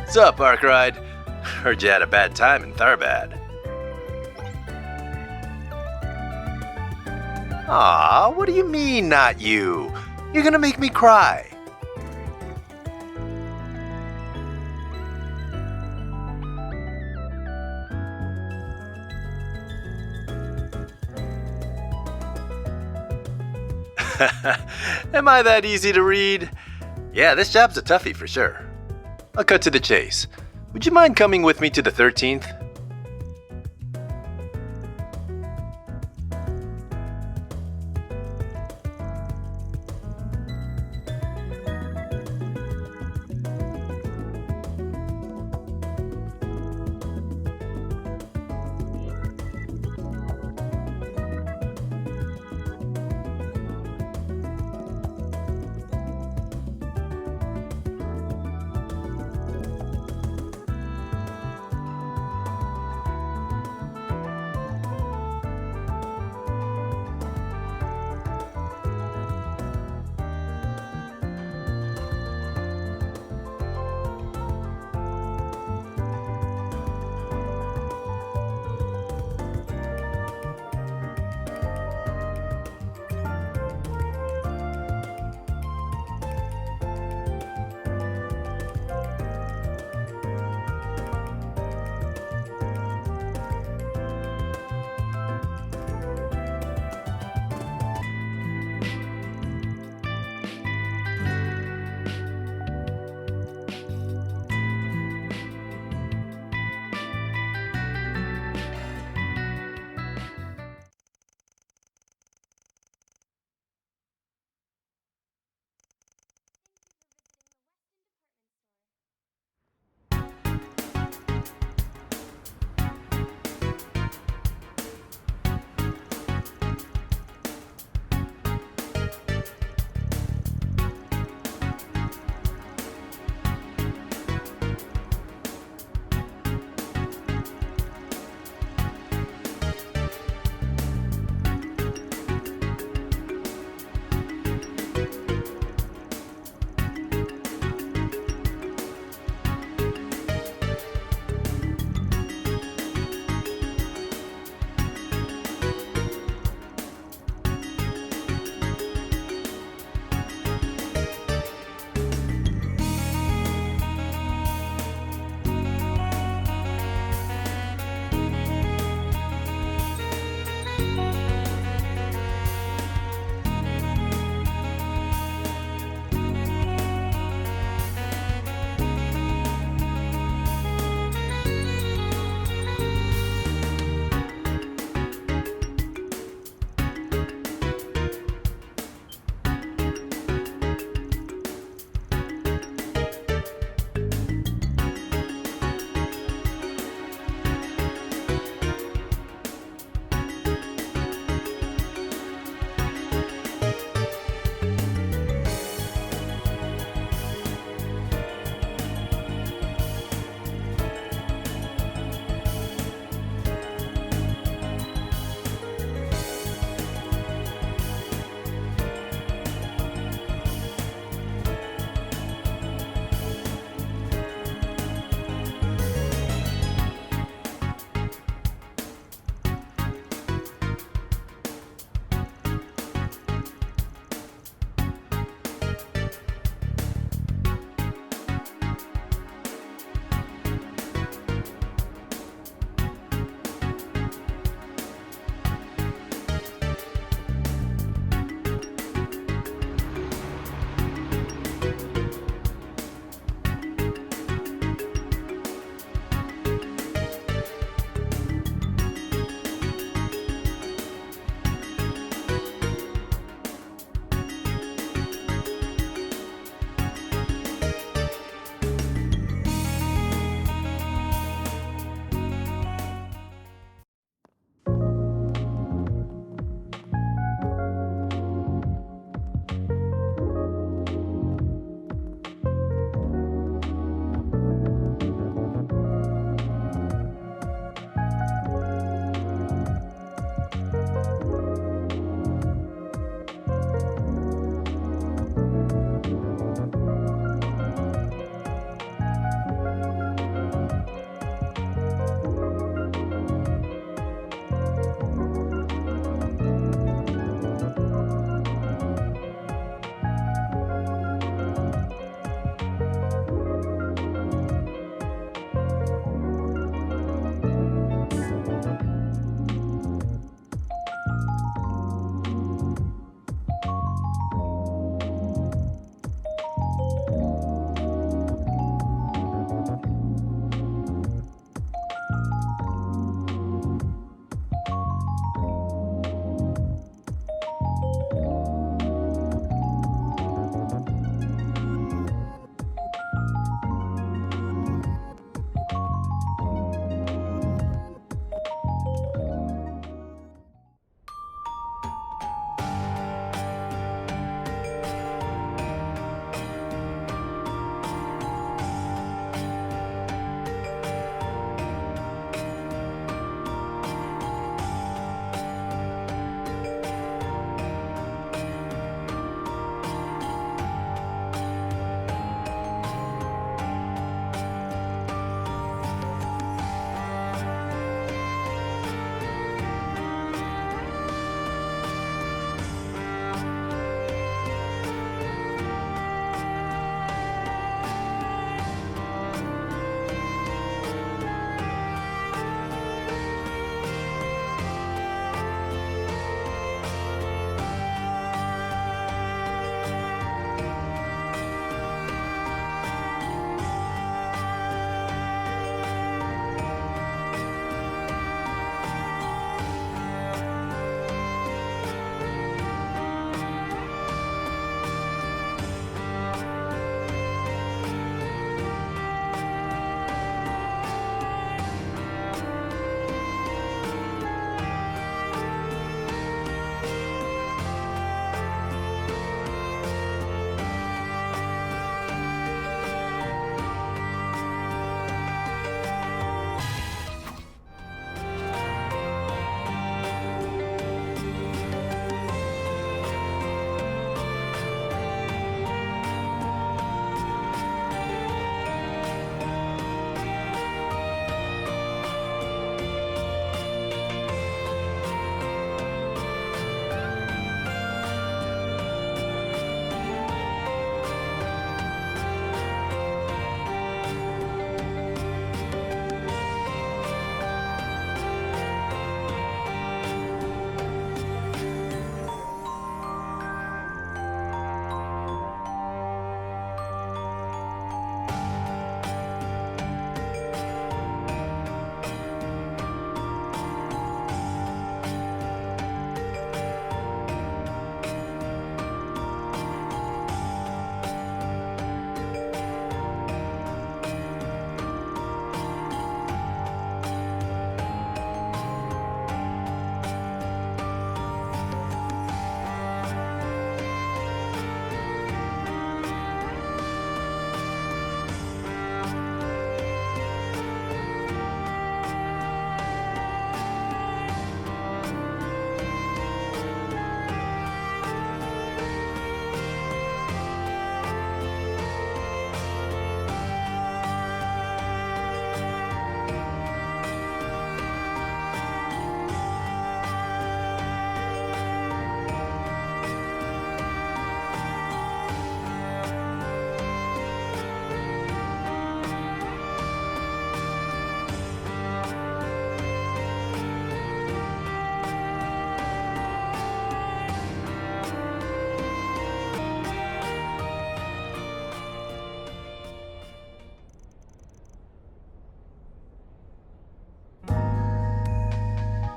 Sup, Arkride? Heard you had a bad time in Tharbad. Aw, what do you mean, not you? You're gonna make me cry. Am I that easy to read? Yeah, this job's a toughie for sure. I'll cut to the chase. Would you mind coming with me to the 13th?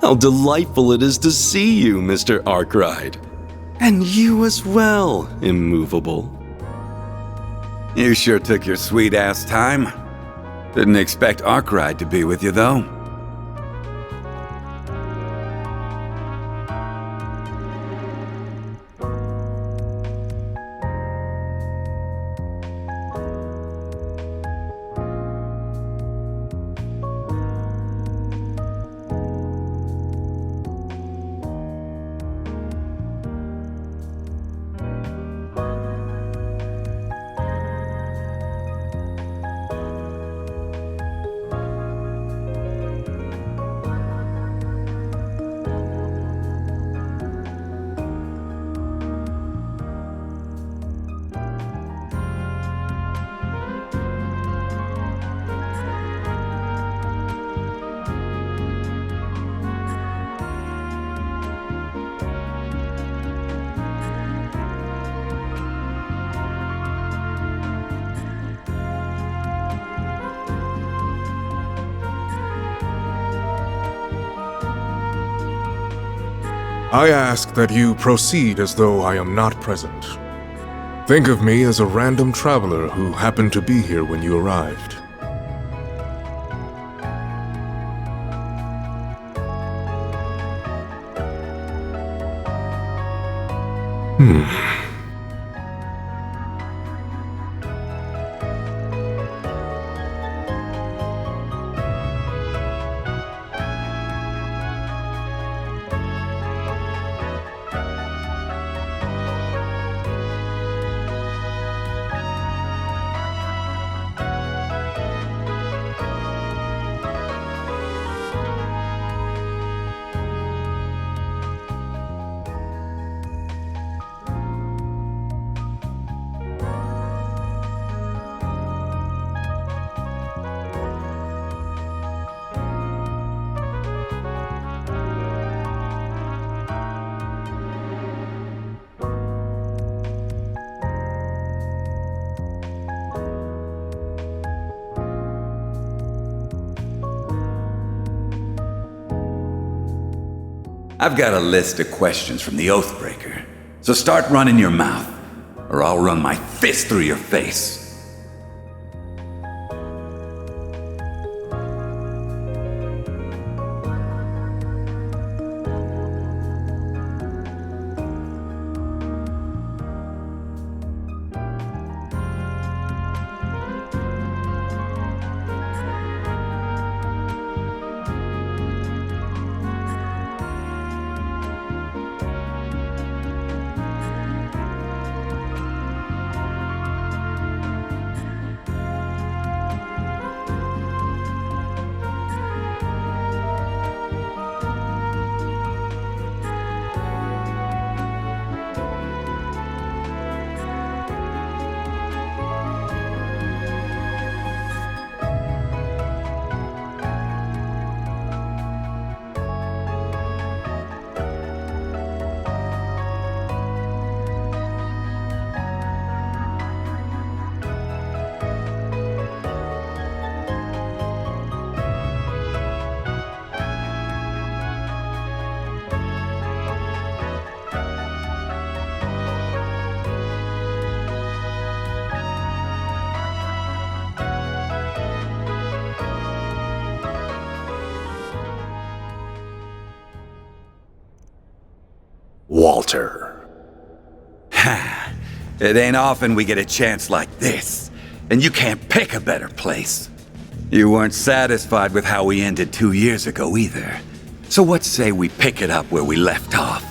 How delightful it is to see you, Mr. Arkwright. And you as well, Immovable. You sure took your sweet-ass time. Didn't expect Arkwright to be with you, though. I ask that you proceed as though I am not present. Think of me as a random traveler who happened to be here when you arrived. I've got a list of questions from the Oathbreaker, so start running your mouth, or I'll run my fist through your face. Walter. Ha! It ain't often we get a chance like this, and you can't pick a better place. You weren't satisfied with how we ended 2 years ago either. So what say we pick it up where we left off?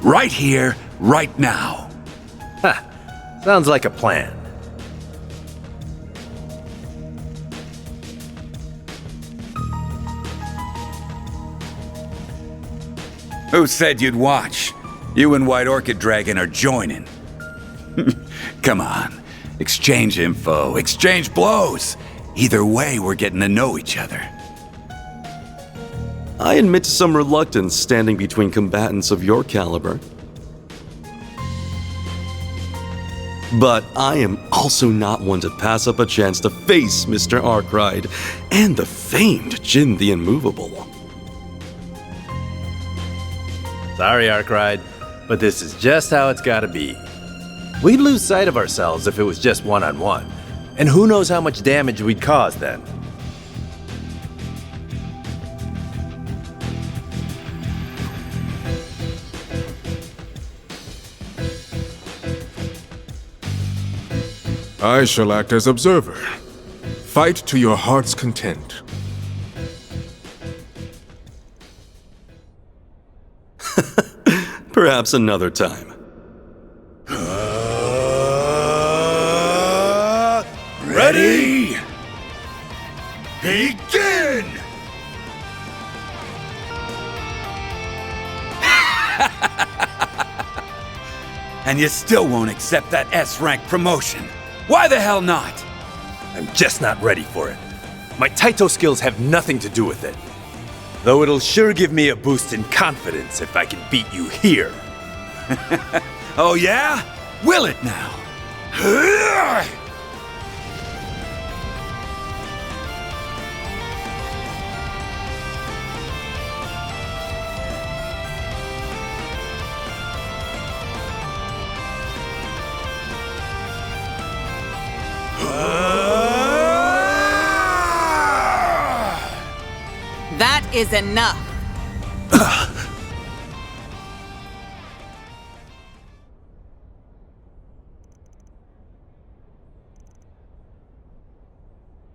Right here, right now. Ha! Sounds like a plan. Who said you'd watch? You and White Orchid Dragon are joining. Come on. Exchange info, exchange blows. Either way, we're getting to know each other. I admit to some reluctance standing between combatants of your caliber. But I am also not one to pass up a chance to face Mr. Arkwright and the famed Jin the Immovable. Sorry, Arkride, but this is just how it's gotta be. We'd lose sight of ourselves if it was just one-on-one, and who knows how much damage we'd cause then. I shall act as observer. Fight to your heart's content. Perhaps another time. Ready? Begin! And you still won't accept that S-rank promotion. Why the hell not? I'm just not ready for it. My Taito skills have nothing to do with it. Though it'll sure give me a boost in confidence if I can beat you here. Oh yeah? Will it now? That is enough.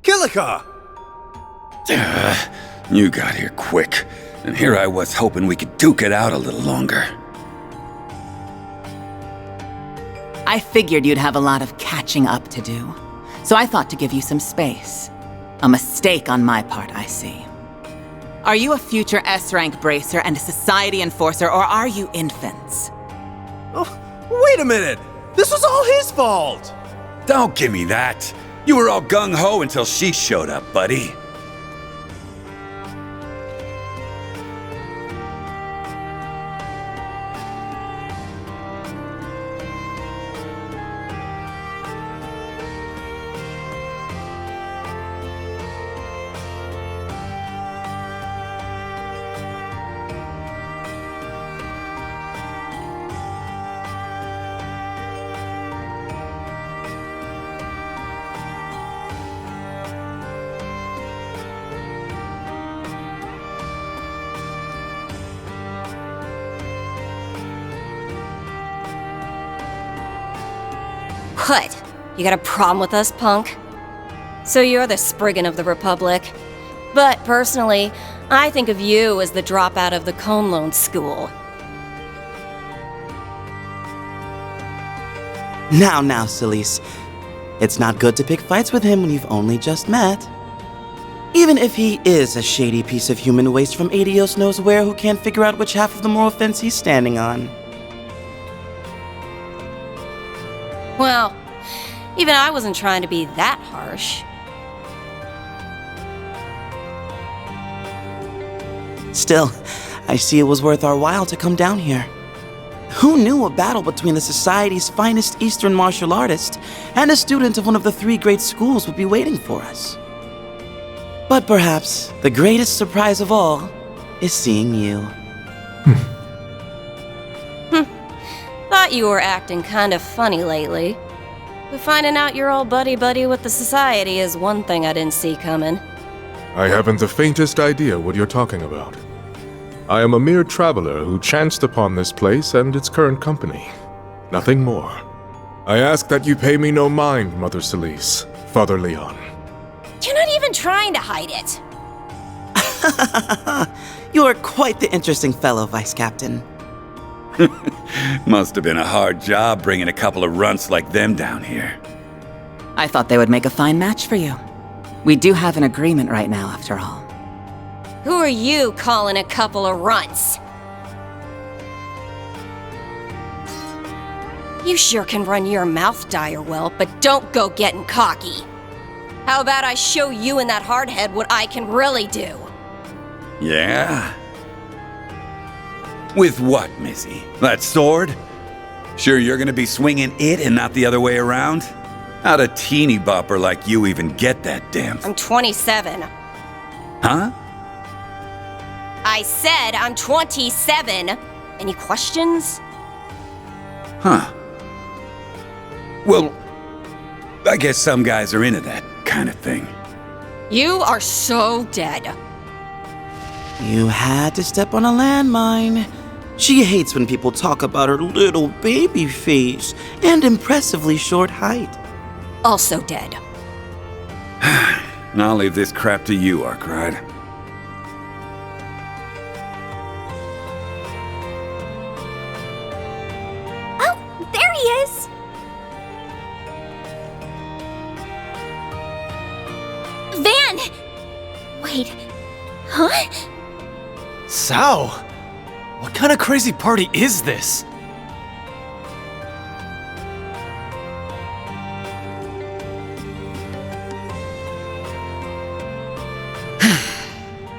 Kilika! You got here quick, and here I was hoping we could duke it out a little longer. I figured you'd have a lot of catching up to do, so I thought to give you some space. A mistake on my part, I see. Are you a future S-rank bracer and a society enforcer, or are you infants? Oh, wait a minute! This was all his fault! Don't give me that! You were all gung-ho until she showed up, buddy. What? You got a problem with us, punk? So you're the Spriggan of the Republic. But personally, I think of you as the dropout of the Conlone School. Now, Celise. It's not good to pick fights with him when you've only just met. Even if he is a shady piece of human waste from Adios knows where who can't figure out which half of the moral fence he's standing on. Well, even I wasn't trying to be that harsh. Still, I see it was worth our while to come down here. Who knew a battle between the Society's finest Eastern martial artist and a student of one of the 3 great schools would be waiting for us? But perhaps the greatest surprise of all is seeing you. Thought you were acting kind of funny lately. But finding out you're all buddy-buddy with the Society is one thing I didn't see coming. I haven't the faintest idea what you're talking about. I am a mere traveler who chanced upon this place and its current company. Nothing more. I ask that you pay me no mind, Mother Celise, Father Leon. You're not even trying to hide it. You are quite the interesting fellow, Vice Captain. Must have been a hard job bringing a couple of runts like them down here. I thought they would make a fine match for you. We do have an agreement right now, after all. Who are you calling a couple of runts? You sure can run your mouth dire well, but don't go getting cocky. How about I show you and that hardhead what I can really do? Yeah? With what, Missy? That sword? Sure you're gonna be swinging it and not the other way around? How'd a teeny bopper like you even get that damn... I'm 27. Huh? I said I'm 27. Any questions? Huh. Well, I guess some guys are into that kind of thing. You are so dead. You had to step on a landmine. She hates when people talk about her little baby face and impressively short height. Also dead. I'll leave this crap to you, Arkwright. Oh, there he is! Van! Wait, huh? Sao! What kind of crazy party is this?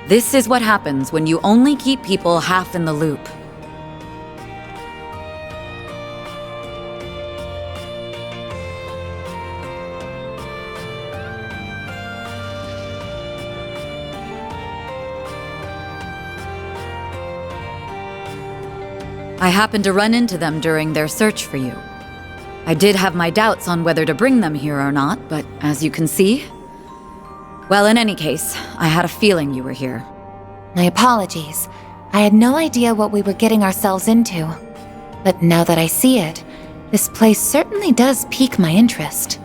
This is what happens when you only keep people half in the loop. I happened to run into them during their search for you. I did have my doubts on whether to bring them here or not, but as you can see... Well, in any case, I had a feeling you were here. My apologies. I had no idea what we were getting ourselves into. But now that I see it, this place certainly does pique my interest.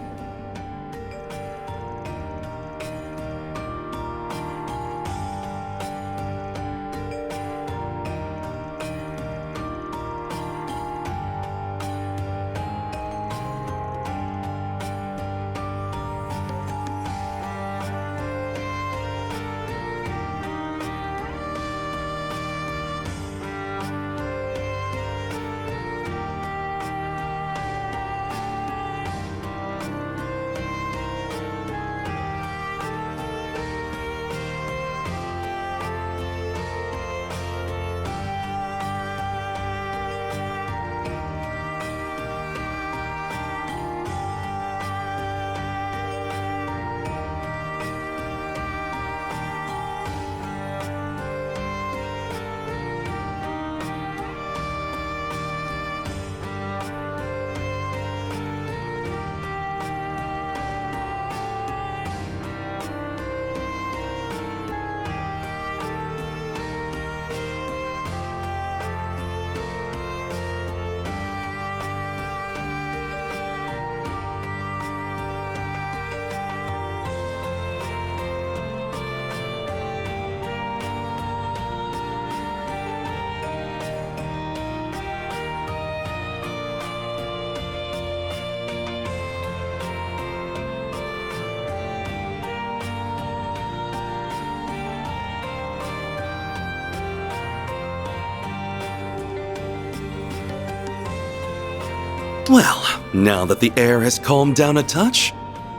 Well, now that the air has calmed down a touch,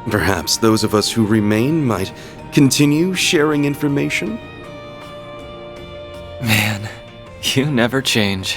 perhaps those of us who remain might continue sharing information? Man, you never change.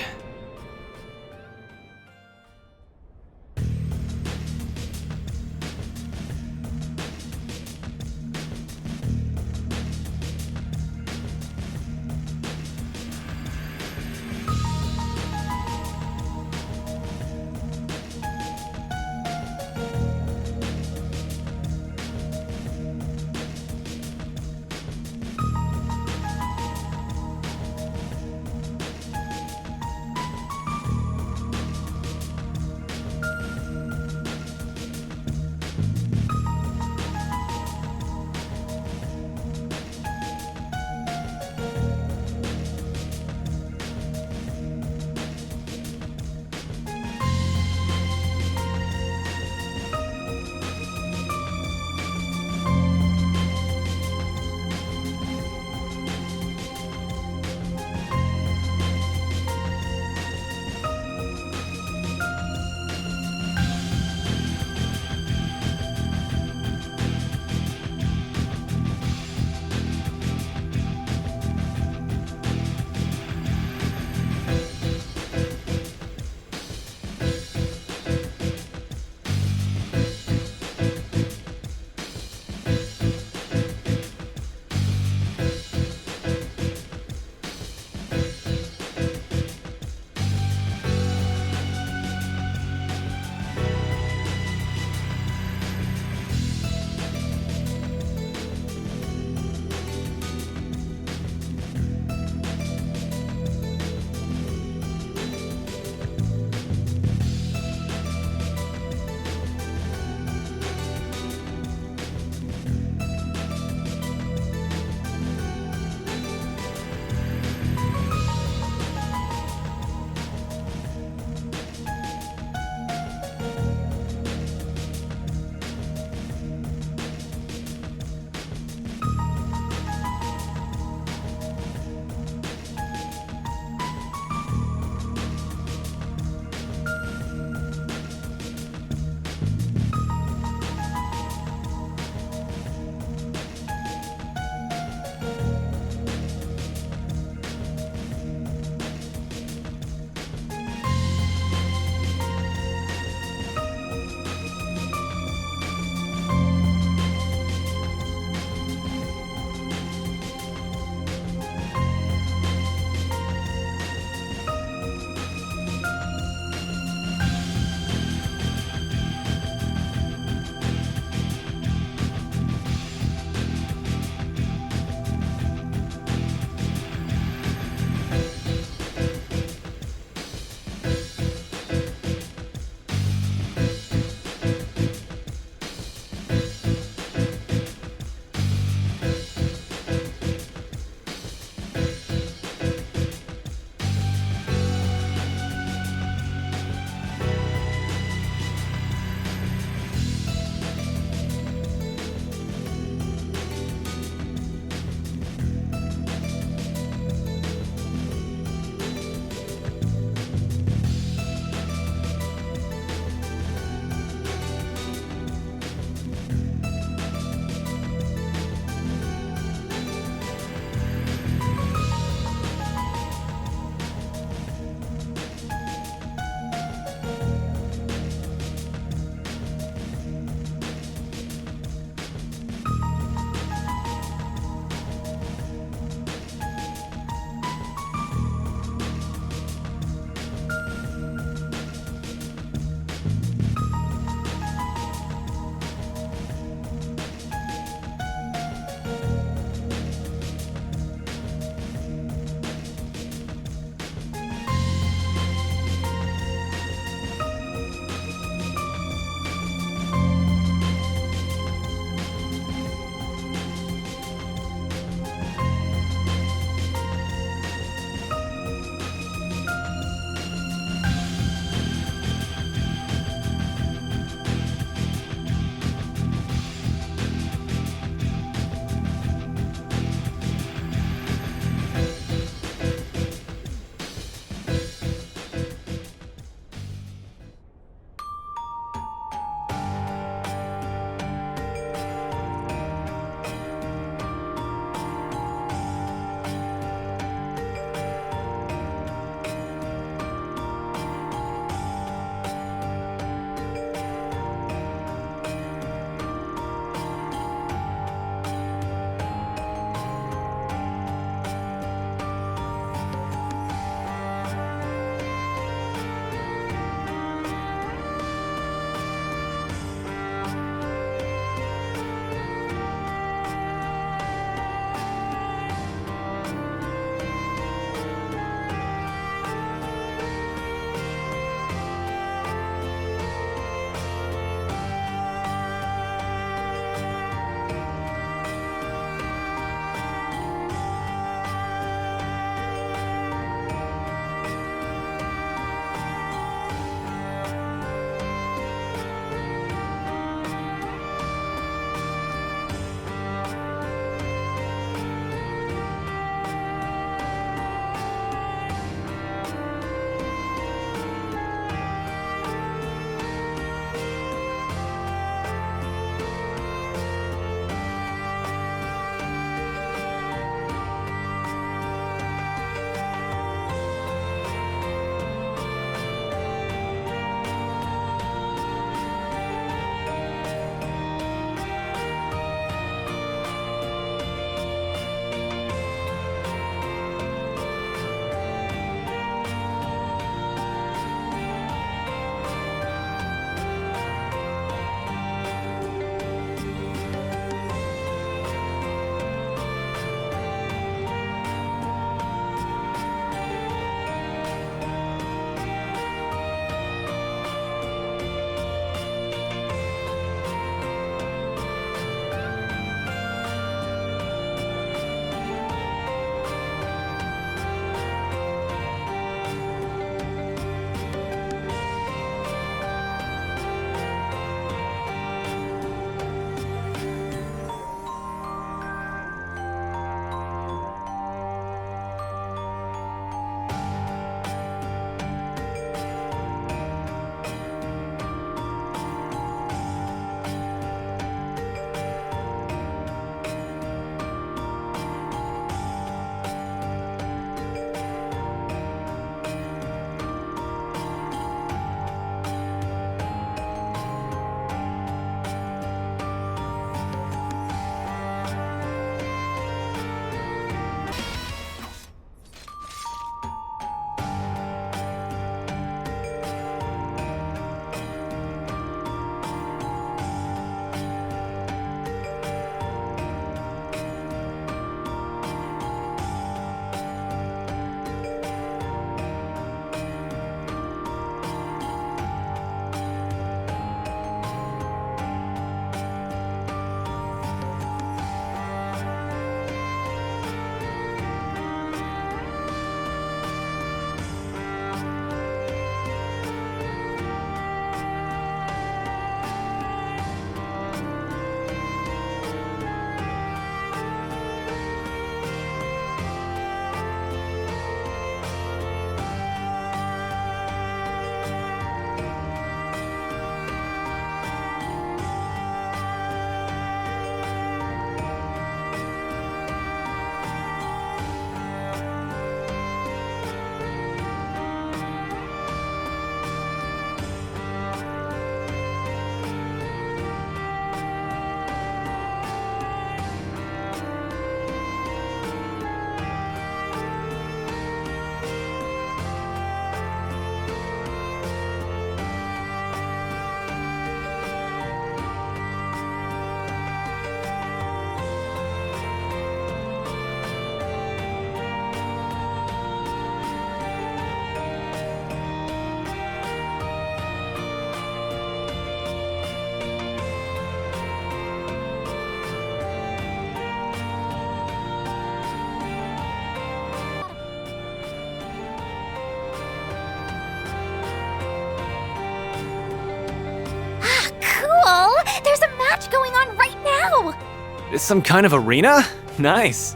Some kind of arena? Nice.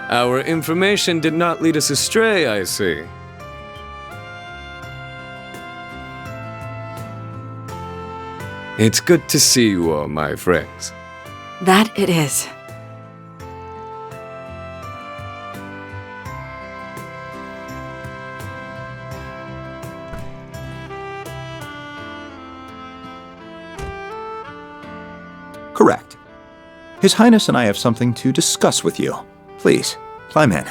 Our information did not lead us astray, I see. It's good to see you all, my friends. That it is. Correct. His Highness and I have something to discuss with you. Please, climb in.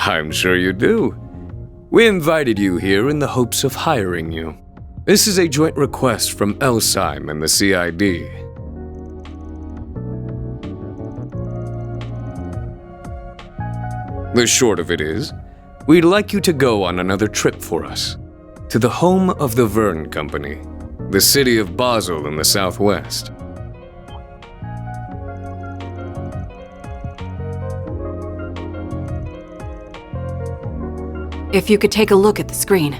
I'm sure you do. We invited you here in the hopes of hiring you. This is a joint request from Elsheim and the CID. The short of it is, we'd like you to go on another trip for us. To the home of the Verne Company, the city of Basel in the southwest. If you could take a look at the screen.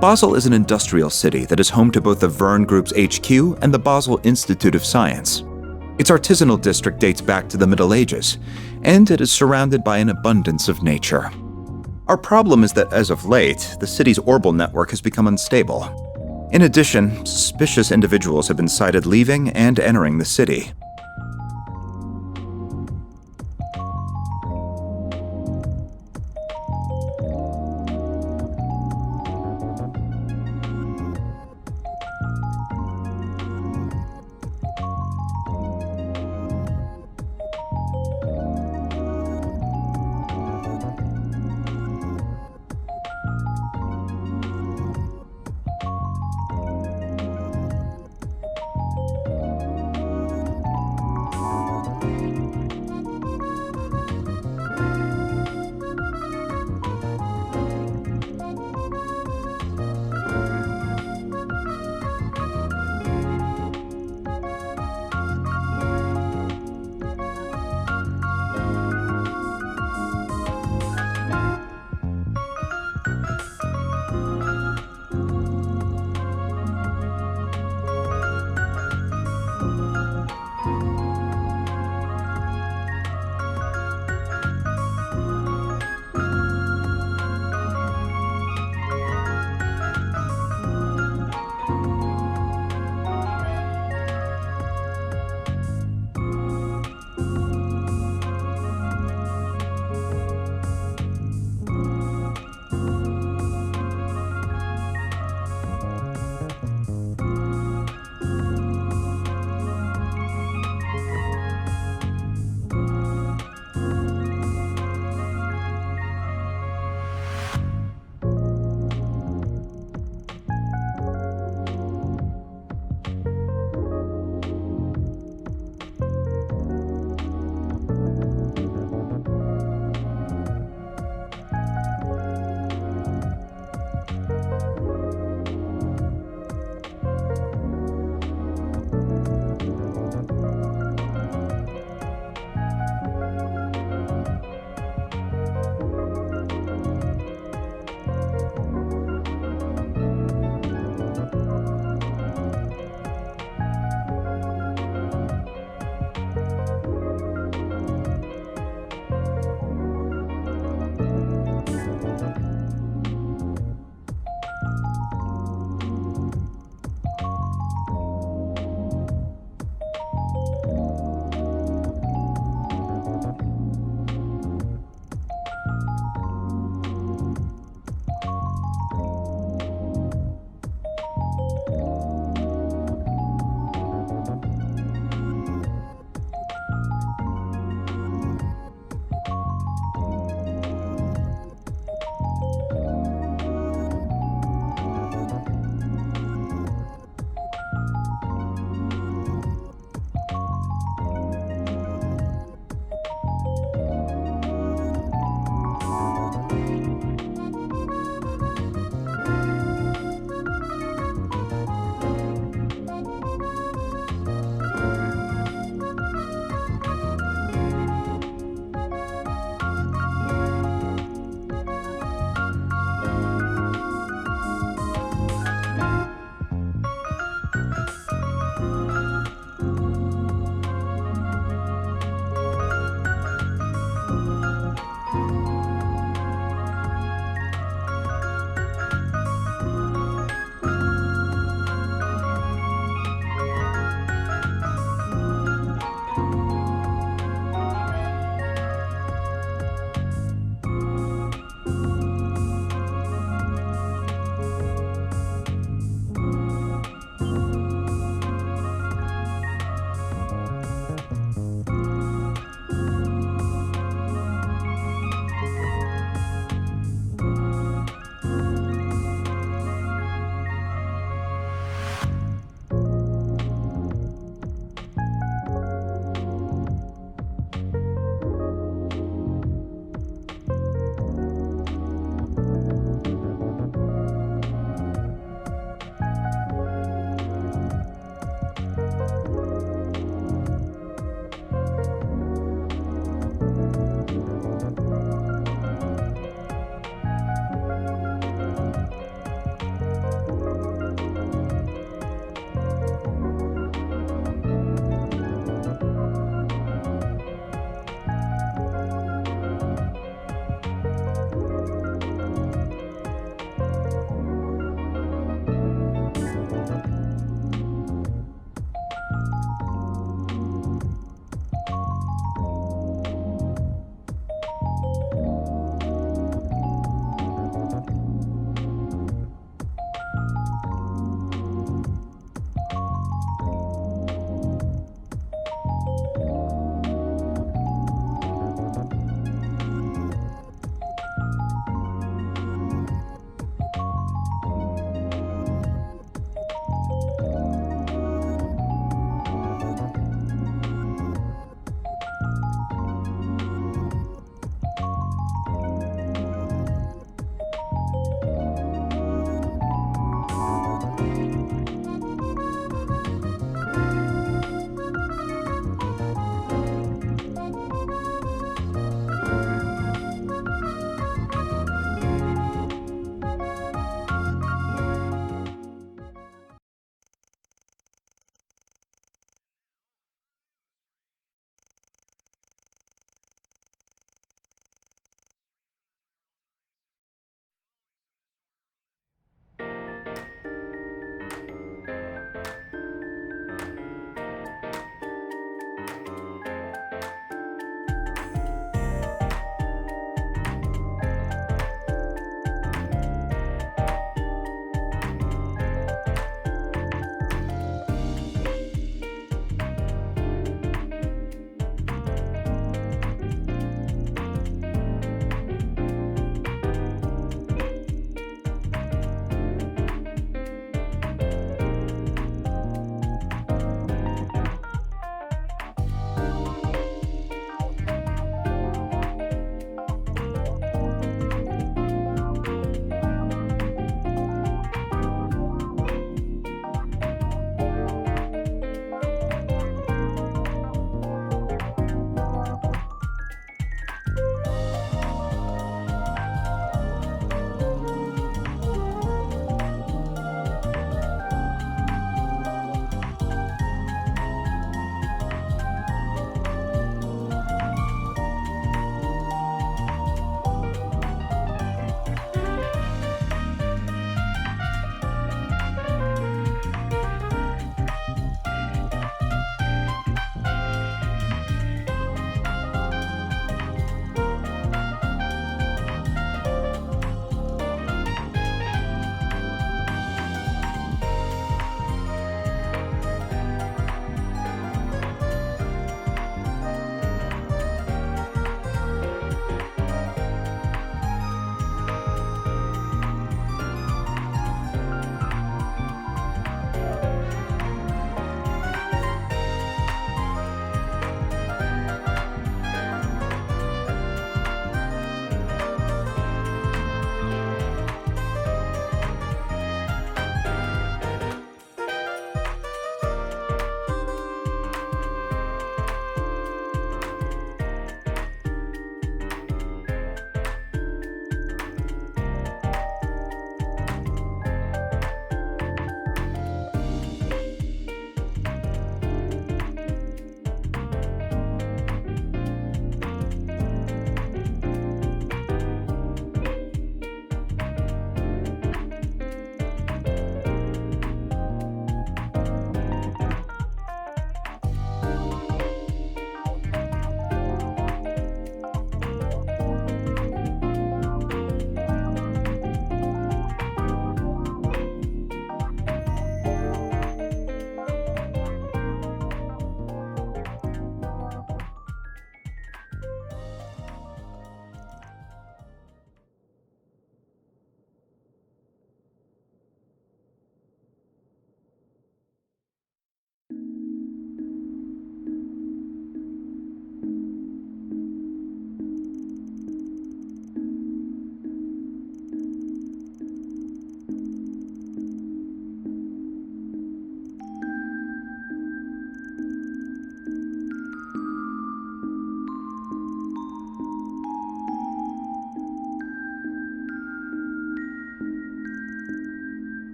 Basel is an industrial city that is home to both the Verne Group's HQ and the Basel Institute of Science. Its artisanal district dates back to the Middle Ages, and it is surrounded by an abundance of nature. Our problem is that as of late, the city's orbital network has become unstable. In addition, suspicious individuals have been sighted leaving and entering the city.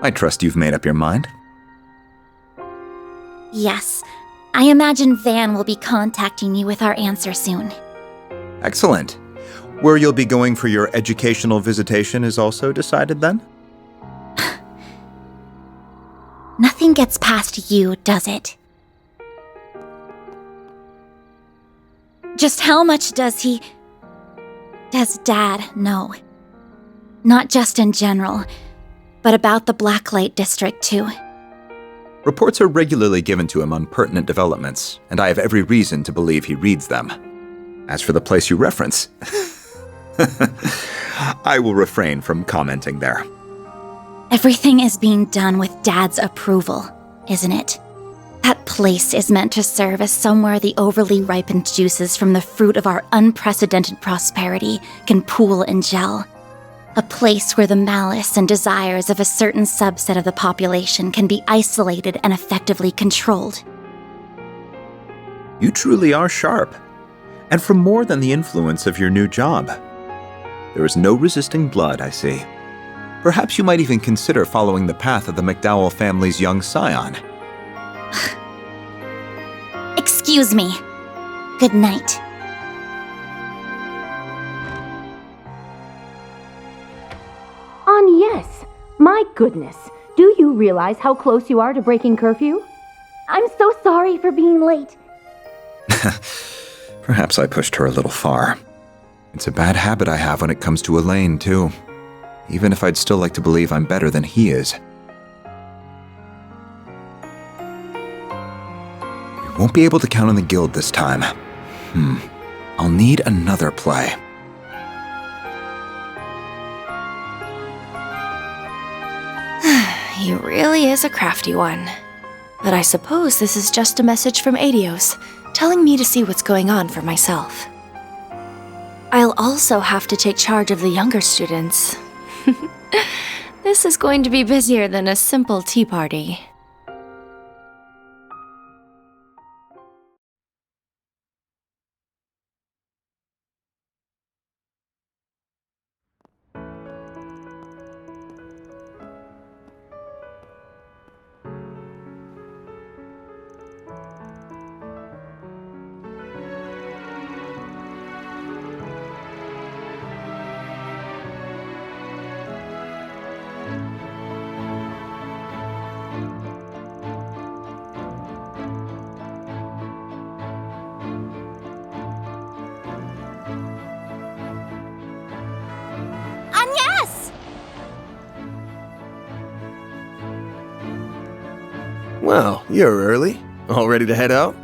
I trust you've made up your mind. Yes. I imagine Van will be contacting you with our answer soon. Excellent. Where you'll be going for your educational visitation is also decided then? Nothing gets past you, does it? Just how much does Dad know? Not just in general, but about the Blacklight District too. Reports are regularly given to him on pertinent developments, and I have every reason to believe he reads them. As for the place you reference, I will refrain from commenting there. Everything is being done with Dad's approval, isn't it? That place is meant to serve as somewhere the overly ripened juices from the fruit of our unprecedented prosperity can pool and gel. A place where the malice and desires of a certain subset of the population can be isolated and effectively controlled. You truly are sharp, and from more than the influence of your new job. There is no resisting blood, I see. Perhaps you might even consider following the path of the McDowell family's young scion. Excuse me. Good night. Yes. My goodness. Do you realize how close you are to breaking curfew? I'm so sorry for being late. Perhaps I pushed her a little far. It's a bad habit I have when it comes to Elaine, too. Even if I'd still like to believe I'm better than he is. We won't be able to count on the guild this time. I'll need another play. He really is a crafty one. But I suppose this is just a message from Adios, telling me to see what's going on for myself. I'll also have to take charge of the younger students. This is going to be busier than a simple tea party. Well, you're early. All ready to head out?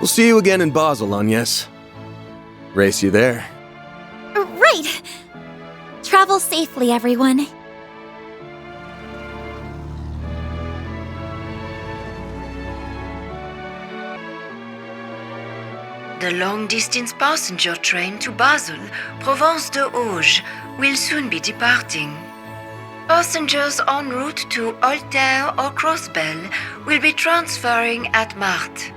We'll see you again in Basel, Agnes. Race you there. Right! Travel safely, everyone. The long-distance passenger train to Basel, Provence de Auge, will soon be departing. Passengers en route to Altair or Crossbell will be transferring at Marthe.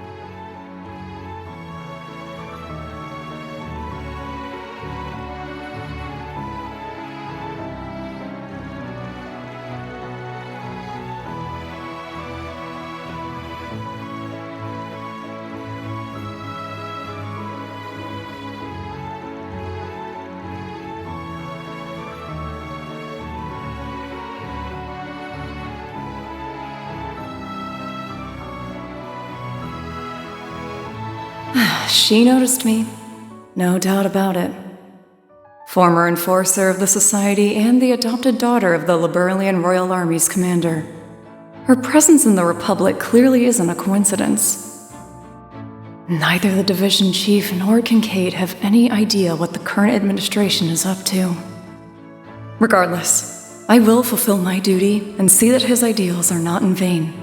She noticed me. No doubt about it. Former enforcer of the Society and the adopted daughter of the Liberalian Royal Army's commander. Her presence in the Republic clearly isn't a coincidence. Neither the division chief nor Kincaid have any idea what the current administration is up to. Regardless, I will fulfill my duty and see that his ideals are not in vain.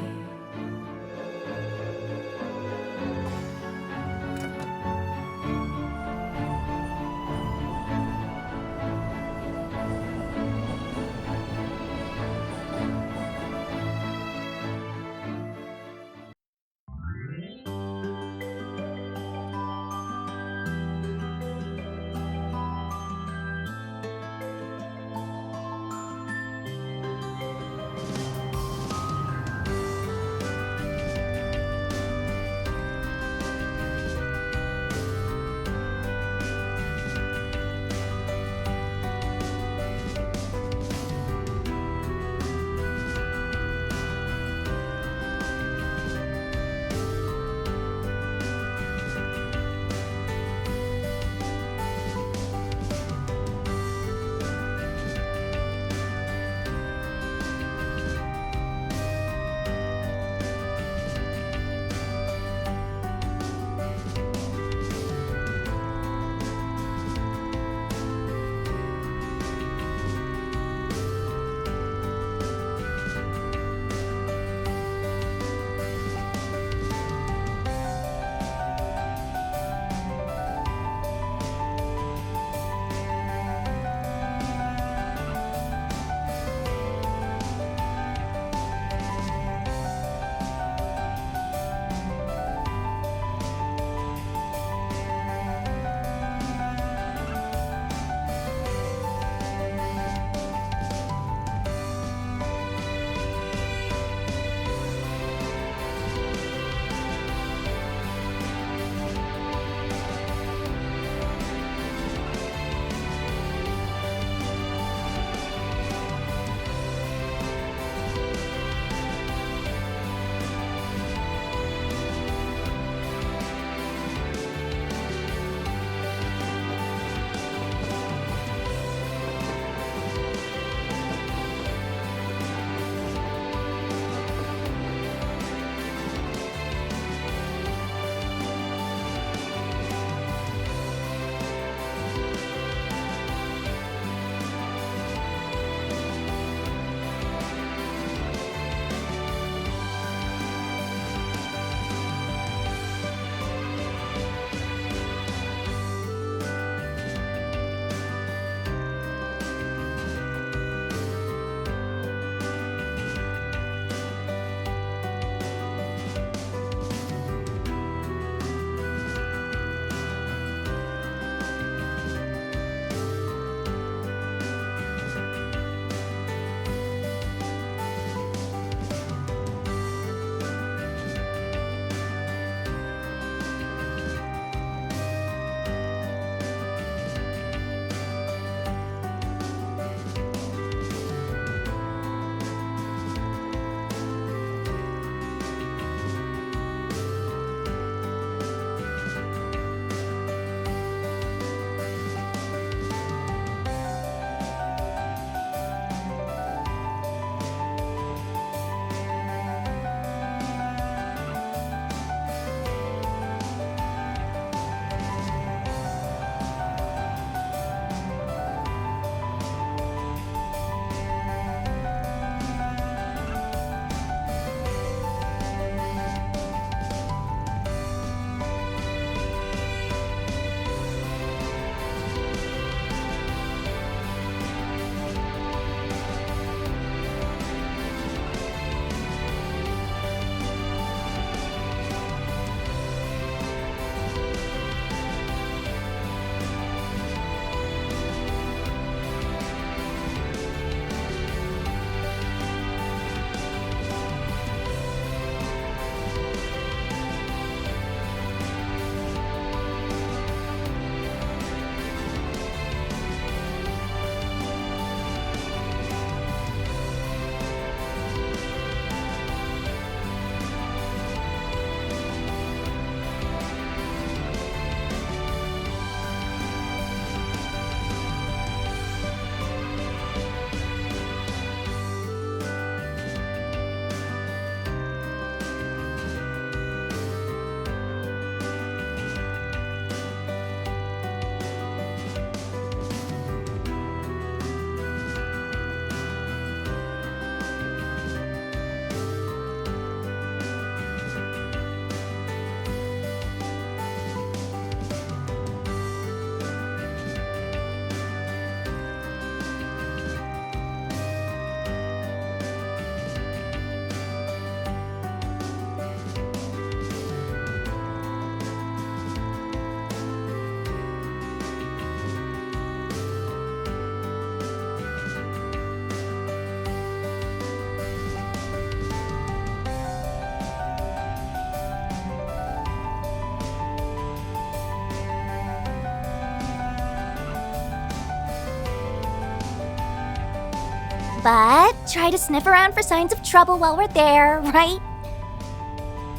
But try to sniff around for signs of trouble while we're there, right?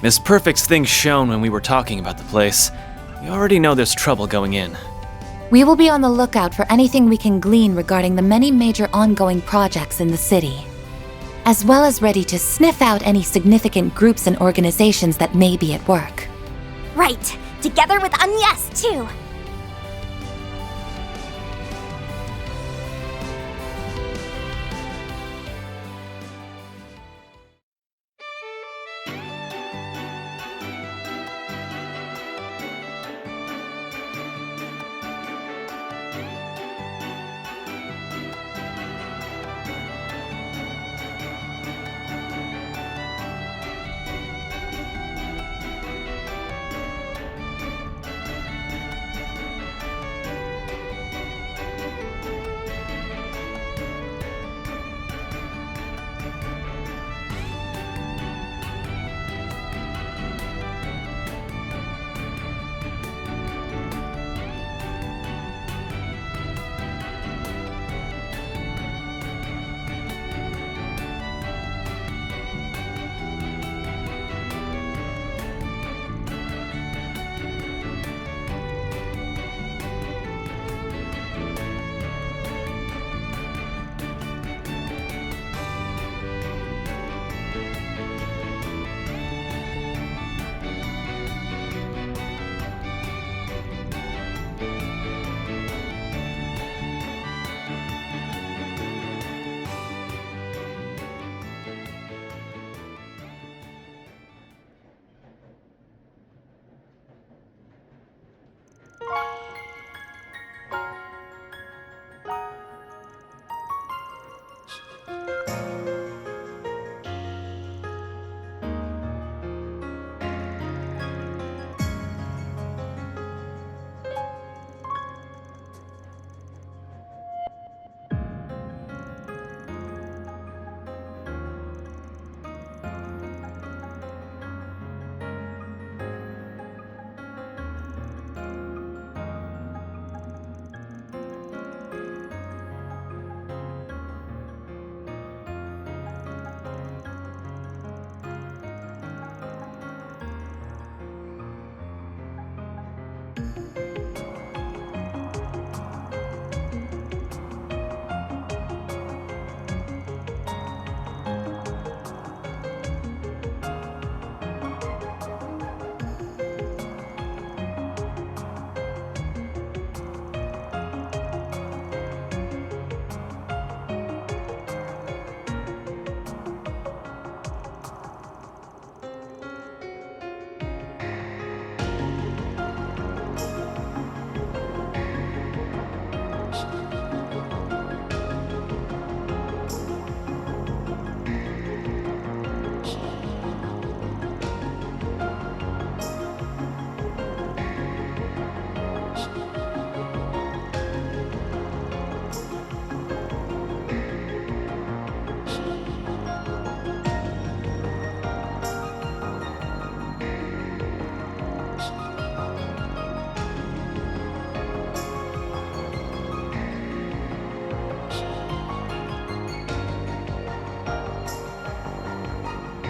Miss Perfect's things shown when we were talking about the place. We already know there's trouble going in. We will be on the lookout for anything we can glean regarding the many major ongoing projects in the city, as well as ready to sniff out any significant groups and organizations that may be at work. Right, together with Agnes, too.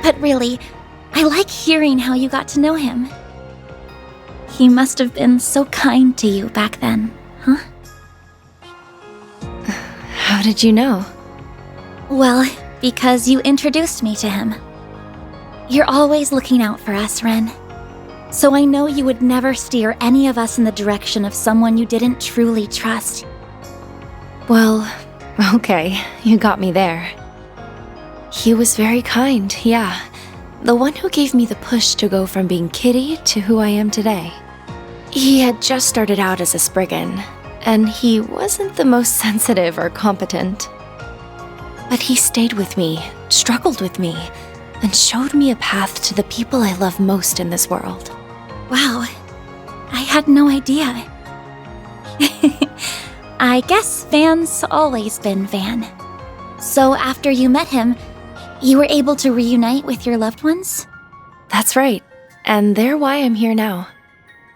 But really, I like hearing how you got to know him. He must have been so kind to you back then, huh? How did you know? Well, because you introduced me to him. You're always looking out for us, Ren. So I know you would never steer any of us in the direction of someone you didn't truly trust. Well, okay, you got me there. He was very kind, yeah. The one who gave me the push to go from being Kitty to who I am today. He had just started out as a Spriggan, and he wasn't the most sensitive or competent. But he stayed with me, struggled with me, and showed me a path to the people I love most in this world. Wow, I had no idea. I guess Van's always been Van. So after you met him, you were able to reunite with your loved ones? That's right, and they're why I'm here now.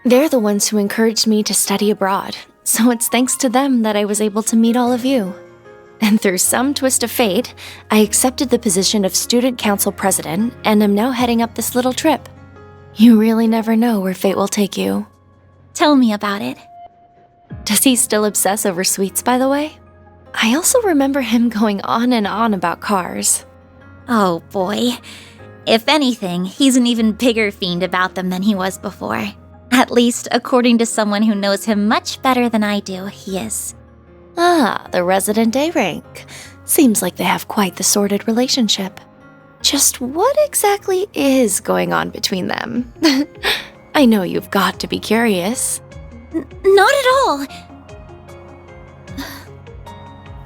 They're the ones who encouraged me to study abroad, so it's thanks to them that I was able to meet all of you. And through some twist of fate, I accepted the position of student council president and am now heading up this little trip. You really never know where fate will take you. Tell me about it. Does he still obsess over sweets, by the way? I also remember him going on and on about cars. Oh boy. If anything, he's an even bigger fiend about them than he was before. At least, according to someone who knows him much better than I do, he is. Ah, the resident Daybreak. Seems like they have quite the sordid relationship. Just what exactly is going on between them? I know you've got to be curious. Not at all.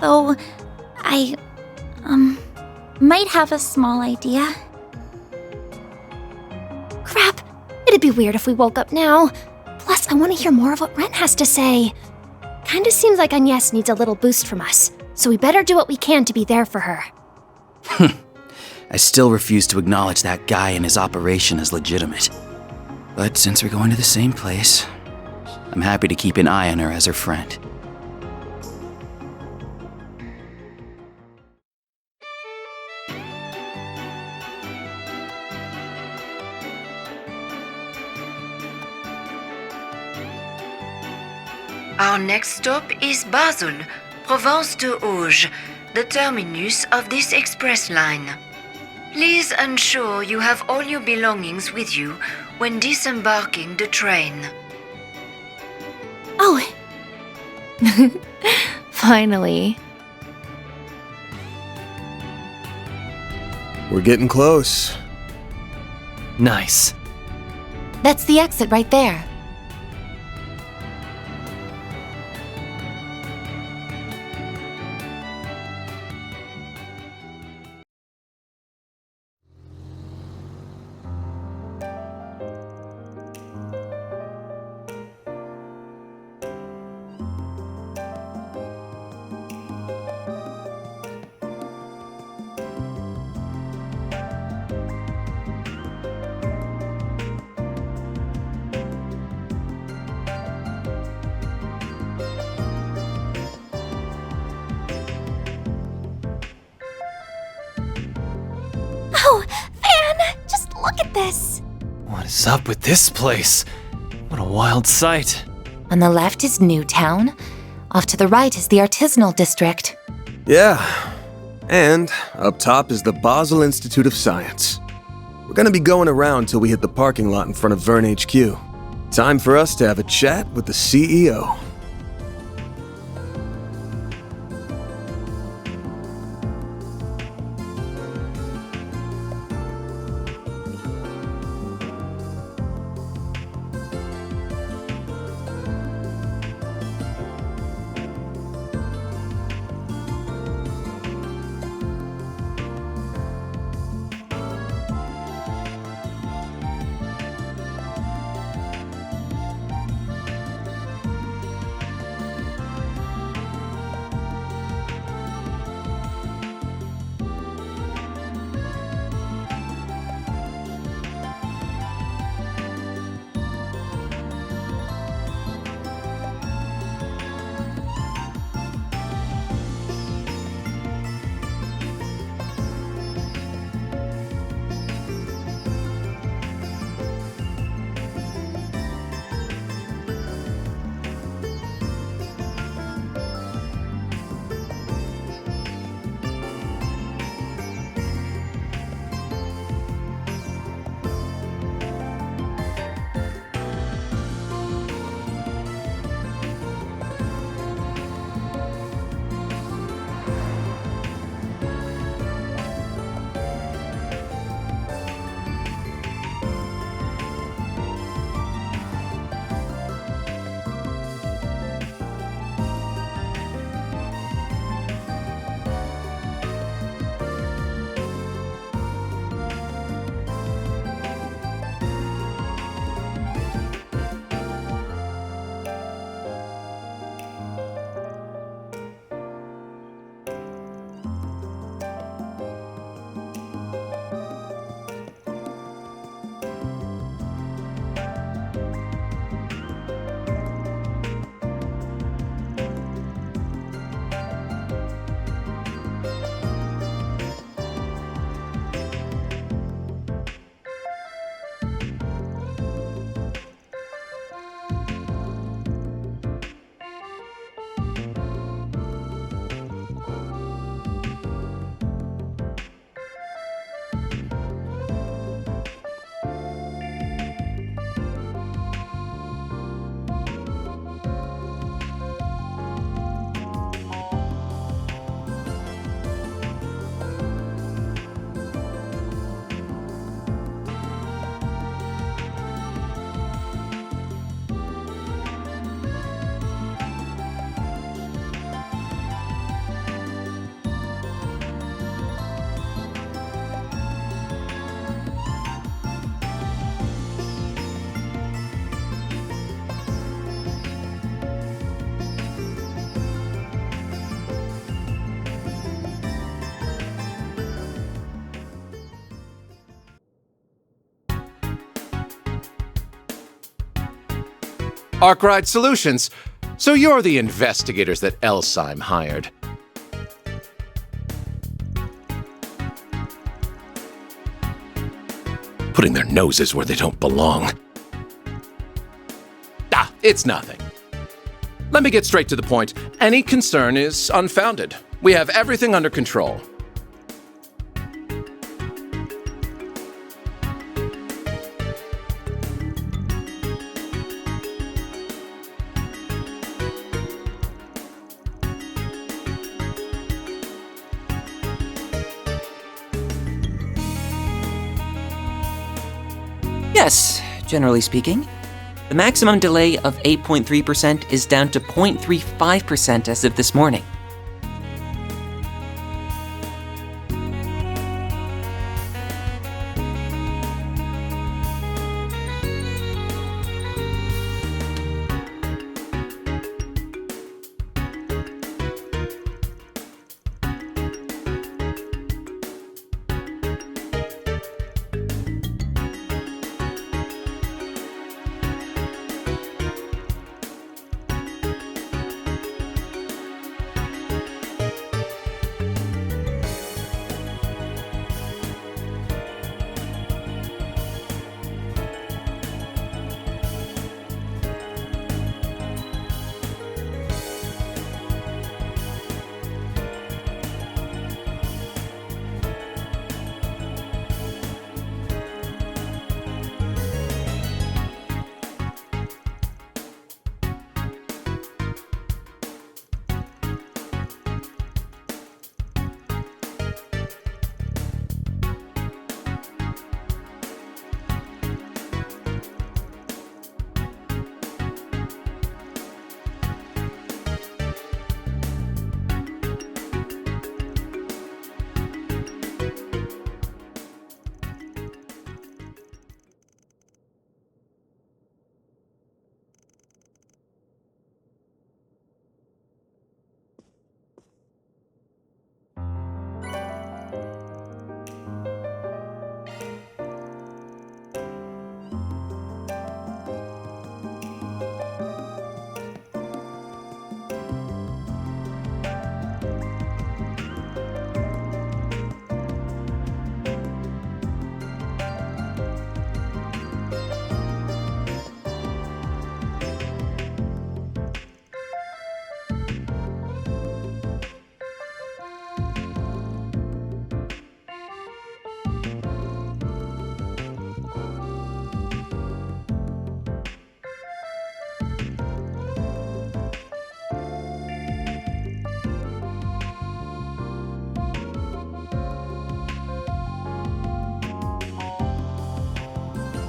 Though, I, might have a small idea. Crap. It'd be weird if we woke up now. Plus, I want to hear more of what Ren has to say. Kinda seems like Agnes needs a little boost from us, so we better do what we can to be there for her. I still refuse to acknowledge that guy and his operation as legitimate. But since we're going to the same place, I'm happy to keep an eye on her as her friend. Our next stop is Basel, Provence de Auge, the terminus of this express line. Please ensure you have all your belongings with you when disembarking the train. Oh! Finally. We're getting close. Nice. That's the exit right there. Oh, Fan! Just look at this! What is up with this place? What a wild sight. On the left is Newtown. Off to the right is the artisanal district. Yeah. And up top is the Basel Institute of Science. We're gonna be going around till we hit the parking lot in front of Vern HQ. Time for us to have a chat with the CEO. Arkwright Solutions. So you're the investigators that Elsheim hired. Putting their noses where they don't belong. Ah, it's nothing. Let me get straight to the point. Any concern is unfounded. We have everything under control. Yes, generally speaking. The maximum delay of 8.3% is down to 0.35% as of this morning.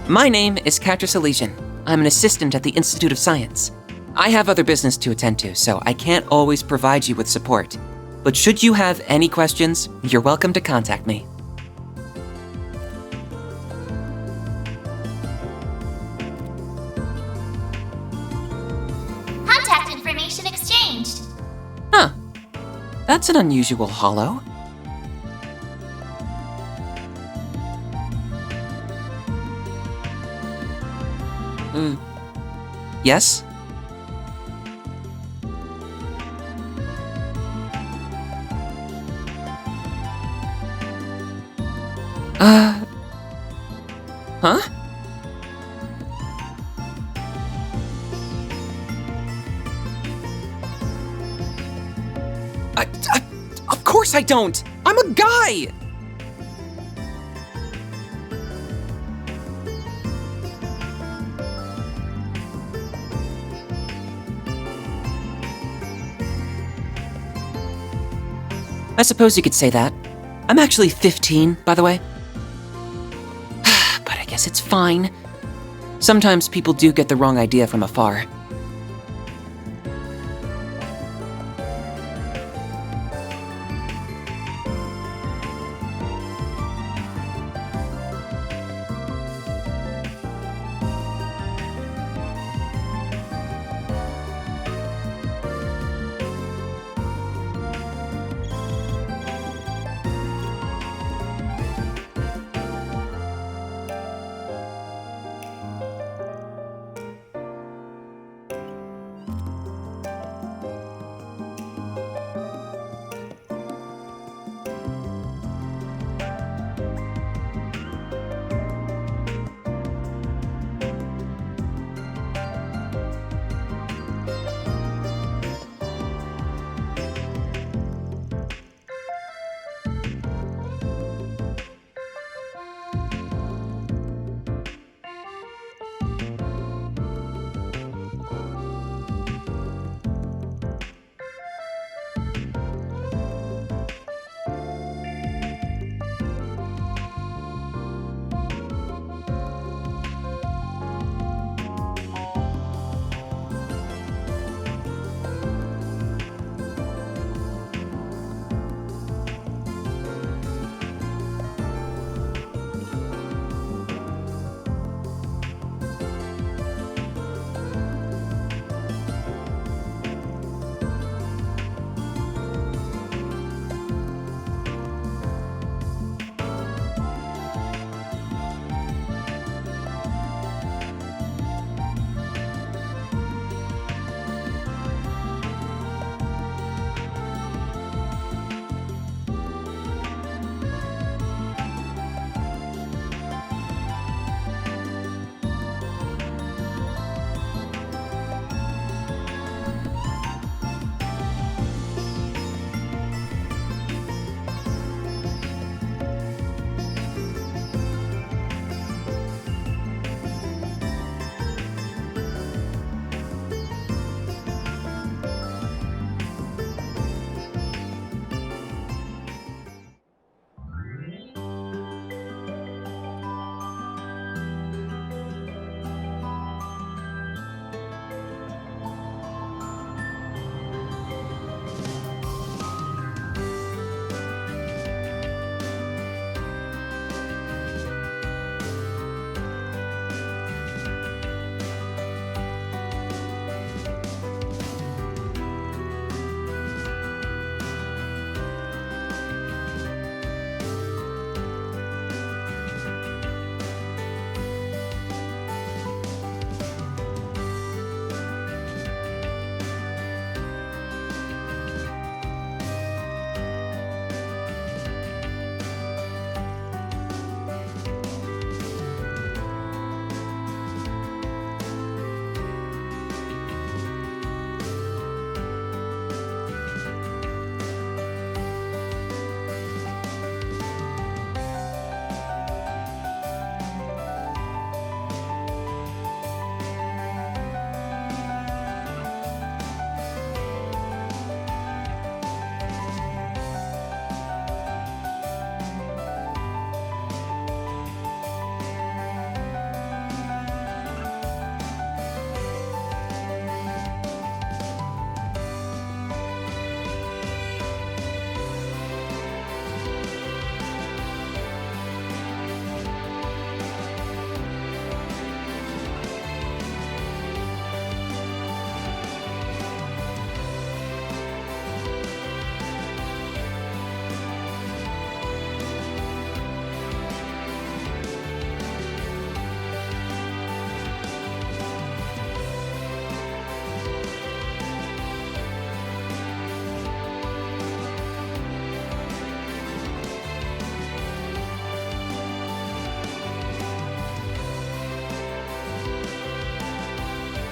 My name is Catrice Elysian. I'm an assistant at the Institute of Science. I have other business to attend to, so I can't always provide you with support. But should you have any questions, you're welcome to contact me. Contact information exchanged. Huh. That's an unusual holo. Yes? Huh? Of course I don't! I'm a guy! I suppose you could say that. I'm actually 15, by the way. But I guess it's fine. Sometimes people do get the wrong idea from afar.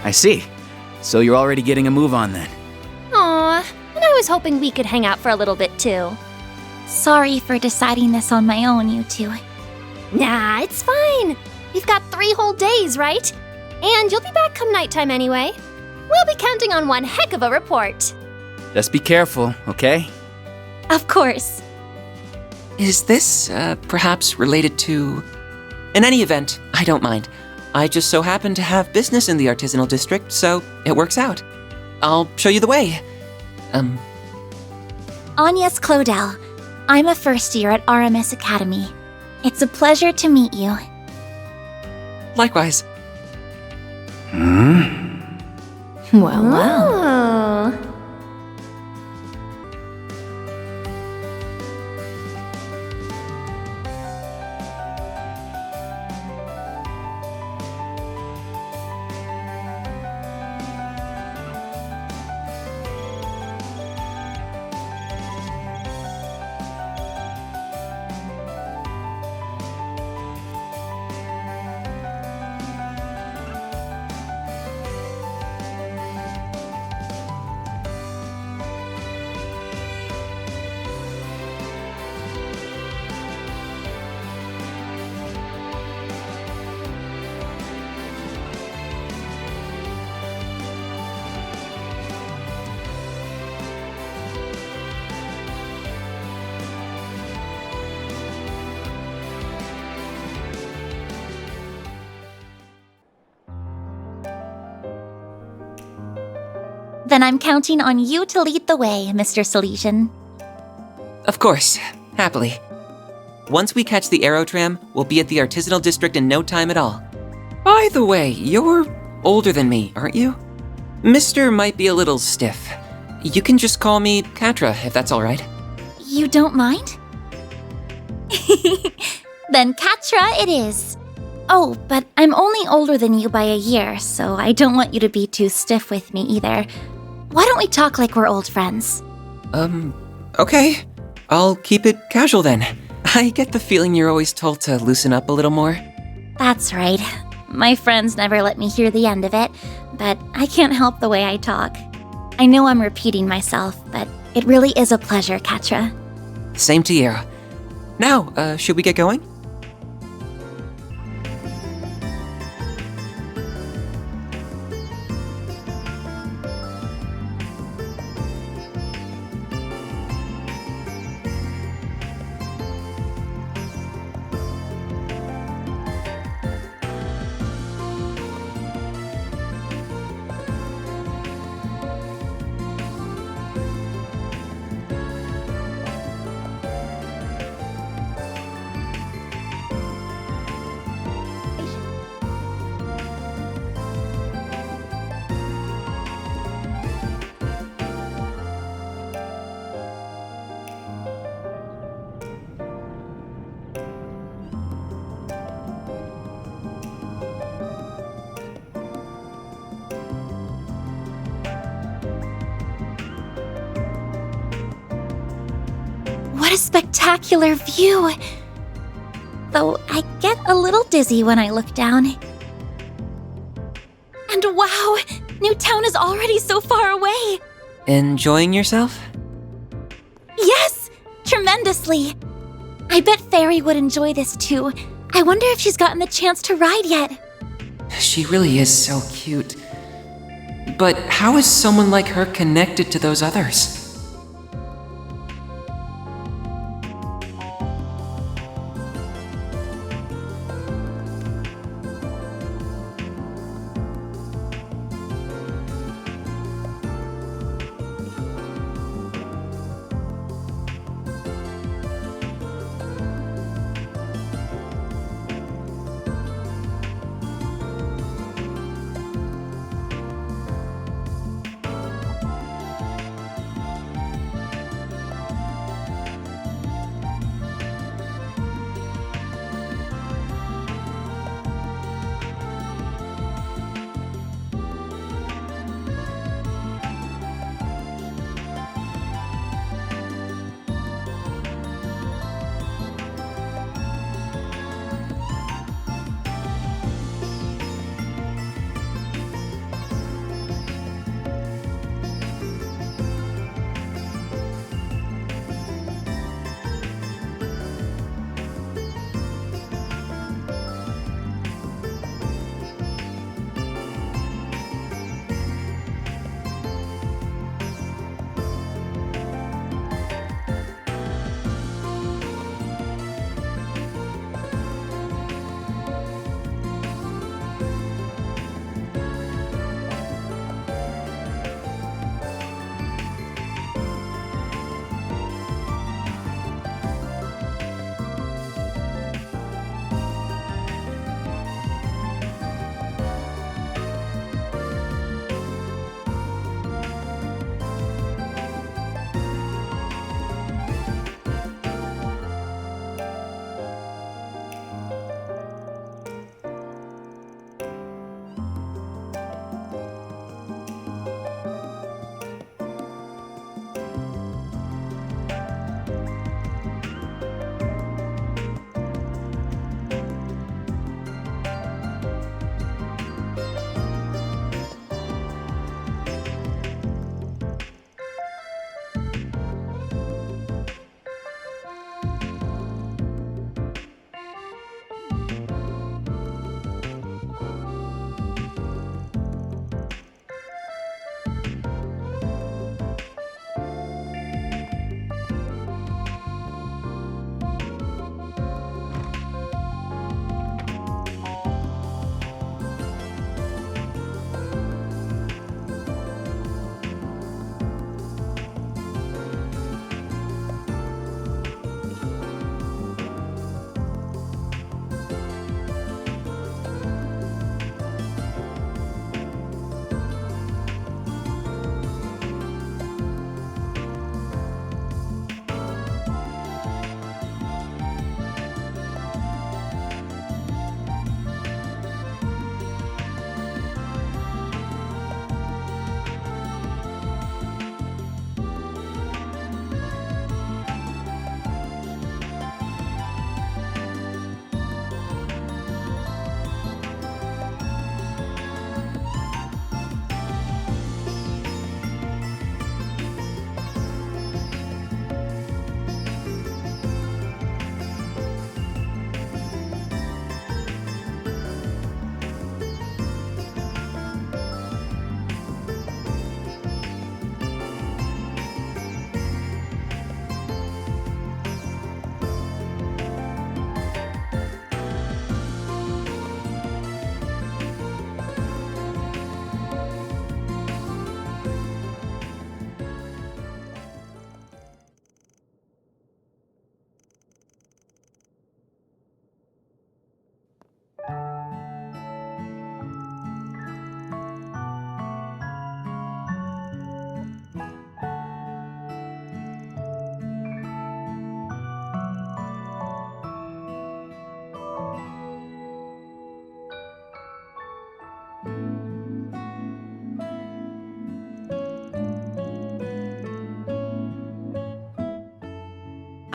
I see. So you're already getting a move on then. Aw, and I was hoping we could hang out for a little bit too. Sorry for deciding this on my own, you two. Nah, it's fine. We've got 3 whole days, right? And you'll be back come nighttime anyway. We'll be counting on one heck of a report. Just be careful, okay? Of course. Is this, perhaps related to... In any event, I don't mind. I just so happen to have business in the artisanal district, so it works out. I'll show you the way. Agnes Claudel. I'm a first year at RMS Academy. It's a pleasure to meet you. Likewise. Well. Then I'm counting on you to lead the way, Mr. Salesian. Of course. Happily. Once we catch the aerotram, we'll be at the artisanal district in no time at all. By the way, you're older than me, aren't you? Mr. might be a little stiff. You can just call me Katra, if that's all right. You don't mind? Then Katra it is. Oh, but I'm only older than you by a year, so I don't want you to be too stiff with me either. Why don't we talk like we're old friends? Okay. I'll keep it casual then. I get the feeling you're always told to loosen up a little more. That's right. My friends never let me hear the end of it, but I can't help the way I talk. I know I'm repeating myself, but it really is a pleasure, Katra. Same to you. Now, should we get going? What a spectacular view! Though I get a little dizzy when I look down. And wow! Newtown is already so far away! Enjoying yourself? Yes! Tremendously! I bet Fairy would enjoy this too. I wonder if she's gotten the chance to ride yet. She really is so cute. But how is someone like her connected to those others?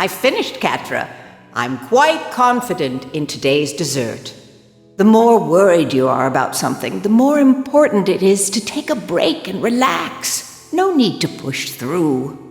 I finished Catra. I'm quite confident in today's dessert. The more worried you are about something, the more important it is to take a break and relax. No need to push through.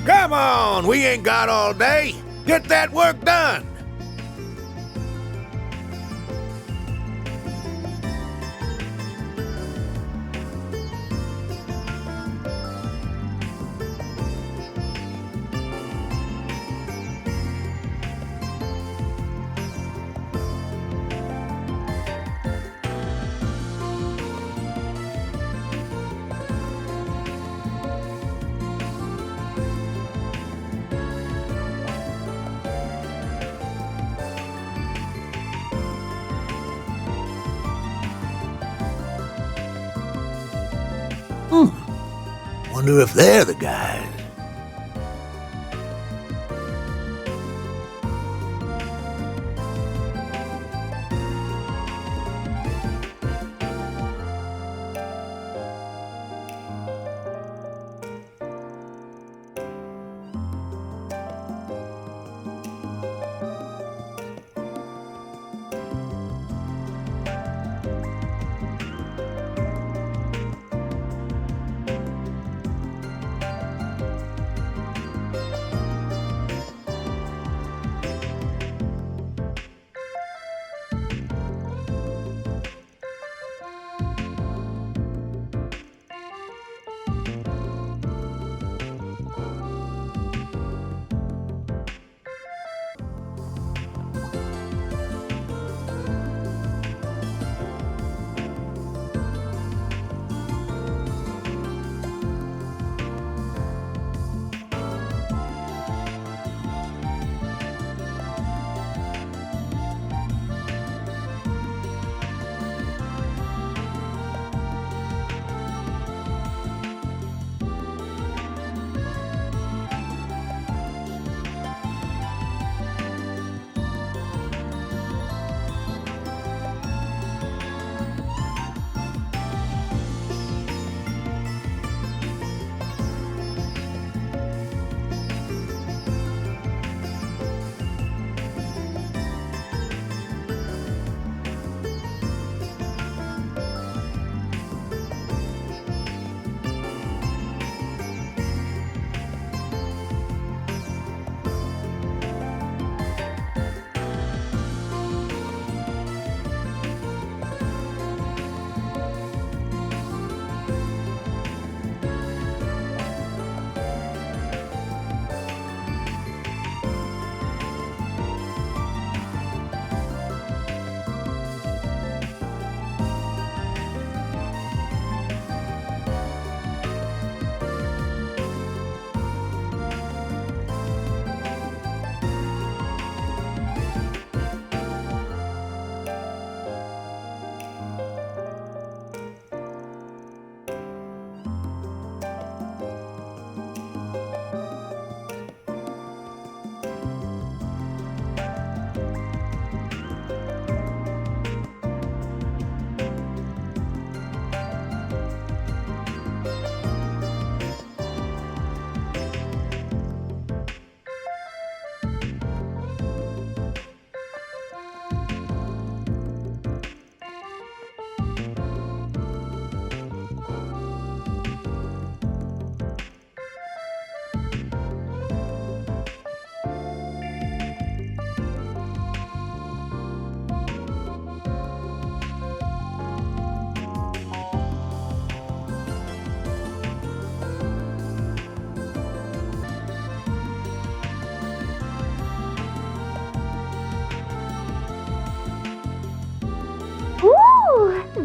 Come on, we ain't got all day. Get that work done. Wonder if they're the guys.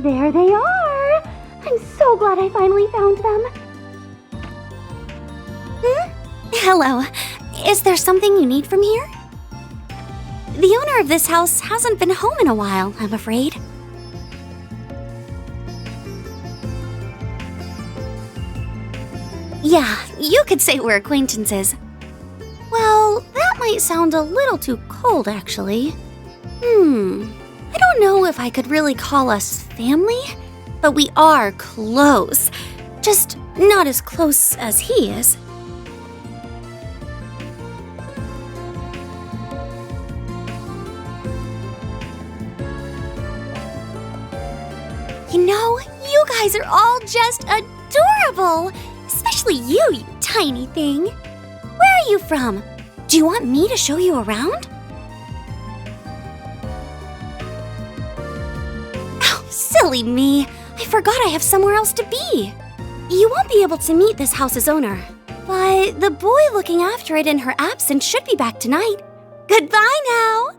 There they are! I'm so glad I finally found them. Hello. Is there something you need from here? The owner of this house hasn't been home in a while, I'm afraid. Yeah, you could say we're acquaintances. Well, that might sound a little too cold, actually. I don't know if I could really call us family, but we are close. Just not as close as he is. You know, you guys are all just adorable! Especially you, you tiny thing. Where are you from? Do you want me to show you around? Oh, silly me. I forgot I have somewhere else to be. You won't be able to meet this house's owner, but the boy looking after it in her absence should be back tonight. Goodbye now!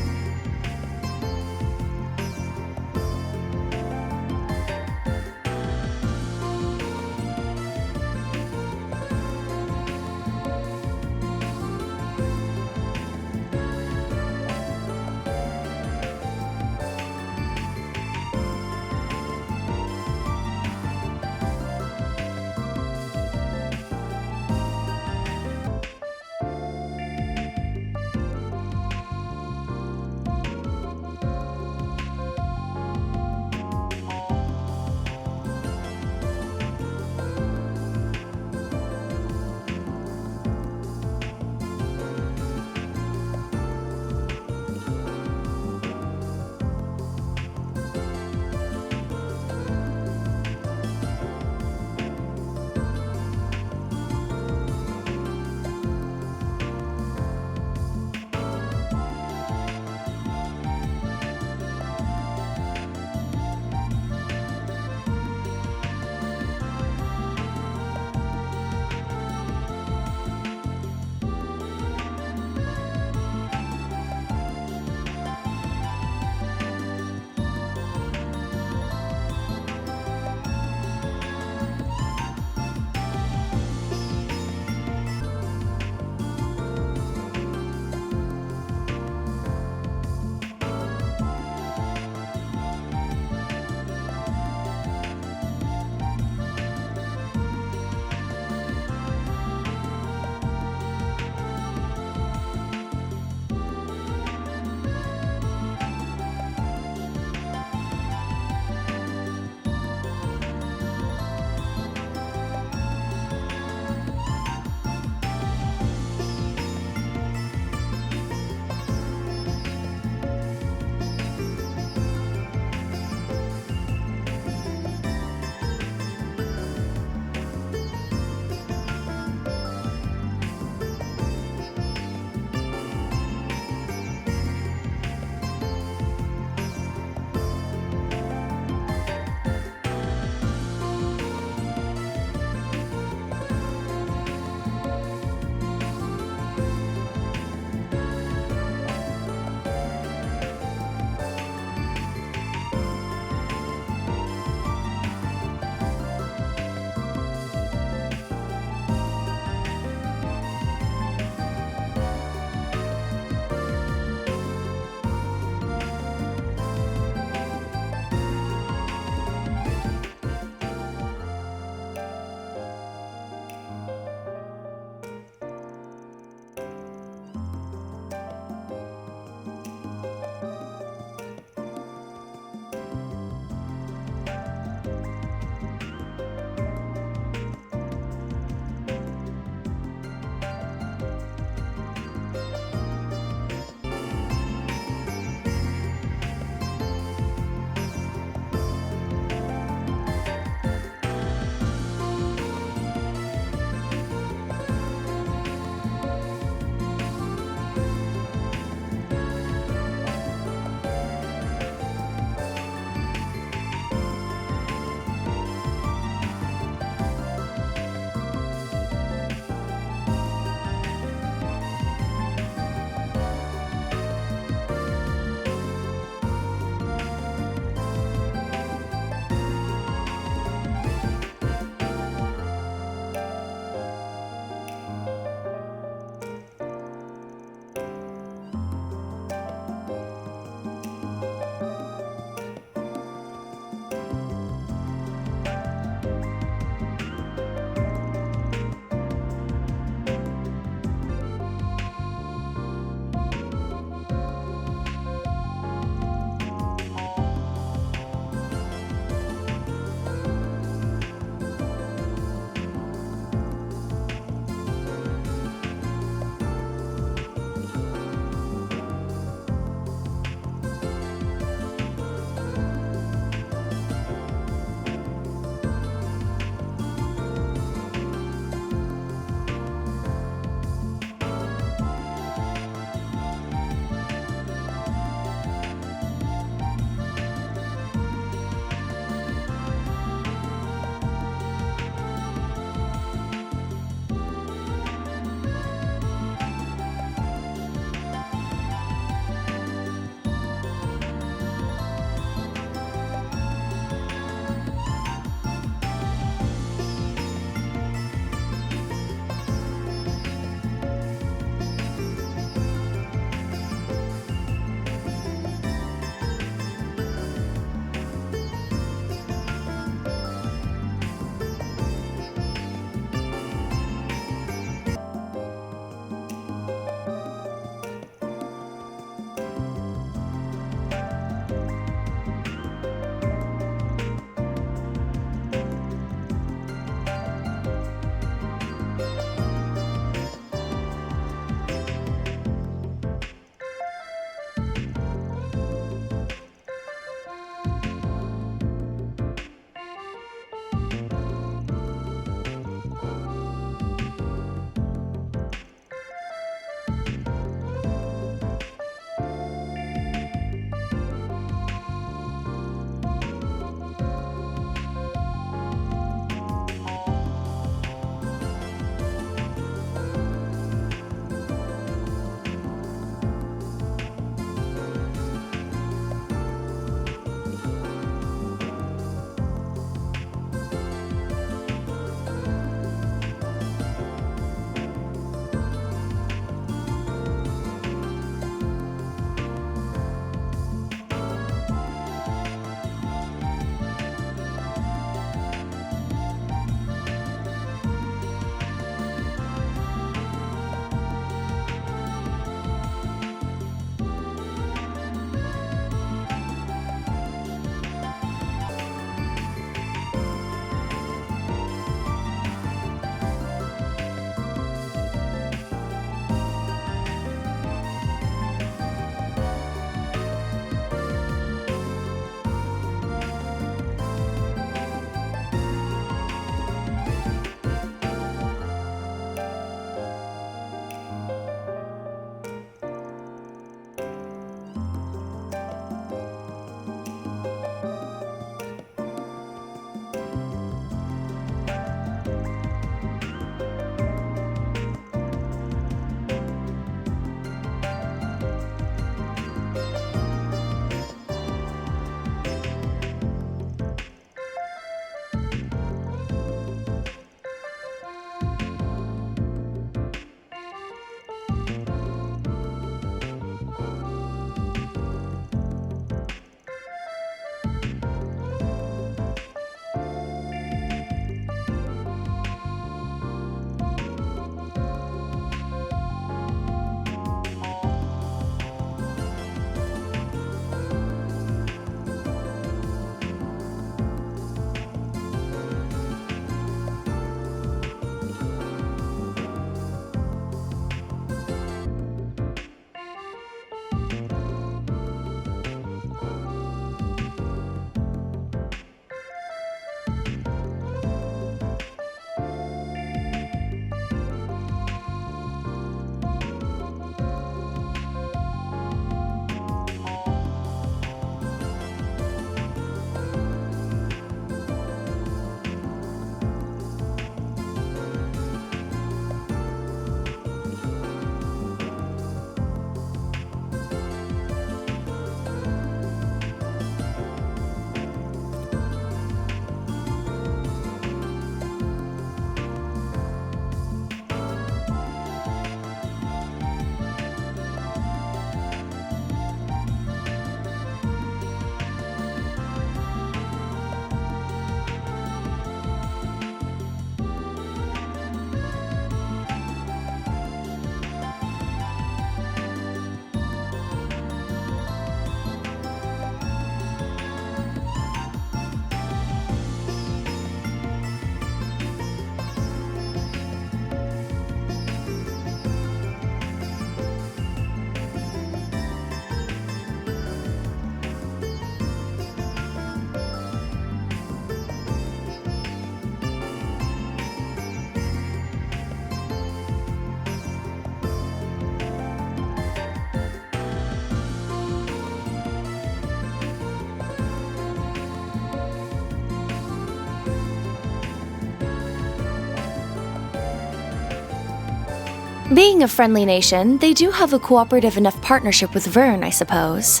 Being a friendly nation, they do have a cooperative enough partnership with Vern, I suppose.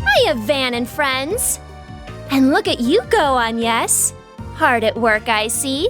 Hiya, Van and friends! And look at you go on, yes? Hard at work, I see.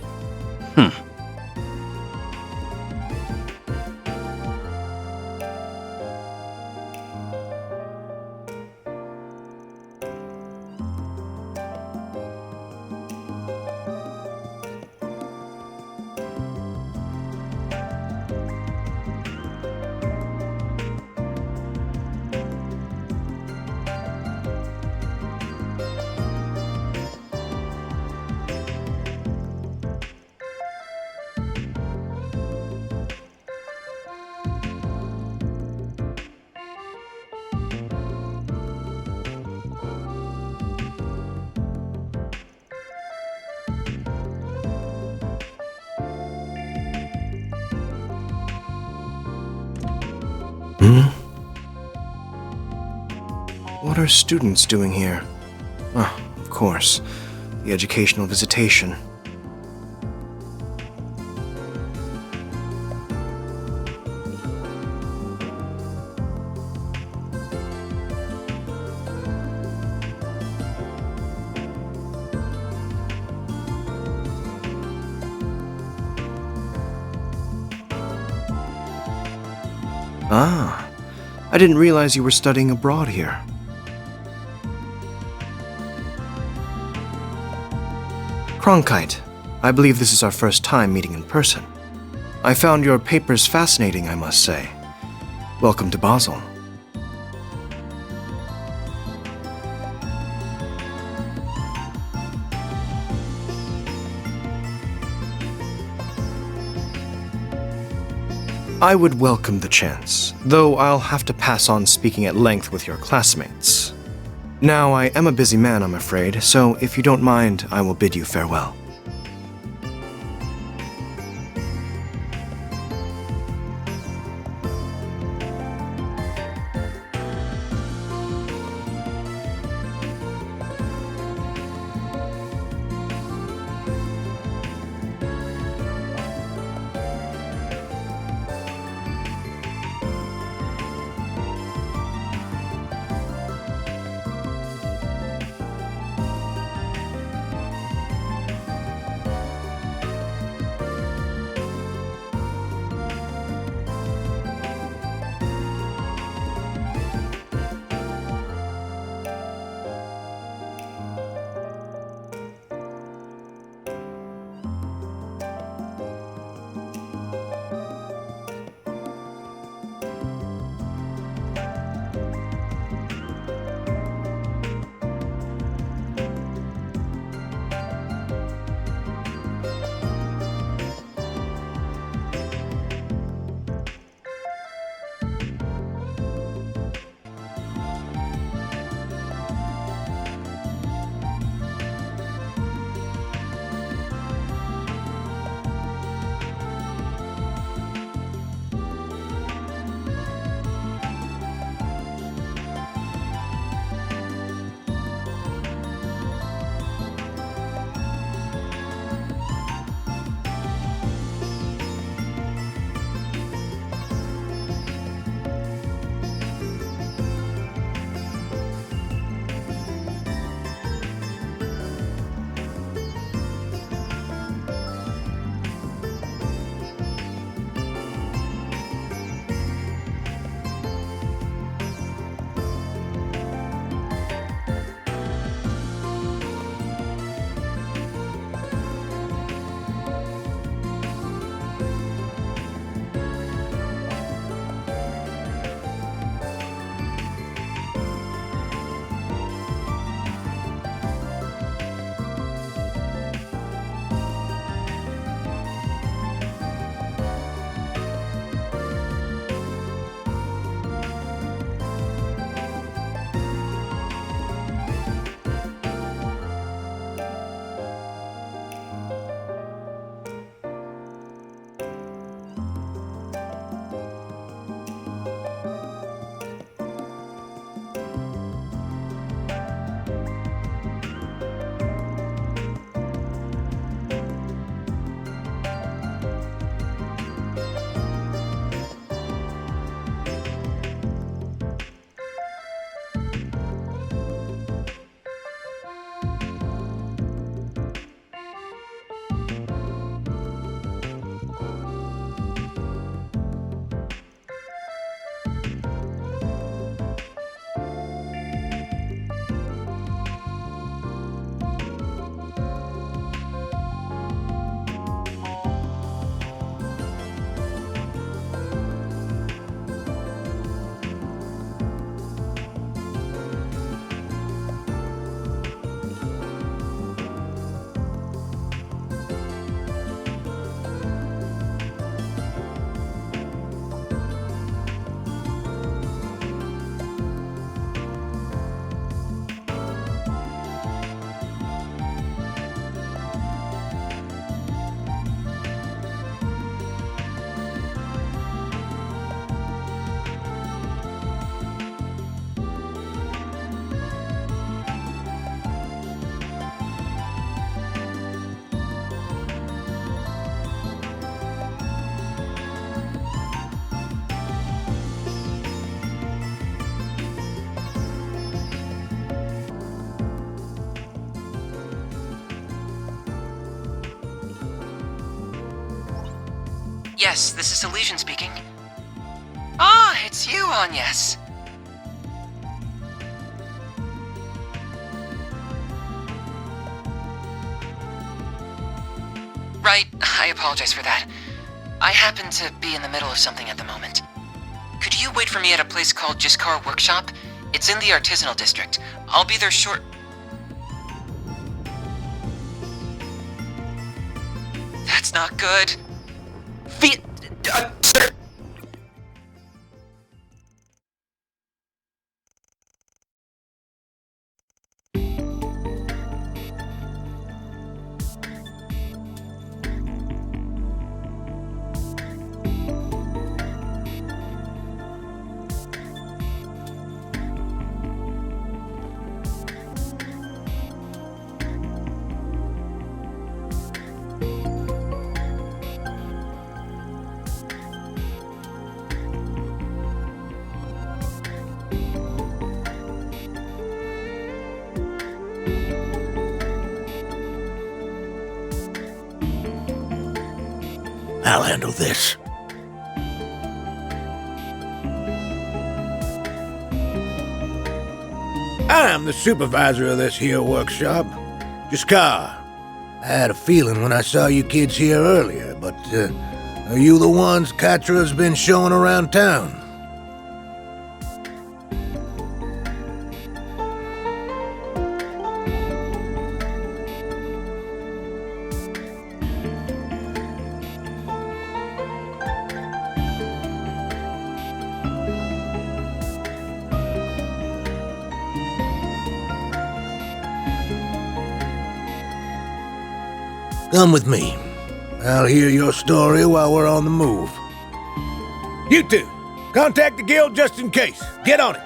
What are students doing here? Oh, of course. The educational visitation. Ah, I didn't realize you were studying abroad here. Cronkite, I believe this is our first time meeting in person. I found your papers fascinating, I must say. Welcome to Basel. I would welcome the chance, though I'll have to pass on speaking at length with your classmates. Now, I am a busy man, I'm afraid, so if you don't mind, I will bid you farewell. Yes, this is Elysian speaking. Ah, it's you, Agnes. Right, I apologize for that. I happen to be in the middle of something at the moment. Could you wait for me at a place called Jiskar Workshop? It's in the artisanal district. I'll be there short... That's not good. Sir! I'll handle this. I'm the supervisor of this here workshop. Jiskar. I had a feeling when I saw you kids here earlier, but are you the ones Katra's been showing around town? Come with me. I'll hear your story while we're on the move. You two, contact the guild just in case. Get on it.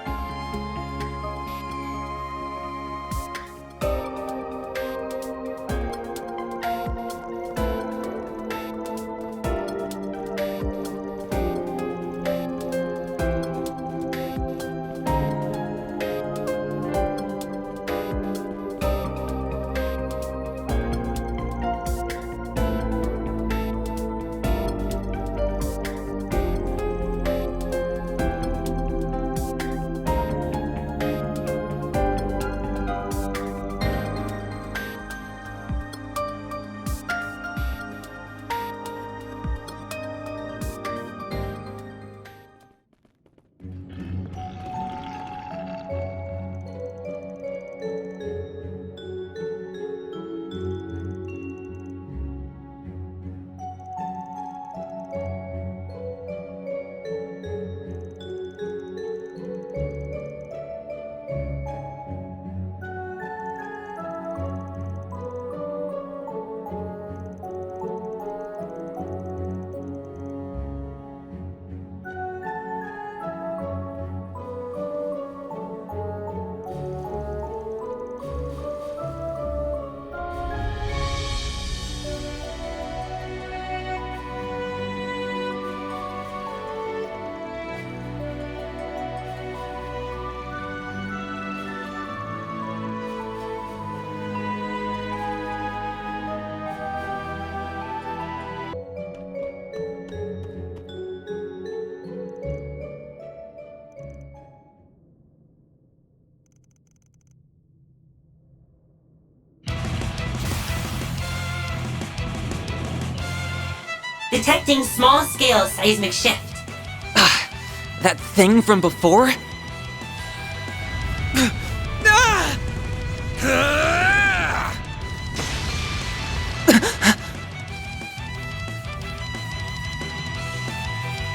Detecting small-scale seismic shift. That thing from before?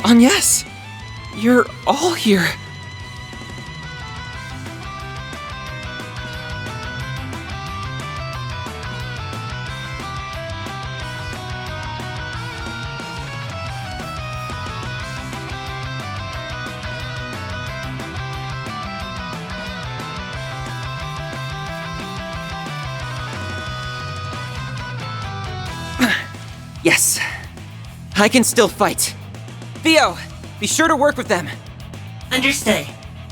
Agnes, you're all here. Yes, I can still fight. Theo, be sure to work with them. Understood.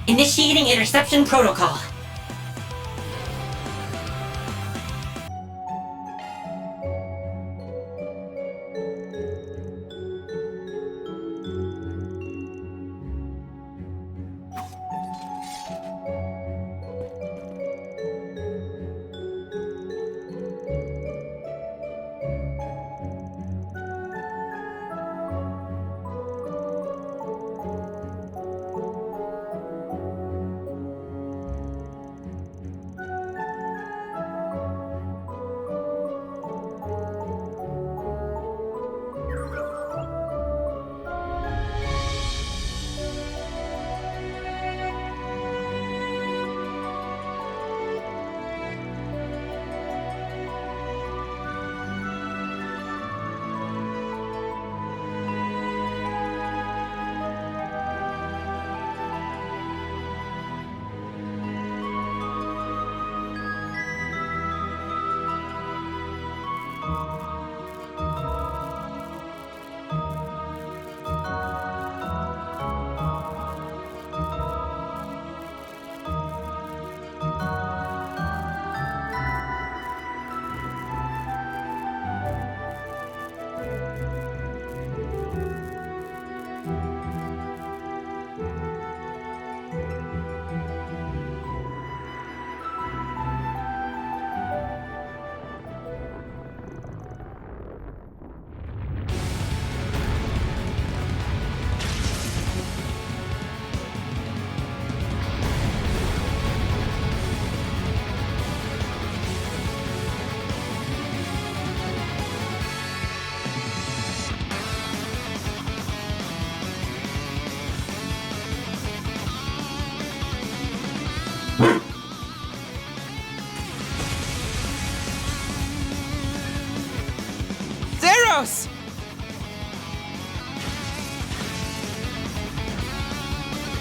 Initiating interception protocol.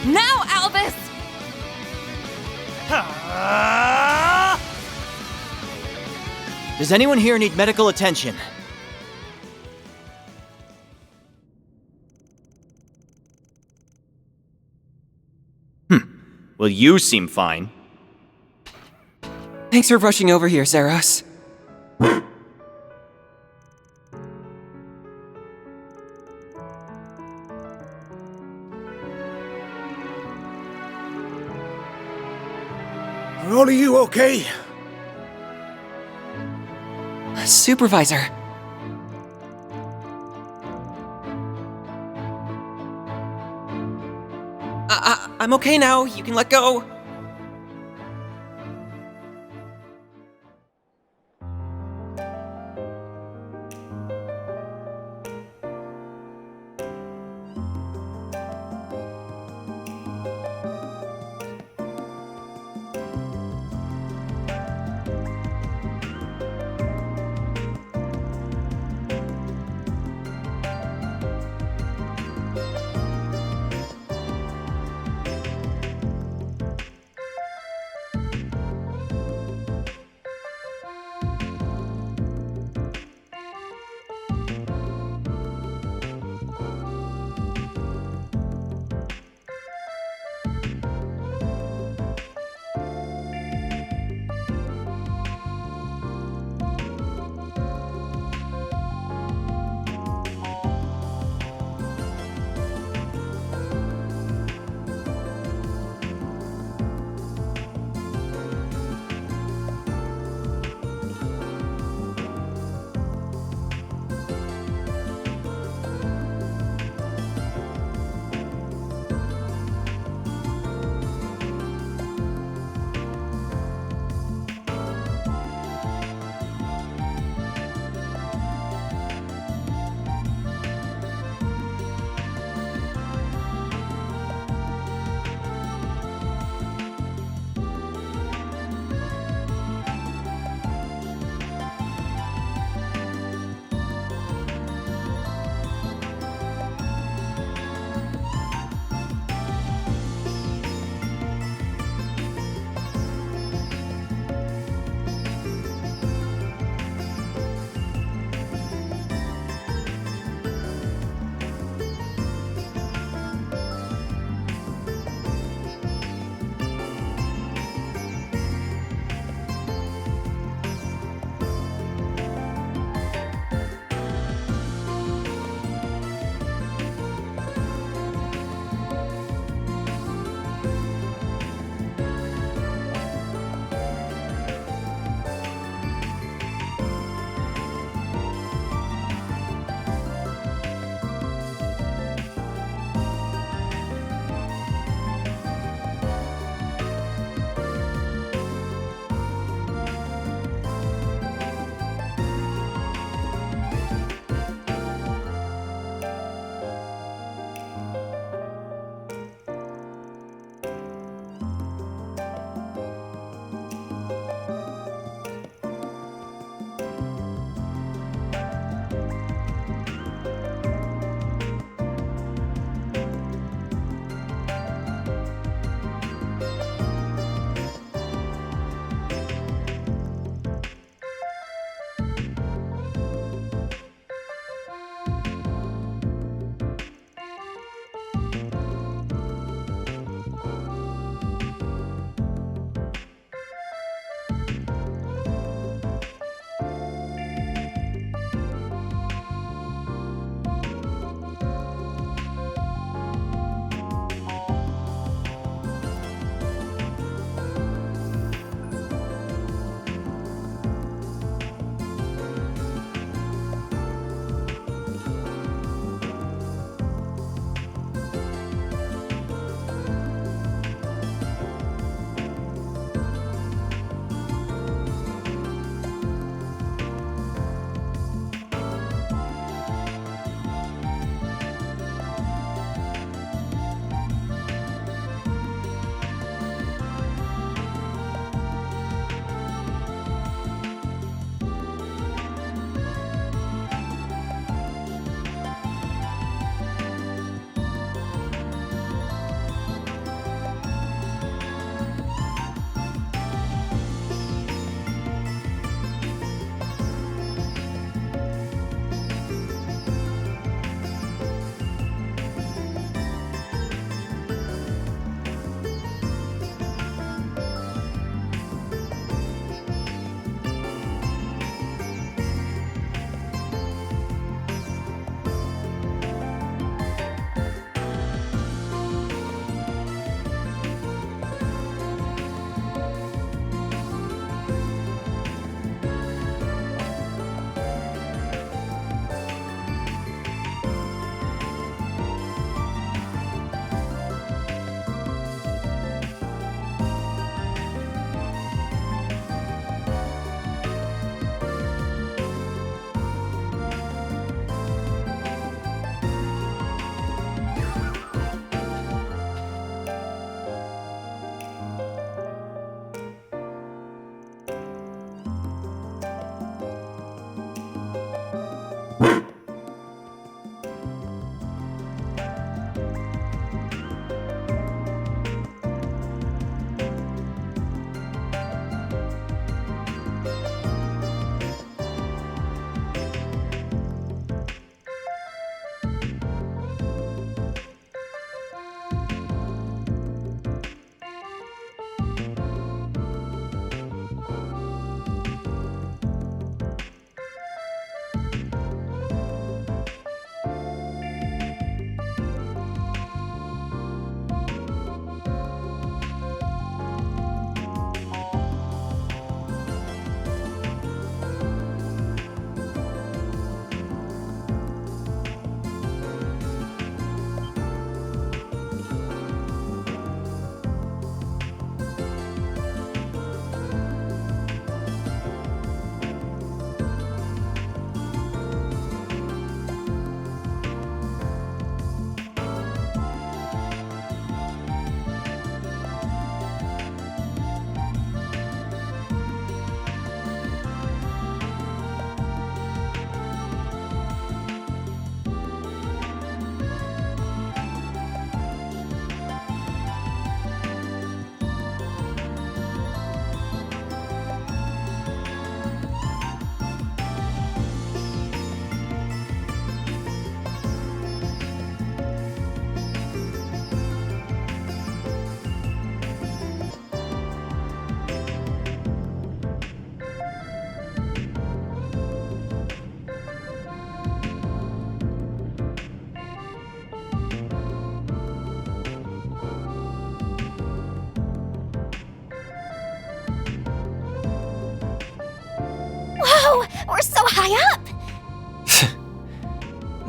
Now, Albus! Does anyone here need medical attention? Well, you seem fine. Thanks for rushing over here, Zeros. Are all of you okay? Supervisor. I'm okay now. You can let go.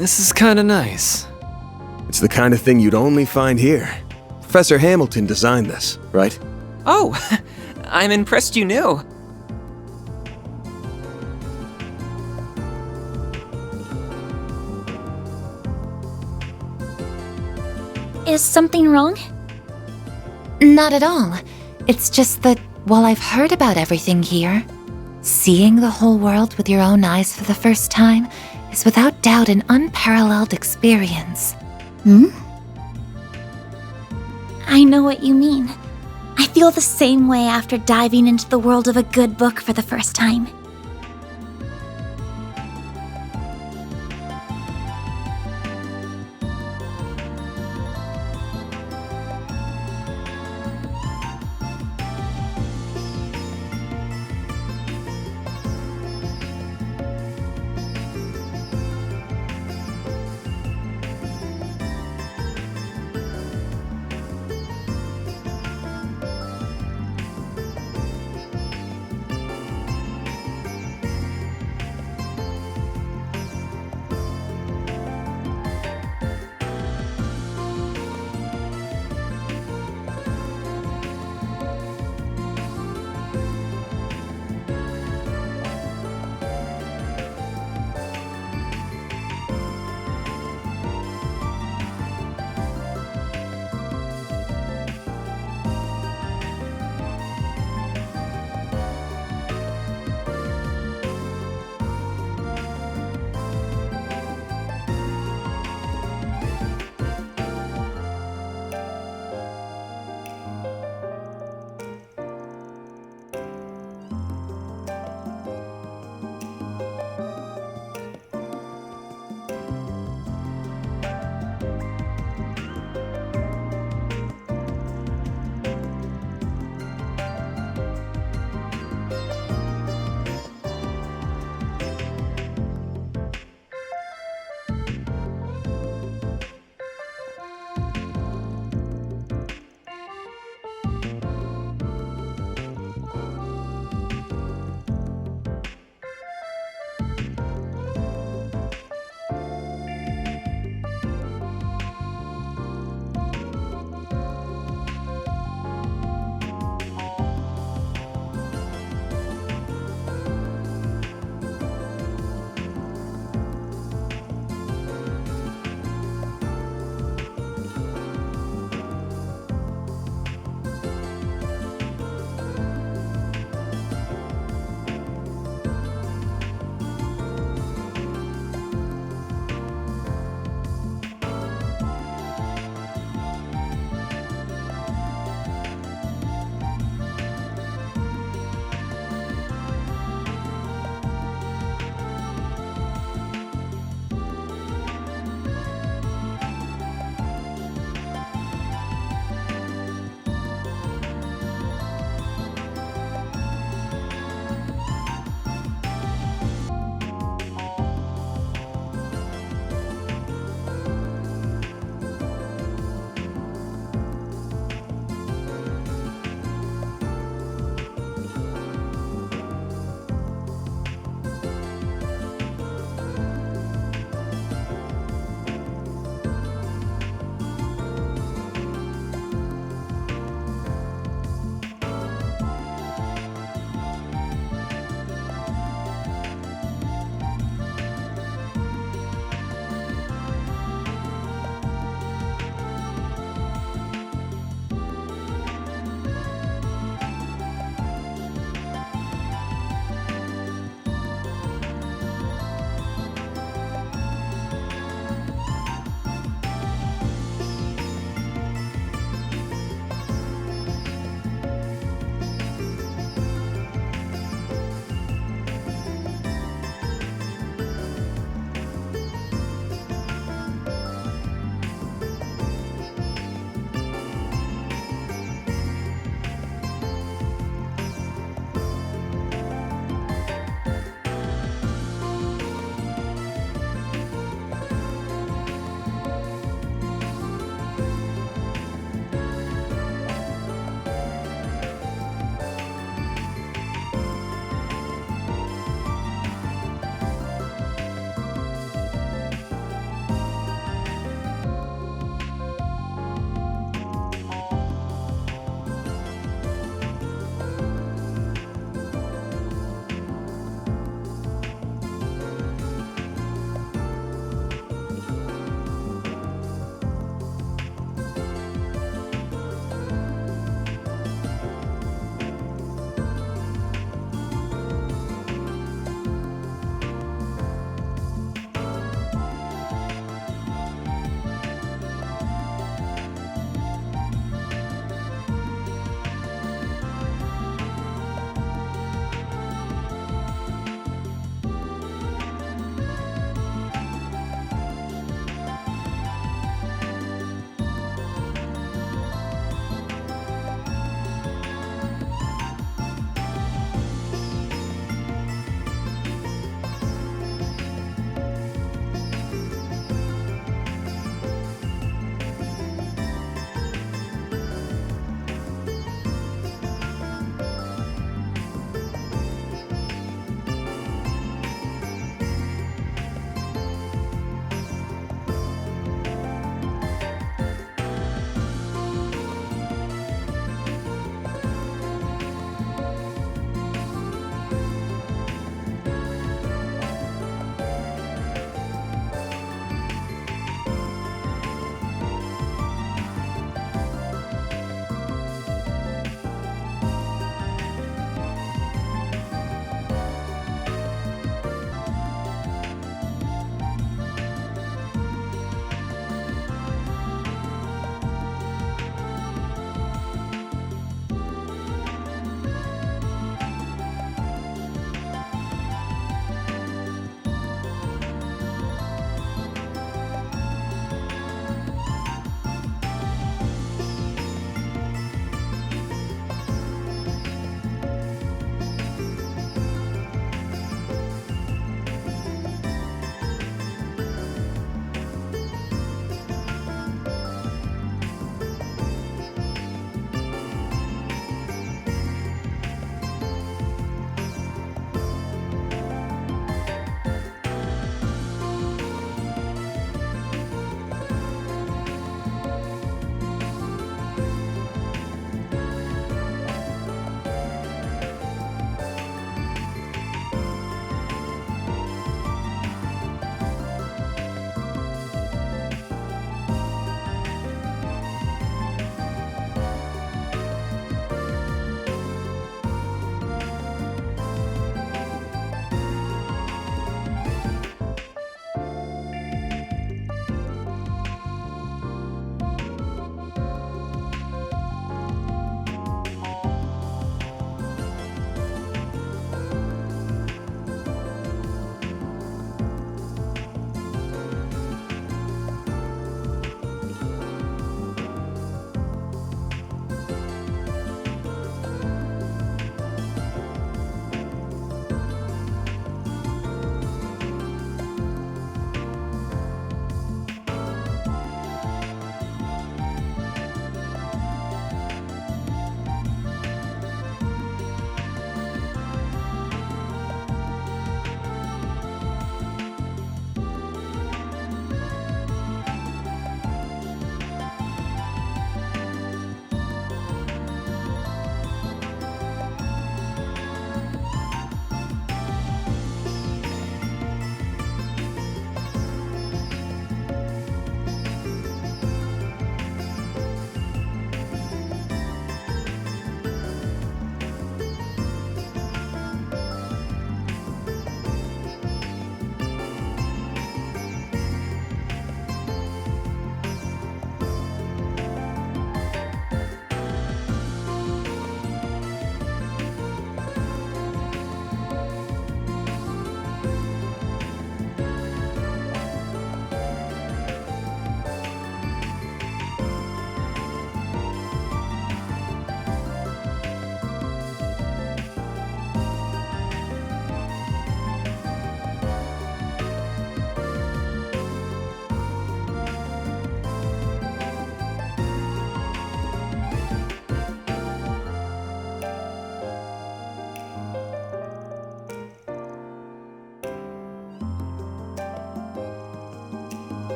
This is kinda nice. It's the kind of thing you'd only find here. Professor Hamilton designed this, right? Oh, I'm impressed you knew. Is something wrong? Not at all. It's just that while I've heard about everything here, seeing the whole world with your own eyes for the first time is without doubt an unparalleled experience. I know what you mean. I feel the same way after diving into the world of a good book for the first time.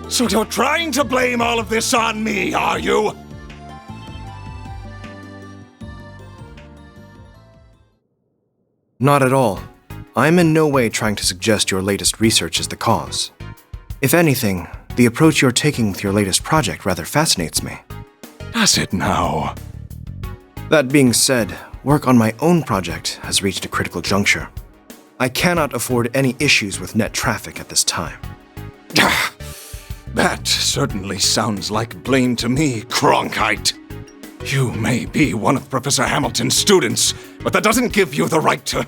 So you're trying to blame all of this on me, are you? Not at all. I'm in no way trying to suggest your latest research is the cause. If anything, the approach you're taking with your latest project rather fascinates me. Does it now? That being said, work on my own project has reached a critical juncture. I cannot afford any issues with net traffic at this time. That certainly sounds like blame to me, Cronkite. You may be one of Professor Hamilton's students, but that doesn't give you the right to...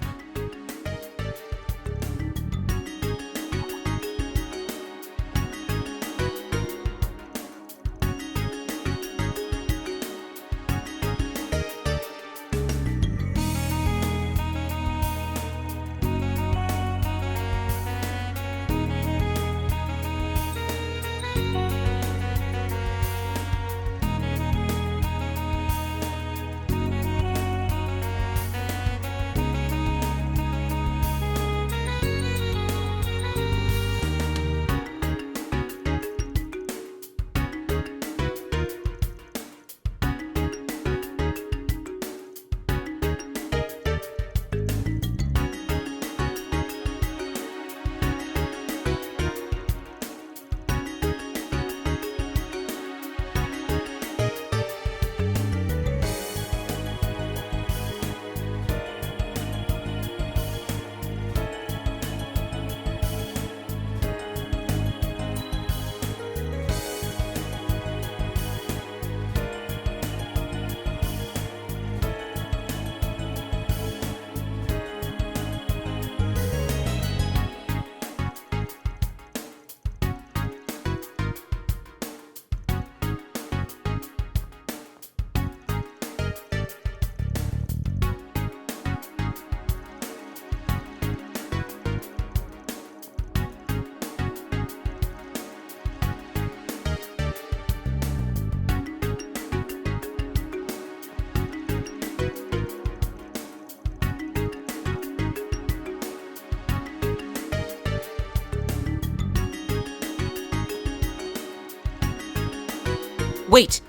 Wait!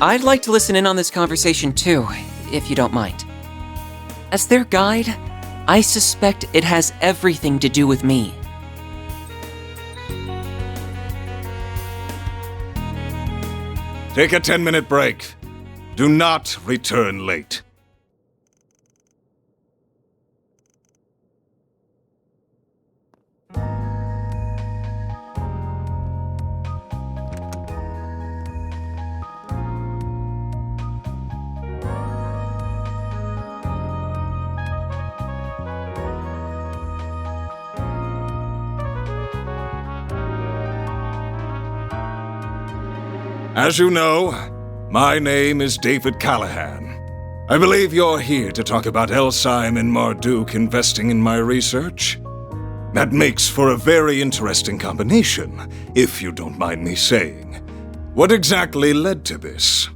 I'd like to listen in on this conversation too, if you don't mind. As their guide, I suspect it has everything to do with me. Take a 10-minute break. Do not return late. As you know, my name is David Callahan. I believe you're here to talk about Elsyme and Marduk investing in my research. That makes for a very interesting combination, if you don't mind me saying. What exactly led to this?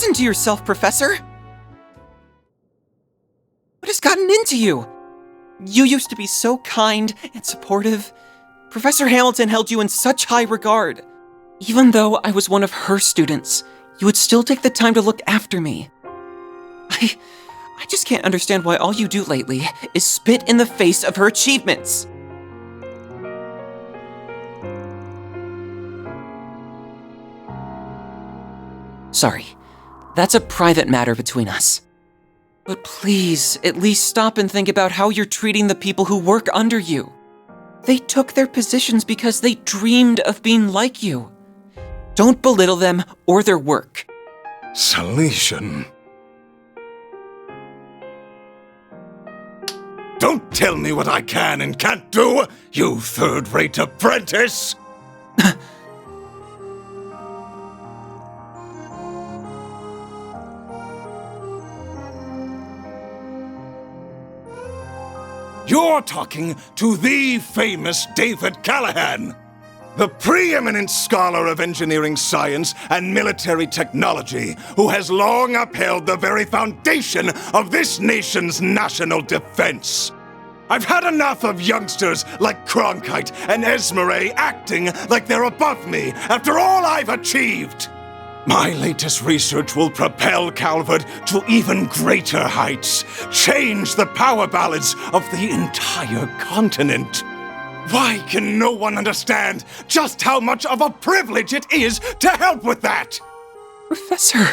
Listen to yourself, Professor! What has gotten into you? You used to be so kind and supportive. Professor Hamilton held you in such high regard. Even though I was one of her students, you would still take the time to look after me. I just can't understand why all you do lately is spit in the face of her achievements. Sorry, that's a private matter between us. But please, at least stop and think about how you're treating the people who work under you. They took their positions because they dreamed of being like you. Don't belittle them or their work. Salesian. Don't tell me what I can and can't do, you third-rate apprentice! You're talking to the famous David Callahan, the preeminent scholar of engineering science and military technology, who has long upheld the very foundation of this nation's national defense. I've had enough of youngsters like Cronkite and Esmeralda acting like they're above me after all I've achieved. My latest research will propel Calvert to even greater heights, change the power balance of the entire continent. Why can no one understand just how much of a privilege it is to help with that? Professor!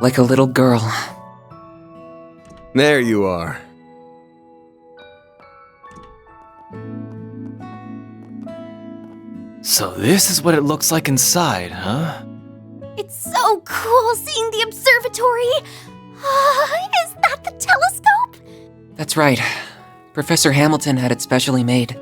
Like a little girl. There you are. So this is what it looks like inside, huh? It's so cool seeing the observatory. Is that the telescope? That's right. Professor Hamilton had it specially made.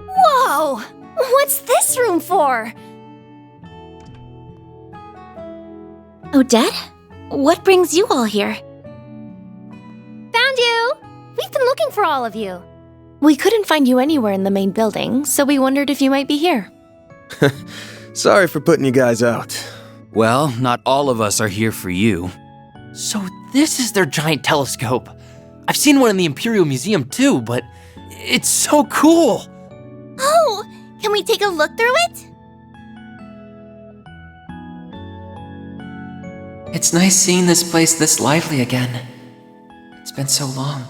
Whoa! What's this room for? Odette? What brings you all here? Found you! We've been looking for all of you. We couldn't find you anywhere in the main building, so we wondered if you might be here. Sorry for putting you guys out. Well, not all of us are here for you. So this is their giant telescope. I've seen one in the Imperial Museum too, but it's so cool! Oh! Can we take a look through it? It's nice seeing this place this lively again. It's been so long.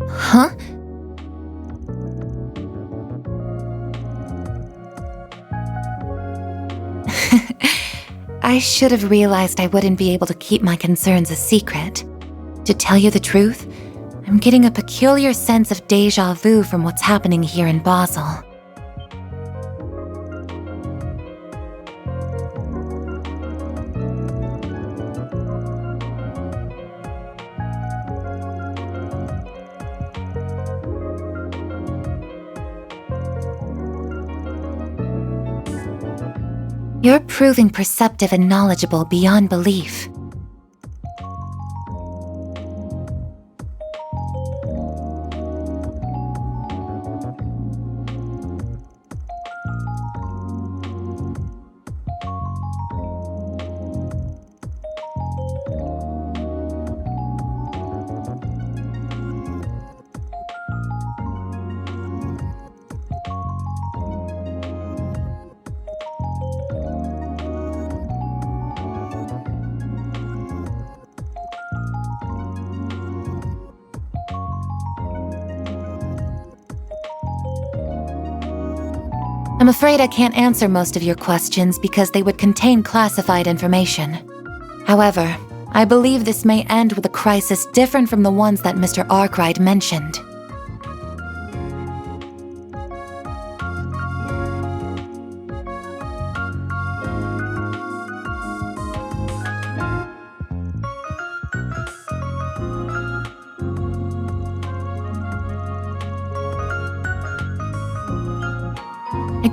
Huh? I should have realized I wouldn't be able to keep my concerns a secret. To tell you the truth, I'm getting a peculiar sense of deja vu from what's happening here in Basel. You're proving perceptive and knowledgeable beyond belief. I'm afraid I can't answer most of your questions because they would contain classified information. However, I believe this may end with a crisis different from the ones that Mr. Arkwright mentioned.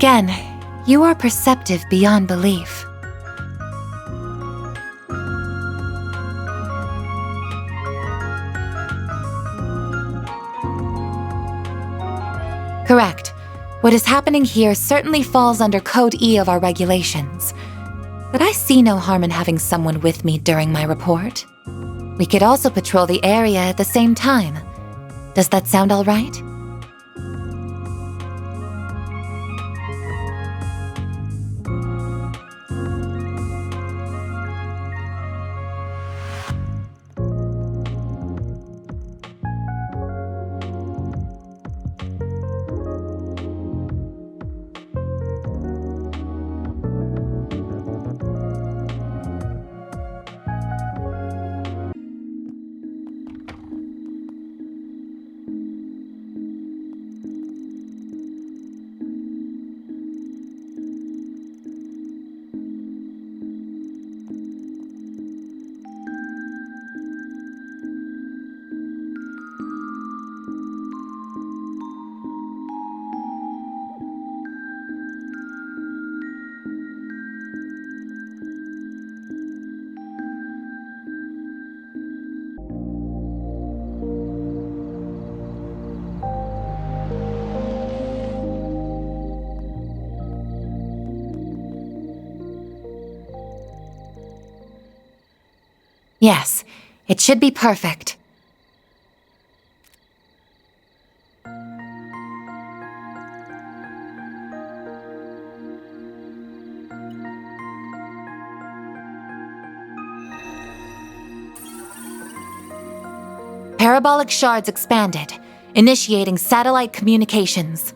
Again, you are perceptive beyond belief. Correct. What is happening here certainly falls under Code E of our regulations. But I see no harm in having someone with me during my report. We could also patrol the area at the same time. Does that sound all right? Yes, it should be perfect. Parabolic shards expanded, initiating satellite communications.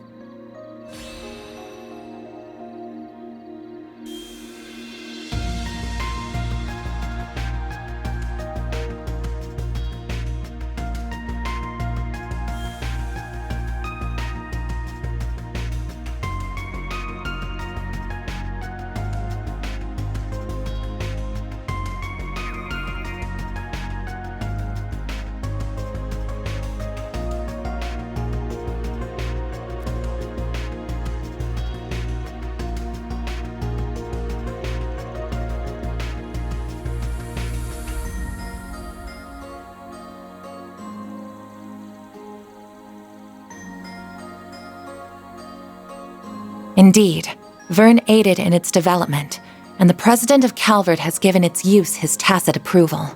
Indeed, Vern aided in its development, and the president of Calvert has given its use his tacit approval.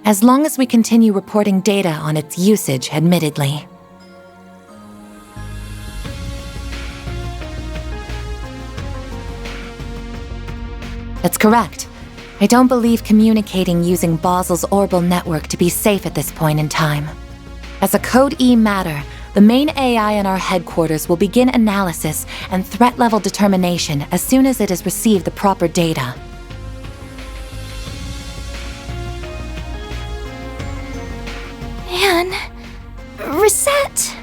As long as we continue reporting data on its usage, admittedly. That's correct. I don't believe communicating using Basel's orbital network to be safe at this point in time. As a Code E matter, the main AI in our headquarters will begin analysis and threat level determination as soon as it has received the proper data. Man, reset!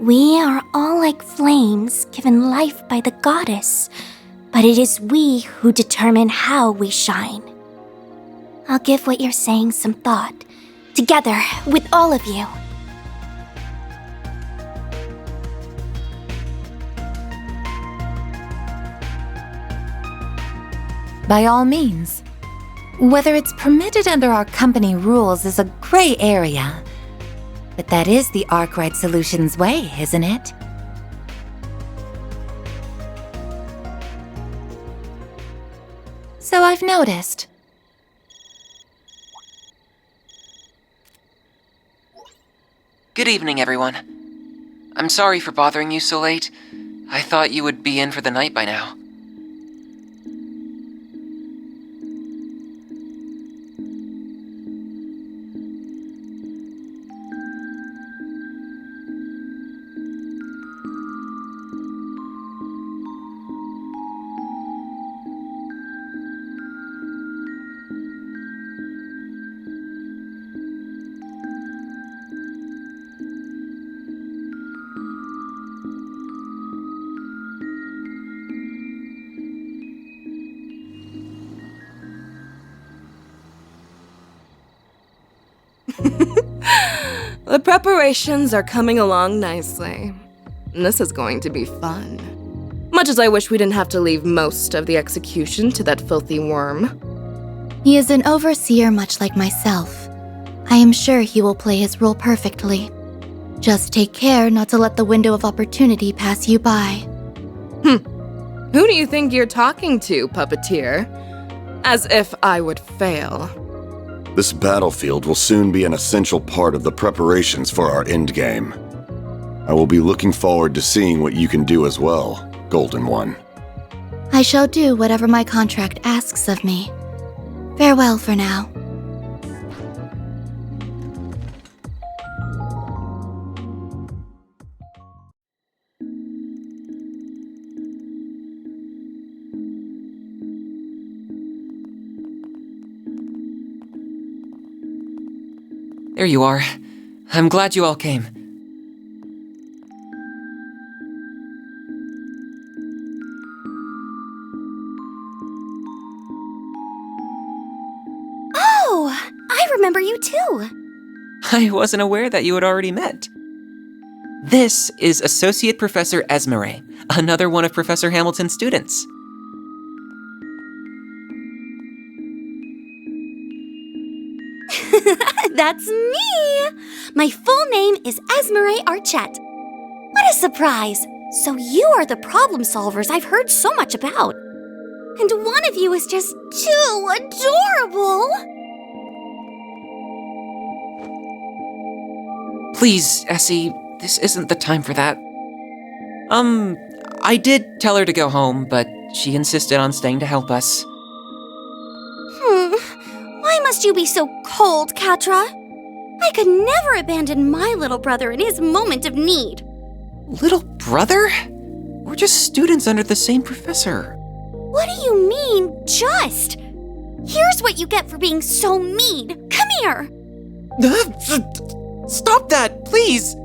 We are all like flames given life by the goddess, but it is we who determine how we shine. I'll give what you're saying some thought, together with all of you. By all means. Whether it's permitted under our company rules is a gray area. But that is the Arkwright Solutions way, isn't it? So I've noticed. Good evening, everyone. I'm sorry for bothering you so late. I thought you would be in for the night by now. The preparations are coming along nicely. This is going to be fun. Much as I wish we didn't have to leave most of the execution to that filthy worm. He is an overseer much like myself. I am sure he will play his role perfectly. Just take care not to let the window of opportunity pass you by. Who do you think you're talking to, puppeteer? As if I would fail. This battlefield will soon be an essential part of the preparations for our endgame. I will be looking forward to seeing what you can do as well, Golden One. I shall do whatever my contract asks of me. Farewell for now. There you are. I'm glad you all came. Oh, I remember you too. I wasn't aware that you had already met. This is Associate Professor Esmeré, another one of Professor Hamilton's students. That's me! My full name is Esmeré Archette. What a surprise! So you are the problem solvers I've heard so much about. And one of you is just too adorable! Please, Essie, this isn't the time for that. I did tell her to go home, but she insisted on staying to help us. Why must you be so cold, Catra? I could never abandon my little brother in his moment of need. Little brother? We're just students under the same professor. What do you mean, just? Here's what you get for being so mean. Come here. Stop that, please!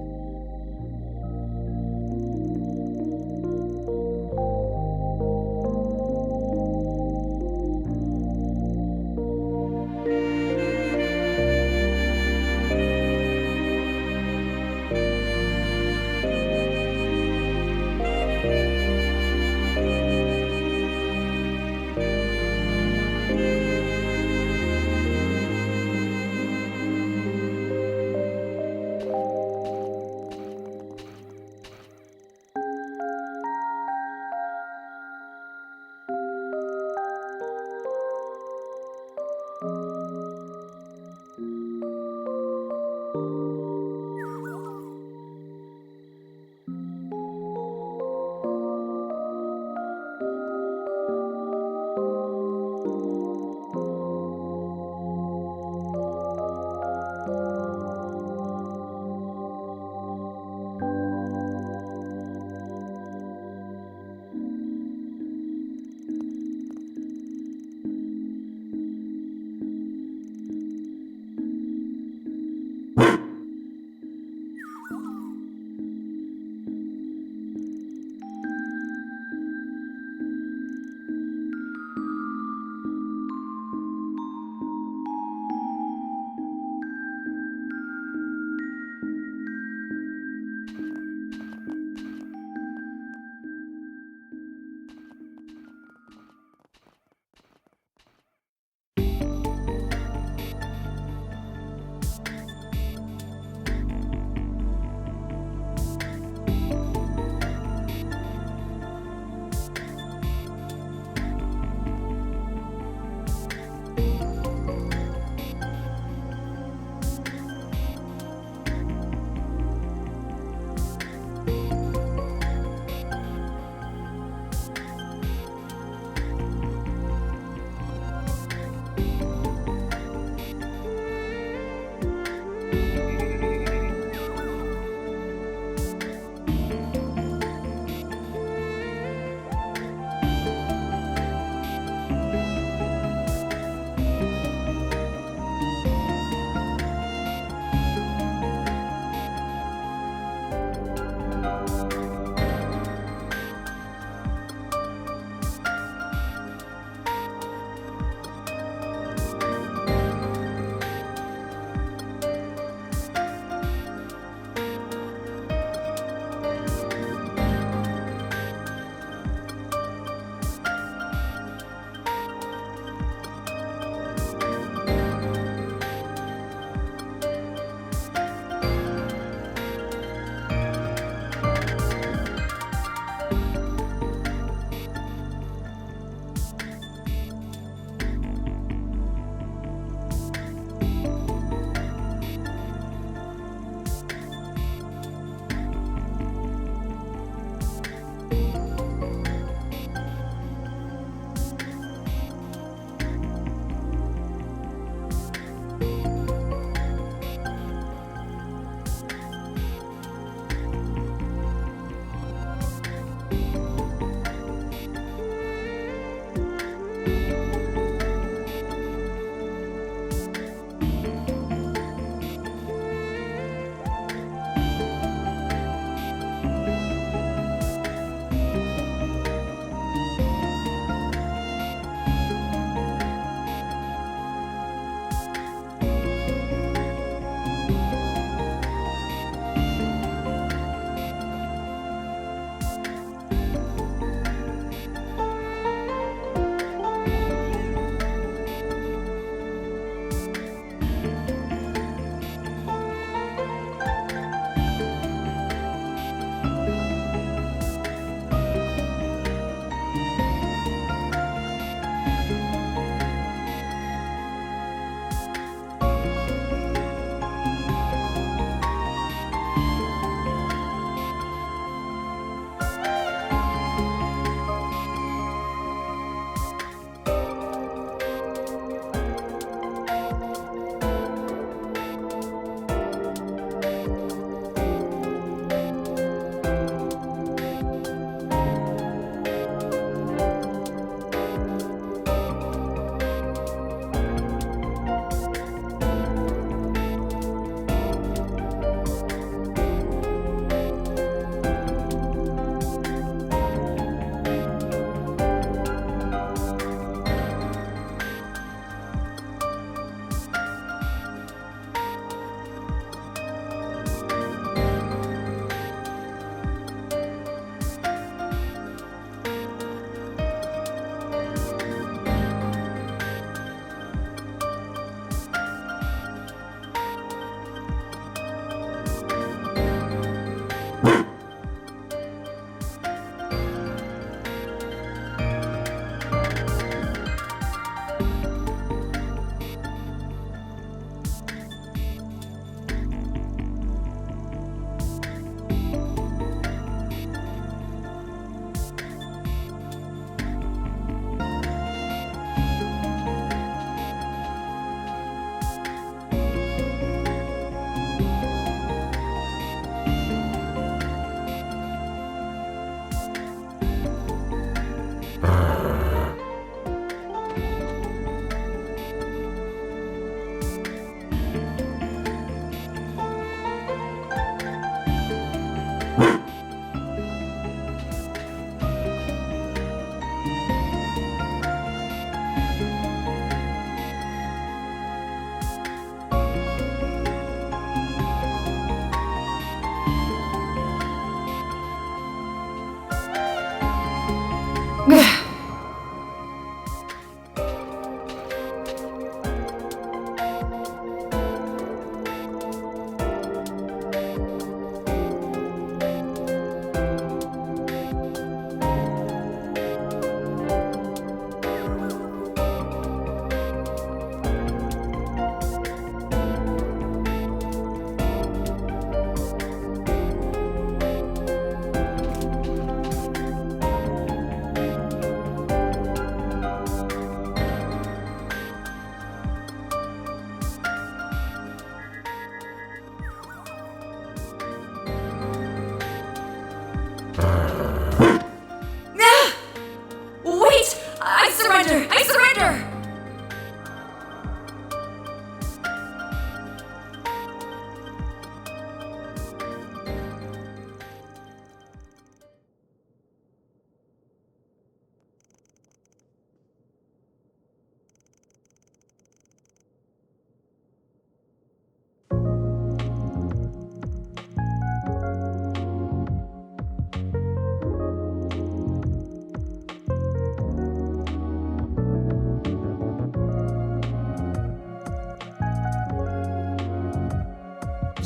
surrender! I surrender!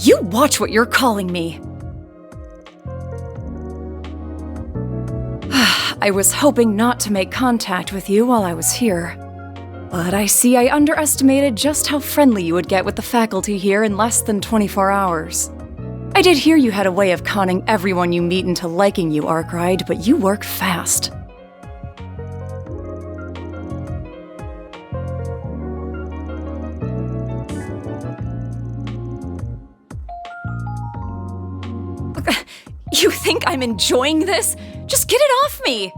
You watch what you're calling me. I was hoping not to make contact with you while I was here. But I see I underestimated just how friendly you would get with the faculty here in less than 24 hours. I did hear you had a way of conning everyone you meet into liking you, Arkwright, but you work fast. You think I'm enjoying this? Just get it off me!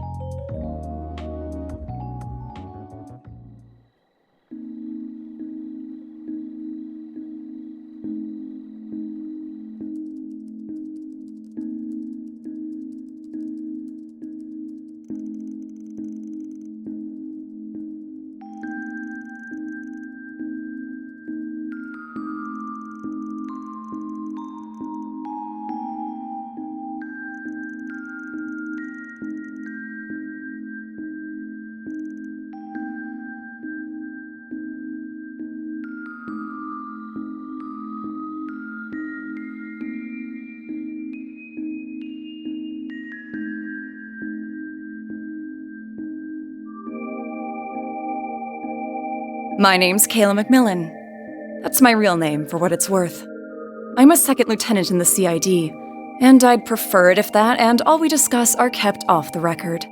My name's Kayla McMillan. That's my real name, for what it's worth. I'm a second lieutenant in the CID, and I'd prefer it if that and all we discuss are kept off the record.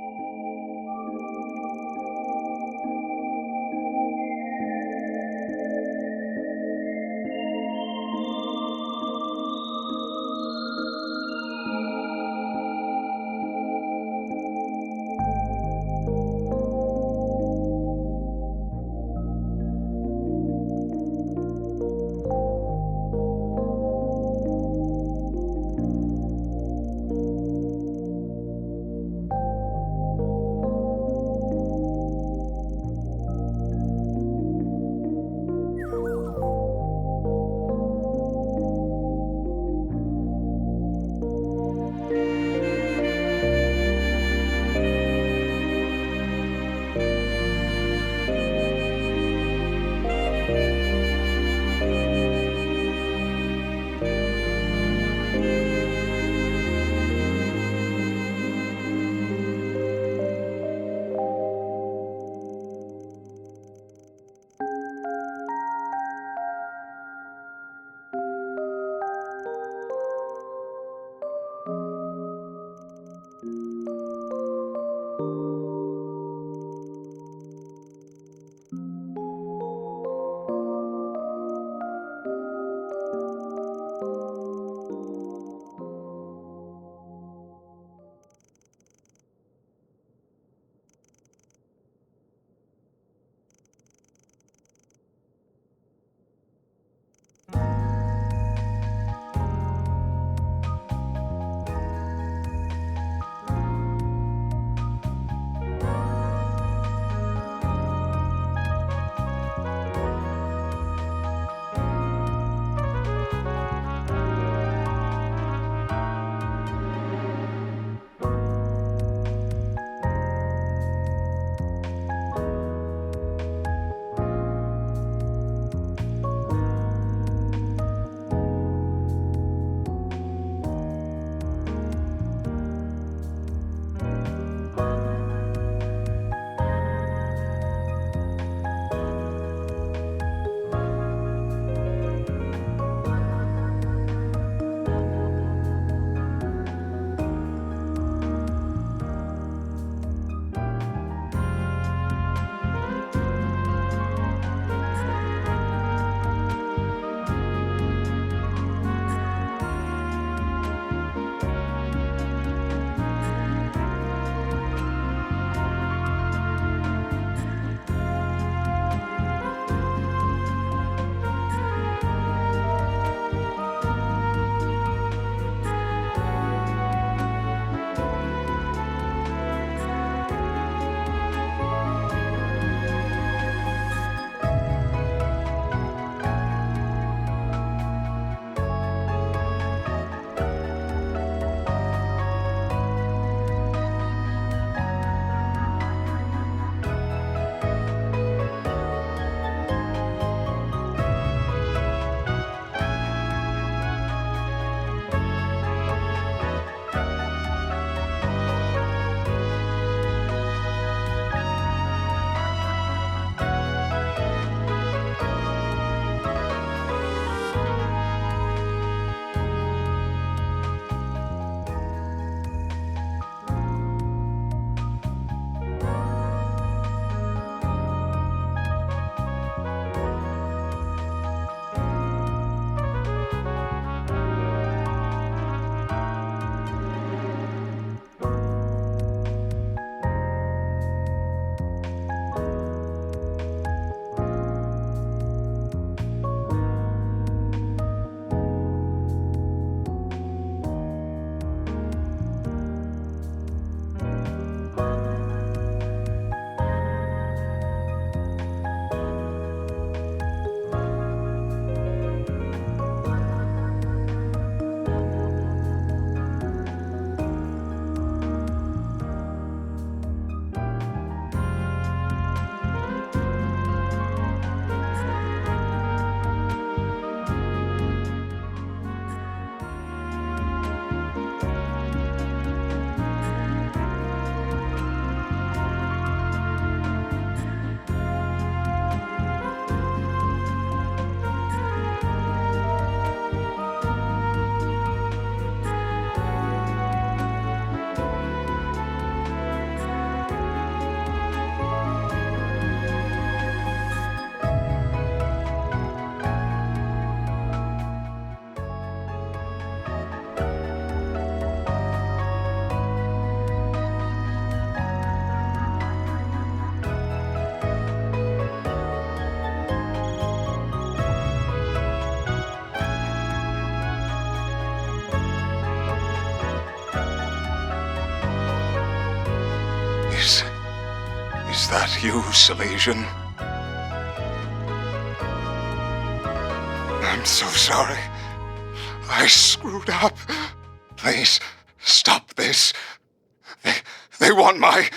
you, Silesian. I'm so sorry. I screwed up. Please, stop this. They want my...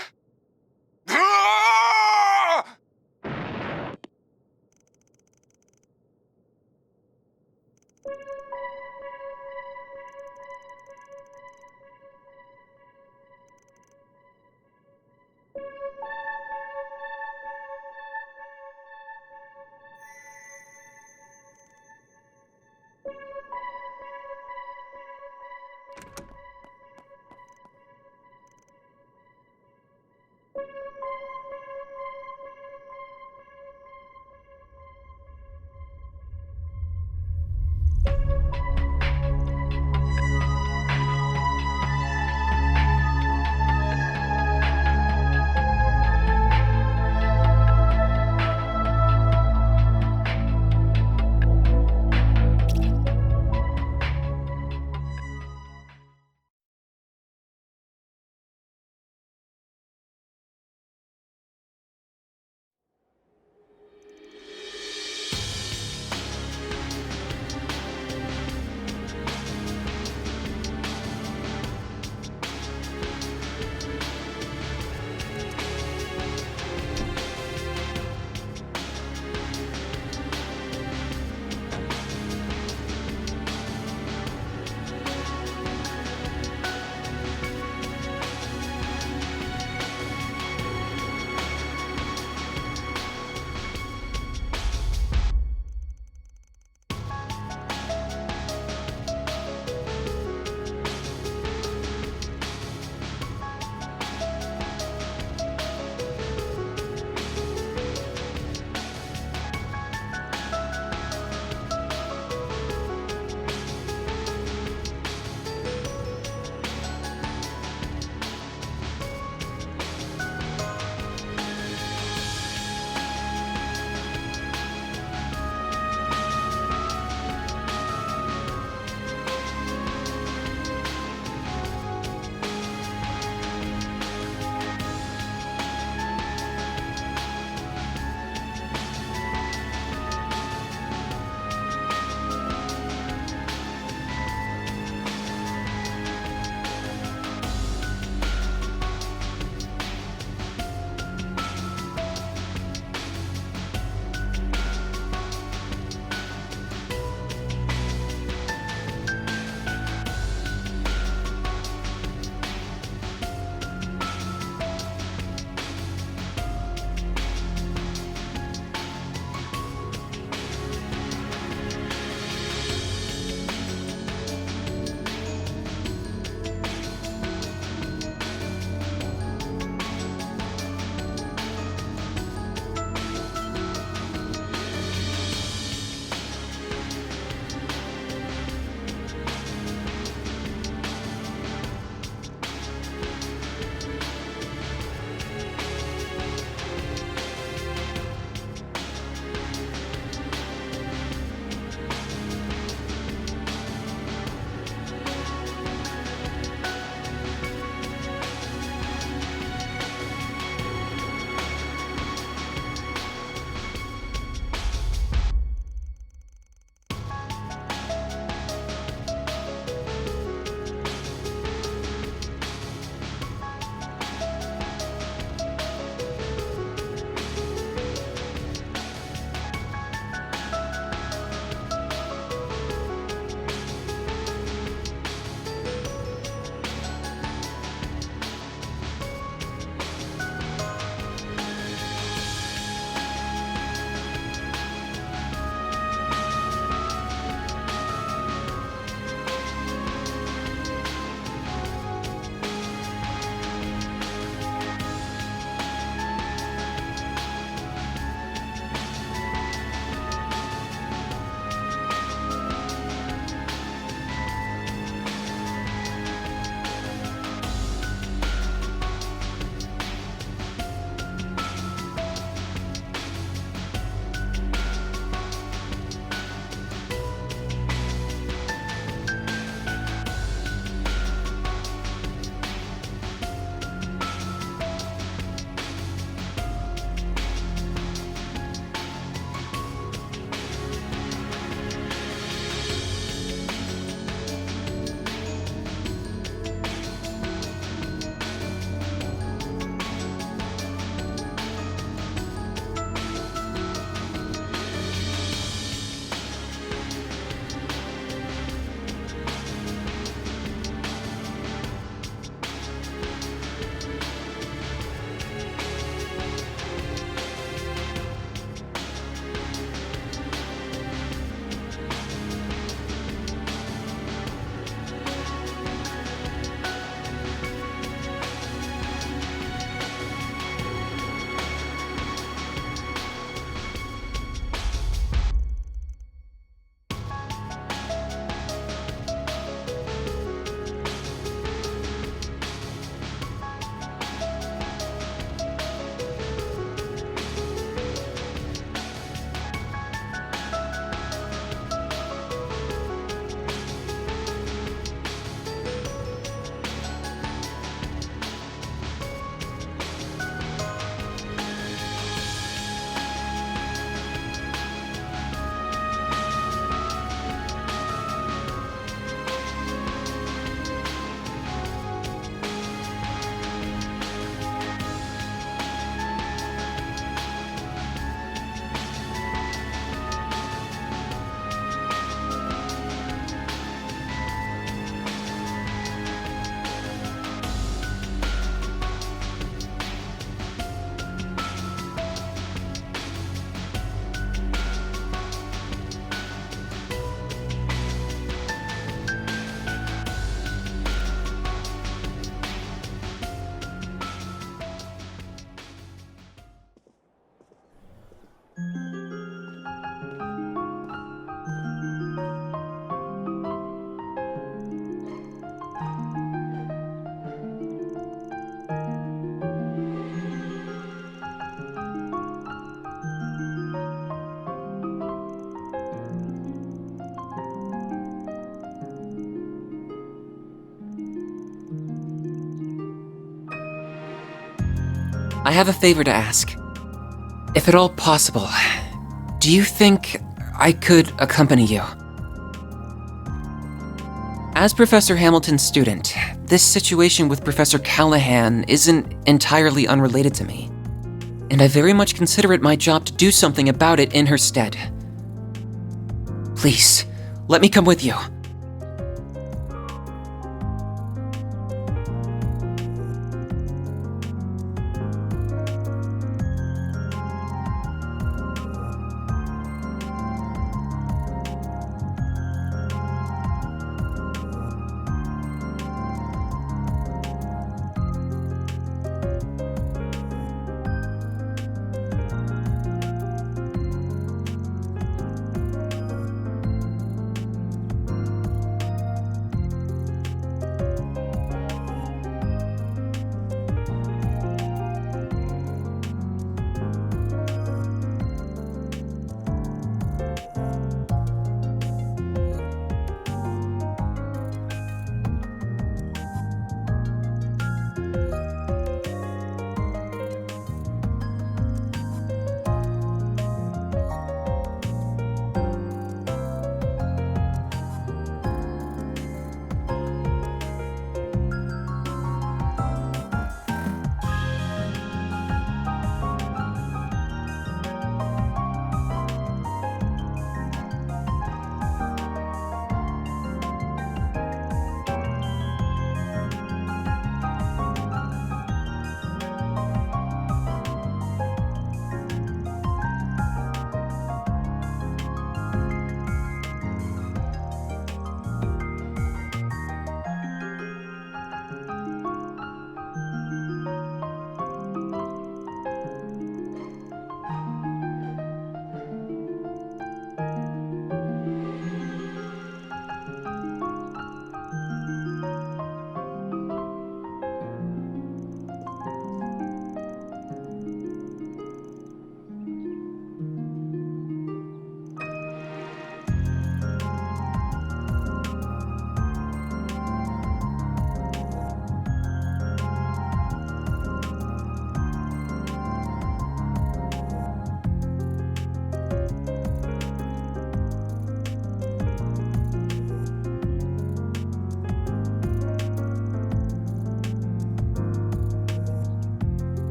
I have a favor to ask. If at all possible, do you think I could accompany you? As Professor Hamilton's student, this situation with Professor Callahan isn't entirely unrelated to me, and I very much consider it my job to do something about it in her stead. Please, let me come with you.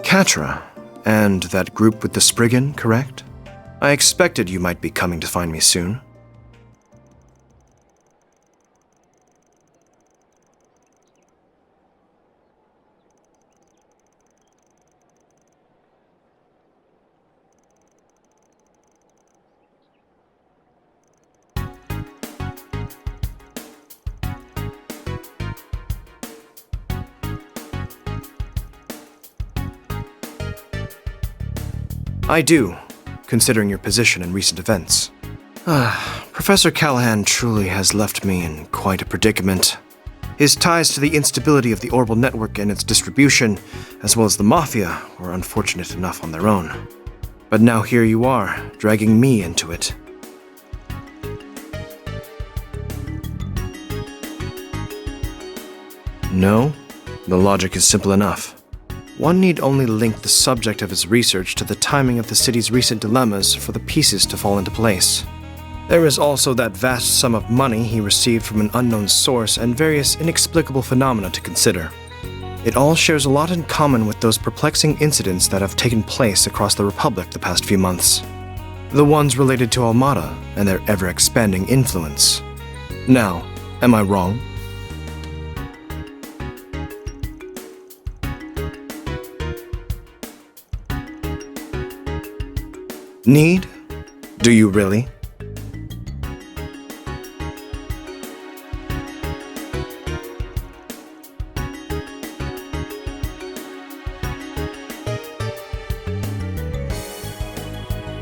Catra, and that group with the Spriggan, correct? I expected you might be coming to find me soon. I do, considering your position in recent events. Professor Callahan truly has left me in quite a predicament. His ties to the instability of the Orbital Network and its distribution, as well as the Mafia, were unfortunate enough on their own. But now here you are, dragging me into it. No, the logic is simple enough. One need only link the subject of his research to the timing of the city's recent dilemmas for the pieces to fall into place. There is also that vast sum of money he received from an unknown source and various inexplicable phenomena to consider. It all shares a lot in common with those perplexing incidents that have taken place across the Republic the past few months. The ones related to Almada and their ever-expanding influence. Now, am I wrong? Need? Do you really?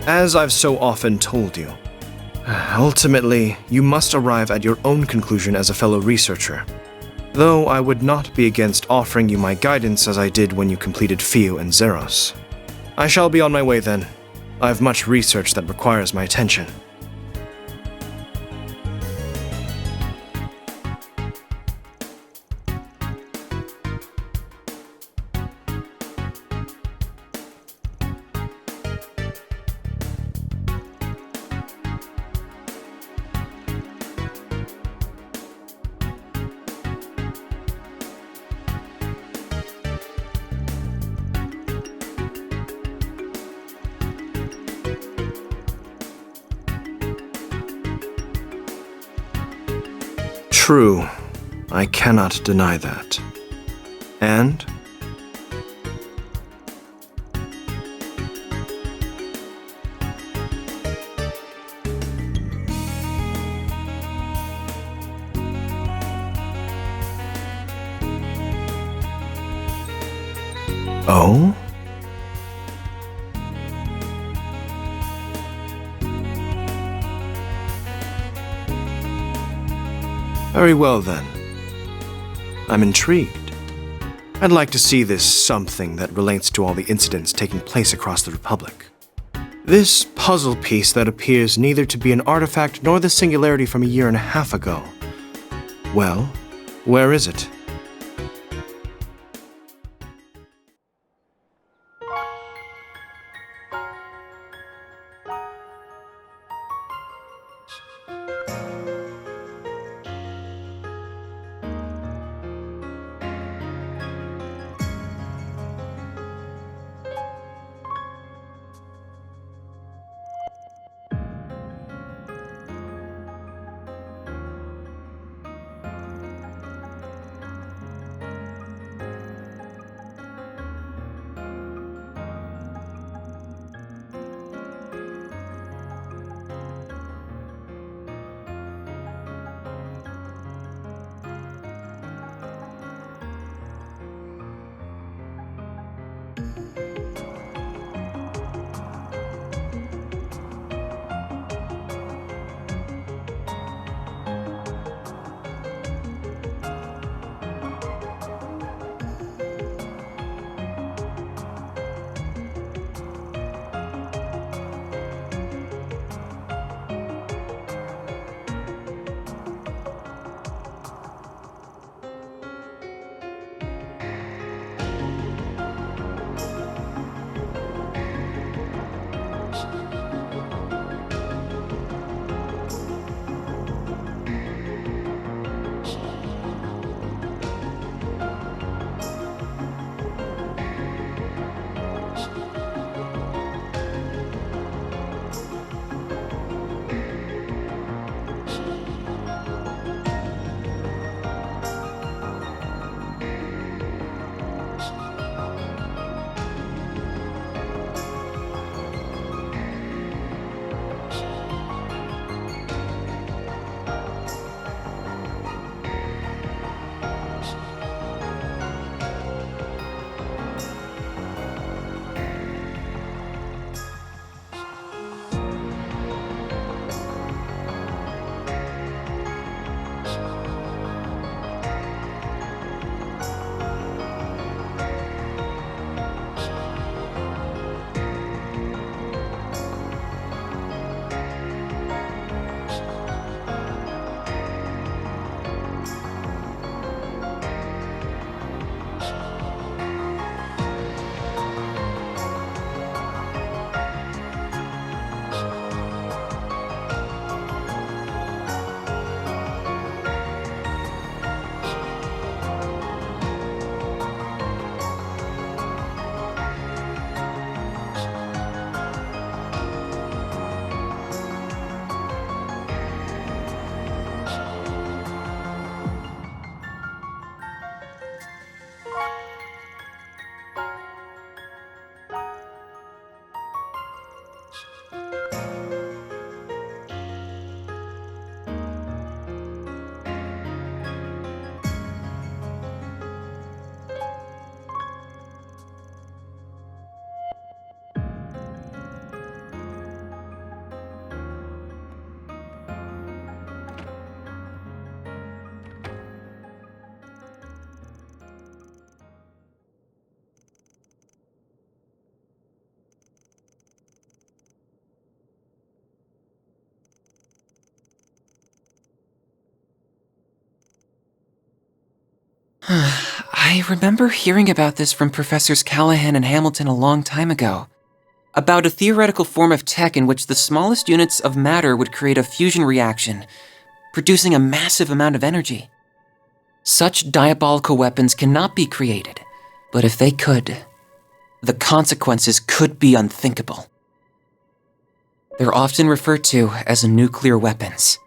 As I've so often told you, ultimately, you must arrive at your own conclusion as a fellow researcher. Though I would not be against offering you my guidance as I did when you completed Fio and Zeros. I shall be on my way then. I have much research that requires my attention. True, I cannot deny that. And? Oh? Very well then. I'm intrigued. I'd like to see this something that relates to all the incidents taking place across the Republic. This puzzle piece that appears neither to be an artifact nor the singularity from a year and a half ago. Well, where is it? I remember hearing about this from Professors Callahan and Hamilton a long time ago. About a theoretical form of tech in which the smallest units of matter would create a fusion reaction, producing a massive amount of energy. Such diabolical weapons cannot be created, but if they could, the consequences could be unthinkable. They're often referred to as nuclear weapons.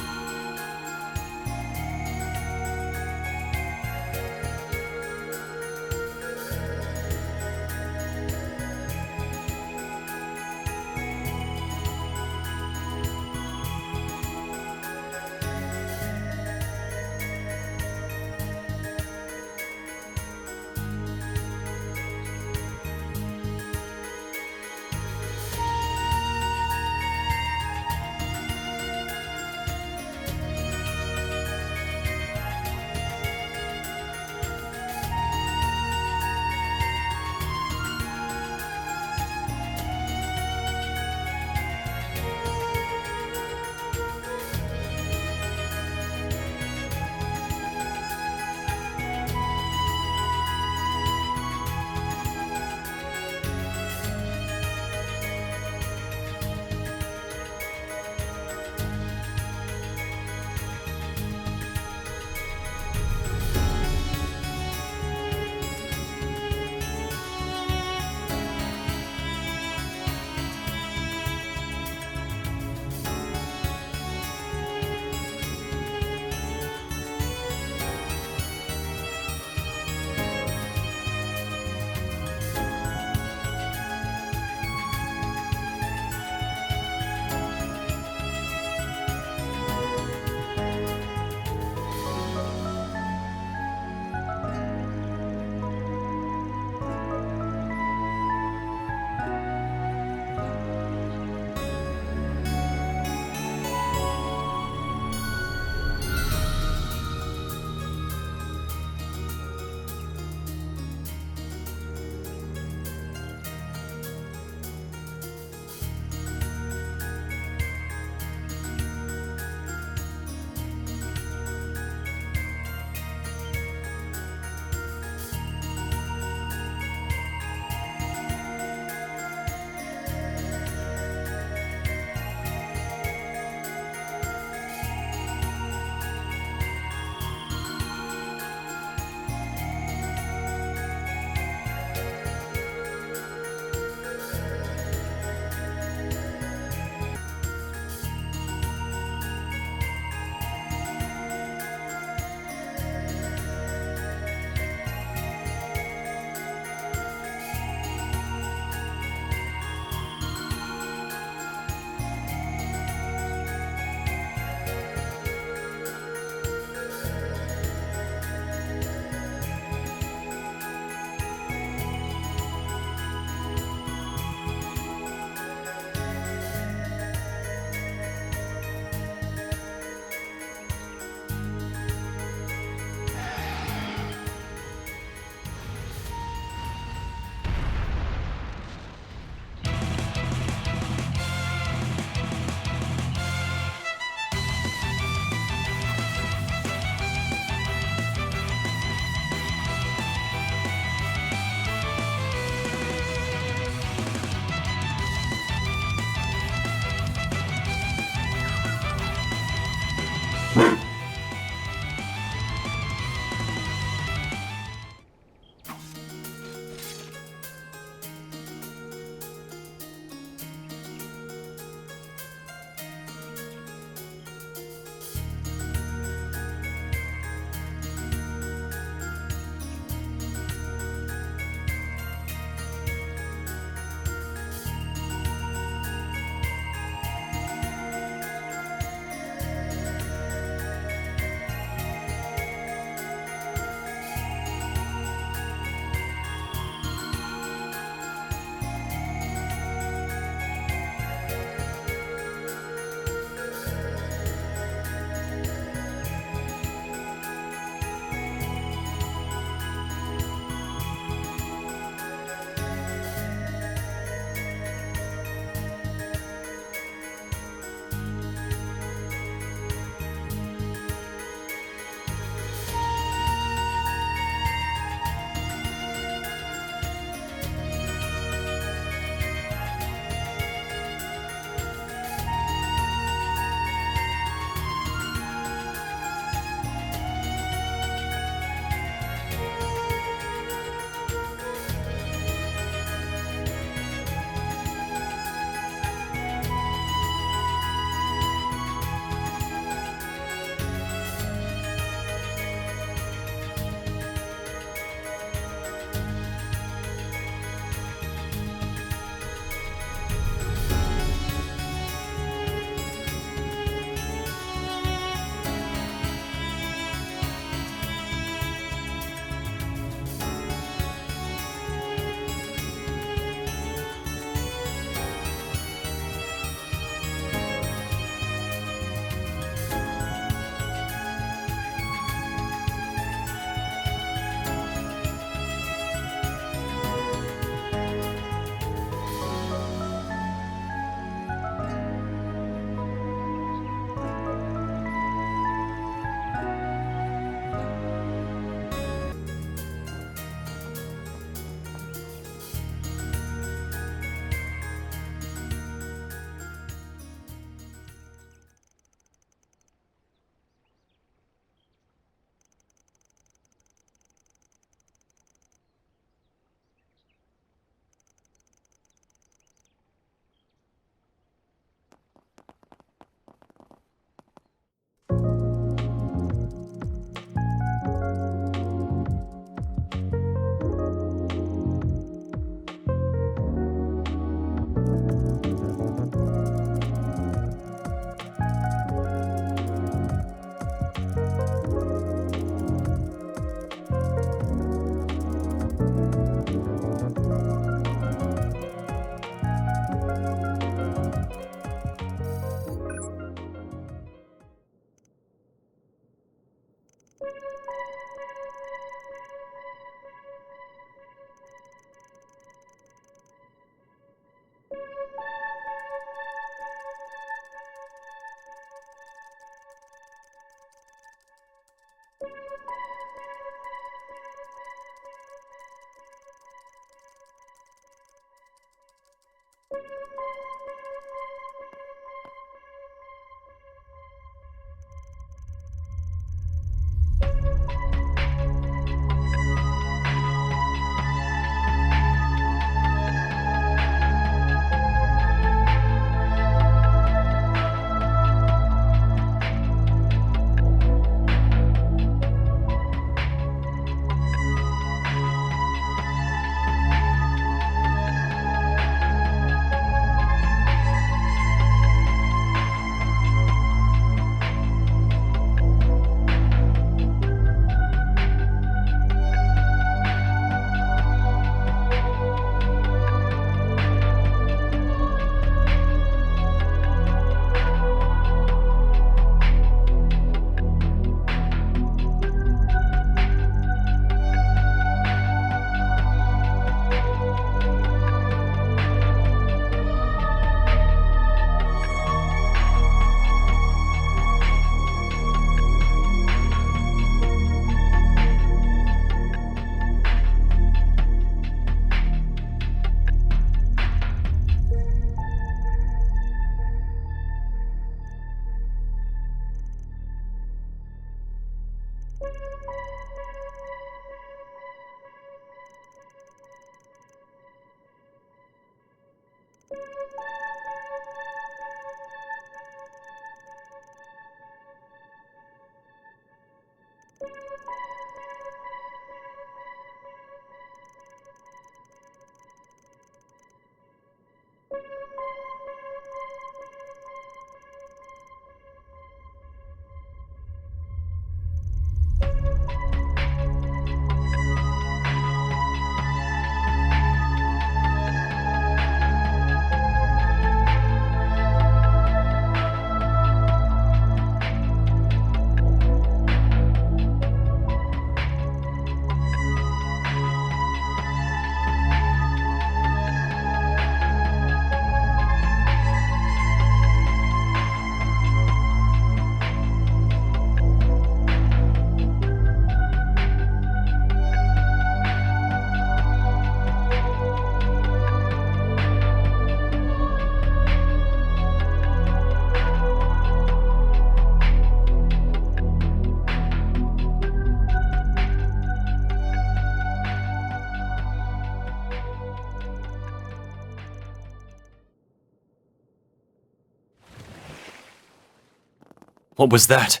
What was that?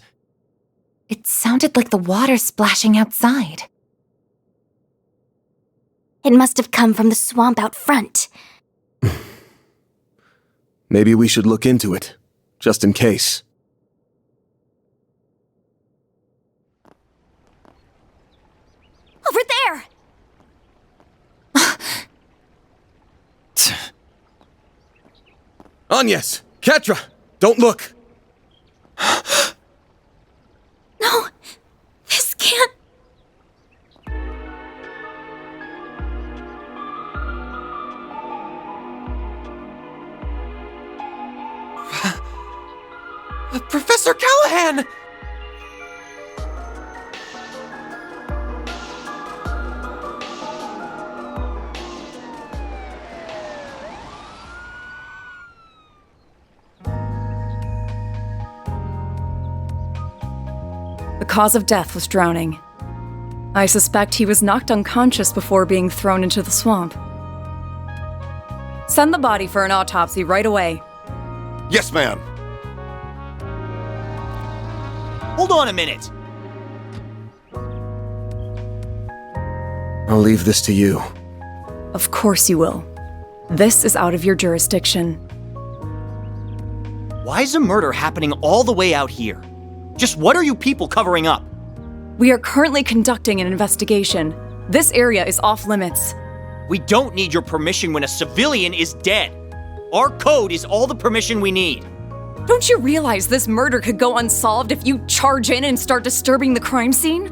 It sounded like the water splashing outside. It must have come from the swamp out front. Maybe we should look into it, just in case. Over there! Agnes! Ketra! Don't look! No! This can't... Professor Callahan! The cause of death was drowning. I suspect he was knocked unconscious before being thrown into the swamp. Send the body for an autopsy right away. Yes, ma'am. Hold on a minute. I'll leave this to you. Of course you will. This is out of your jurisdiction. Why is a murder happening all the way out here? Just what are you people covering up? We are currently conducting an investigation. This area is off limits. We don't need your permission when a civilian is dead. Our code is all the permission we need. Don't you realize this murder could go unsolved if you charge in and start disturbing the crime scene?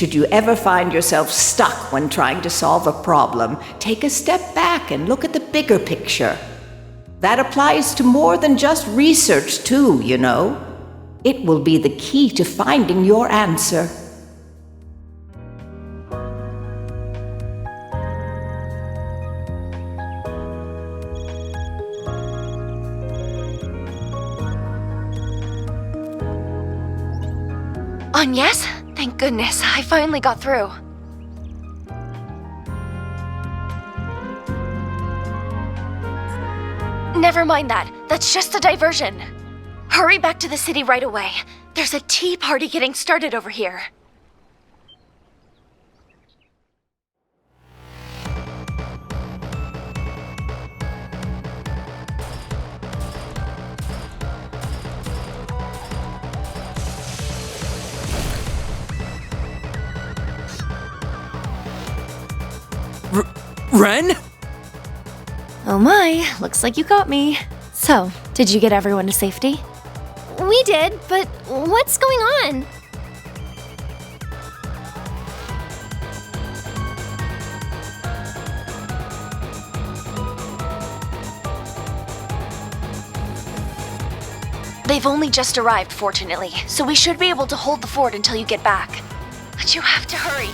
Should you ever find yourself stuck when trying to solve a problem, take a step back and look at the bigger picture. That applies to more than just research, too, you know. It will be the key to finding your answer. Yes? Thank goodness, I finally got through. Never mind that. That's just a diversion. Hurry back to the city right away. There's a tea party getting started over here. Ren? Oh my, looks like you got me. So, did you get everyone to safety? We did, but what's going on? They've only just arrived, fortunately, so we should be able to hold the fort until you get back. But you have to hurry.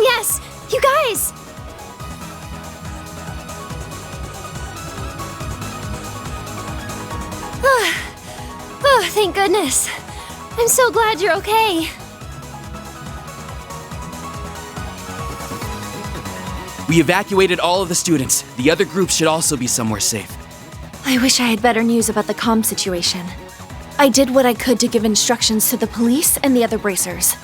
Yes, you guys! Oh, thank goodness. I'm so glad you're okay. We evacuated all of the students. The other groups should also be somewhere safe. I wish I had better news about the comm situation. I did what I could to give instructions to the police and the other bracers.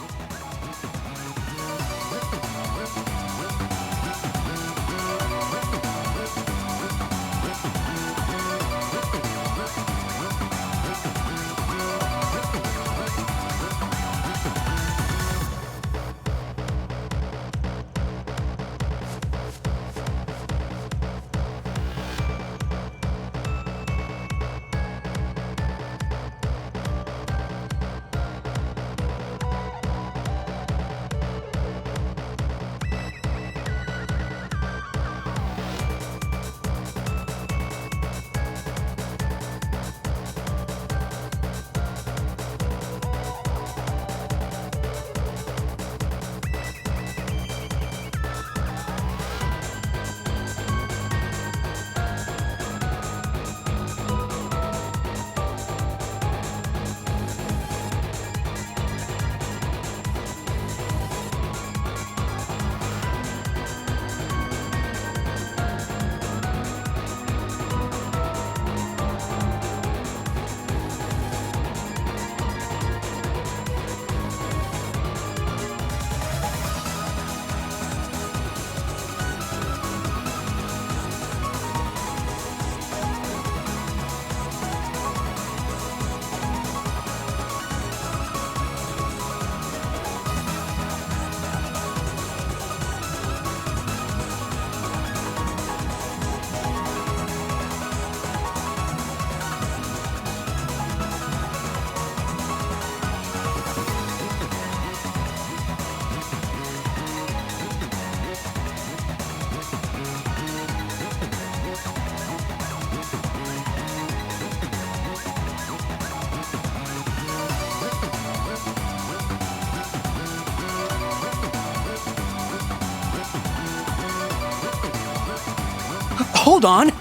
Hold on!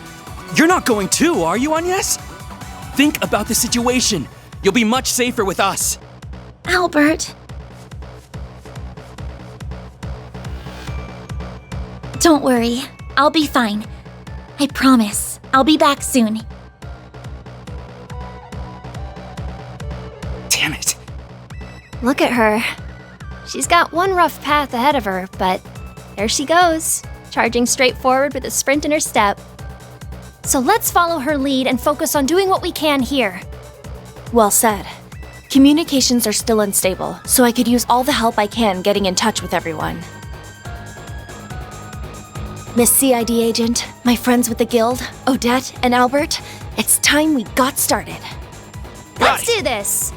You're not going too, are you, Agnes? Think about the situation. You'll be much safer with us. Albert. Don't worry. I'll be fine. I promise. I'll be back soon. Damn it. Look at her. She's got one rough path ahead of her, but there she goes, charging straight forward with a sprint in her step. So let's follow her lead and focus on doing what we can here. Well said. Communications are still unstable, so I could use all the help I can getting in touch with everyone. Miss CID agent, my friends with the guild, Odette and Albert, it's time we got started. Let's do this!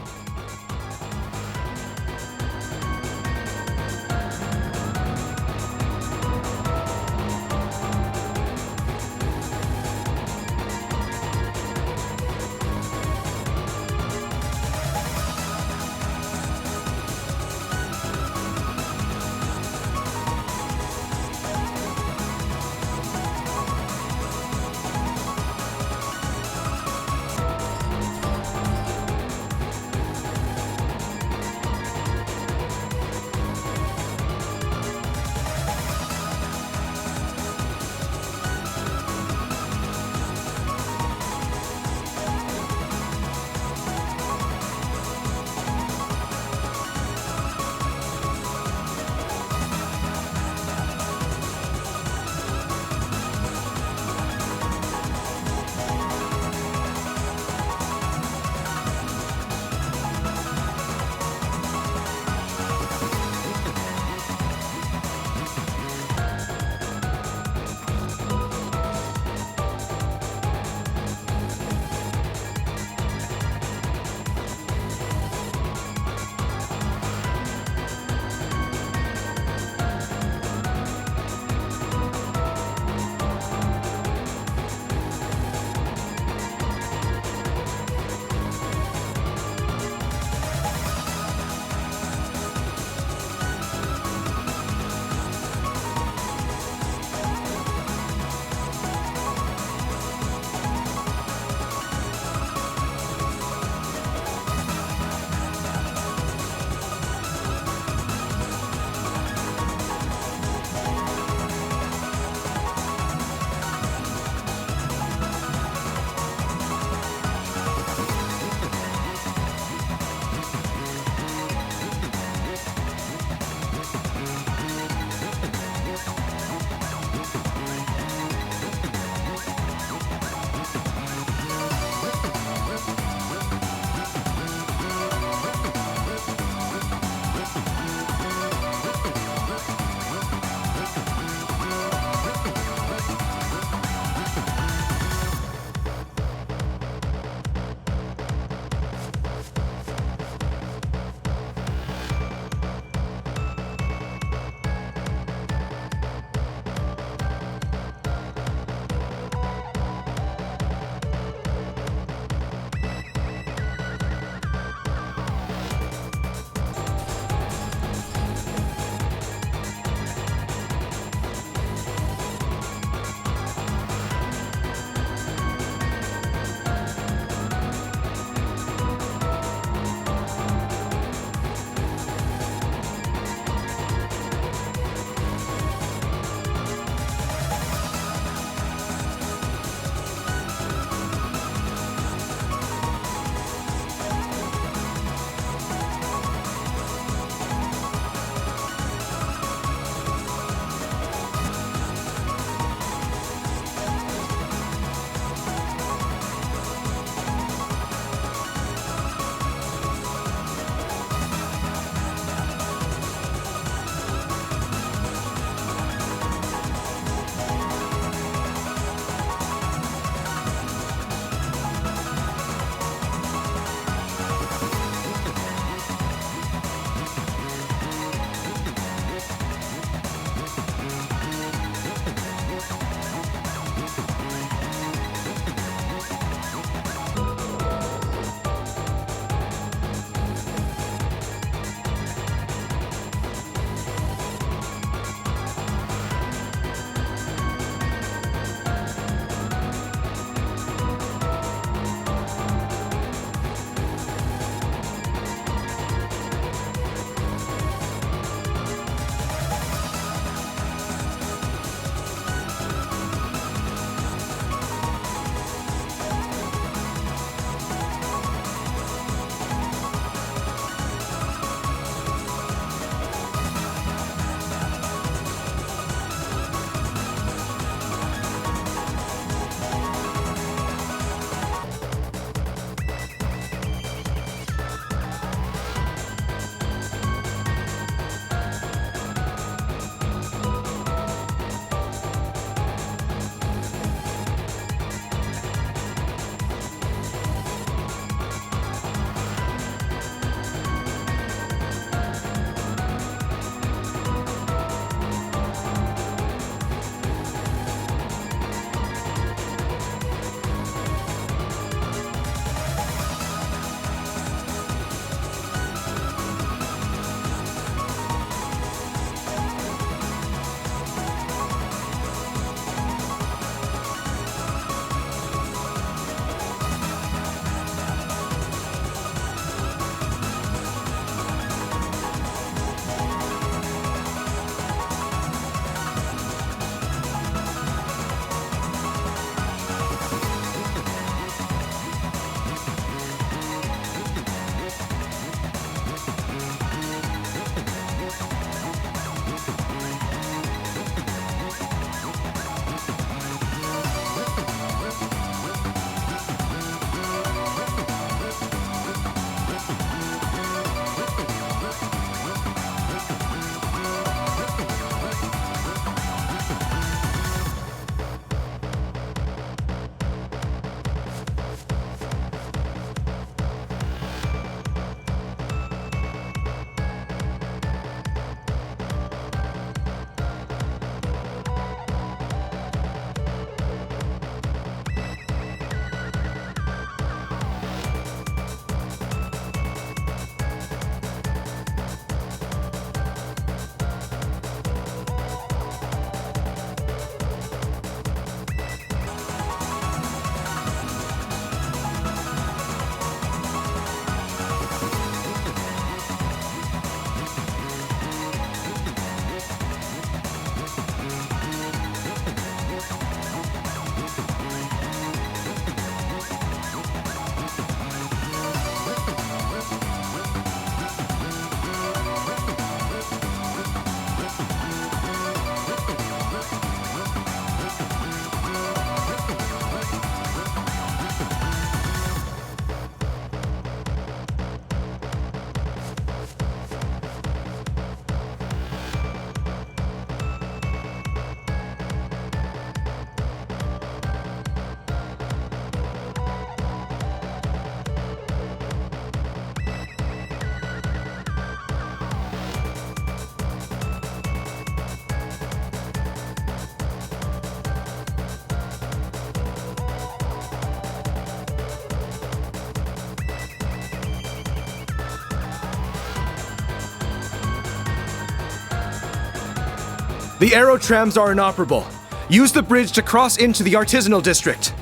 The aero trams are inoperable. Use the bridge to cross into the artisanal district.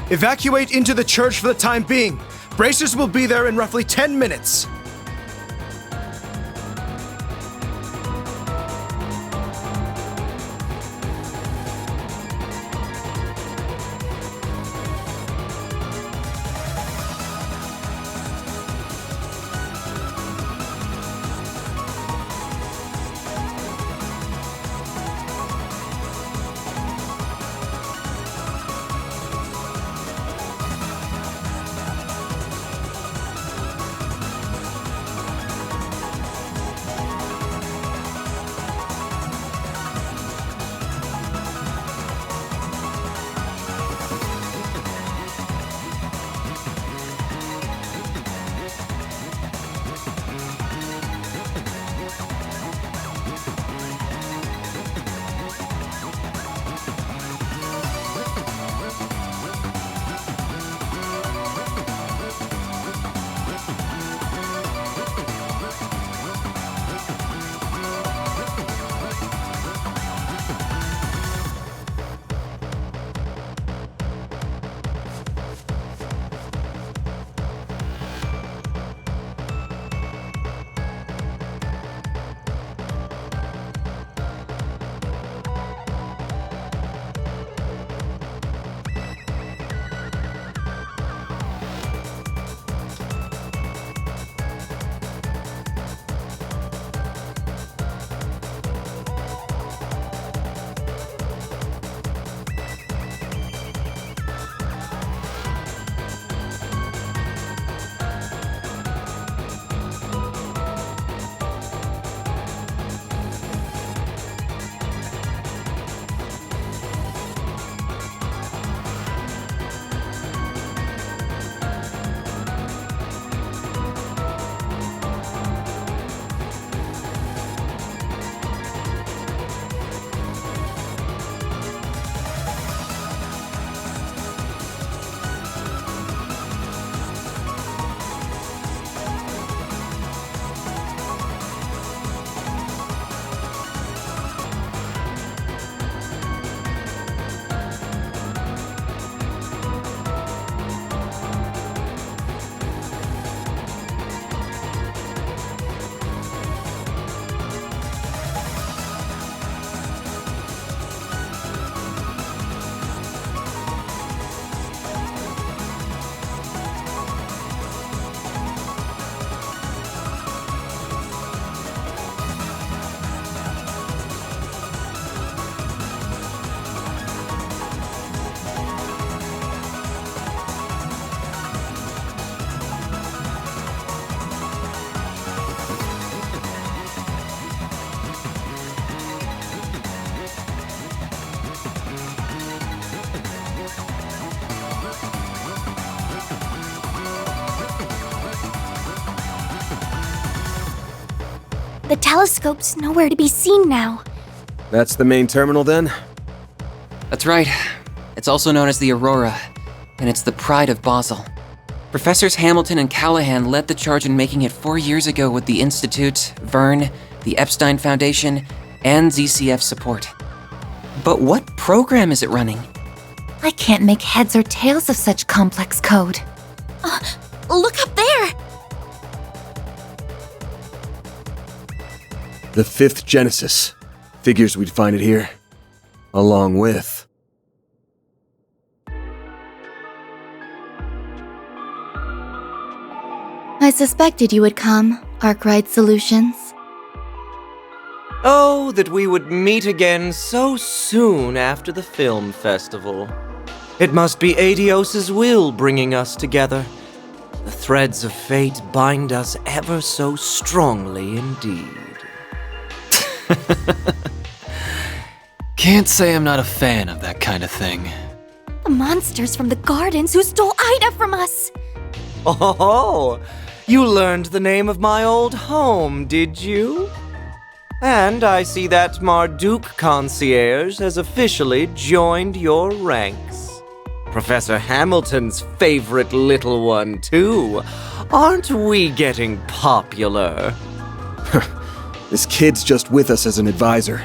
Evacuate into the church for the time being. Bracers will be there in roughly 10 minutes. The telescope's nowhere to be seen now. That's the main terminal then? That's right. It's also known as the Aurora, and it's the pride of Basel. Professors Hamilton and Callahan led the charge in making it 4 years ago with the Institute, Verne, the Epstein Foundation, and ZCF support. But what program is it running? I can't make heads or tails of such complex code. Look up there! The 5th Genesis. Figures we'd find it here. Along with... I suspected you would come, Arkwright Solutions. Oh, that we would meet again so soon after the film festival. It must be Adios's will bringing us together. The threads of fate bind us ever so strongly indeed. Can't say I'm not a fan of that kind of thing. The monsters from the gardens who stole Ida from us! Oh, you learned the name of my old home, did you? And I see that Marduk concierge has officially joined your ranks. Professor Hamilton's favorite little one, too. Aren't we getting popular? This kid's just with us as an advisor.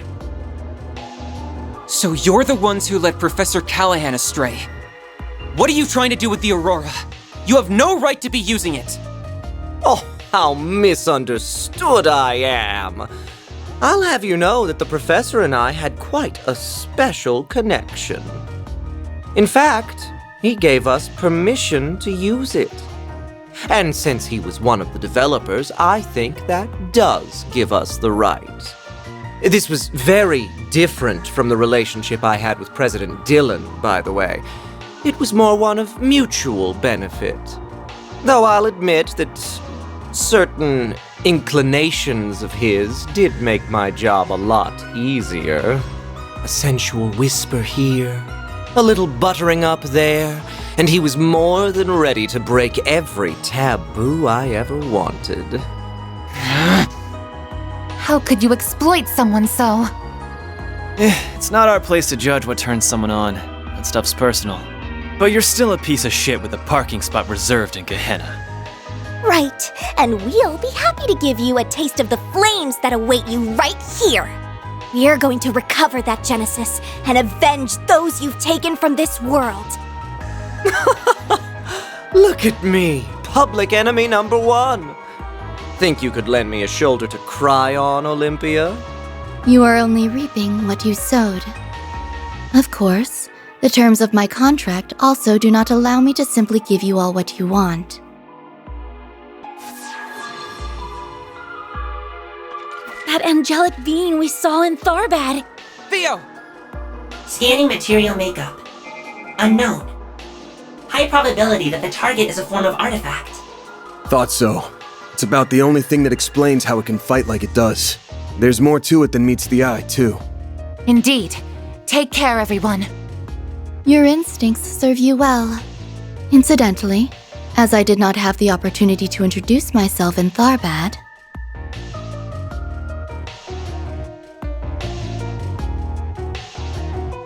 So you're the ones who led Professor Callahan astray. What are you trying to do with the Aurora? You have no right to be using it. Oh, how misunderstood I am. I'll have you know that the professor and I had quite a special connection. In fact, he gave us permission to use it. And since he was one of the developers, I think that does give us the right. This was very different from the relationship I had with President Dillon, by the way. It was more one of mutual benefit. Though I'll admit that certain inclinations of his did make my job a lot easier. A sensual whisper here, a little buttering up there, and he was more than ready to break every taboo I ever wanted. How could you exploit someone so? It's not our place to judge what turns someone on. That stuff's personal. But you're still a piece of shit with a parking spot reserved in Gehenna. Right, and we'll be happy to give you a taste of the flames that await you right here. We're going to recover that Genesis and avenge those you've taken from this world. Look at me, public enemy number one. Think you could lend me a shoulder to cry on, Olympia? You are only reaping what you sowed. Of course, the terms of my contract also do not allow me to simply give you all what you want. That angelic being we saw in Tharbad. Theo! Scanning material makeup. Unknown. High probability that the target is a form of artifact. Thought so. It's about the only thing that explains how it can fight like it does. There's more to it than meets the eye, too. Indeed. Take care, everyone. Your instincts serve you well. Incidentally, as I did not have the opportunity to introduce myself in Tharbad,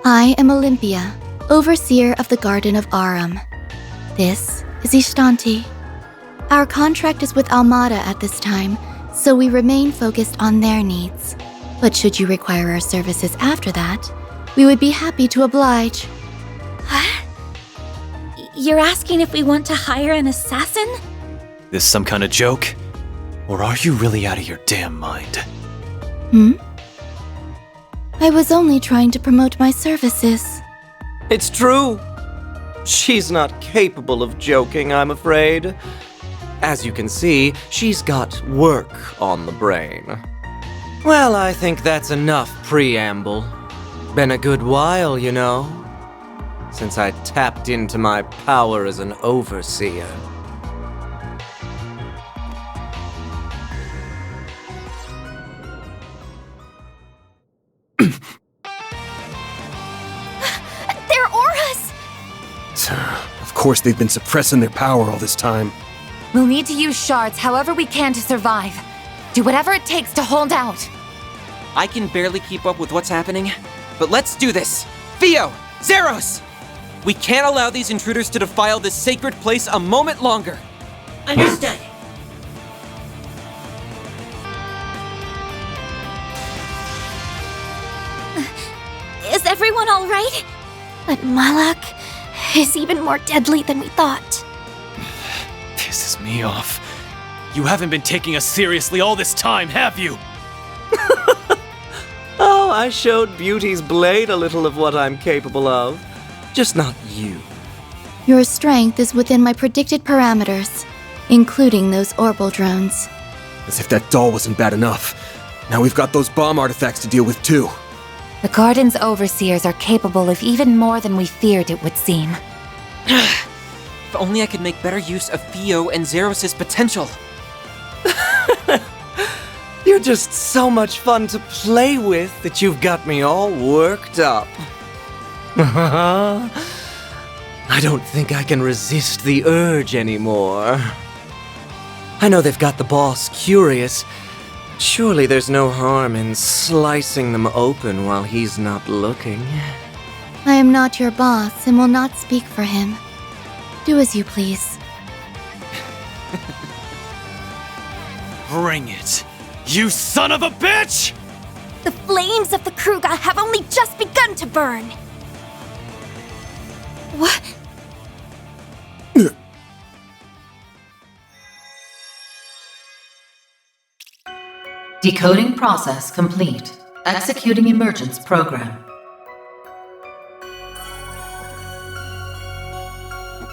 I am Olympia, overseer of the Garden of Aram. This is Ishtanti. Our contract is with Almada at this time, so we remain focused on their needs. But should you require our services after that, we would be happy to oblige. You're asking if we want to hire an assassin? This some kind of joke? Or are you really out of your damn mind? I was only trying to promote my services. It's true. She's not capable of joking, I'm afraid. As you can see, she's got work on the brain. Well, I think that's enough preamble. Been a good while, you know, since I tapped into my power as an overseer. They're auras! Of course they've been suppressing their power all this time. We'll need to use shards however we can to survive. Do whatever it takes to hold out. I can barely keep up with what's happening, but let's do this. Theo! Zeros! We can't allow these intruders to defile this sacred place a moment longer. Understood. Is everyone all right? But Malak is even more deadly than we thought. Pisses me off. You haven't been taking us seriously all this time, have you? Oh, I showed Beauty's blade a little of what I'm capable of. Just not you. Your strength is within my predicted parameters, including those orbital drones. As if that doll wasn't bad enough. Now we've got those bomb artifacts to deal with, too. The Garden's overseers are capable of even more than we feared it would seem. If only I could make better use of Theo and Zeros' potential. You're just so much fun to play with that you've got me all worked up. I don't think I can resist the urge anymore. I know they've got the boss curious. Surely there's no harm in slicing them open while he's not looking. I am not your boss and will not speak for him. Do as you please. Bring it. You son of a bitch! The flames of the Kruga have only just begun to burn. What? Decoding process complete. Executing emergence program.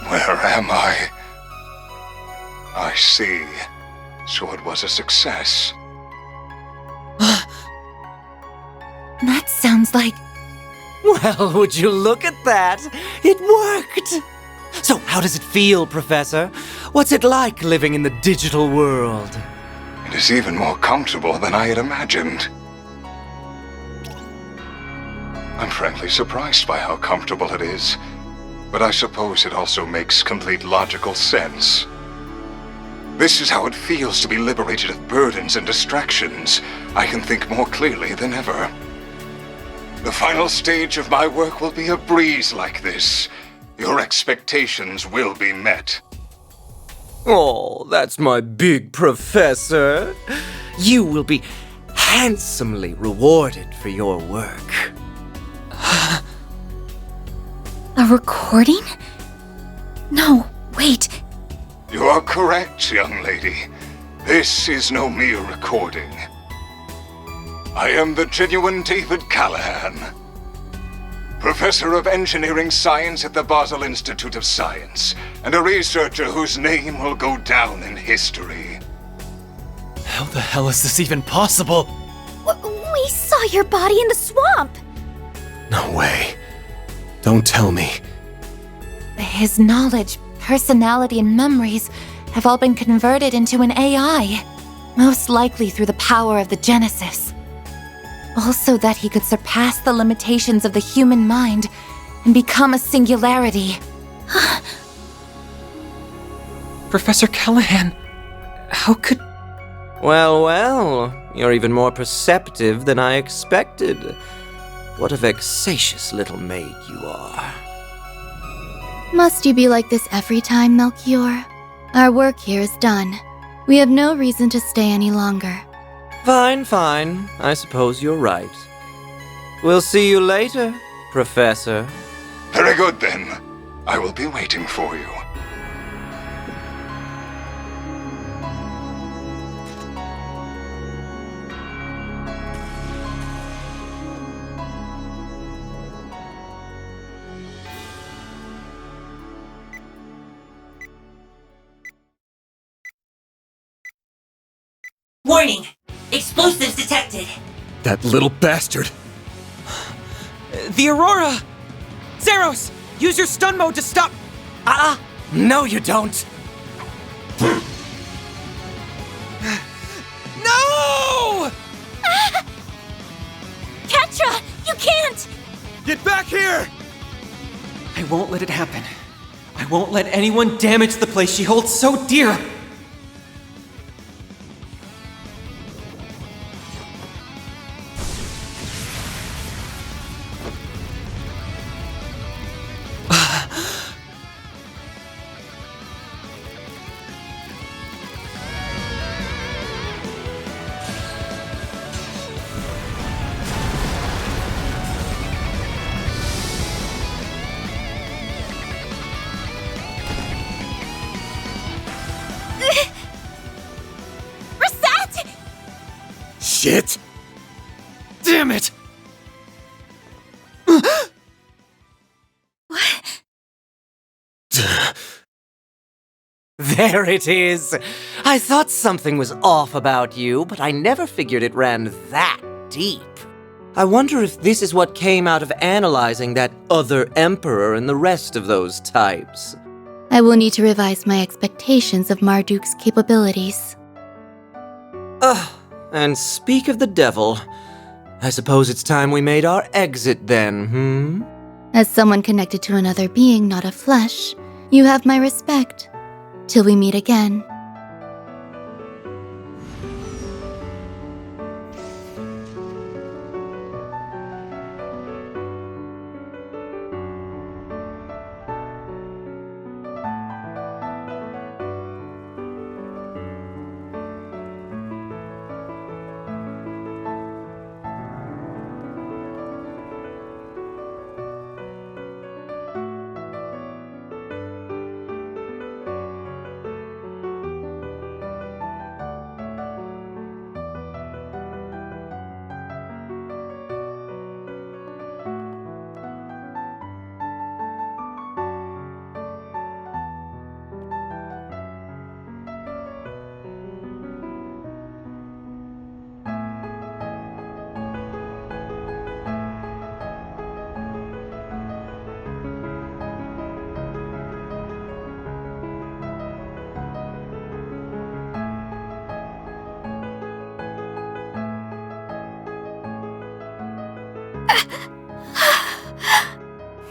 Where am I? I see. So it was a success. That sounds like... Well, would you look at that? It worked! So how does it feel, Professor? What's it like living in the digital world? It is even more comfortable than I had imagined. I'm frankly surprised by how comfortable it is, but I suppose it also makes complete logical sense. This is how it feels to be liberated of burdens and distractions. I can think more clearly than ever. The final stage of my work will be a breeze like this. Your expectations will be met. Oh, that's my big professor. You will be handsomely rewarded for your work. A recording? No, wait. You are correct, young lady. This is no mere recording. I am the genuine David Callahan, Professor of Engineering Science at the Basel Institute of Science, and a researcher whose name will go down in history. How the hell is this even possible? We saw your body in the swamp! No way. Don't tell me. His knowledge, personality, and memories have all been converted into an AI. Most likely through the power of the Genesis. Also that he could surpass the limitations of the human mind and become a singularity. Professor Callahan, how could... Well, you're even more perceptive than I expected. What a vexatious little maid you are. Must you be like this every time, Melchior? Our work here is done. We have no reason to stay any longer. Fine. I suppose you're right. We'll see you later, Professor. Very good, then. I will be waiting for you. Warning! Explosives detected! That little bastard! The Aurora! Zeros! Use your stun mode to stop... No you don't! No! Ketra! You can't! Get back here! I won't let it happen. I won't let anyone damage the place she holds so dear! Shit! Damn it! There it is! I thought something was off about you, but I never figured it ran that deep. I wonder if this is what came out of analyzing that other emperor and the rest of those types. I will need to revise my expectations of Marduk's capabilities. And speak of the devil, I suppose it's time we made our exit then, As someone connected to another being, not of flesh, you have my respect. Till we meet again.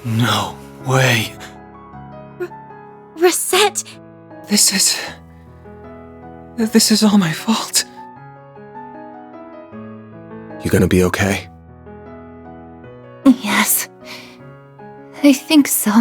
No way. Rosette! This is all my fault. You gonna be okay? Yes. I think so.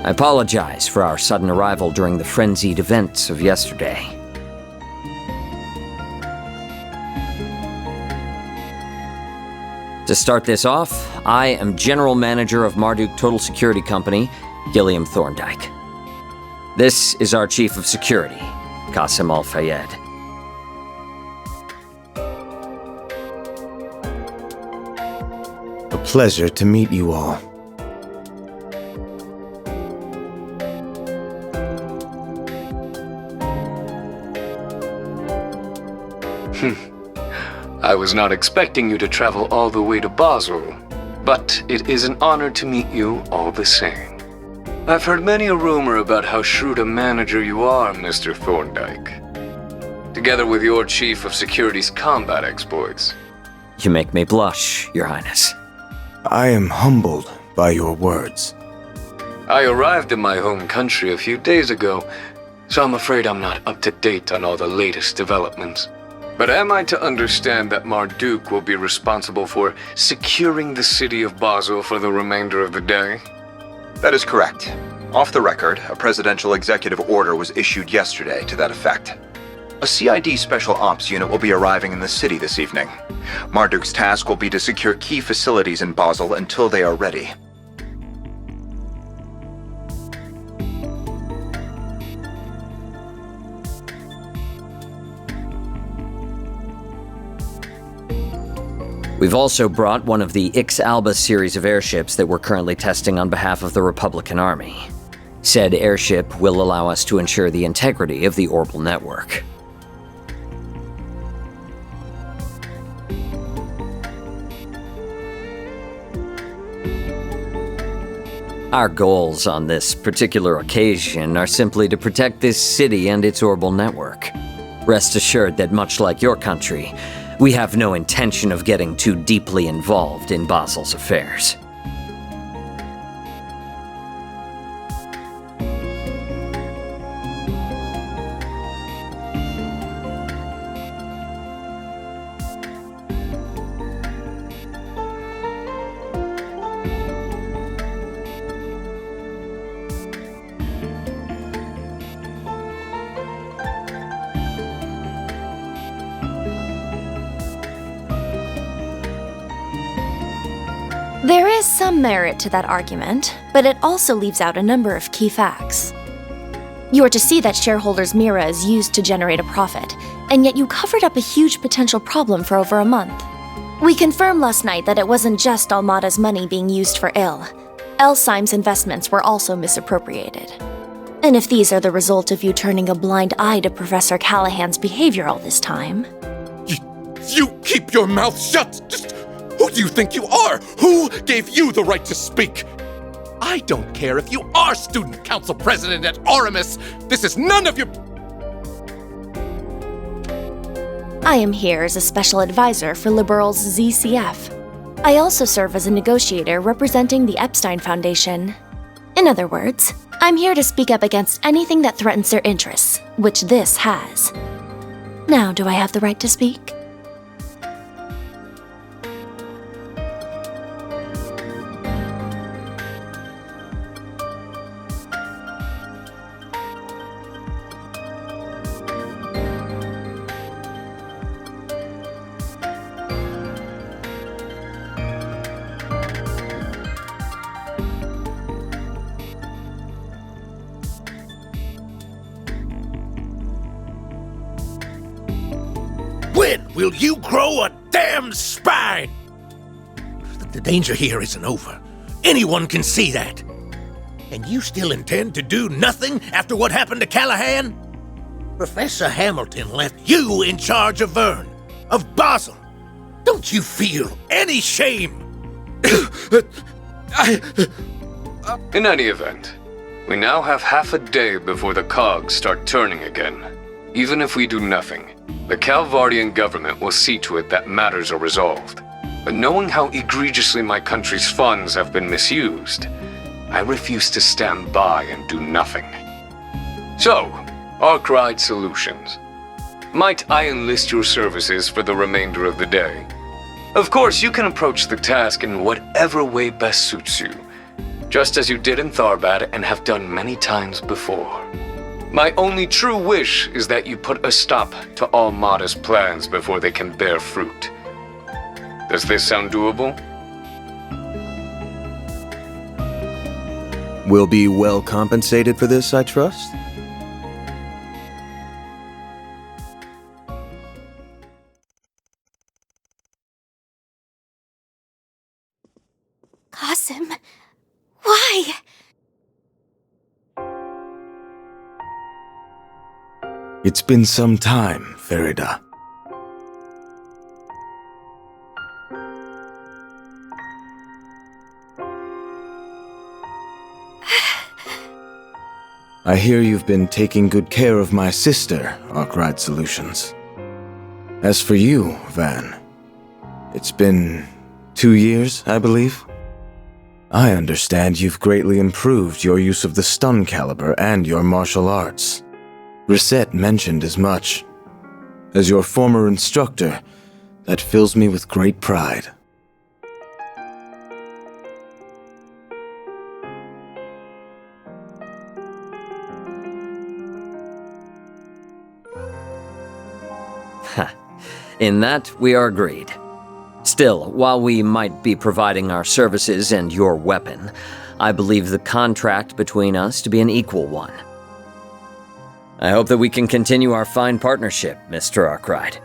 I apologize for our sudden arrival during the frenzied events of yesterday. To start this off, I am General Manager of Marduk Total Security Company, Gilliam Thorndyke. This is our Chief of Security, Qasim Al-Fayed. A pleasure to meet you all. I was not expecting you to travel all the way to Basel, but it is an honor to meet you all the same. I've heard many a rumor about how shrewd a manager you are, Mr. Thorndyke. Together with your Chief of Security's combat exploits. You make me blush, Your Highness. I am humbled by your words. I arrived in my home country a few days ago, so I'm afraid I'm not up to date on all the latest developments. But am I to understand that Marduk will be responsible for securing the city of Basel for the remainder of the day? That is correct. Off the record, a presidential executive order was issued yesterday to that effect. A CID Special Ops unit will be arriving in the city this evening. Marduk's task will be to secure key facilities in Basel until they are ready. We've also brought one of the Ix Alba series of airships that we're currently testing on behalf of the Republican Army. Said airship will allow us to ensure the integrity of the orbital network. Our goals on this particular occasion are simply to protect this city and its orbital network. Rest assured that much like your country, we have no intention of getting too deeply involved in Basel's affairs. There is some merit to that argument, but it also leaves out a number of key facts. You are to see that shareholders' Mira is used to generate a profit, and yet you covered up a huge potential problem for over a month. We confirmed last night that it wasn't just Almada's money being used for ill. Elsime's investments were also misappropriated. And if these are the result of you turning a blind eye to Professor Callahan's behavior all this time... You keep your mouth shut! Just who do you think you are? Who gave you the right to speak? I don't care if you are student council president at Aramis. This is none of your... I am here as a special advisor for Liberal's ZCF. I also serve as a negotiator representing the Epstein Foundation. In other words, I'm here to speak up against anything that threatens their interests, which this has. Now, do I have the right to speak? When will you grow a damn spine? The danger here isn't over. Anyone can see that. And you still intend to do nothing after what happened to Callahan? Professor Hamilton left you in charge of Vern, of Basel. Don't you feel any shame? In any event, we now have half a day before the cogs start turning again. Even if we do nothing, the Calvardian government will see to it that matters are resolved. But knowing how egregiously my country's funds have been misused, I refuse to stand by and do nothing. So, Arkwright Solutions. Might I enlist your services for the remainder of the day? Of course, you can approach the task in whatever way best suits you, just as you did in Tharbad and have done many times before. My only true wish is that you put a stop to all modest plans before they can bear fruit. Does this sound doable? We'll be well compensated for this, I trust? Qasim, why? It's been some time, Farida. I hear you've been taking good care of my sister, Arkwright Solutions. As for you, Van, it's been 2 years, I believe? I understand you've greatly improved your use of the stun caliber and your martial arts. Reset mentioned as much. As your former instructor, that fills me with great pride. In that, we are agreed. Still, while we might be providing our services and your weapon, I believe the contract between us to be an equal one. I hope that we can continue our fine partnership, Mr. Arkwright.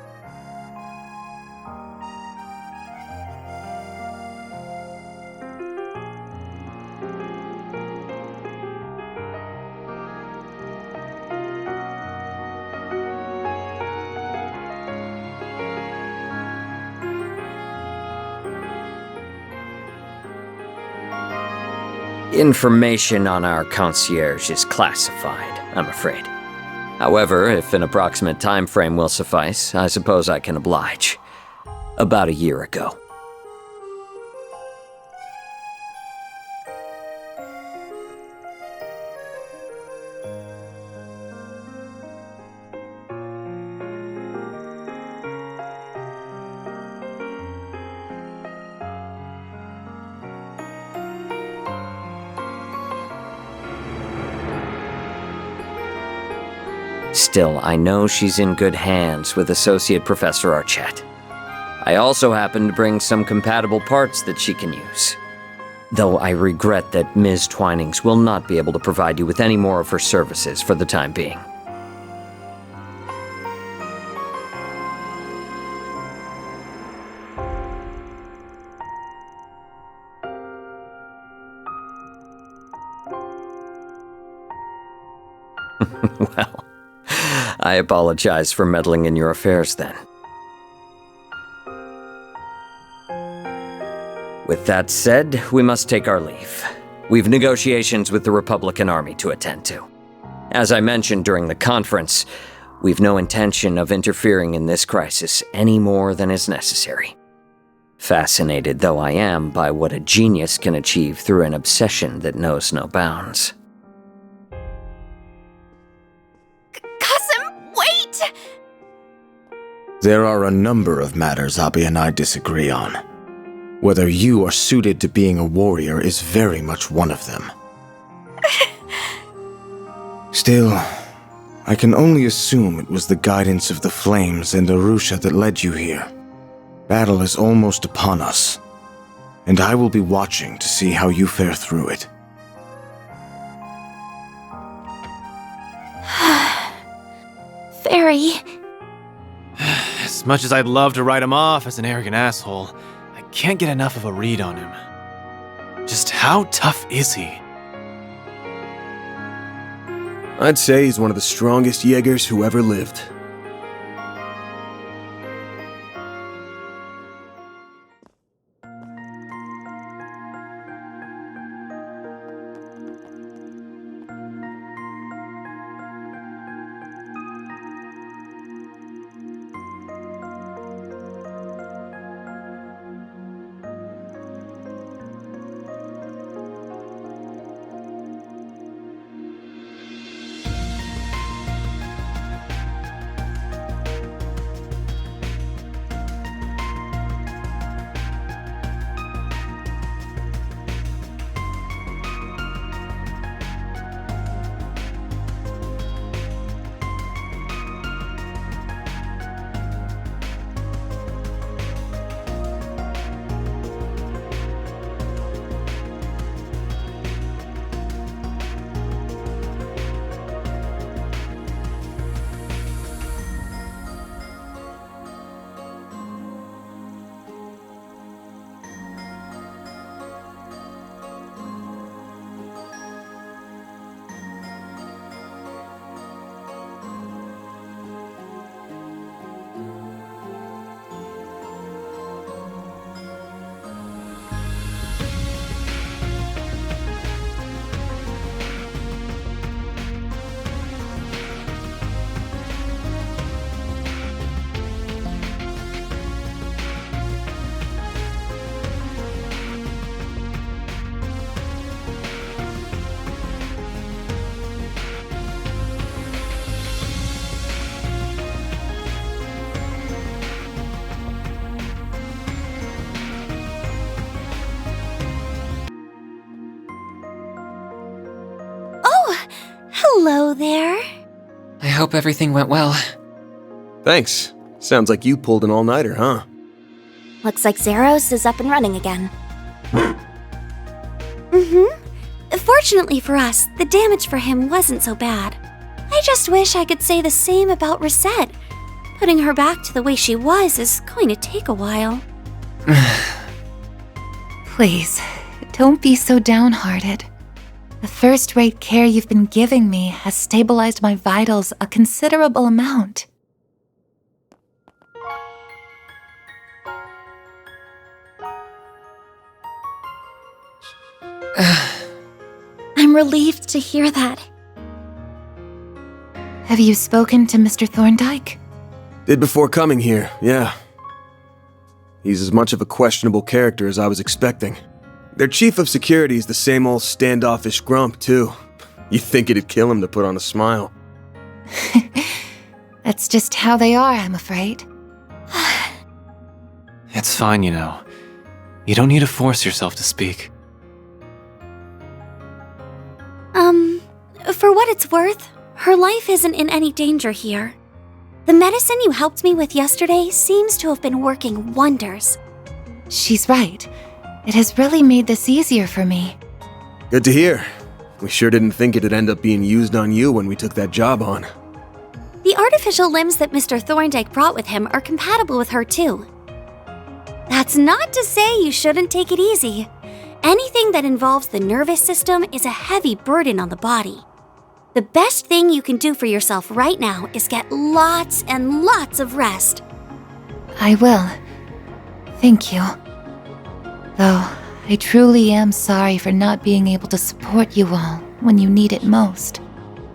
Information on our concierge is classified, I'm afraid. However, if an approximate time frame will suffice, I suppose I can oblige. About a year ago. Still, I know she's in good hands with Associate Professor Archett. I also happen to bring some compatible parts that she can use. Though I regret that Ms. Twinings will not be able to provide you with any more of her services for the time being. Well, I apologize for meddling in your affairs then. With that said, we must take our leave. We've negotiations with the Republican Army to attend to. As I mentioned during the conference, we've no intention of interfering in this crisis any more than is necessary. Fascinated though I am by what a genius can achieve through an obsession that knows no bounds. Cousin, wait! There are a number of matters Abby and I disagree on. Whether you are suited to being a warrior is very much one of them. Still, I can only assume it was the guidance of the flames and Arusha that led you here. Battle is almost upon us, and I will be watching to see how you fare through it. Fairy. As much as I'd love to write him off as an arrogant asshole, I can't get enough of a read on him. Just how tough is he? I'd say he's one of the strongest Jaegers who ever lived. Hello there. I hope everything went well. Thanks. Sounds like you pulled an all-nighter, huh? Looks like Zeros is up and running again. Fortunately for us, the damage for him wasn't so bad. I just wish I could say the same about Reset. Putting her back to the way she was is going to take a while. Please, don't be so downhearted. The first-rate care you've been giving me has stabilized my vitals a considerable amount. I'm relieved to hear that. Have you spoken to Mr. Thorndyke? Did before coming here, yeah. He's as much of a questionable character as I was expecting. Their chief of security is the same old standoffish grump, too. You'd think it'd kill him to put on a smile. That's just how they are, I'm afraid. It's fine, you know. You don't need to force yourself to speak. For what it's worth, her life isn't in any danger here. The medicine you helped me with yesterday seems to have been working wonders. She's right. It has really made this easier for me. Good to hear. We sure didn't think it'd end up being used on you when we took that job on. The artificial limbs that Mr. Thorndyke brought with him are compatible with her too. That's not to say you shouldn't take it easy. Anything that involves the nervous system is a heavy burden on the body. The best thing you can do for yourself right now is get lots and lots of rest. I will. Thank you. Though, I truly am sorry for not being able to support you all when you need it most.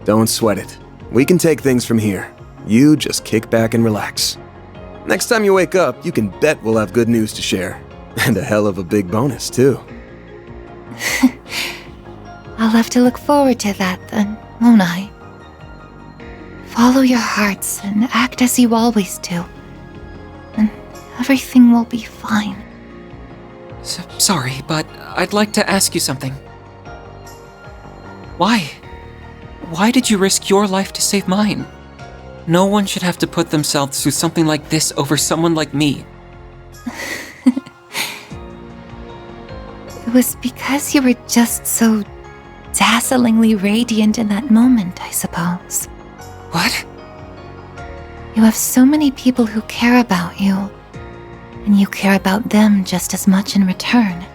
Don't sweat it. We can take things from here. You just kick back and relax. Next time you wake up, you can bet we'll have good news to share. And a hell of a big bonus, too. I'll have to look forward to that then, won't I? Follow your hearts and act as you always do. And everything will be fine. Sorry, but I'd like to ask you something. Why? Why did you risk your life to save mine? No one should have to put themselves through something like this over someone like me. It was because you were just so dazzlingly radiant in that moment, I suppose. What? You have so many people who care about you, and you care about them just as much in return.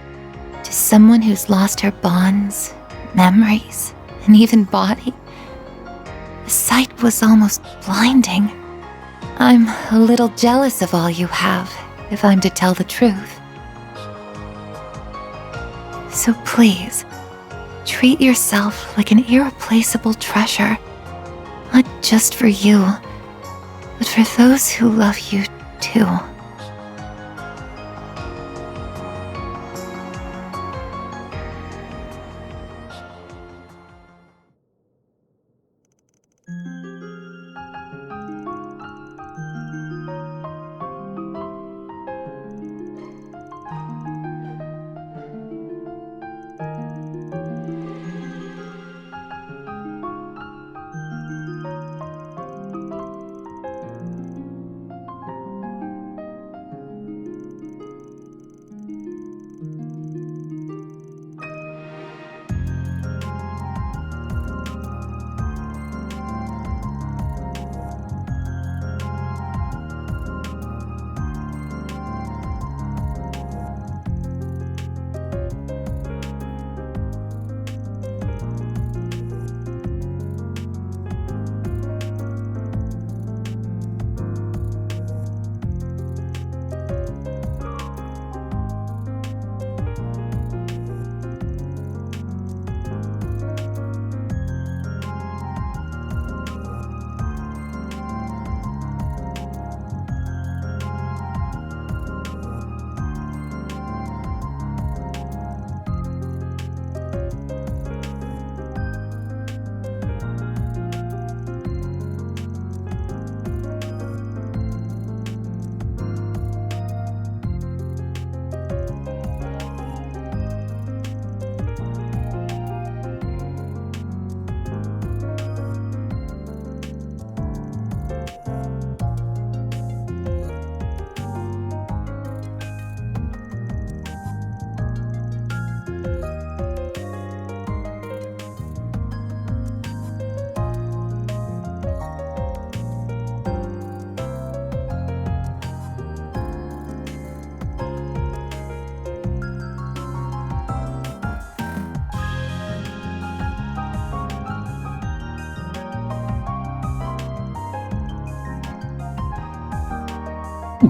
To someone who's lost her bonds, memories, and even body, the sight was almost blinding. I'm a little jealous of all you have, if I'm to tell the truth. So please, treat yourself like an irreplaceable treasure. Not just for you, but for those who love you too.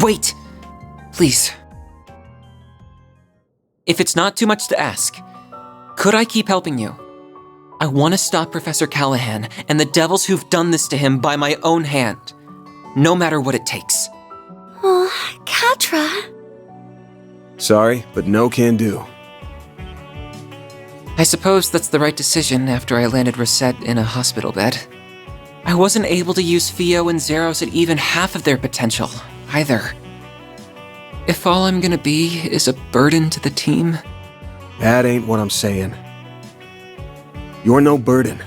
Wait! Please. If it's not too much to ask, could I keep helping you? I want to stop Professor Callahan and the devils who've done this to him by my own hand, no matter what it takes. Oh, Katra. Sorry, but no can do. I suppose that's the right decision after I landed Rosette in a hospital bed. I wasn't able to use Fio and Zeros at even half of their potential, either. If all I'm gonna be is a burden to the team... That ain't what I'm saying. You're no burden.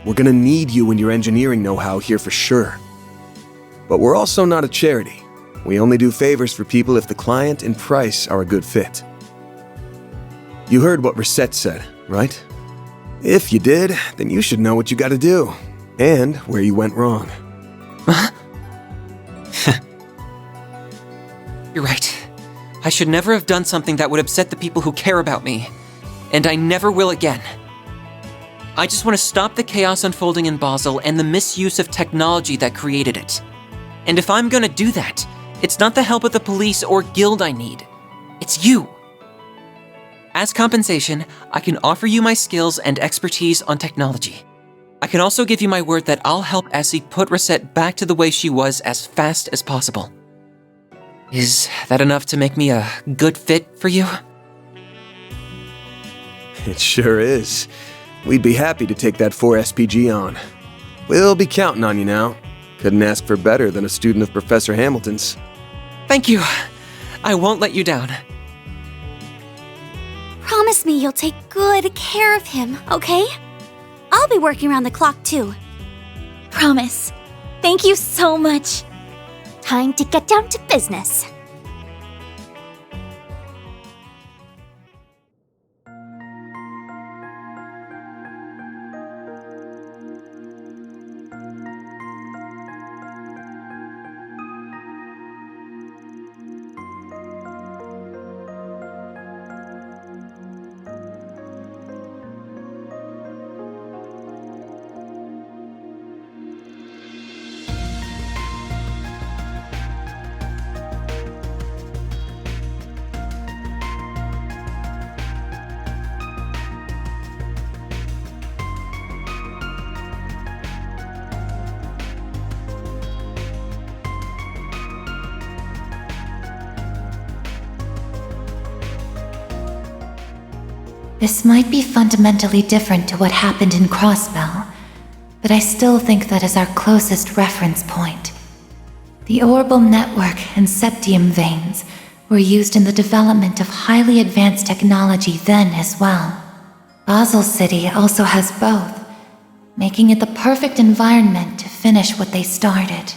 We're gonna need you and your engineering know-how here for sure. But we're also not a charity. We only do favors for people if the client and price are a good fit. You heard what Rosette said, right? If you did, then you should know what you gotta do. And where you went wrong. You're right. I should never have done something that would upset the people who care about me. And I never will again. I just want to stop the chaos unfolding in Basel and the misuse of technology that created it. And if I'm gonna do that, it's not the help of the police or guild I need. It's you. As compensation, I can offer you my skills and expertise on technology. I can also give you my word that I'll help Essie put Rosette back to the way she was as fast as possible. Is that enough to make me a good fit for you? It sure is. We'd be happy to take that 4 SPG on. We'll be counting on you now. Couldn't ask for better than a student of Professor Hamilton's. Thank you. I won't let you down. Promise me you'll take good care of him, okay? I'll be working around the clock too. Promise. Thank you so much. Time to get down to business. This might be fundamentally different to what happened in Crossbell, but I still think that is our closest reference point. The orbital network and septium veins were used in the development of highly advanced technology then as well. Basel City also has both, making it the perfect environment to finish what they started.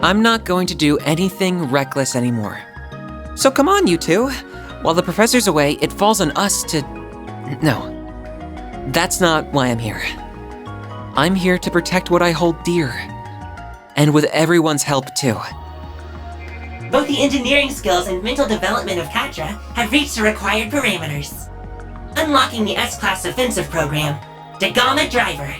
I'm not going to do anything reckless anymore. So come on, you two. While the professor's away, it falls on us to... No. That's not why I'm here. I'm here to protect what I hold dear. And with everyone's help, too. Both the engineering skills and mental development of Katra have reached the required parameters. Unlocking the S-Class offensive program, Dagama Driver.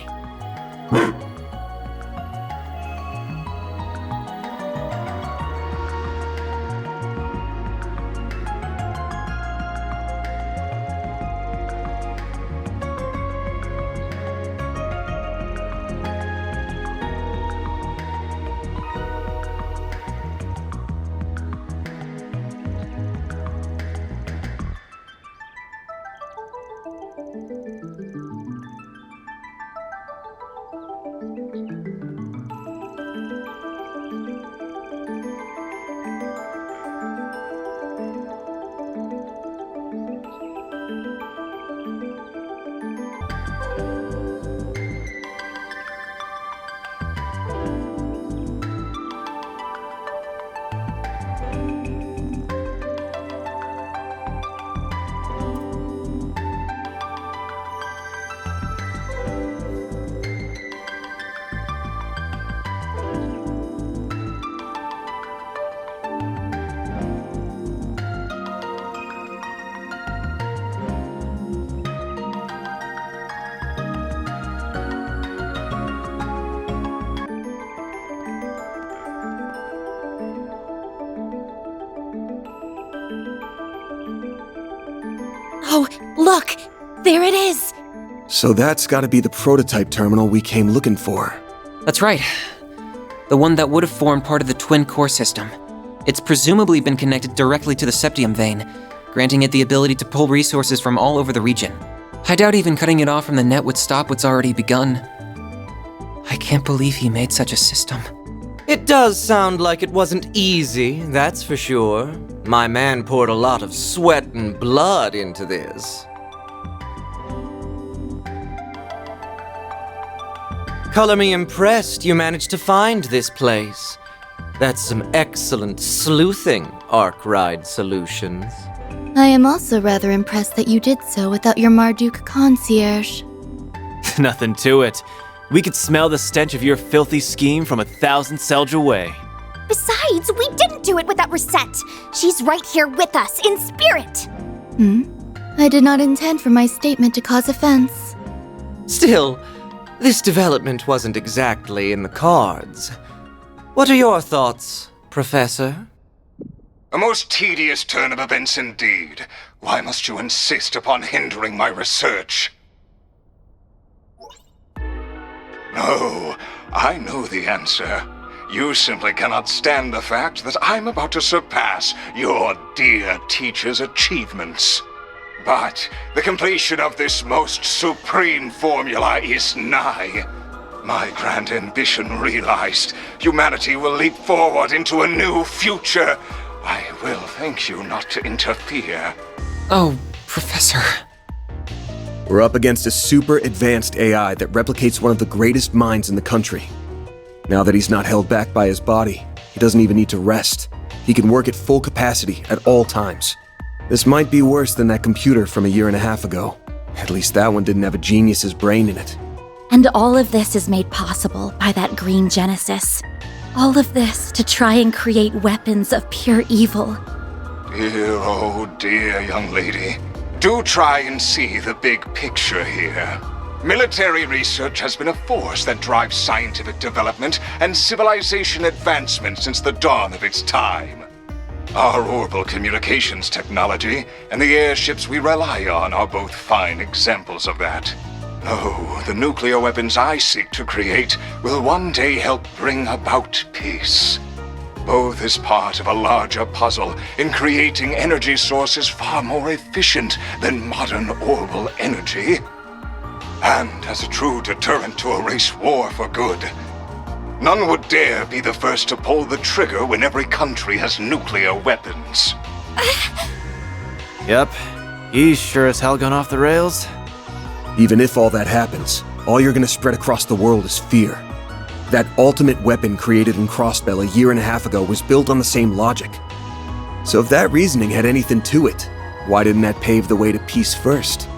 Oh, look! There it is! So that's gotta be the prototype terminal we came looking for. That's right. The one that would have formed part of the twin core system. It's presumably been connected directly to the septium vein, granting it the ability to pull resources from all over the region. I doubt even cutting it off from the net would stop what's already begun. I can't believe he made such a system. It does sound like it wasn't easy, that's for sure. My man poured a lot of sweat and blood into this. Color me impressed you managed to find this place. That's some excellent sleuthing, Arkwright Solutions. I am also rather impressed that you did so without your Marduk concierge. Nothing to it. We could smell the stench of your filthy scheme from 1,000 Selja away. Besides, we didn't do it without Reset. She's right here with us, in spirit. I did not intend for my statement to cause offense. Still, this development wasn't exactly in the cards. What are your thoughts, Professor? A most tedious turn of events indeed. Why must you insist upon hindering my research? No, I know the answer. You simply cannot stand the fact that I'm about to surpass your dear teacher's achievements. But the completion of this most supreme formula is nigh. My grand ambition realized, humanity will leap forward into a new future. I will thank you not to interfere. Oh, Professor. We're up against a super advanced AI that replicates one of the greatest minds in the country. Now that he's not held back by his body, he doesn't even need to rest. He can work at full capacity at all times. This might be worse than that computer from 1.5 years ago. At least that one didn't have a genius's brain in it. And all of this is made possible by that green Genesis. All of this to try and create weapons of pure evil. Dear, oh dear, young lady. Do try and see the big picture here. Military research has been a force that drives scientific development and civilization advancement since the dawn of its time. Our orbital communications technology and the airships we rely on are both fine examples of that. Oh, the nuclear weapons I seek to create will one day help bring about peace. both as part of a larger puzzle in creating energy sources far more efficient than modern orbital energy, and as a true deterrent to erase war for good. None would dare be the first to pull the trigger when every country has nuclear weapons. Yep, he's sure as hell gone off the rails. Even if all that happens, all you're gonna spread across the world is fear. That ultimate weapon created in Crossbell a year and a half ago was built on the same logic. So if that reasoning had anything to it, why didn't that pave the way to peace first?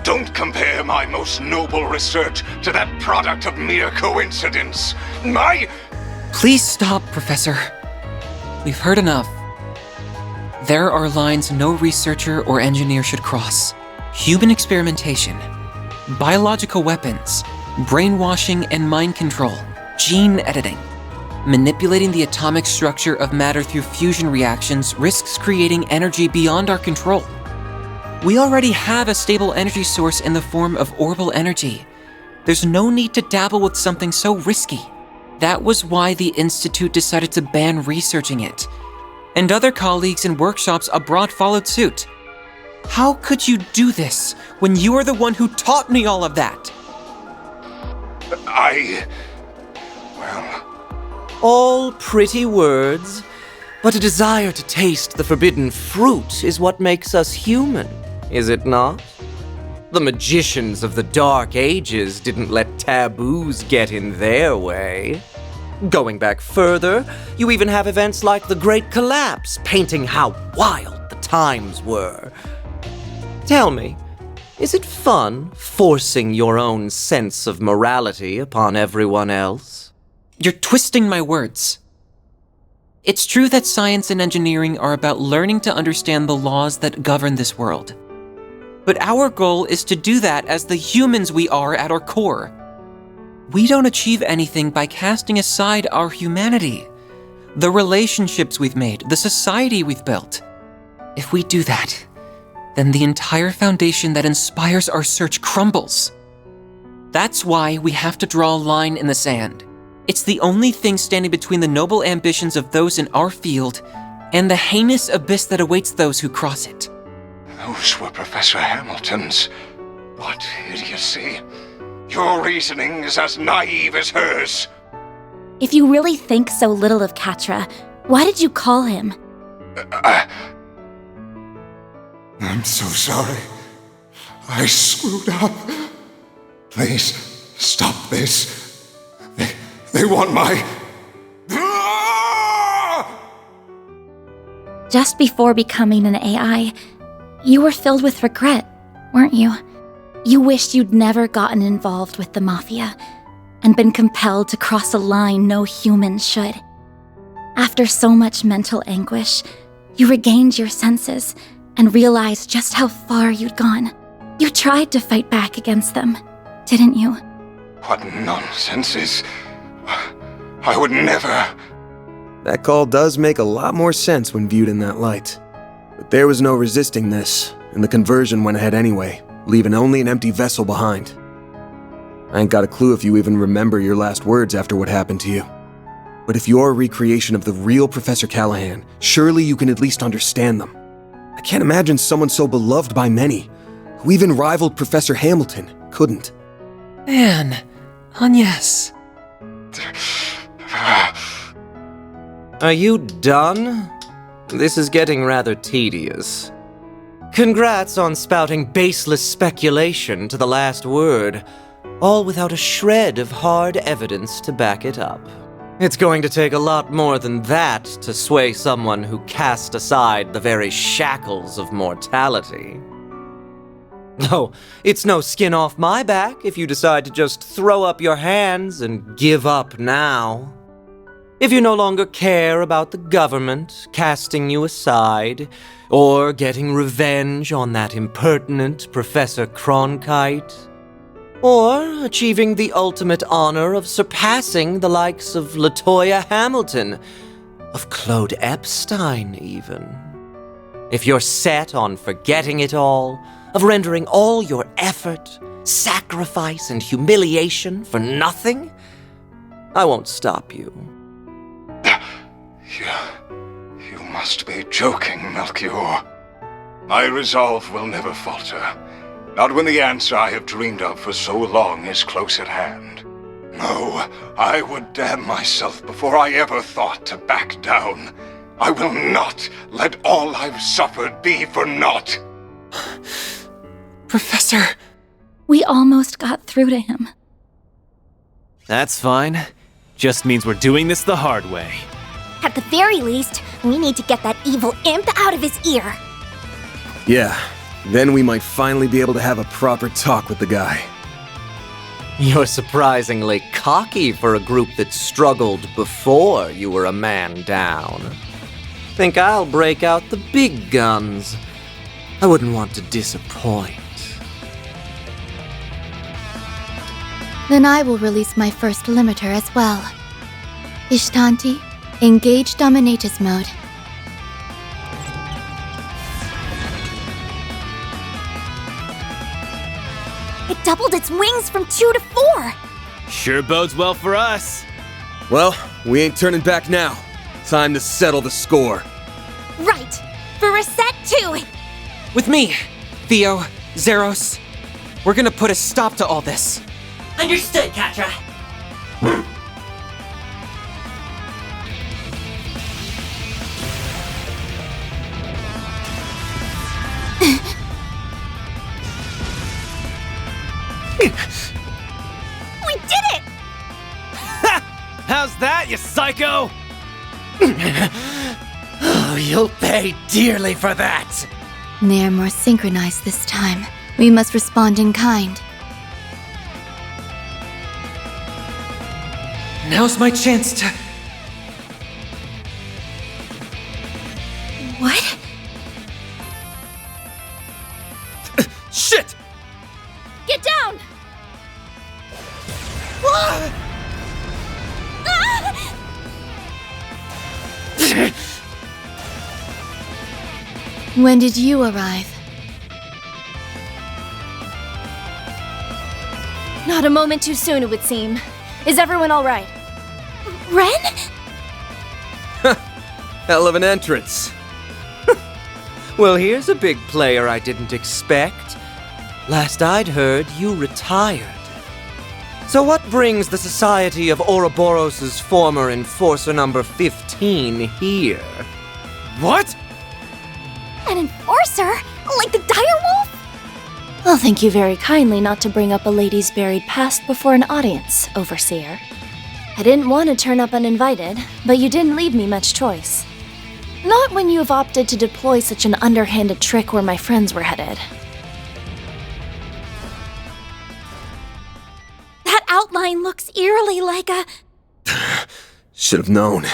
Don't compare my most noble research to that product of mere coincidence. Please stop, Professor. We've heard enough. There are lines no researcher or engineer should cross. Human experimentation, biological weapons, brainwashing and mind control, gene editing. Manipulating the atomic structure of matter through fusion reactions risks creating energy beyond our control. We already have a stable energy source in the form of orbital energy. There's no need to dabble with something so risky. That was why the Institute decided to ban researching it. And other colleagues in workshops abroad followed suit. How could you do this when you are the one who taught me all of that? All pretty words, but a desire to taste the forbidden fruit is what makes us human, is it not? The magicians of the Dark Ages didn't let taboos get in their way. Going back further, you even have events like the Great Collapse painting how wild the times were. Tell me, is it fun forcing your own sense of morality upon everyone else? You're twisting my words. It's true that science and engineering are about learning to understand the laws that govern this world. But our goal is to do that as the humans we are at our core. We don't achieve anything by casting aside our humanity, the relationships we've made, the society we've built. If we do that, then the entire foundation that inspires our search crumbles. That's why we have to draw a line in the sand. It's the only thing standing between the noble ambitions of those in our field and the heinous abyss that awaits those who cross it. Those were Professor Hamilton's. What idiocy. Your reasoning is as naive as hers. If you really think so little of Catra, why did you call him? I'm so sorry. I screwed up. Please, stop this. They want my... Just before becoming an AI, you were filled with regret, weren't you? You wished you'd never gotten involved with the Mafia, and been compelled to cross a line no human should. After so much mental anguish, you regained your senses and realized just how far you'd gone. You tried to fight back against them, didn't you? What nonsense. I would never... That call does make a lot more sense when viewed in that light. But there was no resisting this, and the conversion went ahead anyway, leaving only an empty vessel behind. I ain't got a clue if you even remember your last words after what happened to you. But if you're a recreation of the real Professor Callahan, surely you can at least understand them. I can't imagine someone so beloved by many, who even rivaled Professor Hamilton, couldn't. Man, Agnes. Are you done? This is getting rather tedious. Congrats on spouting baseless speculation to the last word, all without a shred of hard evidence to back it up. It's going to take a lot more than that to sway someone who cast aside the very shackles of mortality. Oh, it's no skin off my back if you decide to just throw up your hands and give up now. If you no longer care about the government casting you aside, or getting revenge on that impertinent Professor Cronkite, or achieving the ultimate honor of surpassing the likes of LaToya Hamilton, of Claude Epstein even. If you're set on forgetting it all, of rendering all your effort, sacrifice, and humiliation for nothing, I won't stop you. You must be joking, Melchior. My resolve will never falter. Not when the answer I have dreamed of for so long is close at hand. No, I would damn myself before I ever thought to back down. I will not let all I've suffered be for naught. Professor! We almost got through to him. That's fine. Just means we're doing this the hard way. At the very least, we need to get that evil imp out of his ear. Yeah, then we might finally be able to have a proper talk with the guy. You're surprisingly cocky for a group that struggled before you were a man down. Think I'll break out the big guns. I wouldn't want to disappoint. Then I will release my first limiter as well. Ishtanti, engage Dominatus mode. It doubled its wings from 2 to 4. Sure bodes well for us. Well, we ain't turning back now. Time to settle the score. Right. For Reset 2. With me, Theo, Zeros. We're gonna put a stop to all this. Understood, Katra. We did it! How's that, you psycho? Oh, you'll pay dearly for that! They're more synchronized this time. We must respond in kind. Now's my chance to... What? Shit! Get down! When did you arrive? Not a moment too soon, it would seem. Is everyone all right? Ren? Hell of an entrance. Well, here's a big player I didn't expect. Last I'd heard, you retired. So what brings the Society of Ouroboros' former Enforcer number 15 here? What? An enforcer? Like the direwolf? I'll thank you very kindly not to bring up a lady's buried past before an audience, Overseer. I didn't want to turn up uninvited, but you didn't leave me much choice. Not when you have opted to deploy such an underhanded trick where my friends were headed. That outline looks eerily like a... Should have known.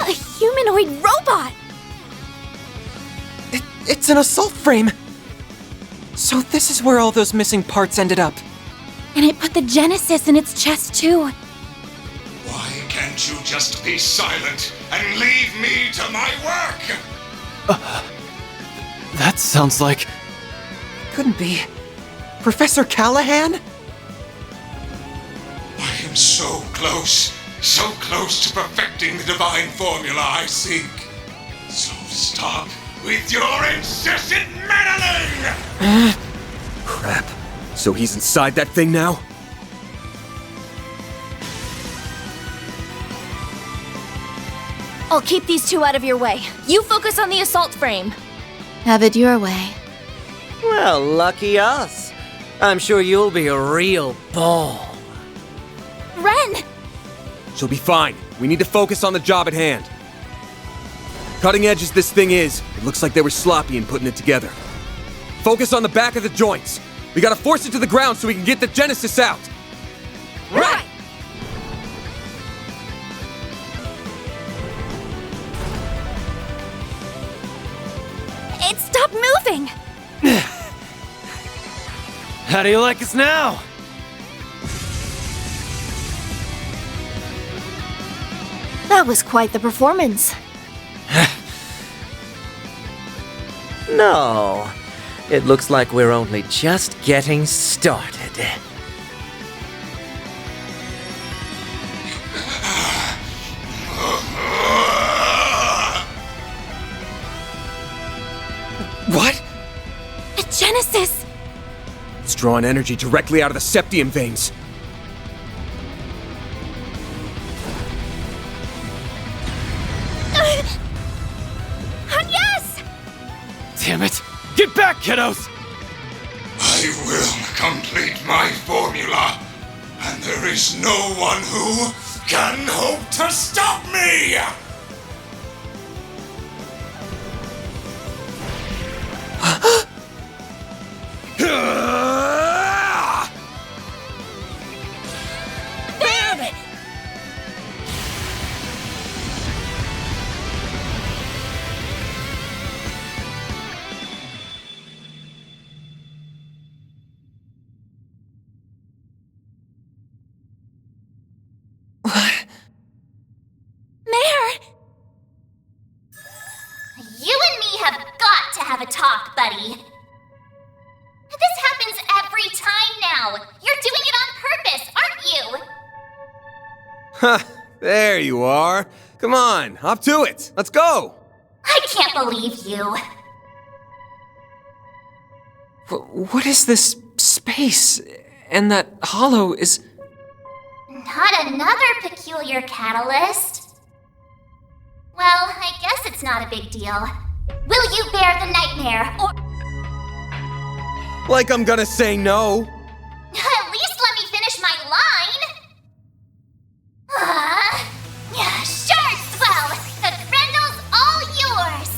a humanoid robot! It's an assault frame! So this is where all those missing parts ended up. And it put the Genesis in its chest, too. Why can't you just be silent and leave me to my work? That sounds like... Couldn't be. Professor Callahan? I am so close to perfecting the divine formula I seek. So stop with your incessant meddling! Crap. So he's inside that thing now? I'll keep these two out of your way. You focus on the assault frame. Have it your way. Well, lucky us. I'm sure you'll be a real ball. Ren! She'll be fine. We need to focus on the job at hand. Cutting edge as this thing is, it looks like they were sloppy in putting it together. Focus on the back of the joints. We gotta force it to the ground so we can get the Genesis out. Right! It stopped moving! How do you like us now? That was quite the performance. No. It looks like we're only just getting started. What? A Genesis! It's drawing energy directly out of the septium veins. Yes! Damn it! Get back, kiddos! I will complete my formula, and there is no one who can hope to stop me! Damn it! You and me have got to have a talk, buddy. This happens every time now. You're doing it on purpose, aren't you? Ha! There you are. Come on, up to it. Let's go. I can't believe you. What is this space? And that hollow is... Not another peculiar catalyst. Well, I guess it's not a big deal. Will you bear the nightmare, or... Like I'm gonna say no. At least let me finish my line! Yeah, sure, swell! The Grendel's all yours!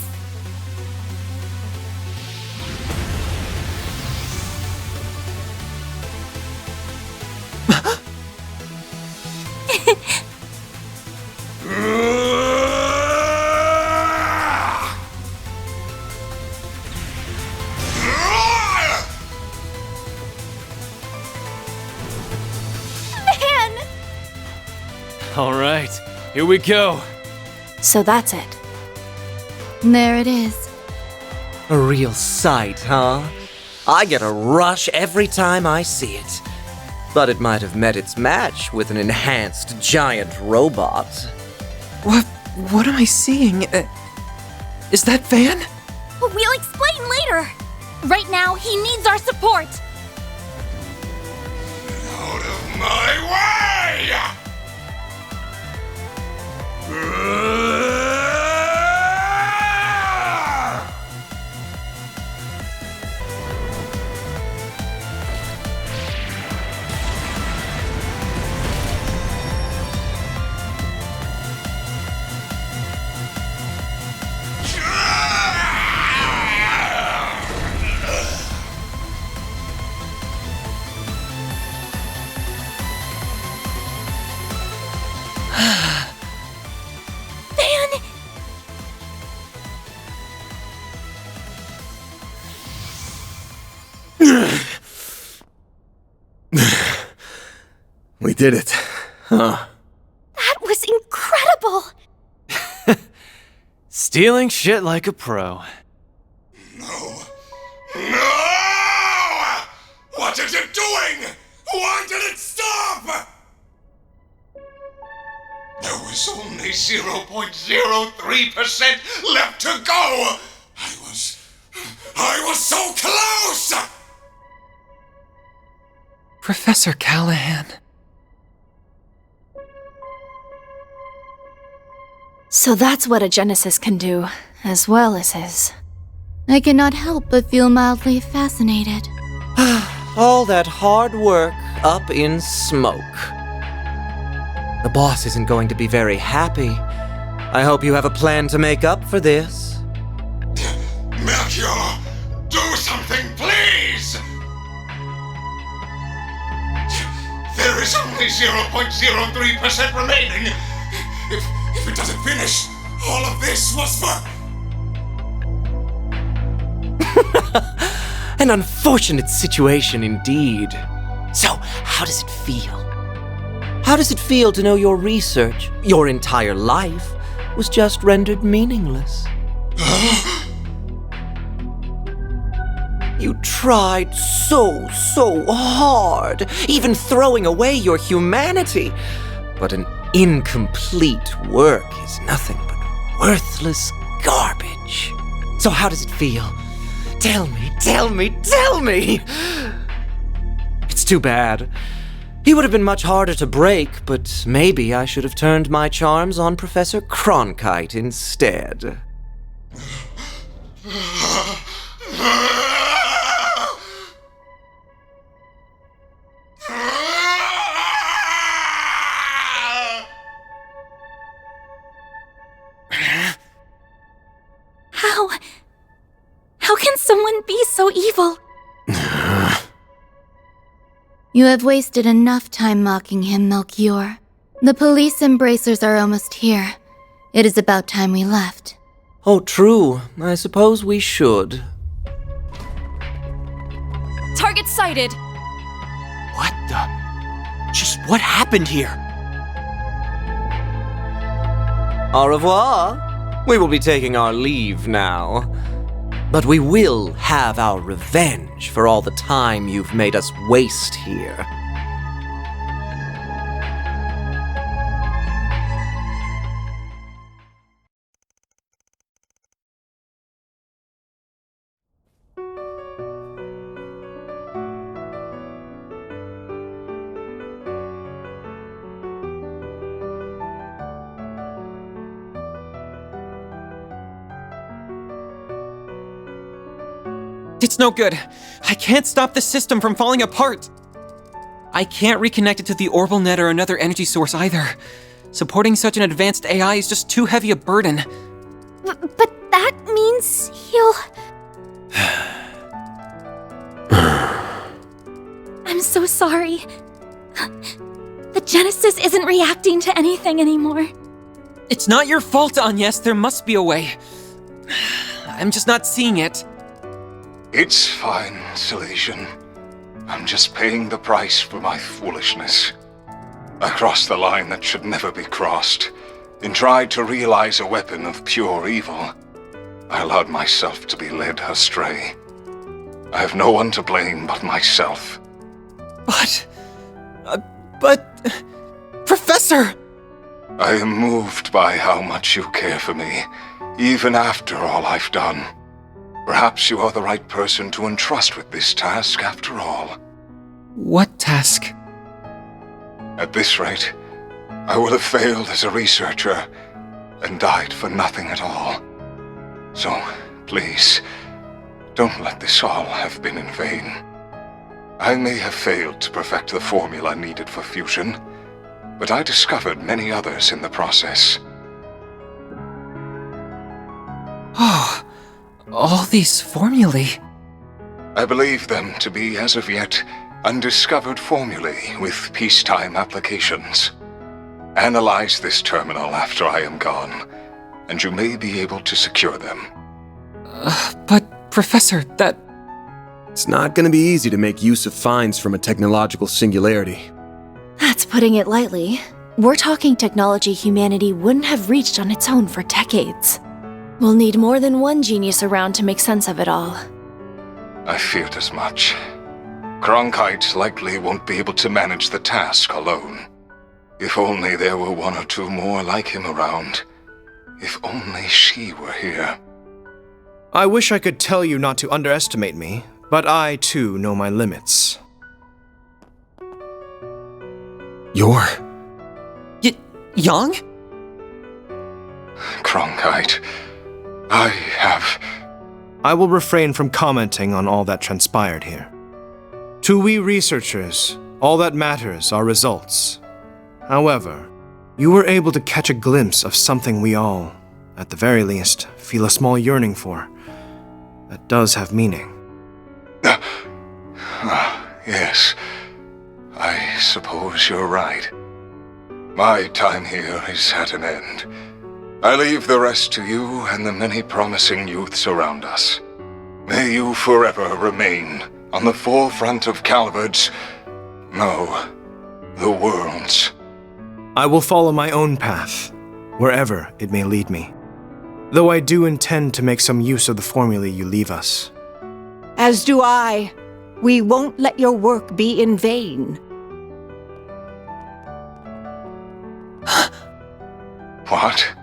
All right, here we go. So that's it. There it is. A real sight, huh? I get a rush every time I see it. But it might have met its match with an enhanced giant robot. What am I seeing? Is that Van? We'll explain later. Right now, he needs our support. Out of my way! We did it, huh? That was incredible! Stealing shit like a pro. No! What is it doing? Why did it stop? There was only 0.03% left to go! I was so close! Professor Callahan. So that's what a Genesis can do, as well as his. I cannot help but feel mildly fascinated. All that hard work up in smoke. The boss isn't going to be very happy. I hope you have a plan to make up for this. Melchior, do something, please! There is only 0.03% remaining. If it doesn't finish, all of this was for... An unfortunate situation indeed. So, how does it feel? How does it feel to know your research, your entire life, was just rendered meaningless? You tried so hard, even throwing away your humanity. But an incomplete work is nothing but worthless garbage. So how does it feel? Tell me, tell me, tell me! It's too bad. He would have been much harder to break, but maybe I should have turned my charms on Professor Cronkite instead. How can someone be so evil? You have wasted enough time mocking him, Melchior. The police embracers are almost here. It is about time we left. Oh, true. I suppose we should. Target sighted! What the? Just what happened here? Au revoir. We will be taking our leave now. But we will have our revenge for all the time you've made us waste here. It's no good. I can't stop the system from falling apart. I can't reconnect it to the orbital net or another energy source either. Supporting such an advanced AI is just too heavy a burden. But that means he'll... I'm so sorry. The Genesis isn't reacting to anything anymore. It's not your fault, Agnes. There must be a way. I'm just not seeing it. It's fine, Silesian. I'm just paying the price for my foolishness. I crossed the line that should never be crossed, and tried to realize a weapon of pure evil. I allowed myself to be led astray. I have no one to blame but myself. But... Professor! I am moved by how much you care for me, even after all I've done. Perhaps you are the right person to entrust with this task after all. What task? At this rate, I will have failed as a researcher and died for nothing at all. So, please, don't let this all have been in vain. I may have failed to perfect the formula needed for fusion, but I discovered many others in the process. Oh, all these formulae. I believe them to be, as of yet, undiscovered formulae with peacetime applications. Analyze this terminal after I am gone, and you may be able to secure them. But, Professor, that... It's not going to be easy to make use of finds from a technological singularity. That's putting it lightly. We're talking technology humanity wouldn't have reached on its own for decades. We'll need more than one genius around to make sense of it all. I feared as much. Cronkite likely won't be able to manage the task alone. If only there were one or two more like him around. If only she were here. I wish I could tell you not to underestimate me, but I too know my limits. You're... Young? Cronkite, I will refrain from commenting on all that transpired here. To we researchers, all that matters are results. However, you were able to catch a glimpse of something we all, at the very least, feel a small yearning for. That does have meaning. Yes, I suppose you're right. My time here is at an end. I leave the rest to you and the many promising youths around us. May you forever remain on the forefront of Calvard's, no, the world's. I will follow my own path, wherever it may lead me. Though I do intend to make some use of the formulae you leave us. As do I. We won't let your work be in vain. What?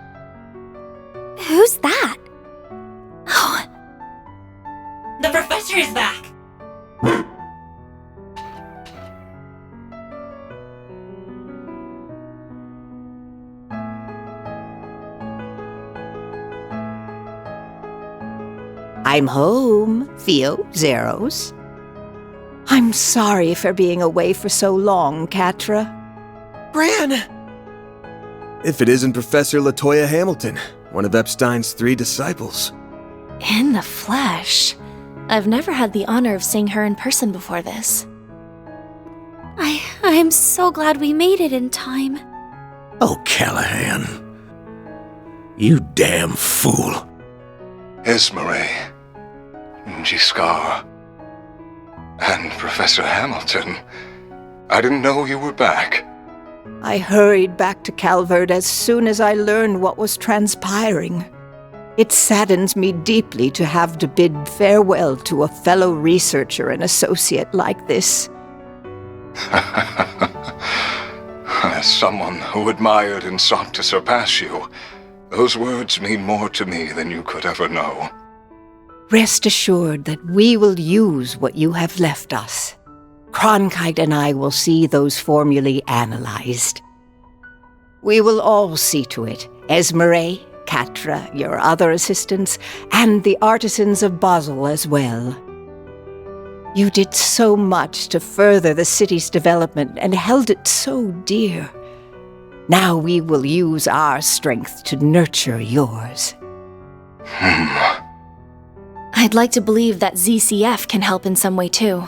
Who's that? Oh. The professor is back! I'm home, Theo, Zeros. I'm sorry for being away for so long, Catra. Gran! If it isn't Professor LaToya Hamilton, one of Epstein's 3 disciples. In the flesh. I've never had the honor of seeing her in person before this. I'm so glad we made it in time. Oh, Callahan. You damn fool. Esmeralda, Giscard, and Professor Hamilton. I didn't know you were back. I hurried back to Calvard as soon as I learned what was transpiring. It saddens me deeply to have to bid farewell to a fellow researcher and associate like this. As someone who admired and sought to surpass you, those words mean more to me than you could ever know. Rest assured that we will use what you have left us. Cronkite and I will see those formulae analyzed. We will all see to it, Esmeralda, Catra, your other assistants, and the artisans of Basel as well. You did so much to further the city's development and held it so dear. Now we will use our strength to nurture yours. I'd like to believe that ZCF can help in some way too.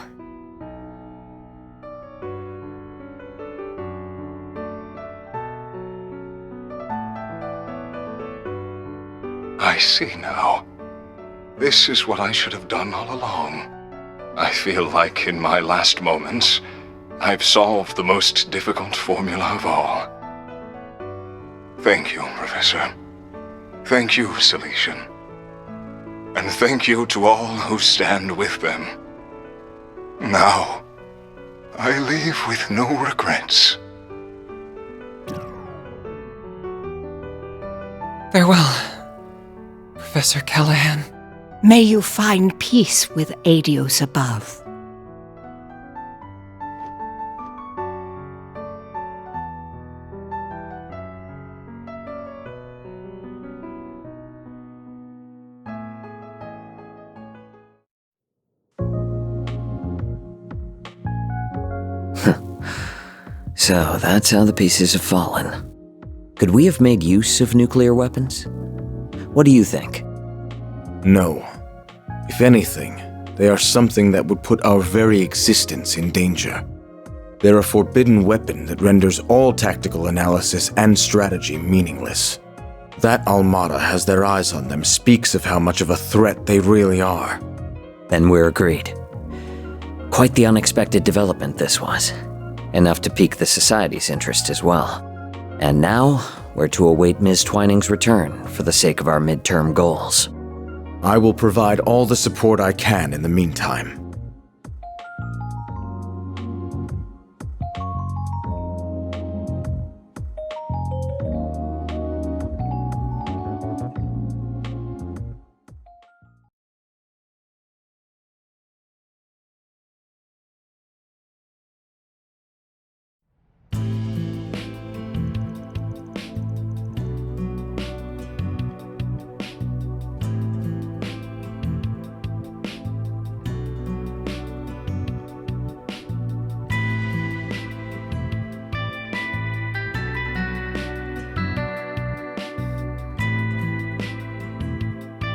I see now. This is what I should have done all along. I feel like in my last moments, I've solved the most difficult formula of all. Thank you, Professor. Thank you, Silesian. And thank you to all who stand with them. Now, I leave with no regrets. Farewell, Professor Callahan. May you find peace with Adios above. So that's how the pieces have fallen. Could we have made use of nuclear weapons? What do you think? No. If anything, they are something that would put our very existence in danger. They're a forbidden weapon that renders all tactical analysis and strategy meaningless. That Almada has their eyes on them speaks of how much of a threat they really are. Then we're agreed. Quite the unexpected development this was. Enough to pique the Society's interest as well. And now, we're to await Ms. Twining's return for the sake of our midterm goals. I will provide all the support I can in the meantime.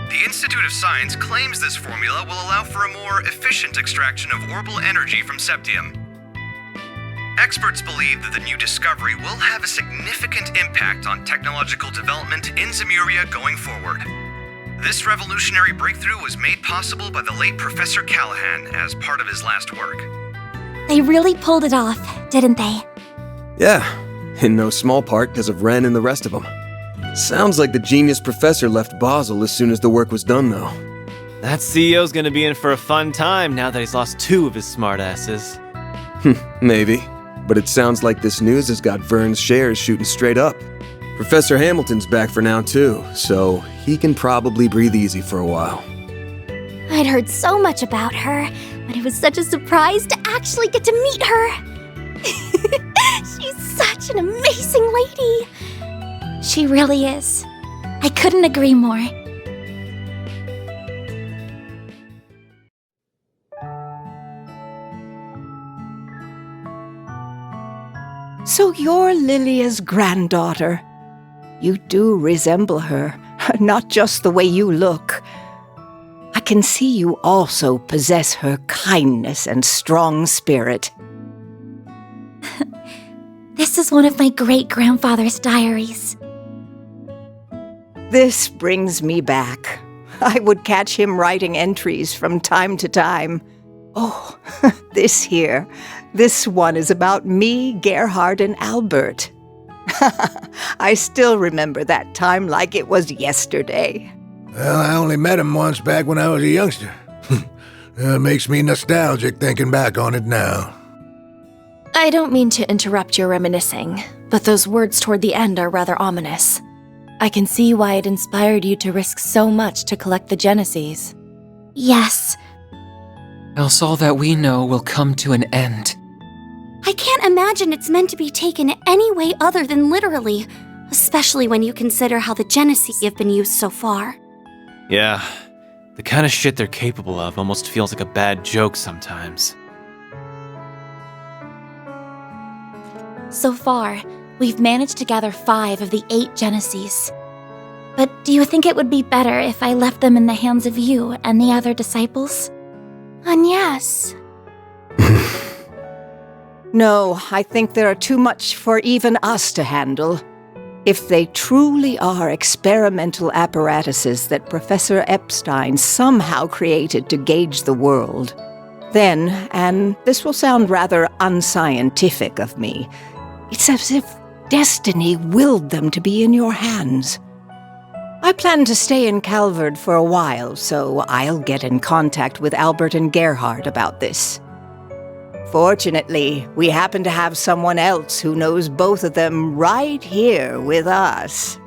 The Institute of Science claims this formula will allow for a more efficient extraction of orbital energy from septium. Experts believe that the new discovery will have a significant impact on technological development in Zemuria going forward. This revolutionary breakthrough was made possible by the late Professor Callahan as part of his last work. They really pulled it off, didn't they? Yeah, in no small part because of Ren and the rest of them. Sounds like the genius professor left Basel as soon as the work was done, though. That CEO's gonna be in for a fun time now that he's lost 2 of his smartasses. Maybe, but it sounds like this news has got Vern's shares shooting straight up. Professor Hamilton's back for now, too, so he can probably breathe easy for a while. I'd heard so much about her, but it was such a surprise to actually get to meet her. She's such an amazing lady. She really is. I couldn't agree more. So you're Lilia's granddaughter. You do resemble her, not just the way you look. I can see you also possess her kindness and strong spirit. This is one of my great-grandfather's diaries. This brings me back. I would catch him writing entries from time to time. Oh, this here. This one is about me, Gerhard, and Albert. I still remember that time like it was yesterday. Well, I only met him once back when I was a youngster. Makes me nostalgic thinking back on it now. I don't mean to interrupt your reminiscing, but those words toward the end are rather ominous. I can see why it inspired you to risk so much to collect the Genesees. Yes. Else all that we know will come to an end. I can't imagine it's meant to be taken any way other than literally, especially when you consider how the Genesee have been used so far. Yeah, the kind of shit they're capable of almost feels like a bad joke sometimes. So far, we've managed to gather 5 of the 8 Genesees. But do you think it would be better if I left them in the hands of you and the other disciples? Yes. No, I think there are too much for even us to handle. If they truly are experimental apparatuses that Professor Epstein somehow created to gauge the world, then, and this will sound rather unscientific of me, it's as if destiny willed them to be in your hands. I plan to stay in Calvard for a while, so I'll get in contact with Albert and Gerhard about this. Fortunately, we happen to have someone else who knows both of them right here with us.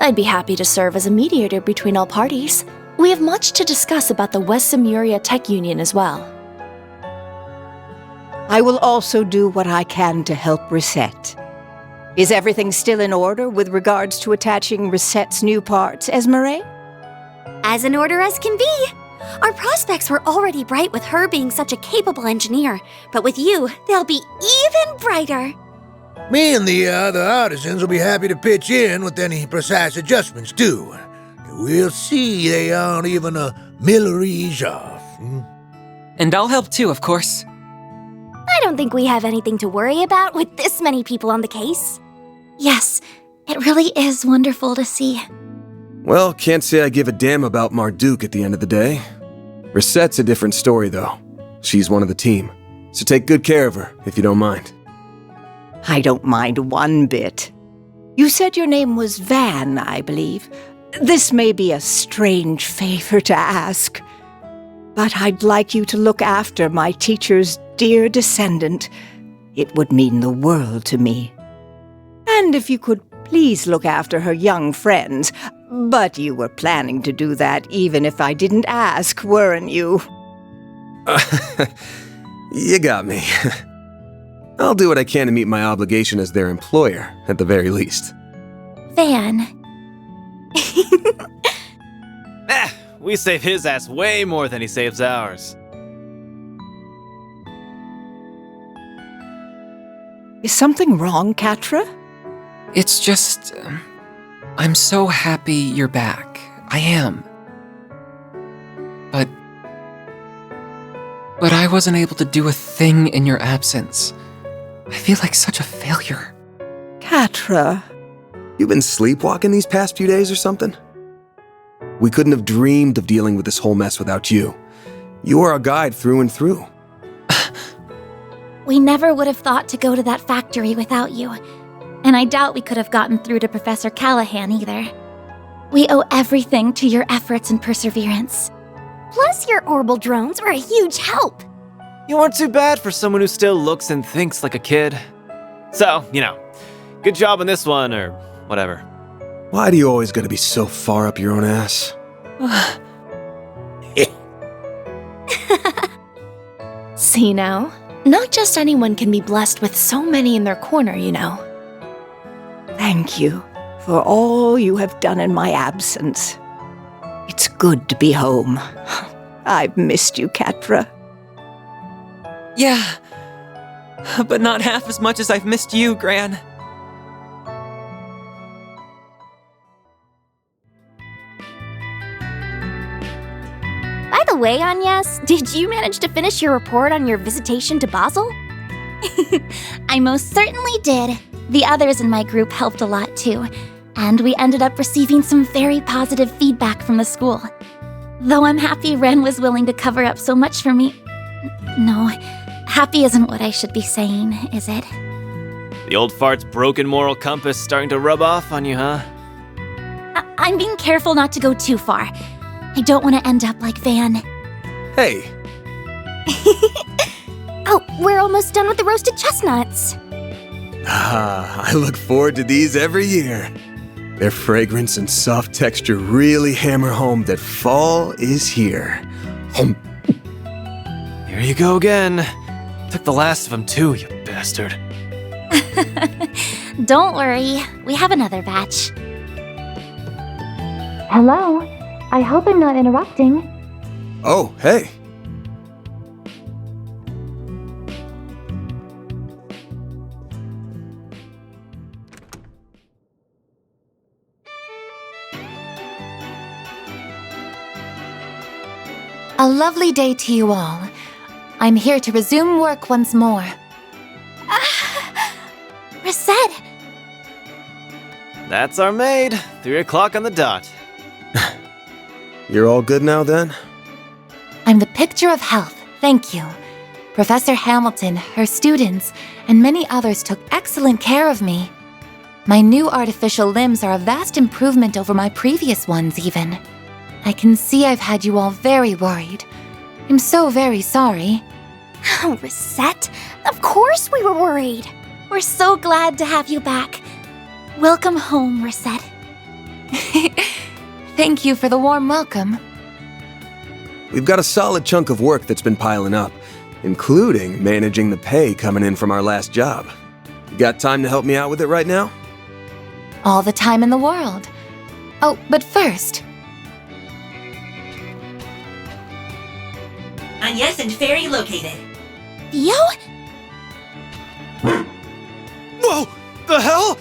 I'd be happy to serve as a mediator between all parties. We have much to discuss about the West Simuria Tech Union as well. I will also do what I can to help Reset. Is everything still in order with regards to attaching Reset's new parts, Esmeralda? As in order as can be. Our prospects were already bright with her being such a capable engineer, but with you, they'll be even brighter. Me and the other artisans will be happy to pitch in with any precise adjustments, too. We'll see they aren't even a millerage off. And I'll help too, of course. I don't think we have anything to worry about with this many people on the case. Yes, it really is wonderful to see. Well, can't say I give a damn about Marduk at the end of the day. Reset's a different story, though. She's one of the team, so take good care of her, if you don't mind. I don't mind one bit. You said your name was Van, I believe. This may be a strange favor to ask, but I'd like you to look after my teacher's dear descendant. It would mean the world to me. And if you could please look after her young friends. But you were planning to do that even if I didn't ask, weren't you? You got me. I'll do what I can to meet my obligation as their employer, at the very least. Van. We save his ass way more than he saves ours. Is something wrong, Catra? It's just... I'm so happy you're back. I am. But I wasn't able to do a thing in your absence. I feel like such a failure. Catra. You been sleepwalking these past few days or something? We couldn't have dreamed of dealing with this whole mess without you. You are our guide through and through. We never would have thought to go to that factory without you. And I doubt we could have gotten through to Professor Callahan either. We owe everything to your efforts and perseverance. Plus, your orbital drones were a huge help. You weren't too bad for someone who still looks and thinks like a kid. So, good job on this one, or whatever. Why do you always gotta be so far up your own ass? See now? Not just anyone can be blessed with so many in their corner, Thank you for all you have done in my absence. It's good to be home. I've missed you, Catra. Yeah, but not half as much as I've missed you, Gran. By the way, Agnes, did you manage to finish your report on your visitation to Basel? I most certainly did. The others in my group helped a lot too, and we ended up receiving some very positive feedback from the school. Though I'm happy Ren was willing to cover up so much for me. No, happy isn't what I should be saying, is it? The old fart's broken moral compass starting to rub off on you, huh? I'm being careful not to go too far. I don't want to end up like Van. Hey. Oh, we're almost done with the roasted chestnuts. I look forward to these every year. Their fragrance and soft texture really hammer home that fall is here. Here you go again. Took the last of them too, you bastard. Don't worry, we have another batch. Hello? I hope I'm not interrupting. Oh, hey. A lovely day to you all. I'm here to resume work once more. Reset! That's our maid. 3 o'clock on the dot. You're all good now then? I'm the picture of health, thank you. Professor Hamilton, her students, and many others took excellent care of me. My new artificial limbs are a vast improvement over my previous ones even. I can see I've had you all very worried. I'm so very sorry. Oh, Reset, of course we were worried. We're so glad to have you back. Welcome home, Reset. Thank you for the warm welcome. We've got a solid chunk of work that's been piling up, including managing the pay coming in from our last job. You got time to help me out with it right now? All the time in the world. Oh, but first... Agnes and Fairy located. Theo? Whoa! The hell?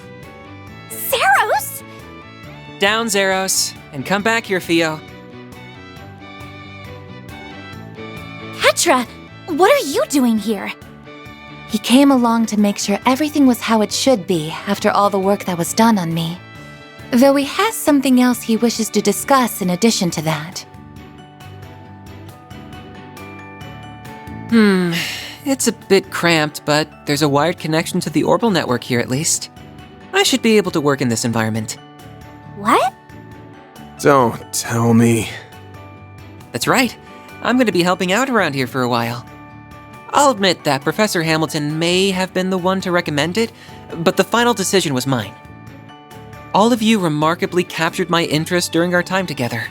Zeros? Down, Zeros, and come back here, Theo. Petra, what are you doing here? He came along to make sure everything was how it should be after all the work that was done on me. Though he has something else he wishes to discuss in addition to that. It's a bit cramped, but there's a wired connection to the orbital network here at least. I should be able to work in this environment. What? Don't tell me. That's right. I'm going to be helping out around here for a while. I'll admit that Professor Hamilton may have been the one to recommend it, but the final decision was mine. All of you remarkably captured my interest during our time together.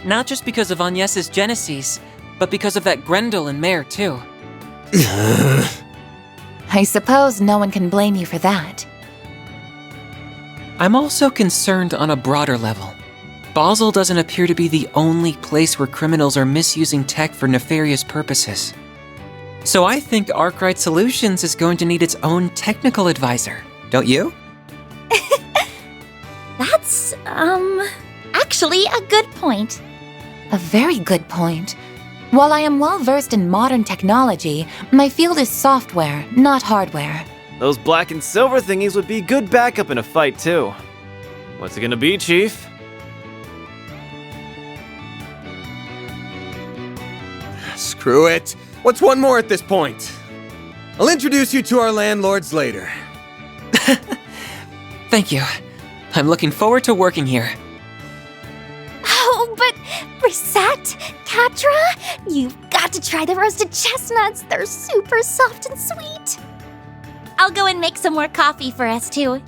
Not just because of Agnes's genesis, but because of that Grendel and Mare, too. I suppose no one can blame you for that. I'm also concerned on a broader level. Basel doesn't appear to be the only place where criminals are misusing tech for nefarious purposes. So I think Arkwright Solutions is going to need its own technical advisor, don't you? That's, actually a good point. A very good point. While I am well versed in modern technology, my field is software, not hardware. Those black and silver thingies would be good backup in a fight, too. What's it gonna be, Chief? Screw it. What's one more at this point? I'll introduce you to our landlords later. Thank you. I'm looking forward to working here. Oh, but Reset, Catra, you've got to try the roasted chestnuts. They're super soft and sweet. I'll go and make some more coffee for us, too.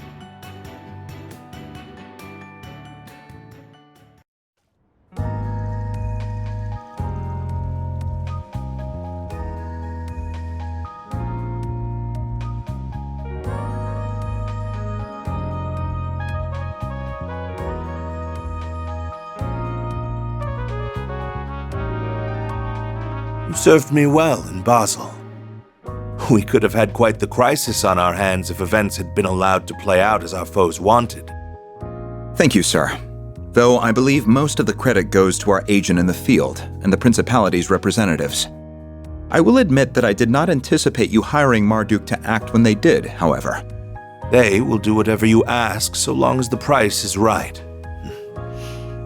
You served me well in Basel. We could have had quite the crisis on our hands if events had been allowed to play out as our foes wanted. Thank you, sir. Though I believe most of the credit goes to our agent in the field and the Principality's representatives. I will admit that I did not anticipate you hiring Marduk to act when they did, however. They will do whatever you ask so long as the price is right.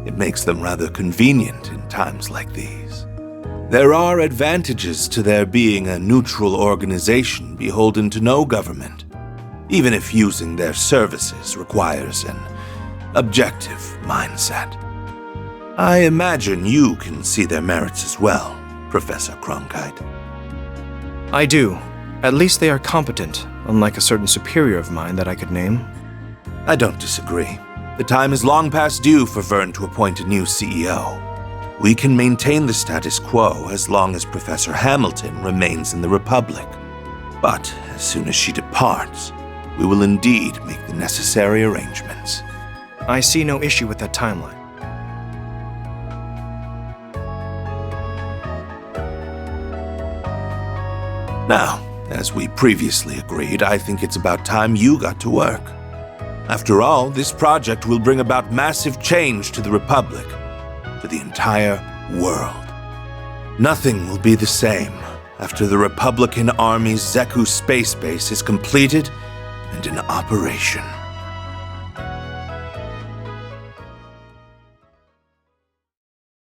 It makes them rather convenient in times like these. There are advantages to their being a neutral organization beholden to no government, even if using their services requires an objective mindset. I imagine you can see their merits as well, Professor Cronkite. I do. At least they are competent, unlike a certain superior of mine that I could name. I don't disagree. The time is long past due for Vern to appoint a new CEO. We can maintain the status quo as long as Professor Hamilton remains in the Republic. But as soon as she departs, we will indeed make the necessary arrangements. I see no issue with that timeline. Now, as we previously agreed, I think it's about time you got to work. After all, this project will bring about massive change to the Republic, to the entire world. Nothing will be the same after the Republican Army's Zeku space base is completed and in operation.